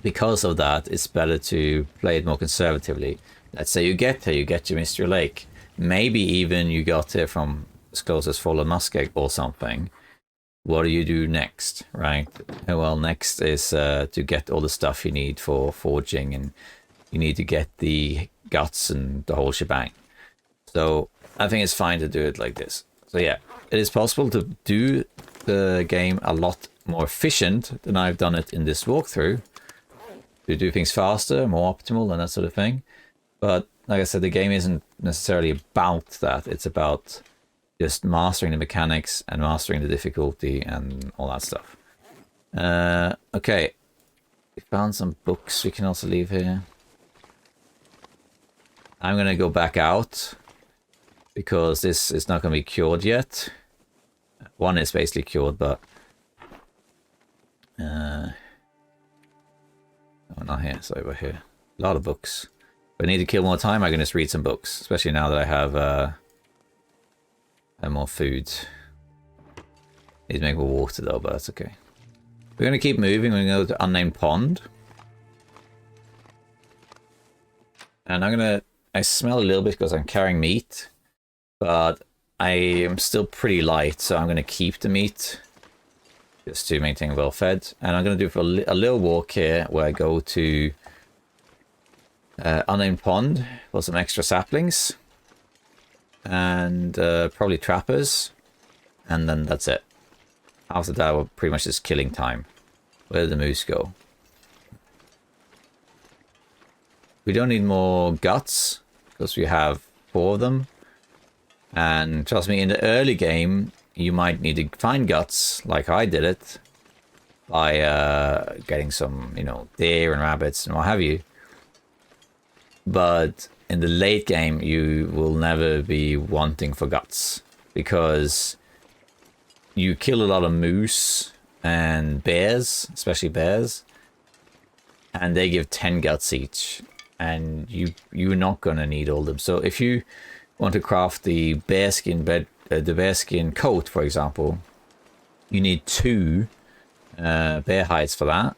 because of that, it's better to play it more conservatively. Let's say you get to Mystery Lake. Maybe even you got there from as close as Fallen Muskeg or something. What do you do next, right? Well, next is to get all the stuff you need for forging, and you need to get the guts and the whole shebang. So I think it's fine to do it like this. So yeah, it is possible to do the game a lot more efficient than I've done it in this walkthrough, to do things faster, more optimal, and that sort of thing. But like I said, the game isn't necessarily about that. It's about just mastering the mechanics and mastering the difficulty and all that stuff. Okay, we found some books we can also leave here. I'm gonna go back out because this is not gonna be cured yet. One is basically cured, but oh, not here, it's over here. A lot of books. If I need to kill more time, I can just read some books, especially now that I have more food. Need to make more water though, but that's okay. We're going to keep moving. We're going to go to Unnamed Pond. And I smell a little bit because I'm carrying meat, but I am still pretty light, so I'm going to keep the meat. just to maintain well fed. And I'm going to do for a little walk here where I go to unnamed pond for some extra saplings and probably trappers, and then that's it. After that, we're pretty much just killing time. Where did the moose go? We don't need more guts because we have 4 of them. And trust me, in the early game, you might need to find guts, like I did it, by getting some, you know, deer and rabbits and what have you. But in the late game, you will never be wanting for guts because you kill a lot of moose and bears, especially bears, and they give 10 guts each, and you're not gonna need all of them. So if you want to craft the bearskin coat, for example, you need 2 bear hides for that,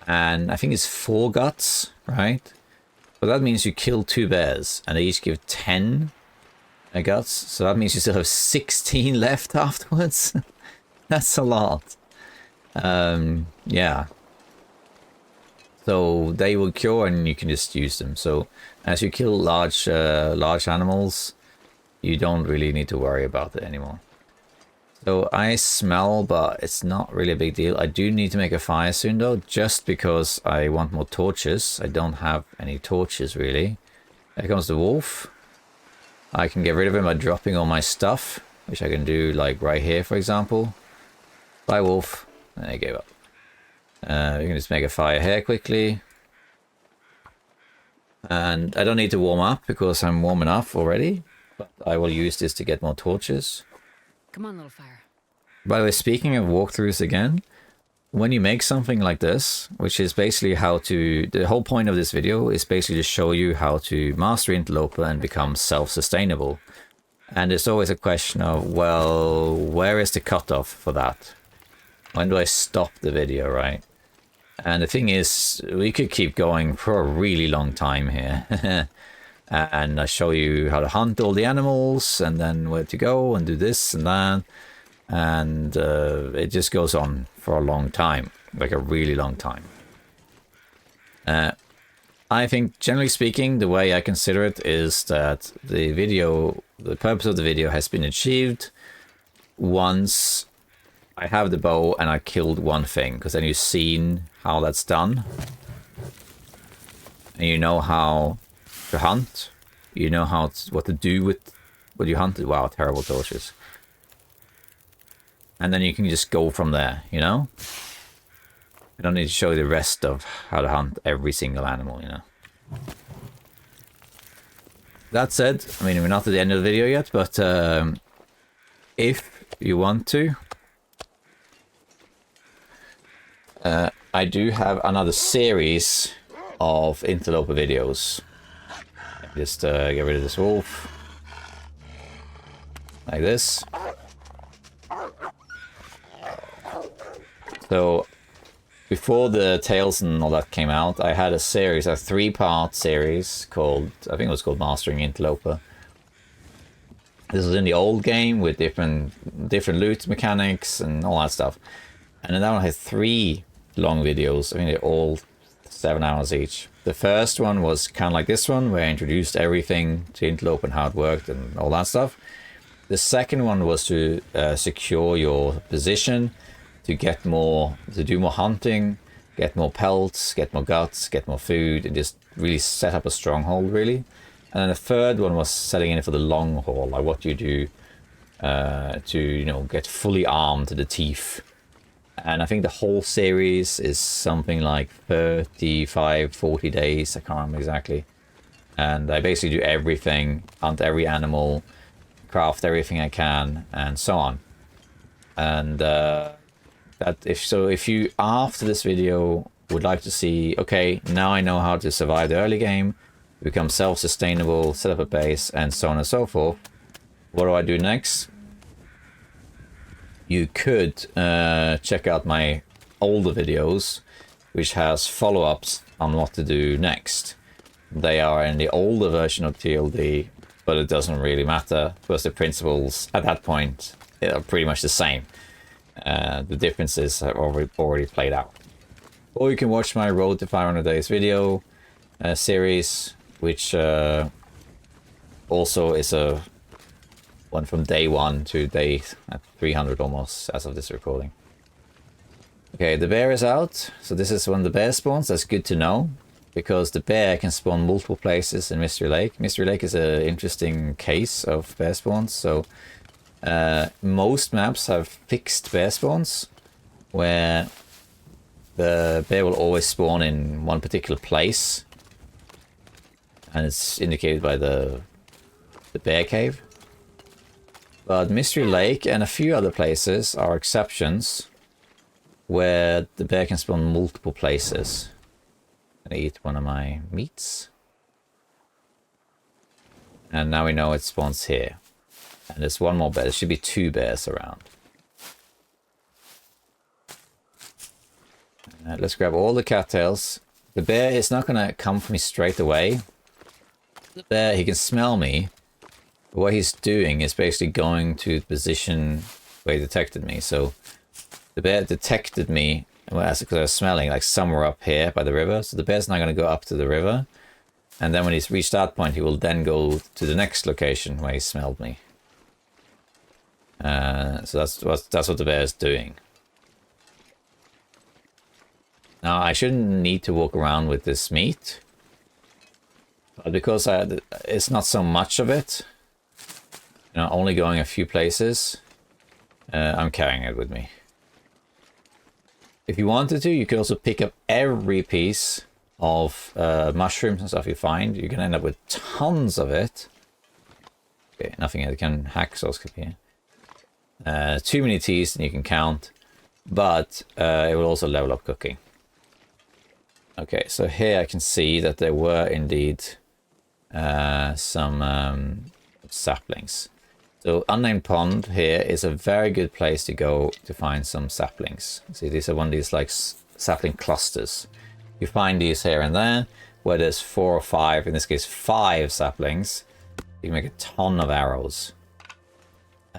and I think it's 4 guts, right? But that means you kill 2 bears, and they each give 10 guts, so that means you still have 16 left afterwards. That's a lot. Yeah. So they will cure, and you can just use them. So as you kill large animals, you don't really need to worry about it anymore. So I smell, but it's not really a big deal. I do need to make a fire soon though, just because I want more torches. I don't have any torches really. There comes the wolf. I can get rid of him by dropping all my stuff, which I can do like right here, for example. Bye, wolf. And I gave up. We can just make a fire here quickly. And I don't need to warm up because I'm warm enough already. But I will use this to get more torches. Come on, little fire. By the way, speaking of walkthroughs again, when you make something like this, which is basically how to... The whole point of this video is basically to show you how to master Interloper and become self-sustainable. And there's always a question of, well, where is the cutoff for that? When do I stop the video, right? And the thing is, we could keep going for a really long time here. And I show you how to hunt all the animals, and then where to go, and do this and that. And it just goes on for a long time, like a really long time. I think, generally speaking, the way I consider it is that the purpose of the video has been achieved once I have the bow and I killed one thing, because then you've seen how that's done. And you know how to hunt. You know what to do with what you hunted. Wow, terrible torches. And then you can just go from there, you know? I don't need to show you the rest of how to hunt every single animal, you know? That said, I mean, we're not at the end of the video yet, but if you want to, I do have another series of Interloper videos. Just get rid of this wolf. Like this. So, before the Tales and all that came out, I had a series, a 3-part series called, I think it was called Mastering Interloper. This was in the old game with different loot mechanics and all that stuff. And then that one had 3 long videos. I mean, they're all 7 hours each. The first one was kind of like this one, where I introduced everything to Interloper and how it worked and all that stuff. The second one was to secure your position, to get more, to do more hunting, get more pelts, get more guts, get more food, and just really set up a stronghold, really. And then the third one was setting in for the long haul, like what you do to, you know, get fully armed to the teeth. And I think the whole series is something like 35, 40 days, I can't remember exactly. And I basically do everything, hunt every animal, craft everything I can, and so on. And if you after this video would like to see, okay, now I know how to survive the early game, become self-sustainable, set up a base, and so on and so forth, what do I do next? You could check out my older videos, which has follow-ups on what to do next. They are in the older version of TLD, but it doesn't really matter because the principles at that point are pretty much the same. the differences have already played out. Or you can watch my Road to 500 Days video series, which also is a one from day 1 to day 300 almost as of this recording. Okay, the bear is out. So this is one of the bear spawns. That's good to know, because the bear can spawn multiple places in Mystery Lake. Mystery Lake is an interesting case of bear spawns. So most maps have fixed bear spawns, where the bear will always spawn in one particular place, and it's indicated by the bear cave. But Mystery Lake and a few other places are exceptions, where the bear can spawn multiple places. I'm gonna eat one of my meats. And now we know it spawns here. And there's one more bear. There should be 2 bears around. Let's grab all the cattails. The bear is not gonna come for me straight away. The bear, he can smell me. But what he's doing is basically going to the position where he detected me. So the bear detected me because I was smelling like somewhere up here by the river. So the bear's not going to go up to the river. And then when he's reached that point, he will then go to the next location where he smelled me. So that's what the bear is doing. Now, I shouldn't need to walk around with this meat. But because it's not so much of it, you know, only going a few places, I'm carrying it with me. If you wanted to, you could also pick up every piece of mushrooms and stuff you find. You can end up with tons of it. Okay, nothing here. You can hack source copy here. Too many teas and you can count, but it will also level up cooking. Okay, so here I can see that there were indeed some saplings. So Unnamed Pond here is a very good place to go to find some saplings. See, these are one of these like sapling clusters. You find these here and there, where there's 4 or 5, in this case 5 saplings. You can make a ton of arrows.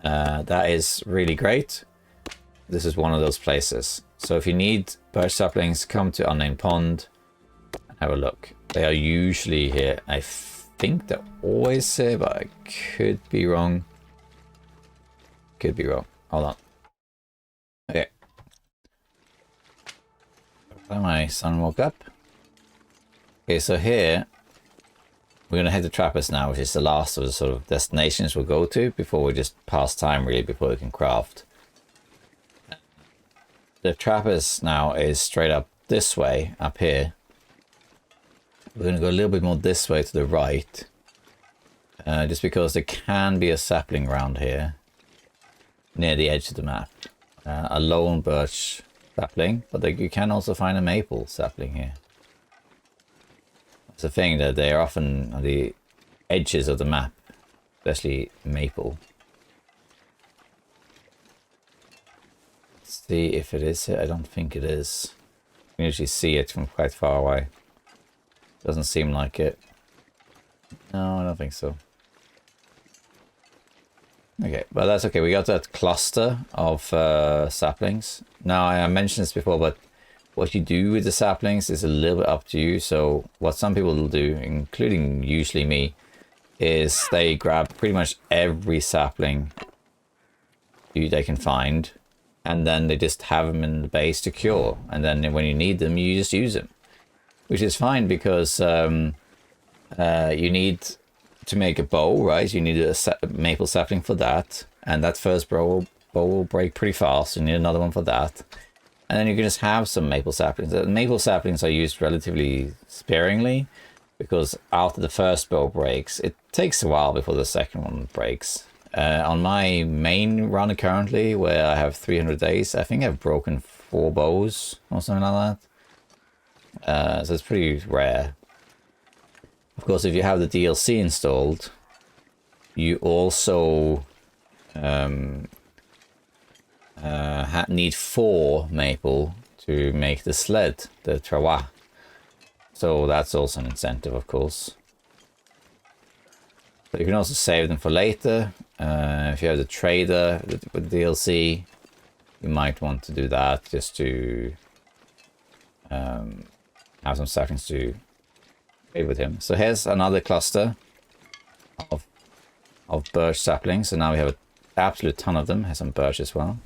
That is really great. This is one of those places. So if you need birch saplings, come to Unnamed Pond and have a look. They are usually here. I think they're always here, but I could be wrong. Could be wrong. Hold on. Okay. My son woke up. Okay, so here we're gonna head to Trappers now, which is the last of the sort of destinations we'll go to before we just pass time, really, before we can craft. The Trappers now is straight up this way, up here. We're gonna go a little bit more this way to the right, just because there can be a sapling around here near the edge of the map. A lone birch sapling, but you can also find a maple sapling here. It's the thing that they are often on the edges of the map, especially maple. Let's see if it is here. I don't think it is. You can usually see it from quite far away. Doesn't seem like it. No, I don't think so. Okay, but that's okay. We got that cluster of saplings. Now, I mentioned this before, but what you do with the saplings is a little bit up to you. So what some people will do, including usually me, is they grab pretty much every sapling they can find, and then they just have them in the base to cure. And then when you need them, you just use them, which is fine because you need to make a bow, right? You need a maple sapling for that, and that first bow will break pretty fast. You need another one for that, and then you can just have some maple saplings. The maple saplings are used relatively sparingly because after the first bow breaks, it takes a while before the second one breaks. On my main run currently, where I have 300 days, I think I've broken 4 bows or something like that. So it's pretty rare. Of course, if you have the DLC installed, you also need 4 maple to make the sled, the trawa. So that's also an incentive, of course. But you can also save them for later. If you have the trader with DLC, you might want to do that just to have some saplings to trade with him. So here's another cluster of birch saplings. So now we have an absolute ton of them. Here's some birch as well.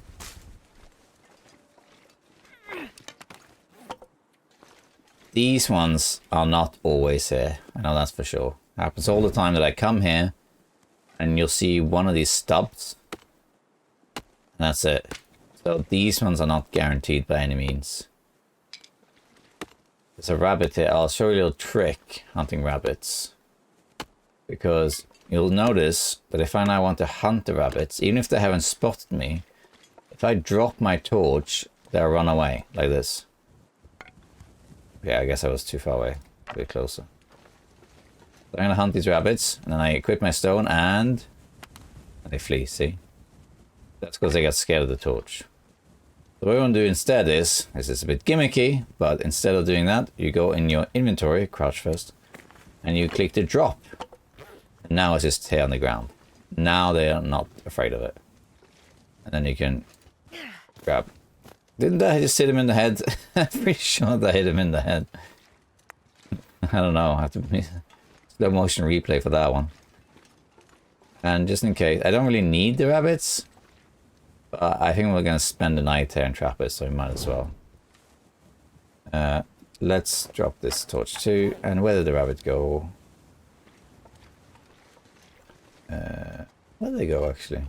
These ones are not always here. I know that's for sure. It happens all the time that I come here and you'll see one of these stubs. And that's it. So these ones are not guaranteed by any means. There's a rabbit here. I'll show you a little trick hunting rabbits. Because you'll notice that if I now want to hunt the rabbits, even if they haven't spotted me, if I drop my torch, they'll run away like this. Yeah, I guess I was too far away. A bit closer. So I'm going to hunt these rabbits, and then I equip my stone, and they flee, see? That's because they got scared of the torch. So what we want to do instead is, this is a bit gimmicky, but instead of doing that, you go in your inventory, crouch first, and you click the drop. And now it's just here on the ground. Now they are not afraid of it. And then you can grab. Didn't I just hit him in the head? I'm pretty sure that I hit him in the head. I don't know. I have to slow motion replay for that one. And just in case, I don't really need the rabbits. But I think we're going to spend the night here and trap it, so we might as well. Let's drop this torch too. And where did the rabbit go? Where did they go actually?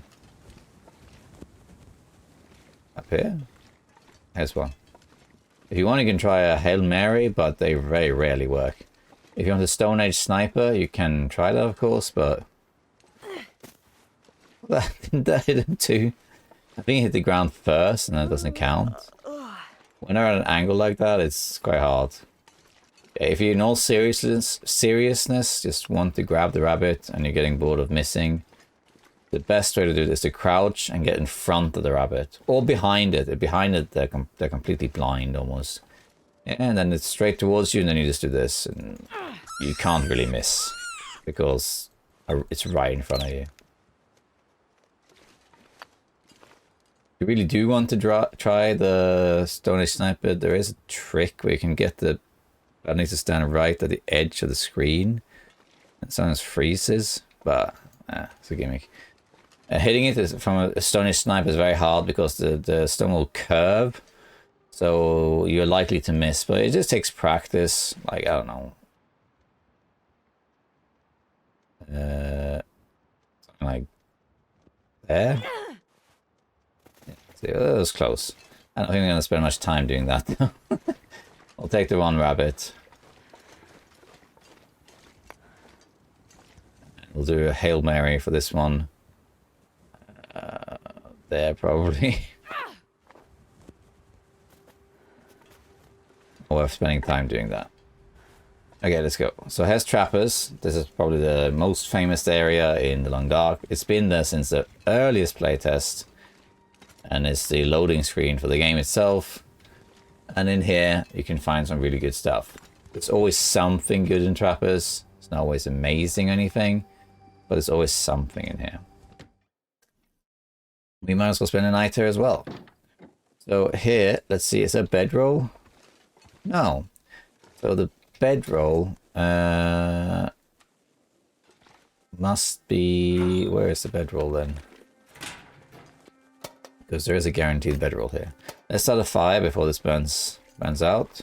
Up here? Here's one. If you want, you can try a Hail Mary, but they very rarely work. If you want a Stone Age sniper, you can try that, of course, but didn't that hit him too? I think it hit the ground first, and that doesn't count. When they're at an angle like that, it's quite hard. If you in all seriousness just want to grab the rabbit and you're getting bored of missing, the best way to do it is to crouch and get in front of the rabbit. Or behind it. Behind it, they're completely blind almost. And then it's straight towards you, and then you just do this. And you can't really miss. Because it's right in front of you. If you really do want to try the Stone Age Sniper, there is a trick where you can get the... That needs to stand right at the edge of the screen. It sometimes freezes, but it's a gimmick. Hitting it from a Stone Age Sniper is very hard because the stone will curve. So you're likely to miss, but it just takes practice. Like, I don't know. Something like there. Yeah, see, that was close. I don't think I'm going to spend much time doing that. I'll take the one rabbit. We'll do a Hail Mary for this one. There, probably. Worth spending time doing that. Okay, let's go. So here's Trappers. This is probably the most famous area in the Long Dark. It's been there since the earliest playtest. And it's the loading screen for the game itself. And in here, you can find some really good stuff. There's always something good in Trappers. It's not always amazing or anything. But there's always something in here. We might as well spend a night here as well. So here, let's see, is there a bedroll? No. So the bedroll must be... Where is the bedroll then? Because there is a guaranteed bedroll here. Let's start a fire before this burns out.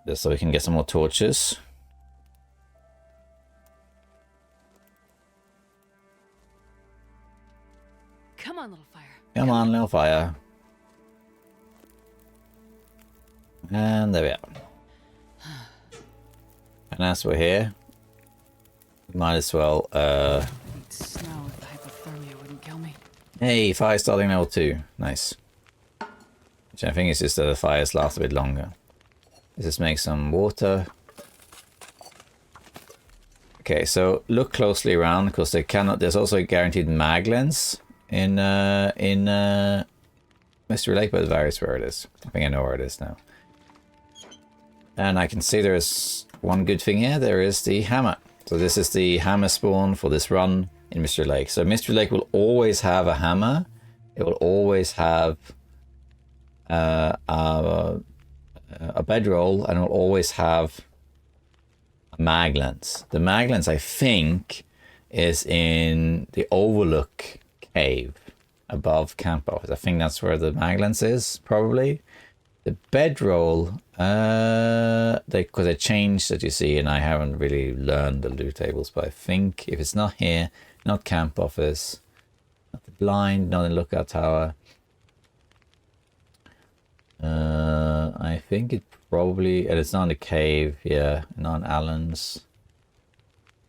Just so we can get some more torches. Come on, little fire. Come on, little fire. And there we are. And as we're here, we might as well, Snow if the hypothermia wouldn't kill me. Hey, fire starting level 2. Nice. Which I think is just that the fires last a bit longer. Let's just make some water. Okay, so look closely around because they cannot. There's also a guaranteed mag lens in Mystery Lake, but it varies where it is. I think I know where it is now. And I can see there's one good thing here. There is the hammer. So this is the hammer spawn for this run in Mystery Lake. So Mystery Lake will always have a hammer. It will always have a bedroll, and it will always have a mag lens. The mag lens, I think, is in the Overlook cave above Camp Office. I think that's where the mag lens is, probably. The bedroll, because they changed it, you see, and I haven't really learned the loot tables, but I think if it's not here, not Camp Office, not the blind, not in Lookout Tower, I think it probably, and it's not in the cave, yeah, not in Allen's.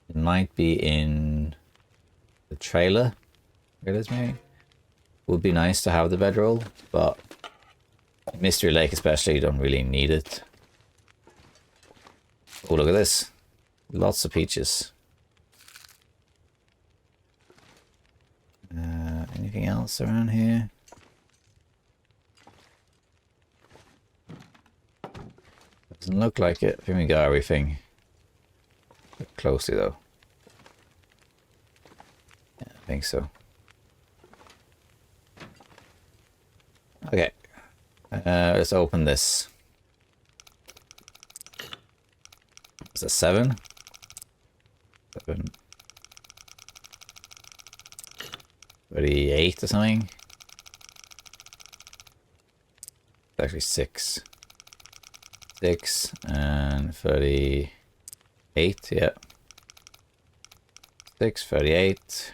It might be in the trailer. It is maybe. Would be nice to have the bedroll, but Mystery Lake especially, you don't really need it. Oh, look at this. Lots of peaches. Anything else around here? Doesn't look like it. I think we got everything. Look closely though. Yeah, I think so. Okay. Let's open this. Is that 7? 7. 38 or something? It's actually 6. 6 and 38, yeah. 6, 38.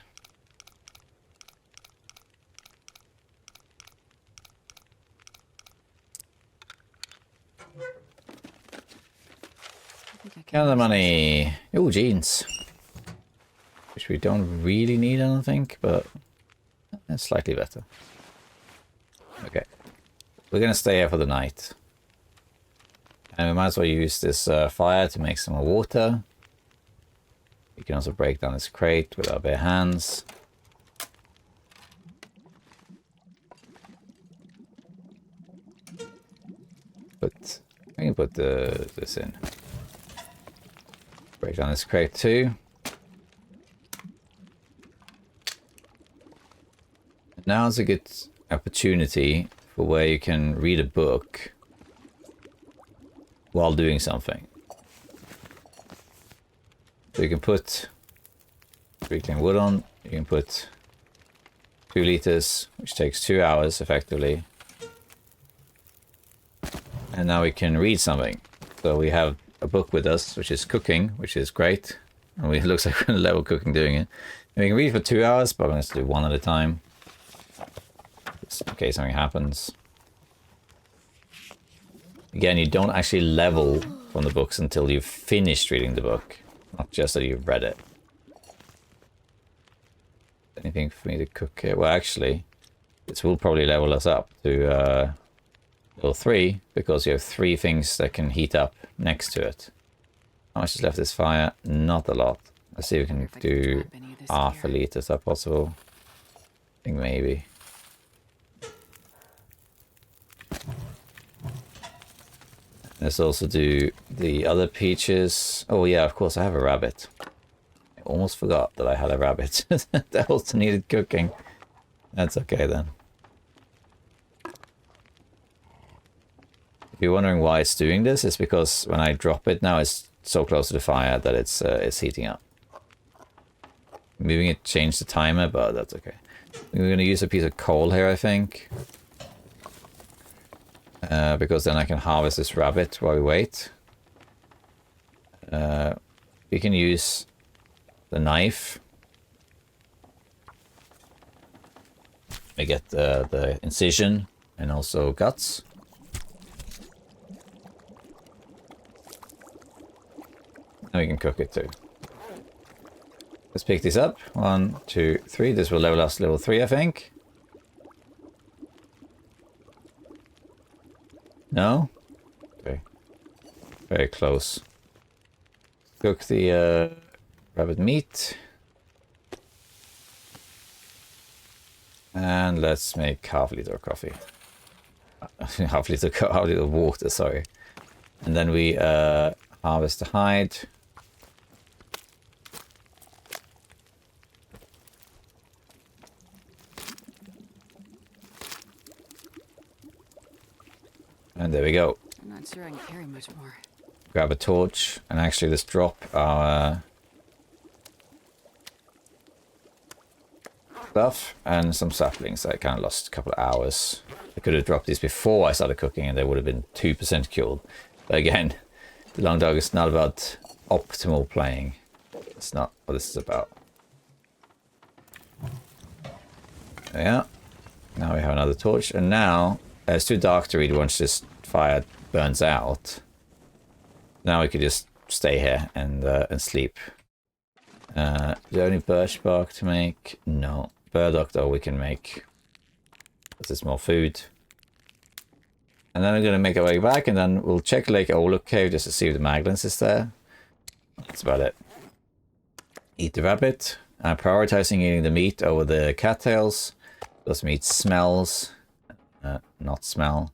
Count the money. Oh, jeans. Which we don't really need, I don't think, but it's slightly better. Okay. We're going to stay here for the night. And we might as well use this fire to make some more water. We can also break down this crate with our bare hands. But we can put this in. Break down this crate too. Now is a good opportunity for where you can read a book while doing something. So you can put 3 clean wood on, you can put 2 liters, which takes 2 hours effectively. And now we can read something. So we have a book with us, which is cooking, which is great. And it looks like we're going to level cooking doing it. And we can read for 2 hours, but I'm going to do 1 at a time. Just in case something happens. Again, you don't actually level from the books until you've finished reading the book. Not just that you've read it. Anything for me to cook here? Well, actually, this will probably level us up to level 3, because you have 3 things that can heat up next to it. How much is left of this fire? Not a lot. Let's see if we can do half a liter. Is that possible? I think maybe. Let's also do the other peaches. Oh yeah, of course I have a rabbit. I almost forgot that I had a rabbit. That also needed cooking. That's okay then. If you're wondering why it's doing this, it's because when I drop it now, it's so close to the fire that it's heating up. Moving it changed the timer, but that's okay. We're going to use a piece of coal here, I think. Because then I can harvest this rabbit while we wait. We can use the knife. We get the incision and also guts. And we can cook it too. Let's pick these up. 1, 2, 3. This will level us level 3, I think. No? Okay. Very close. Cook the rabbit meat. And let's make half a liter of coffee. half a liter of water, sorry. And then we harvest the hide. there we go. I'm not sure I can carry much more. Grab a torch, and actually let's drop our stuff and some saplings. I kind of lost a couple of hours. I could have dropped these before I started cooking and they would have been 2% cured. But again, the long dog is not about optimal playing. It's not what this is about. Yeah. Now we have another torch, and now it's too dark to read once this fire burns out. Now we could just stay here and sleep. Is there only birch bark to make? No. Burdock though we can make. This is more food. And then we're going to make our way back, and then we'll check Lake Oluk Cave just to see if the Maglins is there. That's about it. Eat the rabbit. I'm prioritizing eating the meat over the cattails. Because meat smells. Not smell.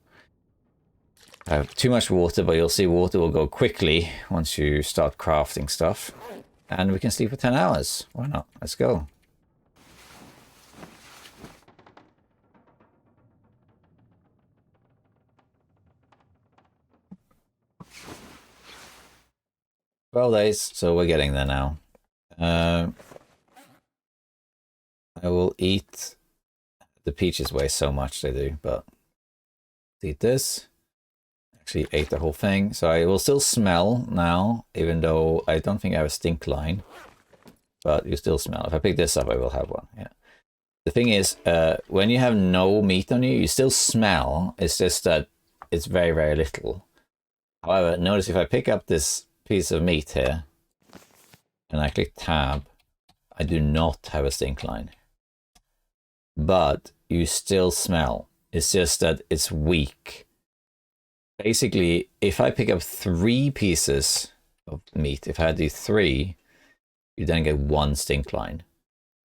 I have too much water, but you'll see water will go quickly once you start crafting stuff. And we can sleep for 10 hours. Why not? Let's go. Well, days, so we're getting there now. I will eat. The peaches weigh so much, they do, but eat this. Actually ate the whole thing, so I will still smell now, even though I don't think I have a stink line. But you still smell. If I pick this up, I will have one. Yeah. The thing is, when you have no meat on you, you still smell. It's just that it's very, very little. However, notice if I pick up this piece of meat here and I click tab, I do not have a stink line. But you still smell. It's just that it's weak. Basically, if I pick up 3 pieces of meat, if I do 3, you then get 1 stink line.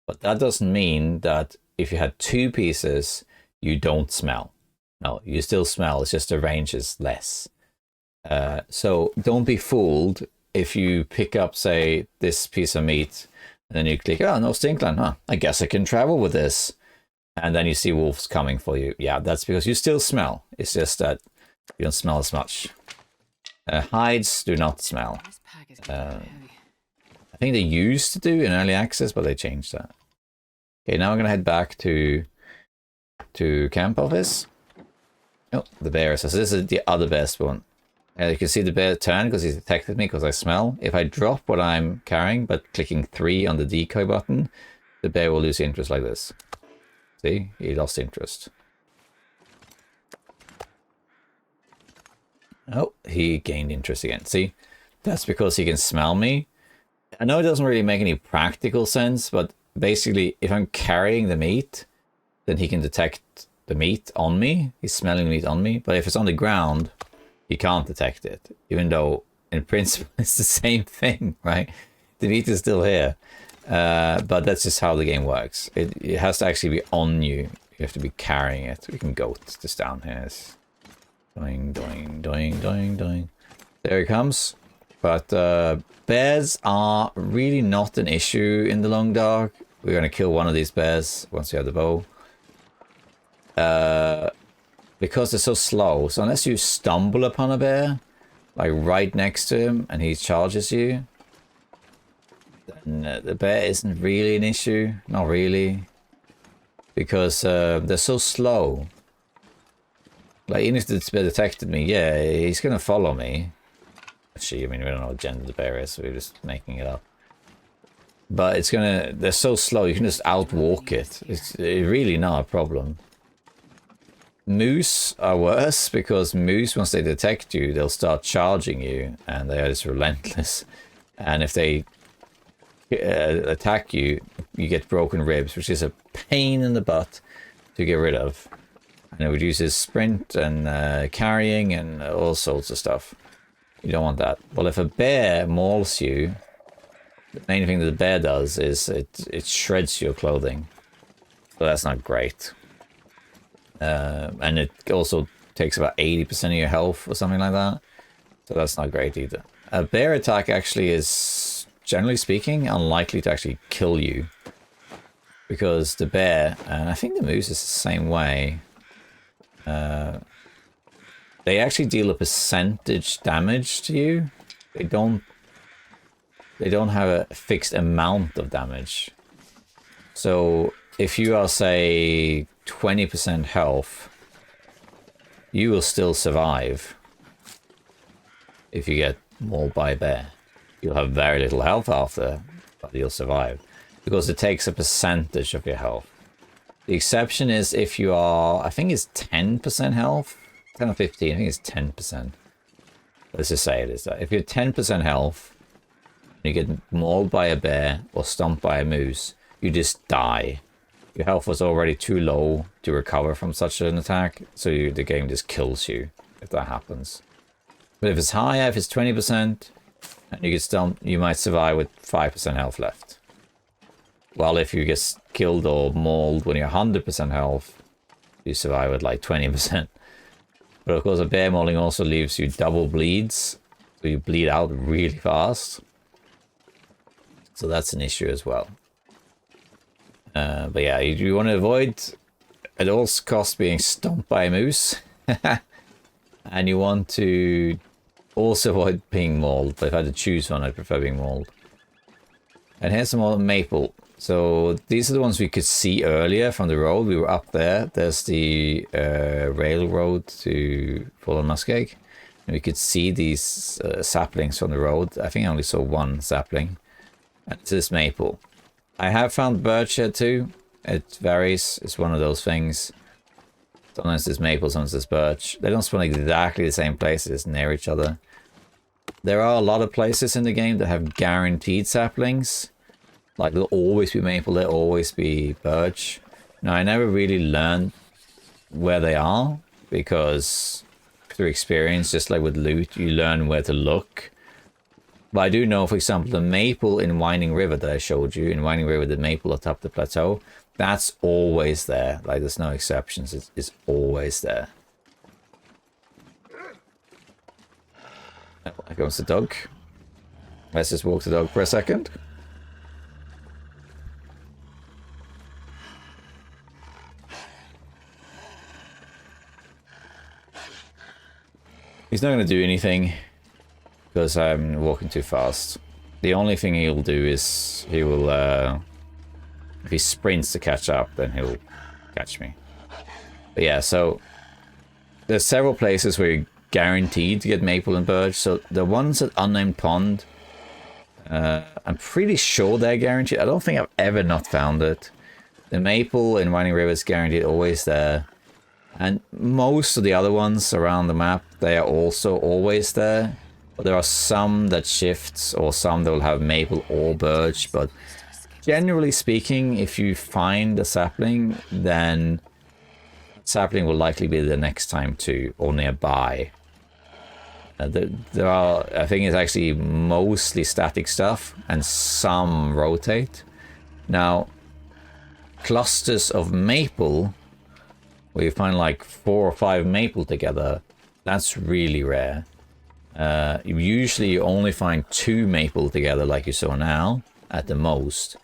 But that doesn't mean that if you had 2 pieces, you don't smell. No, you still smell. It's just the range is less. So don't be fooled if you pick up, say, this piece of meat, and then you click, oh, no stink line. Huh, I guess I can travel with this. And then you see wolves coming for you. Yeah, that's because you still smell. It's just that you don't smell as much. Hides do not smell. I think they used to do in early access, but they changed that. Okay, now I'm going to head back to camp office. Oh, the bear. So this is the other bear spawn. You can see the bear turn because he's detected me because I smell. If I drop what I'm carrying, but clicking 3 on the decoy button, the bear will lose interest like this. See? He lost interest. Oh, he gained interest again. See? That's because he can smell me. I know it doesn't really make any practical sense, but basically, if I'm carrying the meat, then he can detect the meat on me. He's smelling the meat on me. But if it's on the ground, he can't detect it. Even though, in principle, it's the same thing, right? The meat is still here. But that's just how the game works. It has to actually be on you. You have to be carrying it. We can goat this down here. It's doing, doing, doing, doing, doing. There he comes. But bears are really not an issue in the long dark. We're going to kill one of these bears once we have the bow. Because they're so slow. So unless you stumble upon a bear, like right next to him, and he charges you, then the bear isn't really an issue. Not really. Because they're so slow. Like, even if the bear detected me, yeah, he's going to follow me. Actually, I mean, we don't know what gender the bear is, so we're just making it up. But it's gonna, they're so slow, you can just outwalk it. It's really not a problem. Moose are worse, because moose, once they detect you, they'll start charging you, and they are just relentless. And if they attack you, you get broken ribs, which is a pain in the butt to get rid of. And it reduces sprint and carrying and all sorts of stuff. You don't want that. Well, if a bear mauls you, the main thing that the bear does is it shreds your clothing. So that's not great. And it also takes about 80% of your health or something like that. So that's not great either. A bear attack actually is, generally speaking, unlikely to actually kill you. Because the bear, and I think the moose is the same way. they actually deal a percentage damage to you. They don't have a fixed amount of damage. So if you are, say, 20% health, you will still survive if you get mauled by a bear. You'll have very little health after, but you'll survive. Because it takes a percentage of your health. The exception is if you are, I think it's 10% health. 10 or 15, I think it's 10%. Let's just say it is that. If you're 10% health, you get mauled by a bear or stomped by a moose, you just die. Your health was already too low to recover from such an attack, so the game just kills you if that happens. But if it's higher, if it's 20%, and you get stumped, you might survive with 5% health left. While if you get killed or mauled when you're 100% health, you survive with like 20%. But of course, a bear mauling also leaves you double bleeds, so you bleed out really fast. So that's an issue as well. But yeah, you want to avoid at all costs being stomped by a moose. And you want to also avoid being mauled. But if I had to choose one, I'd prefer being mauled. And here's some more maple. So these are the ones we could see earlier from the road. We were up there. There's the railroad to Fallen Muskeg. And we could see these saplings from the road. I think I only saw one sapling. And this is maple. I have found birch here too. It varies. It's one of those things. Sometimes there's maple, sometimes there's birch. They don't spawn exactly the same places near each other. There are a lot of places in the game that have guaranteed saplings. Like there'll always be maple, there'll always be birch. Now I never really learned where they are because through experience, just like with loot, you learn where to look. But I do know, for example, the maple in Winding River that I showed you, in Winding River, the maple atop the plateau, that's always there. Like, there's no exceptions. It's always there. Oh, there goes the dog. Let's just walk the dog for a second. He's not going to do anything because I'm walking too fast. The only thing he'll do is he will, if he sprints to catch up, then he'll catch me. But yeah, so there's several places where you're guaranteed to get maple and birch. So the ones at Unnamed Pond, I'm pretty sure they're guaranteed. I don't think I've ever not found it. The maple in Winding River is guaranteed always there. And most of the other ones around the map, they are also always there. But there are some that shifts, or some that will have maple or birch. But generally speaking, if you find a sapling, then sapling will likely be the next time too, or nearby. There are, I think it's actually mostly static stuff, and some rotate. Now, clusters of maple, where you find like 4 or 5 maple together, that's really rare. Usually you only find 2 maple together like you saw now, at the most.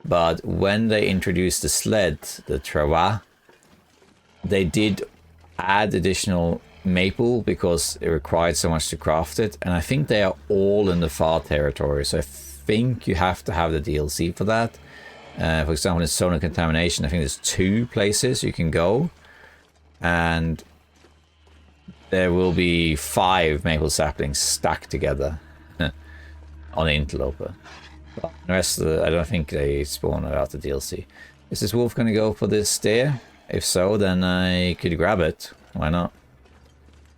But when they introduced the sled, the Trawa, they did add additional maple because it required so much to craft it. And I think they are all in the far territory, so I think you have to have the DLC for that. For example, in Zone of Contamination, I think there's 2 places you can go. And there will be 5 maple saplings stacked together on Interloper. But the rest of the, I don't think they spawn out the DLC. Is this wolf going to go for this deer? If so, then I could grab it. Why not?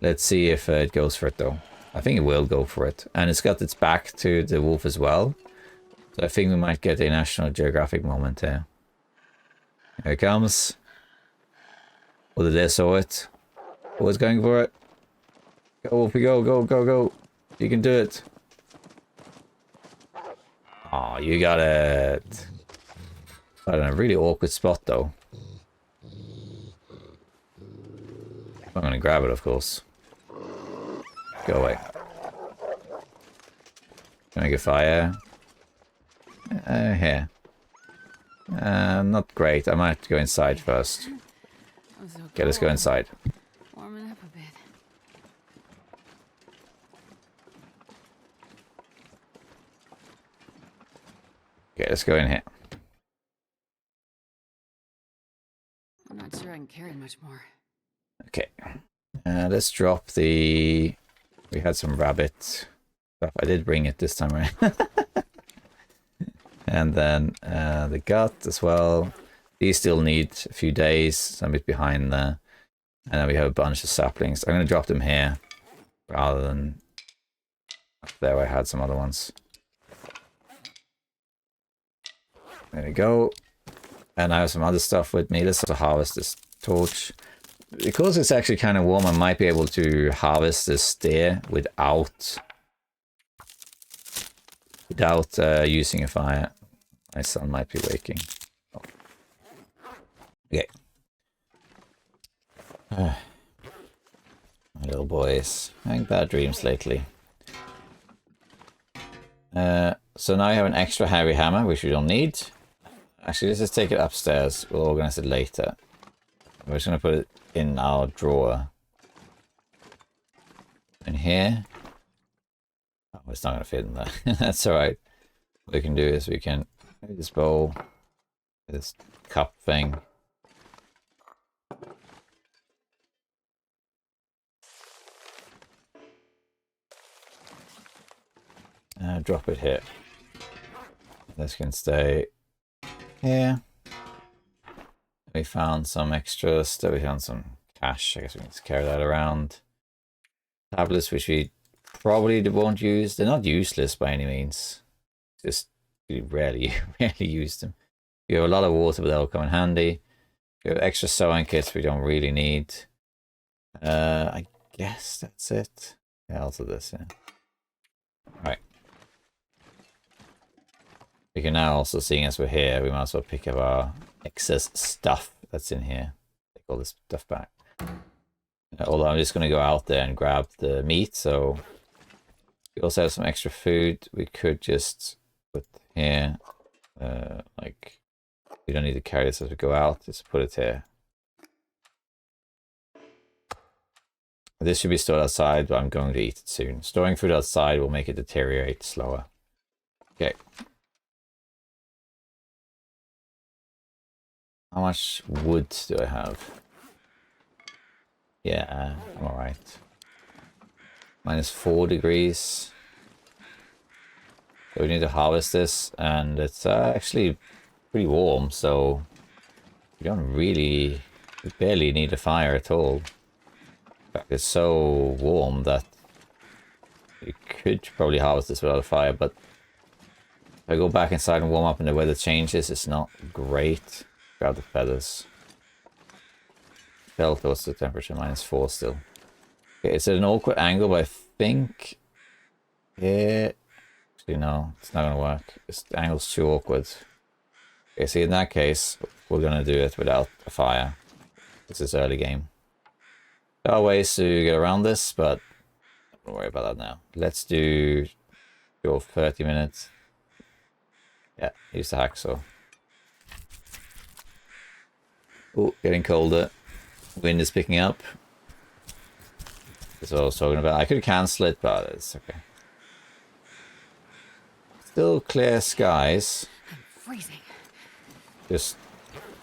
Let's see if it goes for it though. I think it will go for it. And it's got its back to the wolf as well. So I think we might get a National Geographic moment here. Here it comes. Or the deer saw it. Oh, it's going for it. Go, Wolfie, go, go, go, go. You can do it. Oh, you got it. But in a really awkward spot, though. I'm going to grab it, of course. Go away. Can I get fire? Here. Not great. I might have to go inside first. Okay, let's go inside. Warming up a bit. Okay, let's go in here. I'm not sure I can carry much more. Okay. Let's drop the... We had some rabbit stuff. I did bring it this time, right? And then the gut as well. These still need a few days. So I'm a bit behind there. And then we have a bunch of saplings. I'm going to drop them here rather than up there. I had some other ones. There we go. And I have some other stuff with me. Let's also harvest this torch. Because it's actually kind of warm, I might be able to harvest this deer without using a fire. My son might be waking. Oh. Okay. My little boys having bad dreams lately. So now I have an extra heavy hammer, which we don't need. Actually, let's just take it upstairs. We'll organize it later. We're just going to put it in our drawer. In here. Oh, it's not going to fit in there. That's alright. What we can do is we can maybe this bowl, this cup thing. Drop it here. This can stay here. We found some extra stuff. We found some cash. I guess we can just carry that around. Tablets, which we probably won't use. They're not useless by any means. Just we rarely use them. We have a lot of water, but they'll come in handy. We have extra sewing kits we don't really need. I guess that's it. Yeah, I'll do this. Yeah. Right. We can now also, seeing as we're here, we might as well pick up our excess stuff that's in here. Take all this stuff back. Although I'm just going to go out there and grab the meat, so we also have some extra food we could just put here. Like, we don't need to carry this as we go out, just put it here. This should be stored outside, but I'm going to eat it soon. Storing food outside will make it deteriorate slower. Okay. How much wood do I have? Yeah, I'm alright. -4 degrees. So we need to harvest this, and it's actually pretty warm, so we don't really, we barely need a fire at all. In fact, it's so warm that you could probably harvest this without a fire, but if I go back inside and warm up and the weather changes, it's not great. Grab the feathers. Fell towards the temperature, -4 still. Okay, it's at an awkward angle, but I think... Yeah... Actually, no, it's not gonna work. The angle's too awkward. Okay, see, in that case, we're gonna do it without a fire. This is early game. There are ways to get around this, but don't worry about that now. Let's do your 30 minutes. Yeah, use the hacksaw. Oh, getting colder. Wind is picking up. That's what I was talking about. I could cancel it, but it's okay. Still clear skies. I'm freezing. Just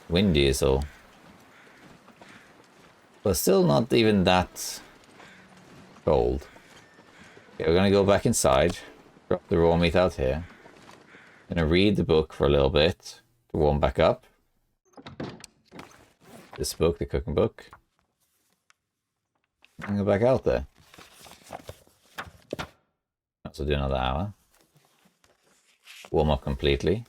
windy is all. But still not even that cold. Okay, we're gonna go back inside. Drop the raw meat out here. Gonna read the book for a little bit to warm back up. This book, the cooking book. And go back out there. Also do another hour. Warm up completely.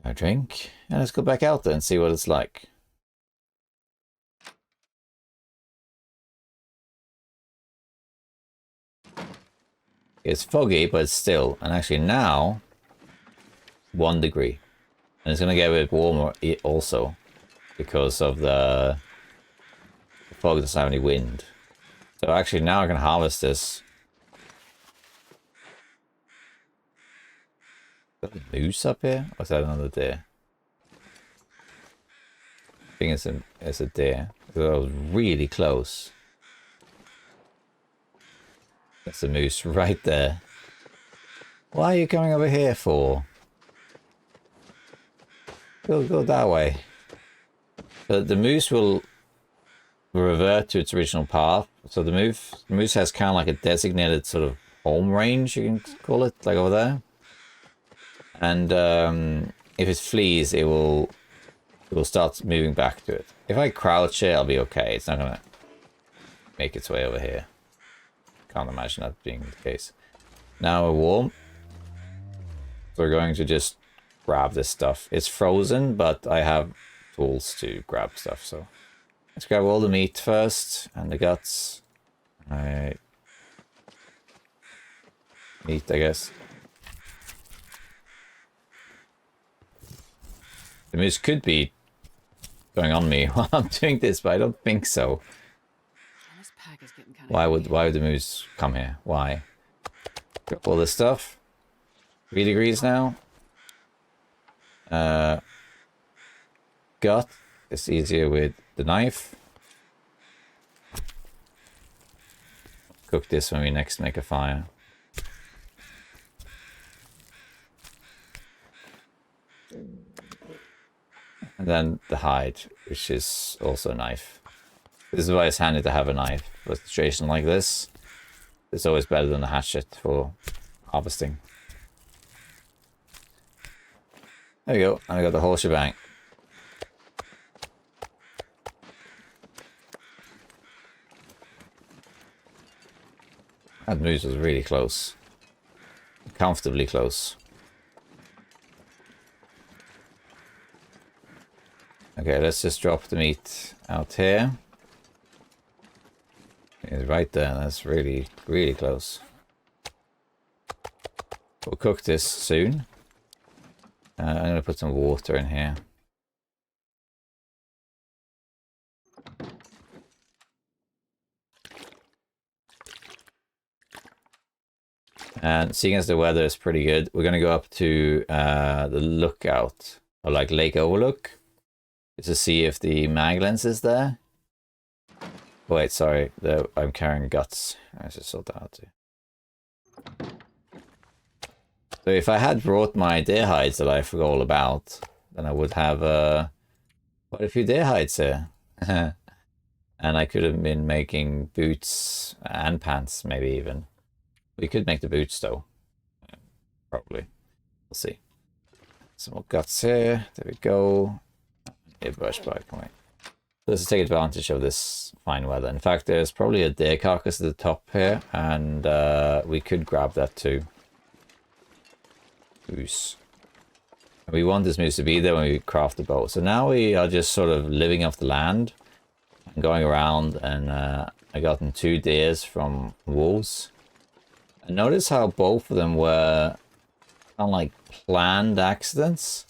A drink. And let's go back out there and see what it's like. It's foggy, but it's still. And actually now, 1 degree. And it's going to get a bit warmer also because of the fog doesn't have any wind. So actually now I can harvest this. Is that a moose up here? Or is that another deer? I think it's a deer. That was really close. That's a moose right there. Why are you coming over here for? Go that way. The moose will revert to its original path. So the moose has kind of like a designated sort of home range, you can call it, like over there. And if it flees, it will start moving back to it. If I crouch it, I'll be okay. It's not gonna make its way over here. Can't imagine that being the case. Now we're warm. So we're going to just grab this stuff. It's frozen, but I have tools to grab stuff, so let's grab all the meat first and the guts. Alright. Meat, I guess. The moose could be going on me while I'm doing this, but I don't think so. This pack is getting kind of Why would the moose come here? Why? Got all this stuff. 3 degrees now. Gut. It's easier with the knife. Cook this when we next make a fire. And then the hide, which is also a knife. This is why it's handy to have a knife. For a situation like this, it's always better than a hatchet for harvesting. There we go, and I got the whole shebang. That moose was really close. Comfortably close. Okay, let's just drop the meat out here. It's right there, that's really, really close. We'll cook this soon. I'm going to put some water in here. And seeing as the weather is pretty good, we're going to go up to the lookout, or like Lake Overlook, to see if the mag lens is there. Wait, sorry, I'm carrying guts. I just sort that out too. So if I had brought my deer hides that I forgot all about, then I would have quite a few deer hides here. And I could have been making boots and pants, maybe even. We could make the boots though. Probably. We'll see. Some more guts here. There we go. A brush bite, come on. Let's take advantage of this fine weather. In fact, there's probably a deer carcass at the top here, and we could grab that too. Moose. We want this moose to be there when we craft the bow. So now we are just sort of living off the land and going around, and I gotten 2 deers from wolves. And notice how both of them were kind of like planned accidents.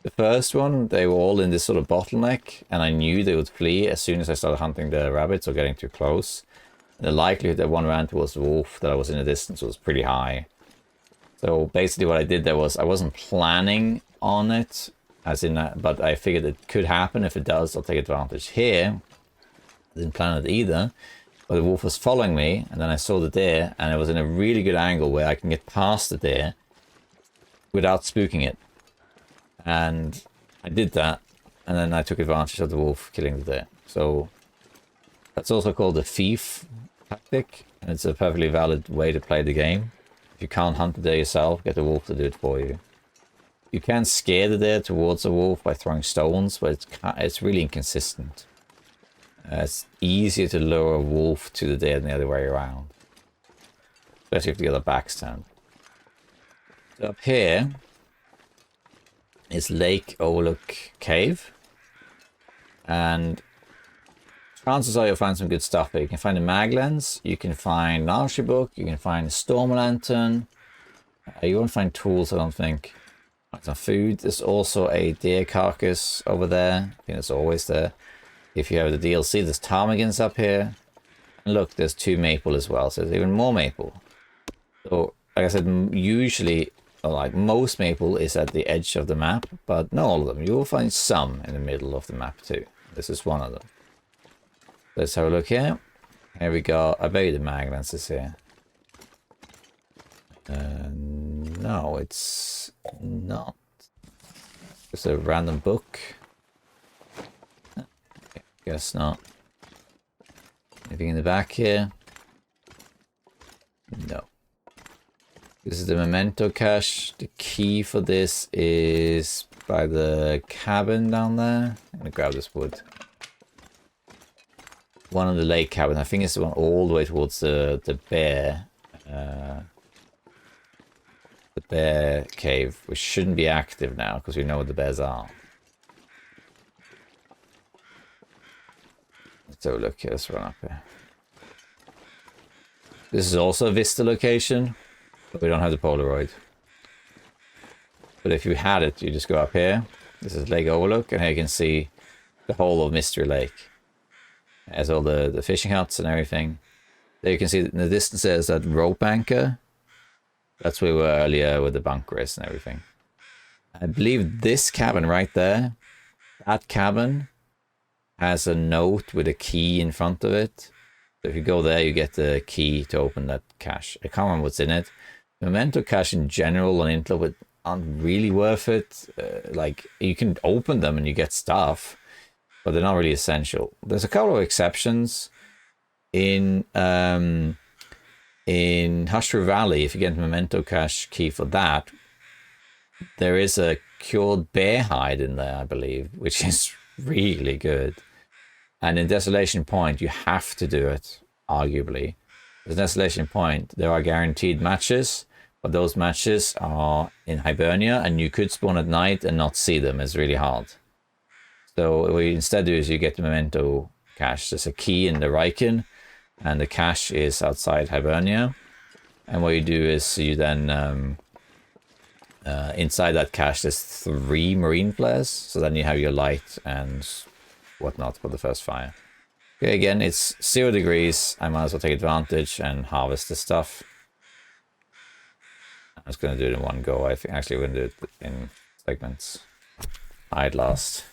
The first one, they were all in this sort of bottleneck, and I knew they would flee as soon as I started hunting the rabbits or getting too close. And the likelihood that one ran towards the wolf that I was in the distance was pretty high. So basically what I did there was I wasn't planning on it, as in that, but I figured it could happen. If it does, I'll take advantage. Here, I didn't plan it either, but the wolf was following me, and then I saw the deer, and it was in a really good angle where I can get past the deer without spooking it. And I did that, and then I took advantage of the wolf killing the deer. So that's also called the thief tactic, and it's a perfectly valid way to play the game. If you can't hunt the deer yourself, get the wolf to do it for you. You can scare the deer towards the wolf by throwing stones, but it's really inconsistent. It's easier to lure a wolf to the deer than the other way around. Especially if you get the backs turned. So up here is Lake Overlook Cave. And chances are you'll find some good stuff here. You can find a mag lens, you can find an archery book, you can find a storm lantern. You won't find tools, I don't think. Some food. There's also a deer carcass over there. I think it's always there. If you have the DLC, there's ptarmigans up here. And look, there's 2 maple as well, so there's even more maple. So, like I said, usually, or like most maple is at the edge of the map, but not all of them. You will find some in the middle of the map too. This is one of them. Let's have a look here. Here we go. I bet you the mag lens is here. No, it's not. It's a random book. Guess not. Anything in the back here? No. This is the memento cache. The key for this is by the cabin down there. I'm gonna grab this wood. One of the lake cabins. I think it's the one all the way towards the bear. The bear cave, which shouldn't be active now because we know what the bears are. Let's have a look here. Let's run up here. This is also a Vista location, but we don't have the Polaroid. But if you had it, you just go up here. This is Lake Overlook, and here you can see the whole of Mystery Lake. It has all the fishing huts and everything. There you can see in the distance there's that rope anchor. That's where we were earlier with the bunkers and everything. I believe this cabin right there, that cabin, has a note with a key in front of it. So if you go there, you get the key to open that cache. I can't remember what's in it. Memento cache in general on Interloper aren't really worth it. Like, you can open them and you get stuff, but they're not really essential. There's a couple of exceptions. In Hushru Valley, if you get the memento cache key for that, there is a cured bear hide in there, I believe, which is really good. And in Desolation Point, you have to do it, arguably. In Desolation Point, there are guaranteed matches, but those matches are in Hibernia, and you could spawn at night and not see them. It's really hard. So what you instead do is you get the memento cache. There's a key in the Riken, and the cache is outside Hibernia. And what you do is you then, inside that cache, there's 3 marine flares. So then you have your light and whatnot for the first fire. Okay, again, it's 0 degrees. I might as well take advantage and harvest the stuff. I'm just going to do it in one go. I think actually we're going to do it in segments. I'd last.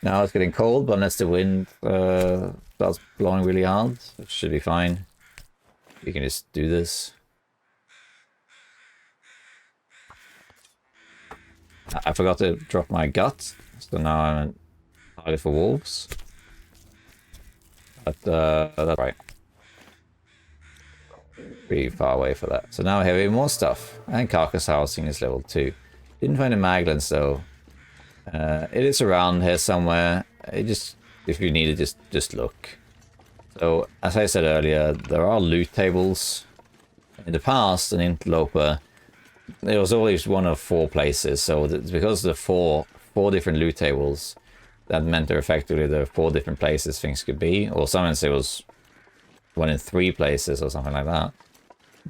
Now it's getting cold, but unless the wind starts blowing really hard, it should be fine. You can just do this. I forgot to drop my gut, so now I'm a target for wolves. But that's right. Pretty far away for that. So now we have even more stuff. And carcass housing is level 2. Didn't find the maglans though. It is around here somewhere. It just, if you need it, just look. So as I said earlier, there are loot tables. In the past, an Interloper, there was always one of 4 places. So because of the four different loot tables, that meant there effectively there were 4 different places things could be. Or sometimes it was 1 in 3 places or something like that.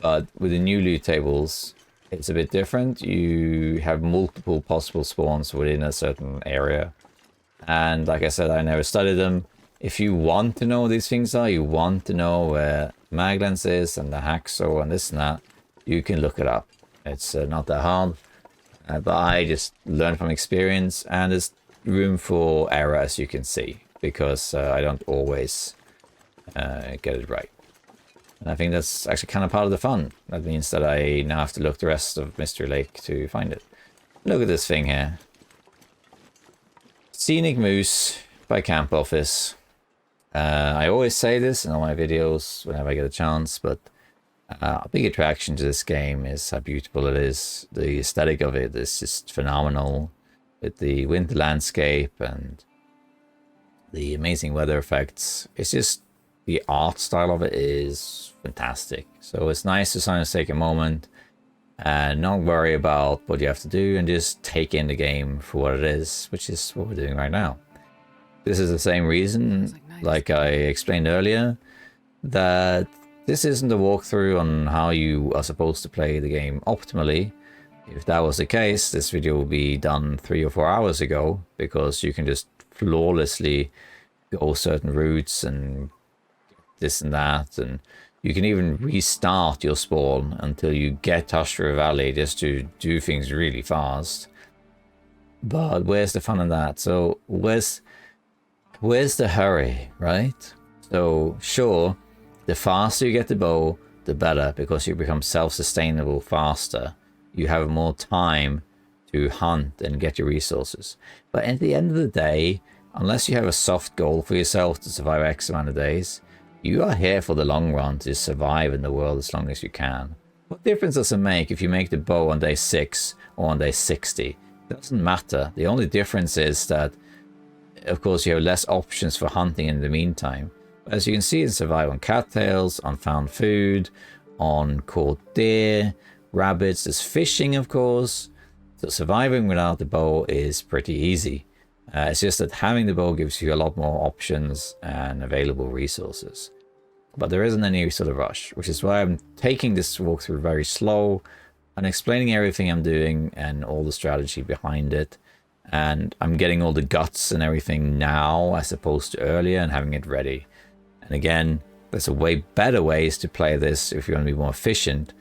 But with the new loot tables, it's a bit different. You have multiple possible spawns within a certain area. And like I said, I never studied them. If you want to know what these things are, you want to know where Maglans is and the Haxo and this and that, you can look it up. It's not that hard. But I just learned from experience, and there's room for error, as you can see, because I don't always get it right. And I think that's actually kind of part of the fun. That means that I now have to look the rest of Mystery Lake to find it. Look at this thing here. Scenic Moose by Camp Office. I always say this in all my videos whenever I get a chance, but a big attraction to this game is how beautiful it is. The aesthetic of it is just phenomenal. With the winter landscape and the amazing weather effects. It's just, the art style of it is fantastic. So it's nice to sometimes take a moment and not worry about what you have to do and just take in the game for what it is, which is what we're doing right now. This is the same reason, like I explained earlier, that this isn't a walkthrough on how you are supposed to play the game optimally. If that was the case, this video will be done 3 or 4 hours ago, because you can just flawlessly go certain routes and this and that, and you can even restart your spawn until you get Hushru Valley just to do things really fast. But where's the fun in that? So where's the hurry, right? So sure, the faster you get the bow, the better, because you become self-sustainable faster. you have more time to hunt and get your resources. But at the end of the day, unless you have a soft goal for yourself to survive X amount of days, you are here for the long run to survive in the world as long as you can. What difference does it make if you make the bow on day 6 or on day 60? It doesn't matter. The only difference is that, of course, you have less options for hunting in the meantime. But as you can see, it's survive on cattails, on found food, on caught deer, rabbits. There's fishing, of course. So surviving without the bow is pretty easy. It's just that having the bow gives you a lot more options and available resources. But there isn't any sort of rush, which is why I'm taking this walkthrough very slow and explaining everything I'm doing and all the strategy behind it. And I'm getting all the guts and everything now as opposed to earlier and having it ready. And again, there's a way better ways to play this if you want to be more efficient.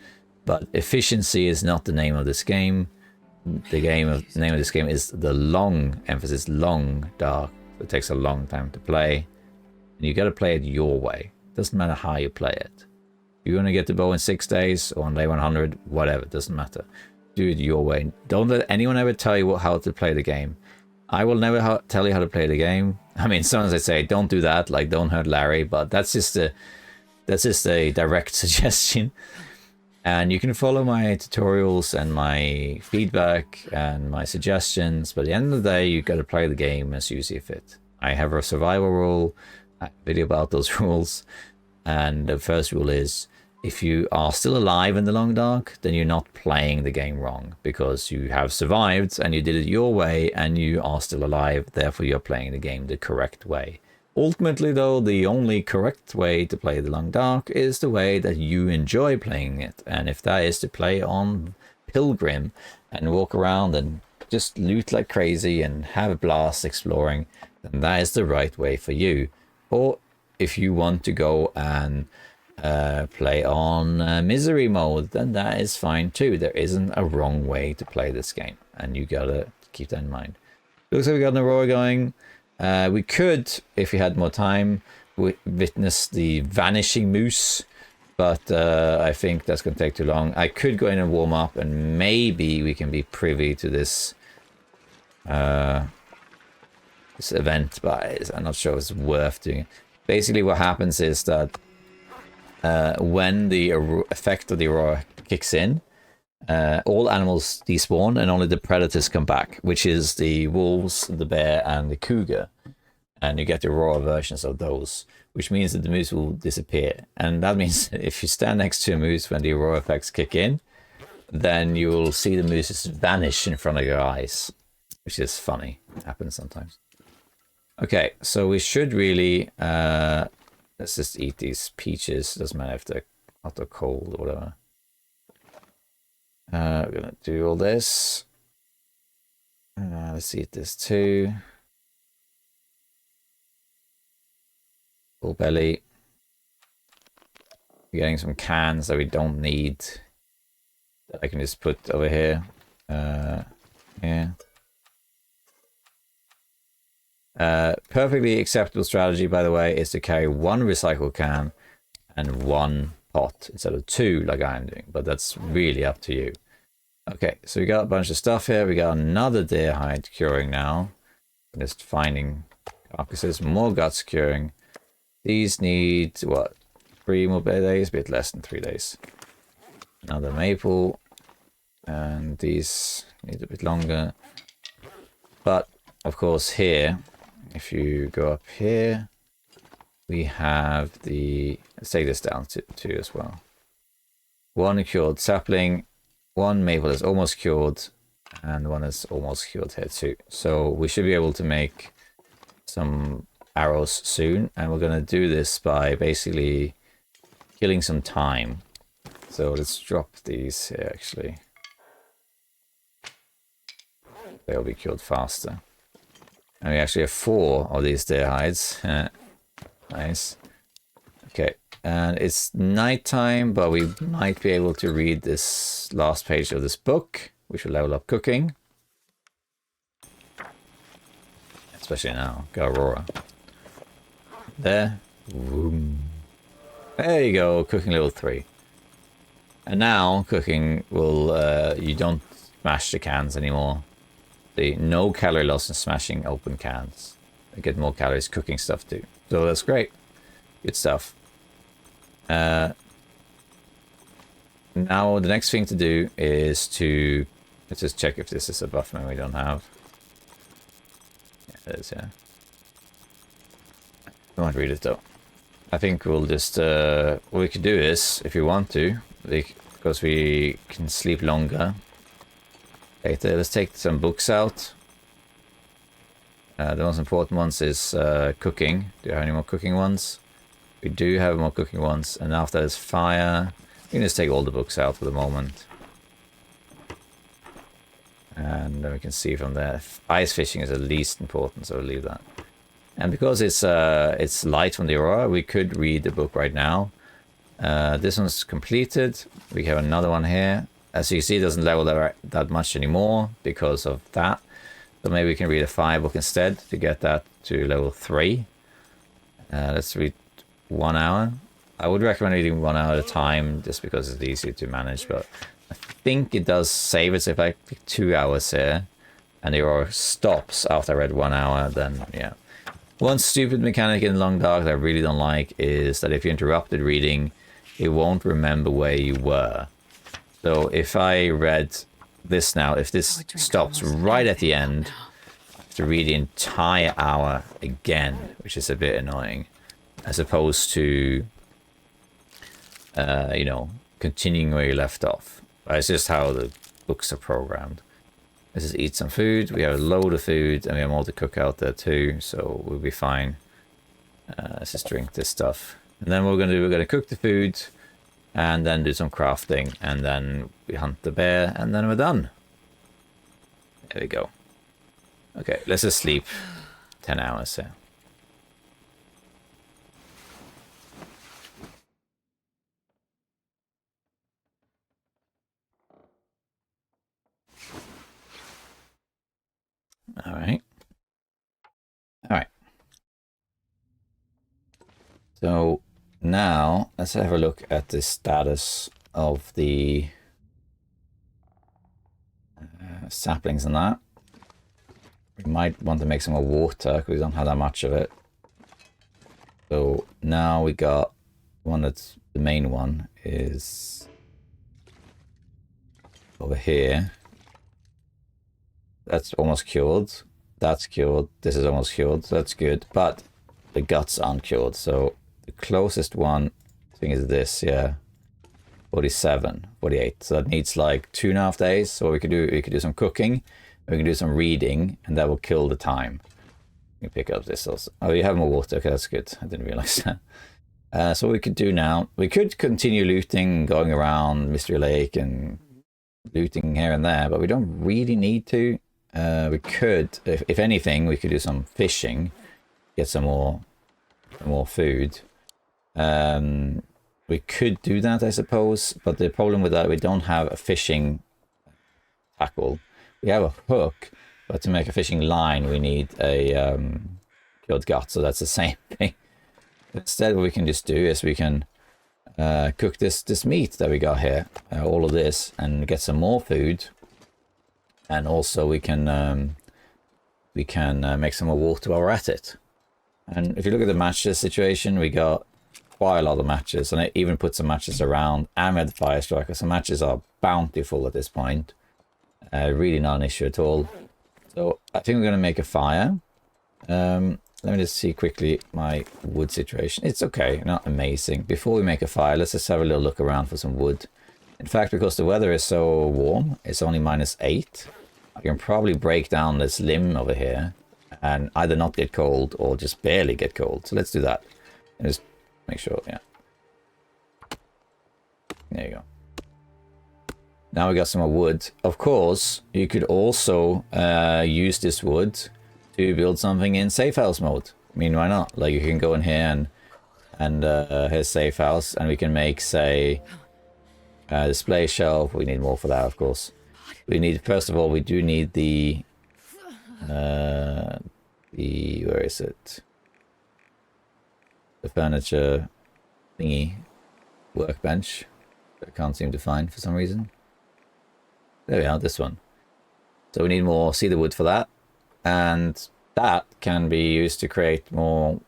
But efficiency is not the name of this game. The name of this game is the long, emphasis long, dark. It takes a long time to play. And you got to play it your way. Doesn't matter how you play it. You want to get the bow in 6 days or on day 100, whatever, doesn't matter. Do it your way. Don't let anyone ever tell you how to play the game. I will never tell you how to play the game. I mean, sometimes I say, don't do that, like don't hurt Larry, but that's just a direct suggestion. And you can follow my tutorials and my feedback and my suggestions, but at the end of the day, you've got to play the game as you see fit. I have a survival rule, a video about those rules, and the first rule is, if you are still alive in the long dark, then you're not playing the game wrong, because you have survived and you did it your way and you are still alive, therefore you're playing the game the correct way. Ultimately though, the only correct way to play the long dark is the way that you enjoy playing it, and if that is to play on Pilgrim and walk around and just loot like crazy and have a blast exploring, then that is the right way for you. Or if you want to go and play on misery mode, then that is fine too. There isn't a wrong way to play this game, and you gotta keep that in mind. Looks like we got an Aurora going. We could, if we had more time, witness the vanishing moose, but I think that's going to take too long. I could go in and warm up, and maybe we can be privy to this this event, but I'm not sure it's worth doing it. Basically what happens is that when the effect of the Aurora kicks in, all animals despawn and only the predators come back, which is the wolves, the bear, and the cougar. And you get the Aurora versions of those, which means that the moose will disappear. And that means if you stand next to a moose when the Aurora effects kick in, then you will see the mooses vanish in front of your eyes, which is funny. It happens sometimes. Okay, so we should really... let's just eat these peaches. Doesn't matter if they're hot or cold or whatever. We're gonna do all this. Let's eat this too. Full belly. We're getting some cans that we don't need, that I can just put over here. Yeah. Perfectly acceptable strategy, by the way, is to carry one recycle can and one pot instead of two like I'm doing, but that's really up to you. Okay, so we got a bunch of stuff here. We got another deer hide curing now. I'm just finding carcasses, more guts curing. These need, what, 3 more days? A bit less than 3 days. Another maple. And these need a bit longer. But, of course, here, if you go up here, we have the... Let's take this down to 2 as well. 1 cured sapling, 1 maple is almost cured, and 1 is almost cured here too. So we should be able to make some arrows soon, and we're going to do this by basically killing some time. So let's drop these here actually. They'll be killed faster. And we actually have 4 of these deer hides. Nice. Okay, and it's nighttime, but we might be able to read this last page of this book, which will level up cooking. Especially now. Got Aurora. There. Vroom. There you go, cooking level 3. And now cooking will, you don't smash the cans anymore. No calorie loss in smashing open cans. You get more calories cooking stuff too. So that's great. Good stuff. Now the next thing to do is to... Let's just check if this is a buff menu we don't have. Yeah, it is, yeah. I won't read it though. I think we'll just... what we could do is, if you want to, because we can sleep longer. Later, let's take some books out. The most important ones is cooking. Do you have any more cooking ones? We do have more cooking ones. And after that is fire. We can just take all the books out for the moment. And then we can see from there. Ice fishing is the least important, so we'll leave that. And because it's light from the aurora, we could read the book right now. This one's completed. We have another one here. As you see, it doesn't level that much anymore because of that. So maybe we can read a fire book instead to get that to level 3. Let's read 1 hour. I would recommend reading 1 hour at a time just because it's easy to manage, but I think it does save it. So if I pick 2 hours here and the aurora stops after I read 1 hour, then yeah. One stupid mechanic in Long Dark that I really don't like is that if you interrupted reading, it won't remember where you were. So if I read this now, if this stops right at the end, I have to read the entire hour again, which is a bit annoying, as opposed to, you know, continuing where you left off. It's just how the books are programmed. Let's just eat some food. We have a load of food, and we have more to cook out there too, so we'll be fine. Let's just drink this stuff. And then what we're going to cook the food, and then do some crafting, and then we hunt the bear, and then we're done. There we go. Okay, let's just sleep 10 hours here. Alright. Alright. So now let's have a look at the status of the saplings and that. We might want to make some more water because we don't have that much of it. So now we got one that's the main one is over here. That's almost cured. That's cured. This is almost cured. So that's good. But the guts aren't cured. So the closest one I think is this, yeah. 47, 48. So that needs like 2.5 days. So what we could do some cooking, we can do some reading, and that will kill the time. We can pick up this also. Oh, you have more water. Okay, that's good. I didn't realize that. So what we could do now, we could continue looting, going around Mystery Lake and looting here and there, but we don't really need to. We could, if anything, we could do some fishing, get some more food. We could do that, I suppose, but the problem with that, we don't have a fishing tackle. We have a hook, but to make a fishing line, we need a killed gut, so that's the same thing. Instead, what we can just do is we can cook this meat that we got here, all of this, and get some more food. And also we can make some more water while we're at it. And if you look at the matches situation, we got quite a lot of matches, and I even put some matches around, and we had the fire striker. So matches are bountiful at this point. Really not an issue at all. So I think we're going to make a fire. Let me just see quickly my wood situation. It's okay, not amazing. Before we make a fire, let's just have a little look around for some wood. In fact, because the weather is so warm, it's only -8. I can probably break down this limb over here and either not get cold or just barely get cold. So let's do that. And just make sure, yeah. There you go. Now we got some more wood. Of course, you could also use this wood to build something in safe house mode. I mean, why not? Like, you can go in here and here's safe house, and we can make, say, display shelf. We need more for that, of course. We need, first of all, we do need the where is it? The furniture thingy workbench. I can't seem to find for some reason. There we are, this one. So we need more cedar wood for that. And that can be used to create more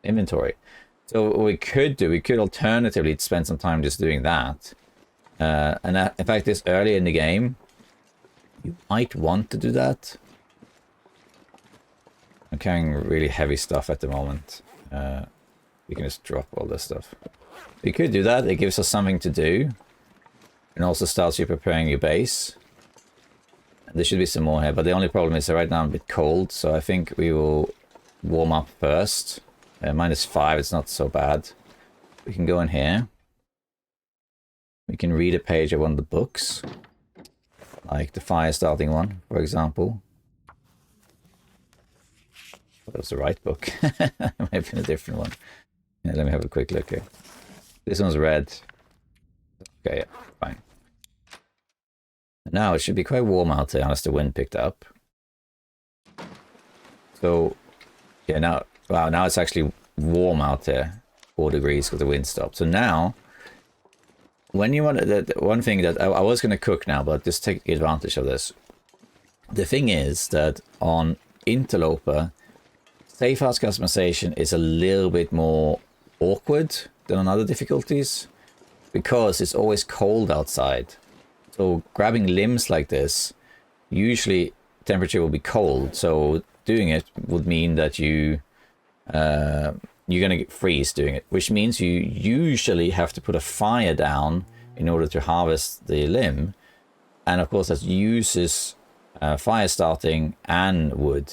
inventory. So what we could alternatively spend some time just doing that. And that, in fact, this early in the game, you might want to do that. I'm carrying really heavy stuff at the moment. We can just drop all this stuff. We could do that. It gives us something to do. And also starts you preparing your base. There should be some more here, but the only problem is that right now I'm a bit cold, so I think we will warm up first. -5, it's not so bad. We can go in here. We can read a page of one of the books. Like the fire starting one, for example. That was the right book. It might have been a different one. Yeah, let me have a quick look here. This one's red. Okay, yeah, fine. Now it should be quite warm out there unless the wind picked up. So, yeah, now, wow, now it's actually warm out there. 4 degrees because the wind stopped. So now, when you want the one thing that I was going to cook now, but just take advantage of this. The thing is that on Interloper, safe house customization is a little bit more awkward than on other difficulties because it's always cold outside. So grabbing limbs like this, usually temperature will be cold. So doing it would mean that you're going to freeze doing it, which means you usually have to put a fire down in order to harvest the limb. And of course that uses fire starting and wood.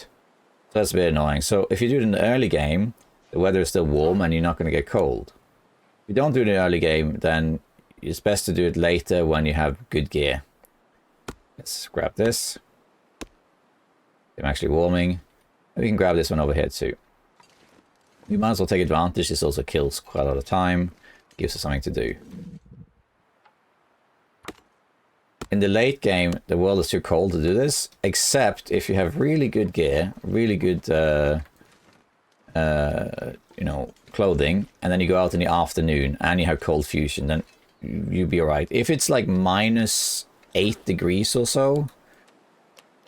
So that's a bit annoying. So if you do it in the early game, the weather is still warm and you're not going to get cold. If you don't do it in the early game, then it's best to do it later when you have good gear. Let's grab this. I'm actually warming. We can grab this one over here too. We might as well take advantage. This also kills quite a lot of time. Gives us something to do. In the late game, the world is too cold to do this, except if you have really good gear, really good, you know, clothing, and then you go out in the afternoon and you have cold fusion, then you'll be alright. If it's like -8 degrees or so,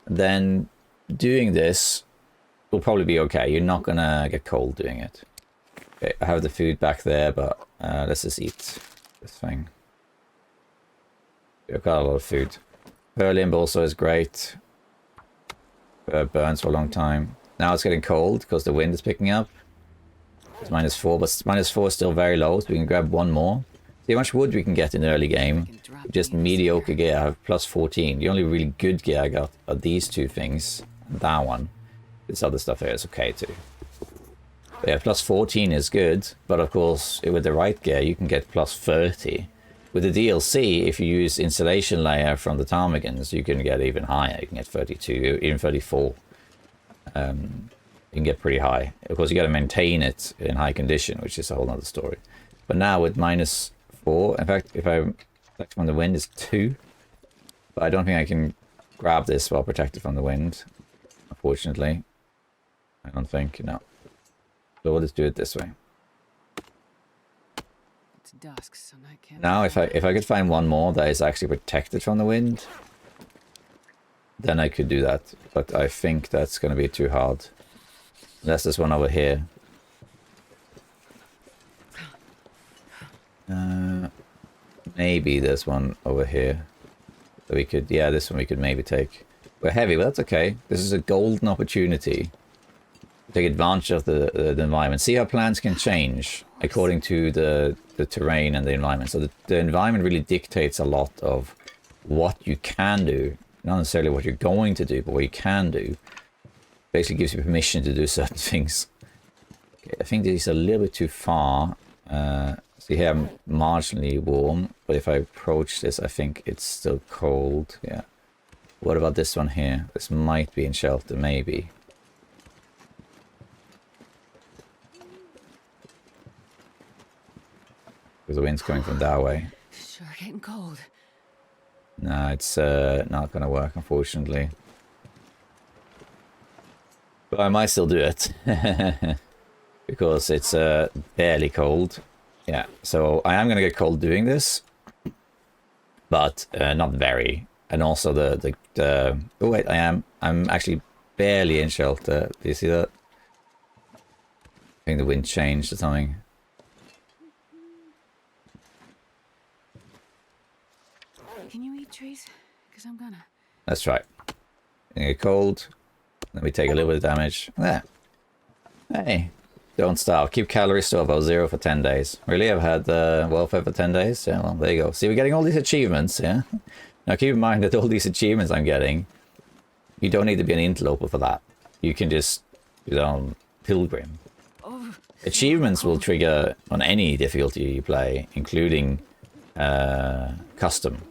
then doing this will probably be okay. You're not gonna get cold doing it. Okay, I have the food back there, but let's just eat this thing. We've got a lot of food. Limb also is great. Burns for a long time. Now it's getting cold because the wind is picking up. It's -4, but -4 is still very low, so we can grab one more. See how much wood we can get in the early game. Just mediocre gear. I have +14. The only really good gear I got are these two things. And that one. This other stuff here is okay too. But yeah, +14 is good. But of course, with the right gear, you can get +30. With the DLC, if you use installation layer from the ptarmigans, you can get even higher. You can get 32, even 34. You can get pretty high. Of course, you got to maintain it in high condition, which is a whole other story. But now with -4, in fact, if I protect from the wind, it's 2. But I don't think I can grab this while protected from the wind, unfortunately. I don't think, no. So we'll just do it this way. It's dusk, so night can't. Now, if I could find one more that is actually protected from the wind, then I could do that. But I think that's going to be too hard. Unless there's one over here. Maybe there's one over here that we could, yeah, this one we could maybe take. We're heavy, but that's okay. This is a golden opportunity to take advantage of the environment. See how plans can change according to the terrain and the environment. So the environment really dictates a lot of what you can do. Not necessarily what you're going to do, but what you can do. Basically gives you permission to do certain things. Okay, I think this is a little bit too far. See here I'm marginally warm, but if I approach this, I think it's still cold. Yeah. What about this one here? This might be in shelter, maybe. Because the wind's coming from that way. Sure getting cold. No, it's not going to work, unfortunately. But I might still do it. Because it's barely cold. Yeah, so I am going to get cold doing this, but not very. And also the oh wait, I'm actually barely in shelter. Do you see that? I think the wind changed or something. Can you eat trees? Because I'm gonna. That's right. You get cold, then we take a little bit of damage. There. Hey, don't starve. Keep calories to about 0 for 10 days. Really? I've had welfare for 10 days? Yeah, well, there you go. See, we're getting all these achievements, yeah? Now keep in mind that all these achievements I'm getting, you don't need to be an interloper for that. You can just, you know, pilgrim. Oh, Achievements will trigger on any difficulty you play, including custom.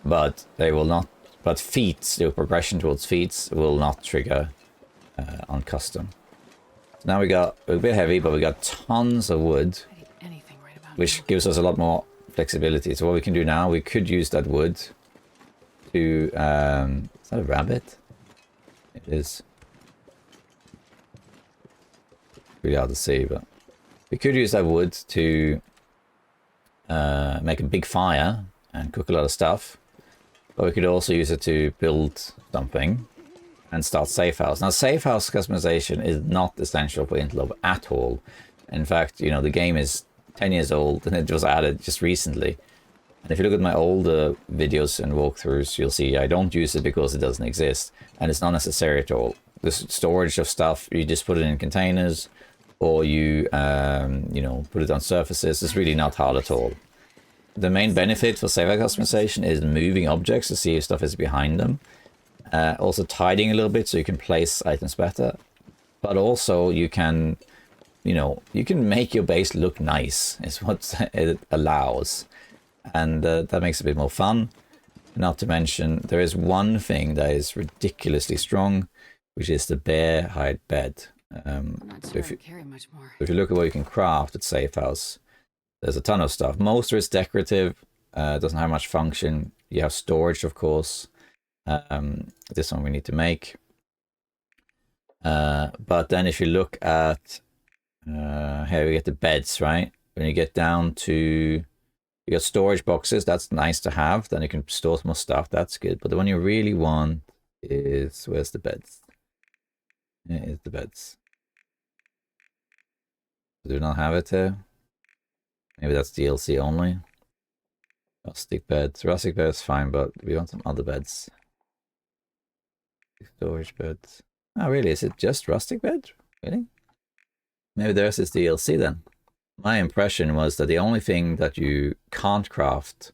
But they will not, but feats, the progression towards feats will not trigger on custom. So now we got a bit heavy, but we got tons of wood, anything right about which now. gives us a lot more flexibility. So what we can do now, we could use that wood to, is that a rabbit? It is. Really hard to see, but we could use that wood to make a big fire and cook a lot of stuff. But we could also use it to build something and start safe house. Now, safe house customization is not essential for Interloper at all. In fact, you know, the game is 10 years old and it was added just recently. And if you look at my older videos and walkthroughs, you'll see I don't use it because it doesn't exist. And it's not necessary at all. The storage of stuff, you just put it in containers or you, you know, put it on surfaces. It's really not hard at all. The main benefit for safe house customization is moving objects to see if stuff is behind them. Also tidying a little bit so you can place items better. But also you can, you know, you can make your base look nice is what it allows. And that makes it a bit more fun. Not to mention, there is one thing that is ridiculously strong, which is the bear hide bed. I'm not sure I carry much more. If you look at what you can craft at safe house, there's a ton of stuff. Most of it's decorative, doesn't have much function. You have storage, of course. This one we need to make. But then if you look at here we get the beds, right? When you get down to, you got storage boxes, that's nice to have. Then you can store more stuff, that's good. But the one you really want is, where's the beds? Here is the beds. Do we not have it here? Maybe that's DLC only. Rustic beds. Rustic beds fine, but we want some other beds. Storage beds. Oh, really? Is it just rustic bed? Really? Maybe there's this DLC then. My impression was that the only thing that you can't craft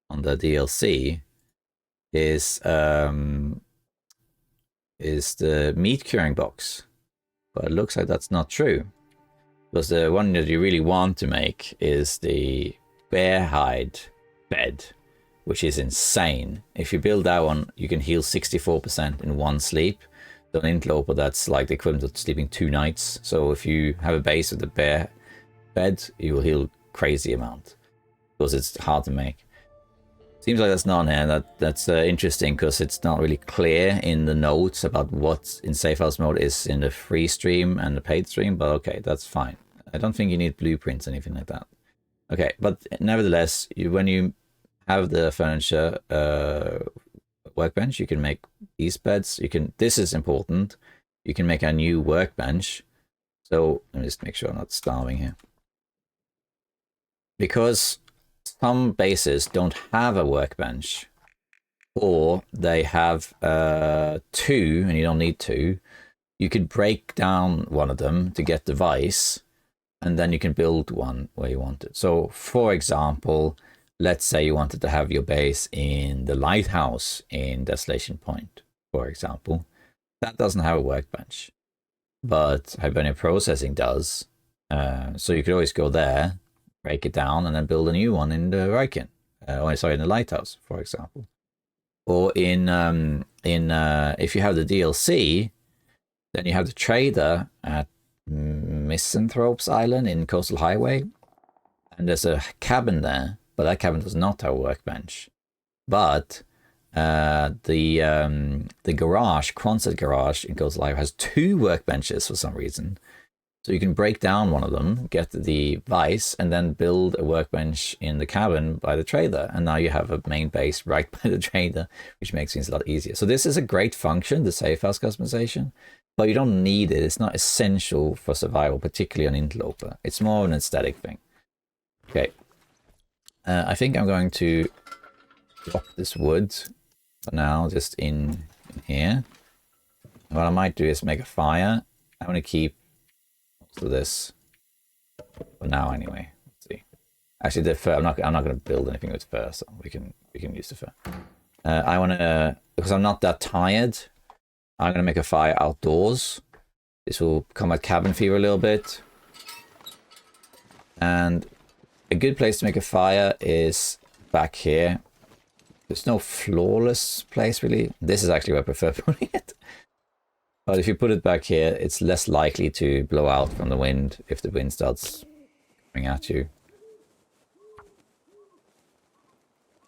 on the DLC is the meat curing box. But it looks like that's not true. Because the one that you really want to make is the bear hide bed, which is insane. If you build that one, you can heal 64% in one sleep. So an Interloper, that's like the equivalent of sleeping 2 nights. So if you have a base with a bear bed, you will heal crazy amount. Because it's hard to make. Seems like that's not here. That's interesting because it's not really clear in the notes about what in safe house mode is in the free stream and the paid stream, but okay, that's fine. I don't think you need blueprints or anything like that. Okay, but nevertheless, when you have the furniture workbench, you can make these beds. You can. This is important. You can make a new workbench. So let me just make sure I'm not starving here. Because some bases don't have a workbench, or they have 2 and you don't need 2, you could break down one of them to get the vice, and then you can build one where you want it. So for example, let's say you wanted to have your base in the lighthouse in Desolation Point, for example. That doesn't have a workbench, but Hibernian Processing does. So you could always go there, break it down, and then build a new one in the Riken. In the lighthouse, for example. Or in if you have the DLC, then you have the trader at Misanthrope's Island in Coastal Highway, and there's a cabin there, but that cabin does not have a workbench. But the garage, Quonset garage in Coastal Highway, has 2 workbenches for some reason. So you can break down one of them, get the vice, and then build a workbench in the cabin by the trader. And now you have a main base right by the trader, which makes things a lot easier. So this is a great function, the safe house customization, but you don't need it. It's not essential for survival, particularly on Interloper. It's more an aesthetic thing. Okay. I think I'm going to drop this wood for now, just in here. And what I might do is make a fire. I'm going to keep to this for now anyway. Let's see. Actually, the fur, I'm not going to build anything with fur, so we can use the fur. I want to, because I'm not that tired, I'm going to make a fire outdoors. This will combat cabin fever a little bit. And a good place to make a fire is back here. There's no flawless place really. This is actually where I prefer putting it. But if you put it back here, it's less likely to blow out from the wind if the wind starts coming at you.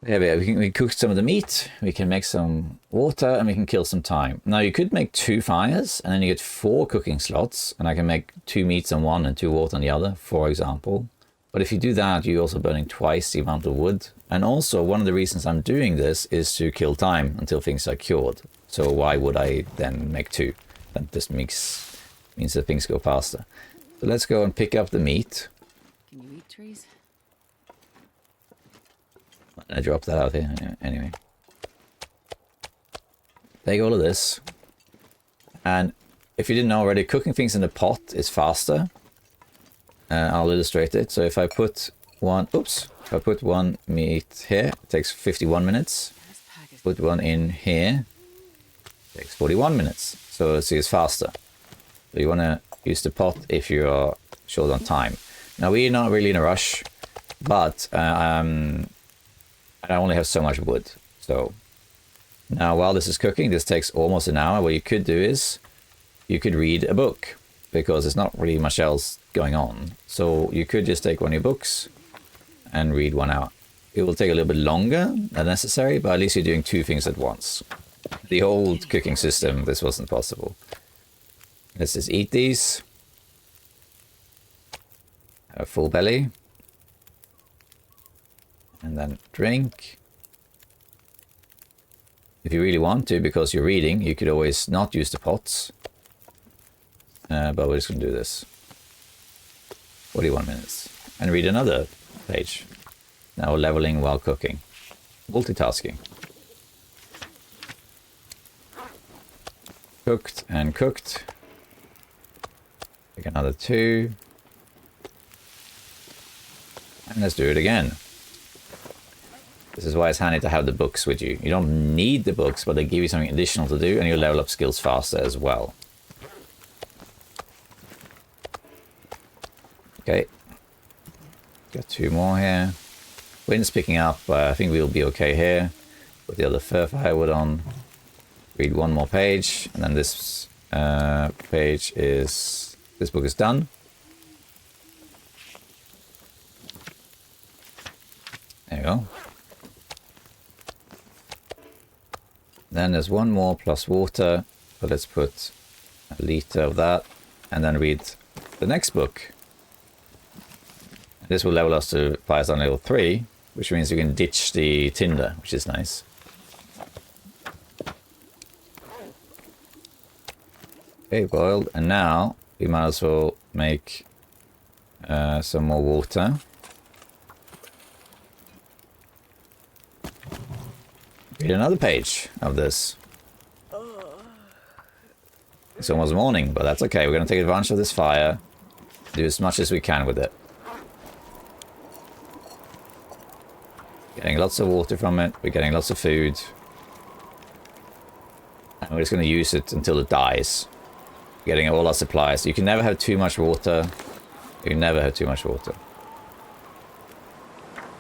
Yeah, we can cook some of the meat, we can make some water, and we can kill some time. Now you could make 2 fires, and then you get 4 cooking slots, and I can make 2 meats on one and 2 water on the other, for example. But if you do that, you're also burning twice the amount of wood. And also, one of the reasons I'm doing this is to kill time until things are cured. So why would I then make 2? That just means that things go faster. So let's go and pick up the meat. Can you eat trees? I dropped that out here anyway. Take all of this. And if you didn't know already, cooking things in the pot is faster. I'll illustrate it. So if I put one, if I put one meat here, it takes 51 minutes. Put one in here, it takes 41 minutes. So see, it's faster. So you want to use the pot if you are short on time. Now we're not really in a rush, but I only have so much wood. So now while this is cooking, this takes almost an hour. What you could do is you could read a book because there's not really much else going on. So you could just take one of your books and read 1 hour. It will take a little bit longer than necessary, but at least you're doing 2 things at once. The old cooking system, this wasn't possible. Let's just eat these. Have a full belly. And then drink. If you really want to, because you're reading, you could always not use the pots. But we're just going to do this. 41 minutes. And read another page. Now leveling while cooking. Multitasking. Cooked and cooked. Take another 2. And let's do it again. This is why it's handy to have the books with you. You don't need the books, but they give you something additional to do, and you level up skills faster as well. Okay. Got 2 more here. Wind's picking up, I think we'll be okay here. Put the other fur firewood on. Read 1 more page, and then this page is... this book is done. There you go. Then there's 1 more plus water, but let's put a liter of that, and then read the next book. This will level us to Firestone level 3, which means you can ditch the tinder, which is nice. Okay, boiled, and now we might as well make some more water. Read another page of this. It's almost morning, but that's okay. We're going to take advantage of this fire, do as much as we can with it. Getting lots of water from it, we're getting lots of food. And we're just going to use it until it dies. Getting all our supplies. You can never have too much water. You can never have too much water.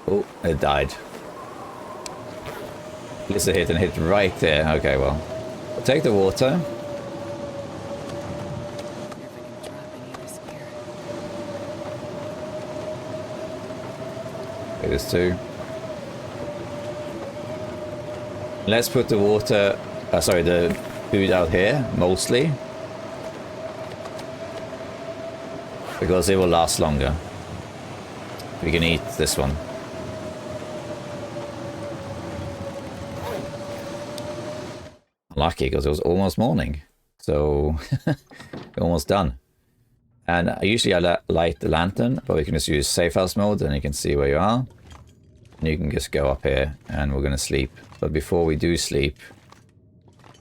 Oh, it died. Blizzard hit and hit right there. Okay, well. We'll take the water. Okay, there's 2. Let's put the water, sorry, the food out here, mostly. because it will last longer. We can eat this one. Lucky, because it was almost morning. So, almost done. And usually I light the lantern, but we can just use safe house mode and you can see where you are. And you can just go up here and we're going to sleep. But before we do sleep,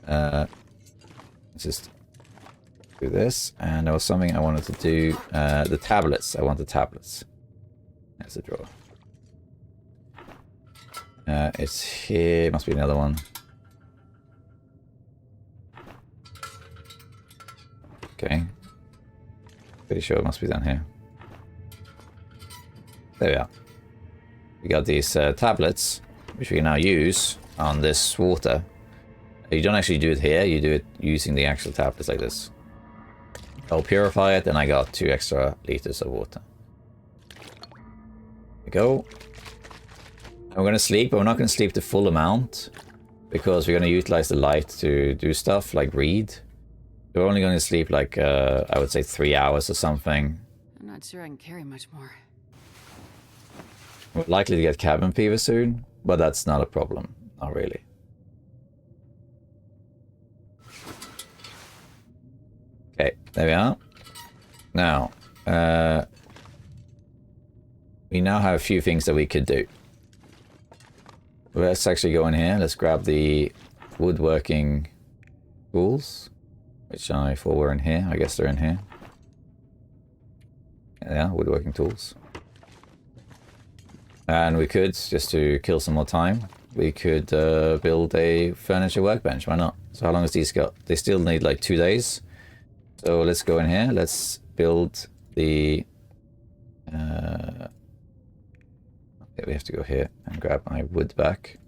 let's just do this. And there was something I wanted to do. The tablets. I want the tablets. There's the drawer. It's here. Must be another one. Okay. Pretty sure it must be down here. There we are. We got these tablets, which we can now use on this water. You don't actually do it here, you do it using the actual tablets like this. I'll purify it, and I got 2 extra liters of water. There we go. I'm going to sleep, but we're not going to sleep the full amount, because we're going to utilize the light to do stuff like read. We're only going to sleep like, I would say 3 hours or something. I'm not sure I can carry much more. We're likely to get cabin fever soon, but that's not a problem. Not really. Okay, there we are. Now, we now have a few things that we could do. Let's actually go in here. Let's grab the woodworking tools. Which I thought were in here. I guess they're in here. Yeah, woodworking tools. And we could, just to kill some more time, we could build a furniture workbench. Why not? So how long has these got? They still need like 2 days. So let's go in here. Let's build the... yeah, we have to go here and grab my wood back.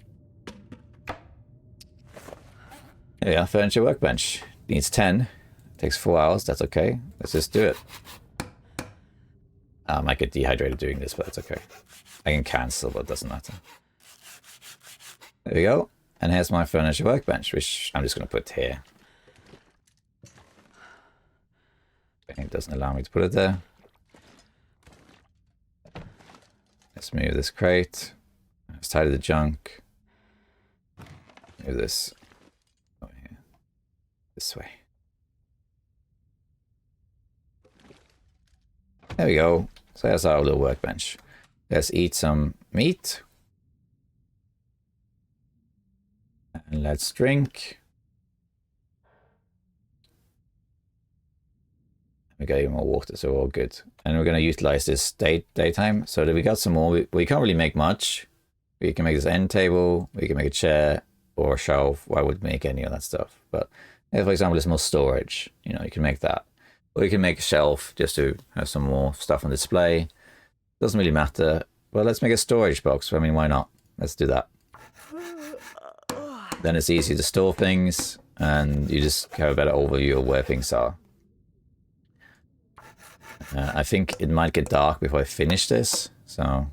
There we are, furniture workbench. Needs 10. Takes 4 hours. That's okay. Let's just do it. I might get dehydrated doing this, but that's okay. I can cancel, but it doesn't matter. There we go. And here's my furniture workbench, which I'm just going to put here. It doesn't allow me to put it there. Let's move this crate. Let's tidy the junk. Move this. This way. There we go. So that's our little workbench. Let's eat some meat. And let's drink. We got even more water, so we're all good. And we're going to utilize this daytime so that we got some more. We can't really make much. We can make this end table. We can make a chair or a shelf. I would make any of that stuff. But if, for example, there's more storage, you know, you can make that. Or you can make a shelf just to have some more stuff on display. Doesn't really matter. Well, let's make a storage box. I mean, why not? Let's do that. Then it's easy to store things, and you just have a better overview of where things are. I think it might get dark before I finish this, so...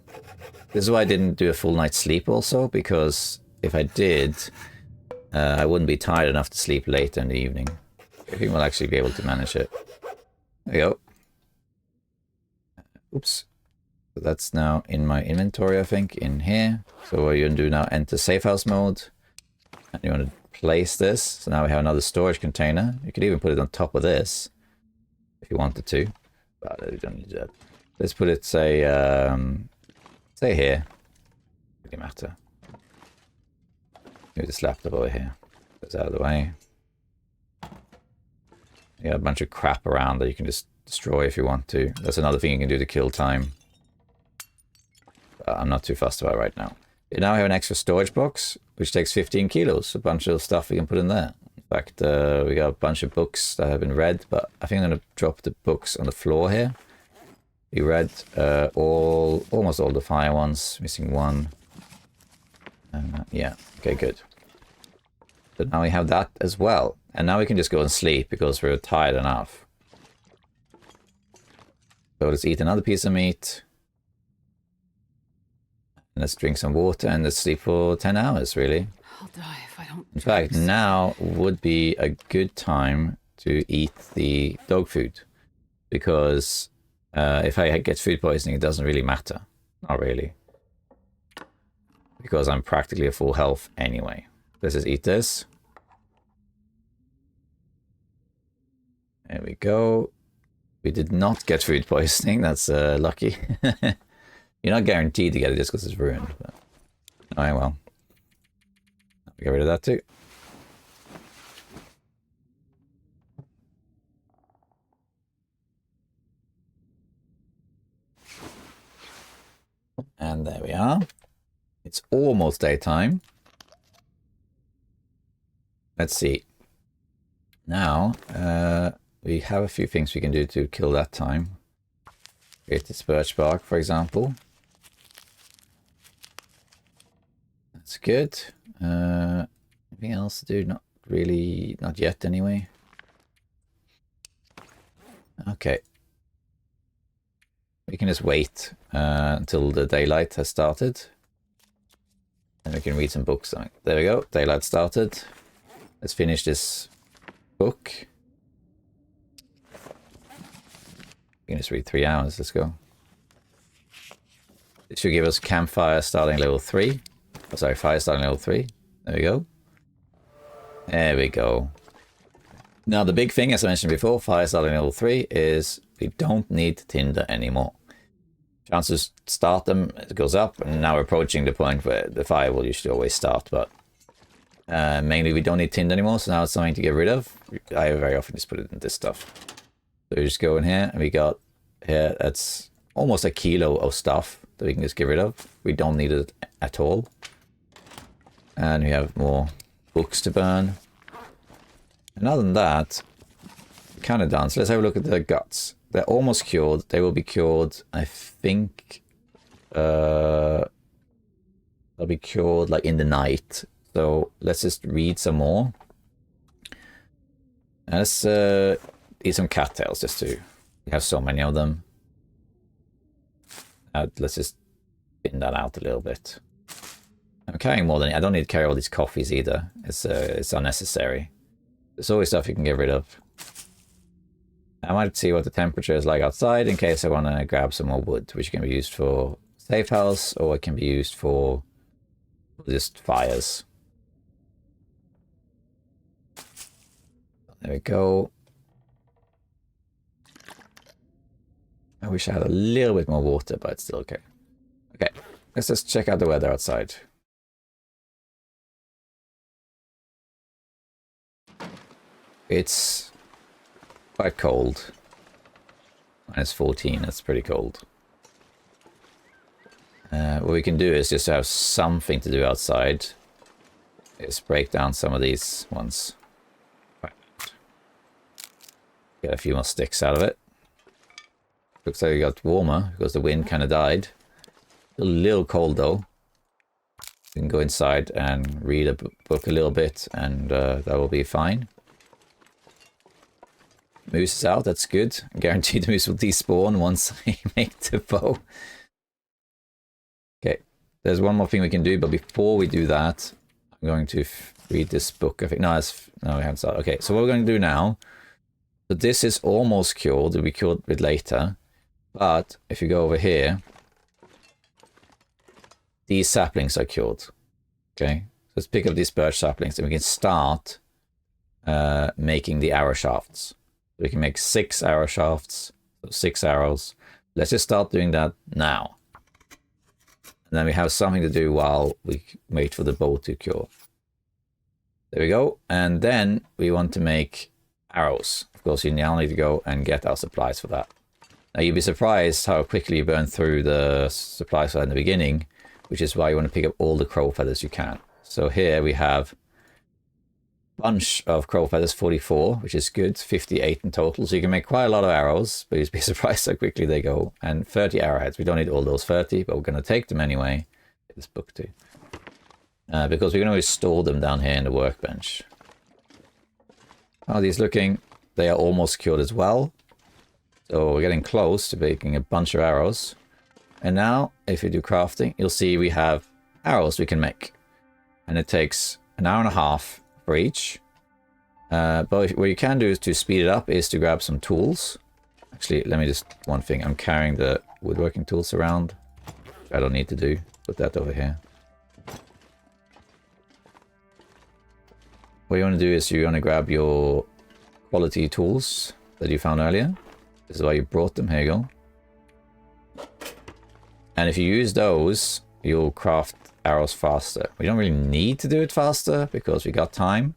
This is why I didn't do a full night's sleep also, because if I did... I wouldn't be tired enough to sleep later in the evening. I think we'll actually be able to manage it. There we go. Oops. So that's now in my inventory, I think, in here. So what you're going to do now, enter safe house mode. And you want to place this. So now we have another storage container. You could even put it on top of this, if you wanted to. But we don't need that. Let's put it, say here. Doesn't matter. Move this laptop over here. That's out of the way. You got a bunch of crap around that you can just destroy if you want to. That's another thing you can do to kill time. But I'm not too fussed about it right now. You now have an extra storage box, which takes 15 kilos. A bunch of stuff we can put in there. In fact, we got a bunch of books that have been read, but I think I'm going to drop the books on the floor here. We read almost all the fire ones, missing one. Yeah, okay, good. So now we have that as well. And now we can just go and sleep because we're tired enough. So let's eat another piece of meat. And let's drink some water and let's sleep for 10 hours, really. I'll die if I don't. In fact, now would be a good time to eat the dog food. Because If I get food poisoning, it doesn't really matter. Not really. Because I'm practically at full health anyway. Let's just eat this. There we go. We did not get food poisoning. That's lucky. You're not guaranteed to get it just because it's ruined. But... Alright, well. Get rid of that too. And there we are. It's almost daytime. Let's see. Now, we have a few things we can do to kill that time. Create this birch bark, for example. That's good. Anything else to do? Not really, not yet anyway. Okay. We can just wait until the daylight has started. And we can read some books. There we go, daylight started. Let's finish this book. We can just read 3 hours, let's go. It should give us campfire starting level 3. Oh, sorry, fire starting level 3. There we go. There we go. Now the big thing, as I mentioned before, fire starting level 3 is we don't need tinder anymore. Chances start them, it goes up, and now we're approaching the point where the fire will usually always start, but mainly we don't need tinder anymore, so now it's something to get rid of. I very often just put it in this stuff. So we just go in here, and we got here, that's almost a kilo of stuff that we can just get rid of. We don't need it at all. And we have more books to burn. And other than that, kind of done. So let's have a look at the guts. They're almost cured. They will be cured, I think. They'll be cured like in the night. So let's just read some more. And let's eat some cattails just to... We have so many of them. Let's just thin that out a little bit. I'm carrying more than... I don't need to carry all these coffees either. It's unnecessary. There's always stuff you can get rid of. I might see what the temperature is like outside in case I want to grab some more wood, which can be used for safe house or it can be used for just fires. There we go. I wish I had a little bit more water, but it's still okay. Okay, let's just check out the weather outside. It's quite cold. -14, that's pretty cold. What we can do is just have something to do outside. Let's break down some of these ones. Get a few more sticks out of it. Looks like it got warmer because the wind kind of died. A little cold though. We can go inside and read a book a little bit and that will be fine. Moose is out, that's good. Guaranteed the moose will despawn once I make the bow. Okay, there's one more thing we can do, but before we do that, I'm going to read this book. I think, no, we haven't started. Okay, so what we're going to do now, so this is almost cured, it'll be cured a bit later, but if you go over here, these saplings are cured. Okay, so let's pick up these birch saplings and we can start making the arrow shafts. We can make 6 arrow shafts, so 6 arrows. Let's just start doing that now. And then we have something to do while we wait for the bow to cure. There we go. And then we want to make arrows. Of course, you now need to go and get our supplies for that. Now, you'd be surprised how quickly you burn through the supplies for that in the beginning, which is why you want to pick up all the crow feathers you can. So here we have bunch of crow feathers, 44, which is good, 58 in total, so you can make quite a lot of arrows, but you'd be surprised how quickly they go. And 30 arrowheads. We don't need all those 30, but we're going to take them anyway. Get this book too, because we can always store them down here in the workbench. How are these looking? They are almost cured as well, so we're getting close to making a bunch of arrows. And now if we do crafting, you'll see we have arrows we can make, and it takes an hour and a half for each. But what you can do is to speed it up is to grab some tools. Actually, let me just... One thing. I'm carrying the woodworking tools around. I don't need to do. Put that over here. What you want to do is you want to grab your quality tools that you found earlier. This is why you brought them. Here you go. And if you use those, you'll craft arrows faster. We don't really need to do it faster because we got time.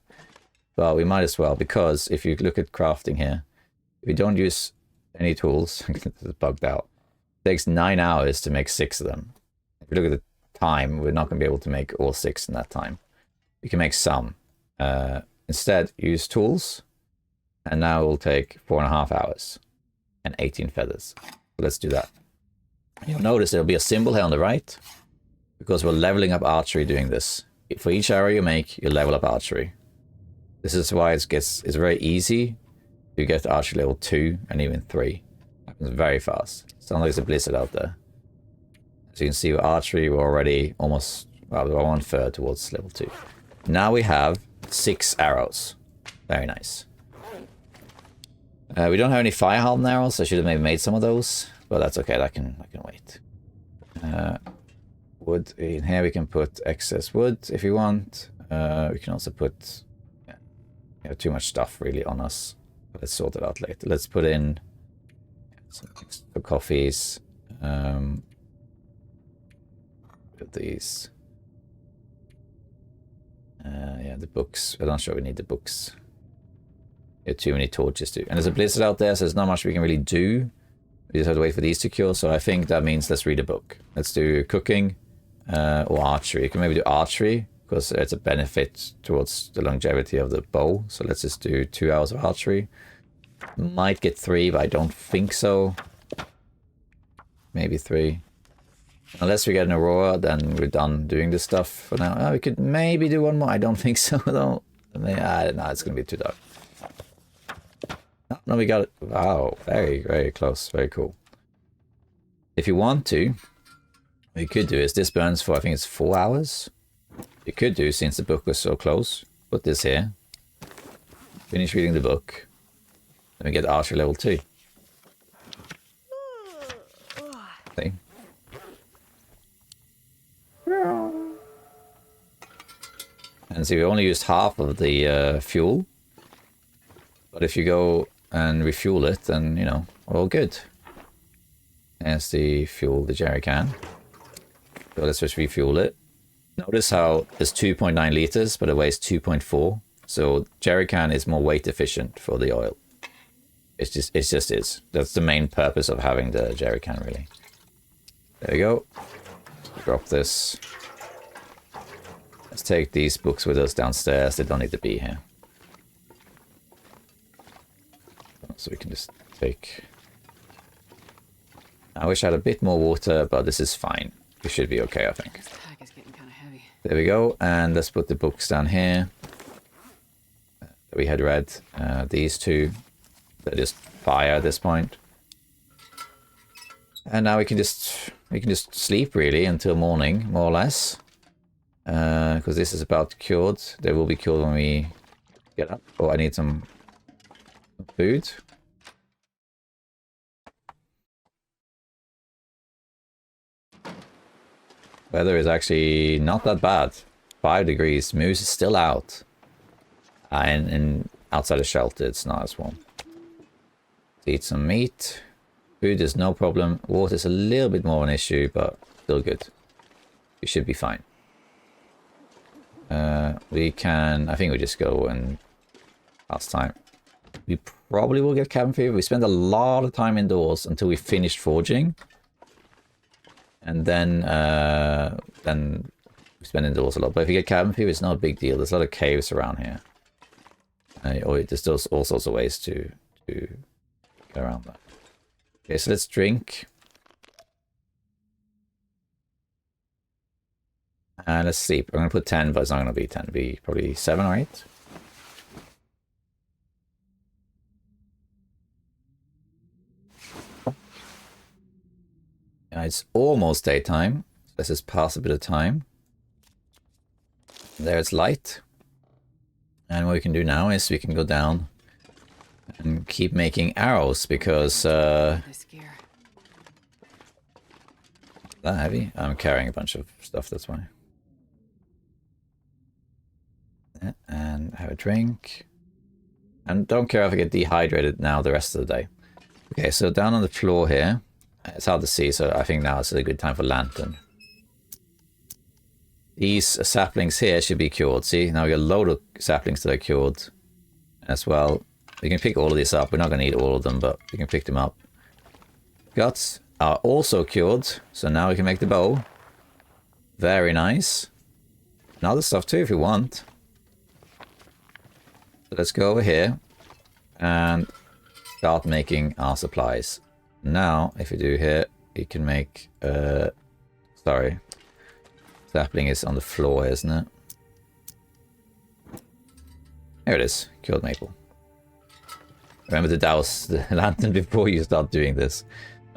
But we might as well, because if you look at crafting here, if you don't use any tools, it's bugged out. It takes 9 hours to make 6 of them. If you look at the time, we're not going to be able to make all 6 in that time. You can make some. Instead, use tools. And now it will take 4.5 hours and 18 feathers. So let's do that. You'll notice there'll be a symbol here on the right because we're leveling up archery doing this. For each arrow you make, you level up archery. This is why it's very easy to get archery level 2 and even 3. It happens very fast. Sounds like there's a blizzard out there. As you can see with archery, we're already almost, well, we're 1/3 towards level 2. Now we have 6 arrows. Very nice. We don't have any fire hardened arrows. I should have maybe made some of those, but that's okay. That can wait. Wood in here. We can put excess wood if you want. We can also put. We have too much stuff really on us. But let's sort it out later. Let's put in some for coffees. Put these. Yeah, the books. I'm not sure we need the books. We have too many torches to. And there's a blizzard out there, so there's not much we can really do. We just have to wait for these to cure. So I think that means let's read a book. Let's do cooking or archery. You can maybe do archery because it's a benefit towards the longevity of the bow. So let's just do 2 hours of archery. Might get 3, but I don't think so. Maybe 3. Unless we get an Aurora, then we're done doing this stuff for now. Oh, we could maybe do 1 more. I don't think so, though. I don't know. It's going to be too dark. No, we got it. Wow. Very, very close. Very cool. If you want to, what you could do is this burns for, I think it's 4 hours. You could do, since the book was so close, put this here. Finish reading the book. Then we get archery level 2. See? And see, we only used half of the fuel. But if you go and refuel it, then, you know, we're all good. There's the fuel, the jerry can. So let's just refuel it. Notice how it's 2.9 liters, but it weighs 2.4. So jerry can is more weight efficient for the oil. It just is. That's the main purpose of having the jerry can, really. There we go. Drop this. Let's take these books with us downstairs. They don't need to be here. So we can just take... I wish I had a bit more water, but this is fine. We should be okay, I think. This pack is getting kind of heavy. There we go. And let's put the books down here. We had read these 2. They're just fire at this point. And now we can just sleep really until morning, more or less. Because this is about cured. They will be cured when we get up. Oh, I need some food. Weather is actually not that bad. 5 degrees. Moose is still out. And outside the shelter, it's not as warm. Eat some meat. Food is no problem. Water is a little bit more of an issue, but still good. We should be fine. We can... I think we just go and... Last time. We probably will get cabin fever. We spent a lot of time indoors until we finished forging. And then we spend indoors a lot. But if you get cabin fever, it's not a big deal. There's a lot of caves around here. Or there's all sorts of ways to get around that. Okay, so let's drink. And let's sleep. I'm going to put 10, but it's not going to be 10. It'll be probably 7 or 8. It's almost daytime. Let's just pass a bit of time. There it's light. And what we can do now is we can go down And keep making arrows because This gear. that heavy? I'm carrying a bunch of stuff, that's why. Yeah, and have a drink. And don't care if I get dehydrated now the rest of the day. Okay, so down on the floor here. It's hard to see, so I think now is a good time for lantern. These saplings here should be cured. See, now we got a load of saplings that are cured as well. We can pick all of these up. We're not going to eat all of them, but we can pick them up. Guts are also cured, so now we can make the bow. Very nice. And other stuff too if you want. So let's go over here and start making our supplies. Now, if we do here, we can make... sorry. Sapling is on the floor, isn't it? Here it is. Cured maple. Remember to douse the lantern before you start doing this.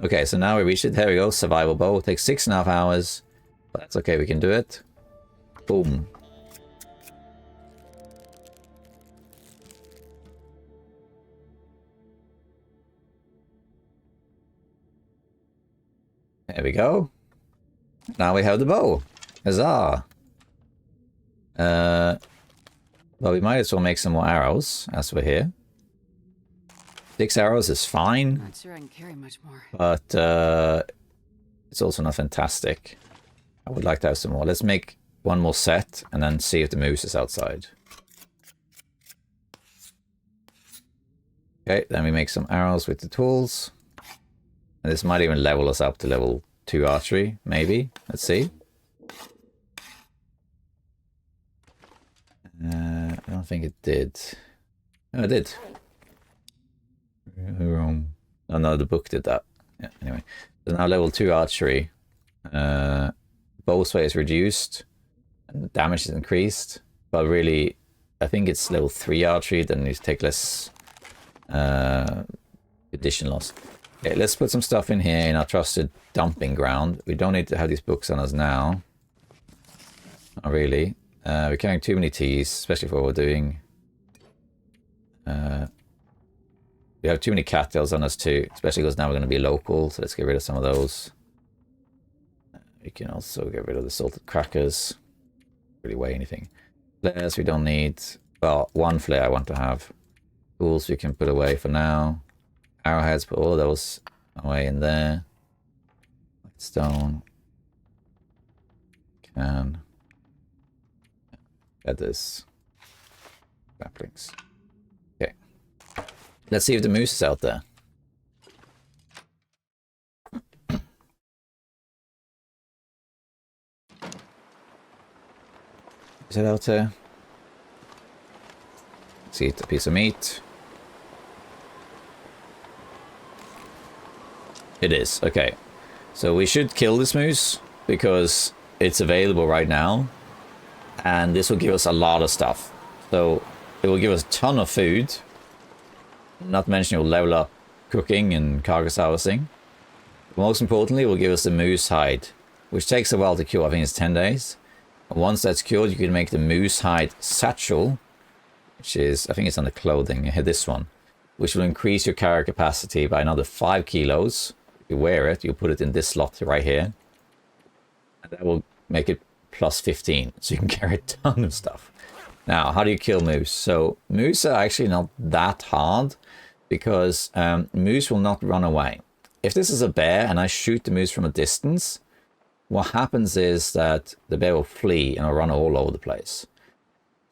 Okay, so now we reached it. Here we go. Survival bow. It takes 6.5 hours. But that's okay. We can do it. Boom. There we go. Now we have the bow. Huzzah. Well, we might as well make some more arrows as we're here. 6 arrows is fine. Not sure I can carry much more. But it's also not fantastic. I would like to have some more. Let's make one more set and then see if the moose is outside. Okay, then we make some arrows with the tools. And this might even level us up to level 2 archery, maybe. Let's see. I don't think it did. Oh, it did. Oh no, the book did that. Yeah, anyway. So now level 2 archery. Bow sway is reduced. And damage is increased. But really, I think it's level 3 archery, then you take less addition loss. Okay, let's put some stuff in here in our trusted dumping ground. We don't need to have these books on us now. Not really. We're carrying too many teas, especially for what we're doing. We have too many cattails on us too, especially because now we're going to be local, so let's get rid of some of those. We can also get rid of the salted crackers. Really weigh anything. Flares we don't need. Well, one flare I want to have. Tools we can put away for now. Arrowheads, put all of those away in there. Stone. Can. Get this. Saplings. Okay. Let's see if the moose is out there. Is it out there? Let's eat a piece of meat. It is. Okay. So we should kill this moose because it's available right now. And this will give us a lot of stuff. So it will give us a ton of food. Not to mention it will level up cooking and carcass harvesting. But most importantly, it will give us the moose hide, which takes a while to cure. I think it's 10 days. And once that's cured, you can make the moose hide satchel, which is, I think it's on the clothing. Here, this one, which will increase your carrier capacity by another 5 kilos. If you wear it, you'll put it in this slot right here. And that will make it plus 15, so you can carry a ton of stuff. Now, how do you kill moose? So moose are actually not that hard because moose will not run away. If this is a bear and I shoot the moose from a distance, what happens is that the bear will flee and will run all over the place.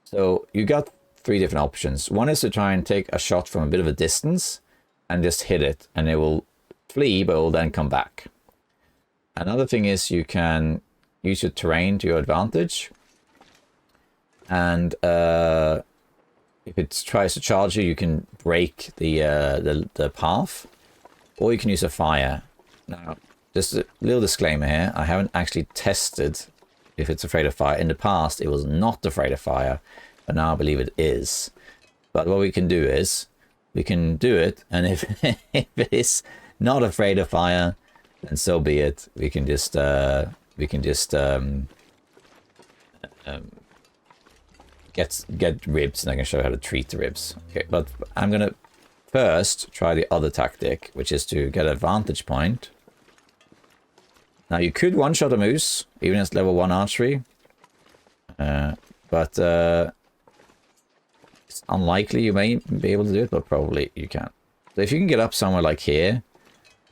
So you got 3 different options. One is to try and take a shot from a bit of a distance and just hit it, and it will flee, but it will then come back. Another thing is you can use your terrain to your advantage, and if it tries to charge you, you can break the path, or you can use a fire. Now, just a little disclaimer here: I haven't actually tested if it's afraid of fire. In the past, it was not afraid of fire, but now I believe it is. But what we can do is we can do it, and if if it is not afraid of fire, then so be it. We can just get ribs, and I can show you how to treat the ribs. Okay, but I'm gonna first try the other tactic, which is to get a vantage point. Now you could one-shot a moose, even as level 1 archery. But it's unlikely you may be able to do it, but probably you can. So if you can get up somewhere like here,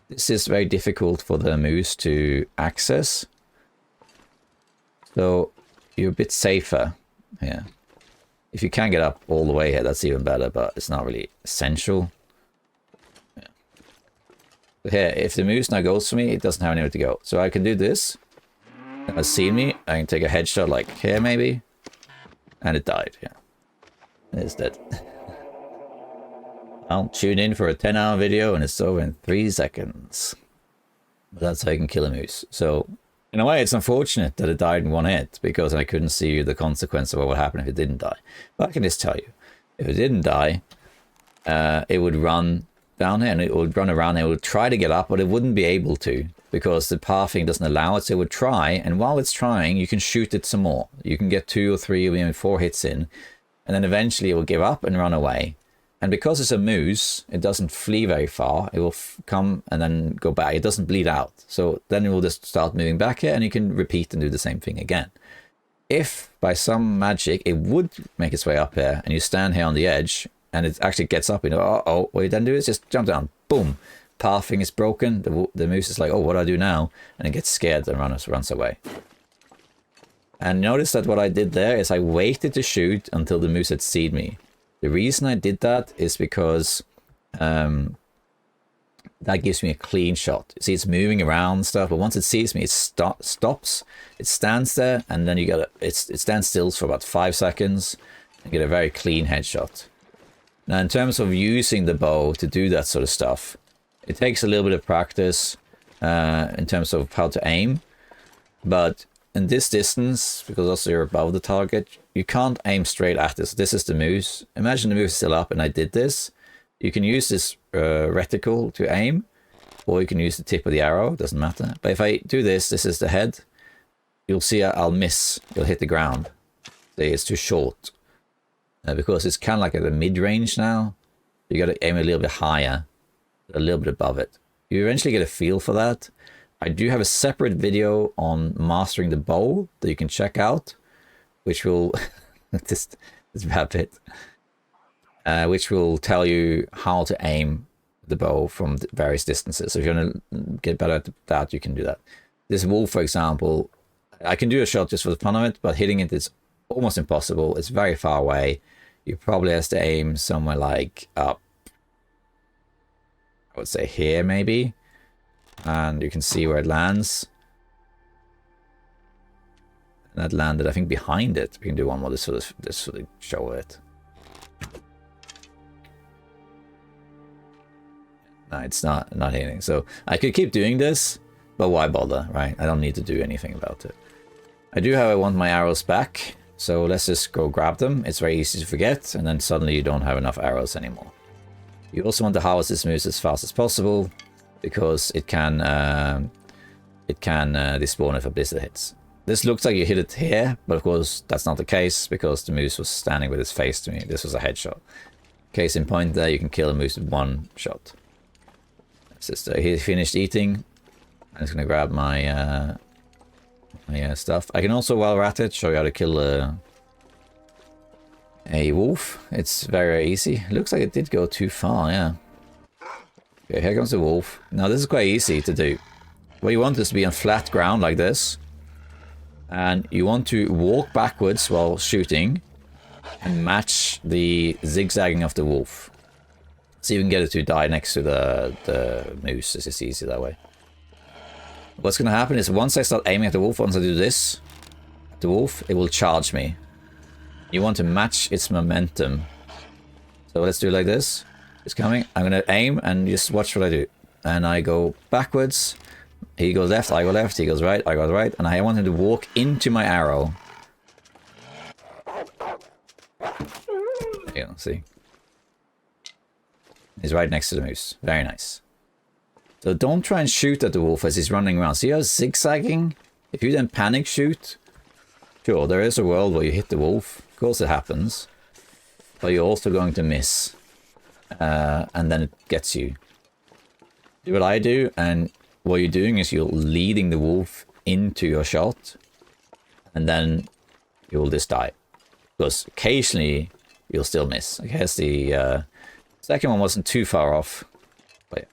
this is very difficult for the moose to access. So you're a bit safer here. If you can get up all the way here, that's even better, but it's not really essential. Yeah. But here, if the moose now goes for me, it doesn't have anywhere to go. So I can do this. It has seen me. I can take a headshot like here maybe. And it died, yeah. It's dead. I'll tune in for a 10-hour video and it's over in 3 seconds. But that's how you can kill a moose. So, in a way, it's unfortunate that it died in 1 hit, because I couldn't see the consequence of what would happen if it didn't die. But I can just tell you, if it didn't die, it would run down here and it would run around and it would try to get up, but it wouldn't be able to, because the pathing doesn't allow it. So it would try, and while it's trying, you can shoot it some more. You can get 2 or 3 or even 4 hits in, and then eventually it will give up and run away. And because it's a moose, it doesn't flee very far. It will come and then go back. It doesn't bleed out. So then it will just start moving back here, and you can repeat and do the same thing again. If by some magic it would make its way up here, and you stand here on the edge, and it actually gets up, you know, uh-oh, what you then do is just jump down, boom. Pathing is broken. The moose is like, oh, what do I do now? And it gets scared and runs away. And notice that what I did there is I waited to shoot until the moose had seen me. The reason I did that is because that gives me a clean shot. See, it's moving around and stuff, but once it sees me, it stops. It stands there, and then you get it stands still for about 5 seconds and get a very clean headshot. Now, in terms of using the bow to do that sort of stuff, it takes a little bit of practice in terms of how to aim, but in this distance, because also you're above the target, you can't aim straight at this. This is the moose. Imagine the moose is still up and I did this. You can use this reticle to aim, or you can use the tip of the arrow, doesn't matter. But if I do this, this is the head, you'll see I'll miss, it'll hit the ground. See, it's too short. Because it's kind of like at the mid-range now, you got to aim a little bit higher, a little bit above it. You eventually get a feel for that. I do have a separate video on mastering the bow that you can check out, which will just this bad bit, which will tell you how to aim the bow from various distances. So if you want to get better at that, you can do that. This wolf, for example, I can do a shot just for the fun of it, but hitting it is almost impossible. It's very far away. You probably have to aim somewhere like up, I would say here maybe, and you can see where it lands. And that landed, I think, behind it. We can do one more, this sort of show it. No, it's not hitting. So I could keep doing this, but why bother, right? I don't need to do anything about it. I do, however, want my arrows back. So let's just go grab them. It's very easy to forget, and then suddenly you don't have enough arrows anymore. You also want to harvest this moose as fast as possible, because it can despawn if a blizzard hits. This looks like you hit it here, but of course that's not the case, because the moose was standing with its face to me. This was a headshot. Case in point there, you can kill a moose with one shot. It's just, he finished eating. I'm just going to grab my stuff. I can also, while we're at it, show you how to kill a wolf. It's very easy. It looks like it did go too far, yeah. Okay, here comes the wolf. Now this is quite easy to do. What you want is to be on flat ground like this. And you want to walk backwards while shooting and match the zigzagging of the wolf. So you can get it to die next to the moose. It's just easy that way. What's going to happen is once I start aiming at the wolf, once I do this, the wolf, it will charge me. You want to match its momentum. So let's do it like this. It's coming. I'm going to aim and just watch what I do. And I go backwards. He goes left, I go left. He goes right, I go right. And I want him to walk into my arrow. There you go, see? He's right next to the moose. Very nice. So don't try and shoot at the wolf as he's running around. See how he's zigzagging? If you then panic shoot, sure, there is a world where you hit the wolf. Of course it happens. But you're also going to miss. and then it gets you. Do what I do, and what you're doing is you're leading the wolf into your shot, and then you will just die. Because occasionally you'll still miss. I guess the second one wasn't too far off. But yeah.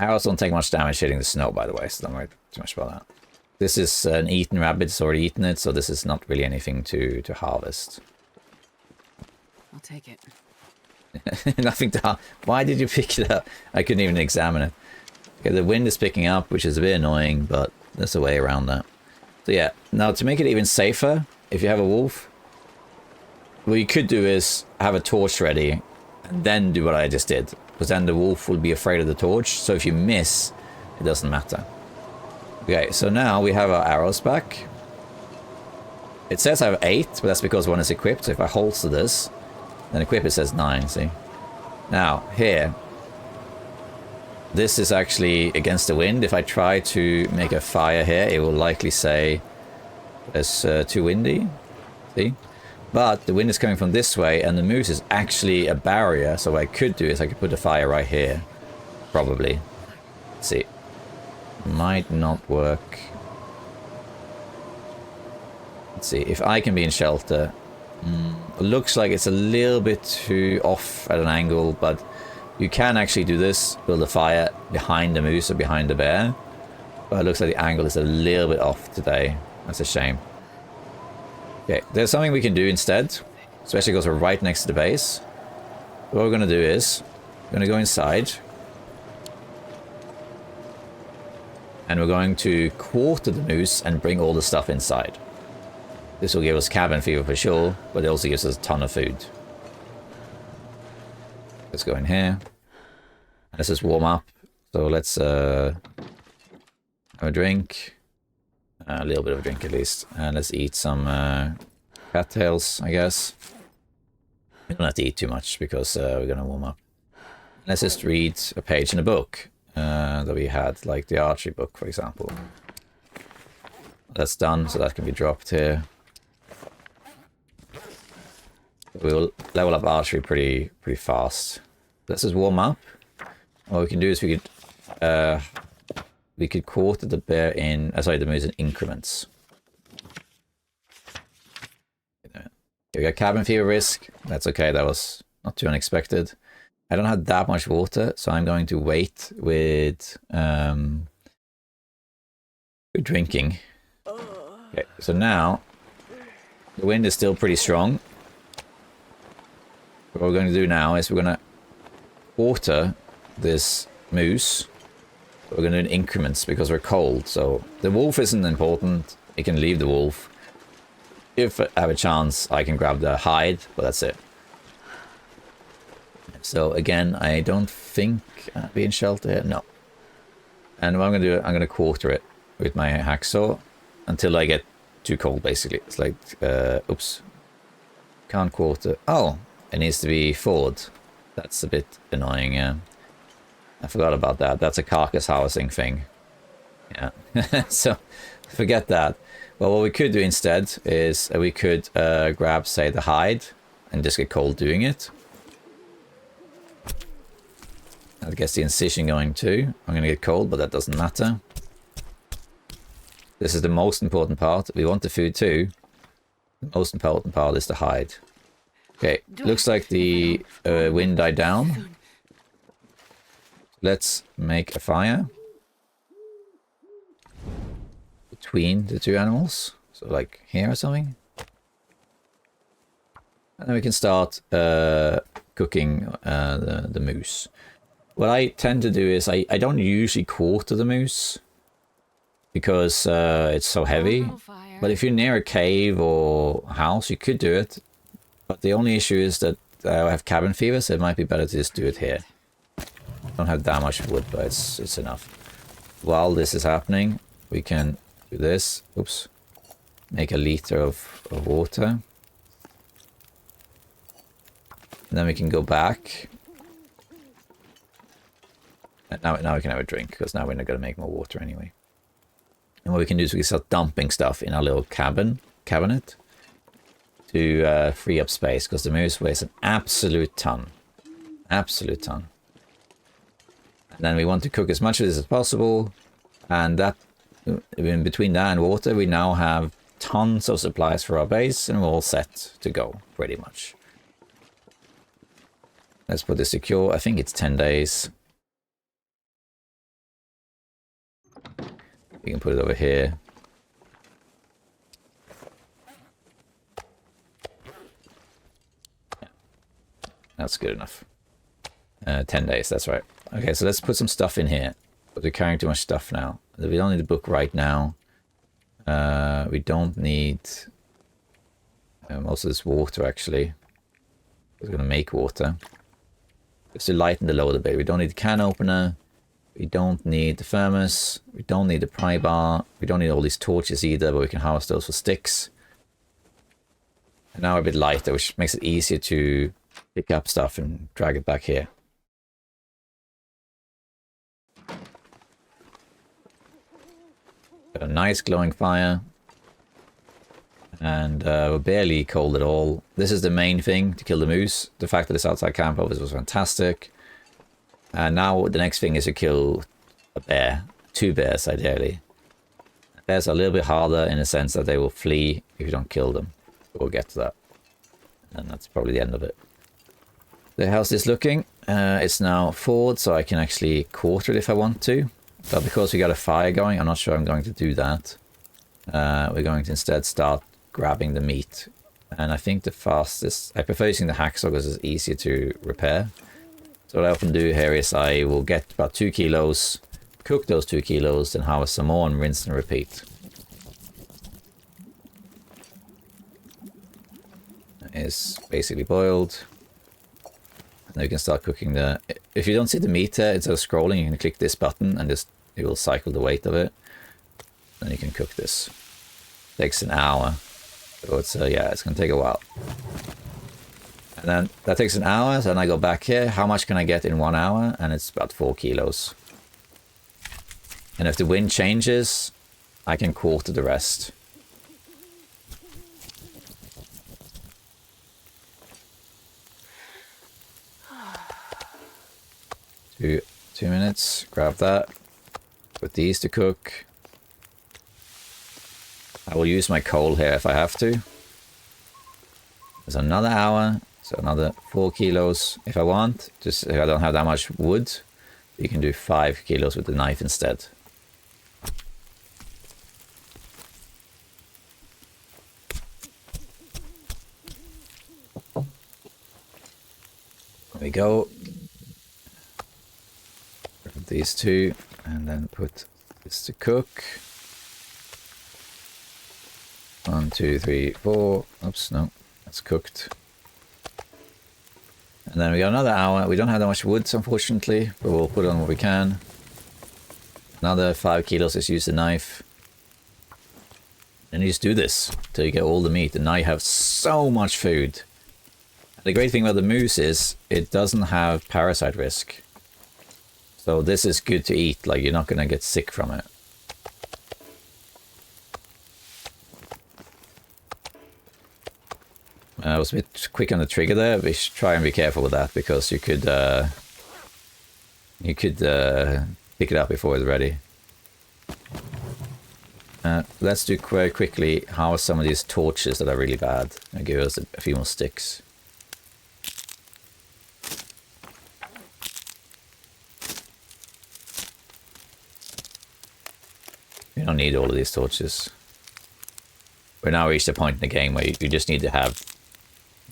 Arrows don't take much damage hitting the snow, by the way, so don't worry too much about that. This is an eaten rabbit, it's already eaten it, so this is not really anything to harvest. I'll take it. Nothing to... Why did you pick it up? I couldn't even examine it. Okay, the wind is picking up, which is a bit annoying, but there's a way around that. So yeah, now to make it even safer, if you have a wolf, what you could do is have a torch ready, and then do what I just did. Because then the wolf will be afraid of the torch, so if you miss, it doesn't matter. Okay, so now we have our arrows back. It says I have 8, but that's because one is equipped, so if I holster this, then equip it says 9, see? Now, here, this is actually against the wind. If I try to make a fire here, it will likely say it's too windy, see? But the wind is coming from this way, and the moose is actually a barrier, so what I could do is I could put a fire right here, probably. Let's see. Might not work. Let's see, if I can be in shelter. It looks like it's a little bit too off at an angle, but you can actually do this, build a fire behind the moose or behind the bear. But it looks like the angle is a little bit off today. That's a shame. Okay, there's something we can do instead, especially because we're right next to the base. What we're going to do is, we're going to go inside. And we're going to quarter the moose and bring all the stuff inside. This will give us cabin fever for sure, but it also gives us a ton of food. Let's go in here. Let's just warm up. So let's have a drink. A little bit of a drink at least. And let's eat some cattails, I guess. We don't have to eat too much because we're going to warm up. Let's just read a page in a book that we had, like the archery book, for example. That's done, so that can be dropped here. We'll level up archery pretty fast. Let's just warm up. What we can do is we could quarter the bear in, sorry, the moose in increments. We got cabin fever risk. That's okay. That was not too unexpected. I don't have that much water, so I'm going to wait with drinking. Okay, so now the wind is still pretty strong. What we're going to do now is we're going to quarter this moose. We're going to do in increments because we're cold. So the wolf isn't important. You can leave the wolf. If I have a chance, I can grab the hide, but that's it. So again, I don't think I'll be in shelter here. No. And what I'm going to do, I'm going to quarter it with my hacksaw until I get too cold, basically. It's like, oops. Can't quarter. Oh, it needs to be forward. That's a bit annoying, yeah. I forgot about that. That's a carcass housing thing. Yeah. So, forget that. Well, what we could do instead is we could grab, say, the hide and just get cold doing it. I guess the incision going too. I'm going to get cold, but that doesn't matter. This is the most important part. We want the food too. The most important part is the hide. Okay, looks like the wind died down. Let's make a fire between the two animals. So like here or something. And then we can start cooking the moose. What I tend to do is I don't usually quarter the moose because it's so heavy. But if you're near a cave or house, you could do it. But the only issue is that I have cabin fever, so it might be better to just do it here. I don't have that much wood, but it's enough. While this is happening, we can do this. Oops. Make a liter of water. And then we can go back. And now we can have a drink, because now we're not going to make more water anyway. And what we can do is we can start dumping stuff in our little cabinet. to free up space, because the moose weighs an absolute ton. Absolute ton. And then we want to cook as much of this as possible, and that, in between that and water, we now have tons of supplies for our base, and we're all set to go, pretty much. Let's put this secure. I think it's 10 days. We can put it over here. Yeah. That's good enough. 10 days, that's right. Okay, so let's put some stuff in here. But we're carrying too much stuff now. We don't need the book right now. We don't need most of this water, actually. We're going to make water. Just to lighten the load a bit. We don't need the can opener. We don't need the thermos. We don't need the pry bar. We don't need all these torches either, but we can harvest those for sticks. And now we're a bit lighter, which makes it easier to pick up stuff and drag it back here. Got a nice glowing fire. And we're barely cold at all. This is the main thing to kill the moose. The fact that this outside camp was fantastic. And now the next thing is to kill a bear. 2 bears, ideally. Bears are a little bit harder in the sense that they will flee if you don't kill them. We'll get to that. And that's probably the end of it. So how's this looking? It's now forward, so I can actually quarter it if I want to. But because we got a fire going, I'm not sure I'm going to do that. We're going to instead start grabbing the meat. And I think the fastest... I prefer using the hacksaw because it's easier to repair. So what I often do here is I will get about 2 kilos, cook those 2 kilos, then harvest some more and rinse and repeat. It's basically boiled. And then you can start cooking the... If you don't see the meat here, instead of scrolling, you can click this button and just it will cycle the weight of it. Then you can cook this. Takes an hour. So it's yeah, it's gonna take a while. And then that takes an hour, so then I go back here. How much can I get in 1 hour? And it's about 4 kilos. And if the wind changes, I can quarter the rest. Two minutes, grab that. Put these to cook. I will use my coal here if I have to. There's another hour, so another 4 kilos if I want. Just if I don't have that much wood, you can do 5 kilos with the knife instead. There we go. Grab these 2 and then put this to cook. 1, 2, 3, 4. Oops, no, that's cooked. And then we got another hour. We don't have that much wood, unfortunately, but we'll put on what we can. Another 5 kilos. Let's use the knife. And you just do this till you get all the meat. And now you have so much food. And the great thing about the moose is it doesn't have parasite risk. So this is good to eat. Like, you're not going to get sick from it. I was a bit quick on the trigger there. We should try and be careful with that because you could pick it up before it's ready. Let's do quite quickly harvest some of these torches that are really bad and give us a few more sticks. You don't need all of these torches. We're now reached a point in the game where you just need to have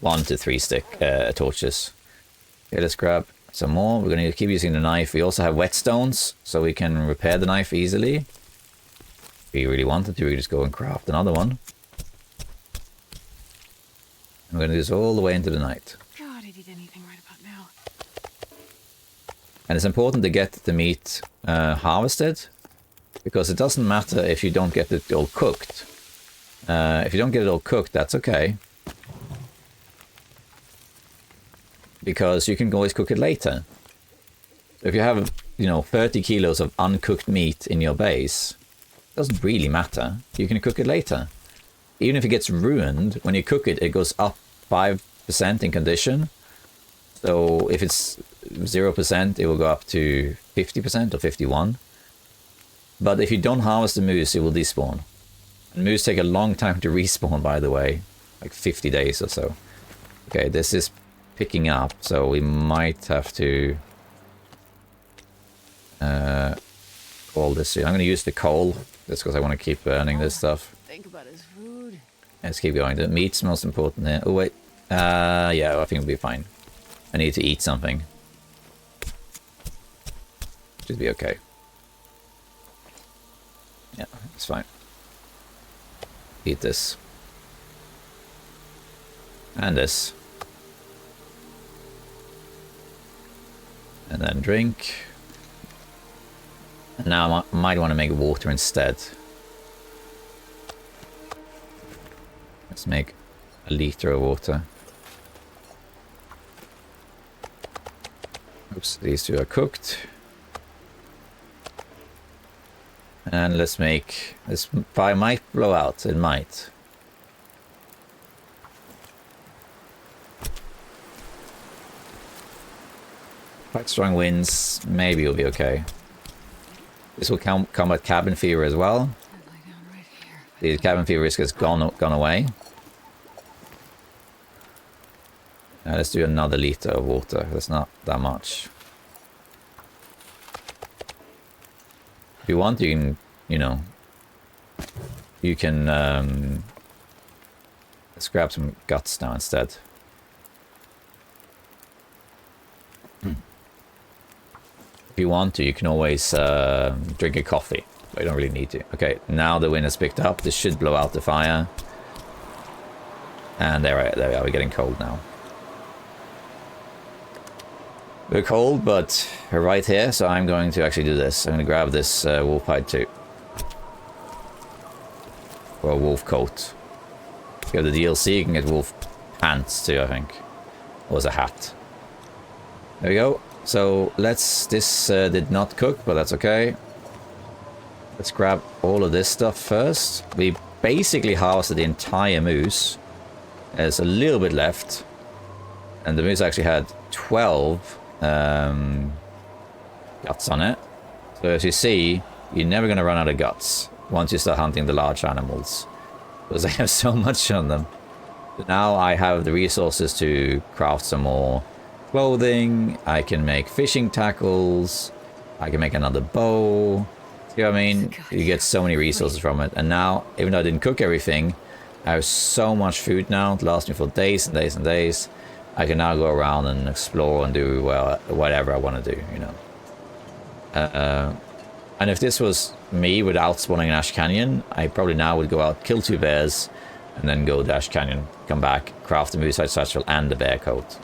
1 to 3 torches. Okay, let's grab some more. We're going to keep using the knife. We also have whetstones, so we can repair the knife easily. If we really wanted to, we could just go and craft another one. And we're going to do this all the way into the night. God, I'd eat anything right about now. And it's important to get the meat harvested, because it doesn't matter if you don't get it all cooked. If you don't get it all cooked, that's okay. Because you can always cook it later. If you have, 30 kilos of uncooked meat in your base, it doesn't really matter. You can cook it later. even if it gets ruined, when you cook it, it goes up 5% in condition. So if it's 0%, it will go up to 50% or 51%. But if you don't harvest the moose, it will despawn. And moose take a long time to respawn, by the way, like 50 days or so. Okay, this is picking up, so we might have to call this. I'm going to use the coal just because I want to keep burning this stuff. Think about his food. Let's keep going. The meat's most important here. Oh wait, yeah, I think we'll be fine. I need to eat something. Should be okay. Yeah, it's fine. Eat this. And this. And then drink. And now I might want to make water instead. Let's make a liter of water. Oops, these two are cooked. And let's make... This fire might blow out, it might. Quite strong winds, maybe it'll be okay. This will combat cabin fever as well. Right here. The cabin fever risk has gone away. Let's do another liter of water. That's not that much. If you want, you can, you know, you can, let's grab some guts now instead. If you want to, you can always drink a coffee, but you don't really need to. Okay, now the wind has picked up. This should blow out the fire. And there we are, we're getting cold now. We're cold, but we're right here, so I'm going to actually do this. I'm going to grab this wolf hide too. Or a wolf coat. If you have the DLC, you can get wolf pants too, I think. Or as a hat. There we go. So let's... This did not cook, but that's okay. Let's grab all of this stuff first. We basically harvested the entire moose. There's a little bit left. And the moose actually had 12... guts on it. So as you see, you're never going to run out of guts once you start hunting the large animals, because I have so much on them. But now I have the resources to craft some more clothing. I can make fishing tackles. I can make another bow. See what I mean? You get so many resources from it. And now, even though I didn't cook everything, I have so much food now. It lasts me for days and days and days. I can now go around and explore and do whatever I want to do, you know. And if this was me without spawning in Ash Canyon, I probably now would go out, kill 2 bears, and then go to Ash Canyon, come back, craft the moose hide satchel and the bear coat.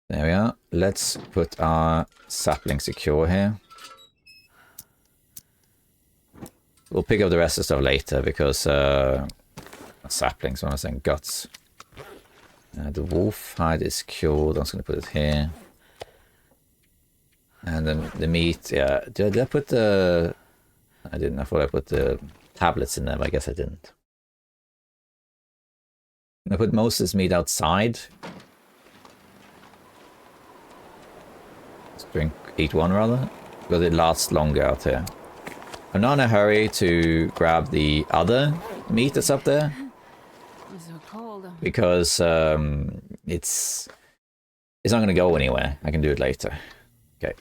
There we are. Let's put our sapling secure here. We'll pick up the rest of the stuff later because saplings, what am I saying? Guts. The wolf hide is cured. I'm just going to put it here. And then the meat, yeah. Did I put the... I didn't. I thought I put the tablets in there, but I guess I didn't. I put most of this meat outside. Eat one rather, because it lasts longer out here. I'm not in a hurry to grab the other meat that's up there, So cold. because it's not going to go anywhere. I can do it later. Okay,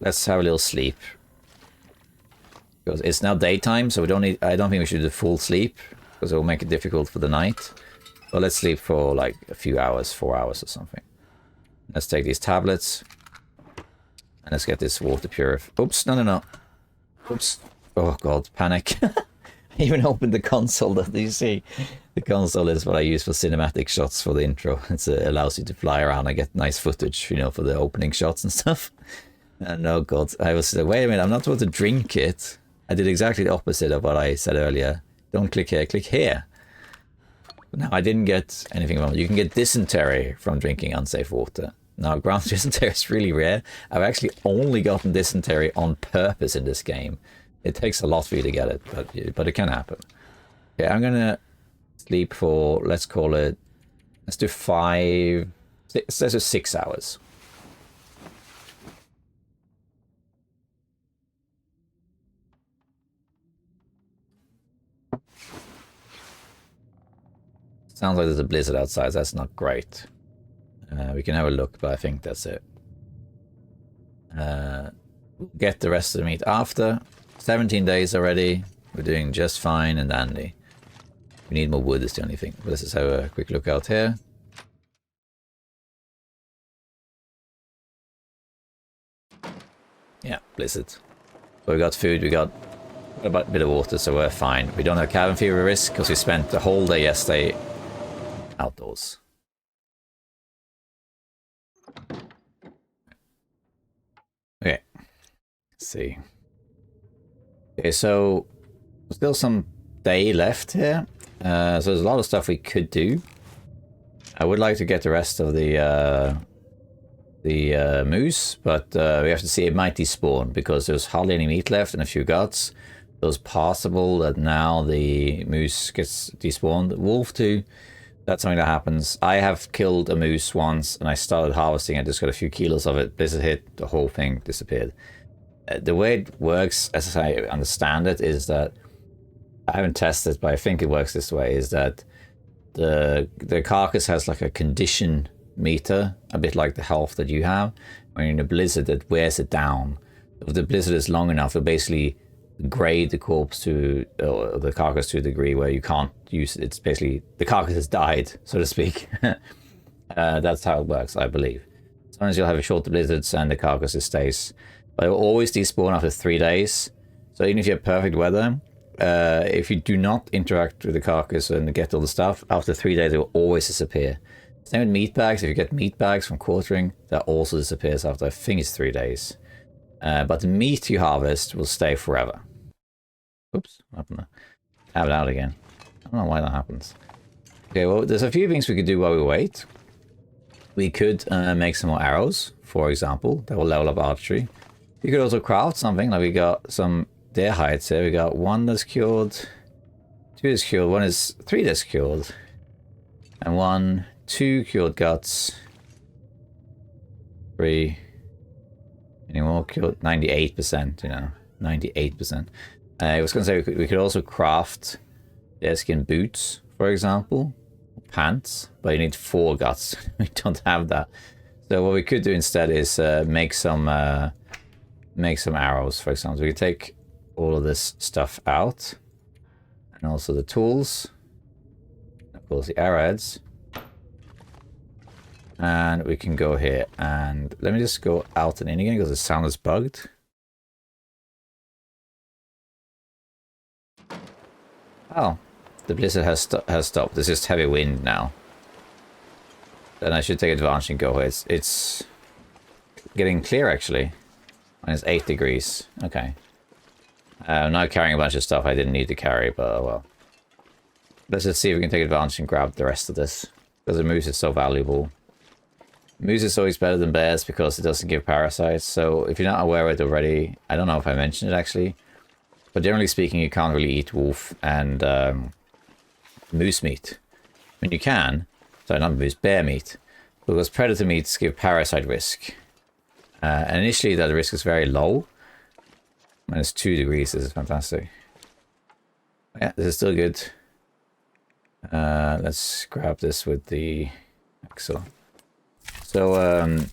let's have a little sleep, because it's now daytime, so we don't need. I don't think we should do full sleep, because it will make it difficult for the night. But let's sleep for like a few hours, 4 hours or something. Let's take these tablets. And let's get this water purified. Oops, no. Oops. Oh god, panic. I even opened the console, that you see. The console is what I use for cinematic shots for the intro. It allows you to fly around and get nice footage, you know, for the opening shots and stuff. And oh god, I was like, wait a minute, I'm not supposed to drink it. I did exactly the opposite of what I said earlier. Don't click here, click here. Now, I didn't get anything wrong. You can get dysentery from drinking unsafe water. Now, ground dysentery is really rare. I've actually only gotten dysentery on purpose in this game. It takes a lot for you to get it, but it can happen. Okay, I'm gonna sleep for, let's call it, let's do 6 hours. Sounds like there's a blizzard outside. That's not great. We can have a look, but I think that's it. Get the rest of the meat after. 17 days already. We're doing just fine and dandy. We need more wood is the only thing. But let's just have a quick look out here. Yeah, blizzard. But we got food, we got a bit of water, so we're fine. We don't have cabin fever risk because we spent the whole day yesterday outdoors. Okay, let's see. Okay, so still some day left here. So there's a lot of stuff we could do. I would like to get the rest of the moose, but we have to see. It might despawn because there's hardly any meat left and a few guts. So it's possible that now the moose gets despawned. Wolf too. That's something that happens. I have killed a moose once and I started harvesting. I just got a few kilos of it. Blizzard hit, the whole thing disappeared. The way it works, as I understand it, is that I haven't tested, but I think it works this way, is that the carcass has like a condition meter, a bit like the health that you have. When you're in a blizzard, it wears it down. If the blizzard is long enough, it'll basically grade the corpse to, or the carcass to a degree where you can't use it. It's basically, the carcass has died, so to speak. That's how it works, I believe. Sometimes you'll have shorter blizzards and the carcass stays. But it will always despawn after 3 days. So even if you have perfect weather, if you do not interact with the carcass and get all the stuff, after 3 days it will always disappear. Same with meat bags. If you get meat bags from quartering, that also disappears after, I think it's 3 days. But the meat you harvest will stay forever. Oops, what happened there? Have it out again. I don't know why that happens. Okay, well, there's a few things we could do while we wait. We could make some more arrows, for example. That will level up archery. You could also craft something, like we got some deer hides here. We got 1 that's cured, 2 that's cured, 3 that's cured, and 2 cured guts, 3, any more cured, 98%, you know, 98%. I was going to say we could also craft deerskin boots, for example, pants, but you need 4 guts. We don't have that. So what we could do instead is make some arrows, for example. We could take all of this stuff out, and also the tools, of course the arrowheads, and we can go here, and let me just go out and in again because the sound is bugged. Oh, the blizzard has stopped. There's just heavy wind now. Then I should take advantage and go here. It's getting clear actually. Minus 8 degrees. Okay. I'm now carrying a bunch of stuff I didn't need to carry, but oh well. Let's just see if we can take advantage and grab the rest of this. Because the moose is so valuable. Moose is always better than bears because it doesn't give parasites. So if you're not aware of it already, I don't know if I mentioned it actually. But generally speaking, you can't really eat wolf and moose meat. I mean, you can. Sorry, not moose, bear meat. Because predator meats give parasite risk. And initially that risk is very low. Minus 2 degrees, this is fantastic. Yeah, this is still good. Let's grab this with the axle. So,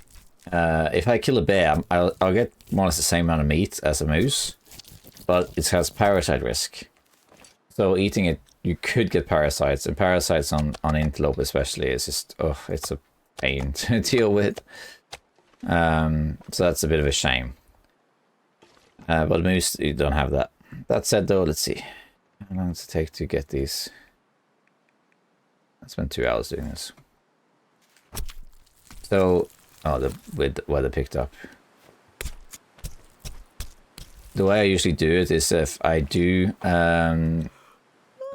if I kill a bear, I'll get more or less the same amount of meat as a moose. But it has parasite risk. So eating it, you could get parasites. And parasites on Interloper especially is just, oh, it's a pain to deal with. So that's a bit of a shame. But moose, you don't have that. That said though, let's see. How long does it take to get these? I spent 2 hours doing this. So, oh, the weather picked up. The way I usually do it is if I do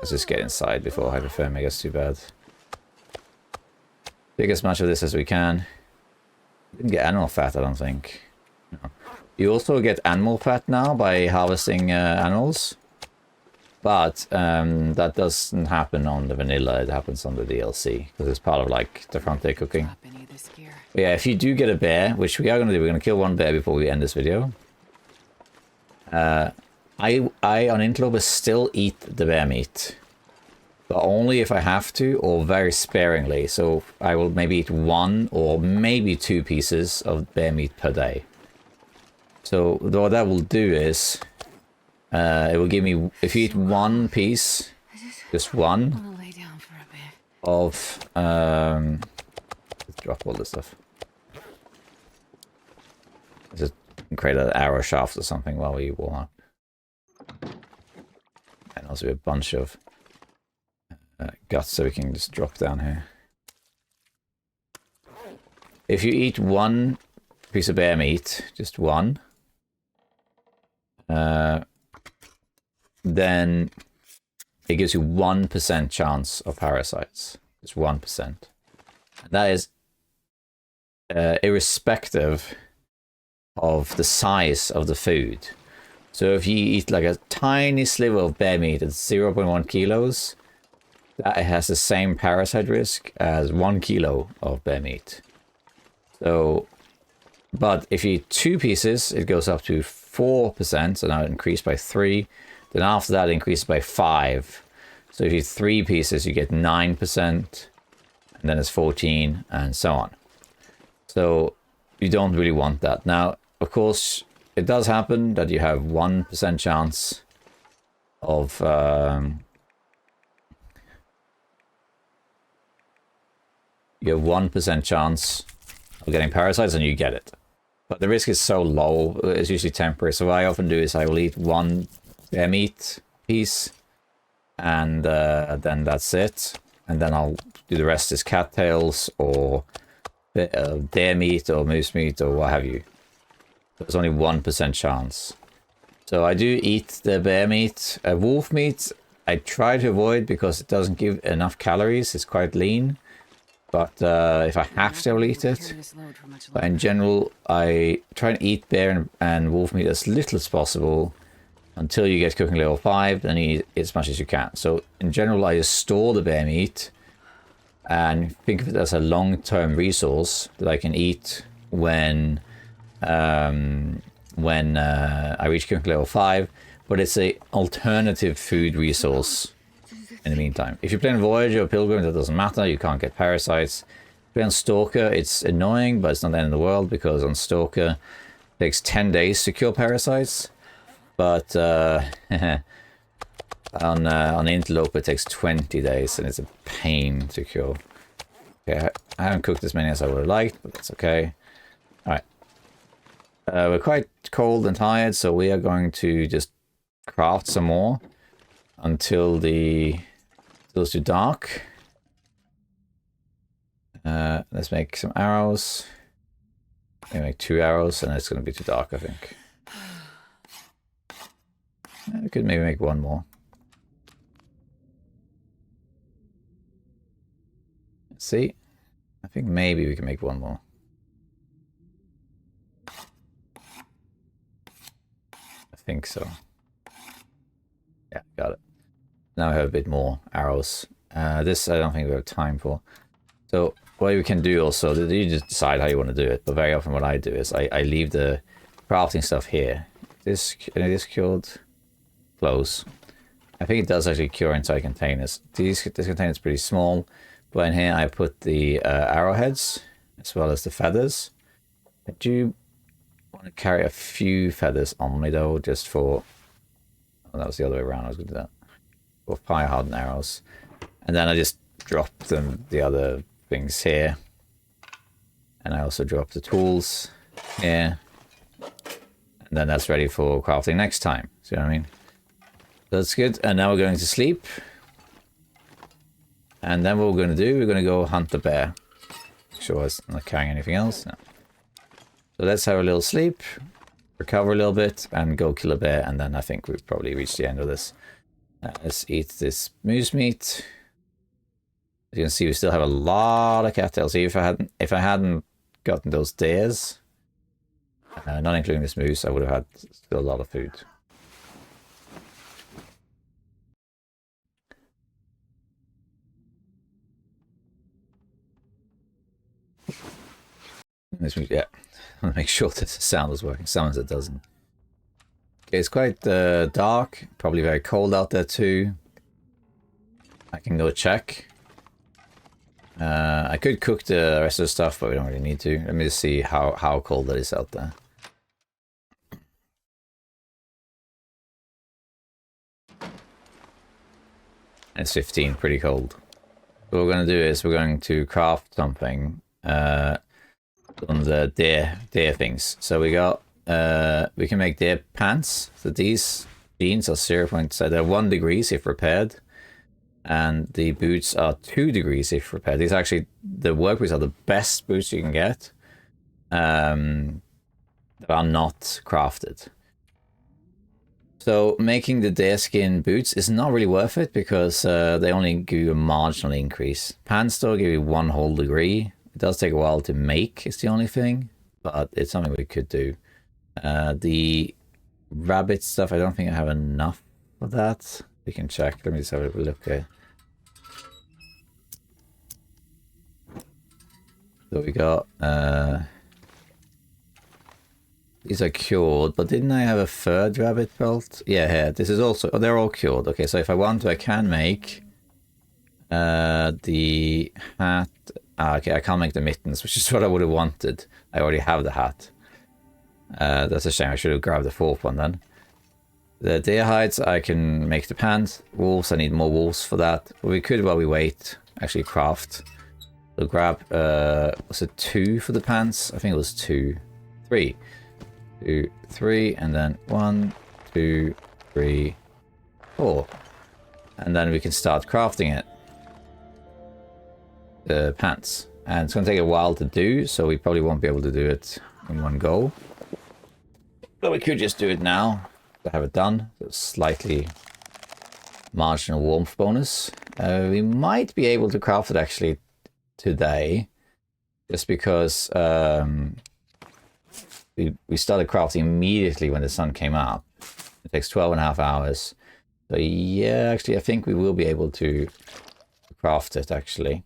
Let's just get inside before hypothermia gets too bad. Take as much of this as we can. Didn't get animal fat, I don't think. No. You also get animal fat now by harvesting animals. But that doesn't happen on the vanilla, it happens on the DLC. Because it's part of like the frontier cooking. But yeah, if you do get a bear, which we are going to do, we're going to kill one bear before we end this video. I on Interloper still eat the bear meat. But only if I have to, or very sparingly. So I will maybe eat 1 or maybe 2 pieces of bear meat per day. So what that will do is... it will give me, if you eat 1 piece, just 1 of, let's drop all this stuff. Just create an arrow shaft or something while we warm up. And also a bunch of guts so we can just drop down here. If you eat 1 piece of bear meat, just 1, then it gives you 1% chance of parasites. It's 1%. And that is irrespective of the size of the food. So if you eat like a tiny sliver of bear meat at 0.1 kilos, that has the same parasite risk as 1 kilo of bear meat. So, but if you eat 2 pieces, it goes up to 4%, so now it increased by 3. Then after that, it increases by 5. So if you eat 3 pieces, you get 9%, and then it's 14, and so on. So you don't really want that. Now, of course, it does happen that you have 1% chance of you have 1% chance of getting parasites, and you get it. But the risk is so low, it's usually temporary. So what I often do is I will eat 1 bear meat piece, and then that's it. And then I'll do the rest as cattails or deer meat or moose meat or what have you. There's only 1% chance. So I do eat the bear meat. Wolf meat I try to avoid because it doesn't give enough calories. It's quite lean. But if I have to, I'll eat it. But in general, I try and eat bear and wolf meat as little as possible until you get cooking level 5, then you eat as much as you can. So in general, I just store the bear meat and think of it as a long-term resource that I can eat when I reach cooking level 5. But it's a alternative food resource in the meantime. If you're playing Voyager or Pilgrim, that doesn't matter. You can't get parasites. If you play on Stalker, it's annoying, but it's not the end of the world because on Stalker, it takes 10 days to kill parasites. But on Interloper, it takes 20 days, and it's a pain to kill. Okay, I haven't cooked as many as I would have liked, but that's okay. Alright. We're quite cold and tired, so we are going to just craft some more until it's too dark. Let's make some arrows. Maybe make 2 arrows, and it's going to be too dark, I think. We could maybe make 1 more. Let's see. I think maybe we can make 1 more. I think so. Yeah, got it. Now we have a bit more arrows. This I don't think we have time for. So what we can do also, you just decide how you want to do it. But very often what I do is I leave the crafting stuff here. This cured. Close. I think it does actually cure inside containers. This container is pretty small, but in here I put the arrowheads as well as the feathers. I do want to carry a few feathers on me though, just for... Oh, that was the other way around. I was going to do that. For fire hardened arrows, and then I just drop the other things here, and I also drop the tools here, and then that's ready for crafting next time. See what I mean? That's good. And now we're going to sleep. And then what we're going to do, we're going to go hunt the bear. Make sure I'm not carrying anything else. No. So let's have a little sleep, recover a little bit, and go kill a bear. And then I think we've probably reached the end of this. Let's eat this moose meat. As you can see, we still have a lot of cattails. See, if I hadn't gotten those deers, not including this moose, I would have had still a lot of food. This moose, yeah. I want to make sure that the sound is working. Sometimes it doesn't. Okay, it's quite dark. Probably very cold out there too. I can go check. I could cook the rest of the stuff, but we don't really need to. Let me just see how cold it is out there. It's 15, pretty cold. What we're going to do is we're going to craft something on the deer things. So we got we can make deer pants. So these jeans are 0.7. They're 1 degrees if repaired. And the boots are 2 degrees if repaired. These are actually, the work boots are the best boots you can get. That are not crafted. So making the deerskin boots is not really worth it because they only give you a marginal increase. Pants though give you 1 whole degree. It does take a while to make, is the only thing. But it's something we could do. The rabbit stuff, I don't think I have enough for that. We can check. Let me just have a look here. So we got these are cured, but didn't I have a 3rd rabbit belt? Yeah, here. This is also, oh, they're all cured. Okay, so if I want to, I can make the hat. Okay, I can't make the mittens, which is what I would have wanted. I already have the hat. That's a shame. I should have grabbed the 4th one then. The deer hides, I can make the pants. Wolves, I need more wolves for that. But we could, while we wait, actually craft. So grab, was it 2 for the pants? I think it was 2. 3. 2, 3, and then 1, 2, 3, 4. And then we can start crafting it. The pants. And it's going to take a while to do, so we probably won't be able to do it in one go. But we could just do it now. To have it done. So slightly marginal warmth bonus. We might be able to craft it actually today, just because we started crafting immediately when the sun came up. It takes 12.5 hours. So yeah, actually I think we will be able to craft it actually.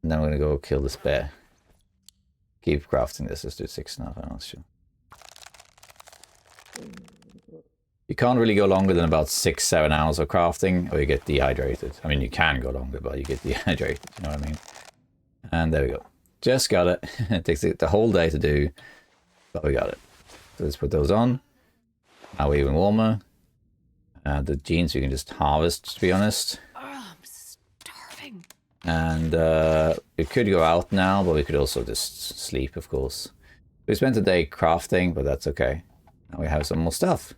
And then we're going to go kill this bear. Keep crafting this. Let's do 6.5 hours, sure. You can't really go longer than about 6-7 hours of crafting or you get dehydrated. I mean, you can go longer, but you get dehydrated, you know what I mean? And there we go. Just got it. It takes the whole day to do, but we got it. So let's put those on. Now we're even warmer. The jeans we can just harvest, to be honest. Oh, I'm starving. And we could go out now, but we could also just sleep, of course. We spent a day crafting, but that's okay. Now we have some more stuff.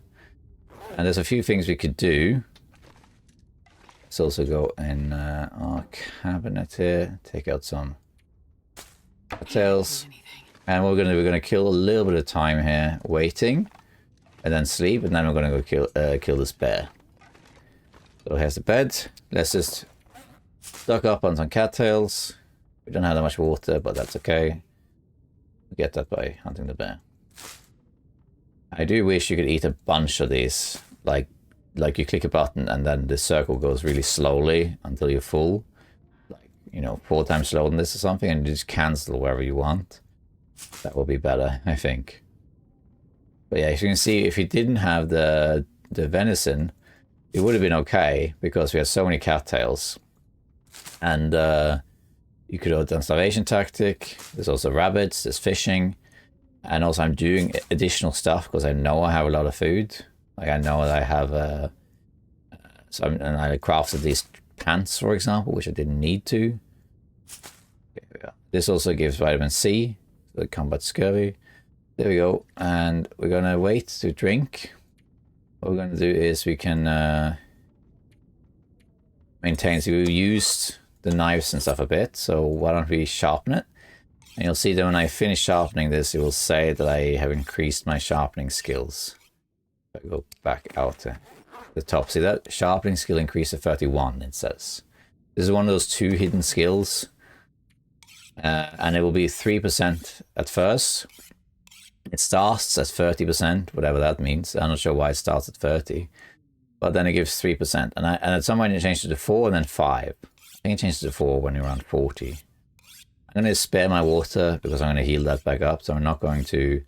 And there's a few things we could do. Let's also go in our cabinet here, take out some tails. And we're gonna kill a little bit of time here, waiting, and then sleep, and then we're gonna go kill this bear. So here's the bed. Let's just stock up on some cattails. We don't have that much water, but that's okay. We get that by hunting the bear. I do wish you could eat a bunch of these, like you click a button and then the circle goes really slowly until you're full. Like, you know, 4 times slower than this or something, and you just cancel wherever you want. That will be better, I think. But yeah, as you can see, if you didn't have the venison, it would have been okay, because we had so many cattails. And you could have done starvation tactic. There's also rabbits, there's fishing. And also I'm doing additional stuff because I know I have a lot of food. Like I know that I have and I crafted these pants, for example, which I didn't need to. Okay, this also gives vitamin C, so it combats scurvy. There we go. And we're gonna wait to drink. What we're gonna do is we can maintain. So we used the knives and stuff a bit. So why don't we sharpen it? And you'll see that when I finish sharpening this, it will say that I have increased my sharpening skills. I go back out there. the top. See that? Sharpening skill increase to 31, it says. This is one of those 2 hidden skills. And it will be 3% at first. It starts at 30%, whatever that means. I'm not sure why it starts at 30. But then it gives 3%. And at some point it changes to 4 and then 5. I think it changes to 4 when you're around 40. I'm going to spare my water because I'm going to heal that back up. So I'm not going to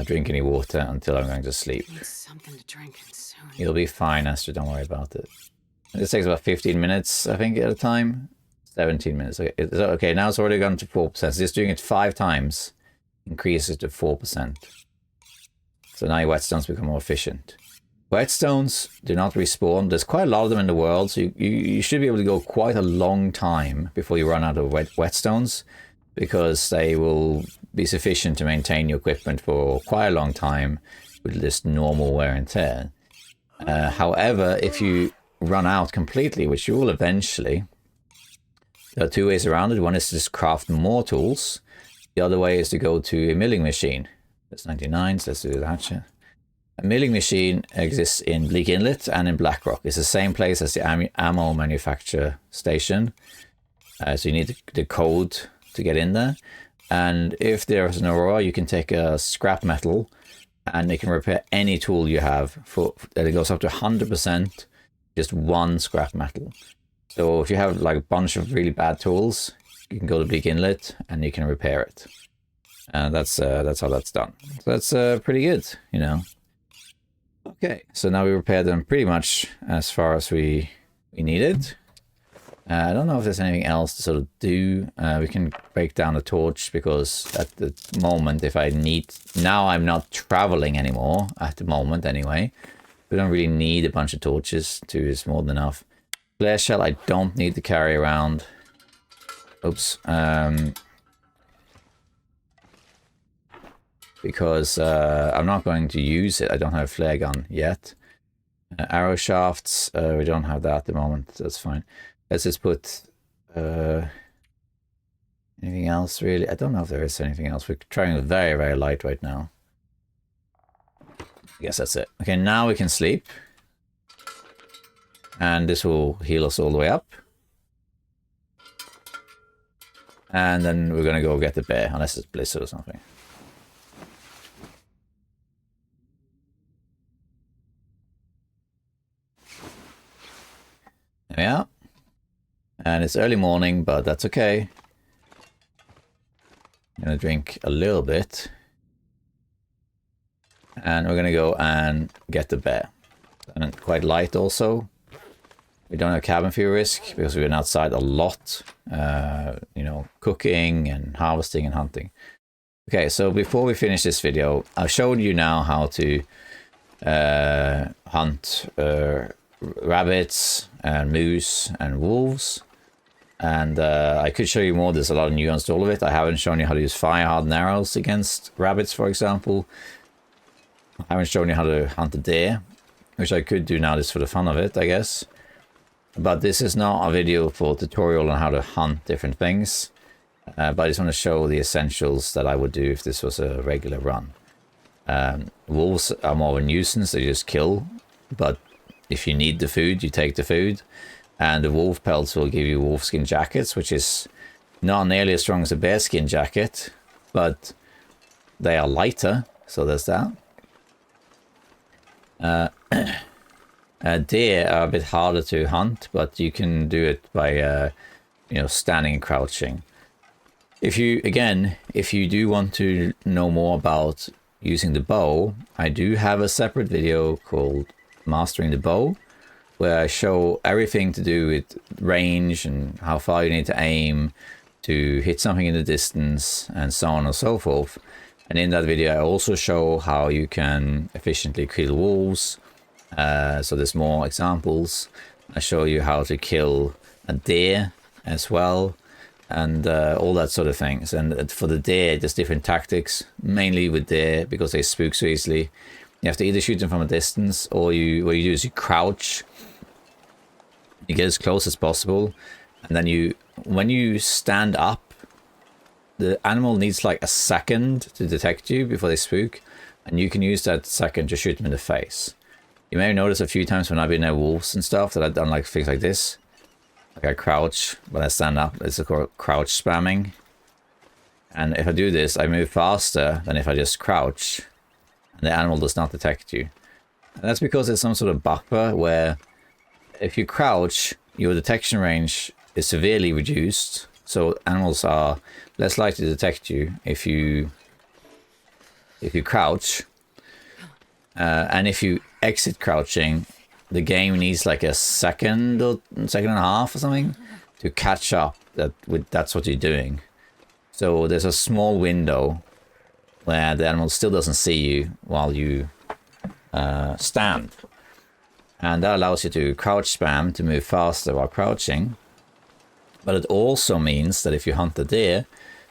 drink any water until I'm going to sleep. Need something to drink soon. You'll be fine, Astrid. Don't worry about it. This takes about 15 minutes, I think, at a time. 17 minutes. Okay, now it's already gone to 4%. So just doing it 5 times increases to 4%. So now your whetstones become more efficient. Whetstones do not respawn. There's quite a lot of them in the world, so you should be able to go quite a long time before you run out of whetstones, because they will be sufficient to maintain your equipment for quite a long time with just normal wear and tear. However, if you run out completely, which you will eventually, there are 2 ways around it. One is to just craft more tools. The other way is to go to a milling machine. That's 99, so let's do that. A milling machine exists in Bleak Inlet and in Blackrock. It's the same place as the ammo manufacture station. So you need the code to get in there. And if there's an Aurora, you can take a scrap metal and it can repair any tool you have. It goes up to 100%, just 1 scrap metal. So if you have like a bunch of really bad tools, you can go to Bleak Inlet and you can repair it. And that's how that's done. So that's pretty good, you know. Okay, so now we repaired them pretty much as far as we needed. I don't know if there's anything else to sort of do. We can break down the torch because at the moment, if I need... Now I'm not traveling anymore, at the moment anyway. We don't really need a bunch of torches. 2 is more than enough. Flare shell I don't need to carry around. Oops. Because I'm not going to use it. I don't have a flare gun yet. Arrow shafts, we don't have that at the moment. That's fine. Let's just put anything else really. I don't know if there is anything else. We're trying very, very light right now. I guess that's it. Okay, now we can sleep. And this will heal us all the way up. And then we're going to go get the bear, unless it's blizzard or something. There we are. And it's early morning, but that's okay. I'm going to drink a little bit. And we're going to go and get the bear. And quite light also. We don't have cabin fever risk because we've been outside a lot. You know, cooking and harvesting and hunting. Okay, so before we finish this video, I've shown you now how to hunt rabbits and moose and wolves. And I could show you more. There's a lot of nuance to all of it. I haven't shown you how to use fire hardened arrows against rabbits, for example. I haven't shown you how to hunt a deer, which I could do now just for the fun of it, I guess. But this is not a video for tutorial on how to hunt different things. But I just want to show the essentials that I would do if this was a regular run. Wolves are more of a nuisance. They just kill. But if you need the food, you take the food. And the wolf pelts will give you wolfskin jackets, which is not nearly as strong as a bearskin jacket. But they are lighter. So there's that. Deer are a bit harder to hunt, but you can do it by, you know, standing and crouching. If you do want to know more about using the bow, I do have a separate video called Mastering the Bow, where I show everything to do with range and how far you need to aim to hit something in the distance and so on and so forth. And in that video, I also show how you can efficiently kill wolves. So there's more examples. I show you how to kill a deer as well, and all that sort of things. And for the deer, there's different tactics, mainly with deer because they spook so easily. You have to either shoot them from a distance, or what you do is you crouch. You get as close as possible, and then when you stand up, the animal needs like a second to detect you before they spook, and you can use that second to shoot them in the face. You may have noticed a few times when I've been at wolves and stuff that I've done like things like this. Like I crouch when I stand up. It's called crouch spamming. And if I do this, I move faster than if I just crouch. And the animal does not detect you. And that's because there's some sort of buffer where if you crouch, your detection range is severely reduced. So animals are less likely to detect you if you crouch. And if you exit crouching, the game needs like a second or second and a half or something to catch up that's what you're doing. So there's a small window where the animal still doesn't see you while you stand. And that allows you to crouch spam to move faster while crouching. But it also means that if you hunt the deer,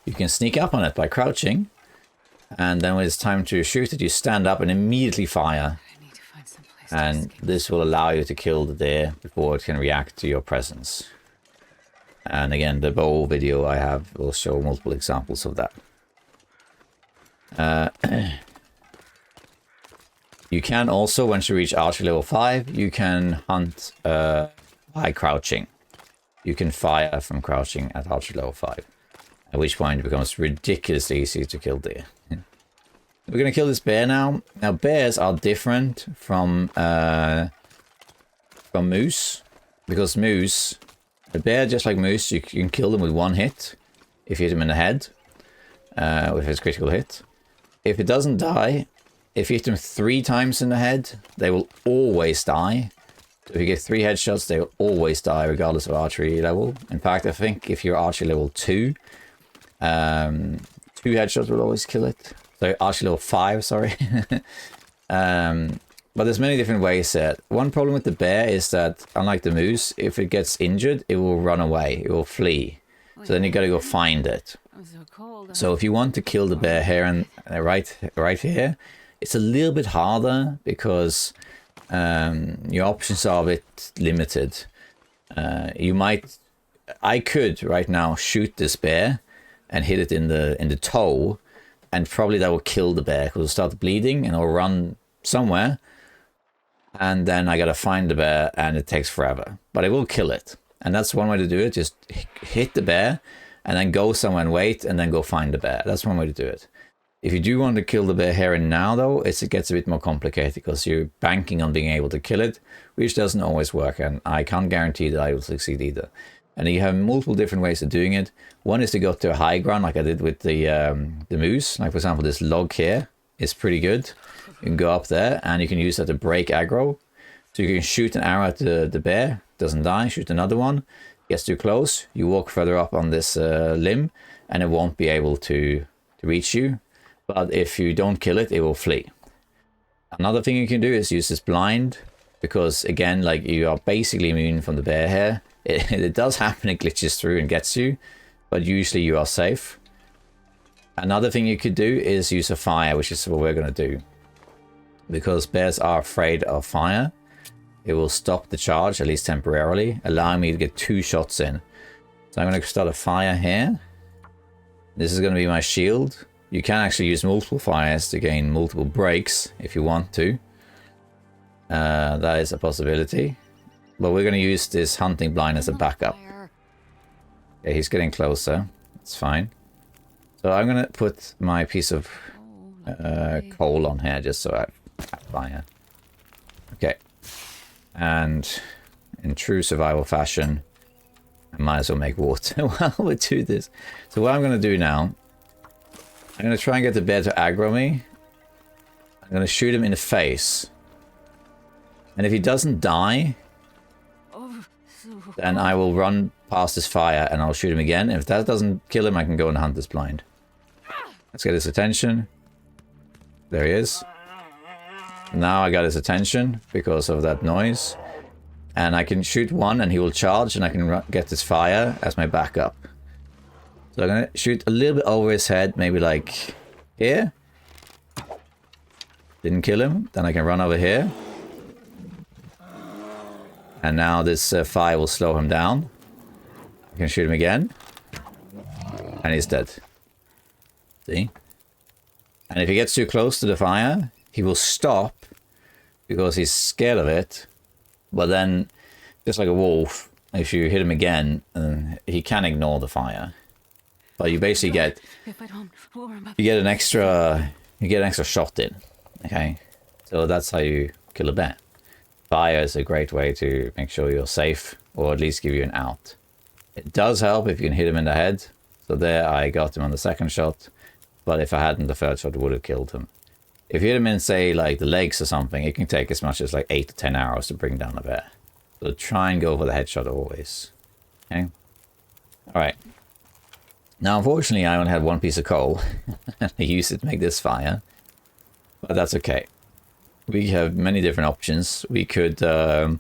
you can sneak up on it by crouching. And then when it's time to shoot it, you stand up and immediately fire. I need to find some place And this will allow you to kill the deer before it can react to your presence. And again, the bow video I have will show multiple examples of that. You can also, once you reach archery level 5, you can hunt by crouching. You can fire from crouching at archery level 5. At which point it becomes ridiculously easy to kill deer. We're going to kill this bear now. Now bears are different from moose. Because moose, a bear just like moose, you can kill them with one hit. If you hit them in the head. If it's a critical hit. If it doesn't die, if you hit them 3 times in the head, they will always die. So if you get 3 headshots, they will always die regardless of archery level. In fact, I think if you're archery level 2, 2 headshots will always kill it. So archery level 5, sorry. But there's many different ways there. One problem with the bear is that, unlike the moose, if it gets injured, it will run away. It will flee. So then you got to go find it. I'm so cold. So if you want to kill the bear here and right here, it's a little bit harder because your options are a bit limited. I could right now shoot this bear and hit it in the toe, and probably that will kill the bear because it'll start bleeding and it'll run somewhere, and then I gotta find the bear and it takes forever, but it will kill it. And that's one way to do it. Just hit the bear and then go somewhere and wait and then go find the bear. That's one way to do it. If you do want to kill the bear here and now, though, it gets a bit more complicated because you're banking on being able to kill it, which doesn't always work, and I can't guarantee that I will succeed either. And you have multiple different ways of doing it. One is to go to a high ground like I did with the moose. Like, for example, this log here is pretty good. You can go up there and you can use that to break aggro. So you can shoot an arrow at the bear, doesn't die, shoot another one, gets too close, you walk further up on this limb and it won't be able to reach you. But if you don't kill it, it will flee. Another thing you can do is use this blind, because again, like, you are basically immune from the bear here. It does happen, it glitches through and gets you, but usually you are safe. Another thing you could do is use a fire, which is what we're going to do. Because bears are afraid of fire, it will stop the charge, at least temporarily, allowing me to get 2 shots in. So I'm going to start a fire here. This is going to be my shield. You can actually use multiple fires to gain multiple breaks if you want to. That is a possibility. But we're going to use this hunting blind as a backup. Okay, he's getting closer. It's fine. So I'm going to put my piece of coal on here just so I have fire. Okay. And in true survival fashion, I might as well make water while we do this. So what I'm going to do now, I'm going to try and get the bear to aggro me. I'm going to shoot him in the face. And if he doesn't die, then I will run past this fire and I'll shoot him again. If that doesn't kill him, I can go and hunt this blind. Let's get his attention. There he is. Now I got his attention because of that noise. And I can shoot one and he will charge and I can get this fire as my backup. So I'm going to shoot a little bit over his head, maybe like here. Didn't kill him. Then I can run over here. And now this fire will slow him down. I can shoot him again. And he's dead. See? And if he gets too close to the fire, he will stop because he's scared of it. But then, just like a wolf, if you hit him again, he can ignore the fire. But you basically get If I don't warm up. you get an extra shot in. Okay, so that's how you kill a bear. Fire is a great way to make sure you're safe, or at least give you an out. It does help if you can hit him in the head. So there I got him on the second shot, but if I hadn't, the third shot would have killed him. If you hit him in, say, like the legs or something, it can take as much as like 8 to 10 hours to bring down a bear. So try and go for the headshot always. Okay? Alright. Now, unfortunately, I only had one piece of coal. I used it to make this fire. But that's okay. We have many different options. We could start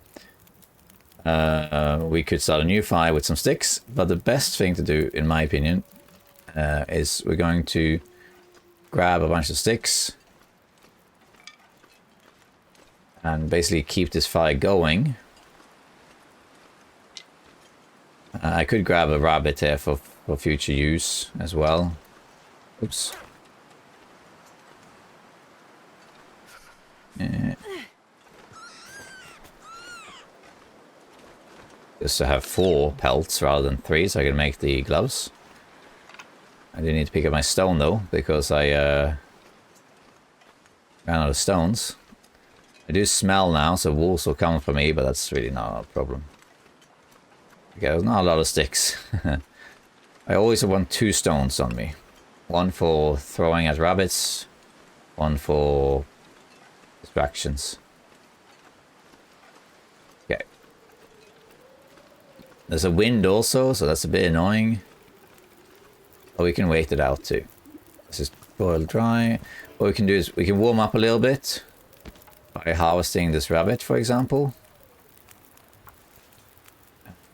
a new fire with some sticks. But the best thing to do, in my opinion, is we're going to grab a bunch of sticks and basically keep this fire going. I could grab a rabbit here for future use as well. Oops. Just to have 4 pelts rather than 3, so I can make the gloves. I do need to pick up my stone though, because I ran out of stones. I do smell now, so wolves will come for me, but that's really not a problem. Okay, there's not a lot of sticks. I always want 2 stones on me. One for throwing at rabbits, one for distractions. Okay. There's a wind also, so that's a bit annoying. But we can wait it out too. This is boiled dry. What we can do is we can warm up a little bit by harvesting this rabbit, for example.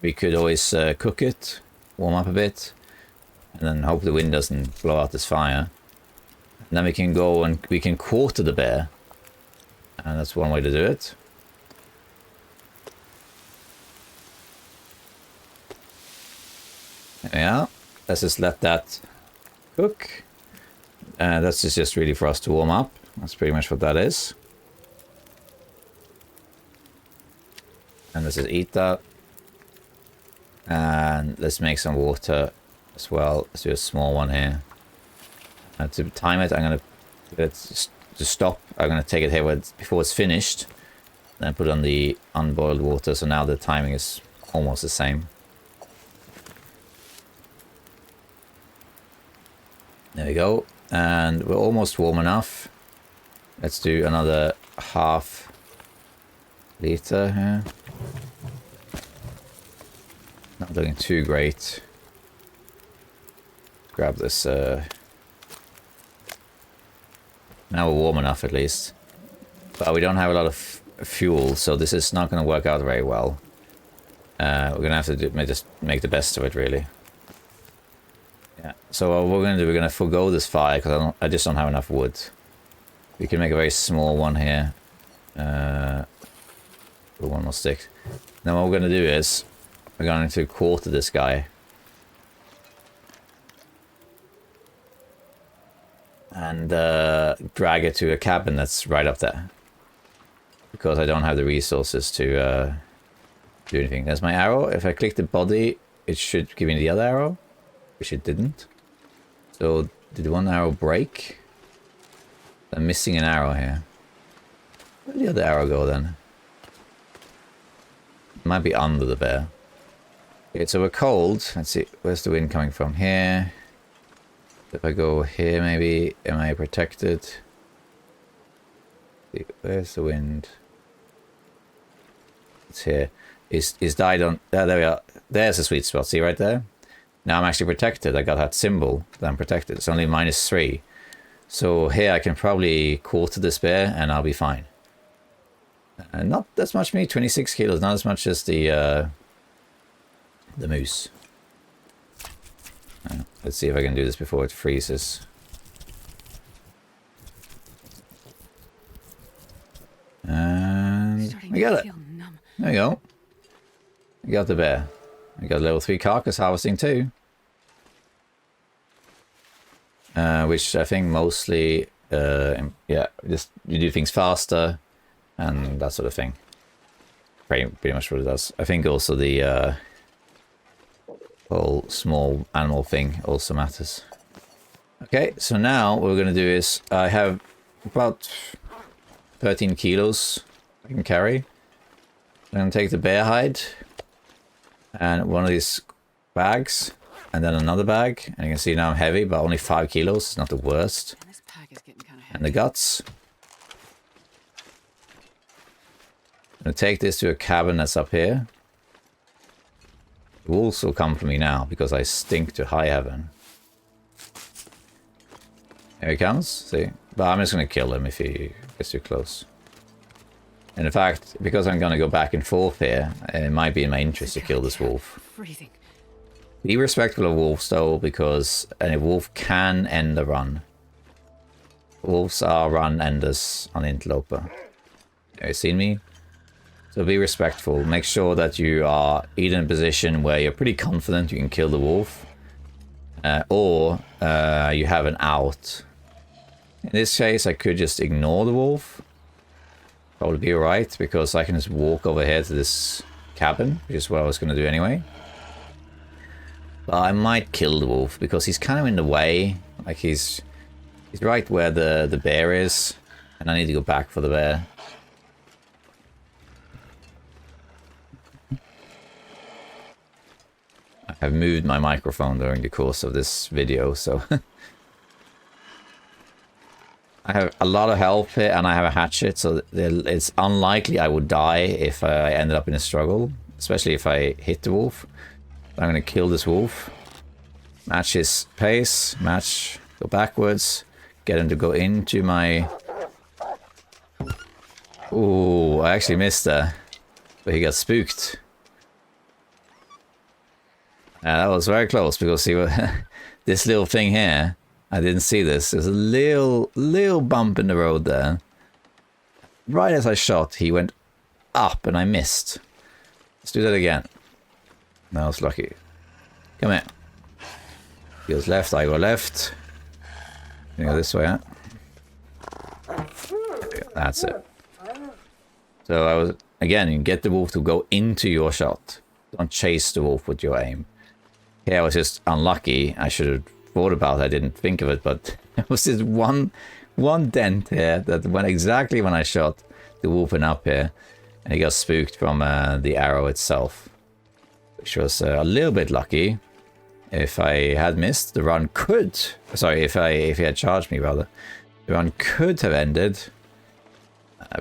We could always cook it, warm up a bit, and then hope the wind doesn't blow out this fire. And then we can go and we can quarter the bear. And that's one way to do it. Yeah, let's just let that cook. That's just really for us to warm up. That's pretty much what that is. And let's just eat that. And let's make some water as well. Let's do a small one here. And to time it, I'm going to stop. I'm going to take it here before it's finished. Then put on the unboiled water. So now the timing is almost the same. There we go. And we're almost warm enough. Let's do another half liter here. Not looking too great. Grab this. Now we're warm enough at least. But we don't have a lot of fuel, so this is not going to work out very well. We're going to have to just make the best of it, really. Yeah. So what we're going to do, we're going to forgo this fire because I just don't have enough wood. We can make a very small one here. Put one more stick. Now what we're going to do is we're going to quarter this guy. And drag it to a cabin that's right up there. Because I don't have the resources to do anything. There's my arrow. If I click the body, it should give me the other arrow. Which it didn't. So, did one arrow break? I'm missing an arrow here. Where did the other arrow go then? It might be under the bear. Okay, so we're cold. Let's see. Where's the wind coming from? Here. If I go here, maybe. Am I protected? Where's the wind? It's here. It's died on... there we are. There's a sweet spot. See right there? Now I'm actually protected. I got that symbol that I'm protected. It's only -3. So here I can probably quarter this bear and I'll be fine. Not as much meat, 26 kilos. Not as much as the moose. Let's see if I can do this before it freezes. And we got it. There we go. We got the bear. We got level 3 carcass harvesting too. Which I think mostly, yeah, just you do things faster. and that sort of thing. Pretty much what it does. I think also the whole small animal thing also matters. Okay, so now what we're going to do is I have about 13 kilos I can carry. I'm going to take the bear hide and one of these bags and then another bag. And you can see now I'm heavy, but only 5 kilos. It's not the worst. This pack is getting kind of heavy. And the guts. I'm going to take this to a cabin that's up here. The wolves will come for me now because I stink to high heaven. Here he comes, see? But I'm just going to kill him if he gets too close. And in fact, because I'm going to go back and forth here, it might be in my interest to kill this wolf. Freezing. Be respectful of wolves though, because a wolf can end the run. Wolves are run enders on Interloper. Have you seen me? So be respectful. Make sure that you are either in a position where you're pretty confident you can kill the wolf, or you have an out. In this case, I could just ignore the wolf. Probably be alright, because I can just walk over here to this cabin, which is what I was going to do anyway. But I might kill the wolf, because he's kind of in the way. Like he's right where the bear is, and I need to go back for the bear. I've moved my microphone during the course of this video, so... I have a lot of health here, and I have a hatchet, so it's unlikely I would die if I ended up in a struggle, especially if I hit the wolf. I'm going to kill this wolf. Match his pace, match, go backwards, get him to go into my... Ooh, I actually missed that, but he got spooked. That was very close, because see what this little thing here, I didn't see this. There's a little bump in the road there. Right as I shot, he went up and I missed. Let's do that again. That was lucky. Come here. He goes left, I go left. You go this way, huh? That's it. So I was, again, you get the wolf to go into your shot. Don't chase the wolf with your aim. Here I was just unlucky. I should have thought about it. I didn't think of it, but there was this one dent here that went exactly when I shot the wolf and up here, and he got spooked from the arrow itself, which was a little bit lucky. If I had missed, the run could... Sorry, if he had charged me, rather. The run could have ended.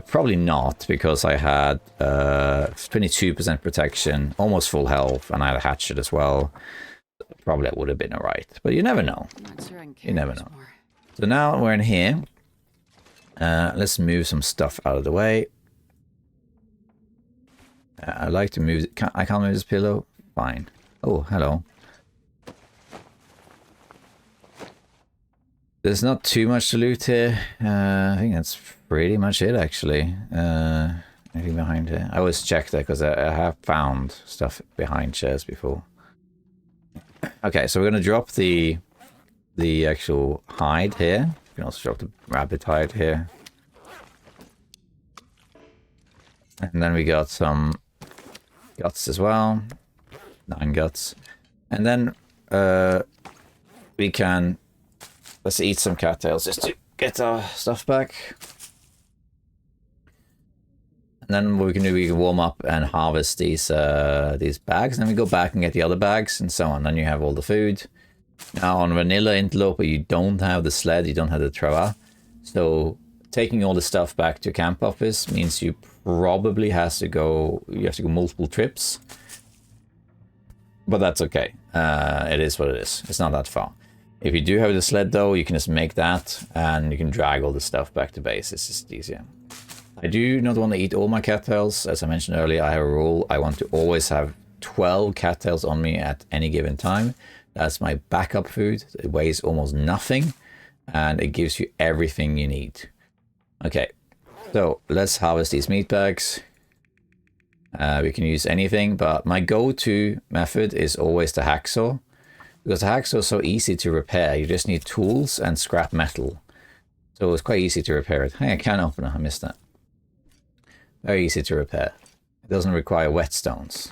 Probably not, because I had 22% protection, almost full health, and I had a hatchet as well. Probably it would have been alright, but you never know. You never know. So now we're in here. Let's move some stuff out of the way. I like to move... I can't move this pillow? Fine. Oh, hello. There's not too much to loot here. I think that's pretty much it, actually. Anything behind here? I always check that, because I have found stuff behind chairs before. Okay, so we're going to drop the actual hide here. You can also drop the rabbit hide here. And then we got some guts as well. 9 guts. And then we can... Let's eat some cattails just to get our stuff back. And then what we can do, we can warm up and harvest these bags. And then we go back and get the other bags and so on. Then you have all the food. Now on vanilla Interloper, you don't have the sled, you don't have the trava. So taking all the stuff back to camp office means you probably have to go multiple trips. But that's okay. It is what it is. It's not that far. If you do have the sled though, you can just make that and you can drag all the stuff back to base. It's just easier. I do not want to eat all my cattails. As I mentioned earlier, I have a rule. I want to always have 12 cattails on me at any given time. That's my backup food. It weighs almost nothing and it gives you everything you need. Okay, so let's harvest these meat bags. We can use anything, but my go-to method is always the hacksaw. Because the hacksaw is so easy to repair. You just need tools and scrap metal. So it's quite easy to repair it. Hey, a can opener, I missed that. Very easy to repair. It doesn't require whetstones.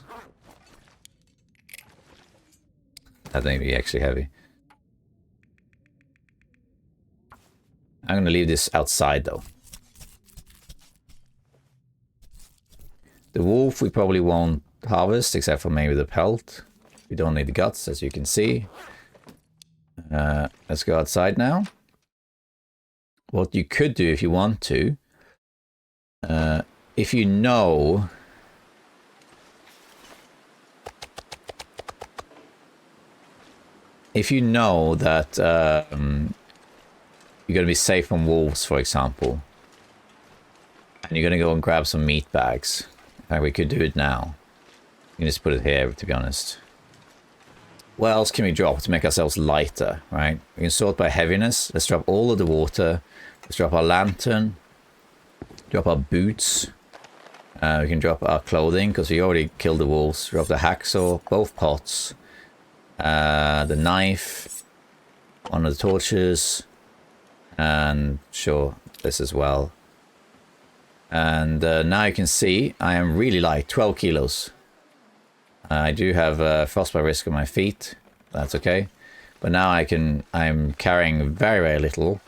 That may be actually heavy. I'm gonna leave this outside though. The wolf we probably won't harvest except for maybe the pelt. We don't need the guts, as you can see. Let's go outside now. What you could do if you want to, if you know that you're going to be safe from wolves, for example, and you're going to go and grab some meat bags. In fact, we could do it now. You can just put it here, to be honest. What else can we drop to make ourselves lighter, right? We can sort by heaviness. Let's drop all of the water. Let's drop our lantern. Drop our boots. We can drop our clothing, because we already killed the wolves. Drop the hacksaw, both pots. The knife. One of the torches. And sure, this as well. And now you can see I am really light, 12 kilos. I do have frostbite risk on my feet. That's okay. But now I'm carrying very, very little,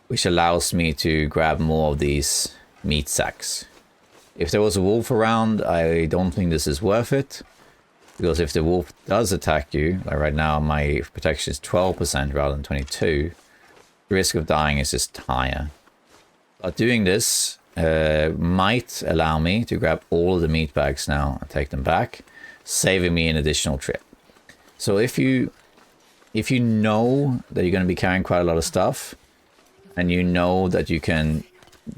which allows me to grab more of these meat sacks. If there was a wolf around, I don't think this is worth it. Because if the wolf does attack you, like right now my protection is 12% rather than 22%, the risk of dying is just higher. But doing this might allow me to grab all of the meat bags now and take them back, saving me an additional trip. So if you know that you're going to be carrying quite a lot of stuff, and you know that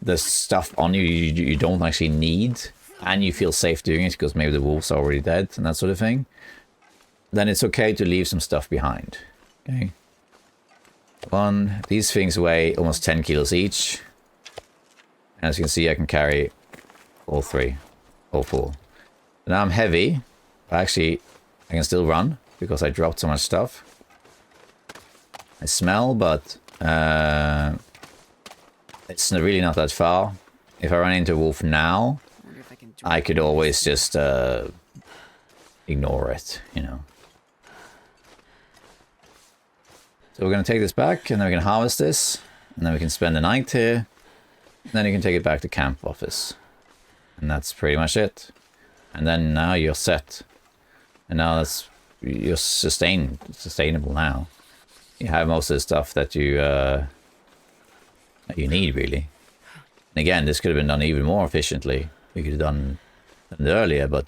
the stuff on you don't actually need, and you feel safe doing it because maybe the wolves are already dead and that sort of thing, then it's okay to leave some stuff behind. Okay. These things weigh almost 10 kilos each. As you can see, I can carry all four. Now I'm heavy, but actually I can still run because I dropped so much stuff. I smell, but it's really not that far. If I run into a wolf now, I could always just ignore it, you know. So we're going to take this back, and then we can harvest this, and then we can spend the night here, and then you can take it back to camp office. And that's pretty much it. And then now you're set. And now you're sustainable now. You have most of the stuff that you need, really. And again, this could have been done even more efficiently. We could have done it earlier, but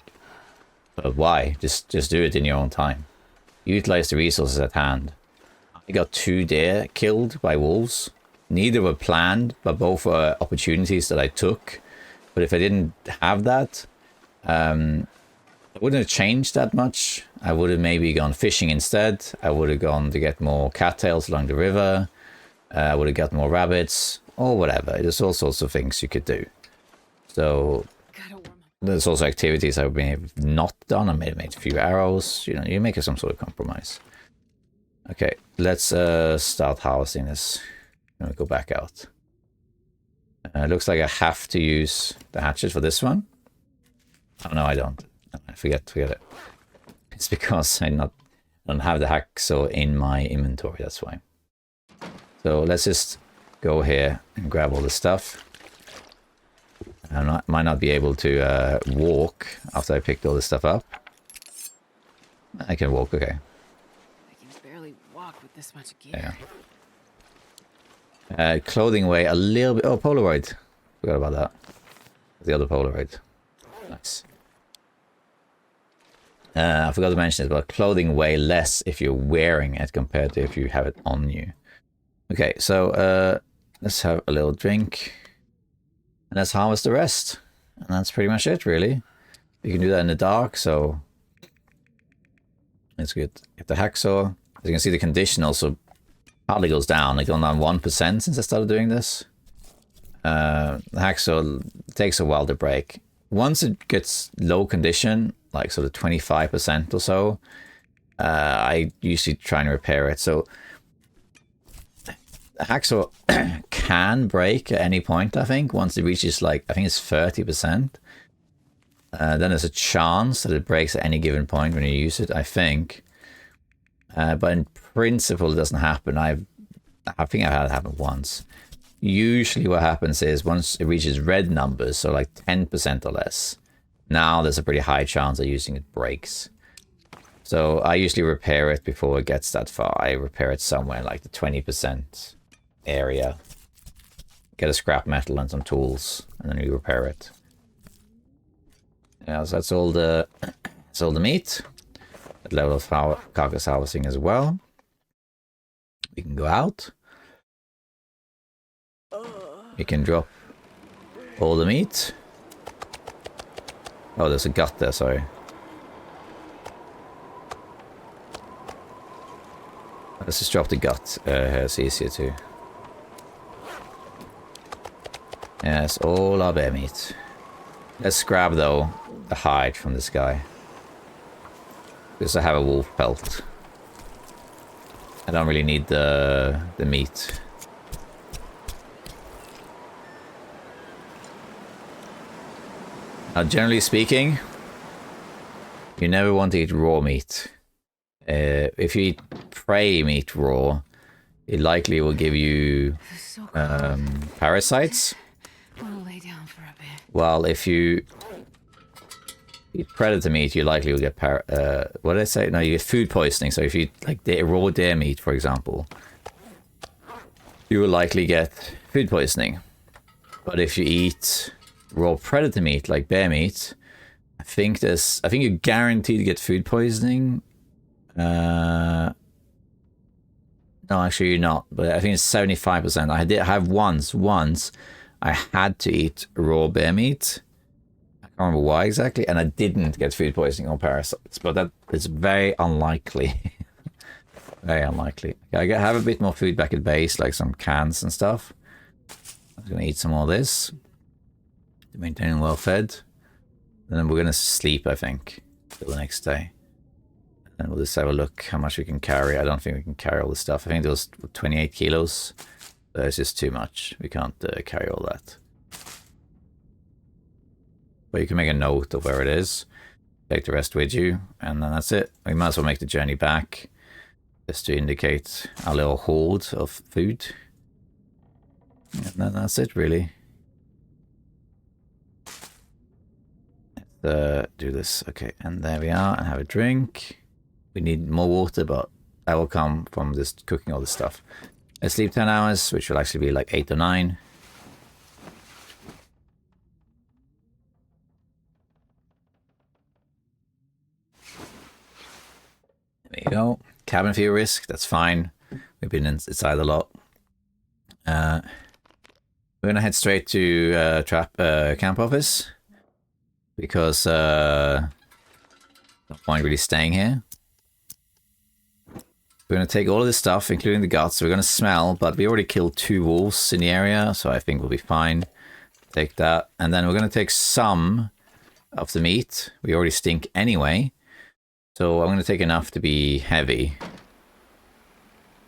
why? Just do it in your own time. Utilize the resources at hand. I got 2 deer killed by wolves. Neither were planned, but both were opportunities that I took. But if I didn't have that, it wouldn't have changed that much. I would have maybe gone fishing instead. I would have gone to get more cattails along the river. I would have got more rabbits, or whatever. There's all sorts of things you could do. So there's also activities I may have not done. I may have made a few arrows. You know, you make some sort of compromise. Okay, let's start harvesting this. I'm gonna go back out. It looks like I have to use the hatchet for this one. Oh no, I don't. Forget it. It's because I don't have the hacksaw in my inventory. That's why. So let's just go here and grab all the stuff. I might not be able to walk after I picked all this stuff up. I can walk, okay. I can barely walk with this much gear. Yeah. Clothing weigh a little bit. Oh, Polaroid. Forgot about that. The other Polaroid. Nice. I forgot to mention it, but clothing weigh less if you're wearing it compared to if you have it on you. Okay, so let's have a little drink. And let's harvest the rest. And that's pretty much it, really. You can do that in the dark, so let's get the hacksaw. As you can see, the condition also hardly goes down. Like, on 1% since I started doing this. The hacksaw takes a while to break. Once it gets low condition, like sort of 25% or so, I usually try and repair it. So the hacksaw can break at any point, I think, once it reaches like, I think it's 30%. Then there's a chance that it breaks at any given point when you use it, I think. But in principle, it doesn't happen. I think I've had it happen once. Usually what happens is once it reaches red numbers, so like 10% or less, now there's a pretty high chance of using it breaks. So I usually repair it before it gets that far. I repair it somewhere like the 20% area. Get a scrap metal and some tools, and then you repair it. Yeah, so that's all the meat. At level of carcass harvesting as well. We can go out. You can drop all the meat. Oh, there's a gut there, sorry. Let's just drop the gut. It's easier to. Yes, all our bear meat. Let's grab, though, the hide from this guy. Because I have a wolf pelt. I don't really need the meat. Now, generally speaking, you never want to eat raw meat. If you eat prey meat raw, it likely will give you parasites. I'll lay down for a bit. While if you eat predator meat, you likely will get what did I say? No, you get food poisoning. So if you eat like raw deer meat, for example, you will likely get food poisoning. But if you eat raw predator meat, like bear meat, I think you're guaranteed to get food poisoning. No, actually you're not, but I think it's 75%. I did have once I had to eat raw bear meat. I can't remember why exactly, and I didn't get food poisoning or parasites, but that is very unlikely. Very unlikely. I have a bit more food back at base, like some cans and stuff. I'm gonna eat some more of this to maintain well fed. And then we're gonna sleep, I think, till the next day. And we'll just have a look how much we can carry. I don't think we can carry all this stuff. I think there was 28 kilos. It's just too much. We can't carry all that. But you can make a note of where it is. Take the rest with you. And then that's it. We might as well make the journey back. Just to indicate our little hoard of food. And then that's it, really. Let's do this. Okay, and there we are. And have a drink. We need more water, but that will come from just cooking all this stuff. Let's sleep 10 hours, which will actually be like 8 or 9. There you go. Cabin fever risk, that's fine. We've been inside a lot. We're going to head straight to camp office. Because no point really staying here. We're going to take all of this stuff, including the guts. We're going to smell, but we already killed 2 wolves in the area, so I think we'll be fine. Take that. And then we're going to take some of the meat. We already stink anyway. So I'm going to take enough to be heavy.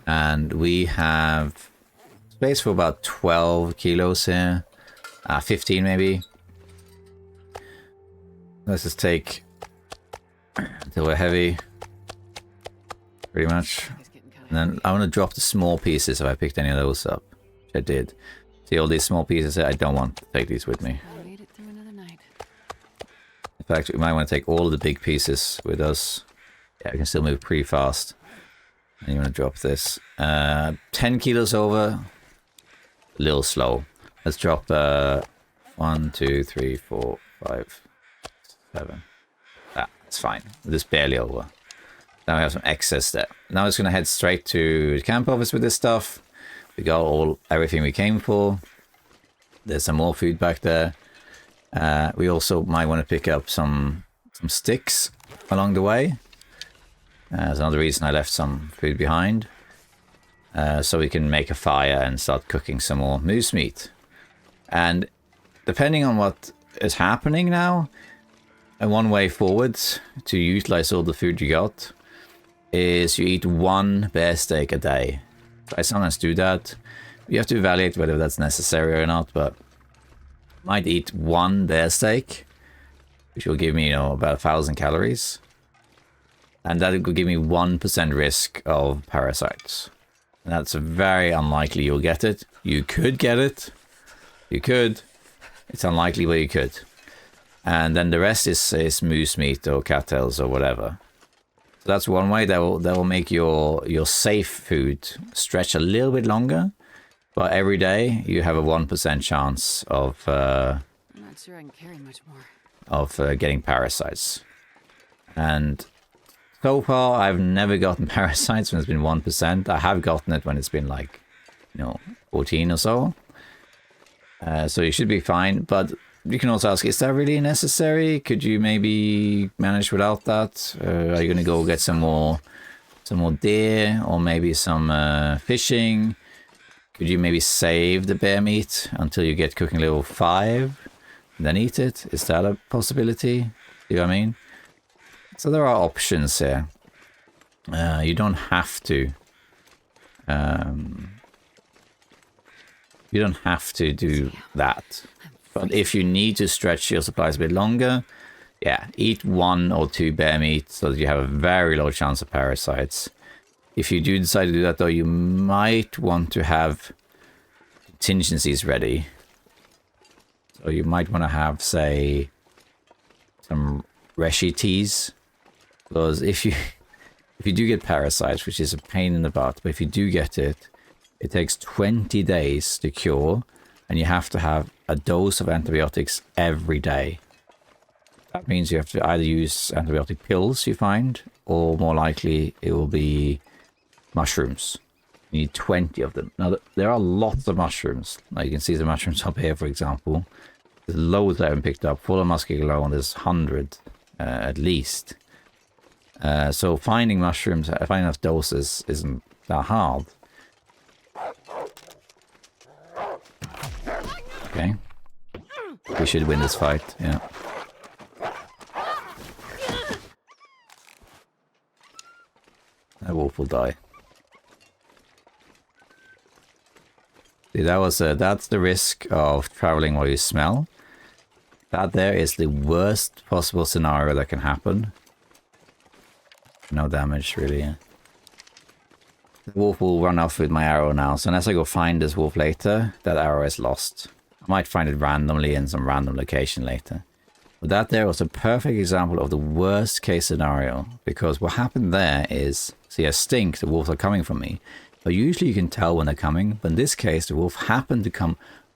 And we have space for about 12 kilos here. 15 maybe. Let's just take until we're heavy. Pretty much. And then I want to drop the small pieces if I picked any of those up. Which I did. See all these small pieces? I don't want to take these with me. In fact, we might want to take all of the big pieces with us. Yeah, we can still move pretty fast. And you want to drop this. 10 kilos over. A little slow. Let's drop 1, 2, 3, 4, 5, 7. That's fine. Just barely over. Now we have some excess there. Now it's going to head straight to the camp office with this stuff. We got everything we came for. There's some more food back there. We also might want to pick up some sticks along the way. That's another reason I left some food behind. So we can make a fire and start cooking some more moose meat. And depending on what is happening now, one way forward to utilize all the food you got is you eat 1 bear steak a day. I sometimes do that. You have to evaluate whether that's necessary or not, but might eat one bear steak, which will give me, you know, about 1,000 calories. And that will give me 1% risk of parasites. And that's very unlikely you'll get it. You could get it. You could. It's unlikely, but you could. And then the rest is moose meat or cattails or whatever. So that's one way that will make your safe food stretch a little bit longer. But every day you have a 1% chance of I'm not sure I can carry much more. Of getting parasites. And so far I've never gotten parasites when it's been 1%. I have gotten it when it's been like, you know, 14 or so. So you should be fine. But you can also ask, is that really necessary? Could you maybe manage without that? Are you going to go get some more deer or maybe some fishing? Could you maybe save the bear meat until you get cooking level 5 and then eat it? Is that a possibility? Do you know what I mean? So there are options here. You don't have to. You don't have to do that. But if you need to stretch your supplies a bit longer, yeah, eat 1 or 2 bear meat so that you have a very low chance of parasites. If you do decide to do that, though, you might want to have contingencies ready. So you might want to have, say, some Reshi teas. Because if you do get parasites, which is a pain in the butt, but if you do get it, it takes 20 days to cure, and you have to have a dose of antibiotics every day. That means you have to either use antibiotic pills, you find, or more likely it will be mushrooms. You need 20 of them. Now, there are lots of mushrooms. Now, you can see the mushrooms up here, for example. There's loads I haven't picked up. Full of musky alone, there's 100 at least. So finding mushrooms, finding enough doses isn't that hard. Okay. We should win this fight, yeah. That wolf will die. See, that's the risk of traveling while you smell. That there is the worst possible scenario that can happen. No damage, really. Yeah. The wolf will run off with my arrow now, so unless I go find this wolf later, that arrow is lost. I might find it randomly in some random location later. But that there was a perfect example of the worst case scenario, because what happened there is, see, I stink, the wolves are coming from me. But usually you can tell when they're coming, but in this case the wolf happened to come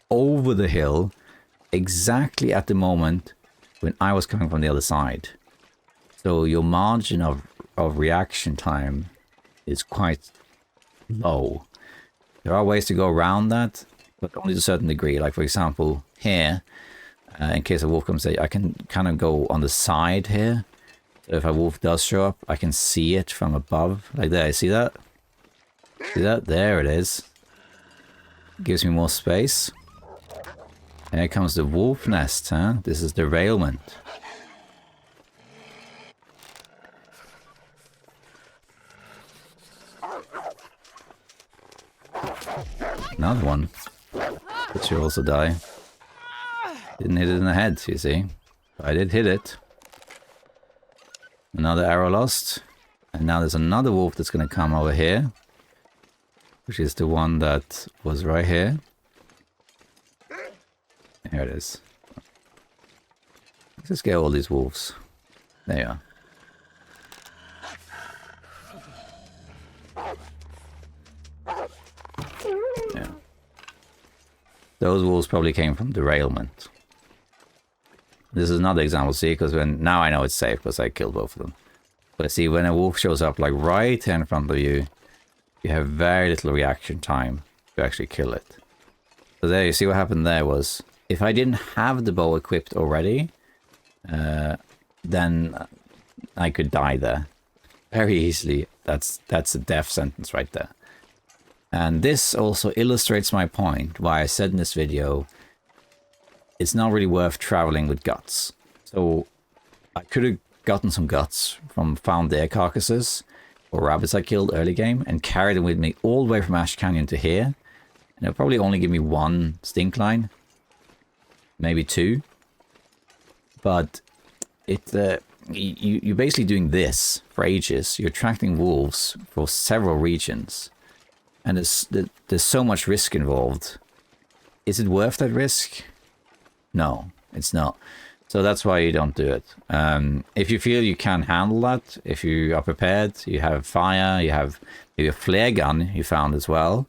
over the hill exactly at the moment when I was coming from the other side. So your margin of reaction time is quite low. There are ways to go around that, but only to a certain degree. Like, for example, here, in case a wolf comes there, I can kind of go on the side here. So if a wolf does show up, I can see it from above. Like there, you see that? See that? There it is. Gives me more space. Here comes the wolf nest, huh? This is derailment. Another one. It should also die. Didn't hit it in the head, you see. But I did hit it. Another arrow lost. And now there's another wolf that's going to come over here. Which is the one that was right here. Here it is. Let's just get all these wolves. There you are. Yeah. Those wolves probably came from derailment. This is another example, see, because now I know it's safe because I killed both of them. But see, when a wolf shows up like right in front of you, you have very little reaction time to actually kill it. So there, you see what happened there was, if I didn't have the bow equipped already, then I could die there very easily. That's a death sentence right there. And this also illustrates my point, why I said in this video, it's not really worth traveling with guts. So I could have gotten some guts from found deer carcasses, or rabbits I killed early game and carried them with me all the way from Ash Canyon to here. And it'll probably only give me 1 stink line. Maybe 2. But you're basically doing this for ages. You're attracting wolves for several regions. And there's so much risk involved. Is it worth that risk? No, it's not. So that's why you don't do it. If you feel you can handle that, if you are prepared, you have fire, you have maybe a flare gun you found as well,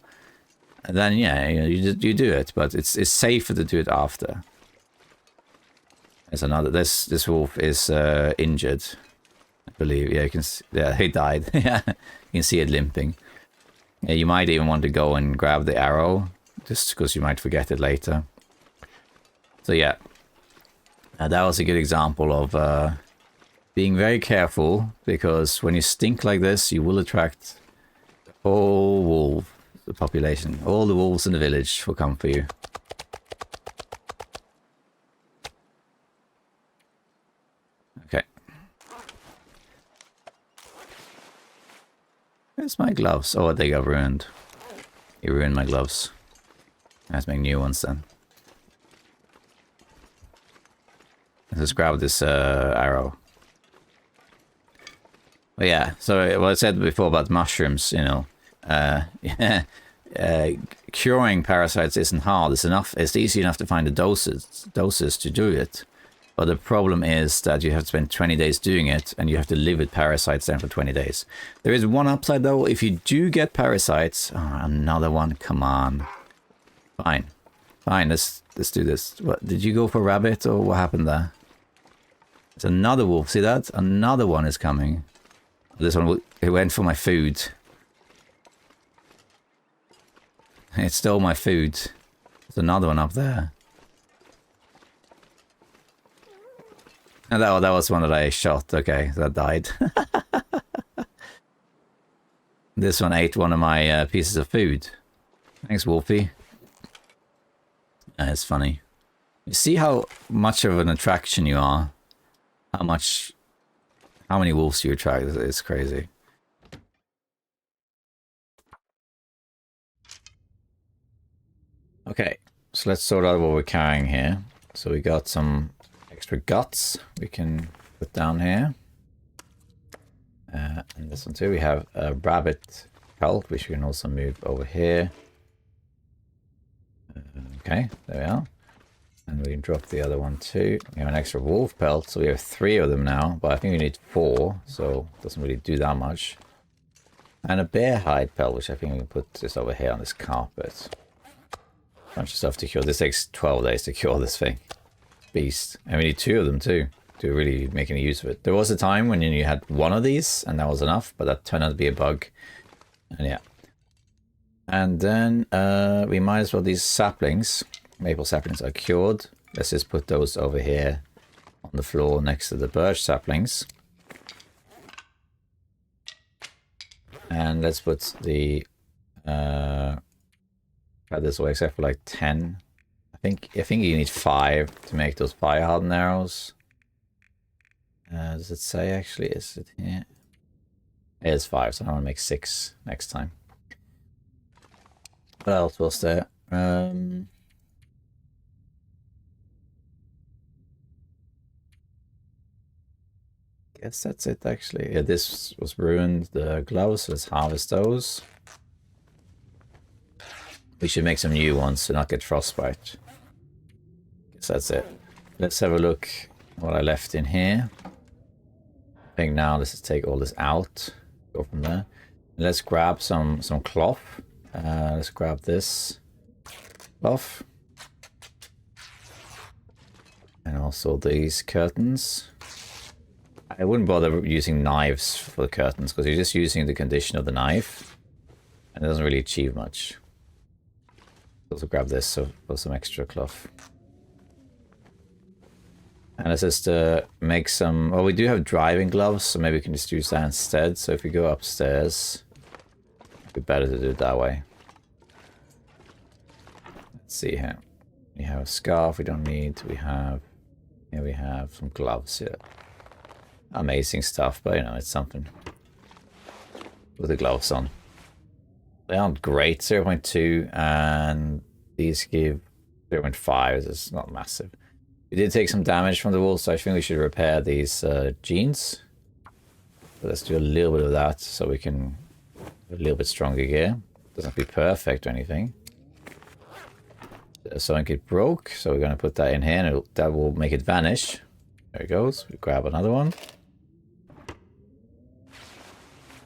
then yeah, you do it. But it's safer to do it after. There's another. This wolf is injured, I believe. Yeah, you can. Yeah, he died. Yeah, you can see it limping. Yeah, you might even want to go and grab the arrow, just because you might forget it later. So yeah. That was a good example of being very careful, because when you stink like this, you will attract the whole wolf population. All the wolves in the village will come for you. Okay. Where's my gloves? Oh, they got ruined. You ruined my gloves. Let's make new ones then. Let's grab this arrow. But yeah, so what I said before about mushrooms, you know, curing parasites isn't hard. It's easy enough to find the doses to do it. But the problem is that you have to spend 20 days doing it, and you have to live with parasites then for 20 days. There is one upside though. If you do get parasites, oh, another one. Come on. Fine, let's do this. What, did you go for rabbit, or what happened there? There's another wolf. See that? Another one is coming. This one, it went for my food. It stole my food. There's another one up there. And that was one that I shot. Okay, that died. This one ate one of my pieces of food. Thanks, Wolfie. It's funny. You see how much of an attraction you are? How many wolves you attract? It's crazy. Okay, so let's sort out what we're carrying here. So we got some extra guts we can put down here. And this one too. We have a rabbit pelt, which we can also move over here. Okay, there we are. And we can drop the other one too. We have an extra wolf pelt, so we have 3 of them now, but I think we need 4, so it doesn't really do that much. And a bear hide pelt, which I think we can put this over here on this carpet. Bunch of stuff to cure. This takes 12 days to cure this thing. Beast. And we need 2 of them too, to really make any use of it. There was a time when you had 1 of these, and that was enough, but that turned out to be a bug. And yeah. And then we might as well, these saplings, maple saplings are cured. Let's just put those over here on the floor next to the birch saplings. And let's put the this way, except for like 10. I think you need 5 to make those fire hardened arrows. Does it say actually? Is it here? It is 5, so I want to make 6 next time. What else was there? Guess that's it actually. Yeah, this was ruined. The gloves, let's harvest those. We should make some new ones to not get frostbite. Guess that's it. Let's have a look at what I left in here. I think now let's just take all this out. Go from there. And let's grab some cloth. Let's grab this cloth. And also these curtains. I wouldn't bother using knives for the curtains, because you're just using the condition of the knife. And it doesn't really achieve much. Also grab this so for some extra cloth. And let's just make some... Well, we do have driving gloves, so maybe we can just use that instead. So if we go upstairs, it'd be better to do it that way. Let's see here. We have a scarf we don't need. We have... Here we have some gloves here. Amazing stuff, but you know, it's something. with the gloves on. They aren't great, 0.2, and these give 0.5. It's not massive. We did take some damage from the wolves, so I think we should repair these jeans. So let's do a little bit of that so we can have a little bit stronger gear. Doesn't have to be perfect or anything. Something it broke, so we're going to put that in here, and that will make it vanish. There it goes. We grab another one.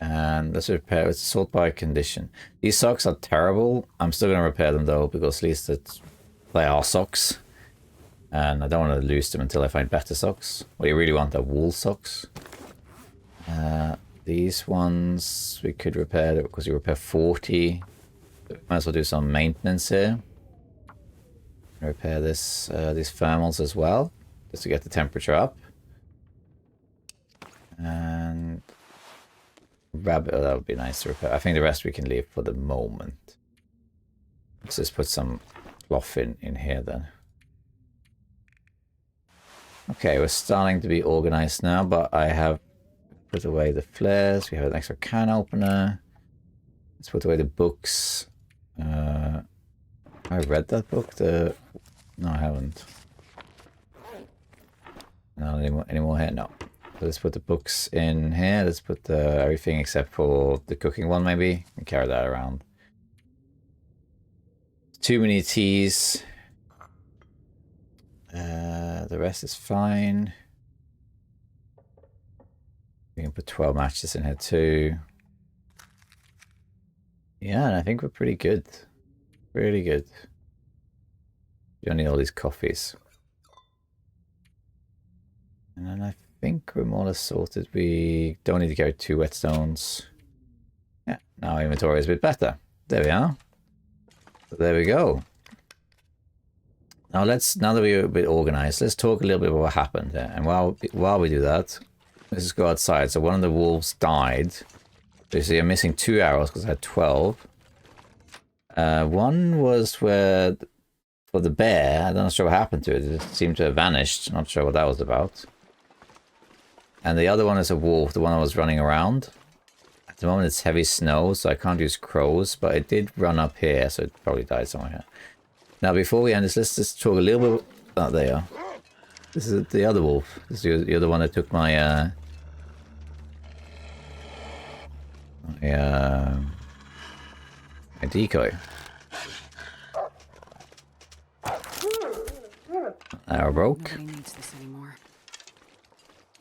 And let's repair. It's sort by condition. These socks are terrible. I'm still going to repair them though, because at least they are socks. And I don't want to lose them until I find better socks. What you really want are wool socks. These ones we could repair because you repair 40. Might as well do some maintenance here. Repair this these thermals as well, just to get the temperature up. And rabbit, oh, that would be nice to repair. I think the rest we can leave for the moment. Let's just put some cloth in here then. Okay, we're starting to be organized now, but I have put away the flares. We have an extra can opener. Let's put away the books. I read that book. No, I haven't. No, any more here? No. So let's put the books in here. Let's put everything except for the cooking one, maybe. And carry that around. Too many teas. The rest is fine. We can put 12 matches in here too. Yeah, and I think we're pretty good. Really good. You don't need all these coffees. And then I think we're more or less sorted. We don't need to go 2 whetstones. Yeah, now our inventory is a bit better. There we are. So there we go. Now now that we're a bit organized, let's talk a little bit about what happened there. And while we do that, let's just go outside. So one of the wolves died. So you see I'm missing 2 arrows because I had 12. One was for the bear. I'm not sure what happened to it. It seemed to have vanished. Not sure what that was about. And the other one is a wolf, the one that was running around. At the moment it's heavy snow, so I can't use crows, but it did run up here, so it probably died somewhere here. Now before we end this, let's just talk a little bit about there. This is the other wolf. This is the other one that took my my decoy. Arrow broke. Nobody needs this anymore.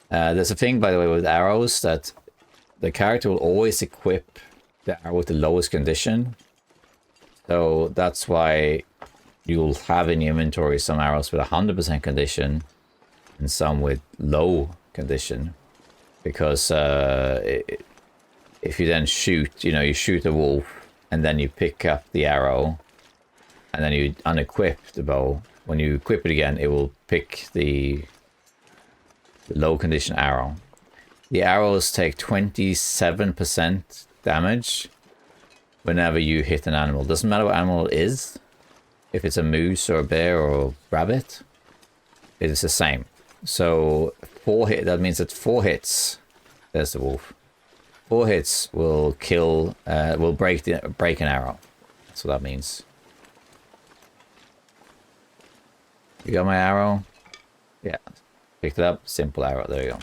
There's a thing, by the way, with arrows that the character will always equip the arrow with the lowest condition. So that's why you'll have in your inventory some arrows with 100% condition and some with low condition. Because if you then shoot, you shoot a wolf and then you pick up the arrow and then you unequip the bow. When you equip it again, it will pick the low condition arrow. The arrows take 27% damage whenever you hit an animal. Doesn't matter what animal it is. If it's a moose or a bear or a rabbit, it is the same. So 4 hit. That means that 4 hits. There's the wolf. 4 hits will kill. Will break an arrow. That's what that means. You got my arrow? Yeah. Picked it up. Simple arrow. There you go.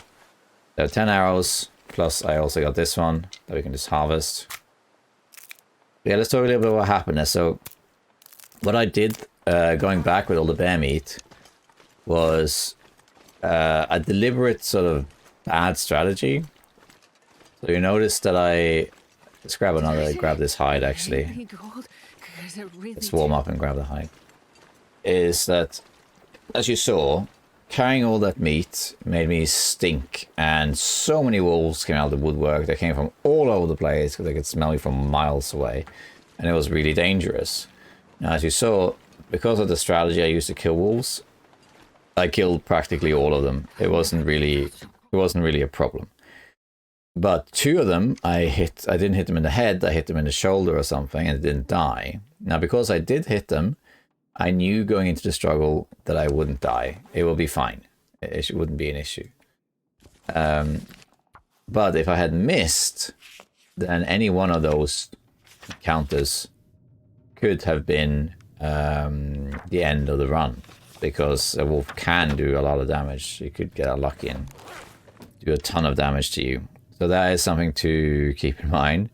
There are 10 arrows. Plus I also got this one that we can just harvest. Yeah, let's talk a little bit about what happened there. So what I did going back with all the bear meat was a deliberate sort of bad strategy. So you notice that let's grab this hide actually. Let's warm up and grab the hide. Is that, as you saw, carrying all that meat made me stink, and so many wolves came out of the woodwork. They came from all over the place because they could smell me from miles away, and it was really dangerous. Now, as you saw, because of the strategy I used to kill wolves, I killed practically all of them. It wasn't really a problem. But 2 of them I didn't hit them in the head. I hit them in the shoulder or something, and it didn't die. Now, because I did hit them, I knew going into the struggle that I wouldn't die. It will be fine. It wouldn't be an issue. But if I had missed, then any one of those counters could have been the end of the run, because a wolf can do a lot of damage. You could get unlucky and do a ton of damage to you. So that is something to keep in mind.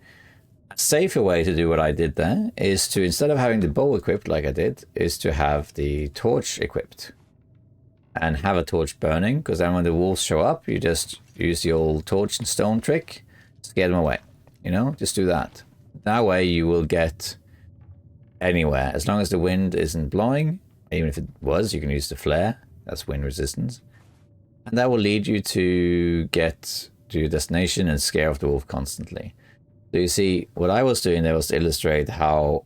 A safer way to do what I did there is to, instead of having the bow equipped like I did, is to have the torch equipped and have a torch burning, because then when the wolves show up, you just use the old torch and stone trick, scare them away. You know, just do that. That way you will get anywhere. As long as the wind isn't blowing, even if it was, you can use the flare. That's wind resistance. And that will lead you to get to your destination and scare off the wolf constantly. So you see, what I was doing there was to illustrate how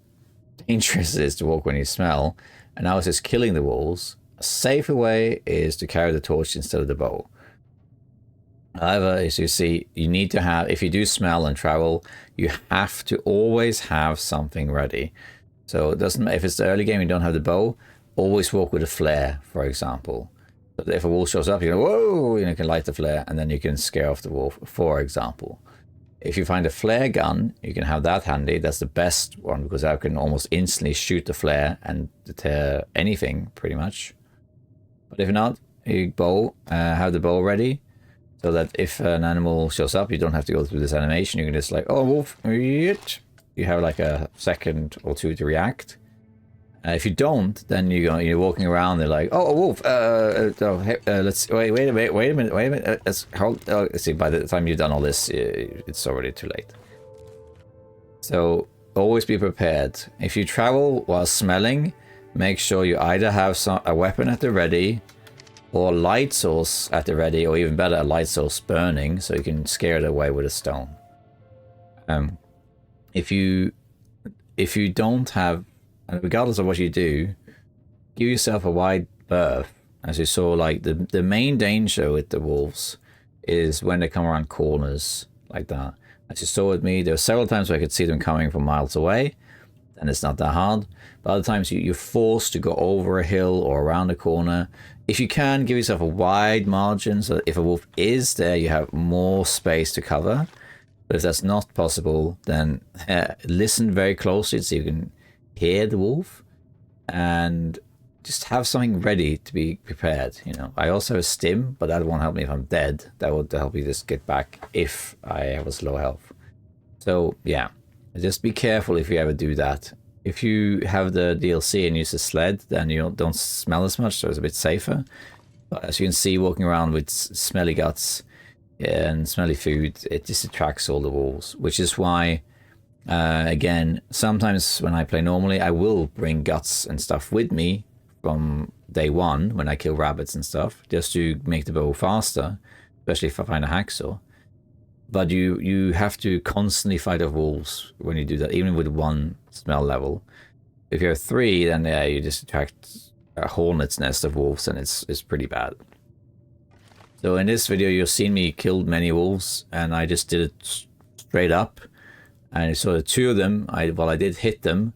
dangerous it is to walk when you smell, and I was just killing the wolves. A safer way is to carry the torch instead of the bow. However, as you see, you need to have, if you do smell and travel, you have to always have something ready. So it doesn't matter if it's the early game, you don't have the bow, always walk with a flare, for example. So if a wolf shows up, you go, whoa, you can light the flare, and then you can scare off the wolf, for example. If you find a flare gun, you can have that handy. That's the best one, because I can almost instantly shoot the flare and deter anything, pretty much. But if not, you have the bow ready, so that if an animal shows up, you don't have to go through this animation. You can just like, oh, wolf, you have like a second or two to react. If you don't, then you're walking around. They're like, "Oh, a wolf! Let's wait a minute. Let's hold. Let's see. By the time you've done all this, it's already too late." So always be prepared. If you travel while smelling, make sure you either have a weapon at the ready, or light source at the ready, or even better, a light source burning, so you can scare it away with a stone. If you don't have, and regardless of what you do, give yourself a wide berth. As you saw, like the main danger with the wolves is when they come around corners like that. As you saw with me, there were several times where I could see them coming from miles away, and it's not that hard. But other times you're forced to go over a hill or around a corner. If you can, give yourself a wide margin, so that if a wolf is there, you have more space to cover. But if that's not possible, then listen very closely so you can hear the wolf, and just have something ready to be prepared. You know, I also have a stim, but that won't help me if I'm dead. That would help me just get back if I was low health. So yeah, just be careful if you ever do that. If you have the DLC and use a sled, then you don't smell as much, so it's a bit safer. But as you can see, walking around with smelly guts and smelly food, it just attracts all the wolves, which is why again, sometimes when I play normally, I will bring guts and stuff with me from day one when I kill rabbits and stuff, just to make the bow faster, especially if I find a hacksaw. But you have to constantly fight off wolves when you do that, even with one smell level. If you have 3, then yeah, you just attract a hornet's nest of wolves, and it's pretty bad. So in this video, you've seen me kill many wolves, and I just did it straight up. And so 2 of them, while I did hit them,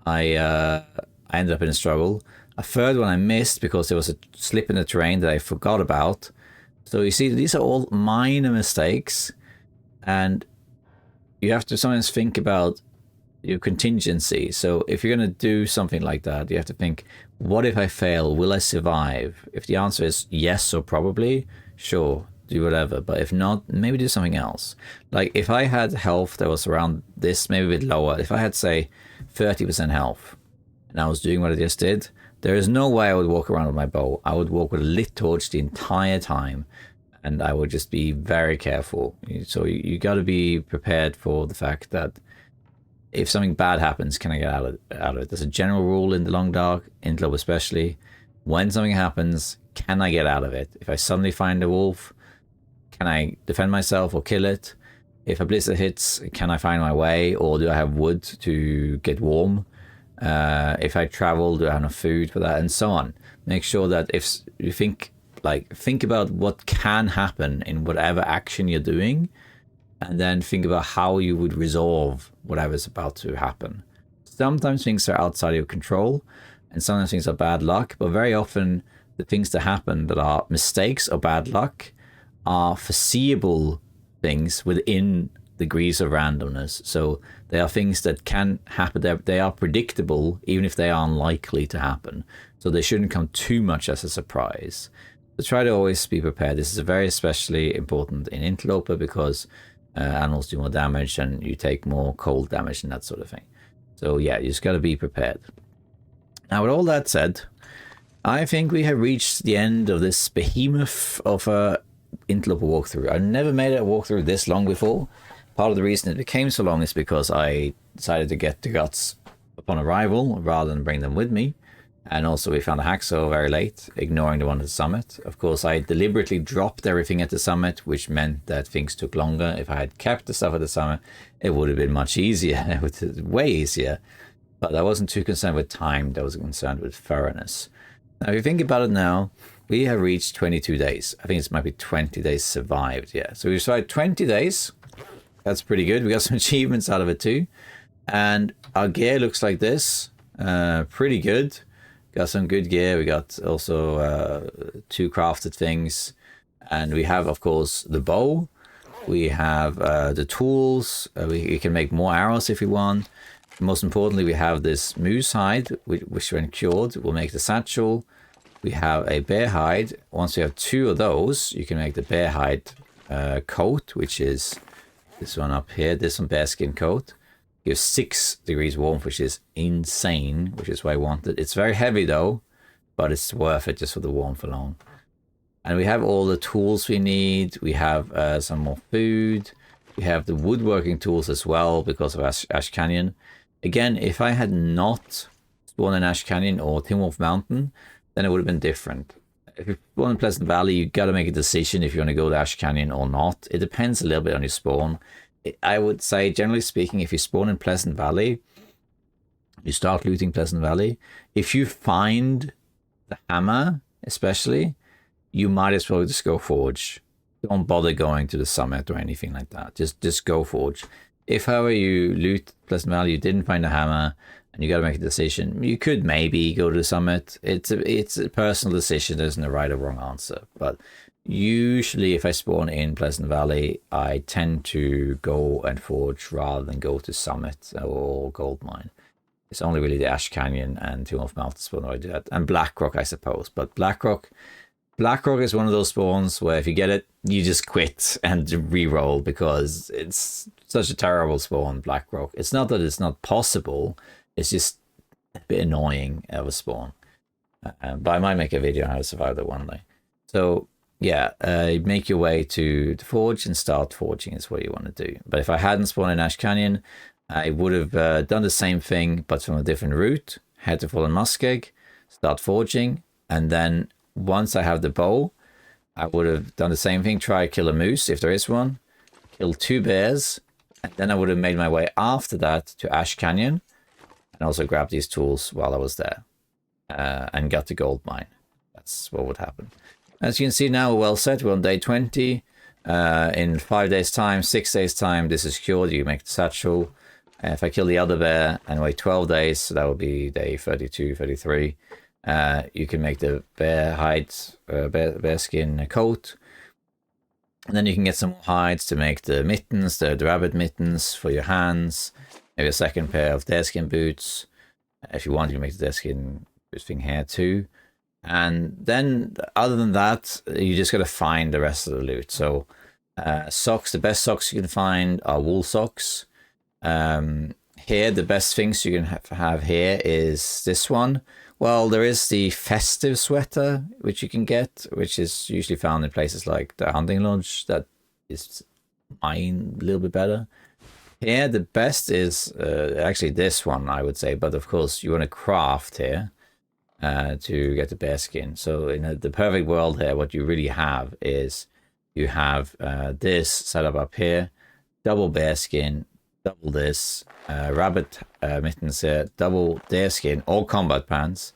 I ended up in a struggle. A third one I missed because there was a slip in the terrain that I forgot about. So you see, these are all minor mistakes, and you have to sometimes think about your contingency. So if you're going to do something like that, you have to think, what if I fail? Will I survive? If the answer is yes or probably, sure, do whatever. But if not, maybe do something else. Like if I had health that was around this, maybe a bit lower, if I had, say, 30% health, and I was doing what I just did, there is no way I would walk around with my bow. I would walk with a lit torch the entire time, and I would just be very careful. So you got to be prepared for the fact that if something bad happens, can I get out of it? There's a general rule in the Long Dark, Interloper especially. When something happens, can I get out of it? If I suddenly find a wolf, can I defend myself or kill it? If a blizzard hits, can I find my way, or do I have wood to get warm? If I travel, do I have enough food for that, and so on. Make sure that if you think about what can happen in whatever action you're doing, and then think about how you would resolve whatever's about to happen. Sometimes things are outside your control, and sometimes things are bad luck, but very often the things that happen that are mistakes or bad luck are foreseeable things within degrees of randomness. So they are things that can happen. They are predictable, even if they are unlikely to happen. So they shouldn't come too much as a surprise. So try to always be prepared. This is very especially important in Interloper because animals do more damage and you take more cold damage and that sort of thing. So yeah, you just got to be prepared. Now, with all that said, I think we have reached the end of this behemoth of a Interloper walkthrough. I've never made a walkthrough this long before. Part of the reason it became so long is because I decided to get the guts upon arrival rather than bring them with me. And also we found a hacksaw very late, ignoring the one at the summit. Of course, I deliberately dropped everything at the summit, which meant that things took longer. If I had kept the stuff at the summit, it would have been much easier. It would have been way easier. But I wasn't too concerned with time. I was concerned with thoroughness. Now, if you think about it now, we have reached 22 days. I think it might be 20 days survived. Yeah, so we survived 20 days. That's pretty good. We got some achievements out of it too. And our gear looks like this. Pretty good. Got some good gear. We got also 2 crafted things. And we have, of course, the bow. We have the tools. We can make more arrows if we want. Most importantly, we have this moose hide, which when cured will make the satchel. We have a bear hide. Once we have 2 of those, you can make the bear hide coat, which is this one up here. This one, bearskin coat. Gives 6 degrees warmth, which is insane, which is why I want it. It's very heavy though, but it's worth it just for the warmth alone. And we have all the tools we need. We have some more food. We have the woodworking tools as well because of Ash Canyon. Again, if I had not spawned in Ash Canyon or Tin Wolf Mountain, then it would have been different. If you spawn in Pleasant Valley, you got to make a decision if you want to go to Ash Canyon or not. It depends a little bit on your spawn. I would say, generally speaking, if you spawn in Pleasant Valley, you start looting Pleasant Valley. If you find the hammer, especially, you might as well just go forge. Don't bother going to the summit or anything like that. Just go forge. If, however, you loot Pleasant Valley, you didn't find a hammer, and you got to make a decision, you could maybe go to the summit. It's a personal decision. There isn't a right or wrong answer. But usually, if I spawn in Pleasant Valley, I tend to go and forge rather than go to summit or gold mine. It's only really the Ash Canyon and Tin Wolf Mountain spawn where I do that, and Blackrock, I suppose. But Blackrock is one of those spawns where if you get it, you just quit and re-roll because it's such a terrible spawn, Blackrock. It's not that it's not possible, it's just a bit annoying of a spawn. But I might make a video on how to survive that one day. So yeah, make your way to the forge and start forging is what you want to do. But if I hadn't spawned in Ash Canyon, I would have done the same thing, but from a different route. Head to Fallen Muskeg, start forging, and then once I have the bow, I would have done the same thing. Try kill a moose if there is one, kill 2 bears, and then I would have made my way after that to Ash Canyon, and also grab these tools while I was there, and got the gold mine. That's what would happen. As you can see now, we're well set. We're on day 20. In 5 days time, 6 days time, this is cured. You make the satchel. If I kill the other bear and wait 12 days, so that would be day 32, 33. You can make the bear hides, bear skin coat. And then you can get some more hides to make the mittens, the rabbit mittens for your hands. Maybe a second pair of deerskin boots. If you want, you can make the deerskin boot thing here too. And then, other than that, you just got to find the rest of the loot. So, socks, the best socks you can find are wool socks. Here, the best things you can have here is this one. Well, there is the festive sweater, which you can get, which is usually found in places like the hunting lodge. That is mine a little bit better. Here, the best is actually this one, I would say. But of course, you want to craft here to get the bear skin. So in the perfect world here, what you really have is you have this set up here, double bear skin, double this, rabbit mittens here, double deer skin, all combat pants,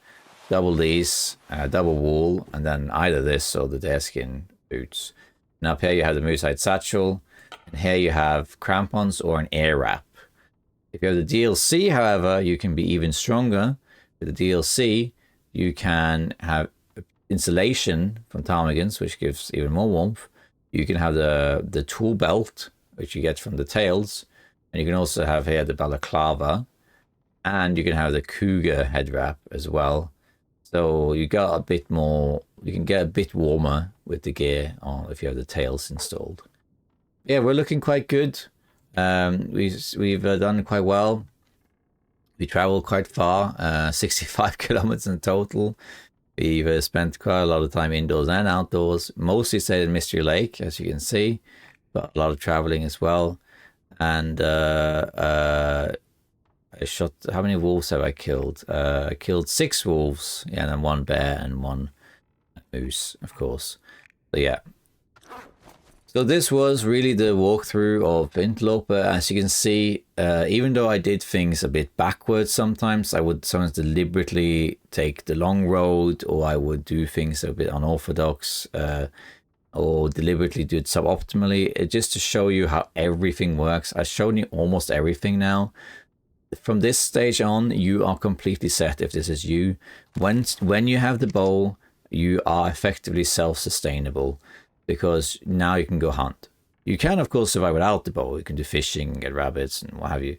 double these, double wool, and then either this or the deer skin boots. And up here you have the moose hide satchel, and here you have crampons or an air wrap. If you have the DLC, however, you can be even stronger. With the DLC, you can have insulation from ptarmigans, which gives even more warmth. You can have the tool belt, which you get from the tails. And you can also have here the balaclava. And you can have the cougar head wrap as well. So you got a bit more, you can get a bit warmer with the gear on if you have the tails installed. Yeah, we're looking quite good. We've done quite well. We traveled quite far, 65 kilometers in total. We've spent quite a lot of time indoors and outdoors. Mostly stayed in Mystery Lake, as you can see, but a lot of traveling as well. And I shot, how many wolves have I killed? I killed 6 wolves, yeah, and then 1 bear and 1 moose, of course. But yeah. So this was really the walkthrough of Interloper. As you can see, even though I did things a bit backwards sometimes, I would sometimes deliberately take the long road, or I would do things a bit unorthodox, or deliberately do it suboptimally, just to show you how everything works. I've shown you almost everything now. From this stage on, you are completely set if this is you. When you have the bow, you are effectively self-sustainable, because now you can go hunt. You can, of course, survive without the bow. You can do fishing, get rabbits and what have you.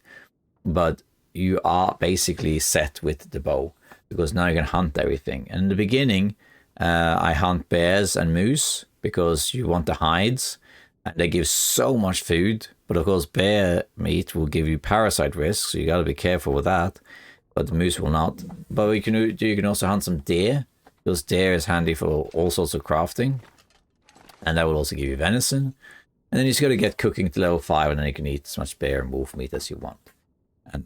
But you are basically set with the bow, because now you can hunt everything. And in the beginning, I hunt bears and moose because you want the hides. And they give so much food. But of course, bear meat will give you parasite risks, so you got to be careful with that. But the moose will not. But you can also hunt some deer, because deer is handy for all sorts of crafting. And that will also give you venison. And then you just got to get cooking to level 5, and then you can eat as much bear and wolf meat as you want. And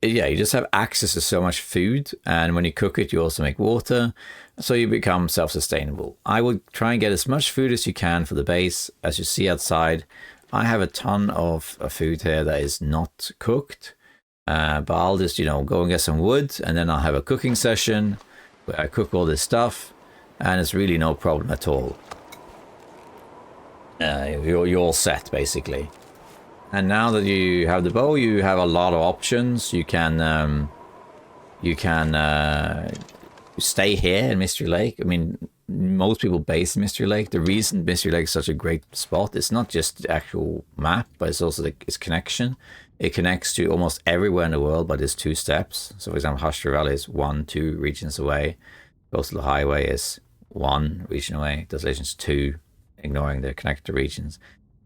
yeah, you just have access to so much food. And when you cook it, you also make water. So you become self-sustainable. I would try and get as much food as you can for the base. As you see outside, I have a ton of food here that is not cooked. But I'll just, go and get some wood, and then I'll have a cooking session where I cook all this stuff. And it's really no problem at all. You're all set, basically. And now that you have the bow, you have a lot of options. You can stay here in Mystery Lake. I mean, most people base in Mystery Lake. The reason Mystery Lake is such a great spot, it's not just the actual map, but it's also its connection. It connects to almost everywhere in the world, but there's 2 steps. So, for example, Hushtra Valley is 2 regions away. Coastal Highway is 1 region away. Desolation's 2, ignoring the connector regions.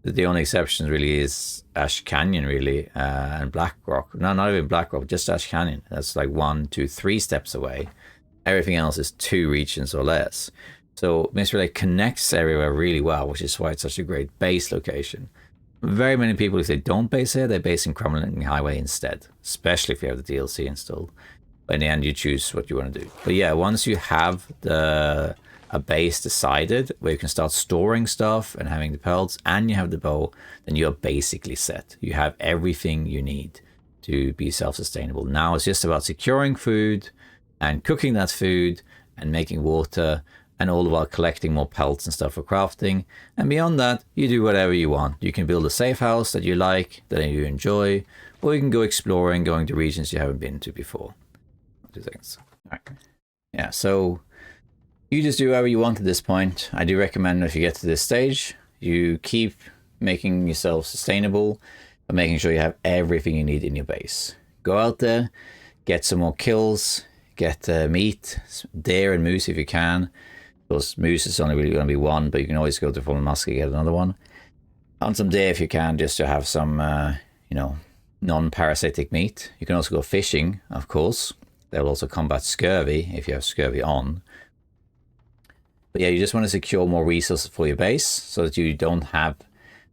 The only exception really is Ash Canyon, really, and Black Rock. No, not even Black Rock, just Ash Canyon. That's like 1, 2, 3 steps away. Everything else is 2 regions or less. So Mystery Lake connects everywhere really well, which is why it's such a great base location. Very many people, if they don't base here, they base in Cromlin Highway instead, especially if you have the DLC installed. But in the end, you choose what you want to do. But yeah, once you have a base decided, where you can start storing stuff and having the pelts, and you have the bow, then you're basically set. You have everything you need to be self-sustainable. Now it's just about securing food, and cooking that food, and making water, and all the while collecting more pelts and stuff for crafting. And beyond that, you do whatever you want. You can build a safe house that you like, that you enjoy, or you can go exploring, going to regions you haven't been to before. 2 things. All right. Yeah, so you just do whatever you want at this point. I do recommend if you get to this stage, you keep making yourself sustainable, but making sure you have everything you need in your base. Go out there, get some more kills, get meat, deer and moose if you can. Because moose is only really going to be 1, but you can always go to Fallen Musk and get another one. Hunt some deer if you can, just to have some, non-parasitic meat. You can also go fishing, of course. They'll also combat scurvy if you have scurvy on. But yeah, you just want to secure more resources for your base so that you don't have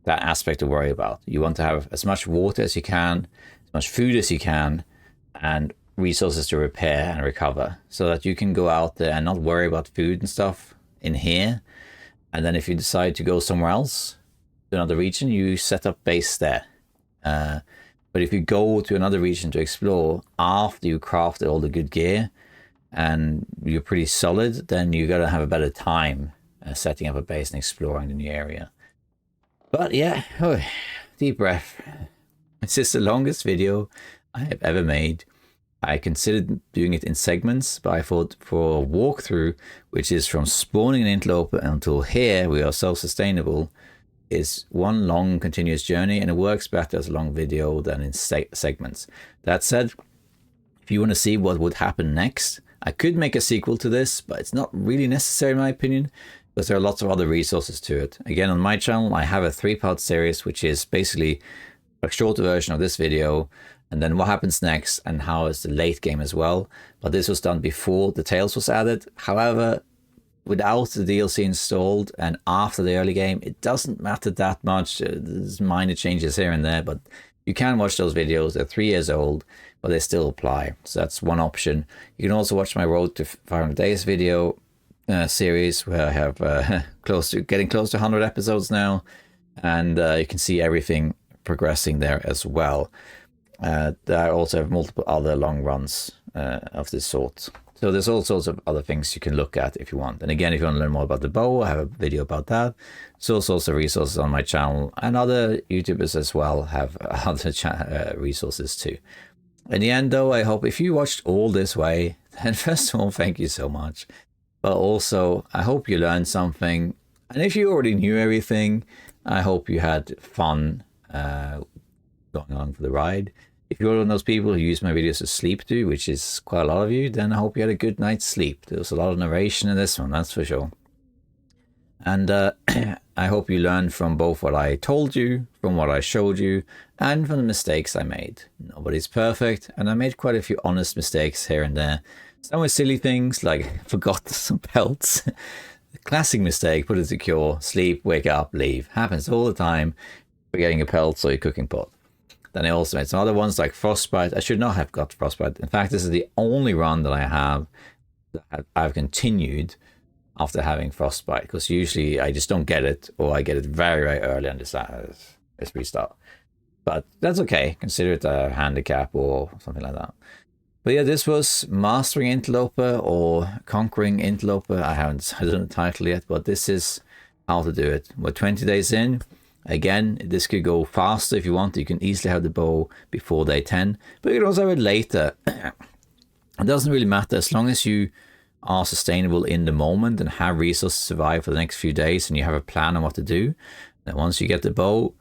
that aspect to worry about. You want to have as much water as you can, as much food as you can, and resources to repair and recover, so that you can go out there and not worry about food and stuff in here. And then if you decide to go somewhere else, to another region, you set up base there. But if you go to another region to explore after you crafted all the good gear and you're pretty solid, then you got to have a better time setting up a base and exploring the new area. But yeah, deep breath. It's just the longest video I have ever made. I considered doing it in segments, but I thought for a walkthrough, which is from spawning an Interloper until here, we are self-sustainable, is one long continuous journey, and it works better as a long video than in segments. That said, if you want to see what would happen next, I could make a sequel to this, but it's not really necessary in my opinion, because there are lots of other resources to it. Again, on my channel, I have a 3-part series, which is basically a shorter version of this video, and then what happens next and how is the late game as well. But this was done before the Tales was added. However, without the DLC installed and after the early game, it doesn't matter that much. There's minor changes here and there, but you can watch those videos. They're 3 years old, but they still apply. So that's one option. You can also watch my Road to 500 Days video series, where I have getting close to 100 episodes now, and you can see everything progressing there as well. I also have multiple other long runs of this sort. So there's all sorts of other things you can look at if you want. And again, if you want to learn more about the bow, I have a video about that. There's all sorts of resources on my channel, and other YouTubers as well have other resources too. In the end though, I hope if you watched all this way, then first of all, thank you so much. But also, I hope you learned something. And if you already knew everything, I hope you had fun going along for the ride. If you're one of those people who use my videos to sleep to, which is quite a lot of you, then I hope you had a good night's sleep. There was a lot of narration in this one, that's for sure. And I hope you learned from both what I told you, from what I showed you, and from the mistakes I made. Nobody's perfect, and I made quite a few honest mistakes here and there. Some were silly things, like forgot some pelts. The classic mistake, put it to cure, sleep, wake up, leave. Happens all the time, forgetting your pelts or your cooking pot. Then I also made some other ones like frostbite. I should not have got frostbite. In fact, this is the only run that I have that I've continued after having frostbite, because usually I just don't get it, or I get it very, very early on this restart. But that's okay. Consider it a handicap or something like that. But yeah, this was Mastering Interloper or Conquering Interloper. I haven't decided on the title yet, but this is how to do it. We're 20 days in. Again, this could go faster if you want. You can easily have the bow before day 10, but you can also have it later. It doesn't really matter as long as you are sustainable in the moment and have resources to survive for the next few days, and you have a plan on what to do. Then once you get the bow,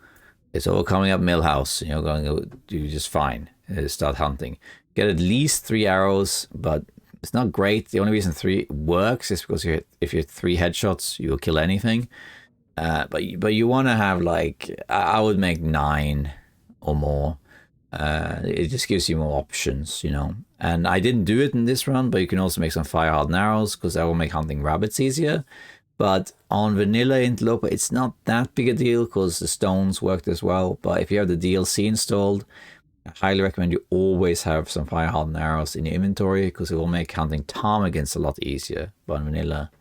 it's all coming up Millhouse, and you're going to do just fine. Start hunting. Get at least 3 arrows, but it's not great. The only reason 3 works is because if you hit 3 headshots, you'll kill anything. But you want to have, like, I would make 9 or more. It just gives you more options, you know. And I didn't do it in this run, but you can also make some fire hardened arrows, because that will make hunting rabbits easier. But on vanilla Interloper, it's not that big a deal because the stones worked as well. But if you have the DLC installed, I highly recommend you always have some fire hardened arrows in your inventory, because it will make hunting ptarmigans a lot easier. But on vanilla,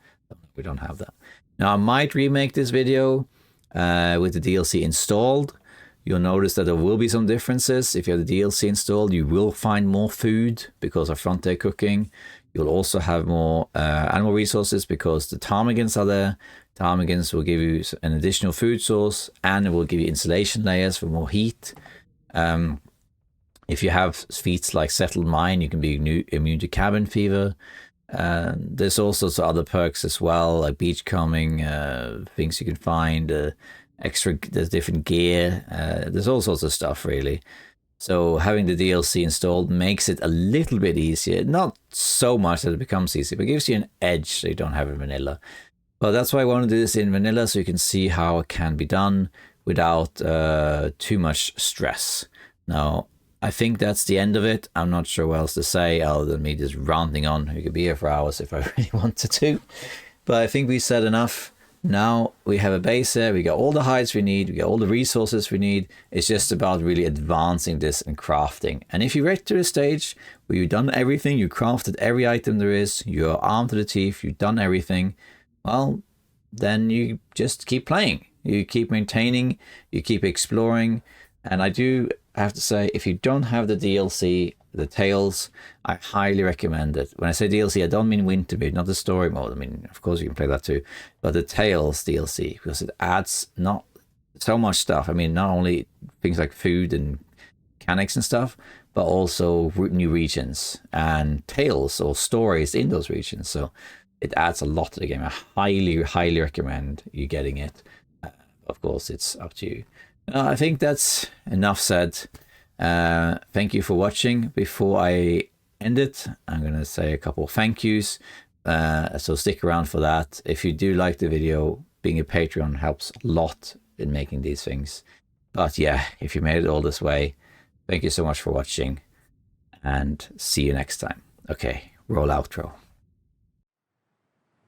we don't have that. Now, I might remake this video with the DLC installed. You'll notice that there will be some differences. If you have the DLC installed, you will find more food because of Frontier cooking. You'll also have more animal resources because the ptarmigans are there. Ptarmigans will give you an additional food source, and it will give you insulation layers for more heat. If you have feats like Settled Mine, you can be immune to cabin fever. There's all sorts of other perks as well, like beachcombing, things you can find, there's different gear, there's all sorts of stuff really. So having the DLC installed makes it a little bit easier, not so much that it becomes easy, but it gives you an edge so you don't have it in vanilla. But that's why I want to do this in vanilla, so you can see how it can be done without too much stress. Now, I think that's the end of it. I'm not sure what else to say other than me just ranting on. We could be here for hours if I really wanted to. But I think we said enough. Now we have a base here. We got all the hides we need. We got all the resources we need. It's just about really advancing this and crafting. And if you get to a stage where you've done everything, you crafted every item there is, you're armed to the teeth, you've done everything, well, then you just keep playing. You keep maintaining, you keep exploring. And I have to say, if you don't have the DLC, the Tales, I highly recommend it. When I say DLC, I don't mean Winterbeard, not the story mode. I mean, of course you can play that too, but the Tales DLC, because it adds not so much stuff. I mean, not only things like food and mechanics and stuff, but also new regions and tales or stories in those regions. So it adds a lot to the game. I highly, highly recommend you getting it. of course, it's up to you. I think that's enough said. Thank you for watching. Before I end it, I'm going to say a couple of thank yous. So stick around for that. If you do like the video, being a Patreon helps a lot in making these things. But yeah, if you made it all this way, thank you so much for watching, and see you next time. Okay, roll outro.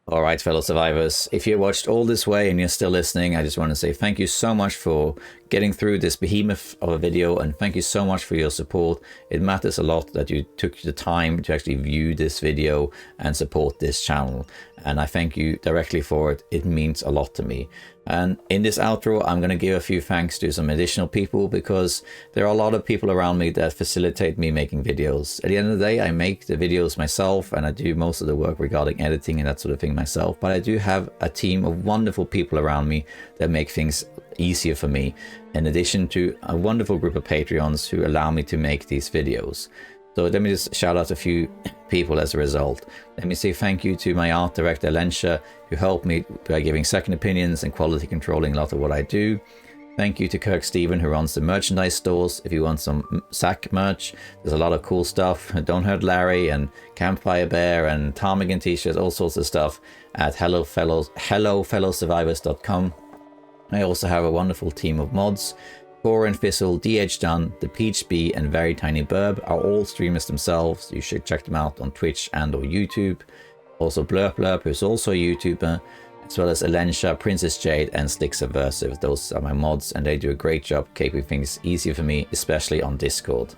All right, fellow survivors, if you watched all this way and you're still listening, I just want to say thank you so much for getting through this behemoth of a video, and thank you so much for your support. It matters a lot that you took the time to actually view this video and support this channel, and I thank you directly for it. It means a lot to me. And in this outro, I'm going to give a few thanks to some additional people, because there are a lot of people around me that facilitate me making videos. At the end of the day, I make the videos myself, and I do most of the work regarding editing and that sort of thing myself. But I do have a team of wonderful people around me that make things easier for me, in addition to a wonderful group of Patreons who allow me to make these videos. So let me just shout out a few people as a result. Let me say thank you to my art director Elentia, who helped me by giving second opinions and quality controlling a lot of what I do. Thank you to Kirk Steven, who runs the merchandise stores. If you want some SAC merch, there's a lot of cool stuff. Don't Hurt Larry and Campfire Bear and Ptarmigan t-shirts, all sorts of stuff at hellofellowsurvivors.com. I also have a wonderful team of mods. Core and Fizzle, DH Dunn, The Peach Bee, and Very Tiny Burb are all streamers themselves. You should check them out on Twitch and or YouTube. Also Blurp Blurp, who's also a YouTuber, as well as Elentia, PrincessJade, and SlickSubversive. Those are my mods, and they do a great job keeping things easier for me, especially on Discord.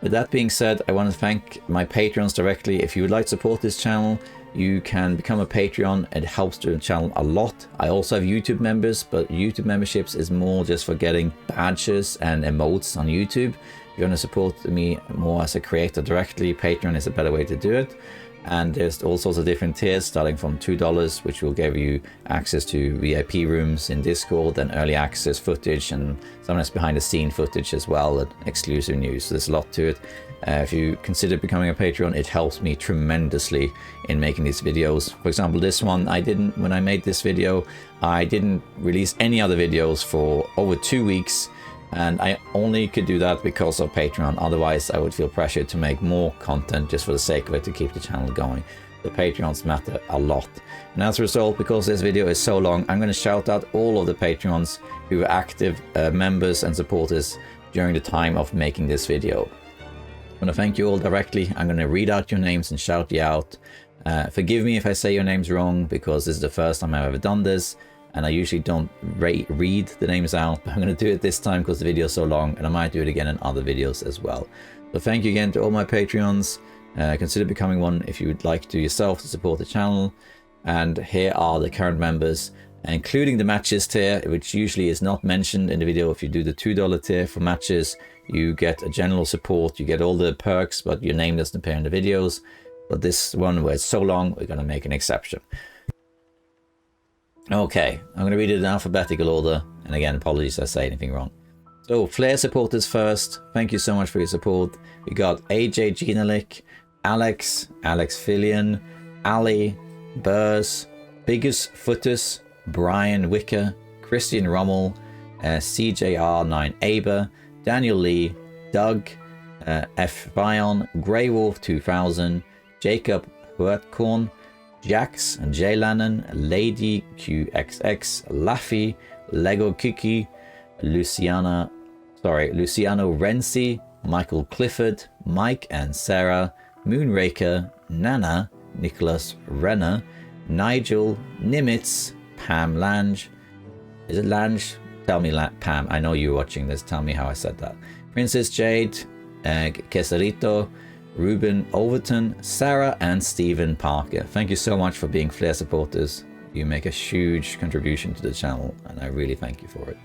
With that being said, I want to thank my Patreons directly. If you would like to support this channel, you can become a Patreon. It helps the channel a lot. I also have YouTube members, but YouTube memberships is more just for getting badges and emotes on YouTube. If you want to support me more as a creator directly, Patreon is a better way to do it. And there's all sorts of different tiers, starting from $2, which will give you access to VIP rooms in Discord and early access footage, and sometimes behind the scene footage as well, and exclusive news. So there's a lot to it. If you consider becoming a Patreon, it helps me tremendously in making these videos. For example, this one, when I made this video, I didn't release any other videos for over 2 weeks. And I only could do that because of Patreon. Otherwise, I would feel pressured to make more content just for the sake of it, to keep the channel going. The Patreons matter a lot. And as a result, because this video is so long, I'm going to shout out all of the Patreons who were active members and supporters during the time of making this video. I want to thank you all directly. I'm going to read out your names and shout you out. Forgive me if I say your names wrong, because this is the first time I've ever done this. And I usually don't read the names out, but I'm going to do it this time because the video is so long, and I might do it again in other videos as well. So thank you again to all my Patreons. Consider becoming one if you would like to yourself to support the channel. And here are the current members, including the matches tier, which usually is not mentioned in the video. If you do the $2 tier for matches, you get a general support, you get all the perks, but your name doesn't appear in the videos. But this one, where it's so long, we're going to make an exception. Okay, I'm going to read it in alphabetical order, and again, apologies if I say anything wrong. So, Flair supporters first. Thank you so much for your support. We got AJ Genalik, Alex Fillion, Ali, Burrs, Biggest Footus, Brian Wicker, Christian Rommel, CJR9 Aber, Daniel Lee, Doug, F. Vion, Grey Wolf 2000, Jacob Huatkorn, Jax, J. Lannon, Lady QXX, Laffy, Lego Kiki, Luciano Renzi, Michael Clifford, Mike and Sarah, Moonraker, Nana, Nicholas Renner, Nigel, Nimitz, Pam Lange. Is it Lange? Tell me, Pam. I know you're watching this. Tell me how I said that. PrincessJade, Quesarito, Ruben Overton, Sarah, and Stephen Parker. Thank you so much for being Flair supporters. You make a huge contribution to the channel, and I really thank you for it.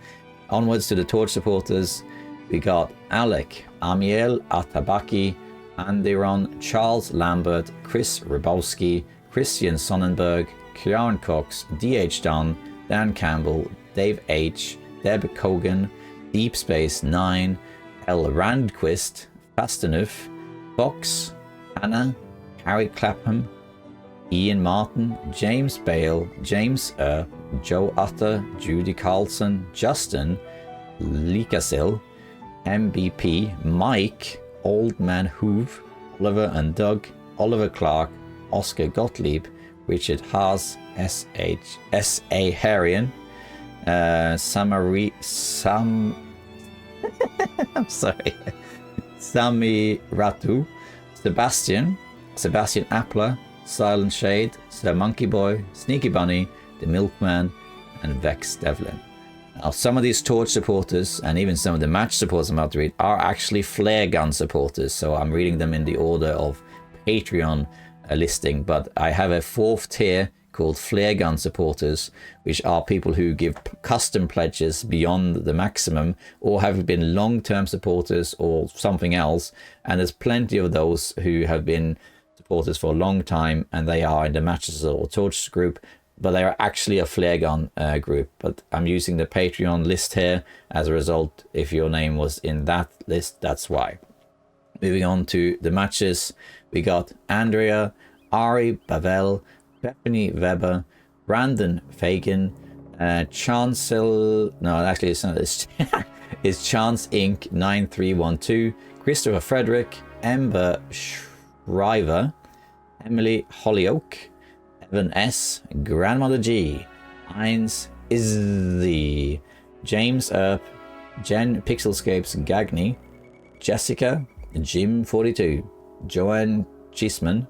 Onwards to the Torch supporters. We got Alec, Amiel Atabaki, Anderon, Charles Lambert, Chris Rybowski, Christian Sonnenberg, Kieran Cox, DH Dunn, Dan Campbell, Dave H, Deb Kogan, Deep Space 9, L. Randquist, Fastenuf, Fox, Anna, Harry Clapham, Ian Martin, James Bale, James Earp, Joe Utter, Judy Carlson, Justin, Likasil, MBP, Mike, Old Man Hoove, Oliver and Doug, Oliver Clark, Oscar Gottlieb, Richard Haas, S.A. Harian, I'm sorry, Sami Ratu, Sebastian Appler, Silent Shade, Sir Monkey Boy, Sneaky Bunny, The Milkman, and Vex Devlin. Now, some of these Torch supporters, and even some of the match supporters I'm about to read, are actually flare gun supporters, so I'm reading them in the order of Patreon listing, but I have a 4th tier called flare gun supporters, which are people who give custom pledges beyond the maximum, or have been long-term supporters or something else, and there's plenty of those who have been supporters for a long time, and they are in the Matches or Torch group, but they are actually a flare gun group. But I'm using the Patreon list here as a result. If your name was in that list, that's why. Moving on to the matches, we got Andrea, Ari Bavel, Bethany Weber, Brandon Fagan, Chancel, no, actually it's not, it's Chance Inc. 9312, Christopher Frederick, Ember Shriver, Emily Hollyoak, Evan S, Grandmother G, Heinz Izzy, James Earp, Jen Pixelscapes Gagny, Jessica, Jim 42, Joanne Cheeseman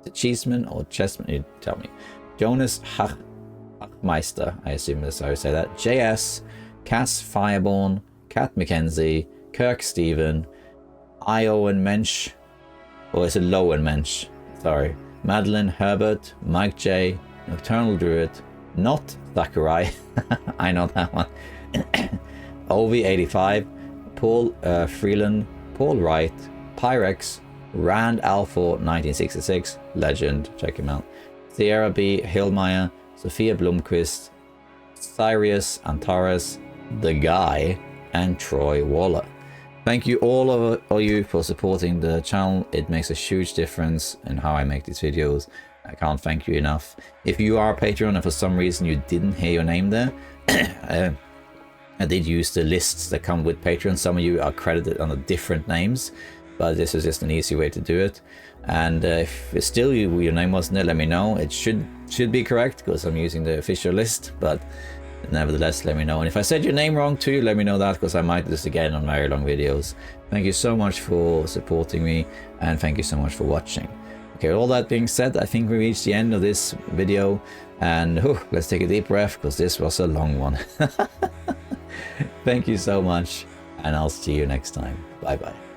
or Chessman, you tell me, Jonas Hachmeister, I assume that's how I say that, JS, Cass Fireborn, Kat McKenzie, Kirk Stephen, Iowan Mensch, or is it Lowen Mensch? Sorry. Madeline Herbert, Mike J, Nocturnal Druid, not Thakurai, I know that one, OV85, Paul Freeland, Paul Wright, Pyrex, Rand Alpha 1966, legend, check him out, Sierra B. Hillmeyer, Sophia Blomqvist, Sirius Antares, The Guy, and Troy Waller. Thank you all of you for supporting the channel. It makes a huge difference in how I make these videos. I can't thank you enough. If you are a Patreon and for some reason you didn't hear your name there, I did use the lists that come with Patreon. Some of you are credited under different names, but this is just an easy way to do it. And if it's still your name wasn't there, let me know. It should be correct because I'm using the official list, but nevertheless, let me know. And if I said your name wrong too, let me know that, because I might do this again on very long videos. Thank you so much for supporting me, and thank you so much for watching. Okay, all that being said, I think we reached the end of this video, and let's take a deep breath, because this was a long one. Thank you so much, and I'll see you next time. Bye bye.